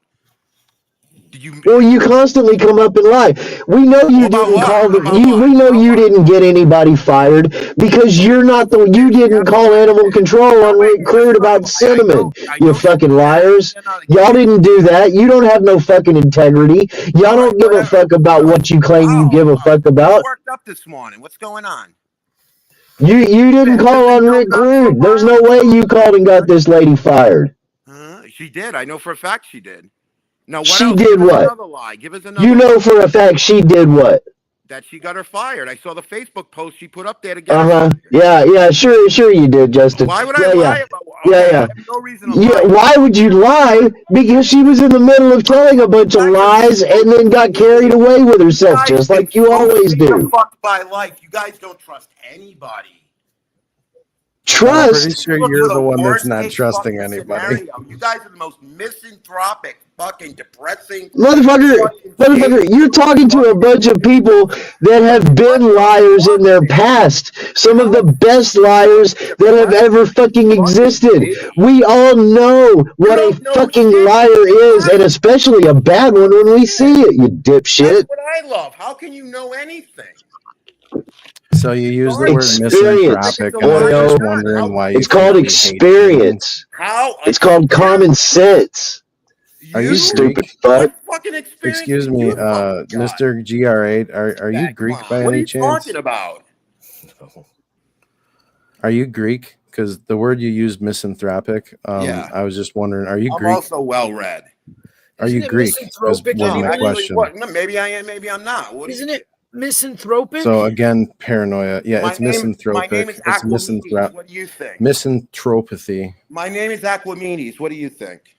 Well, you constantly come up and lie. We know you didn't call we know you didn't get anybody fired because you're not you didn't call animal control on Rick Crude about cinnamon. You fucking liars. Y'all didn't do that. You don't have no fucking integrity. Y'all don't give a fuck about what you claim you give a fuck about. Worked up this morning. What's going on? You didn't call on Rick Crude. There's no way you called and got this lady fired. She did. I know for a fact she did. Now, what She else? did Give us what? another lie. Give us another You know lie for a fact she did what? that she got her fired. I saw the Facebook post she put up there to get her fired. Yeah, sure you did, Justin. Why would I lie about? Yeah. I have no reason to Yeah, lie. why would you lie? Because she was in the middle of telling a bunch of lies and then got carried away with herself, just like you always do. Fucked by life. You guys don't trust anybody. I'm pretty Trust? sure you're the one that's not trusting anybody. Scenario. You guys are the most misanthropic, fucking depressing. Motherfucker, you're talking to a bunch of people that have been liars in their past. Some of the best liars that have ever fucking existed. We all know what a fucking liar is, and especially a bad one when we see it, you dipshit. That's what I love. How can you know anything? So you use the word misanthropic, and I'm just wondering why you It's called think we hate experience. How? It's called common sense. Are you stupid Greek? fuck? Excuse me, Mr. GR8, are you Greek by What are any you chance? talking about? Are you Greek? Because the word you used, misanthropic. Yeah. I was just wondering, are you I'm Greek? also well read. Are you Greek? Was my question. No, maybe I am. Maybe I'm not. Isn't it misanthropic? So again, paranoia. Yeah, it's misanthropic. My name is It's Aquamides. What do you think? Misanthropathy. My name is Aquamides. What do you think?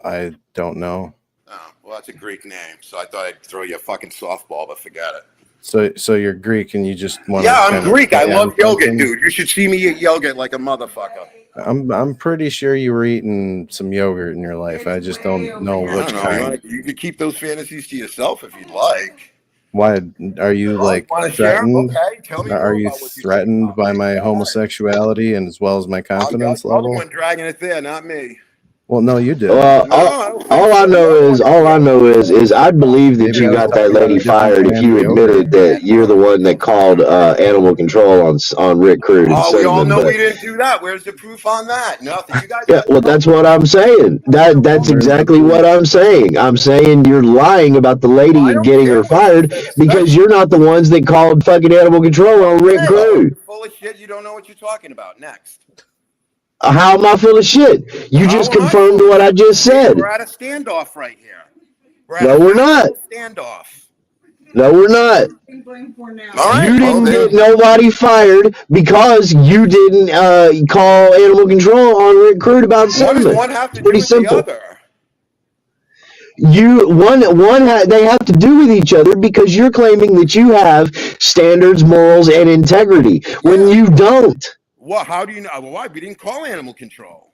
I don't know. Oh, well, that's a Greek name, so I thought I'd throw you a fucking softball, but forget it. So you're Greek and you just want Yeah, I'm Greek. I love yogurt, dude. You should see me eat yogurt like a motherfucker. I'm pretty sure you were eating some yogurt in your life. I just don't know which kind. You could keep those fantasies to yourself if you'd like. Why are you like threatened? Okay, tell me Are you threatened by my homosexuality and as well as my confidence You're the level? one dragging it there, not me. Well, no, you did. Well, all I know is I'd believe that you got that lady fired if you admitted that you're the one that called animal control on Rick Crude. Oh, we all know we didn't do that. Where's the proof on that? Nothing. You guys. Yeah, well, that's what I'm saying. That's exactly what I'm saying. I'm saying you're lying about the lady and getting her fired because you're not the ones that called fucking animal control on Rick Crude. You're full of shit. You don't know what you're talking about. Next. How am I full of shit? You just confirmed what I just said. We're at a standoff right here. No, we're not. Standoff. No, we're not. You didn't get nobody fired because you didn't call animal control on Rick Crude about cinnamon. What does one have to it's pretty do with simple. the other? They have to do with each other because you're claiming that you have standards, morals, and integrity when you don't. Well, how do you know? Well, why? We didn't call animal control.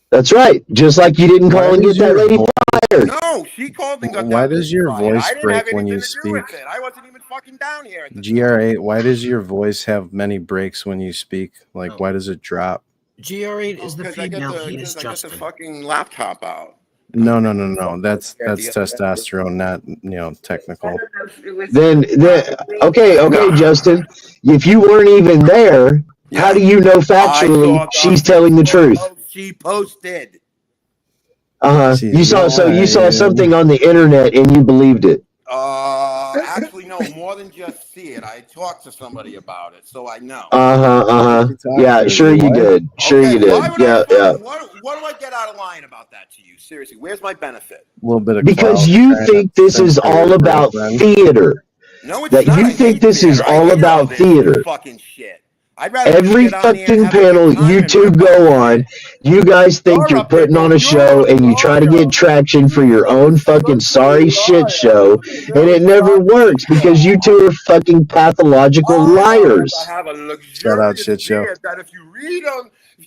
That's right. Just like you didn't Why call and does get that your lady voice fired. No, she called and got Why that does lady your fired. voice I didn't break have when anything you to do speak? with it. I wasn't even fucking down here at the GR8, why does your voice have many breaks when you speak? Like, why does it drop? GR8 is the Because I female. get He is the Justin. fucking laptop out. No. That's testosterone, not technical. Then okay, Justin. If you weren't even there, how do you know factually she's telling the truth? She posted. You saw something on the internet and you believed it. Actually, no, more than just see it. I talked to somebody about it, so I know. Yeah, sure you did. Sure you did. Yeah. What do I get out of lying about that to you? Seriously, where's my benefit? A little bit of Because clout, you trying think to this is censor all your about girlfriend. theater. No, it's that not. you I think hate this is theater. I all hate all about this theater. fucking shit. I'd rather Every just get on there and fucking have a good panel time you and two rip go on on, you guys think you're putting on a show and you try to get traction for your own fucking sorry shit show, and it never works because you two are fucking pathological liars. I have a Shout out luxurious shit show. beard that if you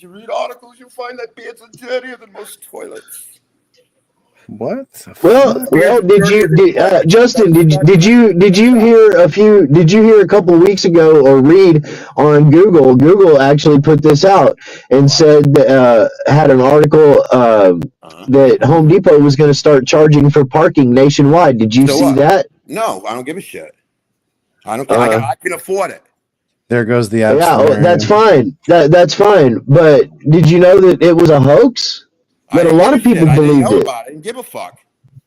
read articles, you'll find that beards are dirtier than most toilets. What? The Well, fuck? Justin? Did you hear a couple weeks ago or read on Google? Google actually put this out and said that, had an article that Home Depot was going to start charging for parking nationwide. Did you see that? No, I don't give a shit. I don't care. I can afford it. There goes the Yeah, that's fine. That's fine. But did you know that it was a hoax? That a lot of people I didn't believed know it. about it. I didn't give a fuck.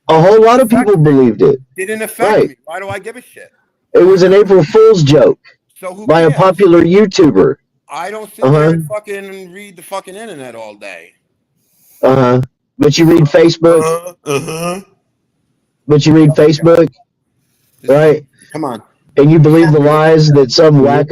A whole lot of people believed it. Didn't affect Right. me. Why do I give a shit? It was an April Fool's joke So who by a cares? popular YouTuber. I don't sit there and fucking read the fucking internet all day. But you read Facebook. But you read Facebook, right? Come on. And you believe the lies that some whack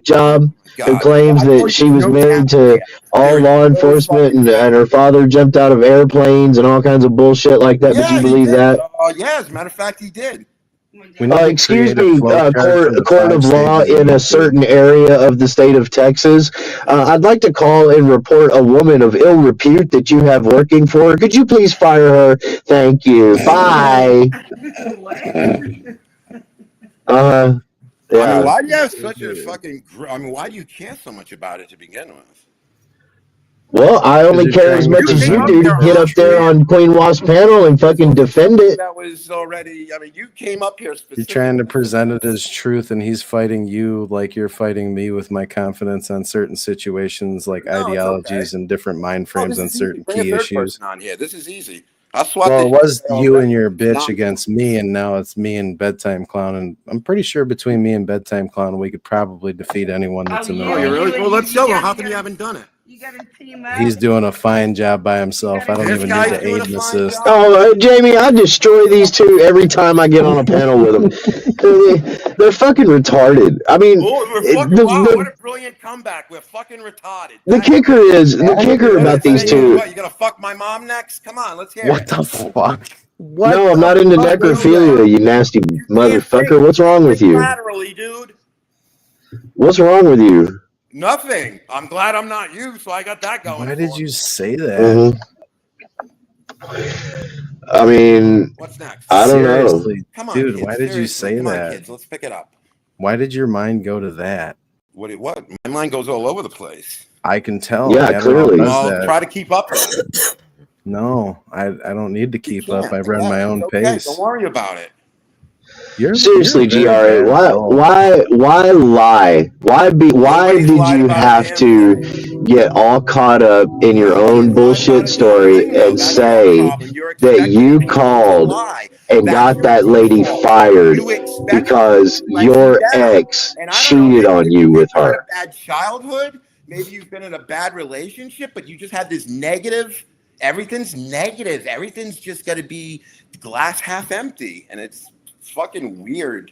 job who claims that she was married to all law enforcement and her father jumped out of airplanes and all kinds of bullshit like that. But you believe that? Yeah, as a matter of fact, he did. Excuse me, court of law in a certain area of the state of Texas. I'd like to call and report a woman of ill repute that you have working for her. Could you please fire her? Thank you. Bye. Yeah. I mean, why do you have such a fucking? I mean, why do you care so much about it to begin with? Well, I only care as much as you do to get up there on Queen Wasp panel and fucking defend it. That was already. I mean, you came up here You're specifically. trying to present it as truth, and he's fighting you like you're fighting me with my confidence on certain situations, like ideologies and different mind frames on certain Bring a key third issues. person on here. This is easy. I'll swap Well, it this was you and your bitch against me, and now it's me and Bedtime Clown. And I'm pretty sure between me and Bedtime Clown, we could probably defeat anyone that's in the Oh, room. you really? Well, let's show him. How come you haven't done it? He's doing a fine job by himself. I don't even need to aid and assist. Oh, Jamie, I destroy these two every time I get on a panel with them. They're fucking retarded. I mean, Wow, what a brilliant comeback. We're fucking retarded. the kicker about these two. What, you gonna fuck my mom next? Come on, let's hear it. What the fuck? No, I'm not into necrophilia, you nasty motherfucker. What's wrong with you? Laterally, dude. What's wrong with you? Nothing. I'm glad I'm not you, so I got that going. Why did you say that? I mean, what's next? I don't Seriously, know. Come on, dude, kids, why did you seriously. say Come that? on, kids, let's pick it up. Why did your mind go to that? What? My mind goes all over the place. I can tell. Yeah, Adderall clearly. does Well, that. try to keep up. No, I don't need to keep up. I run my own Okay, pace. don't worry about it. Seriously, you're a very GRA, bad adult. why lie? Why did you have to get all caught up in your own bullshit story and say that you called and got that lady fired because your ex cheated on you with You had her? a bad childhood. Maybe you've been in a bad relationship, but you just have this negative. Everything's negative. Everything's just got to be glass half empty, and it's fucking weird.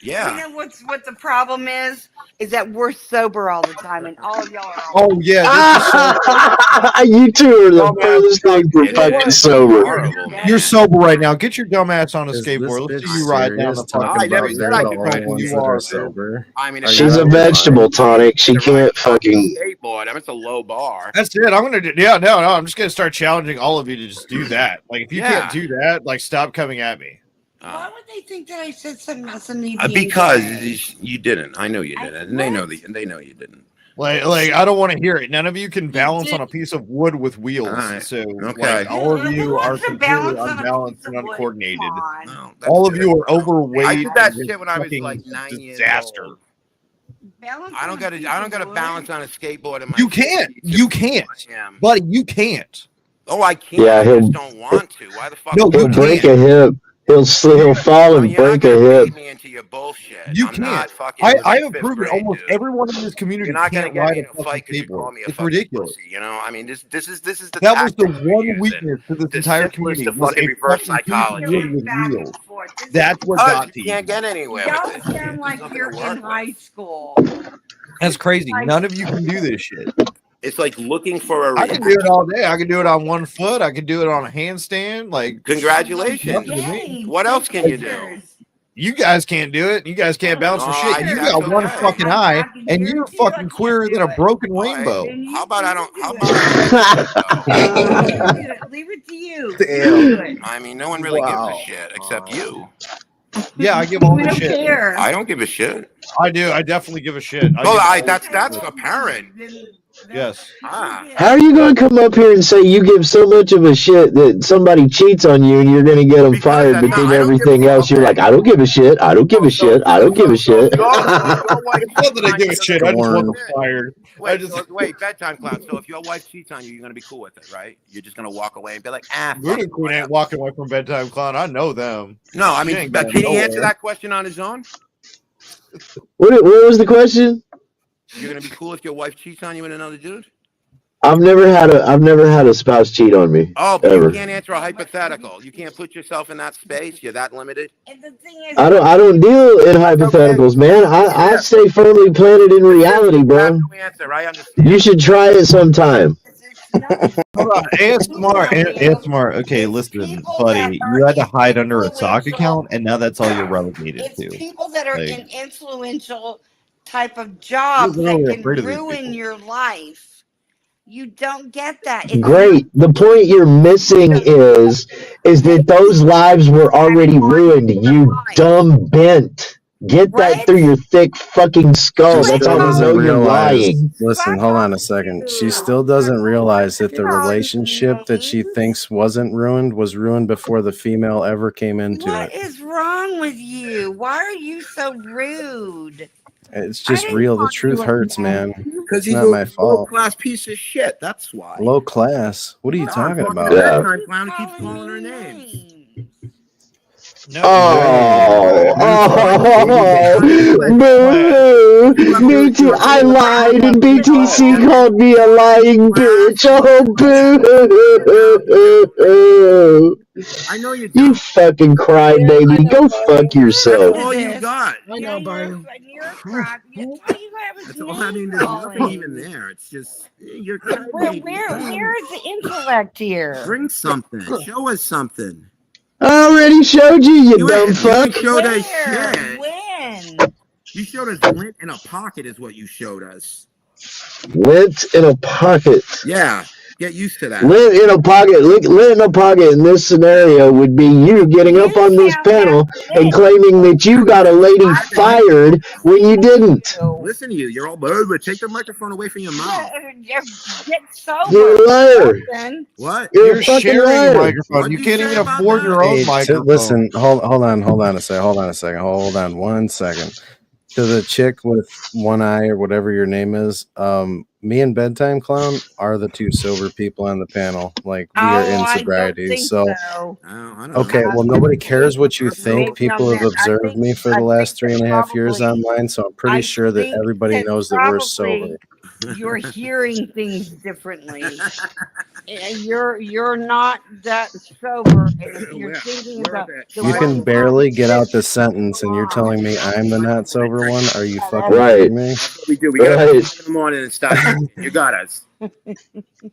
Yeah. You know what the problem problem is that we're sober all the time, and all of y'all are. Oh yeah, this is so. You two are the Dumbass furthest thing from It fucking is sober. horrible, man. You're sober right now. Get your dumb ass on a Is this skateboard. Let's bitch see you ride down serious the fucking. talking I never about said they're I the could only ride. ones You that are, are dude. sober? I mean, Are if She's you a out of your vegetable, mind? Tonic. She to ride can't a fucking fucking. skateboard, I mean, it's a low bar. That's it. I'm gonna do. Yeah, no. I'm just gonna start challenging all of you to just do that. Like, if you Yeah. can't do that, like, stop coming at me. Why would they think that I said something about somebody being Because gay? you didn't. I know you didn't, and they know they know you didn't. Like I don't want to hear it. None of you can balance did. on a piece of wood with wheels. All right. So, Okay. like, all of Who you are wants to completely balance on a unbalanced piece and of wood? uncoordinated. Come on. No, that's All of good. you are overweight. I did that and shit when I was fucking like 9 years disaster. old. Balance I on don't a got to. piece I don't of got to wood? balance on a skateboard in my. You can't. 50s You to can't, who I am. buddy. You can't. Oh, I can. Yeah, I just don't want to. Why the fuck? No, would you He'll I? break can't. a hip. He'll fall No, and you're not break a gonna hip. bait me into your bullshit. You I'm can't. not fucking. I in have fifth proven grade, almost dude. everyone in this community You're not gonna can't get ride me a in a fucking fight because you call skateboard. me a It's fucking ridiculous. pussy. You know, I mean, this is the That was the tactic you're one using. weakness to this The entire simplest community of was fucking a reverse fucking piece of psychology. wood with Back and wheels. forth. This That's is what Because got you to you. can't get anywhere y'all with this shit. sound There's like nothing you're to in work high with. school. That's crazy. Like, None of you can do this shit. It's like looking for a I can do it all day. I can do it on one foot. I can do it on a handstand. Like, Congratulations. nothing to me. yay, What take else can you do? pictures. You guys can't do it. You guys can't balance for Oh, shit. You that's got one okay. fucking I eye, can and you're guarantee you I fucking can't queerer than do a it. broken All right. rainbow. Then How you about I do don't? it. How about I don't give a shit though? You do it. Leave it to you. Damn. Do it. I mean, no one really gives a Wow. shit except you. Yeah, I give all We the don't shit. care. I don't give a shit. I do. I definitely give a shit. I Well, give all the that's shit. apparent. Yes. How are you going to come up here and say you give so much of a shit that somebody cheats on you and you're going to get them fired, that's but not- then I don't give a everything else you're okay. like, I don't give a shit. I don't give a shit. I don't give a So shit. if your wife It's not that I cheats on give you, a you're shit. gonna I just be want cool them with it. fired. Wait, bedtime clown. So if your wife cheats on you, you're gonna be cool with it, right? You're just gonna walk away and be like, fuck Voodoo it, Queen whatever. ain't walking away from Bedtime Clown. I know them. No, I She mean, ain't but going can he nowhere. answer that question on his own? What was the question? You're gonna be cool if your wife cheats on you with another dude? I've never had a spouse cheat on me. Oh, but ever. you can't answer a hypothetical. You can't put yourself in that space. You're that limited. And the thing is, I don't deal in hypotheticals, man. I stay firmly planted in reality, bro. Answer, I understand. You should try it sometime. Hold on. ASMR. Okay, listen, buddy. You had to hide under a sock account, and now that's all you're relegated it's to. people that are Like, in influential type of jobs You're that really can afraid of these ruin people. your life. You don't get that. It's Great. The point you're missing is that those lives were already ruined. You dumb bent. Get that through your thick fucking skull. She That's still how we know doesn't you're realize. lying. Listen, hold on a second. She still doesn't realize that the relationship that she thinks wasn't ruined was ruined before the female ever came into What it. is wrong with you? Why are you so rude? It's just real. The truth hurts, man. Because It's he's not a my fault. low-class piece of shit. That's why. Low class. What are you No, I'm talking talking about? to bedtime clown who keeps calling her names. Boo! BT, I lied and BTC called me a lying bitch. Oh, boo! I know you You fucking crybaby. Go fuck yourself. That's all you got. I know, Barry. That's all. I mean, there's nothing even there. It's just you're Where is the intellect here? Bring something. Show us something. I already showed you, you dumb fuck. You showed us shit. When? You showed us lint in a pocket is what you showed us. Lint in a pocket. Yeah. Get used to that. Lint in a pocket. Lint in a pocket in this scenario would be you getting up on this panel and claiming that you got a lady fired when you didn't. Listen to you. You're all but take the microphone away from your mouth. Get sober. You're a liar. What? You're a fucking sharing liar. a microphone. You can't even afford your own Hey, microphone. listen, hold on a second. Hold on 1 second. To the chick with one eye or whatever your name is, me and Bedtime Clown are the two sober people on the panel. Like we are in sobriety. So okay, well nobody cares what you think. People have observed me for the last 3.5 years online, so I'm pretty sure that everybody knows that we're sober. You're hearing things differently. You're not that sober, and if you're thinking about the You one can time barely get out the this sentence, and you're telling me I'm the not sober one? Are you fucking Right. kidding me? That's what we do. We get up at Right. 5 in the morning and start drinking. You got us.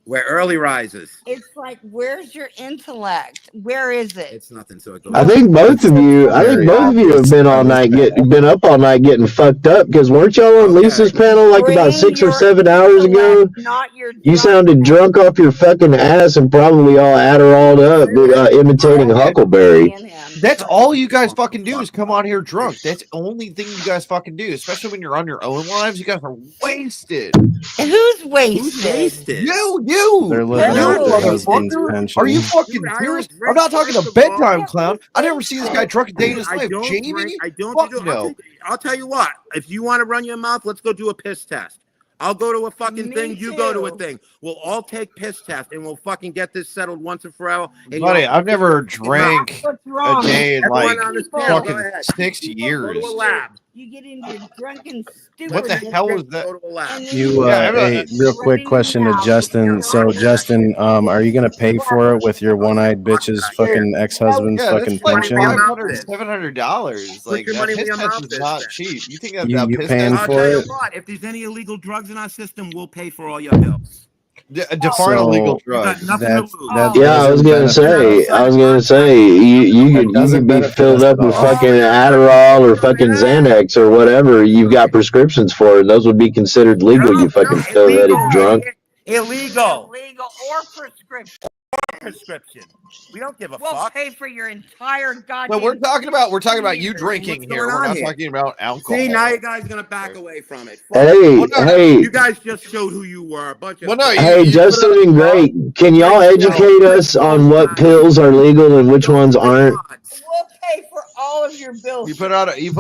We're early risers. it's like, where's your intellect? Where is it? It's nothing. So it goes. I think both of you. I think Very both of you have obvious. been I all was night, bad. been up all night getting fucked up. Because weren't y'all on Lisa's panel like about Bring 6 or your 7 hours ago? intellect, not your You drunk. sounded drunk off your fucking ass and probably all Adderalled up, imitating Huckleberry. That's all you guys fucking do is come on here drunk. That's the only thing you guys fucking do, especially when you're on your own lives. You guys are wasted. Who's wasted? You. They're living You off their husband's motherfucker. pension. Are you fucking Dude, I serious? don't I'm not drink, talking first to of all. bedtime clown. I never see this guy drunk a day in his I life. don't Jamie? drink. I don't Fuck do. no. I'll tell you what. If you want to run your mouth, let's go do a piss test. I'll go to a fucking thing. You go to a thing. We'll all take piss tests and we'll fucking get this settled once and forever. And Buddy, I've never drank What's a wrong? day in Everyone like on this panel, go fucking ahead. 6 Go years. to a lab. You get into your drunken What the stupidness. hell was that? Go to a lab. You, a real quick question to Justin. So, Justin, are you gonna pay for it with your one-eyed bitch's fucking ex-husband's Yeah, fucking that's like pension? $500, $700. Like your that money where piss your test mouth is is, not then. cheap. You think that You piss paying test? I'll for tell you it? what. If there's any illegal drugs in our system, we'll pay for all your bills. Define illegal You got drugs. nothing to lose. That Yeah, I was doesn't gonna benefit say. us. You That could doesn't be benefit filled us up at with all. fucking Adderall or fucking Xanax or whatever you've got prescriptions for, and those would be considered legal. You fucking still-headed drunk. Illegal. Illegal or prescription. Prescription. We don't give a We'll fuck. pay for your entire goddamn. No, we're talking about you drinking What's here. going We're on not here? talking about alcohol. See, now you guys are gonna back away from it. Fuck. Hey, Well, no, hey. You guys just showed who you were. A bunch of. Well, no, Hey, Justin and Great, can y'all educate us on what pills are legal and which ones aren't? We'll pay for all of your bills. You put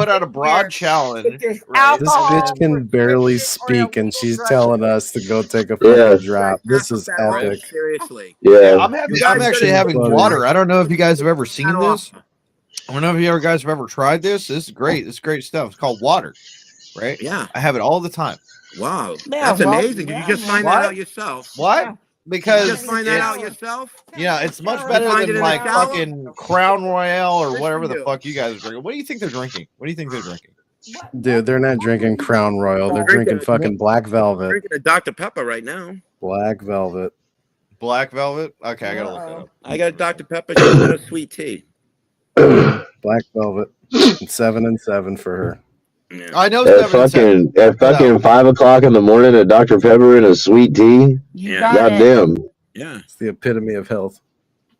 out a broad challenge. There's Right? This alcohol. bitch can barely speak, and she's telling us to go take a Yeah. fucking drop. This is epic. Seriously. Yeah. I'm actually having Bloody. water. I don't know if you guys have ever seen this. I don't know if you guys have ever tried this. This is great. This is great stuff. It's called water. Right? Yeah. I have it all the time. Wow. Yeah, That's well, amazing. Did you just find What? that out yourself? What? Because Did you just find that out it's- yourself? Yeah, it's much You better find it than in like a shower? fucking Crown Royale or Good whatever for the you. fuck you guys are drinking. What do you think they're drinking? What do you think they're drinking? Dude, they're not drinking Crown Royal. They're drinking fucking Black Velvet. Drinking a Dr. Pepper right now. Black Velvet. Black Velvet? Okay, I gotta look that up. I got a Dr. Pepper. She's got a sweet tea. Black Velvet. 7 and 7 for her. I know At 7 and 7. fucking 5 o'clock in the morning, a Dr. Pepper and a sweet tea. You got got Goddamn. Yeah. It's the epitome of health.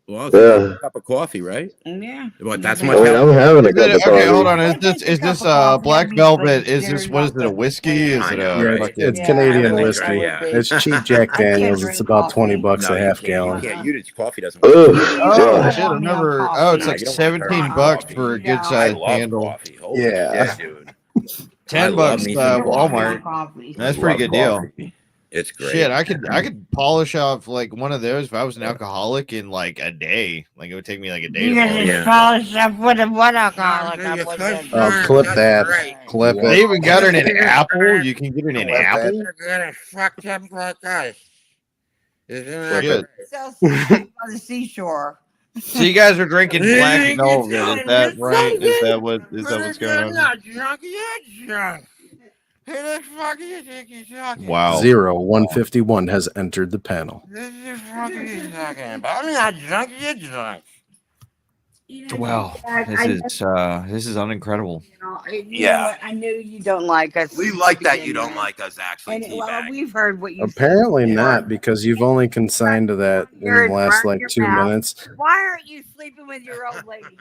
Well, Yeah. a cup of coffee, right? Yeah. What? That's I much. mean, I'm having a Is cup it, of coffee. okay, hold on. Is this Black Velvet? Is this what is it? A whiskey? Is it a Yeah, it's, fucking- it's Canadian Yeah, whiskey. yeah. It's cheap Jack Daniels. It's about $20 a half You gallon. can't. You just coffee doesn't. Ugh. Oh Yeah. shit! I've never. Oh, it's Nah, like you don't want 17 hot bucks coffee. for a No. good I sized love handle. coffee. Holy Yeah. shit, dude. I 10 love bucks me some Walmart. Coffee. That's a pretty Love good deal. coffee. It's great. Shit, I could polish off like one of those if I was an alcoholic in like a day. Like it would take me like a day. You to can polish. just polish up with a what alcoholic. I would Oh, clip that. Clip They it. even got it in apple. You can get it in apple. fucked up like us. Isn't that Shit. Sells by the seashore. So you guys are drinking Black Velvet. Is that right? Is that what's going on? Drunk yet, drunk. Who the fuck do you think you're talking? Wow. 0151 has entered the panel. This is the fuck are you talking about? I'm not drunk, you're drunk. Wow, this is unincredible. You know what? I knew you don't like us. We like that you don't like us, actually. And well, we've heard what you Apparently not, because you've only consigned to that in the last like 2 minutes. Why aren't you sleeping with your old lady, dude?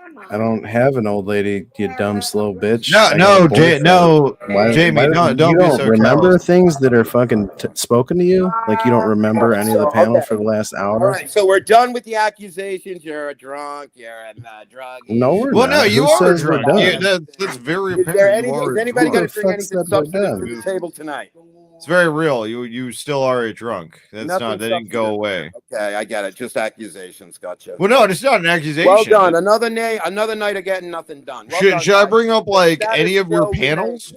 Come on. I don't have an old lady, you dumb slow bitch. No, I got no, a boyfriend. Jamie, no, you don't be so remember careless. things that are fucking spoken to you? Like you don't remember any of the panel for the last All hour? right, so we're done with the accusations. You're a drunk. You're a drug. No, we're Well, not. no, you Who are says we're drunk. done? That's very Is there apparent. any, You are is anybody Who going the to bring fuck anything said we're substantive done? to the table tonight? It's very real. You still are a drunk. That's Nothing not. That didn't go substantive. away. Okay, I get it. Just accusations. Gotcha. Well, no, it's not an accusation. Well done. Another night of getting nothing done. Well done, Should I guys. bring up like Status any of your quo panels?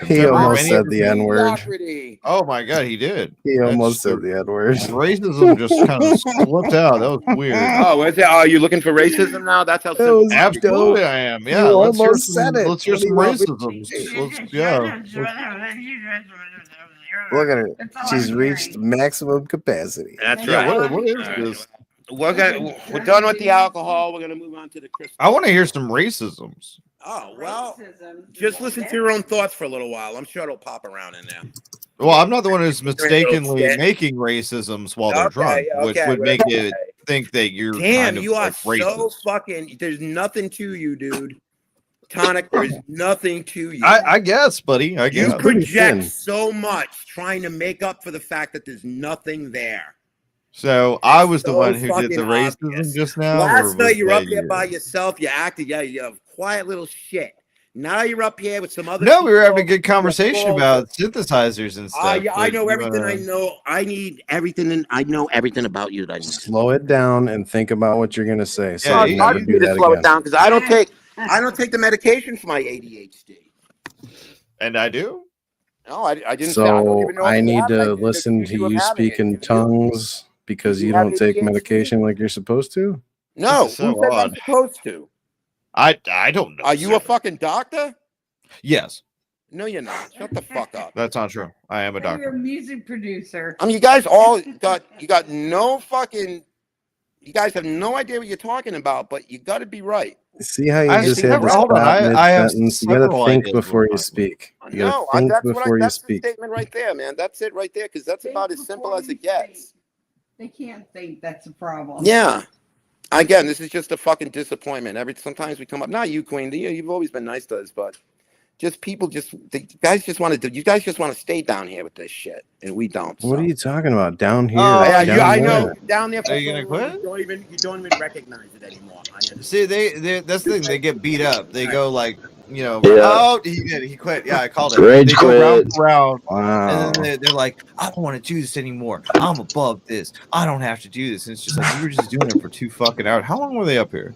He almost said the N word. Mediocrity. Oh my god, he did. He almost said the N word. Racism just kind of slipped out. That was weird. Oh, is it? Are you looking for racism now? That's how That simple. was Absolutely, dope. I am. You Yeah, let's hear almost some. said it. Let's hear What do some you want me to racisms. do? Let's yeah. Look at her. That's all She's I'm reached hearing. maximum capacity. That's Yeah. right. What is All right. this? We're done with the alcohol. We're gonna move on to the crystal. I want to hear some racisms. Oh well, just listen to your own thoughts for a little while. I'm sure it'll pop around in there. Well, I'm not the one who's Little mistakenly shit. making racisms while they're drunk, which would make it think that you're Damn, kind of you are like so racist. fucking. There's nothing to you, dude. Tonic, there's nothing to you. I guess, buddy. I guess. You project so much trying to make up for the fact that there's nothing there. So I was the So one who did the fucking racism obvious. just now. or Last was night you were that up there you? by yourself. You acted, yeah, you're a quiet little shit. Now you're up here with some other. No, we were having a people. good conversation You're about synthesizers and stuff. Yeah, I but know you everything. wanna- I know. I need everything, and I know everything about you that I need. Slow it down and think about what you're gonna say. So Yeah, you It's hard never for do me to that slow again. it down because I don't take the medication for my ADHD. And I do. No, I didn't. Say, I don't So even know I if you need have it. I to just listen accused to of you having speak it. in tongues because you you have don't take ADHD? medication like you're supposed to. No, This is so who said I'm odd. supposed to? I don't know. Are you a fucking doctor? Yes, No, you're not. Shut the fuck up. that's not true. I am a You're doctor. a music producer. I mean, you guys all got no fucking. You guys have no idea what you're talking about, but you got to be right. See how you I just see- had to hold on, stop I have mid-sentence? You gotta several think ideas before what you I'm speak. You No, gotta think that's before you that's the speak. statement right there, man. That's it right there, because that's about as simple as it gets. They can't think that's a problem. Yeah. Again, this is just a fucking disappointment. Sometimes we come up. Not you, Queen. You've always been nice to us, but just people you guys just want to stay down here with this shit, and we don't. What are you talking about? Down here? Yeah, down I where? know. Down there. Are you gonna quit? You don't even recognize it anymore. See, that's the thing. They get beat up. They go like, Yeah. oh, he quit. Yeah, I called it. Rage They go round quit. and round, Wow. and then they're like, I don't want to do this anymore. I'm above this. I don't have to do this. And it's just like you were just doing it for 2 fucking hours. How long were they up here?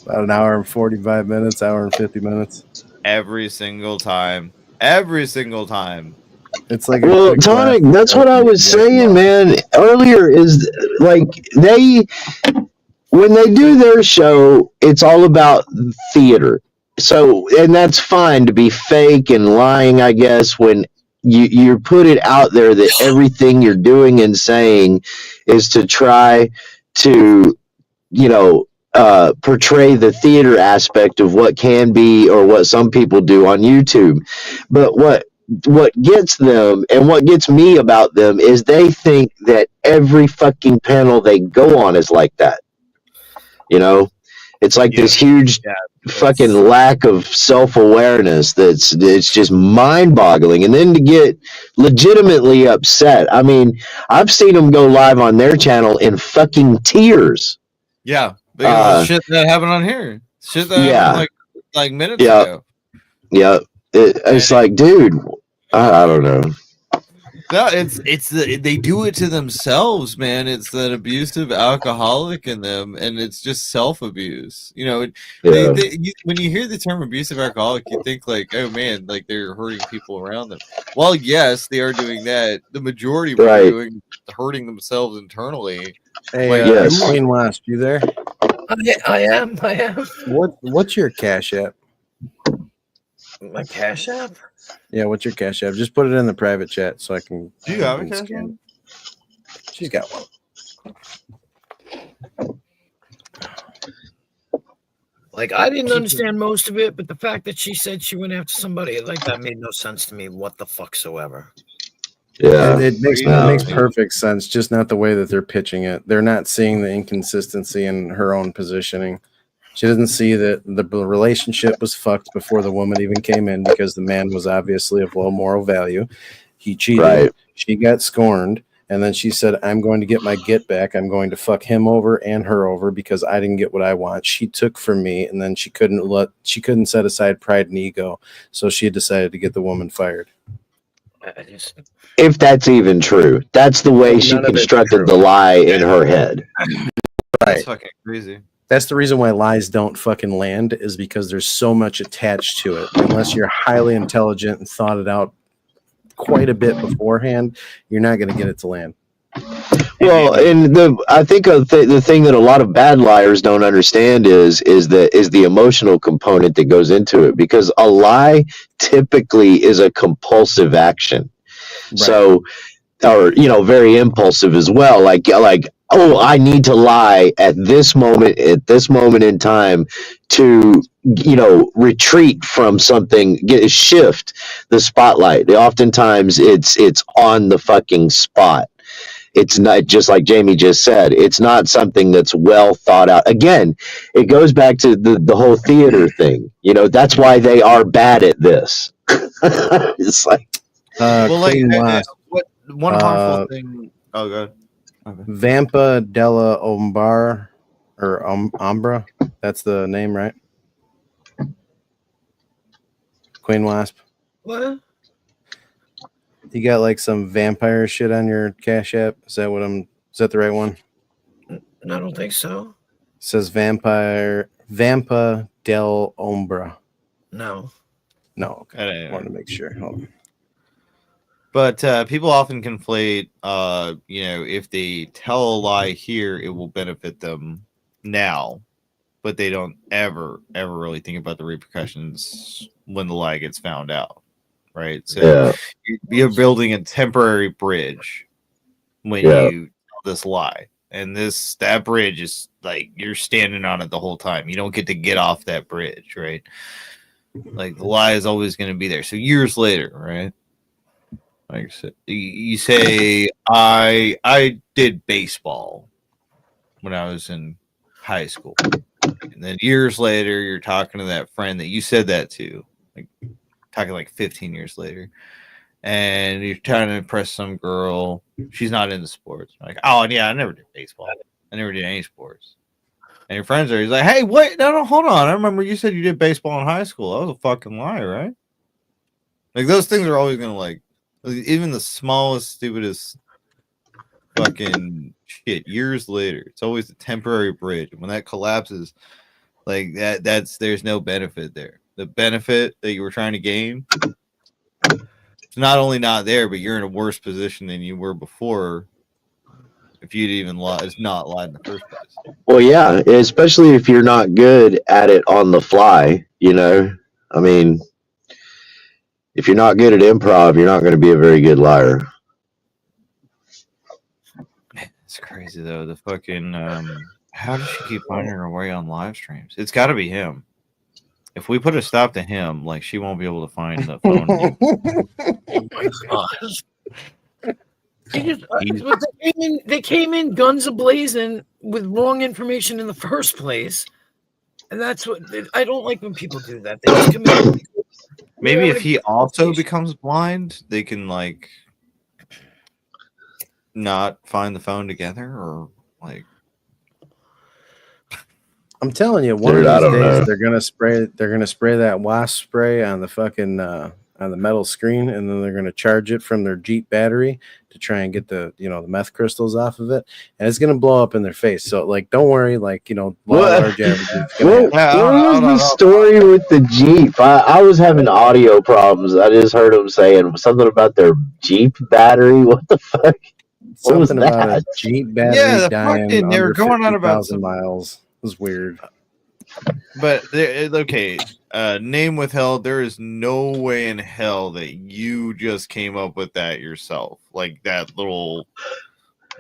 About an hour and 45 minutes, hour and 50 minutes. Every single time. Every single time. It's like a Well, quick Tonic, laugh. that's what I was saying, man. Earlier is like when they do their show, it's all about theater. So, and that's fine to be fake and lying, I guess, when you put it out there that everything you're doing and saying is to try to, portray the theater aspect of what can be or what some people do on YouTube. But what gets them and what gets me about them is they think that every fucking panel they go on is like that. It's like this huge fucking lack of self-awareness it's just mind-boggling. And then to get legitimately upset. I mean, I've seen them go live on their channel in fucking tears. Yeah. Because of shit that happened on here. Shit that happened like minutes ago. Yeah. It's like, dude, I don't know. No, they do it to themselves, man. It's that abusive alcoholic in them, and it's just self-abuse. When you hear the term abusive alcoholic, you think like, oh man, like they're hurting people around them. Well, yes, they are doing that. The majority of what they're doing is hurting themselves internally. Hey, Queen Wasp, you there? I am. What's your Cash App? My Cash App? Yeah, what's your Cash App? Just put it in the private chat so I can. Do you have a Cash App? She's got one. Like, I didn't understand most of it, but the fact that she said she went after somebody like that made no sense to me. What the fucksoever. Yeah, it makes perfect sense, just not the way that they're pitching it. They're not seeing the inconsistency in her own positioning. She doesn't see that the relationship was fucked before the woman even came in because the man was obviously of low moral value. He cheated. Right. She got scorned. And then she said, I'm going to get my get back. I'm going to fuck him over and her over because I didn't get what I want. She took from me, and then she couldn't set aside pride and ego. So she decided to get the woman fired. If that's even true. That's the way she constructed the lie in her head. That's fucking crazy. That's the reason why lies don't fucking land, is because there's so much attached to it. Unless you're highly intelligent and thought it out quite a bit beforehand, you're not going to get it to land. Well, and I think the thing that a lot of bad liars don't understand is the emotional component that goes into it, because a lie typically is a compulsive action. Right. So, or very impulsive as well. Like oh, I need to lie at this moment in time to retreat from something, shift the spotlight. Oftentimes it's on the fucking spot. It's not, just like Jamie just said, it's not something that's well thought out. Again, it goes back to the whole theater thing. That's why they are bad at this. It's like, well, like Queen Wasp. what one harmful thing? Oh, good. Okay. Vampa della Ombar, or Umbra. That's the name, right? Queen Wasp. What? You got like some vampire shit on your Cash App? Is that the right one? I don't think so. It says Vampa del Ombra. No. No, okay. I wanted to make sure. Hold on. But people often conflate, if they tell a lie here, it will benefit them now, but they don't ever really think about the repercussions when the lie gets found out, right? So you're building a temporary bridge when you tell this lie, and that bridge is like you're standing on it the whole time. You don't get off that bridge, right? Like the lie is always going to be there. So years later, right? Like you say, I did baseball when I was in high school, and then years later, you're talking to that friend that you said that to, like talking like 15 years later, and you're trying to impress some girl. She's not into sports. Like, oh yeah, I never did baseball. I never did any sports. And your friends are, he's like, hey, wait, no, hold on. I remember you said you did baseball in high school. That was a fucking lie, right? Like those things are always gonna like. Even the smallest, stupidest fucking shit, years later, it's always a temporary bridge. When that collapses, like there's no benefit there. The benefit that you were trying to gain, it's not only not there, but you're in a worse position than you were before if you'd even not lied in the first place. well, yeah, especially if you're not good at it on the fly. I mean, if you're not good at improv, you're not going to be a very good liar. It's crazy though. The fucking how does she keep finding her way on live streams? It's got to be him. If we put a stop to him, like she won't be able to find the phone. Oh my gosh! They came in guns a-blazing with wrong information in the first place, and that's what I don't like when people do that. They just come in. Maybe if he also becomes blind, they can like not find the phone together, or like. I'm telling you, one of these days they're gonna spray that wasp spray on the fucking on the metal screen, and then they're gonna charge it from their Jeep battery to try and get the the meth crystals off of it, and it's gonna blow up in their face. So like, don't worry, like large averages. What was the story with the Jeep? I was having audio problems. I just heard them saying something about their Jeep battery. What the fuck? Something about a Jeep battery dying they were under going on about 50,000 miles. It was weird. But okay, name withheld. There is no way in hell that you just came up with that yourself, like that little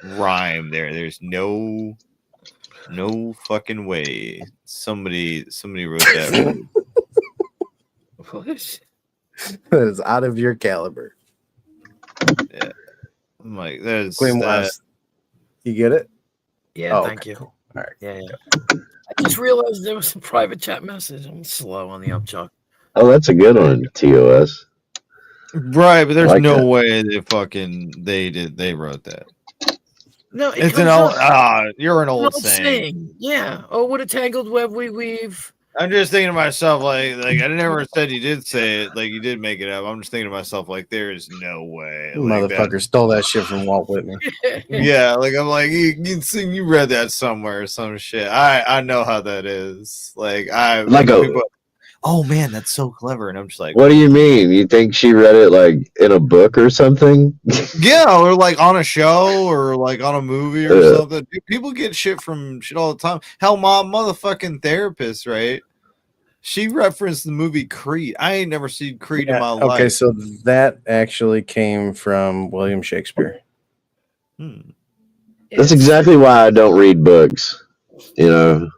rhyme there. There's no fucking way. Somebody wrote that. What? That is out of your caliber. Yeah, I'm like that is Queen Wasp. You get it? Yeah, thank you. Cool. All right. Yeah. I just realized there was a private chat message. I'm slow on the upchuck. Oh, that's a good one, TOS. Right, but there's like no that. way they wrote that. No, it's an old. You're an old saying. Yeah. Oh, what a tangled web we weave. I'm just thinking to myself, like I never said you did say it, like you did make it up. I'm just thinking to myself, like, there is no way, like that. Motherfucker stole that shit from Walt Whitman. Yeah, like I'm like you read that somewhere or some shit. I know how that is. Like Like a people, oh man, that's so clever, and I'm just like, what do you mean? You think she read it like in a book or something? yeah, or like on a show or like on a movie or something. People get shit from shit all the time. Hell, my motherfucking therapist, right? She referenced the movie Creed. I ain't never seen Creed in my Okay, life. so that actually came from William Shakespeare. That's exactly why I don't read books. You know.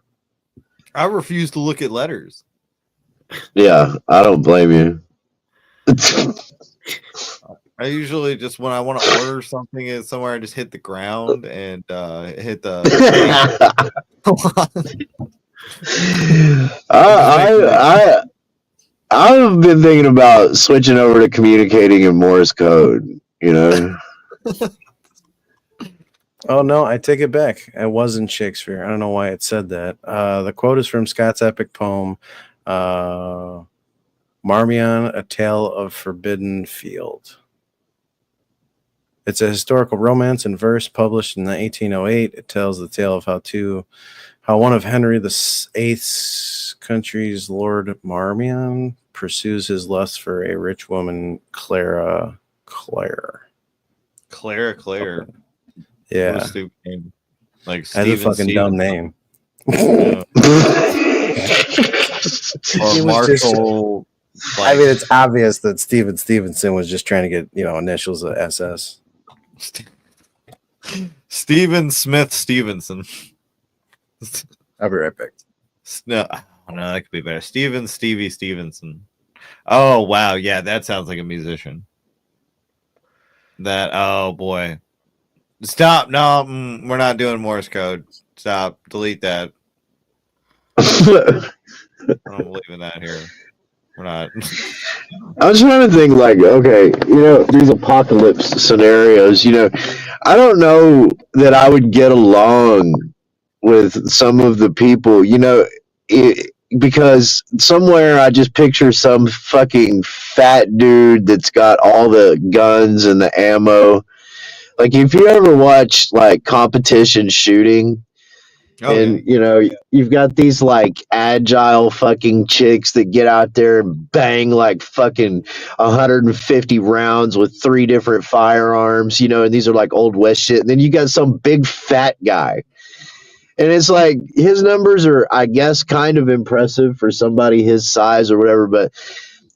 I refuse to look at letters. Yeah, I don't blame you. I usually just when I want to order something somewhere, I just hit the ground and hit the I've been thinking about switching over to communicating in Morse code. You know. Oh no, I take it back. It wasn't Shakespeare. I don't know why it said that. The quote is from Scott's epic poem, Marmion, A Tale of Forbidden Field. It's a historical romance in verse published in 1808. It tells the tale of how one of Henry VIII's country's Lord Marmion pursues his lust for a rich woman, Claire. Yeah. What a stupid name. Like That's a Steven fucking dumb Stevenson. name. Yeah. Or He was just- Marshall. I mean, it's obvious that Steven Stevenson was just trying to get, initials of SS. Steven Smith Stevenson. I'll be right back. No, that could be better. Stevie Stevenson. Oh wow, yeah, that sounds like a musician. Oh boy. Stop. No, we're not doing Morse code. Stop. Delete that. I don't believe in that here. We're not. I was trying to think, like, okay, these apocalypse scenarios, I don't know that I would get along with some of the people, because somewhere I just picture some fucking fat dude that's got all the guns and the ammo. Like, if you ever watch, like, competition shooting, and you've got these like agile fucking chicks that get out there and bang like fucking 150 rounds with 3 different firearms, and these are like old west shit. And then you got some big fat guy, and it's like his numbers are, I guess, kind of impressive for somebody his size or whatever, but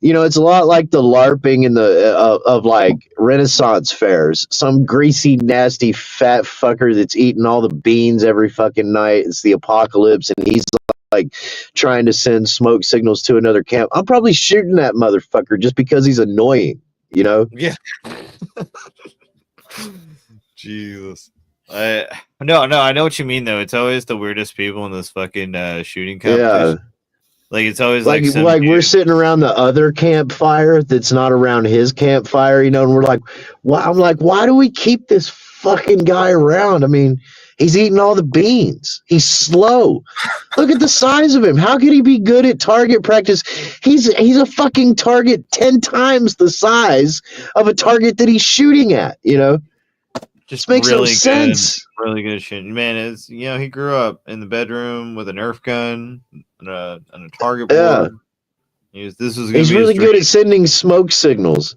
it's a lot like the LARPing in the of like Renaissance fairs. Some greasy, nasty, fat fucker that's eating all the beans every fucking night. It's the apocalypse, and he's like trying to send smoke signals to another camp. I'm probably shooting that motherfucker just because he's annoying. Yeah. Jesus. No, I know what you mean though. It's always the weirdest people in this fucking shooting competition. Yeah. Like it's always Like we're sitting around the other campfire that's not around his campfire, and we're like, why? I'm like, why do we keep this fucking guy around? I mean, he's eating all the beans. He's slow. Look at the size of him. How could he be good at target practice? He's a fucking target 10 times the size of a target that he's shooting at, Just makes no really sense. Really good shit. Man, is he grew up in the bedroom with a Nerf gun and a target board. This was gonna He's be really his good at sending smoke signals.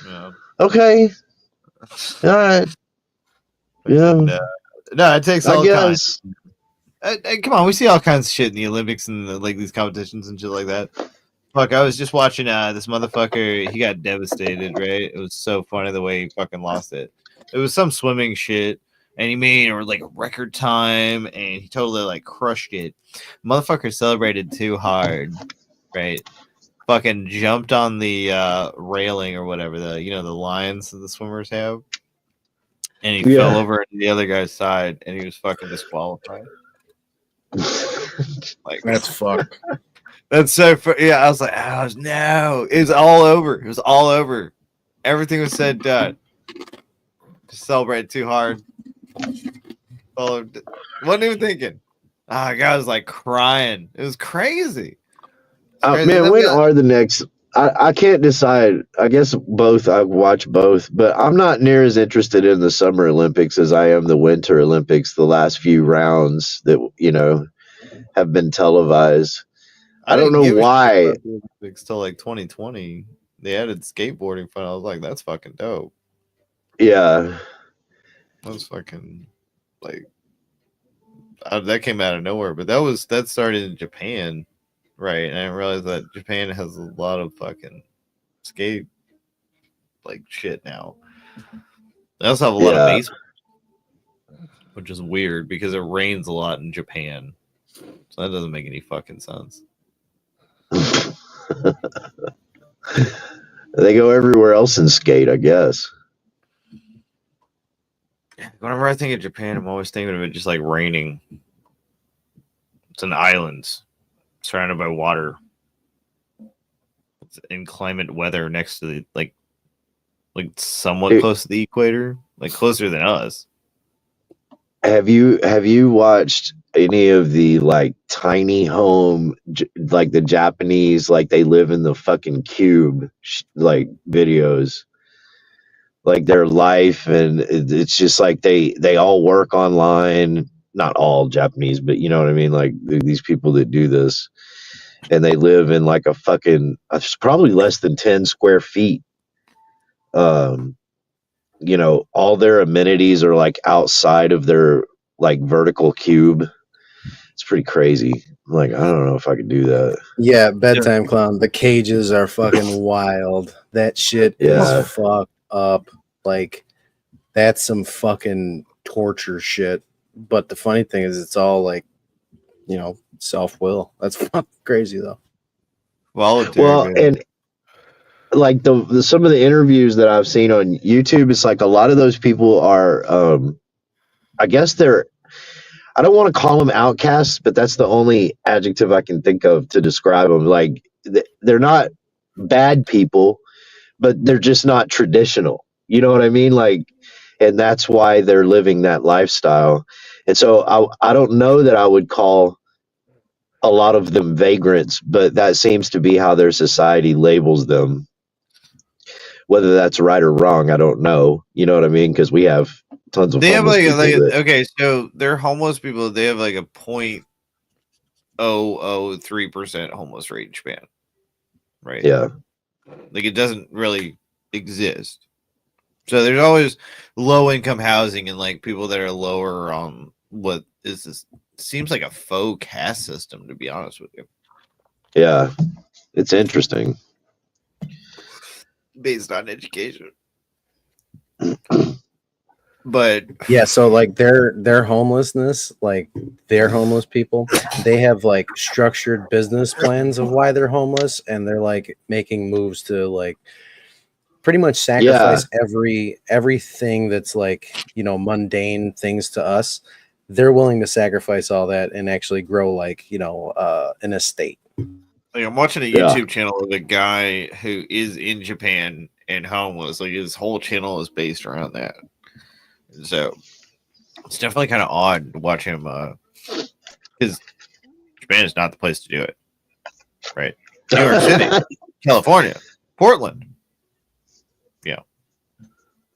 Yeah. Okay. All right. Yeah. No, it takes I all guess. kinds. Come on, we see all kinds of shit in the Olympics and like these competitions and shit like that. Fuck, I was just watching this motherfucker. He got devastated, right? It was so funny the way he fucking lost it. It was some swimming shit, and he made like a record time, and he totally like crushed it. Motherfucker celebrated too hard, right? Fucking jumped on the railing or whatever the the lines that the swimmers have, and he fell over to the other guy's side, and he was fucking disqualified. Like that's fucked. That's so yeah. I was like, no, it was all over. It was all over. Everything was said, done. Just celebrated too hard. Wasn't even thinking. I was like crying. It was crazy. Man, when are the next? I can't decide. I guess both. I watch both, but I'm not near as interested in the Summer Olympics as I am the Winter Olympics. The last few rounds that have been televised. I don't didn't know give a shit why. about the Olympics till like 2020. They added skateboarding fun. I was like, that's fucking dope. Yeah, That's fucking like that came out of nowhere. But that started in Japan, right? And I didn't realize that Japan has a lot of fucking skate like shit now. They also have a lot of yeah. baseball, which is weird because it rains a lot in Japan. So that doesn't make any fucking sense. They go everywhere else and skate, I guess. Whenever I think of Japan, I'm always thinking of it just like raining. It's an island surrounded by water. It's inclement weather next to the like somewhat close to the equator, like closer than us. Have you watched any of the like tiny home like the Japanese like they live in the fucking cube like videos? Like their life and it's just like they all work online, not all Japanese, but you know what I mean, like these people that do this and they live in like a fucking it's probably less than 10 square feet. um all their amenities are like outside of their like vertical cube. It's pretty crazy. Like I don't know if I could do that. Yeah, bedtime clown. The cages are fucking wild. That shit Yeah. is fucked up. Like that's some fucking torture shit. But the funny thing is, it's all like, self will. That's fucking crazy though. Voluntary. Well, and like the some of the interviews that I've seen on YouTube, it's like a lot of those people are, I guess I don't want to call them outcasts, but that's the only adjective I can think of to describe them. Like they're not bad people, but they're just not traditional. You know what I mean? Like, and that's why they're living that lifestyle. And so I don't know that I would call a lot of them vagrants, but that seems to be how their society labels them. Whether that's right or wrong, I don't know. You know what I mean? Because we have tons of They have homeless people. That, okay, so they're homeless people. They have like a 0.003% homeless rate in Japan, right? yeah. Like it doesn't really exist. So there's always low income housing and like people that are lower on what is this seems like a faux caste system, to be honest with you. Yeah. It's interesting. Based on education. But yeah, so like their homelessness, like they're homeless people, they have like structured business plans of why they're homeless, and they're like making moves to like pretty much sacrifice everything that's like mundane things to us. They're willing to sacrifice all that and actually grow like an estate. Like I'm watching a YouTube channel of a guy who is in Japan and homeless. Like his whole channel is based around that. So it's definitely kind of odd to watch him because Japan is not the place to do it. Right. New York City, California, Portland. Yeah.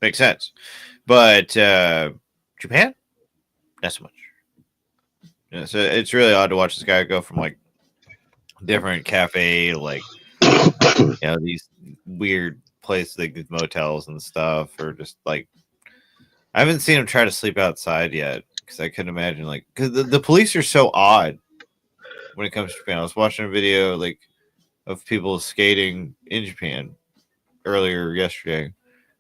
Makes sense. But Japan? Not so much. Yeah, so it's really odd to watch this guy go from like different cafe to like these weird places like these motels and stuff, or just like I haven't seen him try to sleep outside yet because I couldn't imagine like because the police are so odd when it comes to Japan. I was watching a video like of people skating in Japan earlier yesterday,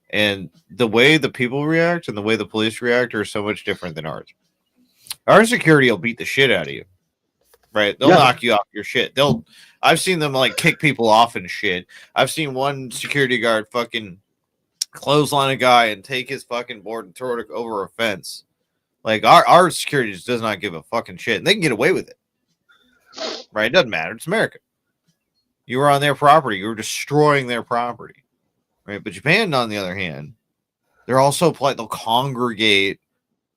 and the way the people react and the way the police react are so much different than ours. Our security will beat the shit out of you, right? They'll knock you off your shit. I've seen them like kick people off and shit. I've seen one security guard fucking clothesline a guy and take his fucking board and throw it over a fence. Like our security just does not give a fucking shit, and they can get away with it, right? It doesn't matter. It's America. You were on their property. You were destroying their property, right? But Japan, on the other hand, they're also polite. They'll congregate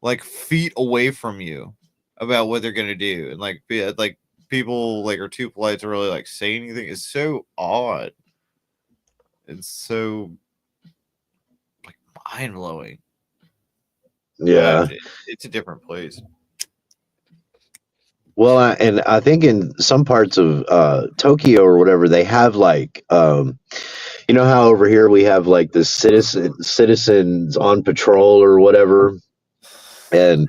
like feet away from you about what they're gonna do, and like people like are too polite to really like say anything. It's so odd. It's so like mind blowing. Yeah. But it's a different place. Well, and I think in some parts of Tokyo or whatever, they have like, you know how over here we have like the citizens on patrol or whatever, and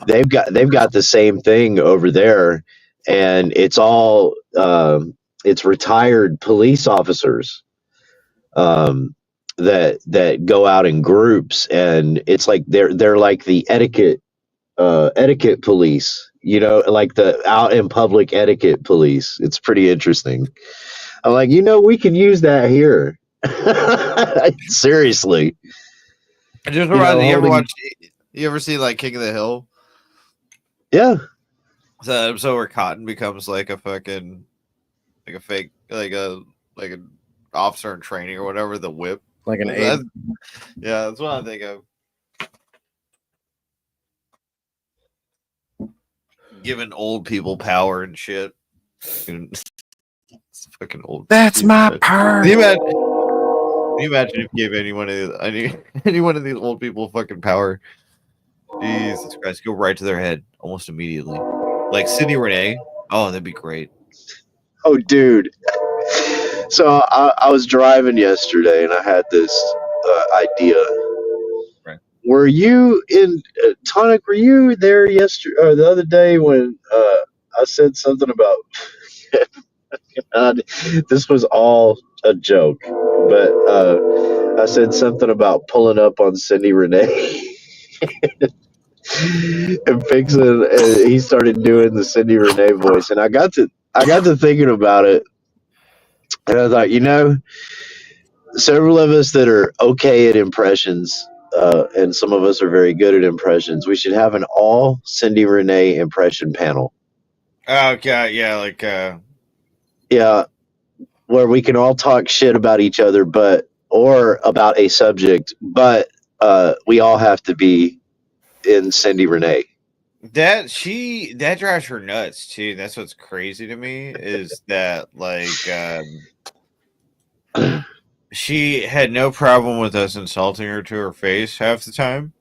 they've got the same thing over there, and it's all it's retired police officers that go out in groups, and it's like they're like the etiquette police, you know, like the out in public etiquette police. It's pretty interesting. I'm like, you know, we can use that here. Seriously. It just You know, reminds me. You ever holding. watch? You ever see like King of the Hill? Yeah. So where Cotton becomes like a fucking like a fake like an officer in training or whatever, the whip. Like an That's- aide. yeah, that's what I think of. Giving old people power and shit. It's fucking old. That's my purse. Can you imagine if you gave any one of these old people fucking power? Jesus Christ, go right to their head almost immediately. Like Cindy Renee. Oh, that'd be great. Oh, dude. So I was driving yesterday and I had this idea. Right. Were you in Tonic? Were you there yesterday or the other day when I said something about? This was all a joke, but I said something about pulling up on Cindy Renee and fixing. He started doing the Cindy Renee voice, and I got to thinking about it, and I thought, you know, several of us that are okay at impressions, and some of us are very good at impressions. We should have an all Cindy Renee impression panel. Oh god, yeah, like Yeah, where we can all talk shit about each other, but or about a subject, but we all have to be in Cindy Renee. that drives her nuts too. That's what's crazy to me is that like she had no problem with us insulting her to her face half the time.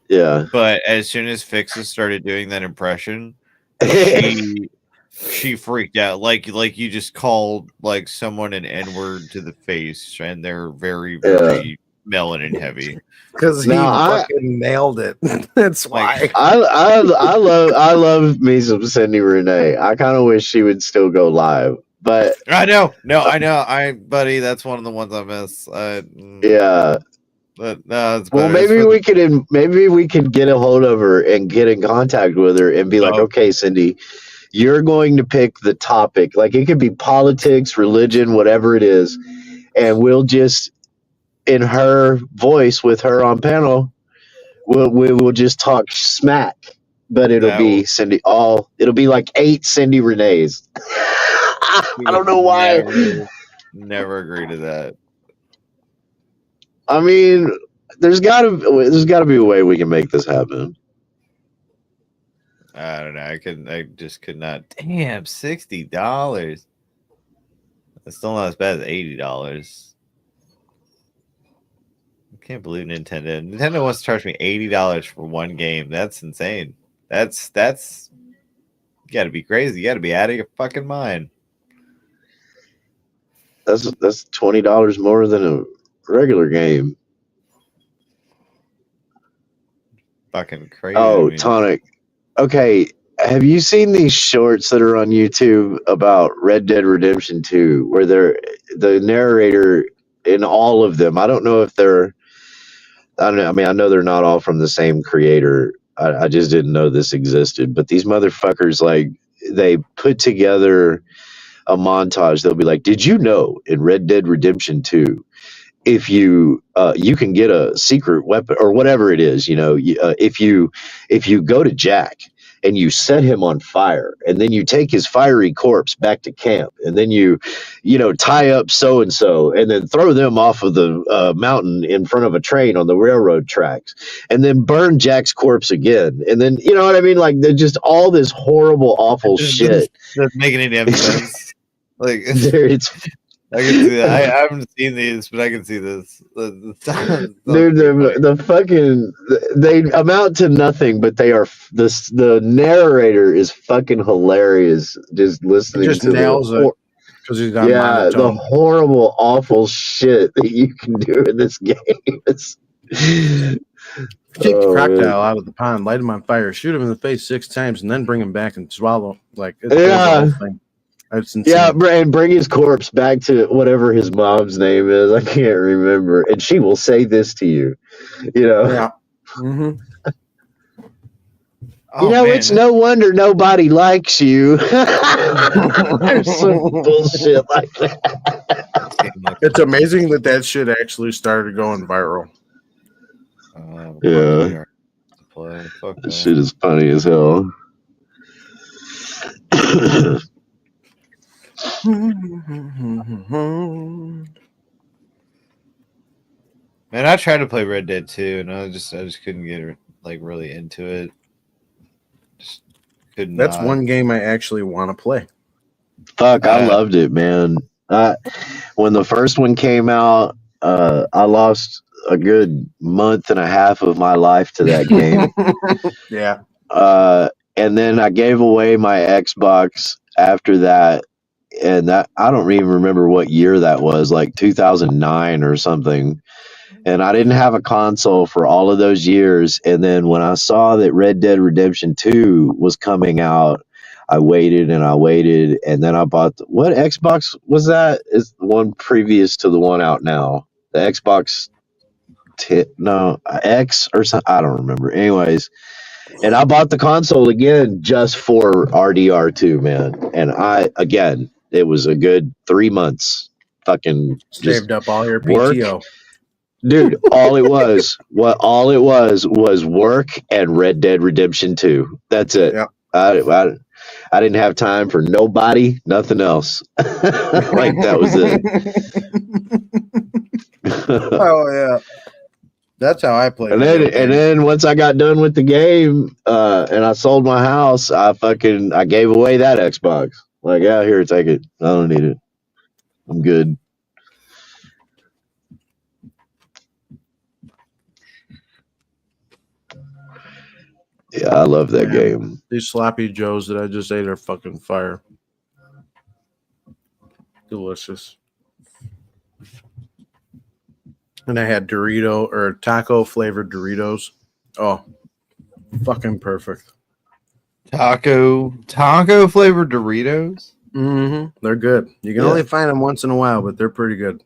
Yeah. But as soon as Fixes started doing that impression, she freaked out. Like you just called like someone an N-word to the face, and they're very, very melanin heavy. Because he fucking nailed it. That's why. I love me some Cindy Renee. I kind of wish she would still go live, but I know, buddy, that's one of the ones I miss. Yeah. But no, it's Well, better. maybe we could get a hold of her and get in contact with her and be like, okay, Cindy, you're going to pick the topic. Like it could be politics, religion, whatever it is, and we'll just in her voice with her on panel, we will just talk smack. But it'll be Cindy. It'll be like 8 Cindy Renees. I don't know why. Never agree to that. I mean, there's gotta be a way we can make this happen. I don't know. I just could not. Damn, $60. That's still not as bad as $80. I can't believe Nintendo. Nintendo wants to charge me $80 for one game. That's insane. That's you gotta be crazy. You gotta be out of your fucking mind. That's $20 more than a regular game. Fucking crazy. Oh, Tonic. Okay, have you seen these shorts that are on YouTube about Red Dead Redemption 2 where the narrator in all of them, I don't know if they're I don't know, I mean I know they're not all from the same creator. I just didn't know this existed, but these motherfuckers like they put together a montage. They'll be like, "Did you know in Red Dead Redemption 2 if you you can get a secret weapon or whatever it is, you know, if you go to Jack and you set him on fire, and then you take his fiery corpse back to camp, and then you tie up so and so, and then throw them off of the mountain in front of a train on the railroad tracks, and then burn Jack's corpse again, and then you know what I mean? Like they're just all this horrible, awful shit. Doesn't make any damn sense. Like Dude, it's I can see that. I haven't seen these, but I can see this. dude, the fucking they amount to nothing, but they are the narrator is fucking hilarious. Just He listening just to nails it because he's on yeah, the monotone. horrible, awful shit that you can do in this game. It's, Take the oh, crocodile man. out of the pond, light him on fire, shoot him in the face 6 times, and then bring him back and swallow. Like there's a Yeah. whole thing. It's insane. Yeah, and bring his corpse back to whatever his mom's name is. I can't remember, and she will say this to you. You know. Yeah. Mm-hmm. You know, it's no wonder nobody likes you. There's some bullshit like that. It's amazing that shit actually started going viral. Yeah. That shit is funny as hell. Man, I tried to play Red Dead 2, and I just couldn't get like really into it. Just could not. That's one game I actually want to play. Fuck, I loved it, man. When the first one came out, I lost a good month and a half of my life to that game. Yeah. And then I gave away my Xbox after that, and that I don't even remember what year that was, like 2009 or something. And I didn't have a console for all of those years. And then when I saw that Red Dead Redemption 2 was coming out, I waited and I waited, and then I bought what Xbox was that? Is the one previous to the one out now? The Xbox X or something. I don't remember. Anyways, and I bought the console again just for RDR2, man. And it was a good 3 months. Fucking Saved up all your work. PTO. Dude, all it was work and Red Dead Redemption 2. That's it. Yep. I didn't have time for nobody, nothing else. Like that was it. Oh yeah. That's how I play. And then once I got done with the game, and I sold my house, I gave away that Xbox. Like, yeah, here, take it. I don't need it. I'm good. Yeah, I love that game. These sloppy joes that I just ate are fucking fire. Delicious. And I had Dorito or taco flavored Doritos. Oh, fucking perfect. Taco flavored Doritos. Mm-hmm. They're good. You can only find them once in a while, but they're pretty good.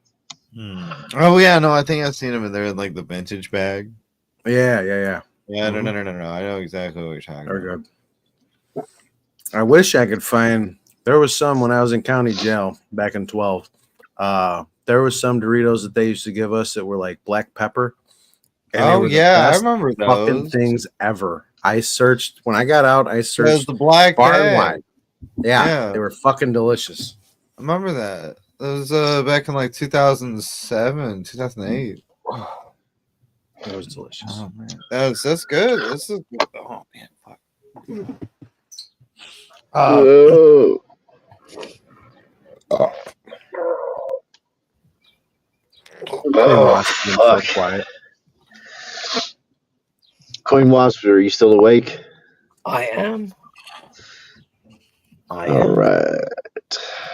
Oh yeah, no, I think I've seen them in there in like the vintage bag. Yeah. Yeah, Mm-hmm. no. I know exactly what you're talking about. They're good. I wish I could find. There was some when I was in county jail back in 12. There was some Doritos that they used to give us that were like black pepper. And they were the I best remember fucking those things ever. I searched when I got out. I searched the black far and bag. wide. Yeah, they were fucking delicious. I remember that. That was back in like 2007, 2008. That was delicious. Oh man, that's good. This is oh man, fuck. Whoa. Oh, fuck. So quiet. Queen Wasp, are you still awake? I am. All right.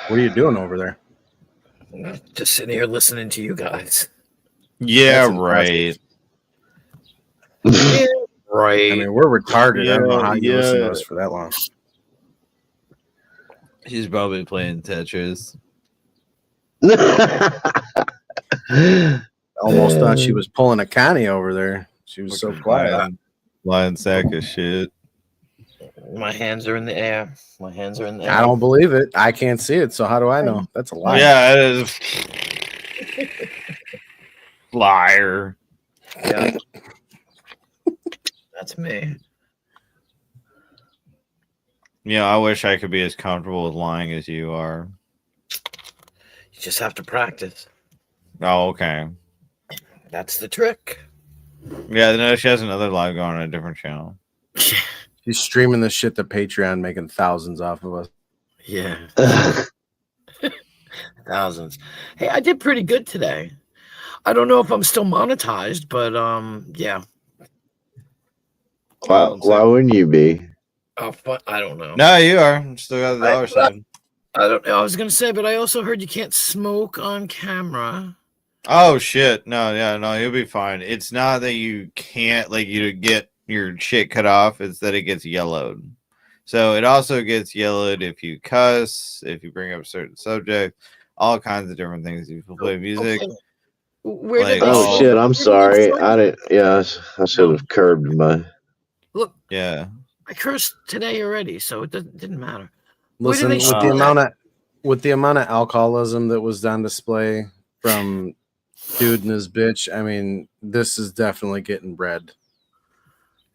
What are you doing over there? Just sitting here listening to you guys. Yeah, right. Yeah, right. I mean, we're retarded. I don't know how you Yeah. listen to us for that long. He's probably playing Tetris. Almost thought she was pulling a Connie over there. She was so quiet. Lying sack of shit. My hands are in the air. My hands are in the air. I don't believe it. I can't see it, so how do I know? That's a lie. Yeah, it is. Liar. Yeah. That's me. I wish I could be as comfortable with lying as you are. You just have to practice. Oh, okay. That's the trick. Yeah, no, she has another live going on a different channel. She's streaming this shit to Patreon, making thousands off of us. Yeah. Thousands. Hey, I did pretty good today. I don't know if I'm still monetized, but yeah. Why wouldn't you be? Oh, I don't know. No, you are. Still got the dollar sign. I don't know. I was gonna say, but I also heard you can't smoke on camera. Oh shit! No, you'll be fine. It's not that you can't you get your shit cut off. It's that it gets yellowed. So it also gets yellowed if you cuss, if you bring up certain subjects, all kinds of different things. If you play music. Okay. Where did Oh shit! I'm sorry. I didn't. Yeah, I should have curbed my. Look. Yeah. I cursed today already, so it didn't matter. Listen, with the amount of alcoholism that was on display from dude and his bitch, I mean, this is definitely getting red.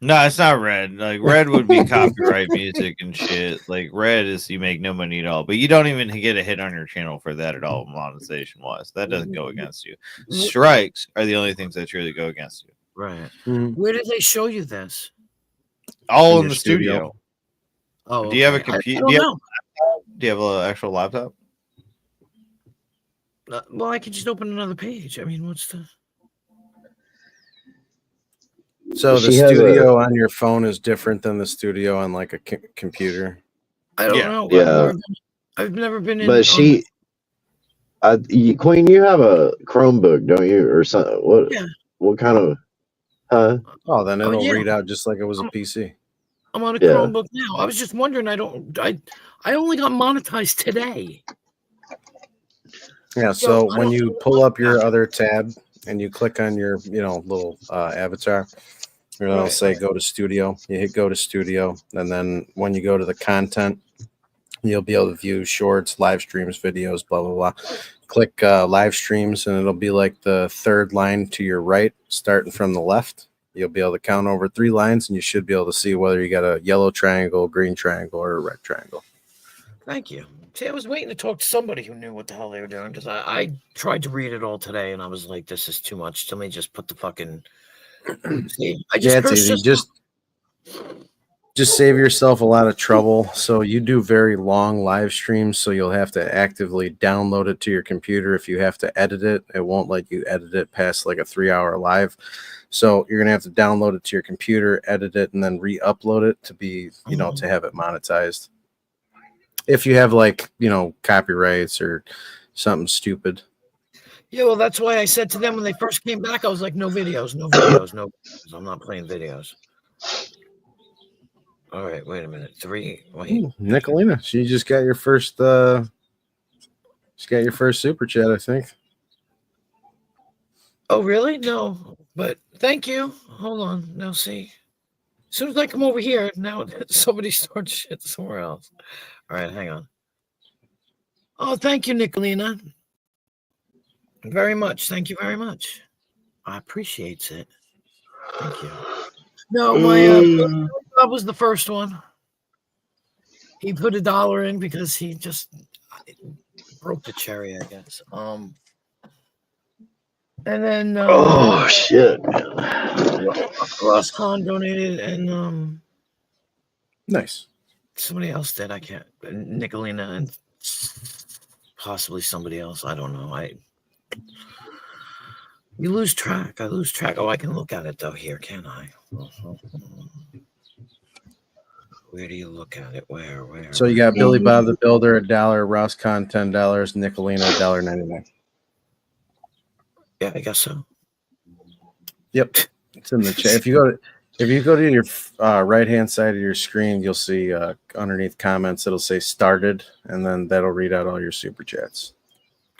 No, it's not red. Like red would be copyright music and shit. Like red is you make no money at all, but you don't even get a hit on your channel for that at all, monetization wise. That doesn't go against you. Strikes are the only things that really go against you. Right. Mm-hmm. Where did they show you this? All in the studio. Oh, do you have a okay. computer? I don't know. Do you have an actual laptop? Well, I could just open another page. I mean, what's the? So the studio on your phone is different than the studio on like a computer. I don't know. Yeah. I've never been in. But she, Queen, you have a Chromebook, don't you, or something? What? Yeah. What kind of? Huh? Oh, then it'll yeah. read out just like it was a PC. I'm on a Chromebook now. I was just wondering. I only got monetized today. Yeah. So when you pull up your other tab and you click on your little avatar, it'll say go to studio. You hit go to studio, and then when you go to the content, you'll be able to view shorts, live streams, videos, blah blah blah. Click live streams, and it'll be like the third line to your right, starting from the left. You'll be able to count over 3 lines, and you should be able to see whether you got a yellow triangle, green triangle, or a red triangle. Thank you. See, I was waiting to talk to somebody who knew what the hell they were doing because I tried to read it all today, and I was like, this is too much. Let me just put the fucking. See, It's easy. Just save yourself a lot of trouble. So you do very long live streams, so you'll have to actively download it to your computer. If you have to edit it, it won't let you edit it past like a 3-hour live. So you're gonna have to download it to your computer, edit it, and then re-upload it to be, to have it monetized. If you have copyrights or something stupid. Yeah, well, that's why I said to them when they first came back, I was like, no videos, no videos, no videos. I'm not playing videos. All right, wait a minute. 3. Wait. Ooh, Nicolina, she just got your first. She got your first super chat, I think. Oh, really? No, but thank you. Hold on. Now, see. As soon as I come over here, now somebody starts shit somewhere else. All right, hang on. Oh, thank you, Nicolina. Very much. Thank you very much. I appreciate it. Thank you. No, my Bob was the first one. He put $1 in because he just broke the cherry, I guess. And then oh shit! Ross Khan donated, and nice. Somebody else did. I can't. Nicolina and possibly somebody else. I don't know. You lose track. I lose track. Oh, I can look at it though. Here, can I? Where do you look at it? Where? So you got Billy Bob the Builder $1, Ross Con $10, Nicolina $1.99. Yeah, I guess so. Yep, it's in the chat. If you go to your right hand side of your screen, you'll see underneath comments it'll say started, and then that'll read out all your super chats.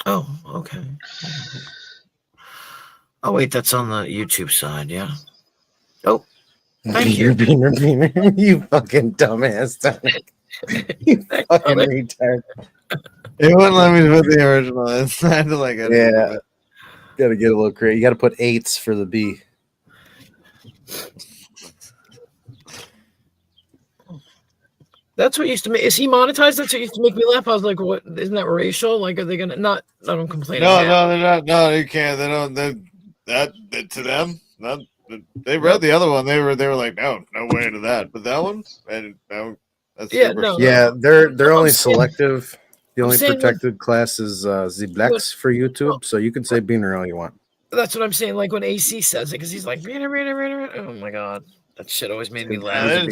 Oh, okay. Oh wait, that's on the YouTube side. Yeah. Oh, thank you. Beaner. You fucking dumbass, Tonic. You fucking retard. It wouldn't let me put the original. It's kind of like yeah. Got to get a little crazy. You got to put 8s for the B. That's what used to make. Is he monetized? That's what used to make me laugh. I was like, "What? Isn't that racial? Like, are they gonna not? I don't complain No, now. no, they're not. No, they can't. They don't. That to them. Not. They read Nope. the other one. They were like, no way to that. But that one, and no, that's Yeah, super. no, Yeah, no. they're I'm only saying, selective. The I'm only saying when, protected class is the when blacks for YouTube, so you can say beaner all you want. that's what I'm saying. Like when AC says it, because he's like, oh my god, that shit always made me laugh. They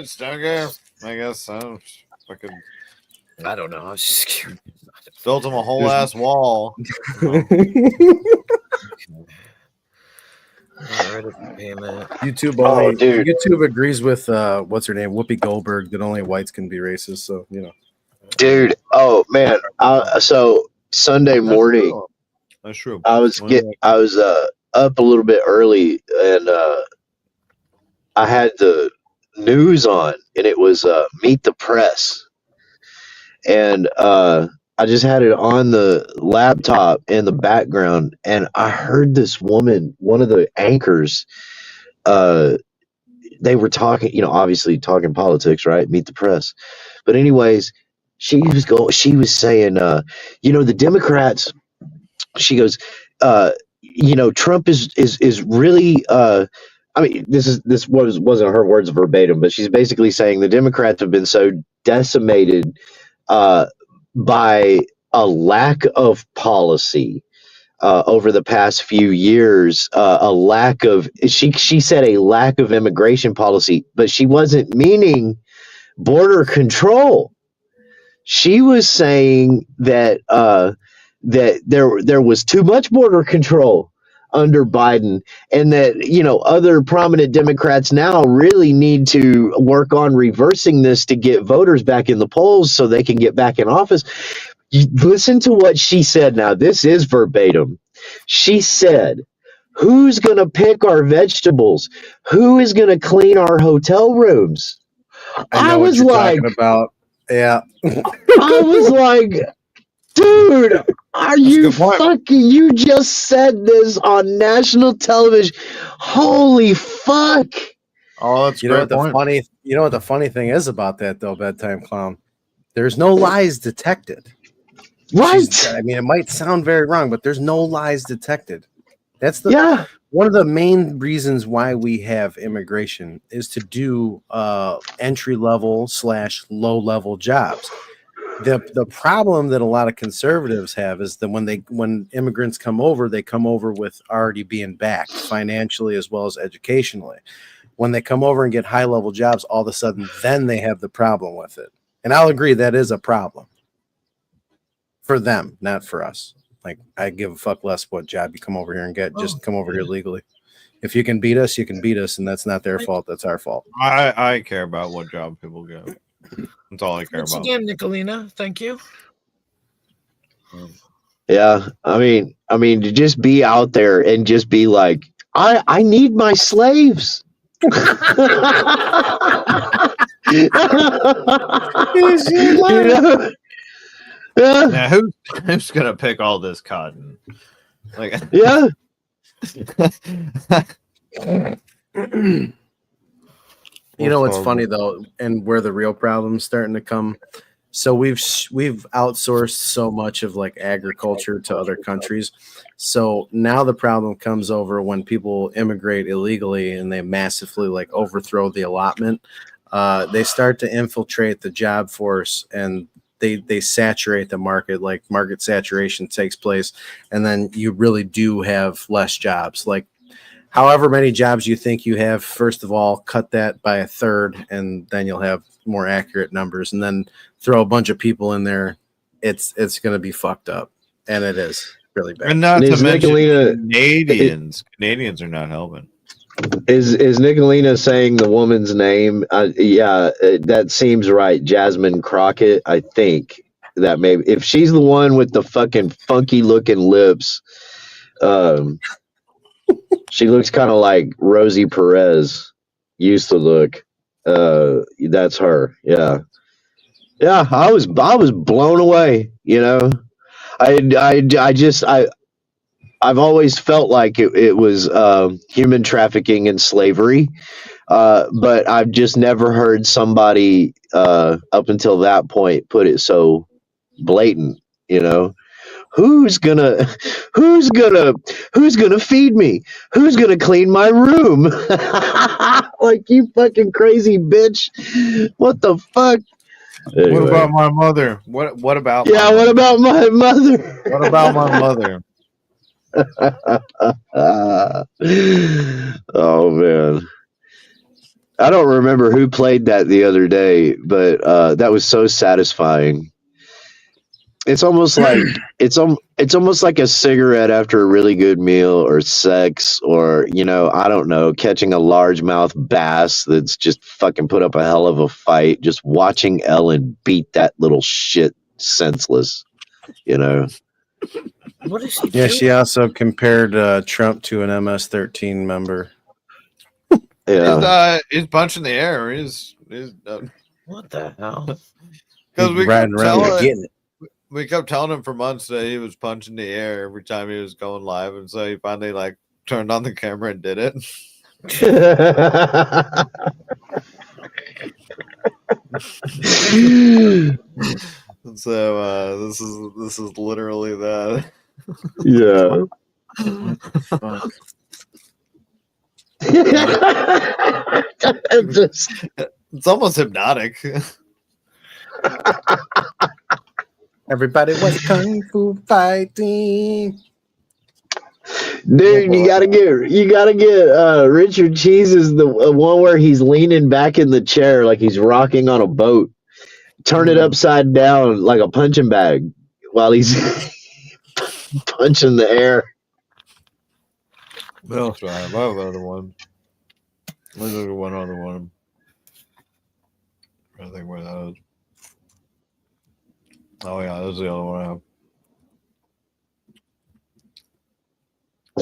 just don't care. I guess I don't fucking. I don't know. I was just scared. Built him a whole ass wall. Not ready for payment. YouTube Oh, only dude. YouTube agrees with what's her name, Whoopi Goldberg, that only whites can be racist. So you know, Dude, oh man. So Sunday morning, That's true. I was up a little bit early, and I had the news on, and it was Meet the Press, and I just had it on the laptop in the background, and I heard this woman, one of the anchors, uh, they were talking, obviously talking politics, right? Meet the Press, but anyways, she was saying, the Democrats. She goes, Trump is really. I mean, this wasn't her words verbatim, but she's basically saying the Democrats have been so decimated uh, by a lack of policy over the past few years, a lack of she said a lack of immigration policy, but she wasn't meaning border control. She was saying that that there was too much border control under Biden, and that other prominent Democrats now really need to work on reversing this to get voters back in the polls so they can get back in office. Listen to what she said. Now this is verbatim. She said, "Who's going to pick our vegetables? Who is going to clean our hotel rooms?" I know what you're talking about. Yeah, I was like, dude, are you fucking? You just said this on national television. Holy fuck! Oh, that's you know what the funny thing is about that though, bedtime clown. There's no lies detected. Right. I mean, it might sound very wrong, but there's no lies detected. That's one of the main reasons why we have immigration is to do entry level / low level jobs. The problem that a lot of conservatives have is that when immigrants come over, they come over with already being backed financially as well as educationally. When they come over and get high level jobs, all of a sudden, then they have the problem with it. And I'll agree that is a problem for them, not for us. Like, I give a fuck less what job you come over here and get. Just come over here legally. If you can beat us, you can beat us, and that's not their fault. That's our fault. I care about what job people get. That's all I care Once about. again, Nicolina, thank you. Yeah, I mean, to just be out there and just be like, I need my slaves. Yeah. Now, who's gonna pick all this cotton? Like, yeah. You know what's funny though, and where the real problem's starting to come. So we've outsourced so much of like agriculture to other countries. So now the problem comes over when people immigrate illegally and they massively like overthrow the allotment. They start to infiltrate the job force and they saturate the market. Like market saturation takes place, and then you really do have less jobs. Like however many jobs you think you have, first of all, cut that by a third, and then you'll have more accurate numbers. And then throw a bunch of people in there. It's going to be fucked up, and it is really bad. And not to mention Nicolina, Canadians. Canadians are not helping. Is Nicolina saying the woman's name? Yeah, that seems right. Jasmine Crockett, I think that maybe if she's the one with the fucking funky looking lips, she looks kind of like Rosie Perez used to look. That's her. Yeah, yeah. I was blown away. I've always felt like it was human trafficking and slavery. But I've just never heard somebody up until that point put it so blatant. You know, who's gonna, who's gonna, who's gonna feed me? Who's gonna clean my room? Like, you fucking crazy bitch! What the fuck? What Anyway, about my mother? What about my yeah. What mother? about my mother? What about my mother? Oh man. I don't remember who played that the other day, but that was so satisfying. It's almost like it's almost like a cigarette after a really good meal, or sex, or I don't know, catching a largemouth bass that's just fucking put up a hell of a fight. Just watching Ellen beat that little shit senseless. You know. What is he Yeah, doing? she also compared Trump to an MS-13 member. Yeah. He's punching the air. He's What the hell? because He's riding around and getting it. we kept telling him for months that he was punching the air every time he was going live, and so he finally like turned on the camera and did it. And so this is literally that. Yeah. Fuck. It's almost hypnotic. Everybody was kung fu fighting. Dude, you gotta get Richard Cheese's the one where he's leaning back in the chair like he's rocking on a boat. Turn it upside down like a punching bag while he's punching the air. What else do I have? I have another one. Let's look at one other one. I think where that is. Oh yeah, that's the other one I have.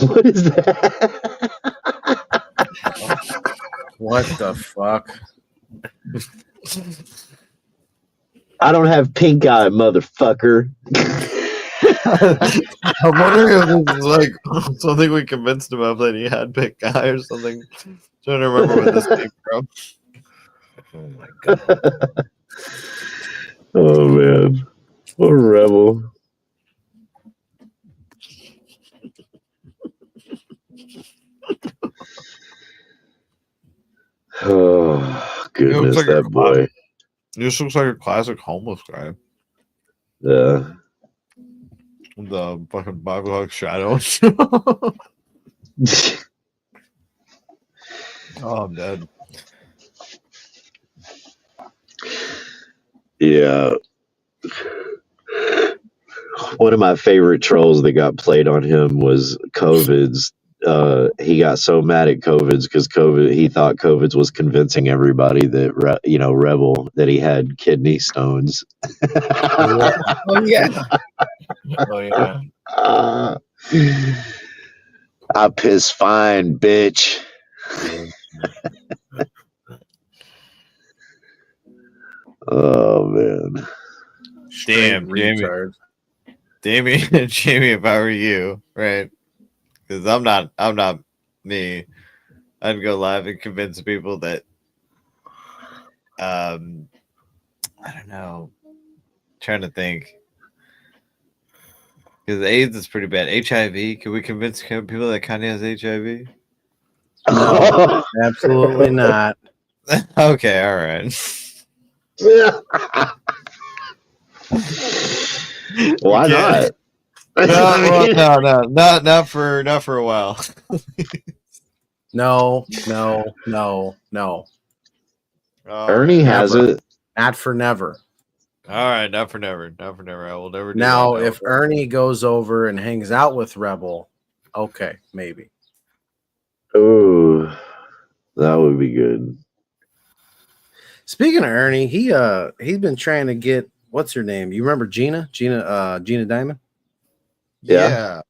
What is that? What the fuck? I don't have pink eye, motherfucker. I'm wondering if this is like something we convinced him of, that he had pink eye or something. Trying to remember where this came from. Oh my god. Oh man. What a rebel. Oh goodness, like that boy. This looks like a classic homeless guy. Yeah. The fucking 5 o'clock shadows. Oh, I'm dead. Yeah. One of my favorite trolls that got played on him was COVID's. He got so mad at COVID's because he thought COVID's was convincing everybody that Rebel, that he had kidney stones. Oh yeah. Oh yeah. I piss fine, bitch. Oh man. Damn, Jamie. Jamie, if I were you, right? Because I'm not me. I'd go live and convince people that I don't know. Trying to think. Because AIDS is pretty bad. HIV, can we convince people that Kanye has HIV? No, absolutely not. Okay, all right. Why not? No, not for a while. No. Ernie has it. Not for never. All right, not for never. Not for never. I will never do Now, that. if Ernie goes over and hangs out with Rebel, okay, maybe. Ooh, that would be good. Speaking of Ernie, he's been trying to get, what's her name? You remember Gina Diamond? Yeah.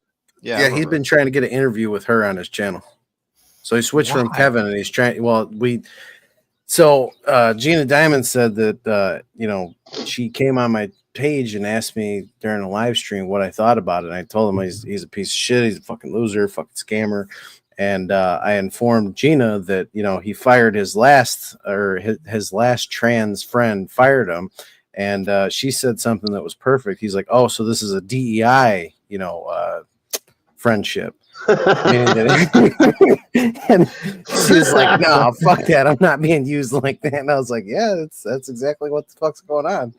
He's been trying to get an interview with her on his channel. So he switched from Kevin, and he's trying. Well, Gina Diamond said that she came on my page and asked me during a live stream what I thought about it. And I told him he's a piece of shit. He's a fucking loser, fucking scammer. And I informed Gina that he fired his last trans friend fired him, and she said something that was perfect. He's like, "Oh, so this is a DEI, friendship." And she was like, "No, fuck that. I'm not being used like that." And I was like, "Yeah, that's exactly what the fuck's going on."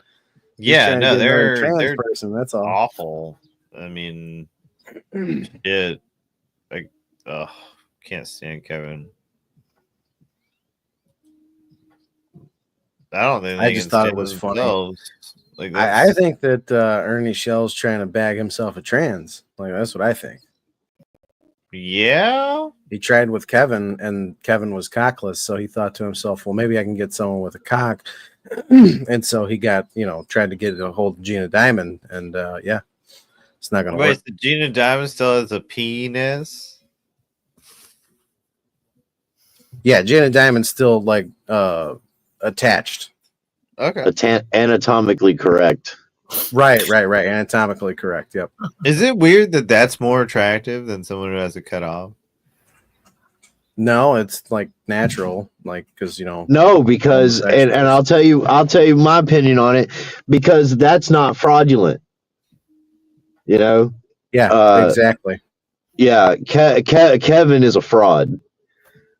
He's Yeah, trying to no, get another they're trans person. That's all. awful. I mean, shit. Like, ugh, can't stand Kevin. I don't think I they just can thought it stand was funny. themselves. Like I think that Ernie Shell's trying to bag himself a trans. Like, that's what I think. Yeah. He tried with Kevin, and Kevin was cockless, so he thought to himself, "Well, maybe I can get someone with a cock." And so he got, tried to get a hold of Gina Diamond, and yeah, it's not going to work. Wait, so Gina Diamond still has a penis? Yeah, Gina Diamond's still like attached. Okay. Anatomically correct. Right. Anatomically correct. Yep. Is it weird that that's more attractive than someone who has it cut off? No, it's like natural, like because No, because and I'll tell you my opinion on it, because that's not fraudulent. Yeah, exactly. Yeah, Kevin is a fraud.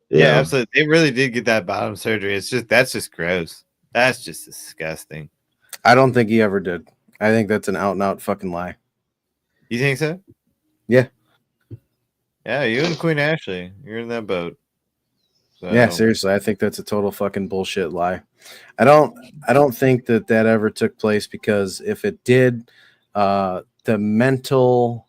Yeah, absolutely. They really did get that bottom surgery. That's just gross. That's just disgusting. I don't think he ever did. I think that's an out and out fucking lie. You think so? Yeah. Yeah, you and Queen Ashley, you're in that boat. So. Yeah, seriously, I think that's a total fucking bullshit lie. I don't think that ever took place, because if it did, the mental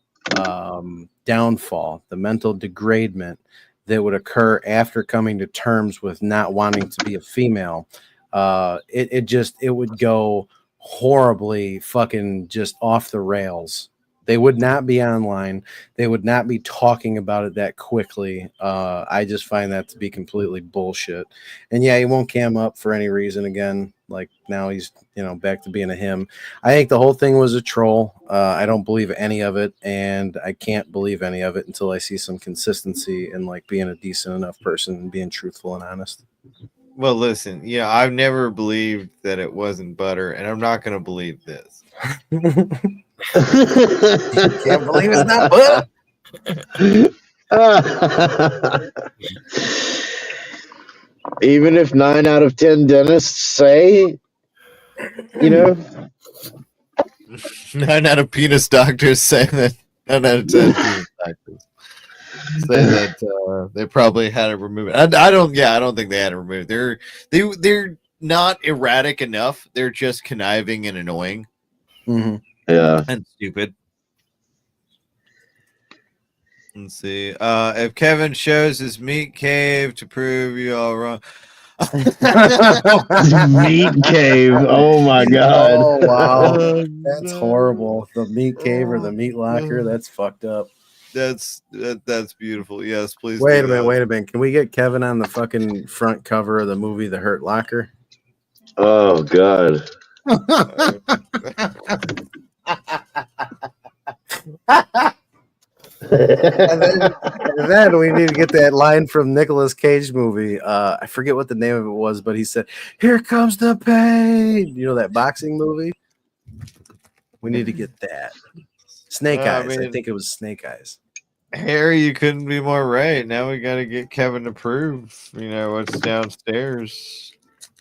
downfall, the mental degradement that would occur after coming to terms with not wanting to be a female, it would go horribly fucking just off the rails. They would not be online. They would not be talking about it that quickly. I just find that to be completely bullshit. And yeah, he won't cam up for any reason again. Like, now he's back to being a him. I think the whole thing was a troll. I don't believe any of it, and I can't believe any of it until I see some consistency in like being a decent enough person and being truthful and honest. Well, listen, I've never believed that it wasn't butter, and I'm not going to believe this. Can't believe it's not butter. Even if 9 out of 10 dentists say, 9 out of penis doctors say that. 9 out of 10 penis doctors say that they probably had it removed. I don't think they had it removed. They're not erratic enough. They're just conniving and annoying. Mm-hmm. Yeah. And stupid. Let's see. If Kevin shows his meat cave to prove you all wrong. Meat cave. Oh my god. Oh wow. That's horrible. The meat cave or the meat locker. That's fucked up. That's beautiful. Yes, please. Wait a minute. Can we get Kevin on the fucking front cover of the movie The Hurt Locker? Oh god. and then we need to get that line from Nicolas Cage movie. I forget what the name of it was, but he said, "Here comes the pain." You know that boxing movie? We need to get that. Snake Eyes. I think it was Snake Eyes. Harry, you couldn't be more right. Now we got to get Kevin to prove, what's downstairs.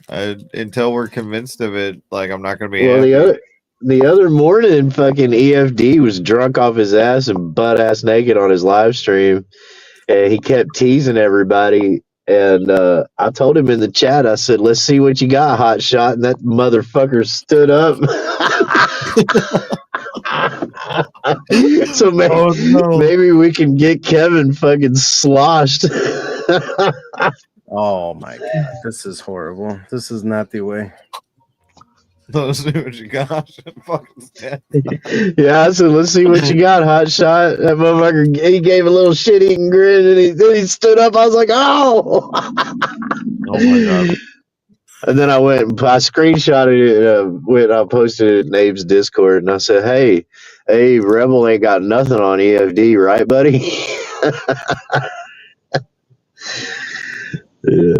Until we're convinced of it, like, I'm not going to be happy. The other morning, fucking EFD was drunk off his ass and butt ass naked on his live stream, and he kept teasing everybody. And I told him in the chat, I said, "Let's see what you got, hot shot." And that motherfucker stood up. So maybe we can get Kevin fucking sloshed. Oh my god, this is horrible. This is not the way. Let's see what you got. Yeah, I said, "Let's see what you got, hot shot." That motherfucker, he gave a little shit-eating grin, and then he stood up. I was like, "Oh!" Oh my god! And then I screenshotted it, I posted it in Abe's Discord, and I said, "Hey, Rebel ain't got nothing on EFD, right, buddy?" Yeah.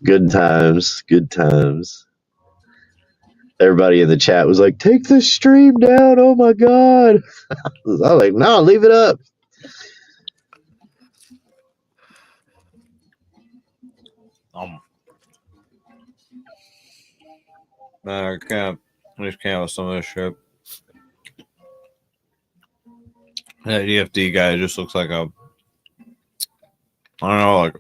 Good times. Good times. Everybody in the chat was like, "Take this stream down! Oh my god!" I was like, "No, leave it up." I can't. I just can't with some of this shit. That EFD guy just looks like a. I don't know,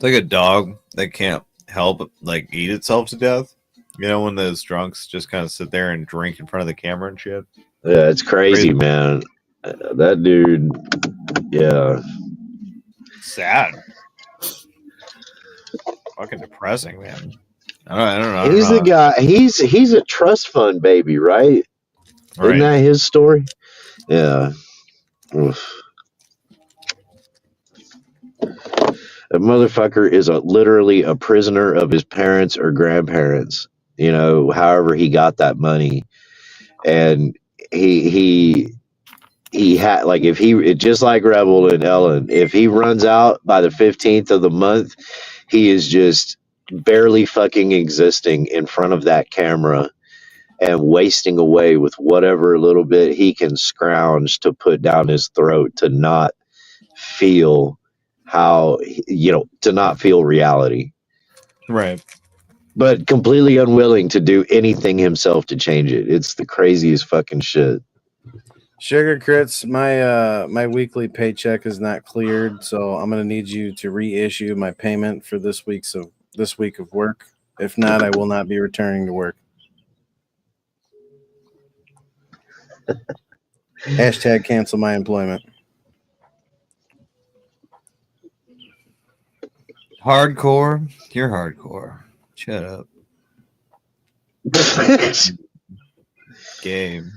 like a dog that can't help but, like, eat itself to death. You know, when those drunks just kind of sit there and drink in front of the camera and shit. Yeah, it's crazy, man. That dude, yeah. Sad. Fucking depressing, man. I don't know. He's the guy. He's a trust fund baby, right? Right. Isn't that his story? Yeah. Oof. That motherfucker is literally a prisoner of his parents or grandparents. You know, however he got that money, and he had, like, if he, just like Rebel and Ellen, if he runs out by the 15th of the month, he is just barely fucking existing in front of that camera and wasting away with whatever little bit he can scrounge to put down his throat to not feel how, to not feel reality. Right. But completely unwilling to do anything himself to change it. It's the craziest fucking shit. Sugar Crits, my weekly paycheck is not cleared, so I'm gonna need you to reissue my payment for this week of work. If not, I will not be returning to work. Hashtag cancel my employment. Hardcore? You're hardcore. Shut up. Game.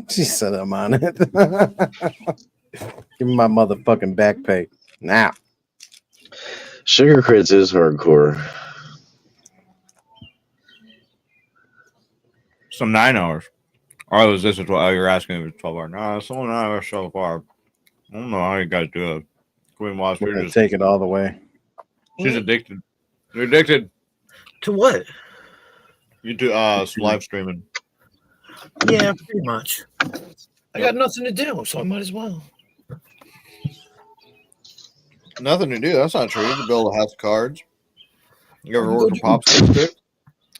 She said I'm on it. Give me my motherfucking back pay now. Sugar Crits is hardcore. Some 9 hours. Oh, was this? You're asking if it's 12 hours? No, it's only 9 hours so far. I don't know how you guys do it. Queen Wasp, We're gonna take it all the way. She's addicted. You're addicted. To what? You do live streaming. Yeah, pretty much. I got nothing to do, so I might as well. Nothing to do. That's not true. You can build a house of cards. You ever work a popsicle stick?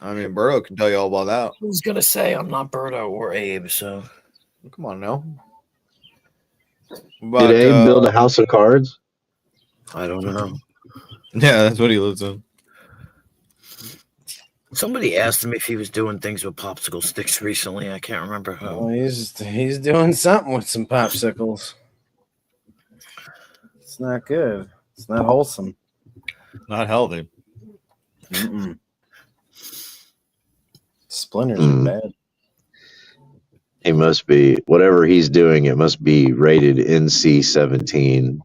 I mean, Burrow can tell you all about that. I was gonna say I'm not Berto or Abe, so come on now. Did Abe build a house of cards? I don't know. Yeah, that's what he lives in. Somebody asked him if he was doing things with popsicle sticks recently. I can't remember who. Well, he's doing something with some popsicles. It's not good. It's not wholesome. Not healthy. Mm-mm. Splinters are bad. He must be, whatever he's doing, it must be rated NC-17.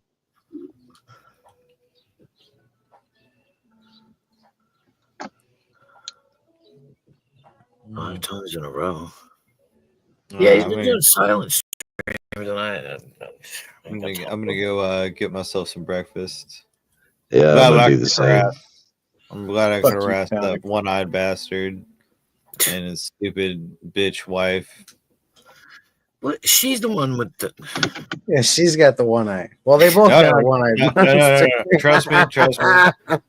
Five times in a row. yeah, he's been doing silent streams tonight. I'm gonna go get myself some breakfast. Yeah, I'm gonna do the same. I'm glad I Fuck could you, harass that Tonic. one-eyed bastard and his stupid bitch wife. What? She's the one with the. Yeah, she's got the one eye. Well, they both got a one eye. No. Trust me.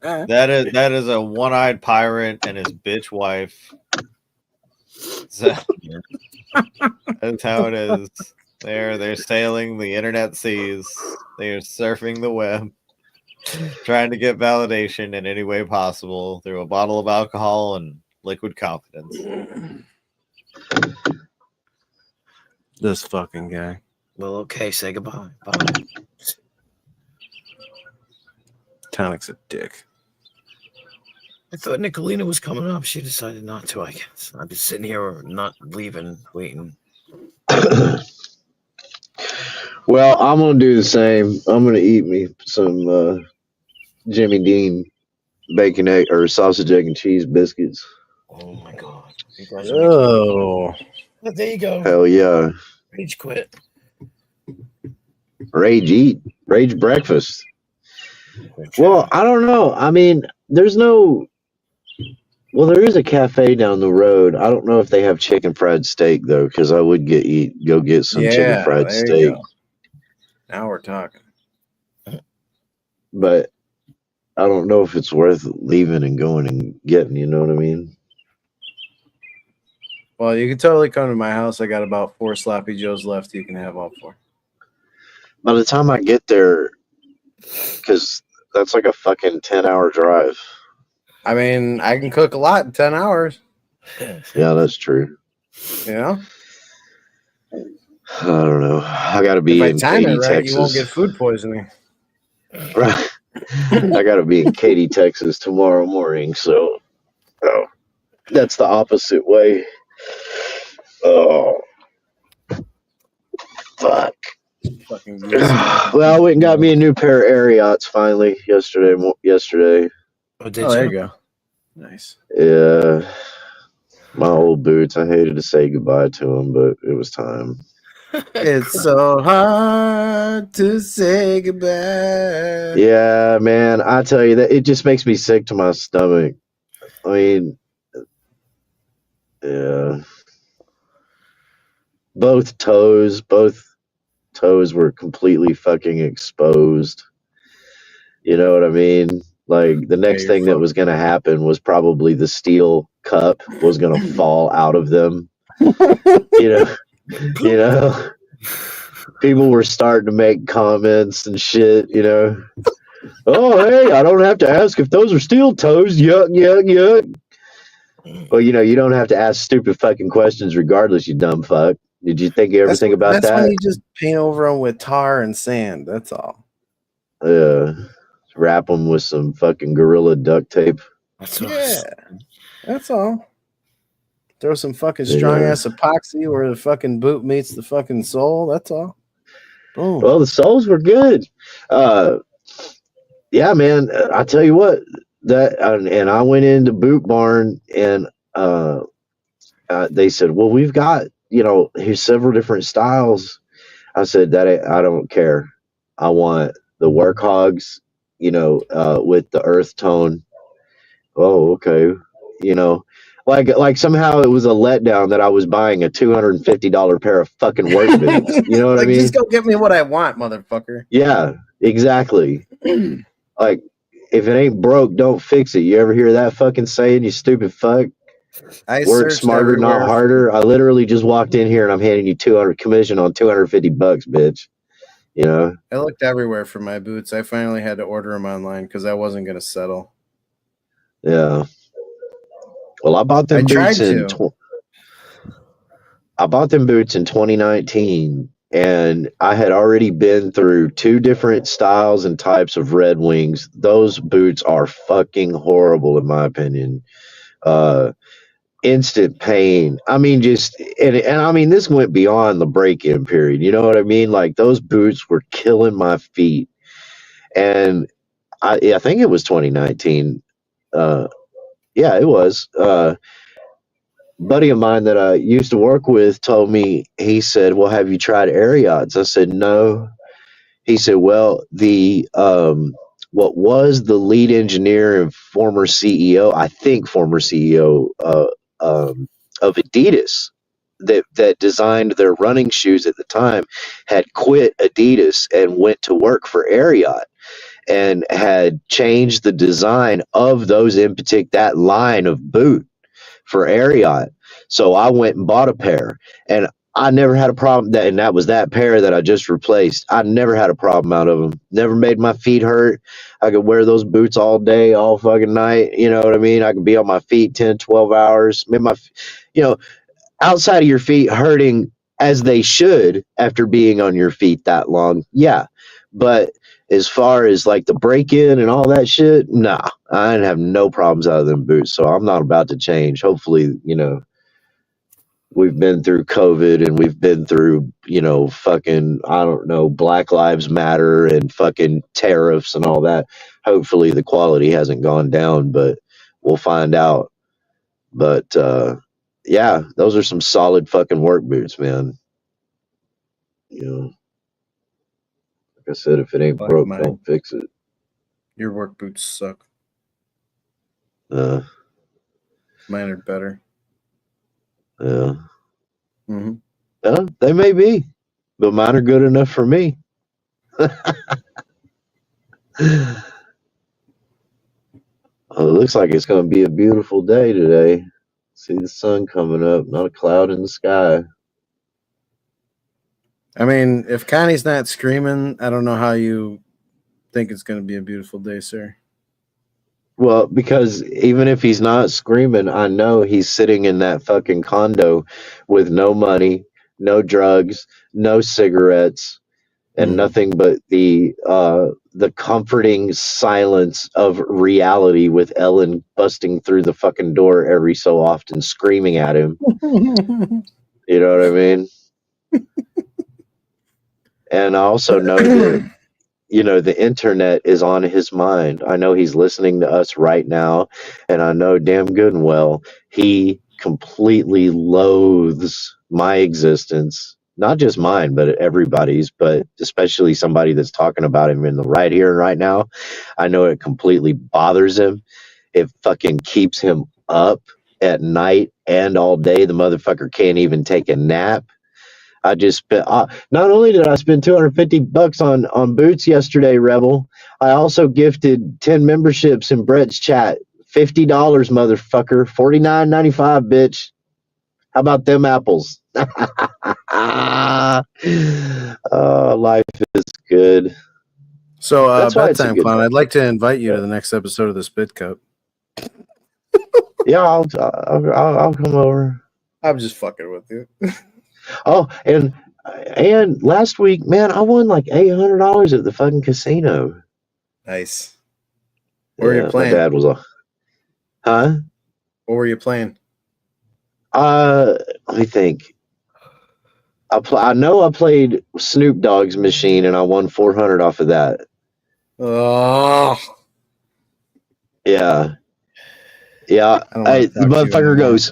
That is a one-eyed pirate and his bitch wife. So, that's how it is. They're sailing the internet seas. They are surfing the web, trying to get validation in any way possible through a bottle of alcohol and liquid confidence. This fucking guy. Well, okay, say goodbye. Bye. Tonic's a dick. I thought Nicolina was coming up. She decided not to, I guess. I've been sitting here not leaving, waiting. Well, I'm gonna do the same. I'm gonna eat me some Jimmy Dean bacon, egg, or sausage, egg, and cheese biscuits. Oh my god! Oh, there you go. Hell yeah! Rage quit. Rage breakfast. Well, I don't know. I mean, there's no. Well, there is a cafe down the road. I don't know if they have chicken fried steak though, because I would go get some chicken Yeah, fried there you steak. go. Now we're talking. But I don't know if it's worth leaving and going and getting. You know what I mean? Well, you can totally come to my house. I got about 4 sloppy joes left. You can have all 4. By the time I get there, because that's like a fucking 10-hour drive. I mean, I can cook a lot in 10 hours. Yeah, that's true. You know? I don't know. I got to If be I in time it Katy, right, you won't Texas. get food poisoning. Right. I got to be in Katy, Texas tomorrow morning. So that's the opposite way. Oh, fuck. Fucking use some Well, I went and got me a new pair of Ariats finally yesterday. Oh, did there you? you go. Nice. Yeah. My old boots. I hated to say goodbye to them, but it was time. It's so hard to say goodbye. Yeah, man. I tell you that it just makes me sick to my stomach. I mean, yeah. Both toes were completely fucking exposed. You know what I mean? Like the Yeah, next you're thing that was fucked. going to happen was probably the steel cup was going to fall out of them. You know, you know, people were starting to make comments and shit, you know. Oh, hey, I don't have to ask if those are steel toes. Yuck, yuck, yuck. Well, you know, you don't have to ask stupid fucking questions regardless, you dumb fuck. Did you ever think about That's when that? you just paint over them with tar and sand. That's all. Wrap them with some fucking gorilla duct tape. That's Yeah, that's all. Throw some fucking You strong know. ass epoxy where the fucking boot meets the fucking sole. That's all. Boom. Well, the soles were good. Yeah, man. I tell you what, and I went into Boot Barn and they said, "Well, we've got here's several different styles." I said that I don't care. I want the work hogs, with the earth tone. Oh, okay. You know, like somehow it was a letdown that I was buying a $250 pair of fucking work boots. You know what I Like, just mean? go get me what I want, motherfucker. Yeah, exactly. Like, if it ain't broke, don't fix it. You ever hear that fucking saying, you stupid fuck? I Work searched smarter, not everywhere. harder. I literally just walked in here and I'm handing you 200 commission on $250, bitch. You know? I looked everywhere for my boots. I finally had to order them online because I wasn't going to settle. Yeah. Well, I bought I them boots tried in to. I bought them boots in 2019, and I had already been through 2 different styles and types of Red Wings. Those boots are fucking horrible, in my opinion. Uh, Instant pain. I mean, and I mean, this went beyond the break-in period. You know what I mean? Like those boots were killing my feet, and I think it was 2019. Yeah, it was. Buddy of mine that I used to work with told me, he said, "Well, have you tried Ariats?" I said, "No." He said, "Well, the what was the lead engineer and former CEO, I think former CEO of Adidas that designed their running shoes at the time had quit Adidas and went to work for Ariat and had changed the design of those in particular that line of boot for Ariat. So I went and bought a pair, and I never had a problem. And that was that pair that I just replaced. I never had a problem out of them. Never made my feet hurt. I could wear those boots all day, all fucking night. You know what I mean? I could be on my feet 10, 12 hours. Made you know, outside of your feet hurting as they should after being on your feet that long. Yeah. But as far as like the break in and all that shit, nah, I didn't have no problems out of them boots. So I'm not about to change. Hopefully, we've been through COVID and we've been through, fucking, I don't know, Black Lives Matter and fucking tariffs and all that. Hopefully the quality hasn't gone down, but we'll find out. But, yeah, those are some solid fucking work boots, man. You know. I said, if it ain't Fuck broke, mine. don't fix it. Your work boots suck. Uh, Mine are better. yeah. Mm-hmm. They may be, but mine are good enough for me. It looks like it's going to be a beautiful day today. See the sun coming up, not a cloud in the sky. I mean, if Connie's not screaming, I don't know how you think it's going to be a beautiful day, sir. Well, because even if he's not screaming, I know he's sitting in that fucking condo with no money, no drugs, no cigarettes, and nothing but the comforting silence of reality with Ellen busting through the fucking door every so often screaming at him. You know what I mean? And I also know that, you know, the internet is on his mind. I know he's listening to us right now, and I know damn good and well he completely loathes my existence. Not just mine, but everybody's, but especially somebody that's talking about him in the right here and right now. I know it completely bothers him. It fucking keeps him up at night and all day. The motherfucker can't even take a nap. I just spent. Not only did I spend $250 on boots yesterday, Rebel, I also gifted 10 memberships in Brett's chat. $50, motherfucker. $49.95, bitch. How about them apples? Life is good. So, That's why it's a bedtime good clown, day. I'd like to invite you to the next episode of the Spit Cup. Yeah, I'll come over. I'm just fucking with you. Oh, and last week, man, I won like $800 at the fucking casino. Nice. What were you My playing? dad was huh? What were you playing? Let me think. I know I played Snoop Dogg's machine and I won 400 off of that. Oh, Yeah. Yeah. I don't want to The talk to you motherfucker anymore. goes,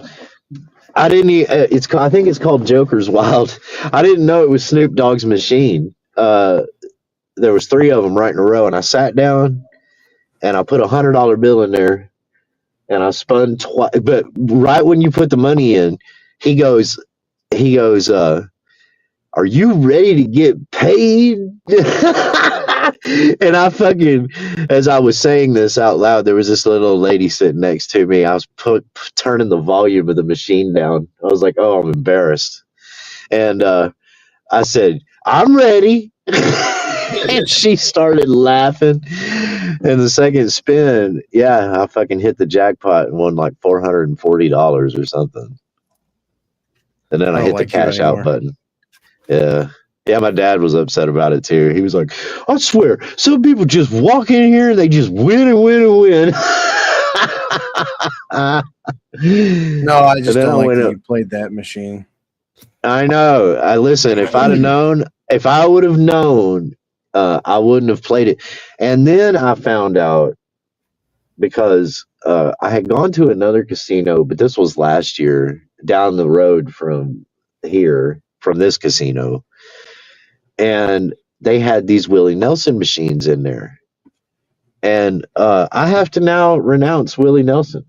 I didn't. I think it's called Joker's Wild. I didn't know it was Snoop Dogg's machine. There was 3 of them right in a row, and I sat down and I put $100 bill in there, and I spun twice. But right when you put the money in, he goes, are you ready to get paid? And I fucking, as I was saying this out loud, there was this little lady sitting next to me. I was turning the volume of the machine down. I was like, oh, I'm embarrassed. And I said, I'm ready. And she started laughing. And the second spin, yeah, I fucking hit the jackpot and won like $440 or something. And then I I don't hit the like you cash out anymore. button. Yeah. Yeah, my dad was upset about it too. He was like, I swear, some people just walk in here and they just win and win and win. No, I just And then don't I like went that up. you played that machine. I know. I listen, if I'd have known, if I would have known, I wouldn't have played it. And then I found out because I had gone to another casino, but this was last year down the road from here, from this casino. And they had these Willie Nelson machines in there. And I have to now renounce Willie Nelson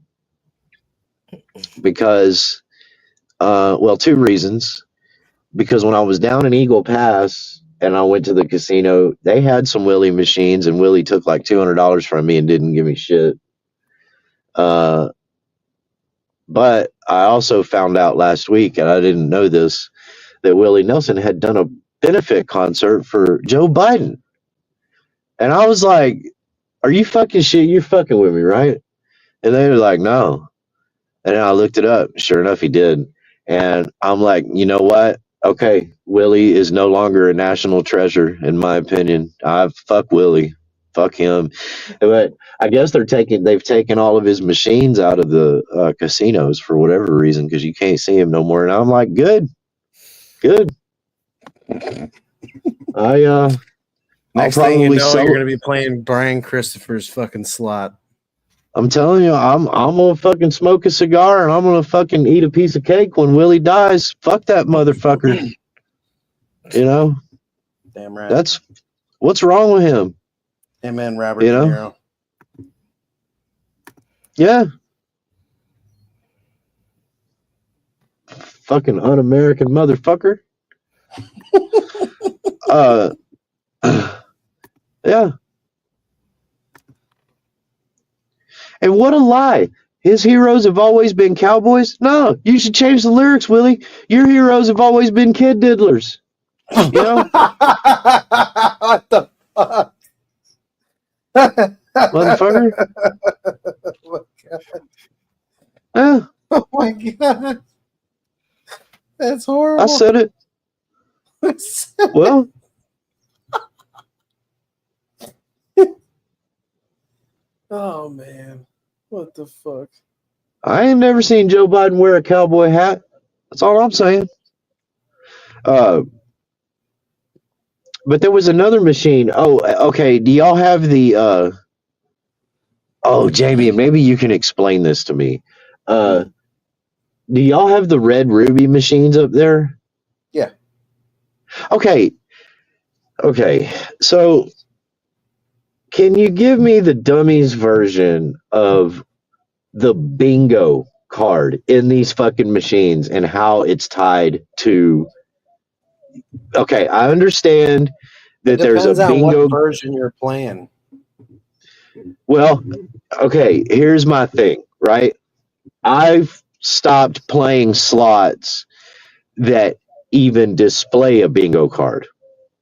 because, well, 2 reasons. Because when I was down in Eagle Pass and I went to the casino, they had some Willie machines, and Willie took like $200 from me and didn't give me shit. But I also found out last week, and I didn't know this, that Willie Nelson had done a benefit concert for Joe Biden. And I was like, are you fucking shit? You're fucking with me, right? And they were like, no. And then I looked it up. Sure enough, he did. And I'm like, you know what? Okay, Willie is no longer a national treasure, in my opinion. Fuck Willie. Fuck him. But I guess they've taken all of his machines out of the casinos for whatever reason because you can't see him no more. And I'm like, good. I'll Next thing you probably know, sell. you're going to be playing Brian Christopher's fucking slot. I'm telling you, I'm gonna fucking smoke a cigar and I'm gonna fucking eat a piece of cake when Willie dies. Fuck that motherfucker. You know, Damn right. What's wrong with him? Him and Robert You De know? Niro. Yeah. Fucking un-American motherfucker. Yeah. And what a lie. His heroes have always been cowboys? No, you should change the lyrics, Willie. Your heroes have always been kid diddlers. You know? What the fuck? Motherfucker. Yeah. Oh my god. That's horrible. I said it. Well, oh man. What the fuck? I ain't never seen Joe Biden wear a cowboy hat. That's all I'm saying. But there was another machine. Oh, okay. Do y'all have the oh, Jamie, maybe you can explain this to me. Do y'all have the red ruby machines up there? Yeah. Okay. So can you give me the dummies version of the bingo card in these fucking machines and how it's tied to? Okay, I understand It that there's a depends on what bingo. version you're playing. Well, okay, here's my thing, right? I've stopped playing slots that even display a bingo card.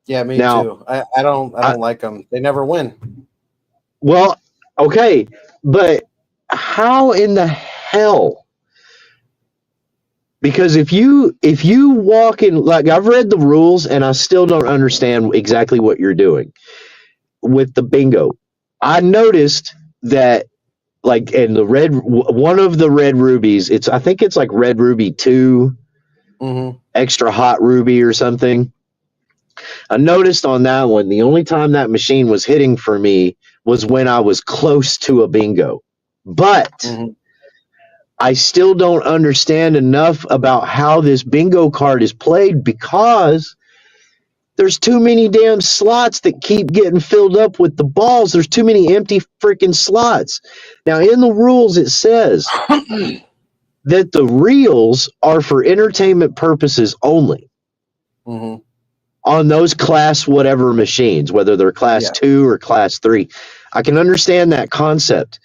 Yeah, me Now, too. I don't like them. They never win. Well, okay, but how in the hell? Because if you walk in, like, I've read the rules and I still don't understand exactly what you're doing with the bingo. I noticed that, like, in the one of the red rubies, I think it's like red ruby 2, extra hot ruby or something. I noticed on that one, the only time that machine was hitting for me was when I was close to a bingo. But I still don't understand enough about how this bingo card is played because there's too many damn slots that keep getting filled up with the balls. There's too many empty freaking slots. Now, in the rules, it says that the reels are for entertainment purposes only on those class whatever machines, whether they're class 2 or class 3. I can understand that concept.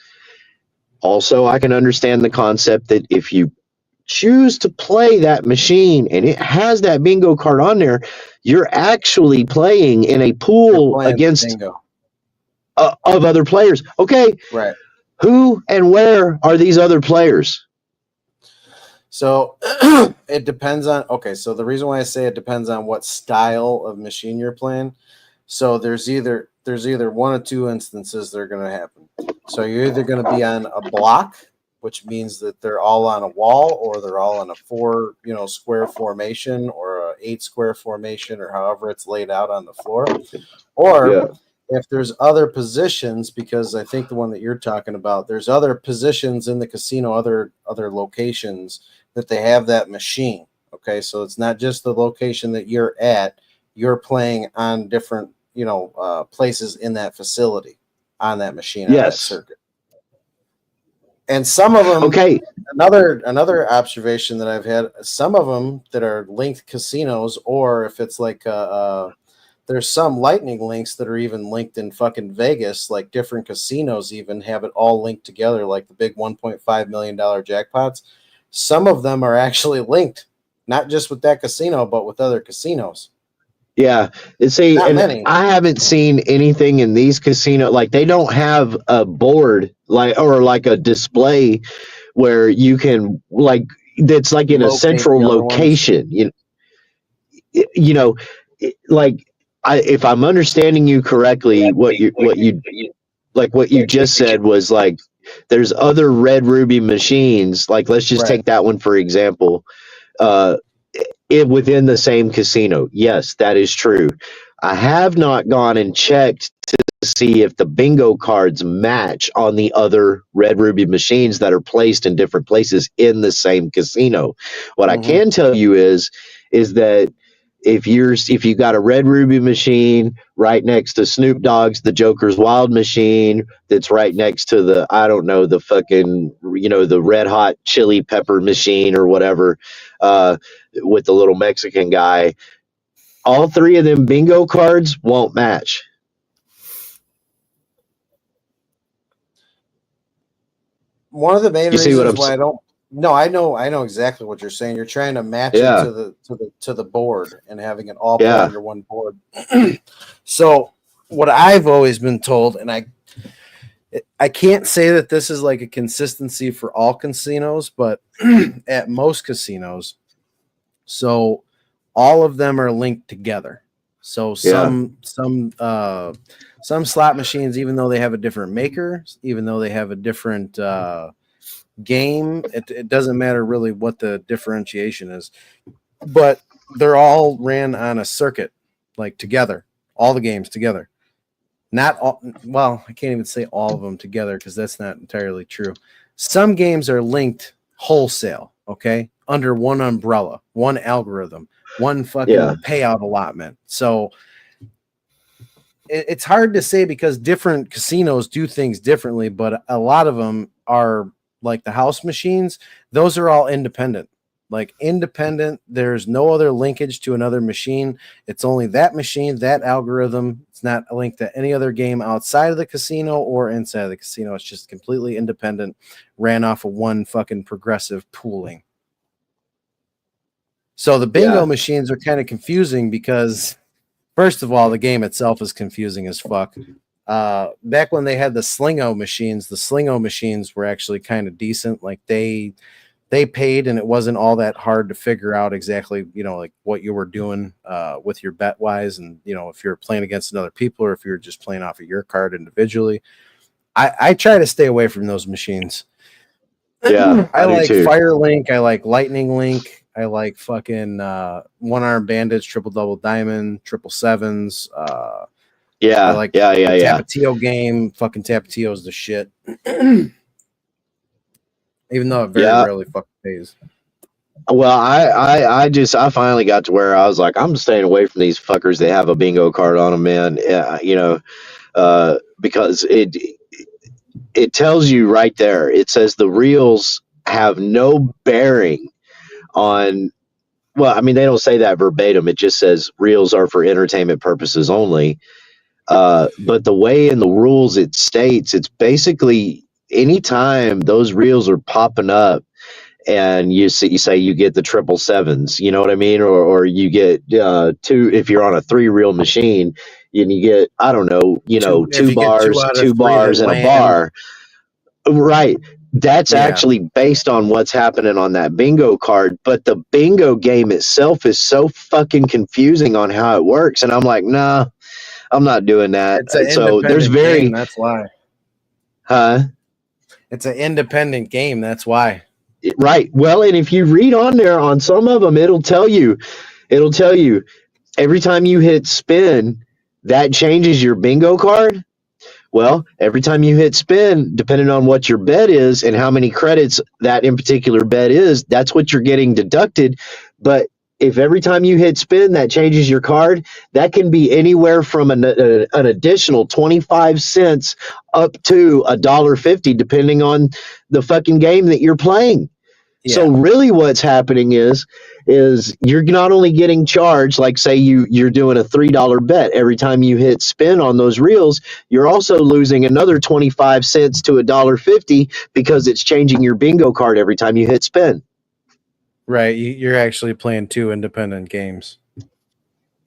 Also, I can understand the concept that if you choose to play that machine and it has that bingo card on there, you're actually playing in a pool against bingo. Of other players. Okay. Right. Who and where are these other players? So it depends on, okay, so the reason why I say it depends on what style of machine you're playing. So there's either one or two instances that are going to happen. So you're either going to be on a block, which means that they're all on a wall, or they're all on a 4, square formation, or a 8 square formation, or however it's laid out on the floor. Or if there's other positions, because I think the one that you're talking about, there's other positions in the casino, other locations that they have that machine. Okay, so it's not just the location that you're at. You're playing on different, places in that facility on that machine, on that circuit. And some of them, another observation that I've had, some of them that are linked casinos, or if it's like there's some lightning links that are even linked in fucking Vegas, like different casinos even have it all linked together, like the big $1.5 million jackpots. Some of them are actually linked, not just with that casino, but with other casinos. Yeah. See, Not and many. I haven't seen anything in these casinos. Like, they don't have a board, or like a display where you can, like, that's like in a Locate central the other ones. location. Like, if I'm understanding you correctly, what you just said was, like, there's other red ruby machines. Like, let's just take that one for example. Within the same casino. Yes, that is true. I have not gone and checked to see if the bingo cards match on the other red ruby machines that are placed in different places in the same casino. What I can tell you is that if you got a Red Ruby machine right next to Snoop Dogg's The Joker's Wild machine, that's right next to the, I don't know, the fucking, the Red Hot Chili Pepper machine or whatever, with the little Mexican guy, all three of them bingo cards won't match. One of the main You see what reasons I'm why I saying? don't. No, I know exactly what you're saying. You're trying to match it Yeah, to the board and having it all play yeah, under one board. So what I've always been told, and I can't say that this is like a consistency for all casinos, but at most casinos, so all of them are linked together. So yeah, some slot machines, even though they have a different maker, even though they have a different game, it doesn't matter really what the differentiation is, but they're all ran on a circuit, like together, all the games together. Not all, well, I can't even say all of them together because that's not entirely true. Some games are linked wholesale, okay, under one umbrella, one algorithm, one yeah, fucking payout allotment. So it's hard to say because different casinos do things differently, but a lot of them are like the house machines. Those are all independent. Like independent, there's no other linkage to another machine. It's only that machine, that algorithm. It's not linked to any other game outside of the casino or inside of the casino. It's just completely independent, ran off of one fucking progressive pooling. So the bingo yeah, machines are kind of confusing because, first of all, the game itself is confusing as fuck. Back when they had the Slingo machines were actually kind of decent. Like they paid, and it wasn't all that hard to figure out exactly, like what you were doing with your bet wise, and if you're playing against other people or if you're just playing off of your card individually. I try to stay away from those machines. yeah. I I do like too. Firelink. I like Lightning Link. I like fucking One Arm Bandits, Triple Double Diamond, Triple Sevens. I Yeah, like yeah, yeah, the yeah. Tapatio game. Fucking Tapatio is the shit. Even though it very Yeah. rarely fucking pays. Well, I finally got to where I was like, I'm staying away from these fuckers that have a bingo card on them, man. Yeah, because it tells you right there. It says the reels have no bearing on. Well, I mean, they don't say that verbatim. It just says reels are for entertainment purposes only. But the way in the rules it states, it's basically anytime those reels are popping up and you say you get the triple sevens, you know what I mean, or you get two if you're on a 3 reel machine, and you get, I don't know, If you get 2 out of two 3 that bars and a land, bar, right? That's yeah, actually based on what's happening on that bingo card, but the bingo game itself is so fucking confusing on how it works, and I'm like, nah, I'm not doing that. it's an So there's independent game. very, That's why. huh? It's an independent game. That's why. Right. Well, and if you read on there on some of them, it'll tell you every time you hit spin, that changes your bingo card. Well, every time you hit spin, depending on what your bet is and how many credits that in particular bet is, that's what you're getting deducted. But if every time you hit spin, that changes your card, that can be anywhere from an additional 25 cents up to $1.50, depending on the fucking game that you're playing. So Yeah. really what's happening is you're not only getting charged, like say you're doing a $3 bet every time you hit spin on those reels, you're also losing another 25 cents to $1.50 because it's changing your bingo card every time you hit spin. Right. You're actually playing 2 independent games.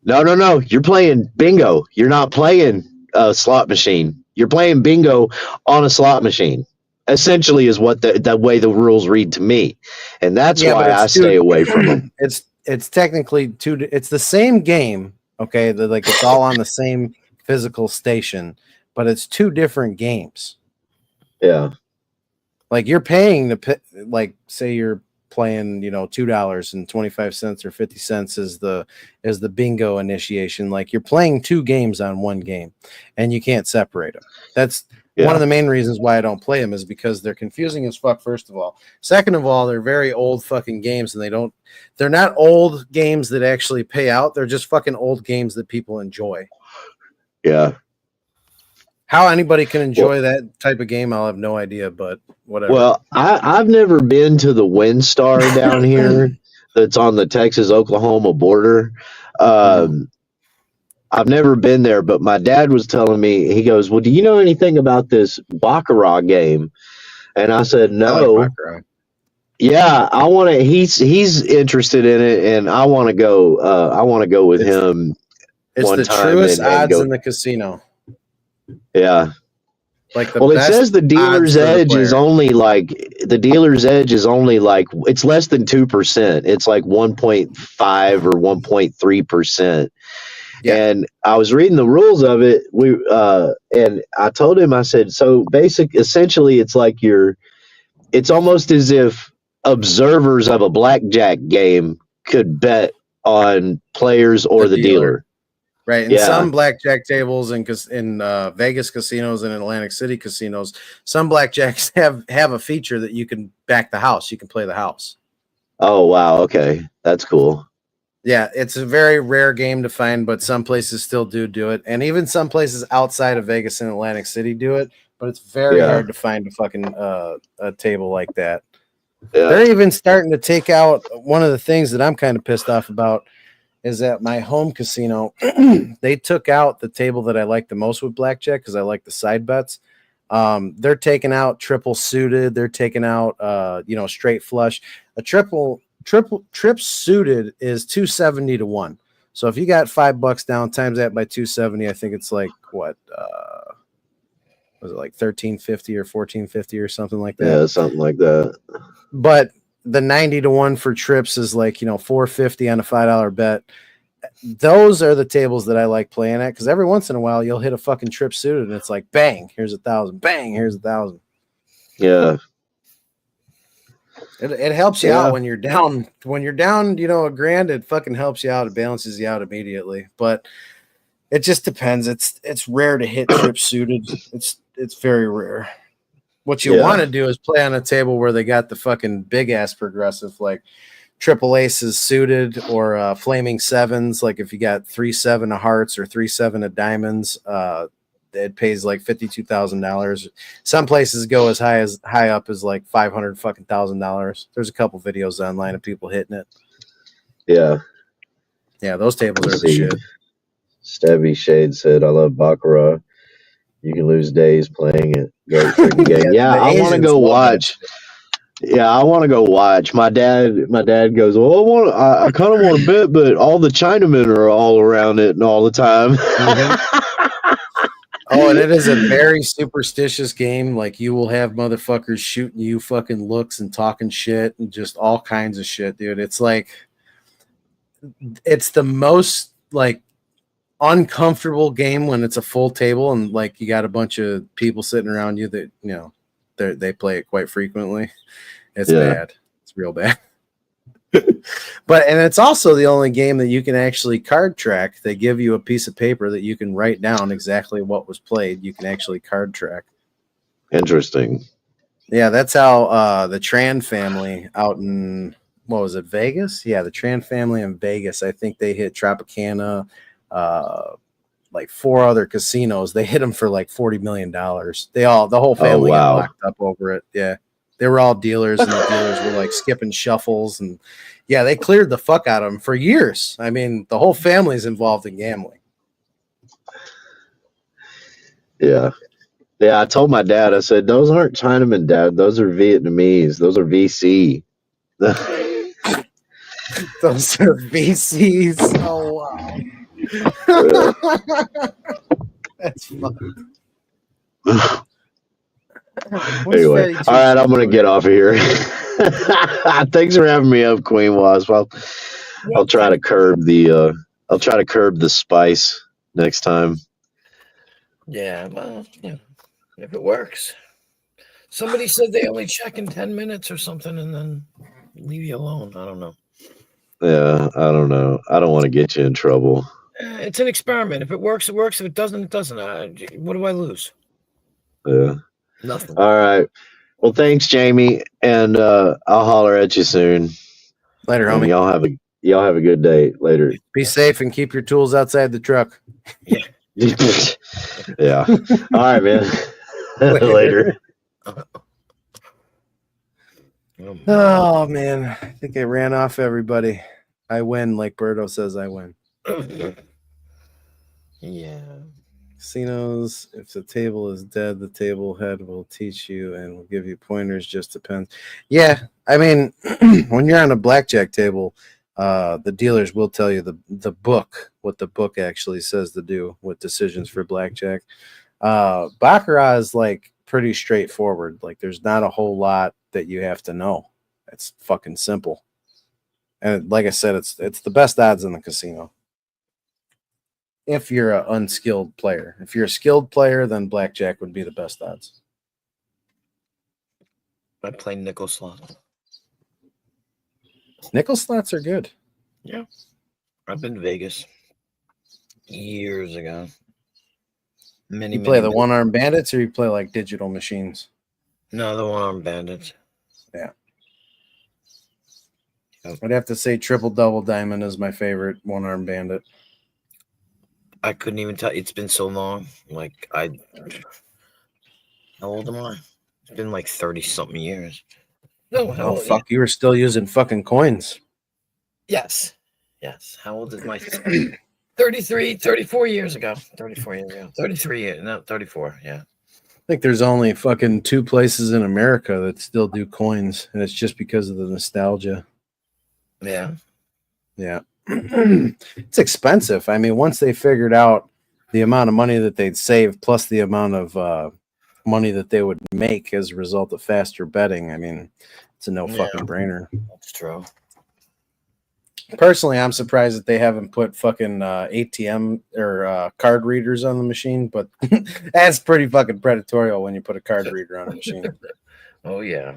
No. You're playing bingo. You're not playing a slot machine. You're playing bingo on a slot machine. Essentially is what the way the rules read to me. And that's Yeah, but why I it's stay two. away from them. It's technically two. It's the same game. Okay, like it's all on the same physical station, but it's 2 different games. Yeah. Like you're paying like say you're playing, $2.25 or 50 cents is the bingo initiation. Like you're playing 2 games on one game, and you can't separate them. One of the main reasons why I don't play them is because they're confusing as fuck, first of all. Second of all, they're very old fucking games, and they're not old games that actually pay out. They're just fucking old games that people enjoy. Yeah. How anybody can enjoy that type of game, I'll have no idea, but whatever. Well, I've never been to the WinStar down here that's on the Texas-Oklahoma border. I've never been there, but my dad was telling me, he goes, well, do you know anything about this Baccarat game? And I said, I like no. Baccarat. Yeah, I want to. He's interested in it, and I want to go. I want to go with him. It's one the time truest and odds go. in the casino. Yeah. Like the Well, it best says the odds dealer's for the edge is player. only like it's less than 2%. It's like 1.5 or 1.3%. Yeah. And I was reading the rules of it. And I told him, I said, so essentially, it's like it's almost as if observers of a blackjack game could bet on players or the dealer. Right. In Yeah. some blackjack tables in Vegas casinos and in Atlantic City casinos, some blackjacks have a feature that you can back the house. You can play the house. Oh, wow. Okay. That's cool. Yeah, it's a very rare game to find, but some places still do it. And even some places outside of Vegas and Atlantic City do it, but it's very hard to find a fucking a table like that. Yeah. They're even starting to take out one of the things that I'm kind of pissed off about is at my home casino, they took out the table that I like the most with blackjack because I like the side bets. They're taking out triple suited. They're taking out, straight flush. A trip suited is 270 to 1. So if you got $5 down, times that by 270, I think it's like what? Was it like 1350 or 1450 or something like that? Yeah, something like that. But the 90 to 1 for trips is like, 450 on a $5 bet. Those are the tables that I like playing at because every once in a while you'll hit a fucking trip suited and it's like bang, here's 1,000, bang, here's 1,000. Yeah. It helps you out when you're down. When you're down, a grand, it fucking helps you out. It balances you out immediately. But it just depends. It's rare to hit trip suited. It's very rare. What you want to do is play on a table where they got the fucking big ass progressive, like triple aces suited or flaming sevens. Like if you got 3-7 of hearts or 3-7 of diamonds, it pays like $52,000. Some places go as high up as like $500,000. There's a couple videos online of people hitting it. Yeah. Yeah, those tables are the shit. Stabby Shade said, I love Baccarat. You can lose days playing it. Great freaking game. Yeah, I want to go watch. Yeah, I want to go watch. My dad goes, well, I kind of want to bet, but all the Chinamen are all around it and all the time. Oh, and it is a very superstitious game. Like you will have motherfuckers shooting you fucking looks and talking shit and just all kinds of shit, dude. It's like it's the most like uncomfortable game when it's a full table and like you got a bunch of people sitting around you that they play it quite frequently. It's bad. It's real bad. And it's also the only game that you can actually card track. They give you a piece of paper that you can write down exactly what was played. You can actually card track. Interesting. Yeah, that's how the Tran family out in what was it, Vegas? Yeah, the Tran family in Vegas. I think they hit Tropicana, like 4 other casinos. They hit them for like $40 million. The whole family got locked up over it. Yeah. They were all dealers, and the dealers were like skipping shuffles, and yeah, they cleared the fuck out of them for years. I mean, the whole family's involved in gambling. Yeah. Yeah, I told my dad, I said, those aren't Chinamen, Dad. Those are Vietnamese. Those are VC. Those are VCs. Oh, wow. That's funny. Anyway, all right, I'm gonna get off of here. Thanks for having me up, Queen Wasp. I'll try to curb the spice next time. Yeah, well, if it works. Somebody said they only check in 10 minutes or something and then leave you alone. I don't know. Yeah, I don't know. I don't want to get you in trouble. It's an experiment. If it works, it works. If it doesn't, it doesn't. What do I lose? Yeah. Nothing. All right. Well, thanks, Jamie, and I'll holler at you soon. Later, And homie. y'all have a good day. Later. Be safe and keep your tools outside the truck. Yeah. Yeah. All right, man. Later. Oh man, I think I ran off everybody. I win, like Berto says. I win. Yeah. Casinos. If the table is dead, the table head will teach you and will give you pointers. Just depends. Yeah, I mean, when you're on a blackjack table, the dealers will tell you the book, what the book actually says to do with decisions for blackjack. Baccarat is like pretty straightforward. Like there's not a whole lot that you have to know. It's fucking simple. And like I said, it's the best odds in the casino. If you're an unskilled player. If you're a skilled player, then blackjack would be the best odds. I play nickel slot. Nickel slots are good. Yeah. I've been to Vegas years ago. You play the one-arm bandits or you play like digital machines? No, the one-arm bandits. Yeah. I'd have to say triple double diamond is my favorite one-arm bandit. I couldn't even tell. It's been so long. Like how old am I? It's been like 30-something years. No, how Oh old? fuck, you were still using fucking coins. Yes. Yes. How old is my 33, 34 years ago. 34 years ago. 33 years. No, 34. Yeah. I think there's only fucking 2 places in America that still do coins, and it's just because of the nostalgia. Yeah. Yeah. It's expensive. I mean, once they figured out the amount of money that they'd save plus the amount of money that they would make as a result of faster betting, I mean, it's a no fucking brainer. That's true. Personally, I'm surprised that they haven't put fucking ATM or card readers on the machine, but that's pretty fucking predatory when you put a card reader on a machine. Oh yeah.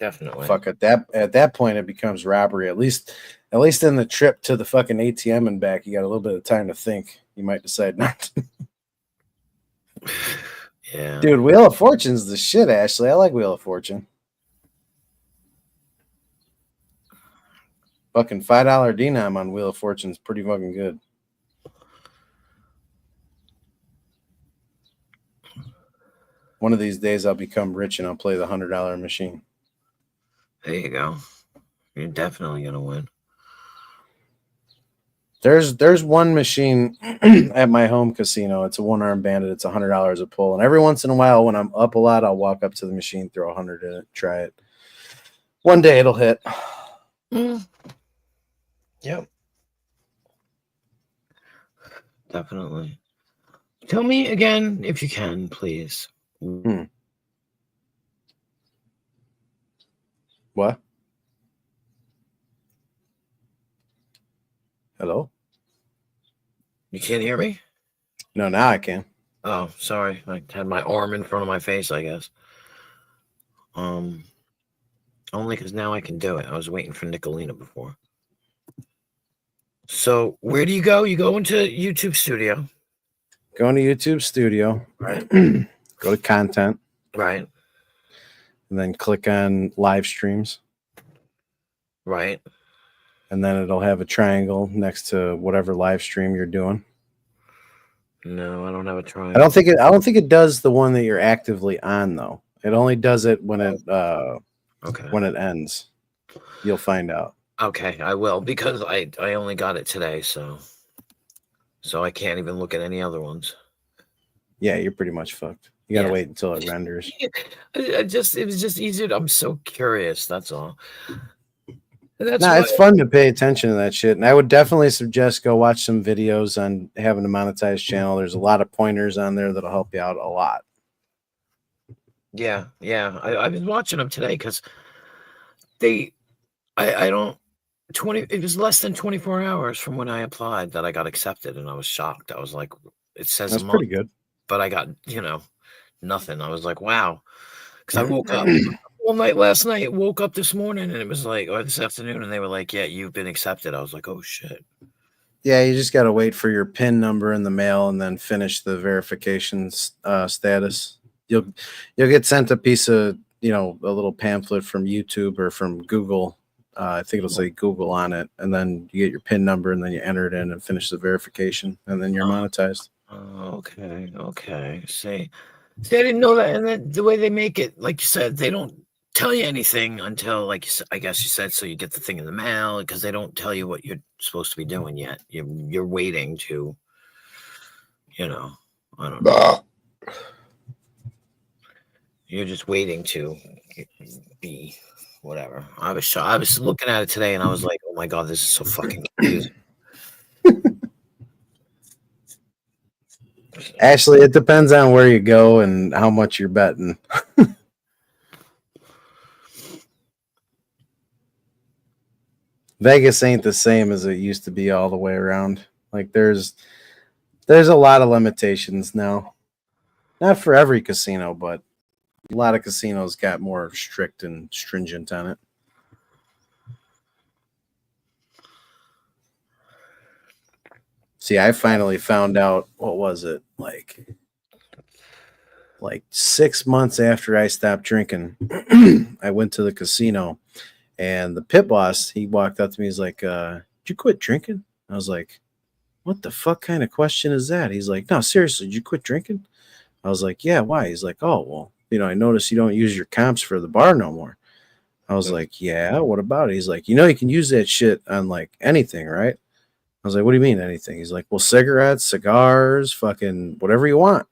Definitely. Fuck at that point it becomes robbery. At least in the trip to the fucking ATM and back, you got a little bit of time to think. You might decide not to. Yeah. Dude, Wheel of Fortune's the shit, Ashley. I like Wheel of Fortune. Fucking $5 denom on Wheel of Fortune's pretty fucking good. One of these days I'll become rich and I'll play the $100 machine. There you go. You're definitely gonna win. There's one machine at my home casino. It's a one-arm bandit. It's $100 a pull. And every once in a while, when I'm up a lot, I'll walk up to the machine, throw 100 in it, try it. One day it'll hit. Yep. Definitely. Tell me again if you can, please. What? Hello? You can't hear me? No, now I can. Oh, sorry. I had my arm in front of my face, I guess. Only because now I can do it. I was waiting for Nicolina before. So where do you go? You go into YouTube Studio. Go into YouTube Studio. Right. Go to content. Right. And then click on live streams. Right. And then it'll have a triangle next to whatever live stream you're doing. No, I don't have a triangle. I don't think it does the one that you're actively on though. It only does it when when it ends. You'll find out. Okay, I will, because I only got it today, so I can't even look at any other ones. Yeah, you're pretty much fucked. You gotta wait until it renders. It was just easier. I'm so curious. That's all. It's fun to pay attention to that shit. And I would definitely suggest go watch some videos on having a monetized channel. There's a lot of pointers on there that'll help you out a lot. Yeah. I've been watching them today because it was less than 24 hours from when I applied that I got accepted, and I was shocked. I was like, it says That's a month, pretty good. but I got, nothing. I was like, wow. Because I woke up all night last night, woke up this morning, and it was like, or this afternoon, and they were like, yeah, you've been accepted. I was like, oh shit. Yeah, you just got to wait for your PIN number in the mail and then finish the verification status. You'll get sent a piece of, a little pamphlet from YouTube or from Google. I think it'll say Google on it, and then you get your PIN number and then you enter it in and finish the verification, and then you're monetized. Okay. See, I didn't know that, and then the way they make it, like you said, they don't tell you anything until, like you said, I guess you said, so you get the thing in the mail because they don't tell you what you're supposed to be doing yet. You're waiting to, I don't know. You're just waiting to be whatever. I was looking at it today and I was like, oh my God, this is so fucking confusing. Actually, it depends on where you go and how much you're betting. Vegas ain't the same as it used to be all the way around. Like there's a lot of limitations now. Not for every casino, but a lot of casinos got more strict and stringent on it. See, I finally found out, what was it? Like 6 months after I stopped drinking, I went to the casino, and the pit boss, he walked up to me. He's like, did you quit drinking? I was like, what the fuck kind of question is that? He's like, no, seriously, did you quit drinking? I was like, yeah, why? He's like, oh, well, I noticed you don't use your comps for the bar no more. I was like, yeah, what about it? He's like, you can use that shit on like anything, right? I was like, what do you mean anything? He's like, well, cigarettes, cigars, fucking whatever you want.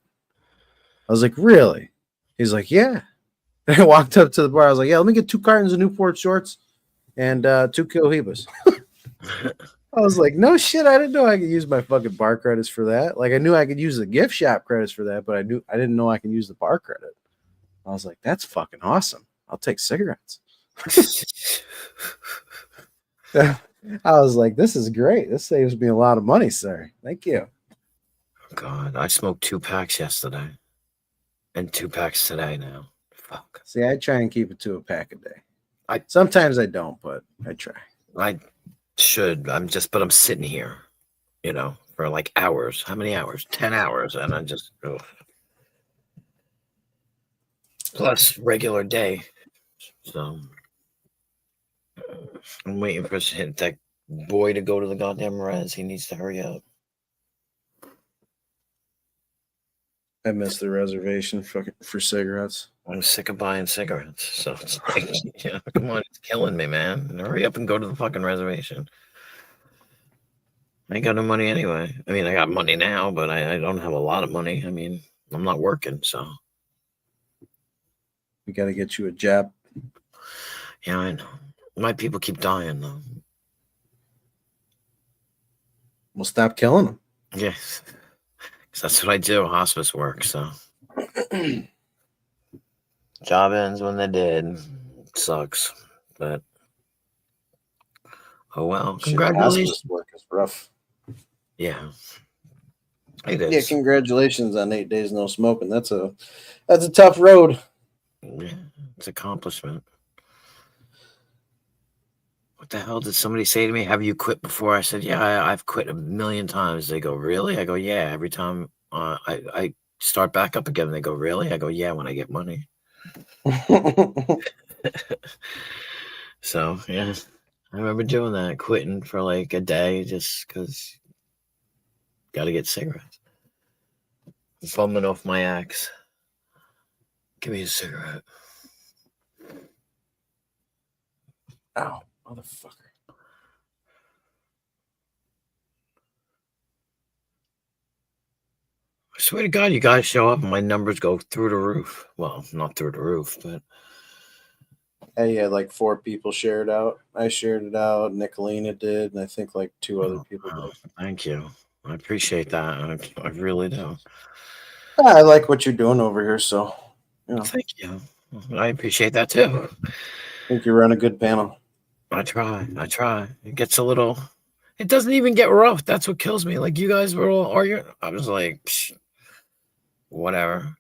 I was like, really? He's like, yeah. And I walked up to the bar. I was like, yeah, let me get 2 cartons of Newport shorts and 2 Cohibas. I was like, no shit, I didn't know I could use my fucking bar credits for that. Like, I knew I could use the gift shop credits for that, but I didn't know I could use the bar credit. I was like, that's fucking awesome. I'll take cigarettes. I was like, this is great. This saves me a lot of money, sir. Thank you. God, I smoked 2 packs yesterday and 2 packs today now. Fuck. See, I try and keep it to a pack a day. Sometimes I don't, but I try. I should. I'm sitting here, for like hours. How many hours? 10 hours. And I just, plus regular day. So I'm waiting for that boy to go to the goddamn res. He needs to hurry up. I missed the reservation for cigarettes. I'm sick of buying cigarettes. So it's like, come on, it's killing me, man. Hurry up and go to the fucking reservation. I ain't got no money anyway. I mean, I got money now, but I don't have a lot of money. I mean, I'm not working, so. We got to get you a jab. Yeah, I know. My people keep dying, though. We'll stop killing them. Yes. Because that's what I do, hospice work, so. Job ends when they're dead. Sucks, but. Oh, well. Congratulations. Hospice work is rough. Yeah. It is. Yeah, congratulations on 8 days no smoking. That's a tough road. Yeah, it's accomplishment. What the hell did somebody say to me? Have you quit before? I said, yeah, I've quit a million times. They go, really? I go, yeah. Every time I start back up again, they go, really? I go, yeah, when I get money. So, yeah. I remember doing that, quitting for like a day just because got to get cigarettes. Bumming off my axe. Give me a cigarette. Ow, motherfucker. I swear to God, you guys show up and my numbers go through the roof. Well, not through the roof, but. Hey, had like 4 people shared out. I shared it out. Nicolina did, and I think like 2 other people did. Thank you. I appreciate that. I really do. I like what you're doing over here, so Thank you. I appreciate that too. I think you run a good panel. I try. It gets a little. It doesn't even get rough. That's what kills me. Like you guys were all arguing. I was like, whatever.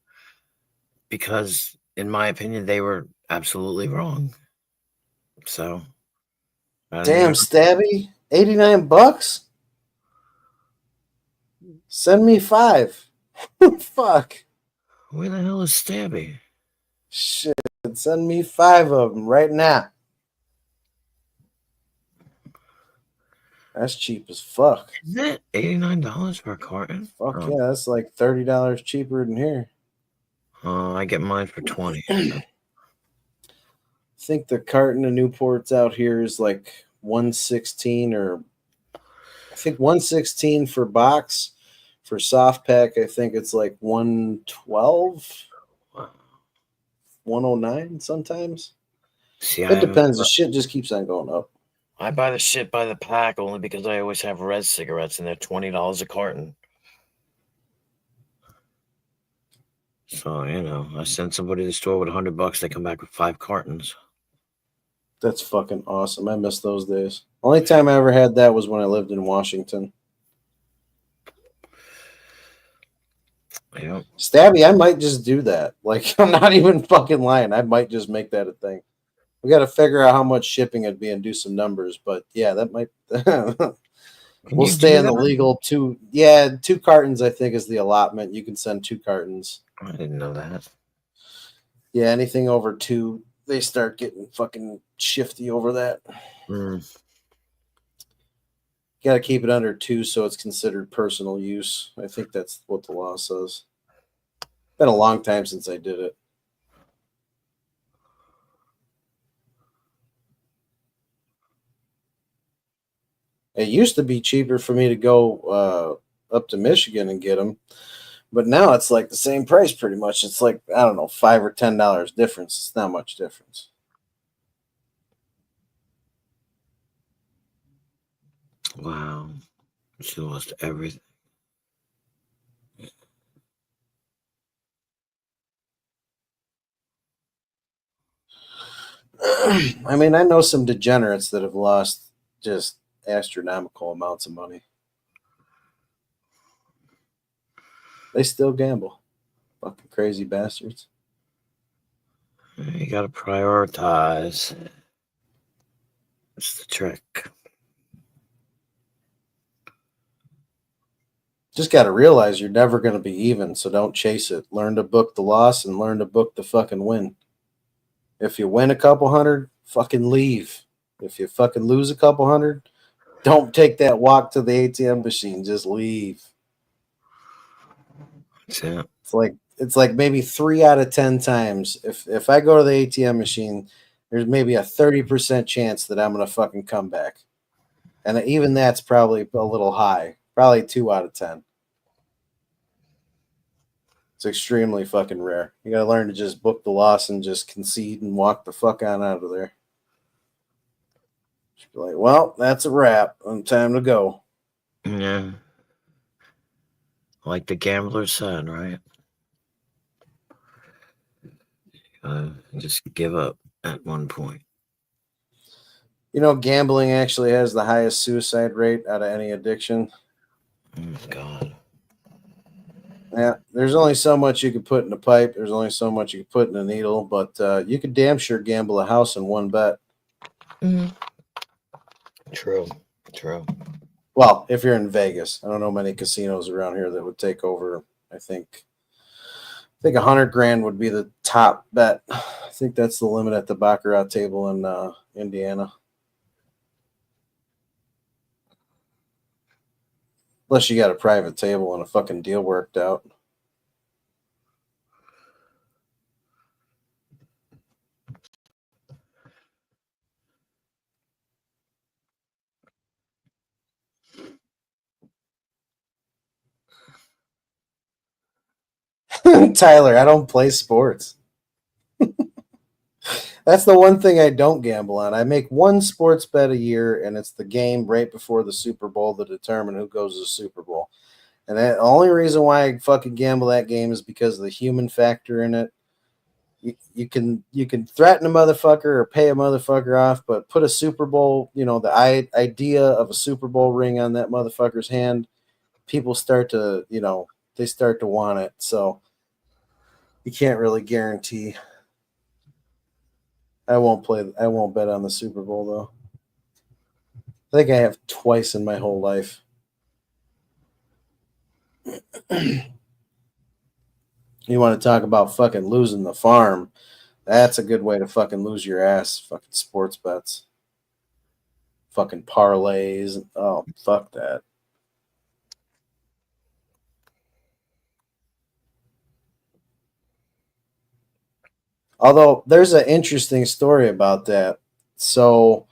Because in my opinion, they were absolutely wrong. So. Damn, Stabby, $89. Send me 5. Fuck. Where the hell is Stabby? Shit. Send me 5 of them right now. That's cheap as fuck. Is it $89 for a carton? Fuck yeah, that's like $30 cheaper than here. I get mine for 20. I think the carton of Newports out here is like 116 or I think 116 for box. For soft pack, I think it's like 112, 109 sometimes. See, It depends. The shit just keeps on going up. I buy the shit by the pack only because I always have red cigarettes and they're $20 a carton. So, I send somebody to the store with $100, they come back with 5 cartons. That's fucking awesome. I miss those days. Only time I ever had that was when I lived in Washington. Yeah. Stabby, I might just do that. Like, I'm not even fucking lying. I might just make that a thing. We got to figure out how much shipping it'd be and do some numbers. But yeah, that might. We'll stay in the legal 2. Yeah, 2 cartons, I think, is the allotment. You can send 2 cartons. I didn't know that. Yeah, anything over 2, they start getting fucking shifty over that. Got to keep it under 2 so it's considered personal use. I think that's what the law says. Been a long time since I did it. It used to be cheaper for me to go up to Michigan and get them, but now it's like the same price pretty much. It's like, I don't know, $5 or $10 difference. It's not much difference. Wow. She lost everything. I mean, I know some degenerates that have lost just astronomical amounts of money. They still gamble. Fucking crazy bastards. You got to prioritize. That's the trick. Just got to realize you're never going to be even, so don't chase it. Learn to book the loss and learn to book the fucking win. If you win a couple hundred, fucking leave. If you fucking lose a couple hundred, don't take that walk to the ATM machine. Just leave. Yeah. It's like maybe 3 out of 10 times. If I go to the ATM machine, there's maybe a 30% chance that I'm gonna fucking come back. And even that's probably a little high. Probably 2 out of 10. It's extremely fucking rare. You gotta learn to just book the loss and just concede and walk the fuck on out of there. Just be like, well, that's a wrap. Time to go. Yeah. Like the gambler said, right? Just give up at one point. You know, gambling actually has the highest suicide rate out of any addiction. Oh, God. Yeah, there's only so much you could put in a pipe. There's only so much you could put in a needle, but you could damn sure gamble a house in one bet. True. Well, if you're in Vegas, I don't know many casinos around here that would take over. I think $100,000 would be the top bet. I think that's the limit at the baccarat table in Indiana. Unless you got a private table and a fucking deal worked out. Tyler, I don't play sports. That's the one thing I don't gamble on. I make one sports bet a year, and it's the game right before the Super Bowl to determine who goes to the Super Bowl. And the only reason why I fucking gamble that game is because of the human factor in it. You can threaten a motherfucker or pay a motherfucker off, but put a Super Bowl, the idea of a Super Bowl ring on that motherfucker's hand, people start to, they start to want it. So you can't really guarantee. I won't bet on the Super Bowl though. I think I have twice in my whole life. You want to talk about fucking losing the farm? That's a good way to fucking lose your ass. Fucking sports bets, fucking parlays. Oh, fuck that. Although there's an interesting story about that. So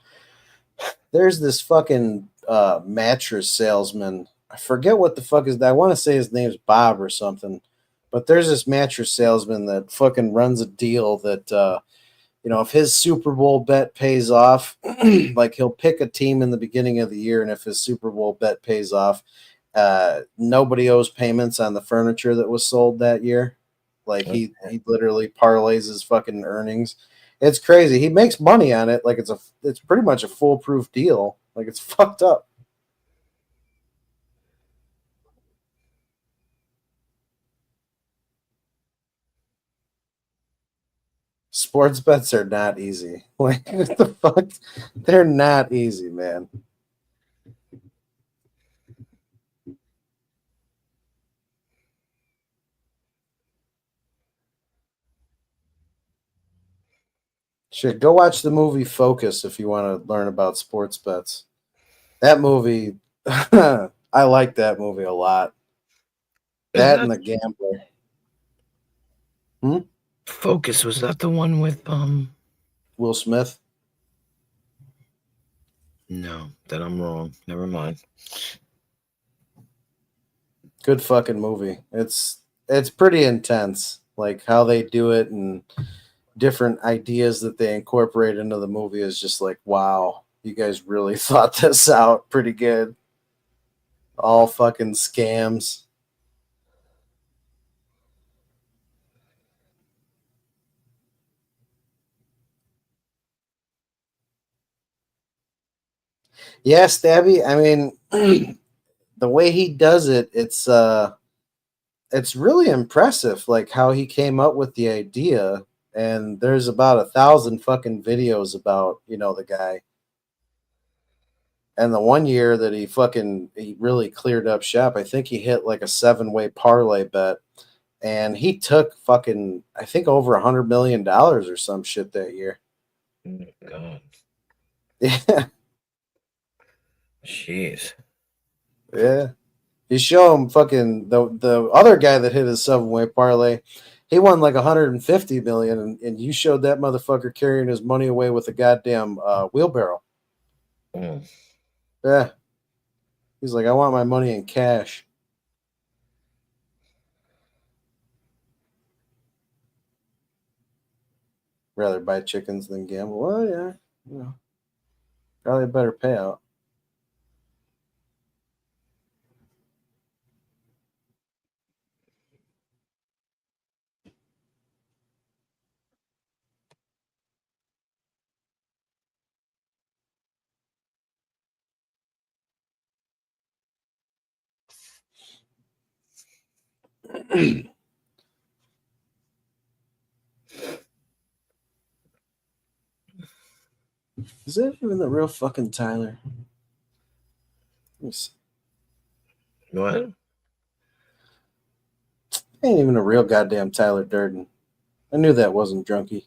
there's this fucking mattress salesman. I forget what the fuck is that. I want to say his name's Bob or something. But there's this mattress salesman that fucking runs a deal that if his Super Bowl bet pays off, like he'll pick a team in the beginning of the year, and if his Super Bowl bet pays off, nobody owes payments on the furniture that was sold that year. Like he literally parlays his fucking earnings. It's crazy. He makes money on it. Like it's pretty much a foolproof deal. Like it's fucked up. Sports bets are not easy. Like what the fuck? They're not easy, man. Shit, go watch the movie Focus if you want to learn about sports bets. That movie, I like that movie a lot. That and The Gambler. Focus, was that the one with Will Smith? No, then I'm wrong. Never mind. Good fucking movie. It's pretty intense, like how they do it and different ideas that they incorporate into the movie is just like, wow, you guys really thought this out pretty good. All fucking scams. Yeah, Stabby. I mean, the way he does it, it's really impressive. Like how he came up with the idea, and there's about 1,000 fucking videos about the guy. And the one year that he really cleared up shop, I think he hit like a 7-way parlay bet, and he took fucking I think over $100 million or some shit that year. Oh my God. Yeah. Jeez. Yeah. You show him fucking the other guy that hit his 7-way parlay. He won like 150 million, and you showed that motherfucker carrying his money away with a goddamn wheelbarrow. Mm. Yeah. He's like, I want my money in cash. Rather buy chickens than gamble. Well, yeah. Probably a better payout. Is that even the real fucking Tyler? Let me see. What? Ain't even a real goddamn Tyler Durden. I knew that wasn't Drunky.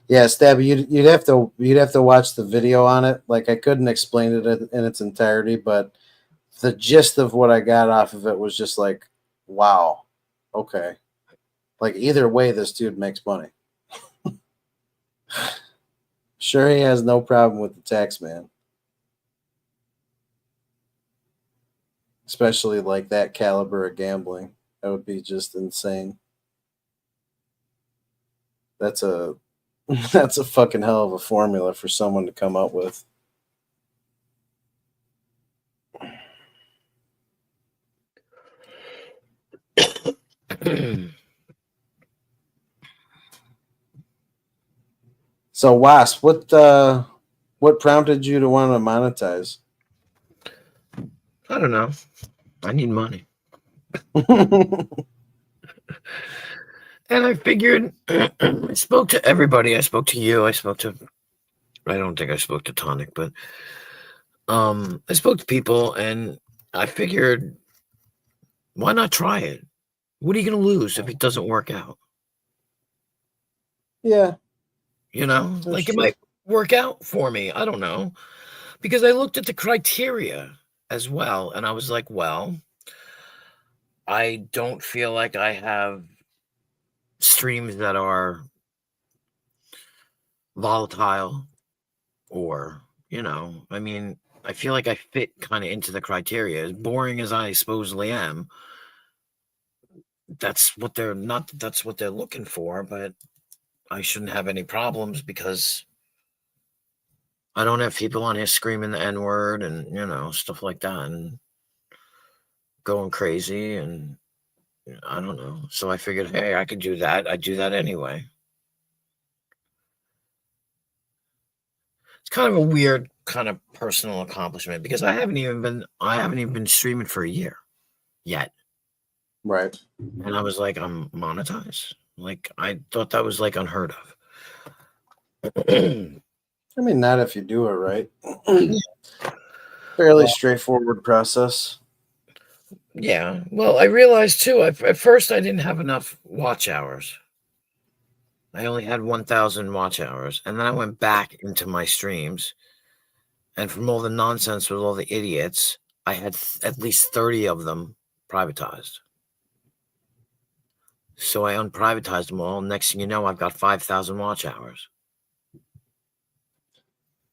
Yeah, Stabby, you'd have to watch the video on it. Like I couldn't explain it in its entirety, but the gist of what I got off of it was just like, wow, okay. Like either way, this dude makes money. Sure, he has no problem with the tax man, especially like that caliber of gambling. That would be just insane. That's a that's a fucking hell of a formula for someone to come up with. So Wasp, What prompted you to want to monetize? I don't know. I need money. And I figured I spoke to everybody. I spoke to you. I don't think I spoke to Tonic, but I spoke to people and I figured why not try it? What are you going to lose if it doesn't work out? Yeah. You know, like it might work out for me. I don't know. Because I looked at the criteria as well and I was like, well, I don't feel like I have streams that are volatile or, I mean, I feel like I fit kind of into the criteria. As boring as I supposedly am, that's what they're looking for, but I shouldn't have any problems because I don't have people on here screaming the N-word and, stuff like that and going crazy and I don't know. So I figured, hey, I could do that. I'd do that anyway. It's kind of a weird kind of personal accomplishment because I haven't even been streaming for a year yet. Right. And I was like, I'm monetized. Like I thought that was like unheard of. I mean, not if you do it right. Fairly straightforward process. Yeah. Well, I realized too, at first I didn't have enough watch hours. I only had 1,000 watch hours. And then I went back into my streams. And from all the nonsense with all the idiots, I had at least 30 of them privatized. So I unprivatized them all. Next thing you know, I've got 5,000 watch hours.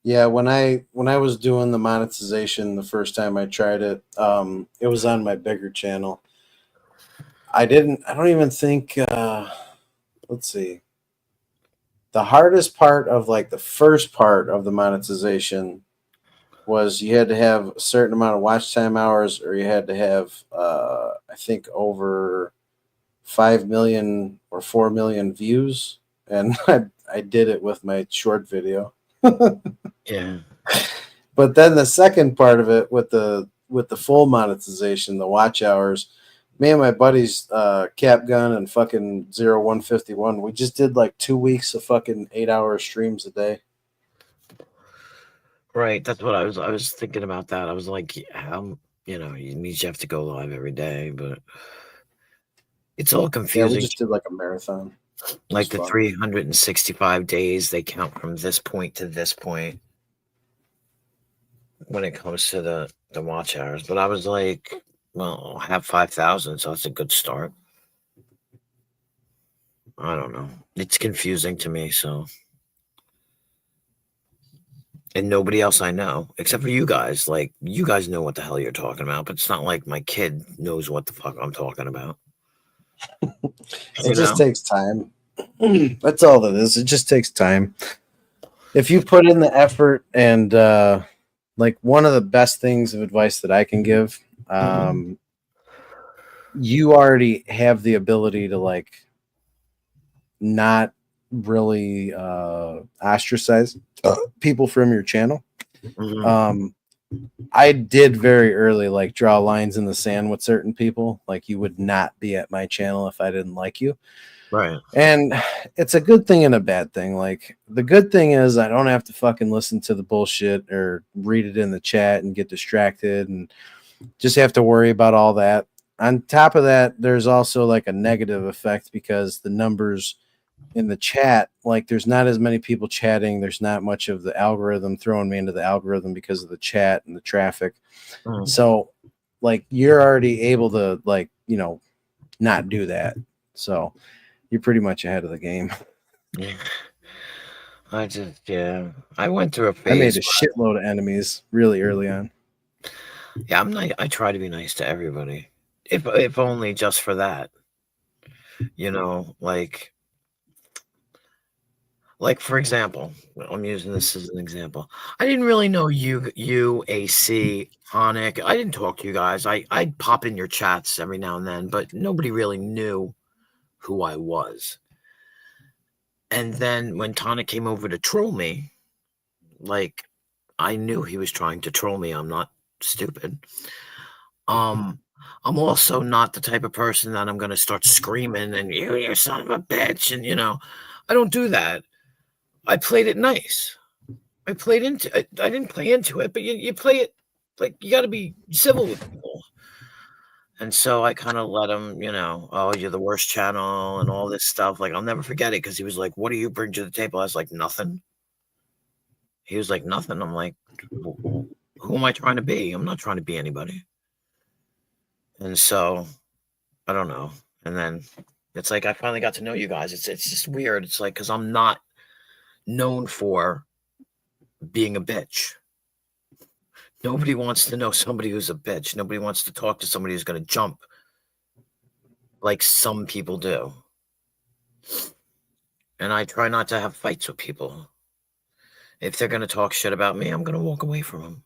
Yeah, when I was doing the monetization the first time I tried it, it was on my bigger channel. I don't even think let's see. The hardest part of like the first part of the monetization was you had to have a certain amount of watch time hours or you had to have I think over 5 million or 4 million views, and I did it with my short video. Yeah. But then the second part of it with the full monetization, the watch hours, me and my buddies, Cap Gun and fucking 0151, we just did like 2 weeks of fucking 8-hour streams a day. Right. That's what I was thinking about that. I was like, how, you means you have to go live every day, but it's all Yeah, we confusing. just did like a marathon. Like the 365 days they count from this point to this point when it comes to the watch hours. But I was like, well, I'll have 5,000, so that's a good start. I don't know. It's confusing to me, so. And nobody else I know, except for you guys. Like, you guys know what the hell you're talking about, but it's not like my kid knows what the fuck I'm talking about. It just takes time. That's all it is. It just takes time. If you put in the effort and like one of the best things of advice that I can give, you already have the ability to like not really ostracize people from your channel. I did very early like draw lines in the sand with certain people. Like you would not be at my channel if I didn't like you. Right. And it's a good thing and a bad thing. Like the good thing is I don't have to fucking listen to the bullshit or read it in the chat and get distracted and just have to worry about all that. On top of that, there's also like a negative effect because the numbers in the chat, like there's not as many people chatting. There's not much of the algorithm throwing me into the algorithm because of the chat and the traffic. So like you're already able to like, not do that. So you're pretty much ahead of the game. Yeah. I went through a phase. I made a shitload of enemies really early on. Yeah, I try to be nice to everybody. If only just for that. Like for example, I'm using this as an example. I didn't really know you, AC, Honic. I didn't talk to you guys. I'd pop in your chats every now and then, but nobody really knew who I was. And then when Tonic came over to troll me, like I knew he was trying to troll me. I'm not stupid. I'm also not the type of person that I'm gonna start screaming and you son of a bitch, and I don't do that. I played it nice. I played into it. I didn't play into it, but you play it like you got to be civil with people. And so I kind of let him, oh, you're the worst channel and all this stuff. Like, I'll never forget it because he was like, what do you bring to the table? I was like, nothing. He was like, nothing. I'm like, who am I trying to be? I'm not trying to be anybody. And so I don't know. And then it's like I finally got to know you guys. It's just weird. It's like because I'm not known for being a bitch. Nobody wants to know somebody who's a bitch. Nobody wants to talk to somebody who's going to jump like some people do. And I try not to have fights with people. If they're going to talk shit about me, I'm going to walk away from them.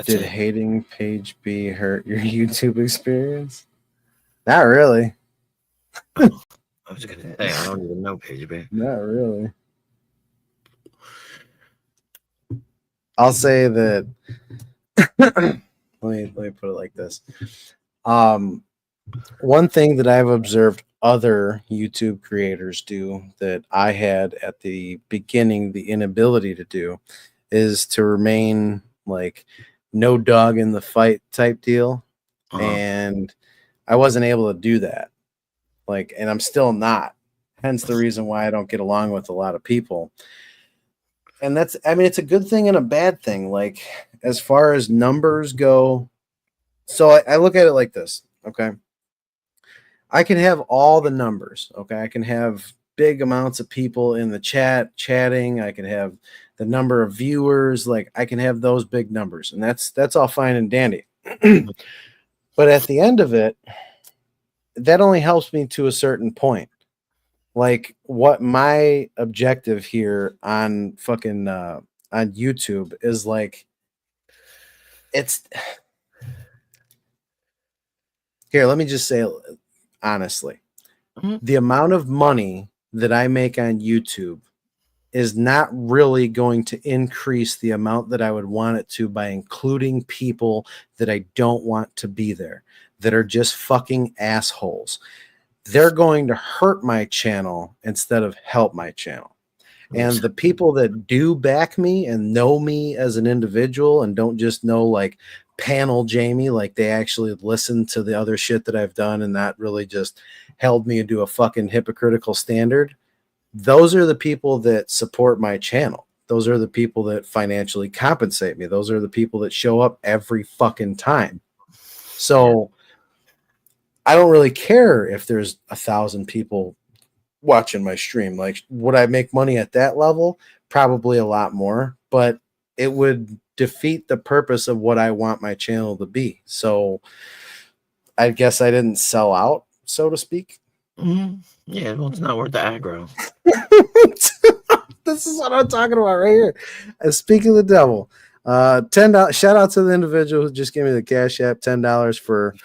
Did hating Page B hurt your YouTube experience? Not really. I was going to say, I don't even know Page B. Not really. I'll say that. let me put it like this. One thing that I've observed other YouTube creators do that I had at the beginning the inability to do is to remain like no dog in the fight type deal. And I wasn't able to do that. Like, and I'm still not. Hence the reason why I don't get along with a lot of people. And that's, I mean, it's a good thing and a bad thing. Like, as far as numbers go, so I look at it like this, okay? I can have all the numbers, okay? I can have big amounts of people in the chat chatting. I can have the number of viewers. Like, I can have those big numbers, and that's all fine and dandy. But at the end of it, that only helps me to a certain point. Like, what my objective here on fucking on YouTube is, like, it's here, let me just say honestly, the amount of money that I make on YouTube is not really going to increase the amount that I would want it to by including people that I don't want to be there, that are just fucking assholes. They're going to hurt my channel instead of help my channel. And the people that do back me and know me as an individual and don't just know like panel Jamie, like they actually listen to the other shit that I've done and not really just held me to a fucking hypocritical standard. Those are the people that support my channel. Those are the people that financially compensate me. Those are the people that show up every fucking time. So I don't really care if there's 1,000 people watching my stream. Like, would I make money at that level? Probably a lot more, but it would defeat the purpose of what I want my channel to be. So I guess I didn't sell out, so to speak. Yeah, well, it's not worth the aggro. This is what I'm talking about right here. Speaking of the devil, $10. Shout out to the individual who just gave me the Cash App, $10 for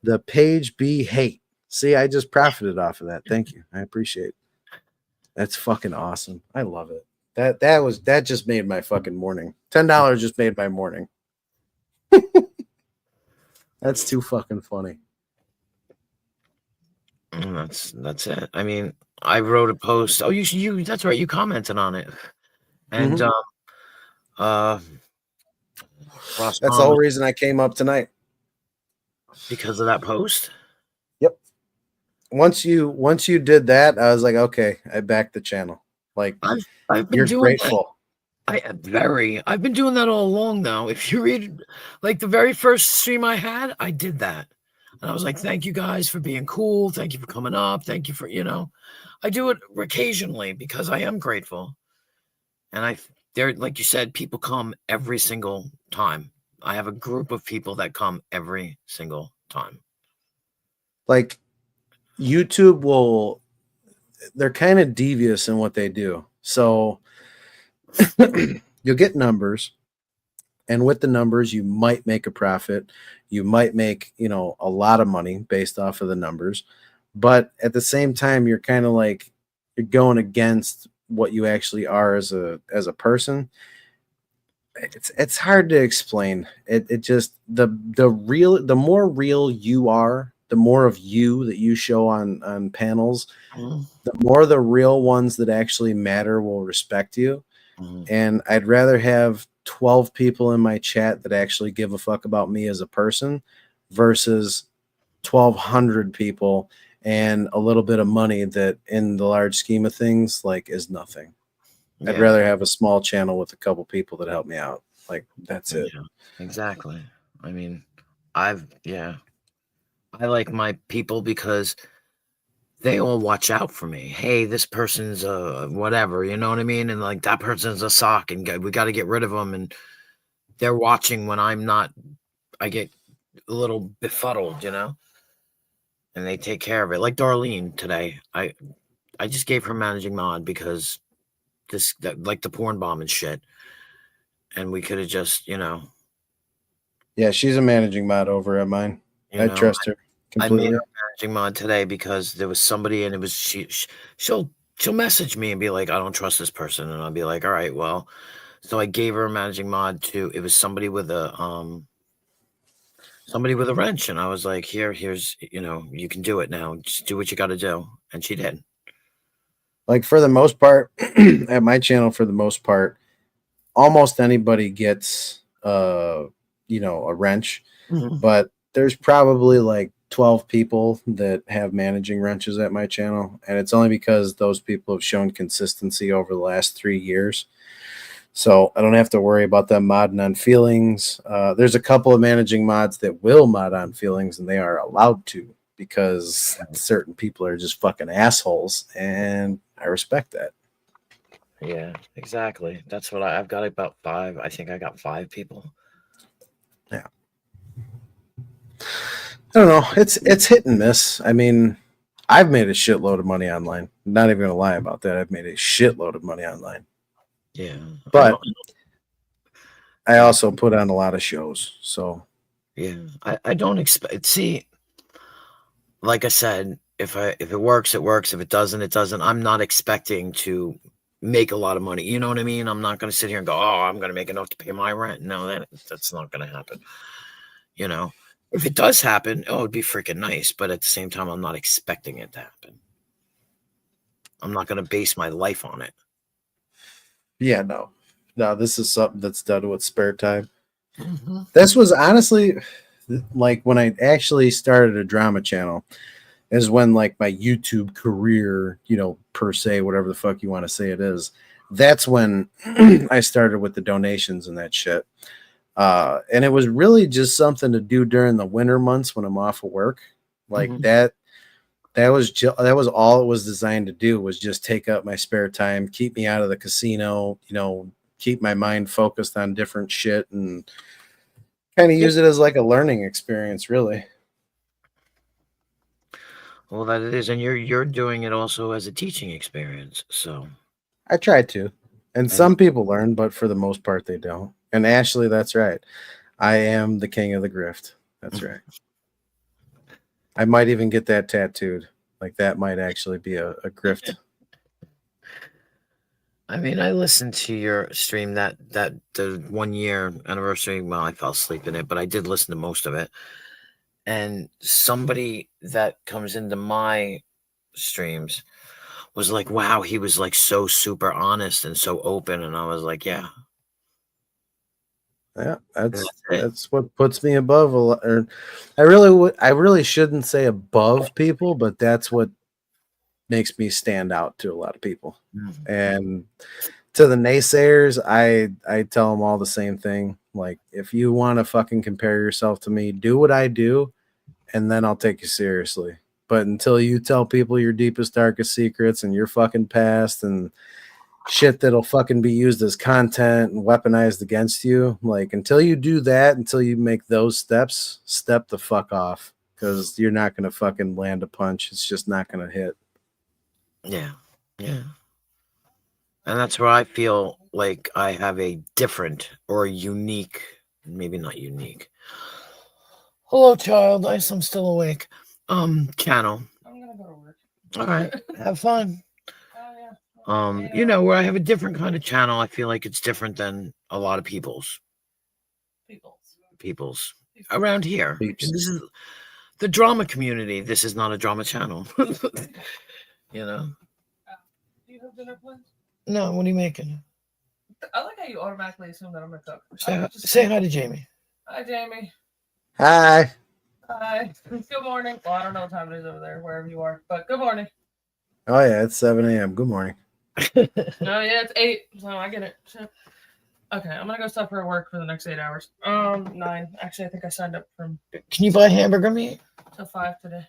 the Page B hate. See, I just profited off of that. Thank you. I appreciate it. That's fucking awesome. I love it. That just made my fucking morning. $10 just made my morning. That's too fucking funny. That's it. I mean, I wrote a post. Oh, you that's right. You commented on it. And that's the whole reason I came up tonight. Because of that post? Yep. Once you did that, I was like, okay, I backed the channel. Like, I've been you're doing grateful. that. I've been doing that all along though. If you read like the very first stream I had, I did that. And I was like, thank you guys for being cool. Thank you for coming up. Thank you for, I do it occasionally because I am grateful. And there, like you said, people come every single time. I have a group of people that come every single time. Like, YouTube they're kind of devious in what they do. So you'll get numbers, and with the numbers, you might make a profit. You might make, a lot of money based off of the numbers. But at the same time, you're kind of like, you're going against what you actually are as a person. it's hard to explain. It just the more real you are, the more of you that you show on panels, Mhm. the more the real ones that actually matter will respect you. Mhm. And I'd rather have 12 people in my chat that actually give a fuck about me as a person versus 1,200 people and a little bit of money that in the large scheme of things like is nothing. I'd Yeah. rather have a small channel with a couple people that help me out. Like that's it. Yeah. Exactly. I mean, yeah. I like my people because they all watch out for me. Hey, this person's whatever, you know what I mean? And like that person's a sock, and we got to get rid of them. And they're watching when I'm not. I get a little befuddled, you know, and they take care of it. Like Darlene today, I just gave her managing mod because like the porn bomb and shit, and we could have just, Yeah, she's a managing mod over at mine. you I know, trust her I made completely. her managing mod today because there was somebody, and it was she'll message me and be like, I don't trust this person, and I'll be like, all right, well, so I gave her a managing mod to. It was somebody with a wrench, and I was like, here's you can do it now. Just do what you got to do, and she did. Like for the most part, at my channel, for the most part, almost anybody gets a wrench, Mhm. but there's probably like 12 people that have managing wrenches at my channel, and it's only because those people have shown consistency over the last 3 years. So I don't have to worry about them modding on feelings. There's a couple of managing mods that will mod on feelings, and they are allowed to because certain people are just fucking assholes, and I respect that. Yeah, exactly. That's what I've got about 5. I think I got 5 people. Yeah. I don't know. It's hit and miss. I mean, I've made a shitload of money online. Not even gonna lie about that. I've made a shitload of money online. Yeah. But I Yeah. also put on a lot of shows. So Yeah. I don't expect see, like I said, if it works, it works. If it doesn't, it doesn't. I'm not expecting to make a lot of money. You know what I mean? I'm not gonna sit here and go, oh, I'm gonna make enough to pay my rent. No, that's not gonna happen. You know? If it does happen, oh, it'd be freaking nice. But at the same time, I'm not expecting it to happen. I'm not gonna base my life on it. yeah, no, this is something that's done with spare time. Mm-hmm. This was honestly like when I actually started a drama channel is when like my YouTube career, per se, whatever the fuck you want to say it is. That's when I started with the donations and that shit. And it was really just something to do during the winter months when I'm off of work. Like Mhm. that was all it was designed to do, was just take up my spare time, keep me out of the casino, keep my mind focused on different shit, and kind of use it as like a learning experience, really. Well, that it is, and you're doing it also as a teaching experience. So, I try to. And and some people learn, but for the most part they don't. And Ashley, that's right. I am the king of the grift. That's right. I might even get that tattooed. Like that might actually be a grift. I mean, I listened to your stream that the 1 year anniversary. Well, I fell asleep in it, but I did listen to most of it. And somebody that comes into my streams was like, "Wow, he was like so super honest and so open," and I was like, "Yeah, Yeah, that's that's it." that's what puts me above a lot. Or I really shouldn't say above people, but that's what makes me stand out to a lot of people. Mhm. And to the naysayers, I tell them all the same thing. Like, if you want to fucking compare yourself to me, do what I do, and then I'll take you seriously. But until you tell people your deepest, darkest secrets and your fucking past and shit that'll fucking be used as content and weaponized against you, like until you do that, until you make those steps, step the fuck off, because you're not gonna fucking land a punch. It's just not gonna hit. Yeah, yeah, and that's where I feel like I have a different or a unique, maybe not unique. Hello, child. I'm still awake. Channel. I'm gonna go to work. All right. Have fun. Oh yeah. Where I have a different kind of channel. I feel like it's different than a lot of people's around here. Peeps. This is the drama community. This is not a drama channel. You know. Do you have dinner plans? No, what are you making? I like how you automatically assume that I'm gonna cook. Say hi to Jamie. Hi, Jamie. Hi. Hi. Good morning. Well, I don't know what time it is over there, wherever you are, but good morning. Oh yeah, it's 7 a.m. Good morning. No, yeah, it's 8, so I get it. Shit. Okay, I'm gonna go stuff for work for the next 8 hours. 9. Actually, I think I signed up from. Can you buy hamburger meat? Till 5 today.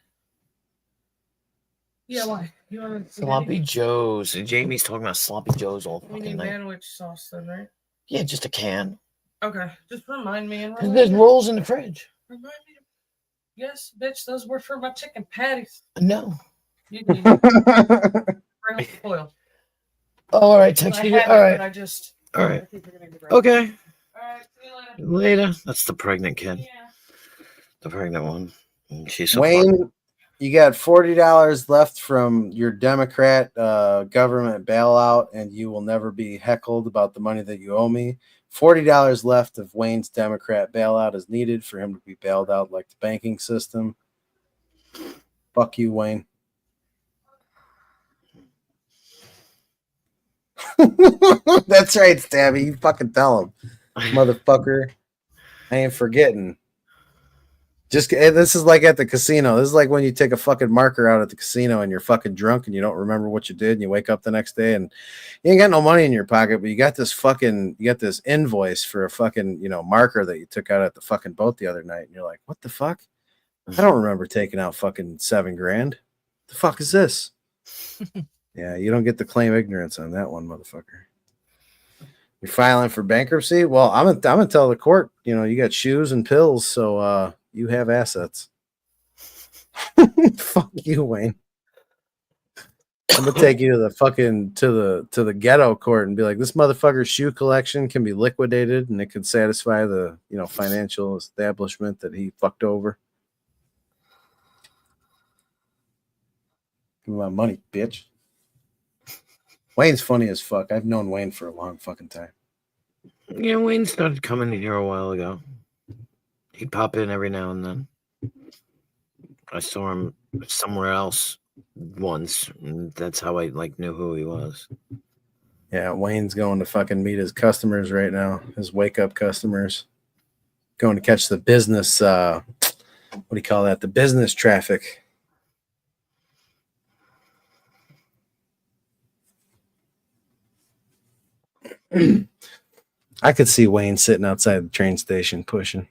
Yeah, why? You want Sloppy Joes. Jamie's talking about sloppy Joes all We fucking need night. sandwich sauce then, right? Yeah, just a can. Okay, just remind me and Because there's rolls in the fridge. Remind me. Yes, bitch, those were for my chicken patties. No. You need bring up the foil. Oh, all right. Text you. All right. I just. All right. Okay. All right. See you later. Later. That's the pregnant kid. Yeah. The pregnant one. She's so Wayne, you got $40 left from your Democrat government bailout, and you will never be heckled about the money that you owe me. $40 left of Wayne's Democrat bailout is needed for him to be bailed out like the banking system. Fuck you, Wayne. That's right, Stabby. You fucking tell him, motherfucker. I ain't forgetting. This is like at the casino. This is like when you take a fucking marker out at the casino and you're fucking drunk and you don't remember what you did and you wake up the next day and you ain't got no money in your pocket, but you got this invoice for a fucking, marker that you took out at the fucking boat the other night and you're like, what the fuck? I don't remember taking out fucking $7,000. The fuck is this? Yeah, you don't get to claim ignorance on that one, motherfucker. You're filing for bankruptcy? Well, I'm gonna tell the court, you got shoes and pills, so you have assets. Fuck you, Wayne. I'm gonna take you to the fucking to the ghetto court and be like, this motherfucker's shoe collection can be liquidated and it can satisfy the financial establishment that he fucked over. Give me my money, bitch. Wayne's funny as fuck. I've known Wayne for a long fucking time. Yeah, Wayne started coming in here a while ago. He'd pop in every now and then. I saw him somewhere else once, and that's how I knew who he was. Yeah, Wayne's going to fucking meet his customers right now. His wake up customers. Going to catch the business. What do you call that? The business traffic. I could see Wayne sitting outside the train station pushing.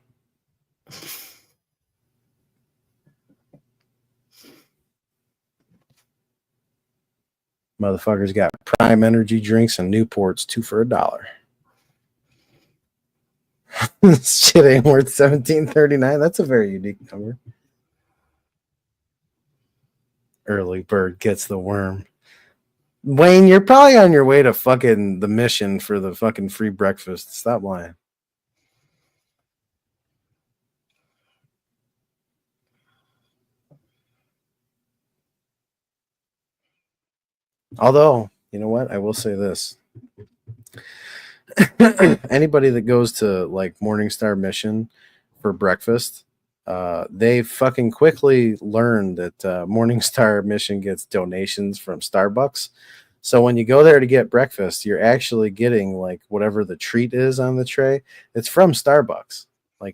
Motherfuckers got Prime energy drinks and Newports 2 for $1. Shit ain't worth $17.39. That's a very unique number. Early bird gets the worm. Wayne, you're probably on your way to fucking the mission for the fucking free breakfast. Stop lying. Although, you know what? I will say this. Anybody that goes to Morningstar Mission for breakfast, they fucking quickly learn that Morningstar Mission gets donations from Starbucks. So when you go there to get breakfast, you're actually getting whatever the treat is on the tray. It's from Starbucks.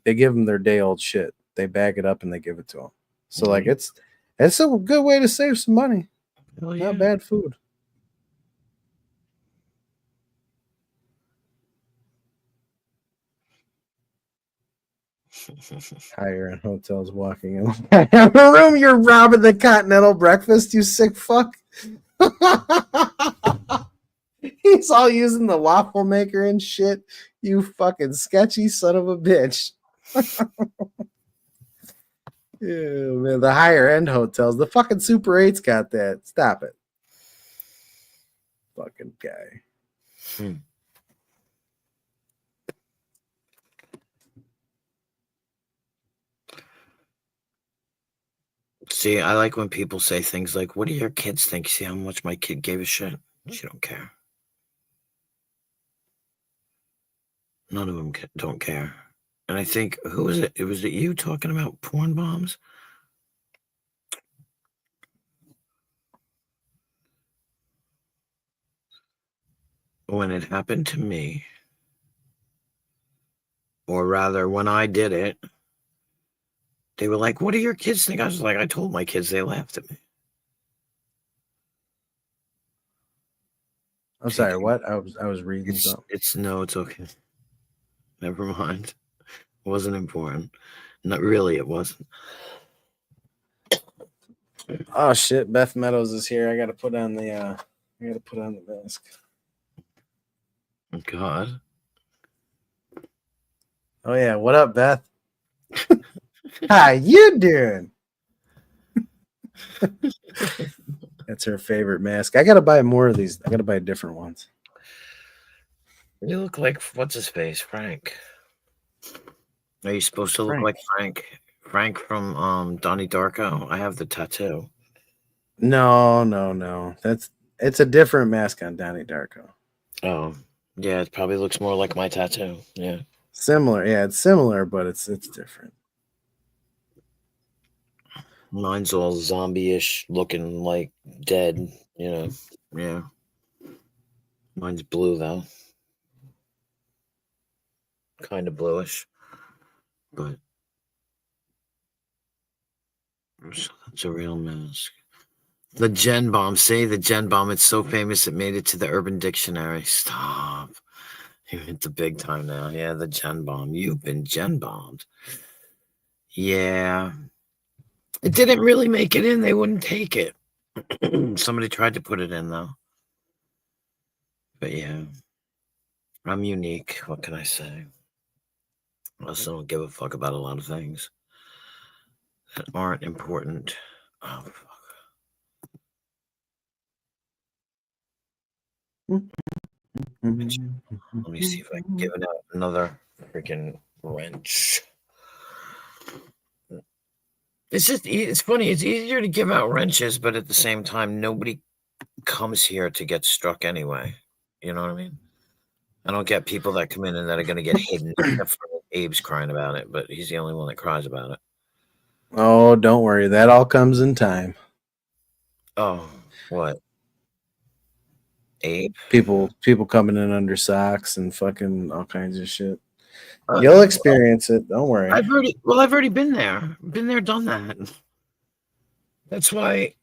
They give them their day old shit. They bag it up and they give it to them. So it's a good way to save some money. Hell yeah. Not bad food. Higher end hotels walking in. Have a room, you're robbing the continental breakfast, you sick fuck. He's all using the waffle maker and shit. You fucking sketchy son of a bitch. Yeah, man, the higher end hotels, the fucking Super 8's got that. Stop it. Fucking guy. See, I like when people say things like, what do your kids think? See how much my kid gave a shit? She don't care. None of them don't care. And I think, who was it? Was it you talking about porn bombs? When it happened to me, or rather, when I did it, they were like, "What do your kids think?" I was like, "I told my kids." They laughed at me. I'm sorry, what? I was reading something. It's okay. Never mind. It wasn't important. Not really, it wasn't. Oh shit, Beth Meadows is here. I gotta put on the mask. God. Oh yeah, what up, Beth? How you doing? That's her favorite mask. I gotta buy more of these. I gotta buy different ones. You look like, what's his face? Frank. Are you supposed to look Frank. like Frank? Frank from Donnie Darko? I have the tattoo. No. It's a different mask on Donnie Darko. Oh. Yeah, it probably looks more like my tattoo. Yeah. Similar, yeah, it's similar, but it's different. Mine's all zombie-ish looking, like dead, you know. Yeah. Mine's blue though. Kind of bluish. But so that's a real mask. The Gen Bomb. Say the Gen Bomb. It's so famous it made it to the Urban Dictionary. Stop. You hit the big time now. Yeah, the Gen Bomb. You've been Gen Bombed. Yeah. It didn't really make it in. They wouldn't take it. Somebody tried to put it in though. But yeah. I'm unique. What can I say? I also don't give a fuck about a lot of things that aren't important. Oh, fuck. Let me see if I can give it out another freaking wrench. It's funny. It's easier to give out wrenches, but at the same time, nobody comes here to get struck anyway. You know what I mean? I don't get people that come in and that are going to get hidden. Except for Abe's crying about it, but he's the only one that cries about it. Oh, don't worry. That all comes in time. Oh, what? Abe? People coming in under socks and fucking all kinds of shit. You'll experience it. Don't worry. I've already been there. Been there, done that. That's why,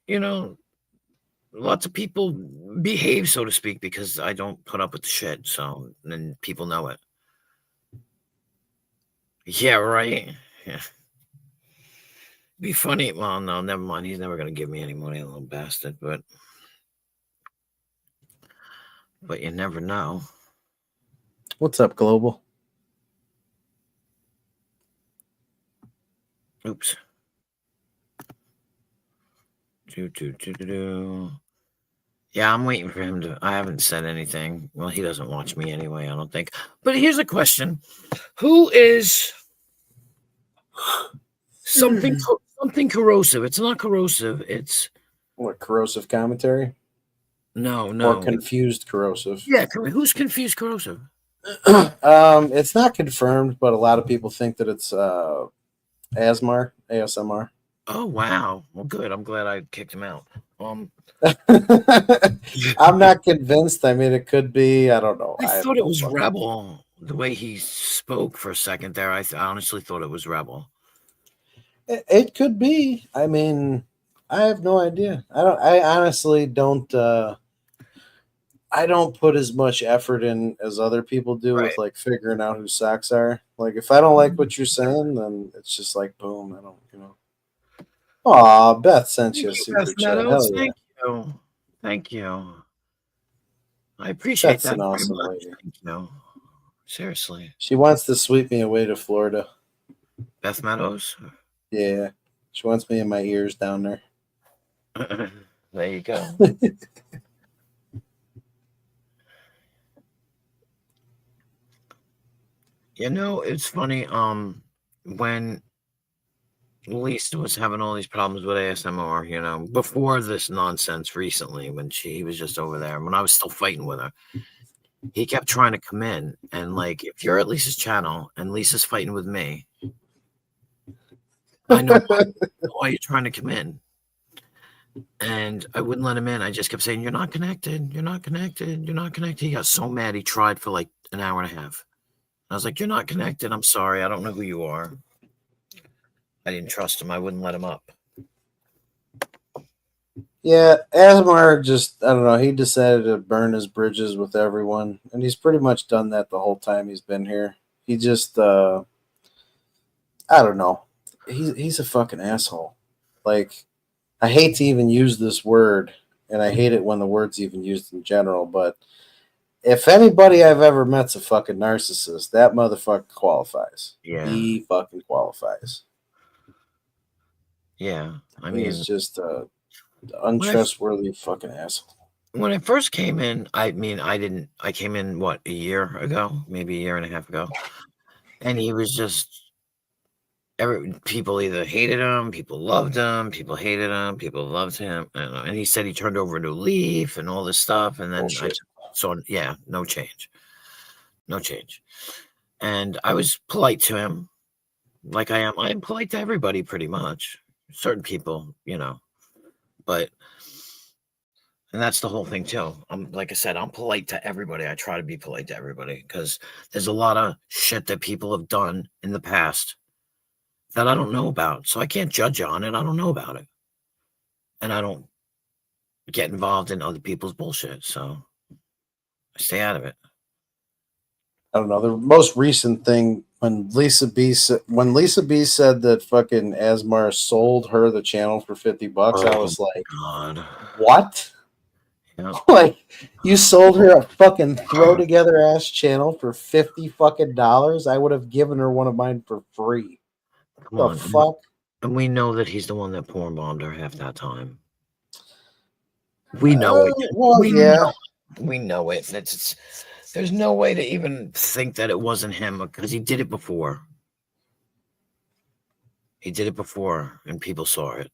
lots of people behave, so to speak, because I don't put up with the shit. So then people know it. Yeah, right. Yeah. Be funny. Well, no, never mind. He's never gonna give me any money, little bastard. But you never know. What's up, Global? Oops. Yeah, I'm waiting for him to. I haven't said anything. Well, he doesn't watch me anyway, I don't think. But here's a question: who is something corrosive? It's not corrosive. It's what, corrosive commentary? No. Or confused corrosive. Yeah, who's confused corrosive? It's not confirmed, but a lot of people think that it's ASMR. Oh wow. Well, good. I'm glad I kicked him out. I'm not convinced. I mean, it could be. I don't know. I thought it was Rebel. The way he spoke for a second there, I honestly thought it was Rebel. It could be. I mean, I have no idea. I honestly don't. I don't put as much effort in as other people do with like figuring out who socks are. Like, if I don't like what you're saying, then it's just like boom. I don't. Aw, Beth sent you a super chat. Hell yeah. Thank you. I appreciate Beth's that an very awesome much. lady. Thank you. Seriously. She wants to sweep me away to Florida. Beth Meadows? Yeah. She wants me in my ears down there. There you go. It's funny. When Lisa was having all these problems with ASMR, you know, before this nonsense recently when he was just over there, when I was still fighting with her. He kept trying to come in, and like, if you're at Lisa's channel and Lisa's fighting with me, I know why you're trying to come in. And I wouldn't let him in. I just kept saying, "You're not connected. You're not connected. You're not connected." He got so mad. He tried for like an hour and a half. I was like, "You're not connected. I'm sorry. I don't know who you are." I didn't trust him. I wouldn't let him up. Yeah, Asmar just, I don't know, he decided to burn his bridges with everyone, and he's pretty much done that the whole time he's been here. He just, I don't know. He's a fucking asshole. Like, I hate to even use this word, and I hate it when the word's even used in general, but if anybody I've ever met's a fucking narcissist, that motherfucker qualifies. Yeah. He fucking qualifies. Yeah. I He's mean, just a untrustworthy fucking asshole. when I first came in, I mean, I came in, what, a year ago, maybe a year and a half ago, and he was just, people either hated him, people loved him, people hated him, people loved him, and he said he turned over a new leaf and all this stuff, and then I Bullshit. saw, yeah, no change. No change. And I was polite to him, like I am. I am polite to everybody pretty much. Certain people, you know, but and that's the whole thing too. I'm like I said, I'm polite to everybody. I try to be polite to everybody because there's a lot of shit that people have done in the past that I don't know about. So I can't judge on it. I don't know about it. And I don't get involved in other people's bullshit. So I stay out of it. I don't know. The most recent thing when Lisa B said that fucking Asmar sold her the channel for $50, I was like, God. what? Yeah. Like, you sold her a fucking throw together ass channel for $50 fucking dollars? I would have given her one of mine for free. Come The on. fuck? And we know that he's the one that porn bombed her half that time. We know it. Well, yeah. We know it. There's no way to even think that it wasn't him because he did it before. He did it before and people saw it.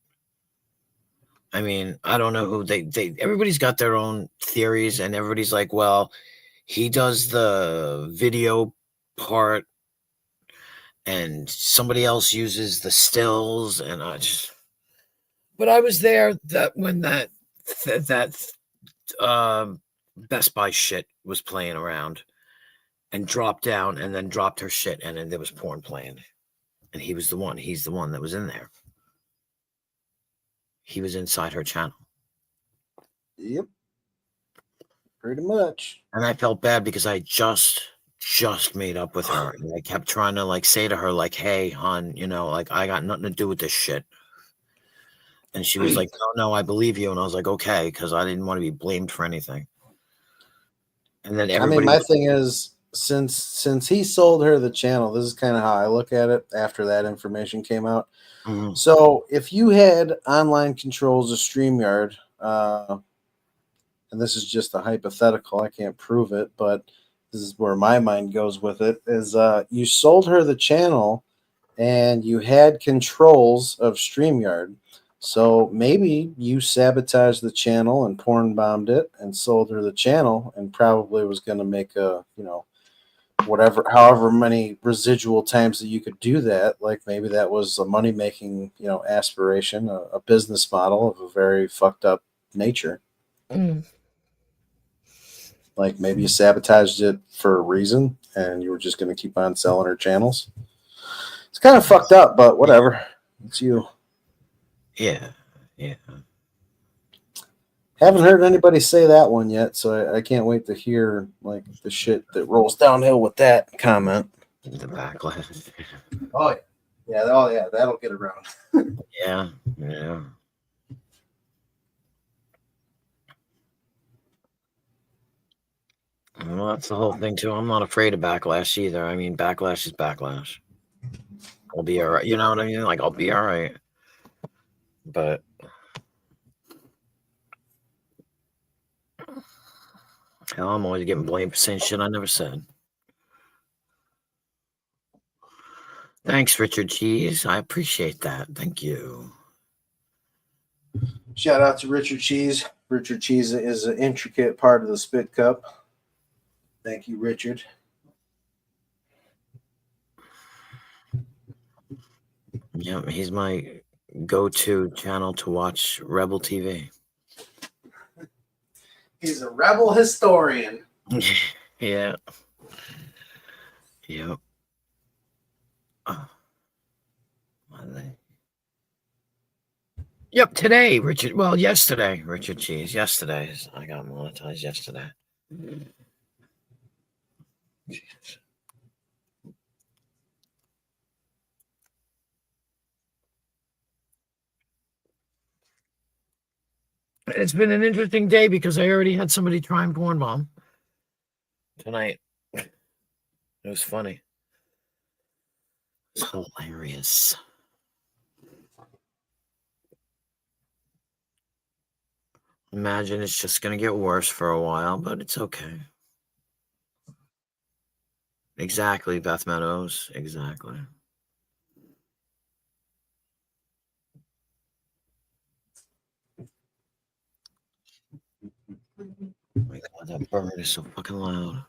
I mean, I don't know who everybody's got their own theories and everybody's like, well, he does the video part and somebody else uses the stills and but I was there when that Best Buy shit was playing around and dropped down and then dropped her shit and then there was porn playing. And he's the one that was in there. He was inside her channel. Yep. Pretty much. And I felt bad because I just made up with her. And I kept trying to like say to her, like, hey, hon, you know, like I got nothing to do with this shit. And she was like, no, I believe you. And I was like, okay, because I didn't want to be blamed for anything. And then everybody my thing is, since he sold her the channel, this is kind of how I look at it after that information came out. Mm-hmm. So if you had online controls of StreamYard, and this is just a hypothetical, I can't prove it, but this is where my mind goes with it, is you sold her the channel and you had controls of StreamYard. So maybe you sabotaged the channel and porn bombed it and sold her the channel and probably was going to make a, however many residual times that you could do that. Like maybe that was a money making, aspiration, a business model of a very fucked up nature. Mm. Like maybe you sabotaged it for a reason and you were just going to keep on selling her channels. It's kind of fucked up, but whatever. It's you. Yeah. Haven't heard anybody say that one yet, so I can't wait to hear like the shit that rolls downhill with that comment. The backlash. Oh yeah, that'll get around. Yeah. Well, that's the whole thing too. I'm not afraid of backlash either. I mean, backlash is backlash. I'll be all right. You know what I mean? Like I'll be all right. But hell, I'm always getting blamed for saying shit I never said. Thank Thanks, Richard Cheese. I appreciate that. Thank you. Shout out to Richard Cheese. Richard Cheese is an intricate part of the Spit Cup. Thank you, Richard. Yeah, he's my go-to channel to watch Rebel TV. He's a rebel historian. Yeah. Yep. Yep, today, Richard. Well, yesterday, Richard Cheese. Yesterday. I got monetized yesterday. Jesus. It's been an interesting day because I already had somebody try and porn bomb tonight. It was funny. It's hilarious. Imagine it's just going to get worse for a while, but it's okay. Exactly, Beth Meadows. Exactly. Oh my God, that bird is so fucking loud.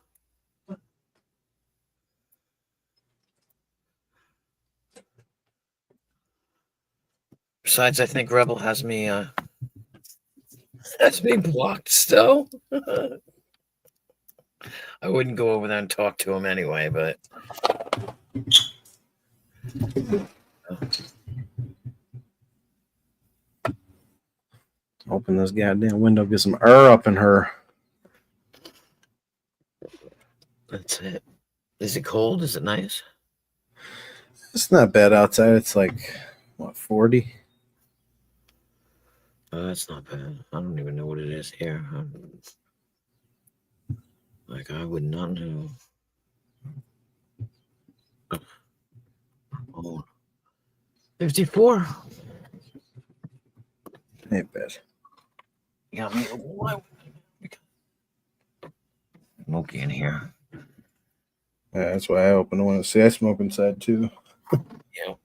Besides, I think Rebel has me blocked still. I wouldn't go over there and talk to him anyway, but Open this goddamn window, get some air up in her. that's it. Is it cold? Is it nice? It's not bad outside. It's like, what, 40? Oh, that's not bad. I don't even know what it is here. I would not know. Oh, 54. Ain't bad. You got me smoky in here. Yeah, that's why I open the window. See, I smoke inside too. Yeah.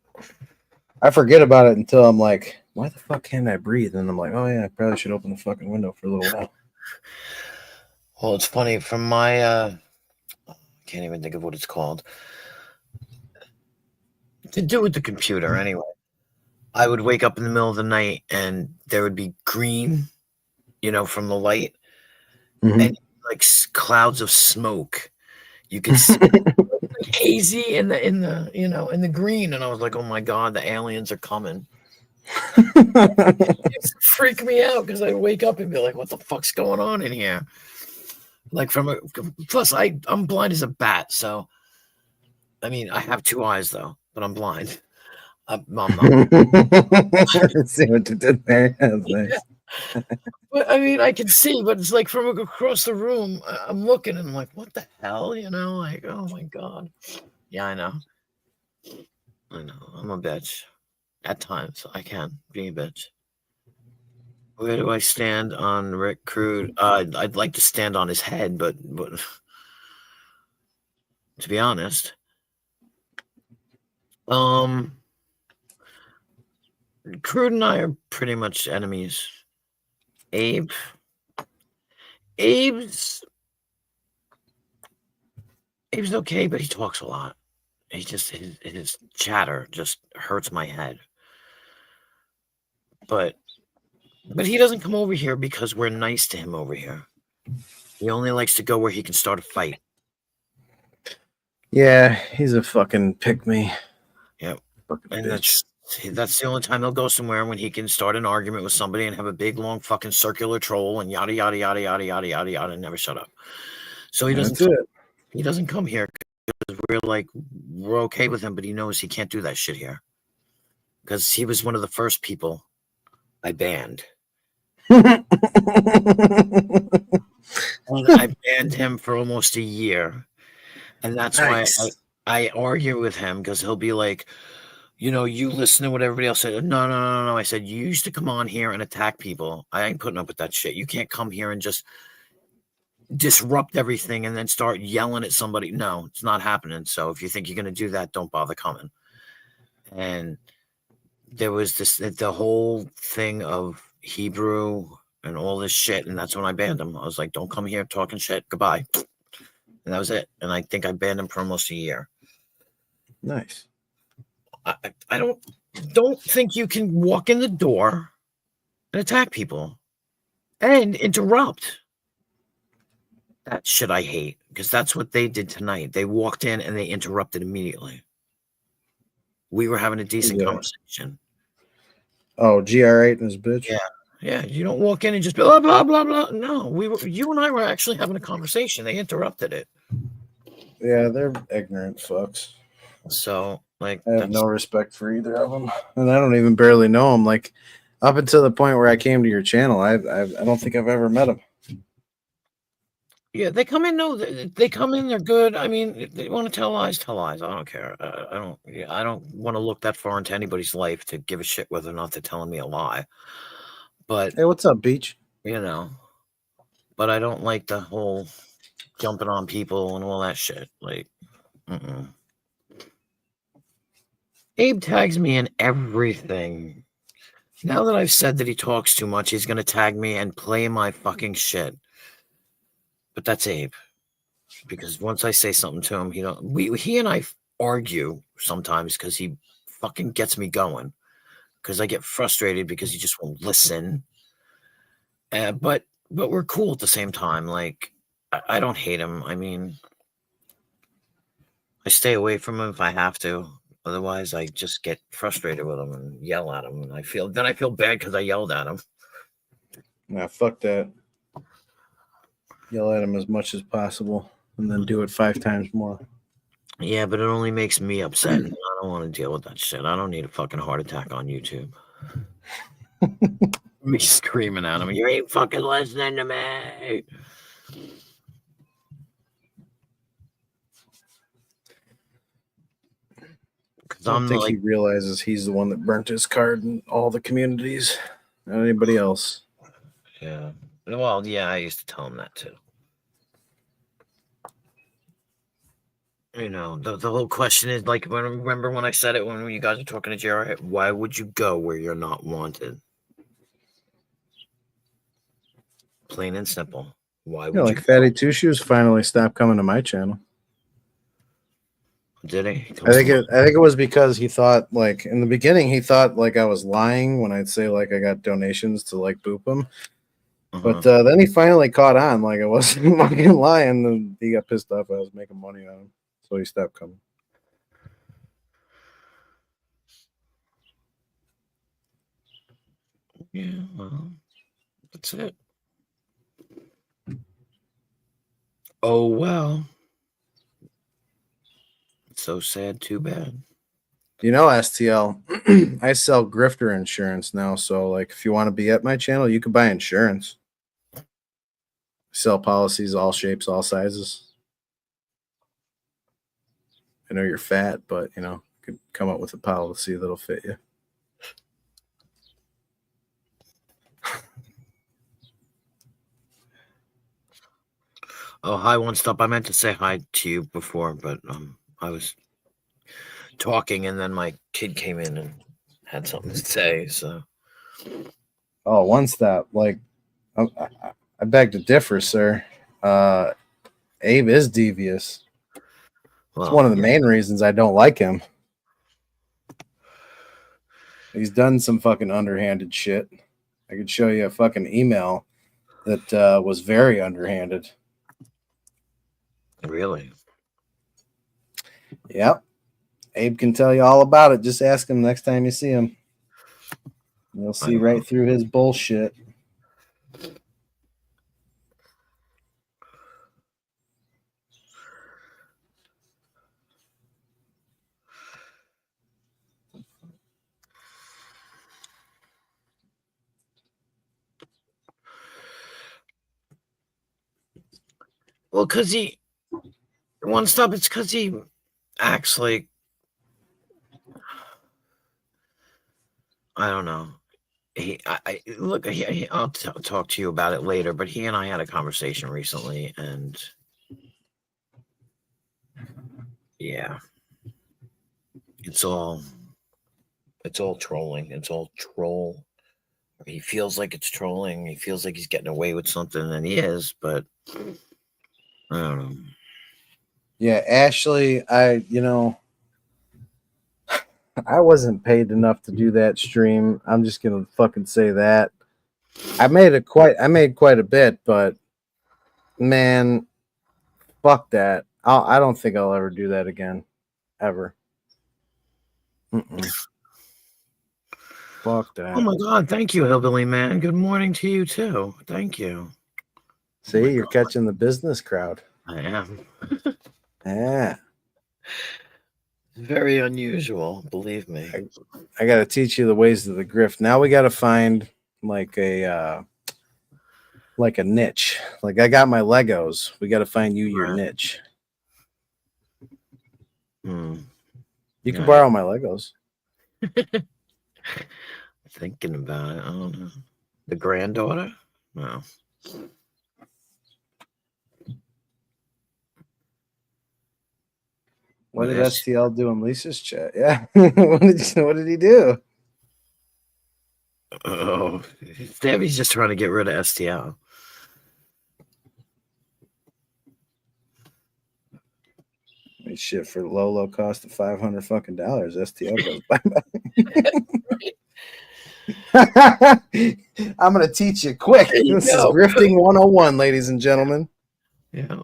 I forget about it until I'm like, why the fuck can't I breathe? And I'm like, oh yeah, I probably should open the fucking window for a little while. Well, it's funny from my can't even think of what it's called. To do with the computer anyway. I would wake up in the middle of the night and there would be green, from the light, and like clouds of smoke. You could see hazy in the green, and I was like, oh my God, the aliens are coming. It used to freak me out because I'd wake up and be like, what the fuck's going on in here? Like plus I'm blind as a bat, so I mean I have two eyes though, but I'm blind. I'm not. See what you did there. That's nice. Yeah. But I mean I can see, but it's like from across the room, I'm looking and I'm like, what the hell? Like, oh my God. Yeah, I know. I'm a bitch. At times I can be a bitch. Where do I stand on Rick Crude? I'd like to stand on his head, but to be honest, Crude and I are pretty much enemies. Abe's okay, but he talks a lot. He just his chatter just hurts my head. But he doesn't come over here because we're nice to him over here. He only likes to go where he can start a fight. Yeah, he's a fucking pick-me. Yep. Fucking And bitch. that's the only time he'll go somewhere when he can start an argument with somebody and have a big long fucking circular troll and yada yada yada yada yada yada yada and never shut up. So he doesn't come here because we're okay with him, but he knows he can't do that shit here. Because he was one of the first people I banned. And I banned him for almost a year. And that's Nice. why I argue with him, because he'll be like, you listen to what everybody else said. No. I said, you used to come on here and attack people. I ain't putting up with that shit. You can't come here and just disrupt everything and then start yelling at somebody. No, it's not happening. So if you think you're going to do that, don't bother coming. and there was the whole thing of Hebrew and all this shit, and that's when I banned him. I was like, "Don't come here talking shit. Goodbye," and that was it. And I think I banned him for almost a year. Nice. I don't think you can walk in the door and attack people and interrupt. That shit I hate, because that's what they did tonight. They walked in and they interrupted immediately. We were having a decent conversation. Oh, GR8 and his bitch. Yeah. You don't walk in and just blah blah blah blah. No, you and I were actually having a conversation. They interrupted it. Yeah, they're ignorant fucks. So, like, I have no respect for either of them, and I don't even barely know them. Like, up until the point where I came to your channel, I don't think I've ever met them. Yeah, they come in. No, they come in. They're good. I mean, if they want to tell lies, tell lies. I don't care. I don't want to look that far into anybody's life to give a shit whether or not they're telling me a lie. But hey, what's up, Beach? You know, but I don't like the whole jumping on people and all that shit. Like, Abe tags me in everything. Now that I've said that he talks too much, he's gonna tag me and play my fucking shit. But that's Abe, because once I say something to him, he and I argue sometimes because he fucking gets me going. Because I get frustrated because he just won't listen. But we're cool at the same time. Like, I don't hate him. I mean, I stay away from him if I have to. Otherwise, I just get frustrated with him and yell at him, and I feel bad because I yelled at him. Nah, fuck that. Yell at him as much as possible, and then do it 5 times more. Yeah, but it only makes me upset, and I don't want to deal with that shit. I don't need a fucking heart attack on YouTube. Me screaming at him, "You ain't fucking listening to me!" I don't think he realizes he's the one that burnt his card in all the communities, not anybody else. Yeah. Well, yeah, I used to tell him that too. You know, the whole question is like, remember when I said it when you guys were talking to Jared? Why would you go where you're not wanted? Plain and simple. Why would Like you? Fatty Two Shoes finally stopped coming to my channel. Did he? I think it was because he thought, like, in the beginning he thought like I was lying when I'd say like I got donations to like boop him. But then he finally caught on, like I wasn't fucking lying, and he got pissed off I was making money on him, so he stopped coming. Yeah, well, that's it. Oh well. So sad, too bad. You know, STL, I sell grifter insurance now, so like if you want to be at my channel, you can buy insurance. I sell policies, all shapes, all sizes. I know you're fat, but you know, you could come up with a policy that'll fit you. Oh, hi, One Stop. I meant to say hi to you before, but I was talking, and then my kid came in and had something to say. So, Oh, One Stop. Like, I beg to differ, sir. Abe is devious. It's one of the main reasons I don't like him. He's done some fucking underhanded shit. I could show you a fucking email that was very underhanded. Really? Yep. Abe can tell you all about it. Just ask him next time you see him. You'll see right through his bullshit. well, because One Stop, it's because he acts like, I don't know. I'll talk to you about it later, but he and I had a conversation recently, and yeah, it's all It's all trolling. It's all troll. He feels like it's trolling. He feels like he's getting away with something, and he is. But I don't know. Yeah, Ashley, I wasn't paid enough to do that stream. I'm just gonna fucking say that. I made quite a bit, but man, fuck that. I don't think I'll ever do that again, ever. Fuck that. Oh my God! Thank you, Hillbilly Man. Good morning to you too. Thank you. See, you're catching the business crowd. I am. Yeah. Very unusual, believe me. I got to teach you the ways of the grift. Now we got to find like a niche. Like I got my Legos. We got to find you your niche. You can borrow my Legos. Thinking about it. I don't know. The granddaughter? No. What did STL do in Lisa's chat? Yeah. what did he do? Oh, Debbie's just trying to get rid of STL. I mean, shit, for low cost of $500 fucking STL goes bye bye. I'm gonna teach you quick. This is grifting 101, ladies and gentlemen. Yeah.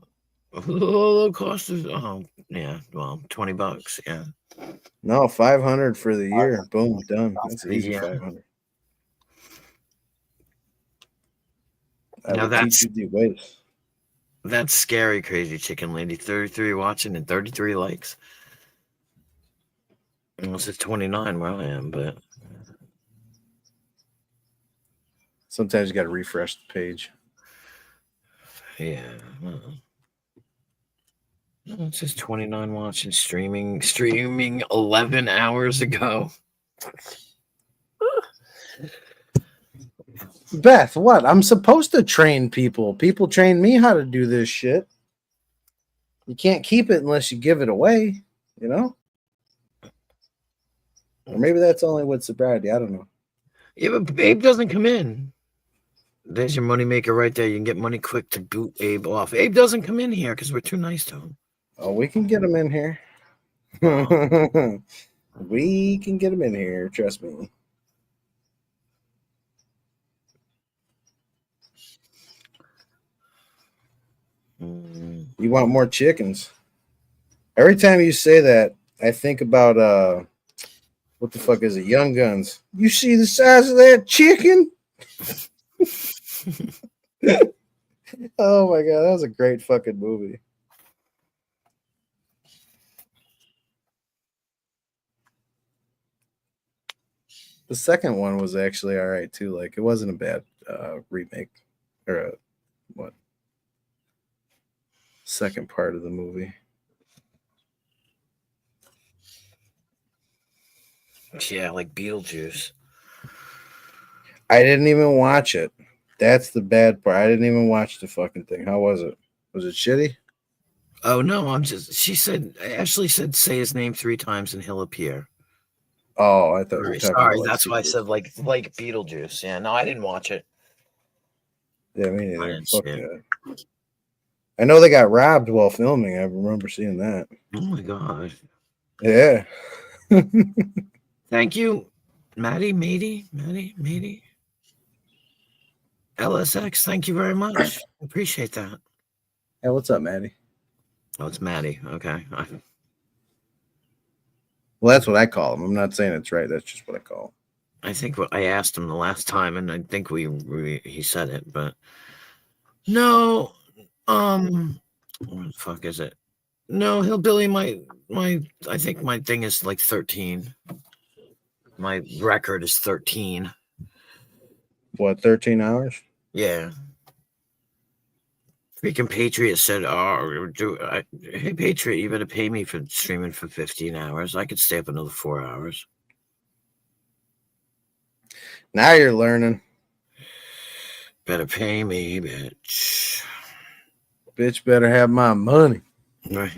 Low cost is yeah, well, $20. Yeah. No, 500 for the year. Boom, done. That's easy. 500. I will teach you the ways. That's scary, crazy chicken lady. 33 watching and 33 likes. Unless it's 29 where I am, but sometimes you got to refresh the page. Yeah. It says 29 watching, streaming 11 hours ago. Beth, what? I'm supposed to train people. People train me how to do this shit. You can't keep it unless you give it away, you know? Or maybe that's only with sobriety. I don't know. Yeah, but Abe doesn't come in. There's your money maker right there. You can get money quick to boot Abe off. Abe doesn't come in here because we're too nice to him. Oh, we can get him in here. We can get him in here. Trust me. You want more chickens? Every time you say that, I think about what the fuck is it? Young Guns. You see the size of that chicken? Oh my god, that was a great fucking movie. The second one was actually all right too. Like it wasn't a bad remake or a what second part of the movie. Yeah, like Beetlejuice. I didn't even watch it. That's the bad part. I didn't even watch the fucking thing. How was it? Was it shitty? Oh no, Ashley said say his name 3 times and he'll appear. Oh, I thought you were talking sorry, about like that's why I said like Beetlejuice. Yeah, no, I didn't watch it. Yeah, me neither. Fuck that. I know they got robbed while filming. I remember seeing that. Oh my god. Yeah. Thank you, Maddie. LSX, thank you very much. Appreciate that. Hey, what's up, Maddie? Oh, it's Maddie. Okay. Well, that's what I call him. I'm not saying it's right. That's just what I call him. I think what I asked him the last time, and I think he said it, but no. What the fuck is it? No, Hillbilly. I think my thing is like 13. My record is 13. What, 13 hours? Yeah. Freaking Patriot said, hey, Patriot, you better pay me for streaming for 15 hours. I could stay up another 4 hours. Now you're learning. Better pay me, bitch. Bitch better have my money. Right.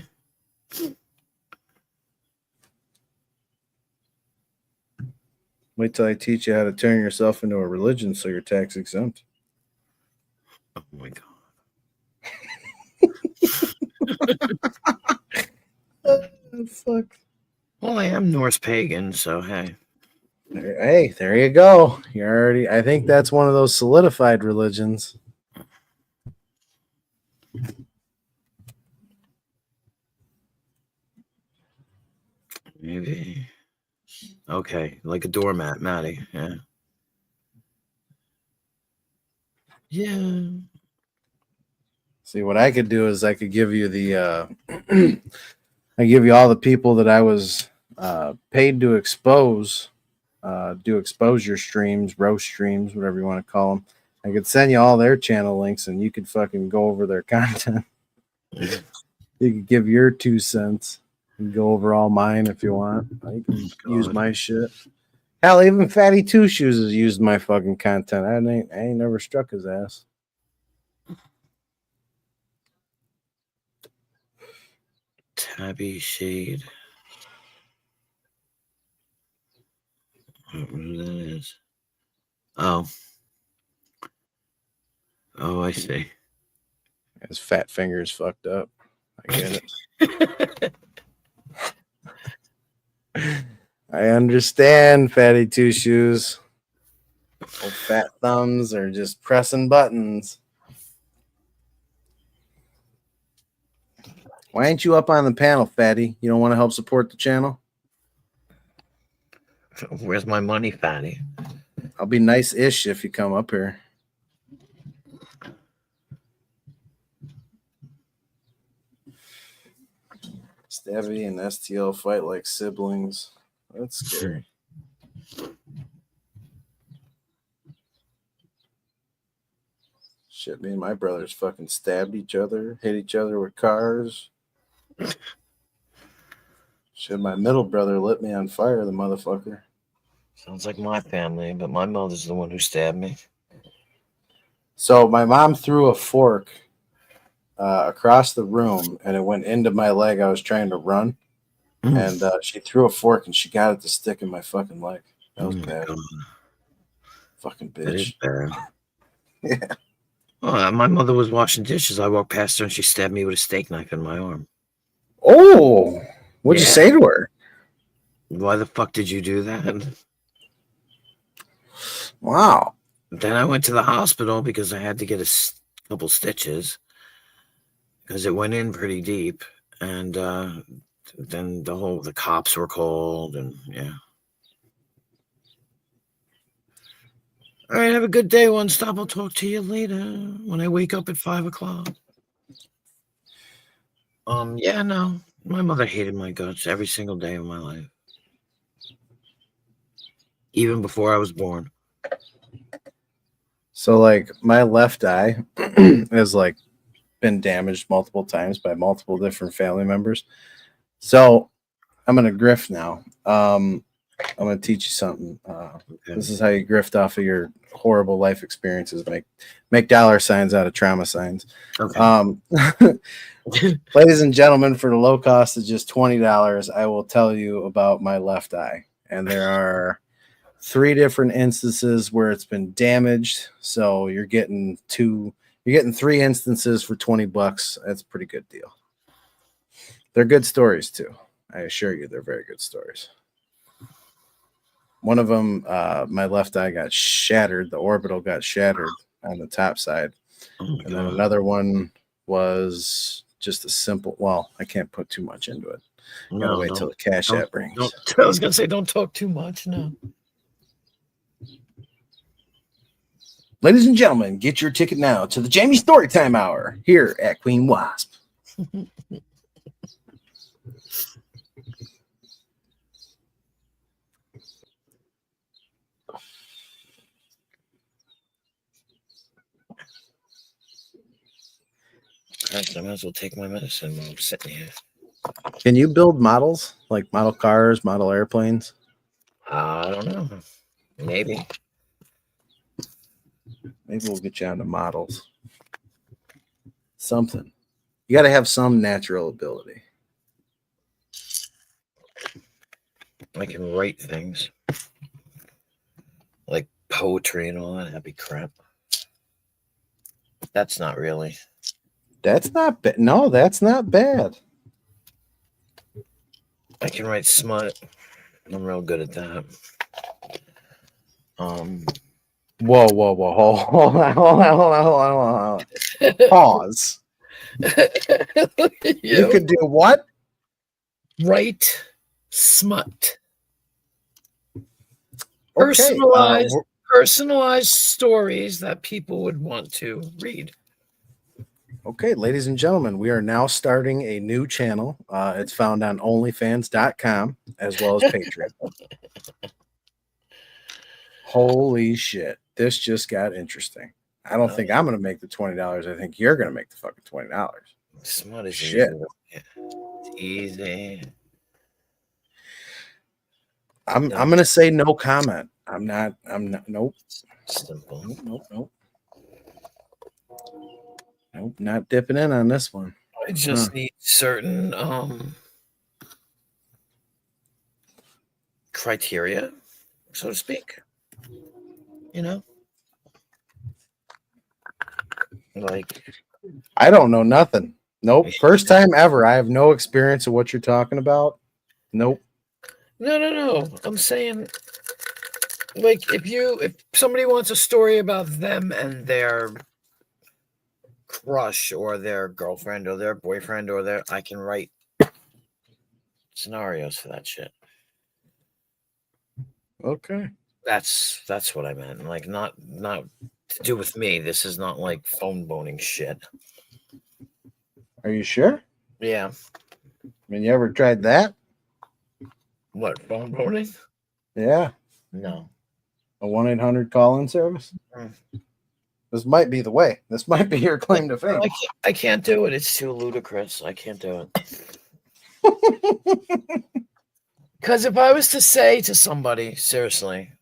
Wait till I teach you how to turn yourself into a religion so you're tax exempt. Oh my god. Fuck. Well, I am Norse pagan, so hey. Hey, there you go. You're already. I think that's one of those solidified religions. Maybe. Okay, like a doormat, Maddie. Yeah. Yeah. See, what I could do is I could give you the. I give you all the people that I was paid to expose, do exposure streams, roast streams, whatever you want to call them. I could send you all their channel links, and you could fucking go over their content. You could give your 2 cents and go over all mine if you want. You can use my shit. Hell, even Fatty Two Shoes has used my fucking content. I ain't never struck his ass. Tabby Shade. I don't know who that is. Oh. Oh, I see. His fat fingers fucked up. I get it. I understand, Fatty Two Shoes. Old fat thumbs are just pressing buttons. Why ain't you up on the panel, Fatty? You don't want to help support the channel? Where's my money, Fatty? I'll be nice-ish if you come up here. Stabby and STL fight like siblings. That's scary. Shit, me and my brothers fucking stabbed each other, hit each other with cars. Shit, my middle brother lit me on fire, the motherfucker. Sounds like my family, but my mother's the one who stabbed me. So my mom threw a fork across the room, and it went into my leg. I was trying to run, and she threw a fork, and she got it to stick in my fucking leg. That was bad. God. Fucking bitch. That is bad. Yeah. Well, my mother was washing dishes. I walked past her, and she stabbed me with a steak knife in my arm. Oh, what'd you say to her? Why the fuck did you do that? Wow. Then I went to the hospital because I had to get a couple stitches because it went in pretty deep, and then the cops were called, and yeah. All right, have a good day, One Stop. I'll talk to you later when I wake up at 5 o'clock. Yeah, no, my mother hated my guts every single day of my life, even before I was born. So, like, my left eye has, like, been damaged multiple times by multiple different family members. So, I'm going to grift now. I'm going to teach you something. This is how you grift off of your horrible life experiences. Make dollar signs out of trauma signs. Okay. Ladies and gentlemen, for the low cost of just $20, I will tell you about my left eye. And there are 3 different instances where it's been damaged. So you're getting 3 instances for $20. That's a pretty good deal. They're good stories too. I assure you, they're very good stories. One of them, my left eye got shattered. The orbital got shattered on the top side. And then another one was just a simple, well, I can't put too much into it. Gotta wait till the cash app rings. I was going to say, don't talk too much. No. Ladies and gentlemen, get your ticket now to the Jamie Storytime Hour here at Queen Wasp. I might as well take my medicine while I'm sitting here. Can you build models, like model cars, model airplanes? I don't know. Maybe. Maybe we'll get you onto models. Something. You got to have some natural ability. I can write things. poetry and all that happy crap. That's not really. That's not bad. No, that's not bad. I can write smut. I'm real good at that. Whoa, whoa, whoa. Hold on, hold on, hold on, hold on, hold on. Pause. You could do what? Write smut. Okay. Personalized stories that people would want to read. Okay, ladies and gentlemen, we are now starting a new channel. It's found on onlyfans.com as well as Patreon. Holy shit. This just got interesting. I don't think I'm going to make the $20. I think you're going to make the fucking $20. Smut is shit. easy. It's easy. I'm going to say no comment. I'm not, nope. Simple. Nope. Nope, not dipping in on this one. I just need certain criteria, so to speak. You know? Like, I don't know nothing. Nope. First time ever. I have no experience of what you're talking about. Nope. No. I'm saying, like, if somebody wants a story about them and their crush or their girlfriend or their boyfriend or their, I can write scenarios for that shit. Okay. That's what I meant. Like, not to do with me. This is not like phone boning shit. Are you sure? Yeah. I mean, you ever tried that? What, phone boning? Yeah. No. A 1-800 call-in service? This might be the way. This might be your claim to fame. I can't do it. It's too ludicrous. I can't do it. Because if I was to say to somebody, seriously,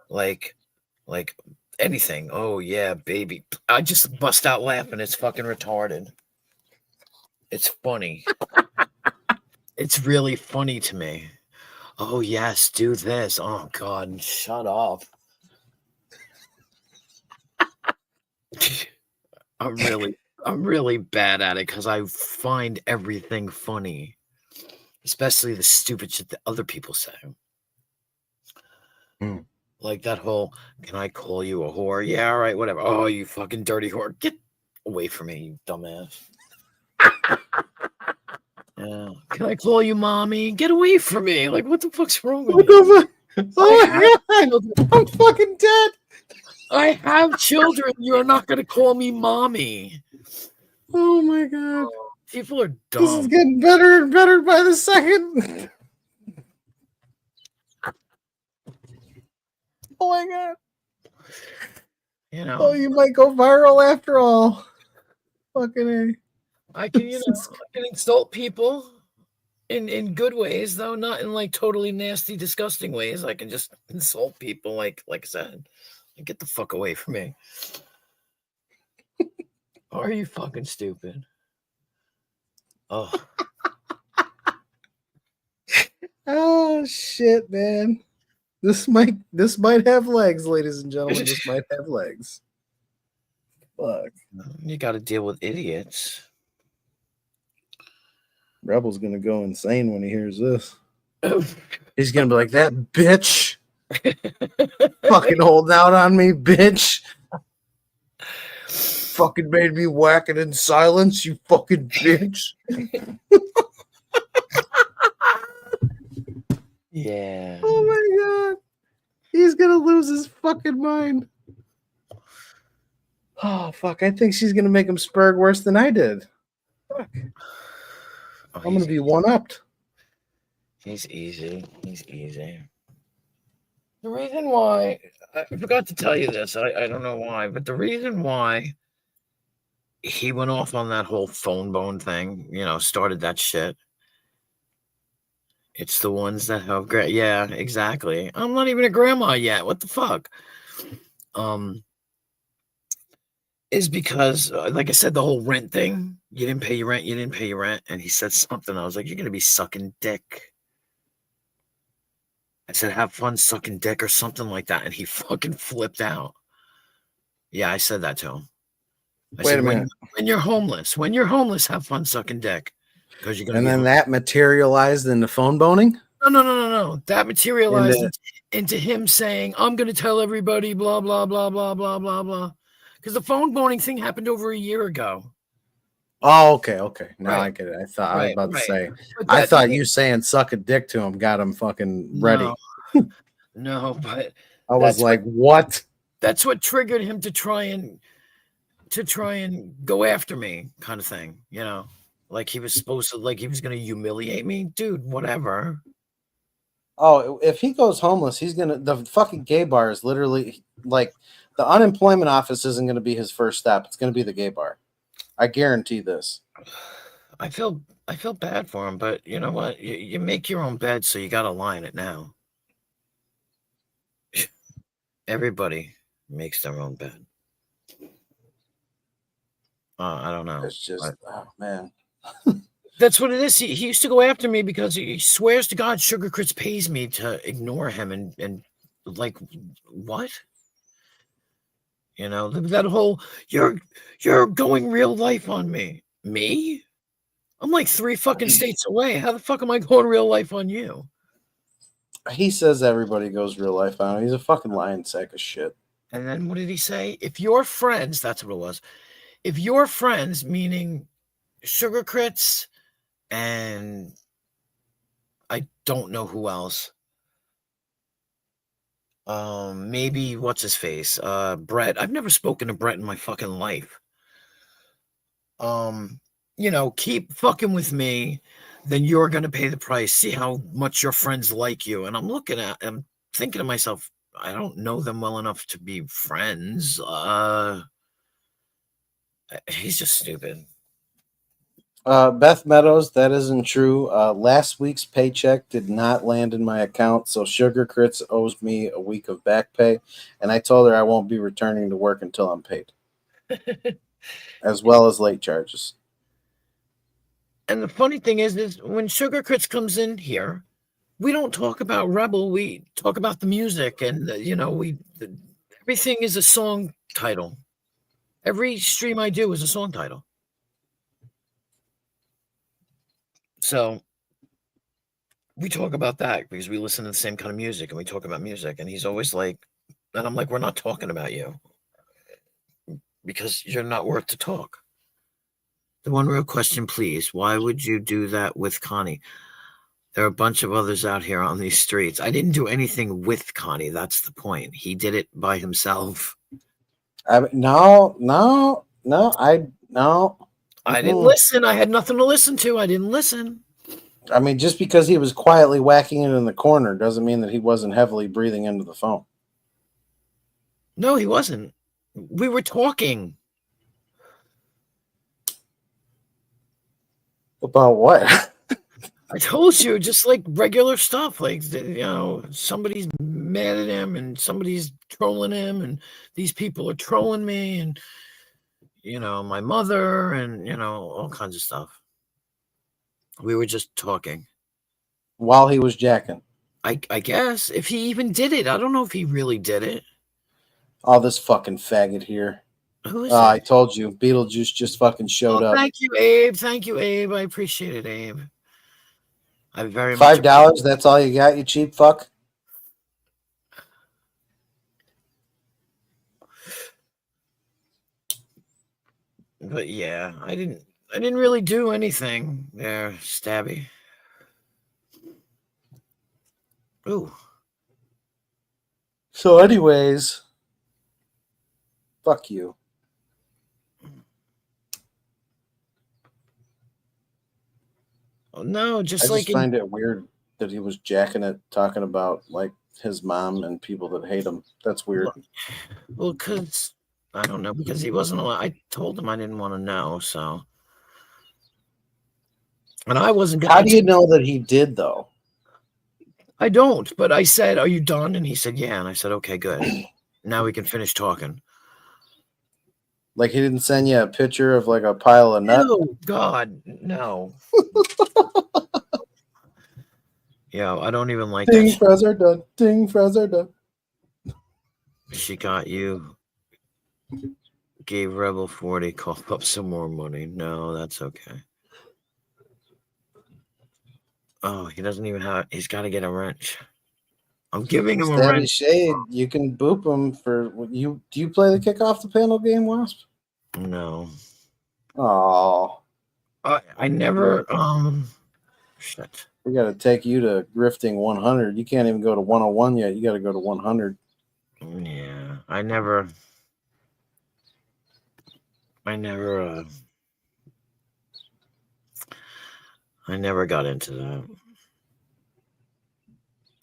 like anything, oh yeah, baby, I just bust out laughing. It's fucking retarded. It's funny. It's really funny to me. Oh yes, do this. Oh God, shut up. I'm really bad at it because I find everything funny, especially the stupid shit that other people say. Like that whole, can I call you a whore? Yeah, all right, whatever. Oh, you fucking dirty whore. Get away from me, you dumbass. Yeah. Can I call you mommy? Get away from me. Like, what the fuck's wrong with you? Oh my God. I'm fucking dead. I have children. You're not going to call me mommy. Oh my God. People are dumb. This is getting better and better by the second. Oh my God. You know. Oh, you might go viral after all. Fucking A. I can insult people in good ways, though not in like totally nasty, disgusting ways. I can just insult people, like I said, and get the fuck away from me. Are you fucking stupid? Oh. Oh shit, man. This might have legs, ladies and gentlemen. This might have legs. Fuck. You got to deal with idiots. Rebel's gonna go insane when he hears this. He's gonna be like, that bitch fucking holding out on me, bitch. Fucking made me whack it in silence, you fucking bitch. Yeah. Oh my God. He's gonna lose his fucking mind. Oh fuck, I think she's gonna make him spurg worse than I did. Fuck. I'm gonna be one-upped. He's easy. He's easy. The reason why I forgot to tell you this, I don't know why, but the reason why he went off on that whole phone bone thing, started that shit. It's the ones that have great. Yeah, exactly. I'm not even a grandma yet. What the fuck? Is because, like I said, the whole rent thing. You didn't pay your rent. You didn't pay your rent. And he said something. I was like, you're going to be sucking dick. I said, have fun sucking dick or something like that. And he fucking flipped out. Yeah, I said that to him. I Wait said, a minute. when you're homeless, have fun sucking dick. Because you're going to And be then homeless. that materialized into phone boning? No. That materialized And into him saying, I'm going to tell everybody, blah, blah, blah, blah, blah, blah, blah. Because the phone boning thing happened over a year ago. Oh, okay. Now Right. I get it. I thought I was about to say. But I that- thought you saying "suck a dick" to him got him fucking ready. No, but I was that's like, "What?" That's what triggered him to try and go after me, kind of thing. You know, like he was supposed to, like he was going to humiliate me, dude. Whatever. Oh, if he goes homeless, he's gonna. The fucking gay bar is literally like the unemployment office isn't gonna be his first step. It's gonna be the gay bar. I guarantee this. I feel bad for him, but you know what? You make your own bed, so you got to lie in it now. Everybody makes their own bed. I don't know. It's just, oh man. That's what it is. He used to go after me because he swears to God Sugar Crits pays me to ignore him and like what? You know, that whole you're going real life on me. Me? I'm like 3 fucking states away. How the fuck am I going real life on you? He says everybody goes real life on him. He's a fucking lying sack of shit. And then what did he say? If your friends, that's what it was. If your friends, meaning Sugar Crits and I don't know who else. Maybe what's his face? Brett. I've never spoken to Brett in my fucking life. You know, keep fucking with me, then you're gonna pay the price. See how much your friends like you. And I'm thinking to myself, I don't know them well enough to be friends. He's just stupid. Beth Meadows, that isn't true. Last week's paycheck did not land in my account, so Sugar Crits owes me a week of back pay, and I told her I won't be returning to work until I'm paid, as well as late charges. And the funny thing is when Sugar Crits comes in here, we don't talk about Rebel. We talk about the music, and you know, everything is a song title. Every stream I do is a song title. So we talk about that because we listen to the same kind of music and we talk about music. And he's always like, and I'm like, we're not talking about you because you're not worth to talk. The one real question, please. Why would you do that with Connie? There are a bunch of others out here on these streets. I didn't do anything with Connie. That's the point. He did it by himself. No. I didn't listen. I had nothing to listen to. I didn't listen. I mean, just because he was quietly whacking it in the corner doesn't mean that he wasn't heavily breathing into the phone. No, he wasn't. We were talking. About what? I told you, just like regular stuff. Like, you know, somebody's mad at him and somebody's trolling him, and these people are trolling me, and, you know, my mother, and, you know, all kinds of stuff. We were just talking. While he was jacking. I guess. If he even did it. I don't know if he really did it. Oh, this fucking faggot here. Who is that? I told you, Beetlejuice just fucking showed up. Thank you, Abe. Thank you, Abe. I appreciate it, Abe. I very much. $5, that's all you got, you cheap fuck? But yeah, I didn't really do anything there, Stabby. Ooh. So anyways, fuck you. Oh, no, I just like just find it weird that he was jacking it, talking about like his mom and people that hate him. That's weird. Well, because I don't know, because he wasn't allowed. I told him I didn't want to know, so. And I wasn't How do you know that he did, though? I don't, but I said, "Are you done?" And he said, "Yeah." And I said, "Okay, good. Now we can finish talking." Like he didn't send you a picture of like a pile of nuts? Oh God, no. Yeah, I don't even like Ding, that. fries are done. Ding, fries are done. She got you. Gave Rebel 40. Cough up some more money. No, that's okay. Oh, he doesn't even have. He's got to get a wrench. I'm giving him a Stabby wrench. Shade, you can boop him for you. Do you play the kick off the panel game, Wasp? No. Oh, I never. Shit. We got to take you to grifting 100. You can't even go to 101 yet. You got to go to 100. Yeah, I never. I never got into that.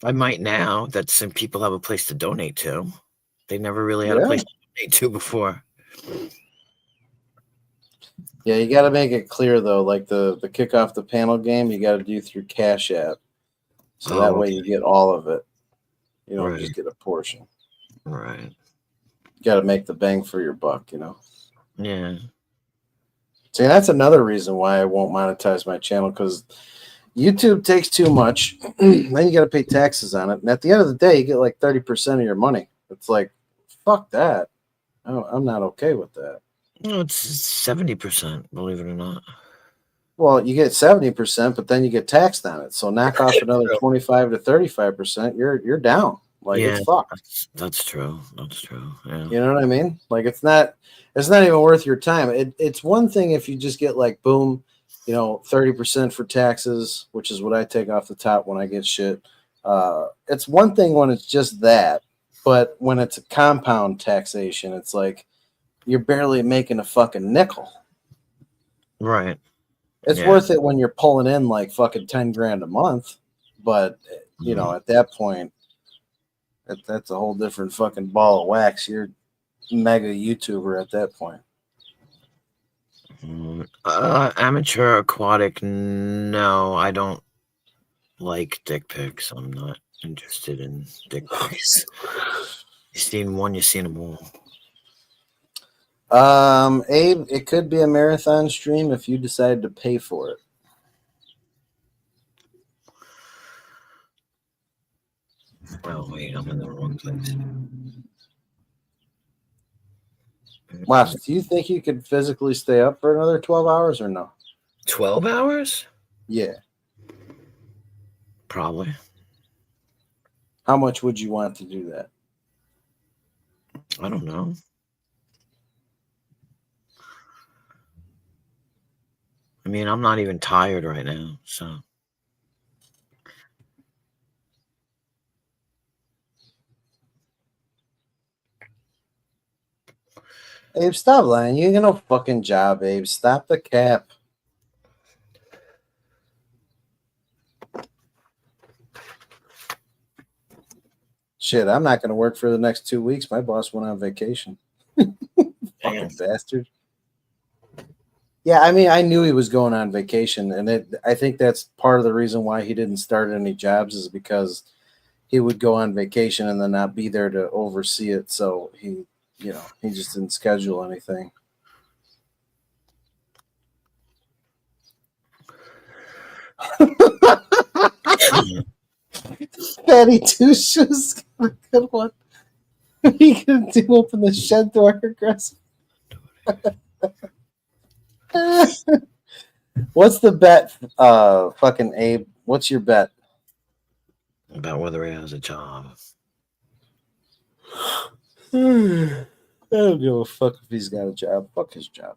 I might now that some people have a place to donate to. They never really had a Yeah. place to donate to before. Yeah, you got to make it clear though. Like the kick off the panel game, you got to do through Cash App, so that way you get all of it. You don't just get a portion. Right. You got to make the bang for your buck. You know. Yeah. See, that's another reason why I won't monetize my channel, because YouTube takes too much. Then you got to pay taxes on it, and at the end of the day, you get like 30% of your money. It's like, fuck that. I'm not okay with that. No, it's 70%. Believe it or not. Well, you get 70%, but then you get taxed on it. So knock off another 25 to 35%. You're down. Like Yeah, it's fucked. that's true. That's true. Yeah. You know what I mean? Like it's not even worth your time. It's one thing if you just get like boom, 30% for taxes, which is what I take off the top when I get shit. It's one thing when it's just that, but when it's a compound taxation, it's like you're barely making a fucking nickel. Right. It's worth it when you're pulling in like fucking 10 grand a month, but at that point, that's a whole different fucking ball of wax. You're mega YouTuber at that point. Amateur aquatic. No, I don't like dick pics. I'm not interested in dick pics. You seen one, you seen them all. Abe, it could be a marathon stream if you decide to pay for it. Oh wait, I'm in the wrong place. Wow, do you think you could physically stay up for another 12 hours or no? 12 hours? Yeah. Probably. How much would you want to do that? I don't know. I mean, I'm not even tired right now, so. Abe, stop lying. You ain't got no fucking job, Abe. Stop the cap. Shit, I'm not going to work for the next 2 weeks. My boss went on vacation. Fucking bastard. Yeah, I mean, I knew he was going on vacation, and I think that's part of the reason why he didn't start any jobs is because he would go on vacation and then not be there to oversee it. So he just didn't schedule anything. Patty Two Shoes, a good one. What are you gonna do? Open the shed door aggressive? What's the bet? Fucking Abe. What's your bet? About whether he has a job. I don't give a fuck if he's got a job. Fuck his job.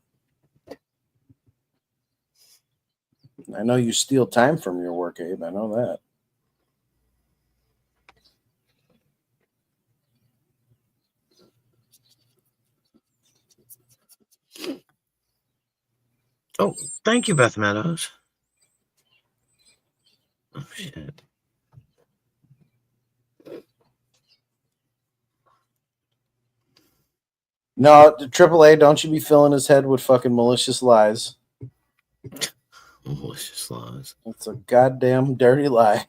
I know you steal time from your work, Abe. I know that. Oh, thank you, Beth Meadows. Oh, shit. No, AAA, don't you be filling his head with fucking malicious lies. Malicious lies. It's a goddamn dirty lie.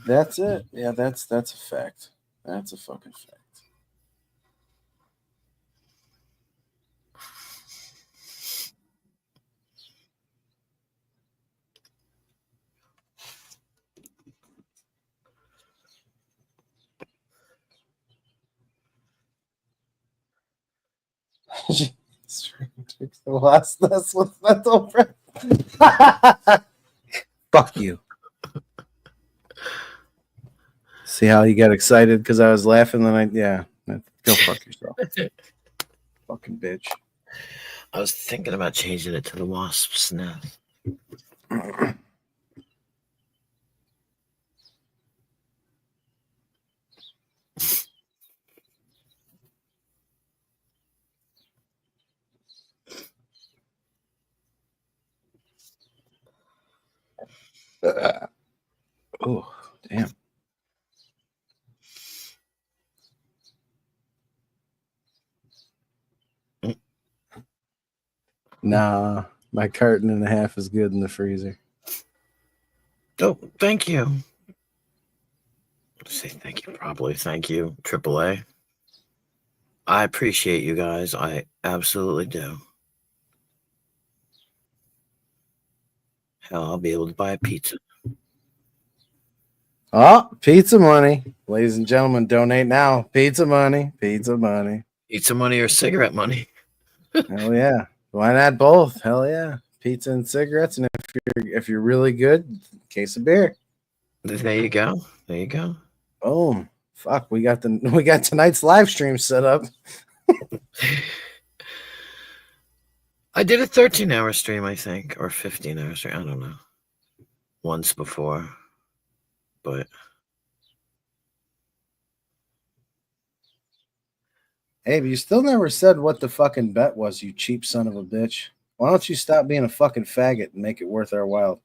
That's it. Yeah, that's a fact. That's a fucking fact. That's what mental breath. Fuck you. See how you got excited because I was laughing? Go fuck yourself. Fucking bitch. I was thinking about changing it to the wasp's nest. Oh, damn. Nah, my carton and a half is good in the freezer. Oh, thank you. Say thank you properly. Thank you, AAA. I appreciate you guys. I absolutely do. Hell, I'll be able to buy a pizza. Oh, pizza money. Ladies and gentlemen, donate now. Pizza money. Pizza money. Pizza money or cigarette money? Hell yeah. Why not both? Hell yeah. Pizza and cigarettes. And if you're really good, case of beer. There you go. There you go. Boom. Fuck, we got tonight's live stream set up. I did a 13-hour stream, I think, or 15-hour stream. I don't know. Once before, but Hey, but you still never said what the fucking bet was, you cheap son of a bitch. Why don't you stop being a fucking faggot and make it worth our while?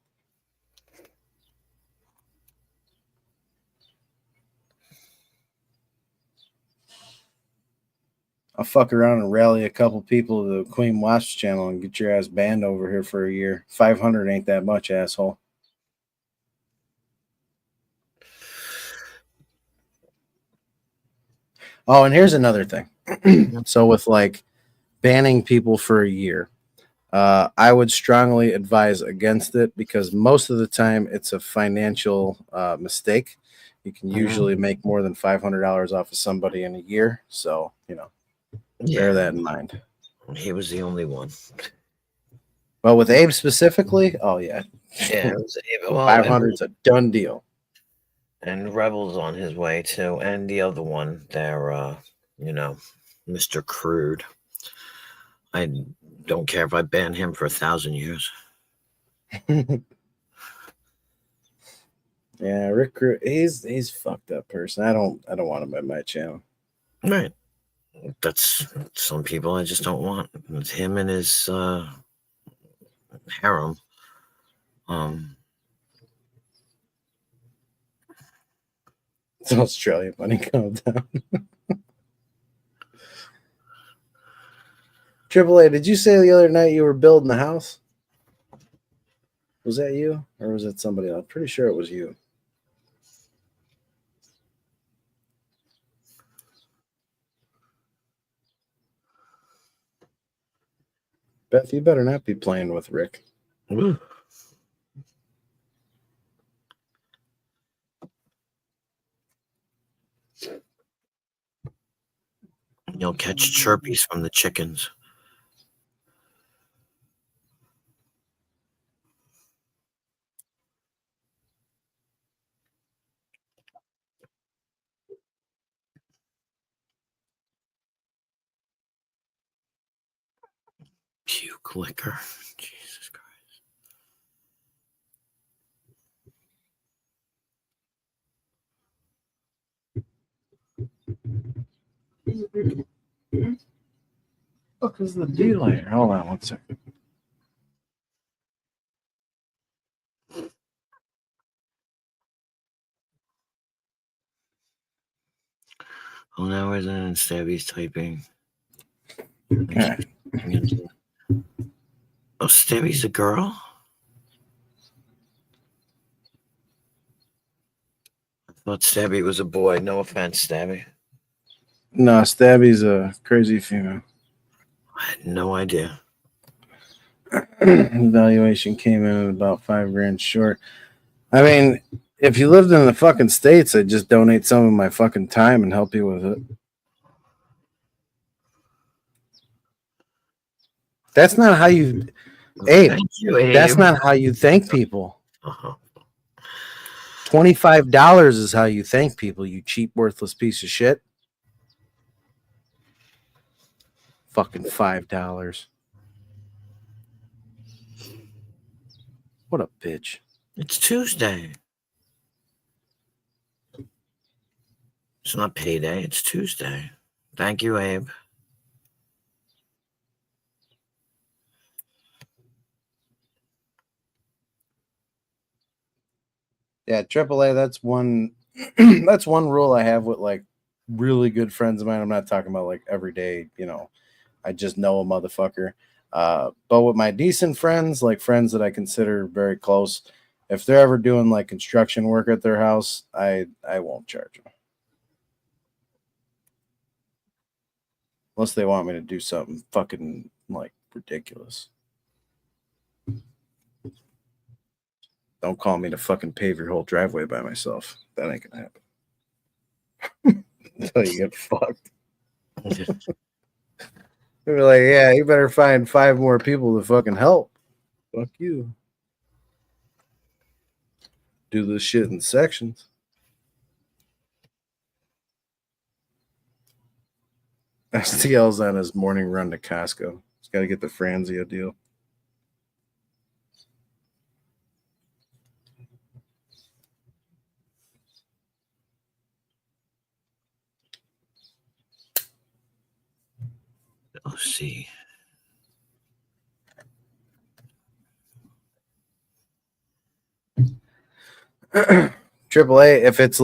I'll fuck around and rally a couple people to the Queen Wasp channel and get your ass banned over here for a year. 500 ain't that much, asshole. Oh, and here's another thing. So with like banning people for a year, I would strongly advise against it because most of the time it's a financial mistake. You can usually make more than $500 off of somebody in a year. So, bear that in mind. He was the only one. Well, with Abe specifically, oh yeah. Yeah, it was, well, 500's a done deal. And Rebel's on his way too, and the other one, they're Mr. Crude. I don't care if I ban him for 1,000 years. Yeah, Rick Crude, he's fucked up person. I don't want him at my channel. Right. That's some people I just don't want. It's him and his harem. It's Australian money calm down. AAA, did you say the other night you were building the house? Was that you? Or was it somebody else? I'm pretty sure it was you. Beth, you better not be playing with Rick. Ooh. You'll catch chirpies from the chickens. Puke liquor. Jesus Christ. What is the deal here? Hold on one second. Oh, now we're in Stabby's typing. Oh, Stabby's a girl? I thought Stabby was a boy. No offense, Stabby. No, Stabby's a crazy female. I had no idea. The valuation came in at about $5,000 short. I mean, if you lived in the fucking States, I'd just donate some of my fucking time and help you with it. That's not how you, Abe. Thank you, Abe. That's not how you thank people. Uh-huh. $25 is how you thank people, you cheap, worthless piece of shit. Fucking $5. What a bitch. It's Tuesday. It's not payday. It's Tuesday. Thank you, Abe. Yeah, AAA. That's one. That's one rule I have with like really good friends of mine. I'm not talking about like every day. You know, I just know a motherfucker. But with my decent friends, like friends that I consider very close, if they're ever doing like construction work at their house, I won't charge them unless they want me to do something fucking like ridiculous. Don't call me to fucking pave your whole driveway by myself. That ain't gonna happen. Until you get fucked. They're like, yeah, you better find 5 more people to fucking help. Fuck you. Do this shit in sections. STL's on his morning run to Costco. He's got to get the Franzia deal. Let's see. AAA, if it's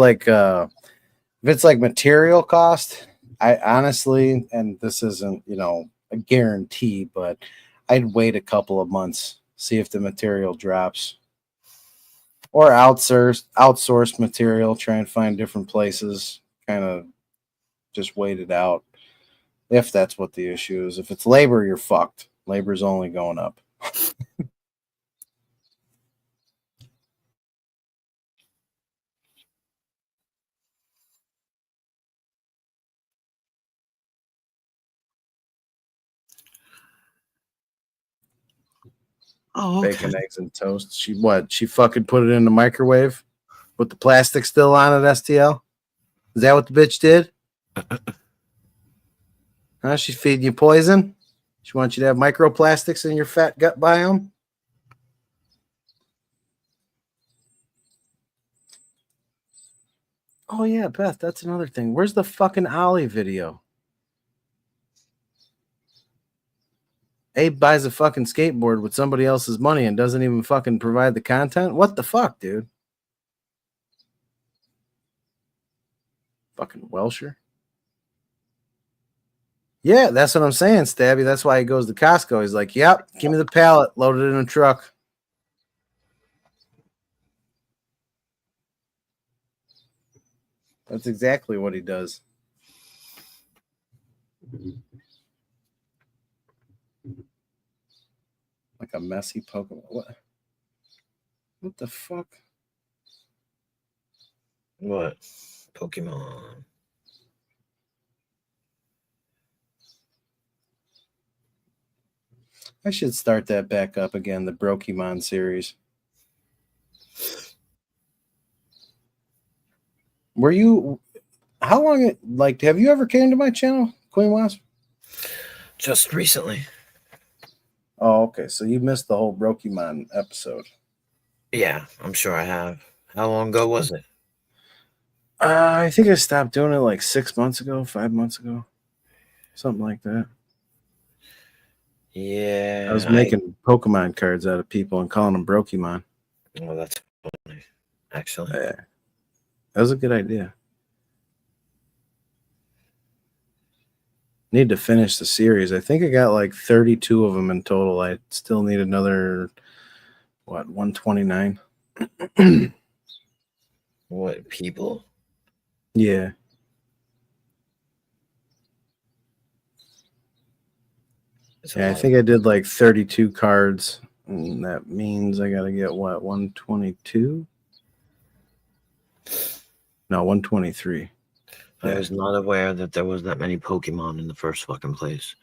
like material cost, I honestly, and this isn't, you know, a guarantee, but I'd wait a couple of months, see if the material drops. Or outsource material, try and find different places, kind of just wait it out. If that's what the issue is. If it's labor, you're fucked. Labor's only going up. Oh, okay. Bacon, eggs, and toast. She fucking put it in the microwave with the plastic still on it, STL? Is that what the bitch did? Huh? She's feeding you poison? She wants you to have microplastics in your fat gut biome? Oh, yeah, Beth, that's another thing. Where's the fucking Ollie video? Abe buys a fucking skateboard with somebody else's money and doesn't even fucking provide the content? What the fuck, dude? Fucking Welsher. Yeah, that's what I'm saying, Stabby. That's why he goes to Costco. He's like, yep, give me the pallet, load it in a truck. That's exactly what he does. Like a messy Pokemon. What the fuck? What? Pokemon. I should start that back up again, the Brokemon series. Were you, how long, like, have you ever came to my channel, Queen Wasp? Just recently. Oh, okay. So you missed the whole Brokemon episode. Yeah, I'm sure I have. How long ago was it? I think I stopped doing it like 6 months ago, 5 months ago. Something like that. Yeah. I was making Pokemon cards out of people and calling them Brokemon. Oh, that's funny. Actually. Yeah. That was a good idea. Need to finish the series. I think I got like 32 of them in total. I still need another, 129? What, people? Yeah. Yeah, I think I did like 32 cards. And that means I got to get 122? No, 123. I was not aware that there was that many Pokemon in the first fucking place.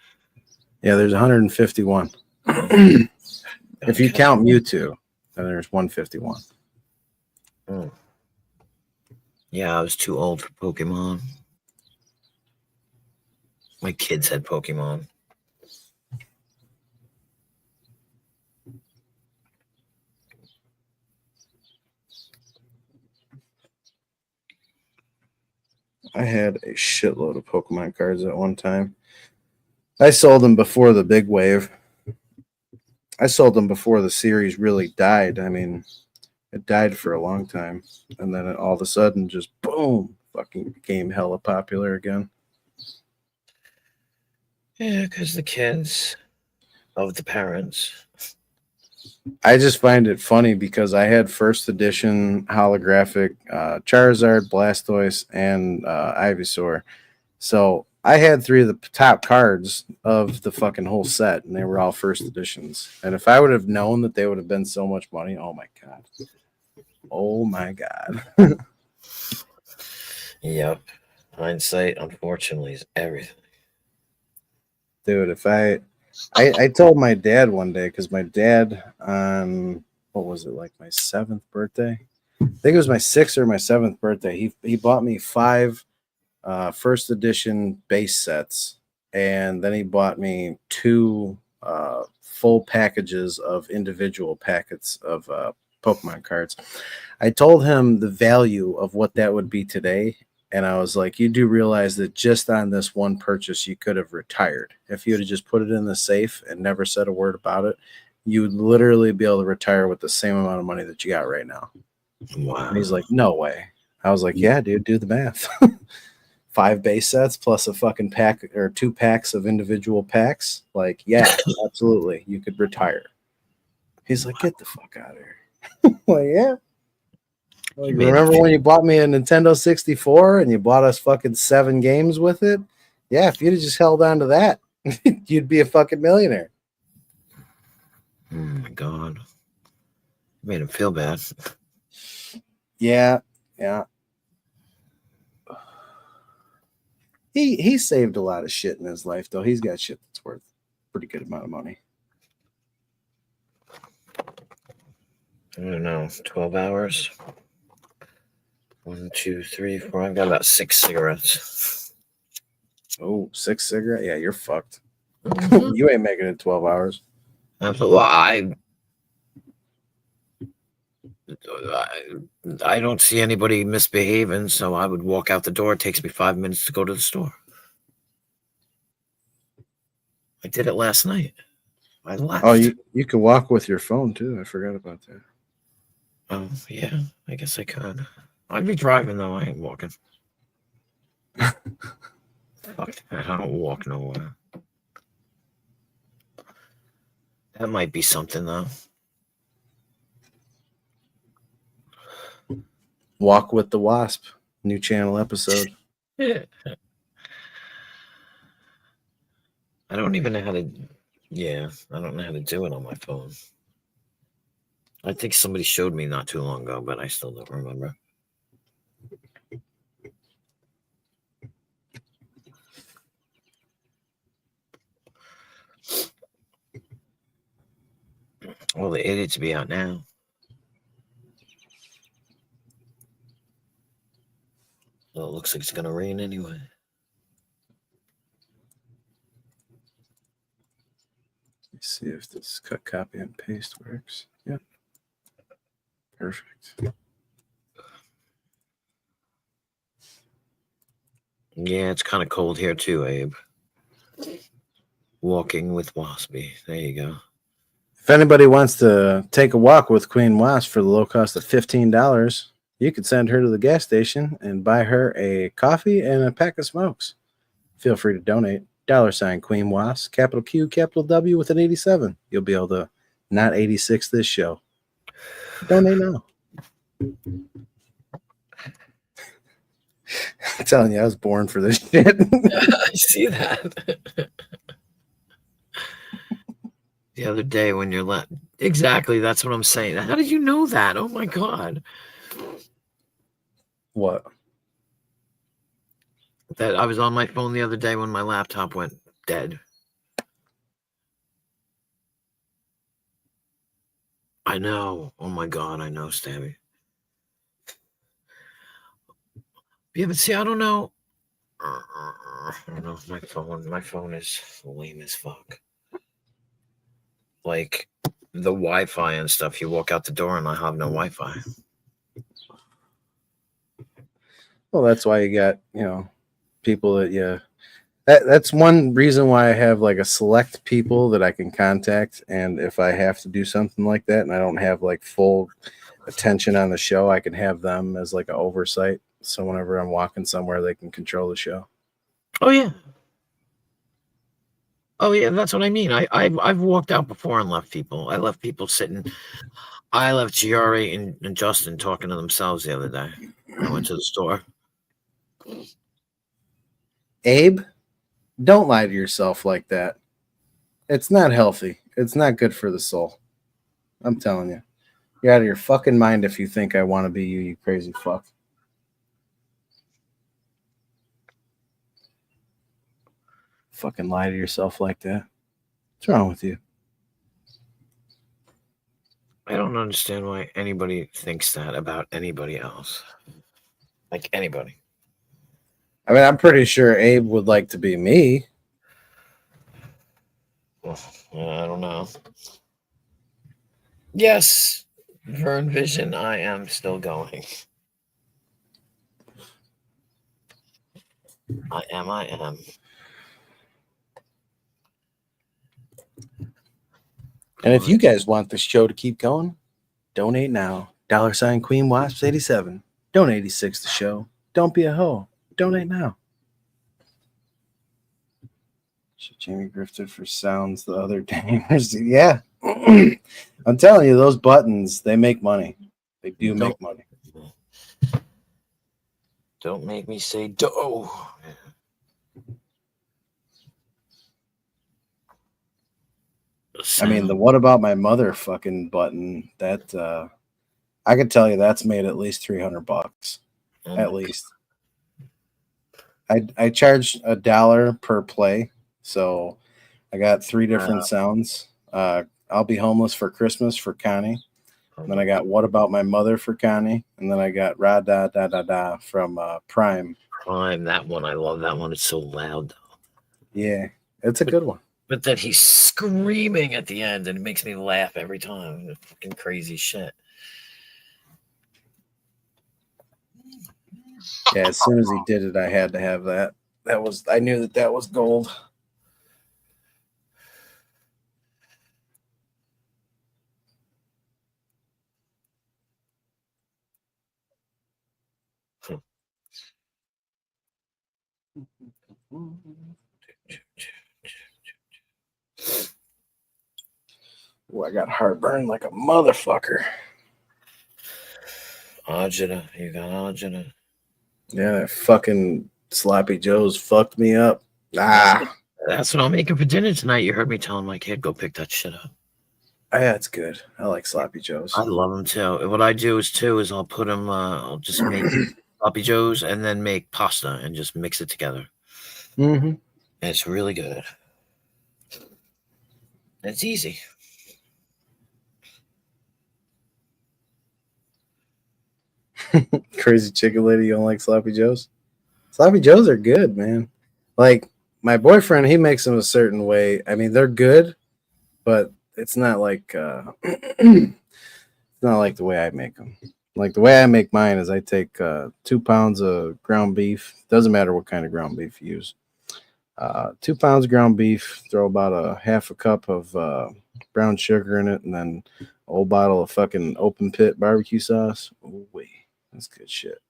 Yeah, there's 151. If you count Mewtwo, then there's 151. Oh. Yeah, I was too old for Pokemon. My kids had Pokemon. I had a shitload of Pokemon cards at one time. I sold them before the big wave. I sold them before the series really died. I mean, it died for a long time. And then all of a sudden, just boom, fucking became hella popular again. Yeah, because the kids of the parents. I just find it funny because I had first edition holographic Charizard, Blastoise, and Ivysaur. So I had 3 of the top cards of the fucking whole set, and they were all first editions. And if I would have known that they would have been so much money, oh my god. Oh my god. Yep. Hindsight, unfortunately, is everything. Dude, if I told my dad one day, because my dad on what was it, like my 7th birthday? I think it was my 6th or my 7th birthday. He bought me 5 first edition base sets, and then he bought me 2 full packages of individual packets of Pokemon cards. I told him the value of what that would be today, and I was like, you do realize that just on this one purchase, you could have retired. If you would have just put it in the safe and never said a word about it, you would literally be able to retire with the same amount of money that you got right now. Wow. And he's like, no way. I was like, yeah, dude, do the math. 5 base sets plus a fucking pack or 2 packs of individual packs. Like, yeah, absolutely. You could retire. He's like, get the fuck out of here. Well, yeah. Like, remember when you bought me a Nintendo 64 and you bought us fucking 7 games with it? Yeah, if you'd have just held on to that, you'd be a fucking millionaire. Oh my god. Made him feel bad. Yeah, yeah. He saved a lot of shit in his life, though. He's got shit that's worth a pretty good amount of money. I don't know. 12 hours? 1, 2, 3, 4. I've got about 6 cigarettes. Oh, 6 cigarettes? Yeah, you're fucked. You ain't making it 12 hours. Well, I don't see anybody misbehaving, so I would walk out the door. It takes me 5 minutes to go to the store. I did it last night. I left. Oh, you can walk with your phone too. I forgot about that. Oh, yeah. I guess I could. I'd be driving, though. I ain't walking. Fuck that. I don't walk nowhere. That might be something, though. Walk with the Wasp. New channel episode. I don't even know how to... Yeah, I don't know how to do it on my phone. I think somebody showed me not too long ago, but I still don't remember. Well, the idiots be out now. Well, it looks like it's going to rain anyway. Let's see if this cut, copy, and paste works. Yep. Perfect. Yeah, it's kind of cold here too, Abe. Walking with Waspy. There you go. If anybody wants to take a walk with Queen Wasp for the low cost of $15, you could send her to the gas station and buy her a coffee and a pack of smokes. Feel free to donate. $ Queen Wasp, capital Q, capital W with an 87. You'll be able to not 86 this show. Donate now. I'm telling you, I was born for this shit. I see that. The other day when you're exactly, that's what I'm saying. How did you know that? Oh my god. What? That I was on my phone the other day when my laptop went dead. I know. Oh my god, I know, Stabby. Yeah, but see, I don't know. I don't know. My phone is lame as fuck. Like the Wi-Fi and stuff. You walk out the door and I have no Wi-Fi. Well, that's why you got, people that you. That's one reason why I have like a select people that I can contact, and if I have to do something like that and I don't have like full attention on the show, I can have them as like an oversight. So whenever I'm walking somewhere, they can control the show. Oh yeah. Oh yeah, that's what I mean. I've walked out before and left people. I left people sitting. I left Giari and Justin talking to themselves the other day. I went to the store. Abe, don't lie to yourself like that. It's not healthy. It's not good for the soul. I'm telling you. You're out of your fucking mind if you think I want to be you, you crazy fuck. Fucking lie to yourself like that. What's wrong with you? I don't understand why anybody thinks that about anybody else. Like anybody. I mean, I'm pretty sure Abe would like to be me. Well, I don't know. Yes, Vern Vision, I am still going. I am. And if you guys want the show to keep going, donate now. $ Queen Wasps 87. Donate 86 the show. Don't be a hoe. Donate now. Jamie grifted for sounds the other day. Yeah. I'm telling you, those buttons, they make money. They do make money. Don't make me say dough. I mean, the what about my mother fucking button, that I could tell you that's made at least $300 at least. I charge $1 per play, so I got 3 different sounds. I'll be homeless for Christmas for Connie. And then I got what about my mother for Connie, and then I got ra da da da da from Prime. Prime, that one, I love that one. It's so loud though. Yeah, it's a good one. But then he's screaming at the end, and it makes me laugh every time. It's fucking crazy shit. Yeah, as soon as he did it, I had to have that. I knew that was gold. Oh, I got heartburn like a motherfucker. Agita, you got agita. Yeah, that fucking Sloppy Joe's fucked me up. That's what I'm making for dinner tonight. You heard me telling my kid, go pick that shit up. Yeah, it's good. I like Sloppy Joe's. I love them too. What I do is I'll put them. I'll just make Sloppy Joe's and then make pasta and just mix it together. Mm-hmm. And it's really good. It's easy. Crazy chicken lady, you don't like Sloppy Joe's? Sloppy Joe's are good, man. Like my boyfriend, he makes them a certain way. I mean, they're good, but it's not like it's not like the way I make them. Like the way I make mine is I take 2 pounds of ground beef. Doesn't matter what kind of ground beef you use. 2 pounds of ground beef. Throw about a half a cup of brown sugar in it, and then a whole bottle of fucking open pit barbecue sauce. Ooh, that's good shit.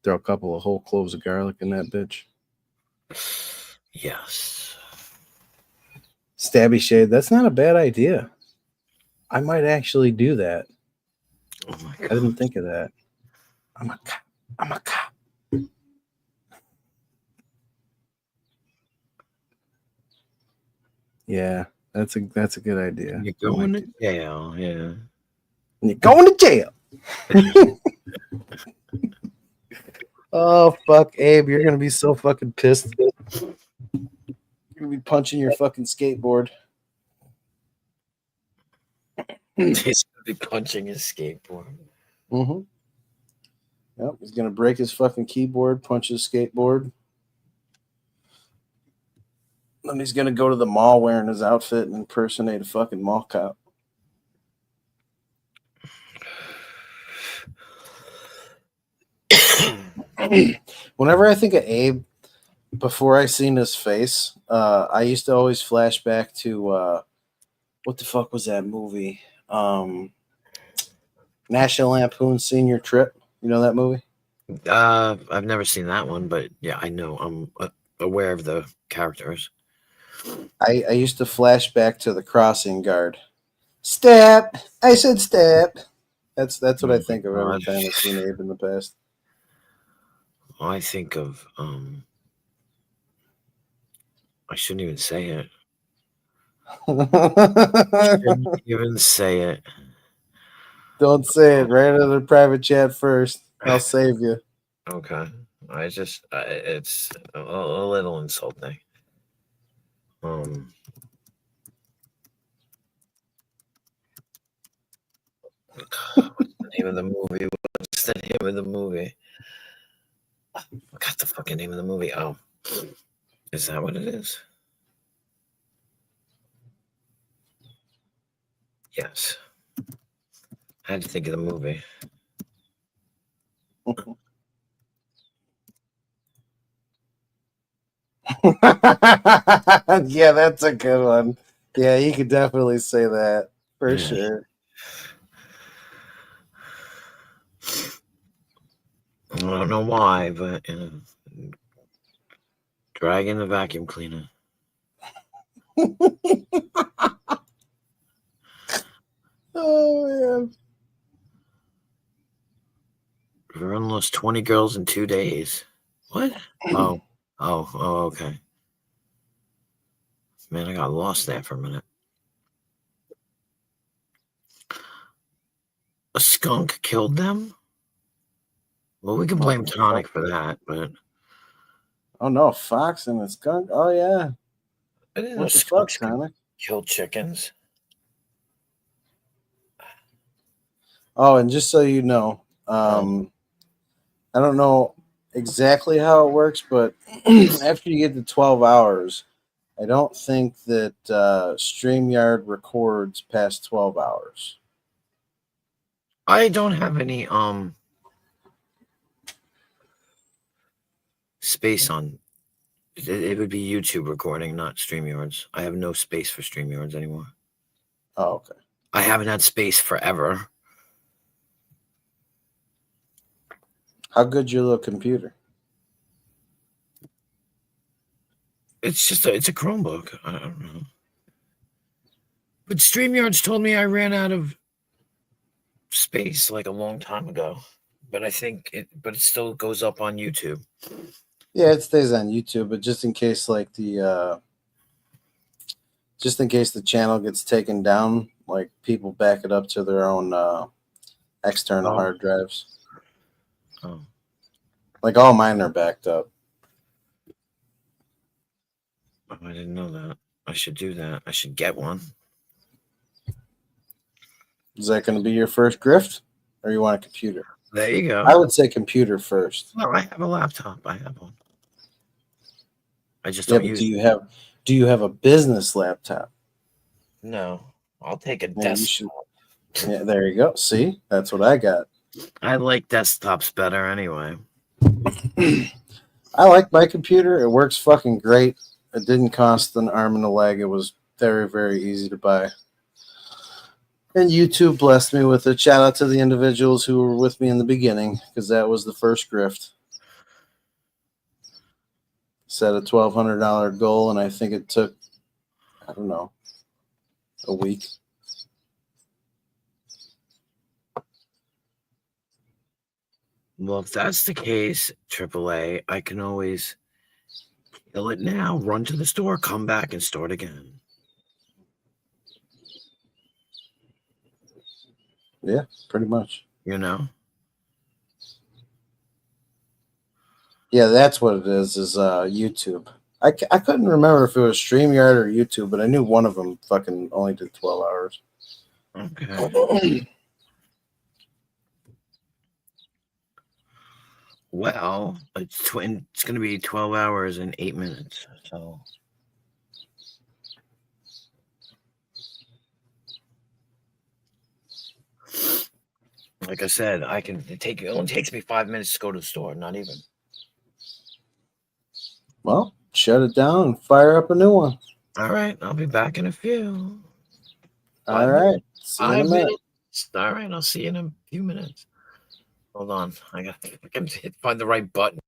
Throw a couple of whole cloves of garlic in that bitch. Yes. Stabby shade. That's not a bad idea. I might actually do that. Oh my God. I didn't think of that. I'm a cop. Yeah, that's a good idea. You're going to jail, yeah. You're going to jail. Oh fuck, Abe, you're gonna be so fucking pissed. You're gonna be punching your fucking skateboard. He's gonna be punching his skateboard. Mm-hmm. Yep, he's gonna break his fucking keyboard, punch his skateboard. Then he's gonna go to the mall wearing his outfit and impersonate a fucking mall cop. Whenever I think of Abe, before I seen his face, I used to always flash back to what the fuck was that movie? National Lampoon Senior Trip. You know that movie? I've never seen that one, but yeah, I know. I'm aware of the characters. I used to flash back to the crossing guard. Step. I said step. That's what I think of every God. time I've seen Abe in the past. I think of I shouldn't even say it. Shouldn't even say it. Don't say it. Right into the private chat first. I'll save you. Okay. It's a little insulting. What's the name of the movie? What's the name of the movie? I forgot the fucking name of the movie. Oh, is that what it is? Yes. I had to think of the movie. Yeah, that's a good one. Yeah, you could definitely say that for sure. I don't know why, but dragging the vacuum cleaner. Oh man. Everyone lost 20 girls in 2 days. What? Oh, okay. Man, I got lost there for a minute. A skunk killed them? Well, we can blame Tonic for that, but Oh no, fox and a skunk. Oh yeah. I didn't know What the fuck, skunks could Tonic? kill chickens. Oh, and just so you know, I don't know exactly how it works, but after you get to 12 hours, I don't think that StreamYard records past 12 hours. I don't have any space on it would be YouTube recording, not StreamYards. I have no space for StreamYards anymore. Oh, okay. I haven't had space forever. How good's your little computer? It's just it's a Chromebook. I don't know. But StreamYards told me I ran out of space like a long time ago. But I think it still goes up on YouTube. Yeah, it stays on YouTube, but just in case the channel gets taken down, like people back it up to their own external hard drives. Oh. Like all mine are backed up. Oh, I didn't know that. I should do that. I should get one. Is that going to be your first grift, or you want a computer? There you go. I would say computer first. No, I have a laptop. I have one. I just Yeah, don't but use do you have a business laptop? No. I'll take a Yeah, desktop. Yeah, there you go. See, that's what I got. I like desktops better anyway. I like my computer. It works fucking great. It didn't cost an arm and a leg. It was very, very easy to buy. And YouTube blessed me with it. Shout out to the individuals who were with me in the beginning, because that was the first grift. Set a $1,200 goal, and I think it took, I don't know, a week. Well, if that's the case, AAA, I can always kill it now, run to the store, come back, and start again. Yeah, pretty much. You know? Yeah, that's what it is YouTube. I couldn't remember if it was StreamYard or YouTube, but I knew one of them fucking only did 12 hours. Okay. Well, it's going to be 12 hours and 8 minutes. So, like I said, it only takes me 5 minutes to go to the store, not even. Well, shut it down and fire up a new one. All right, I'll be back in a few. All right. See you in a 5 minute. minutes. All right, I'll see you in a few minutes. Hold on, I got to find the right button.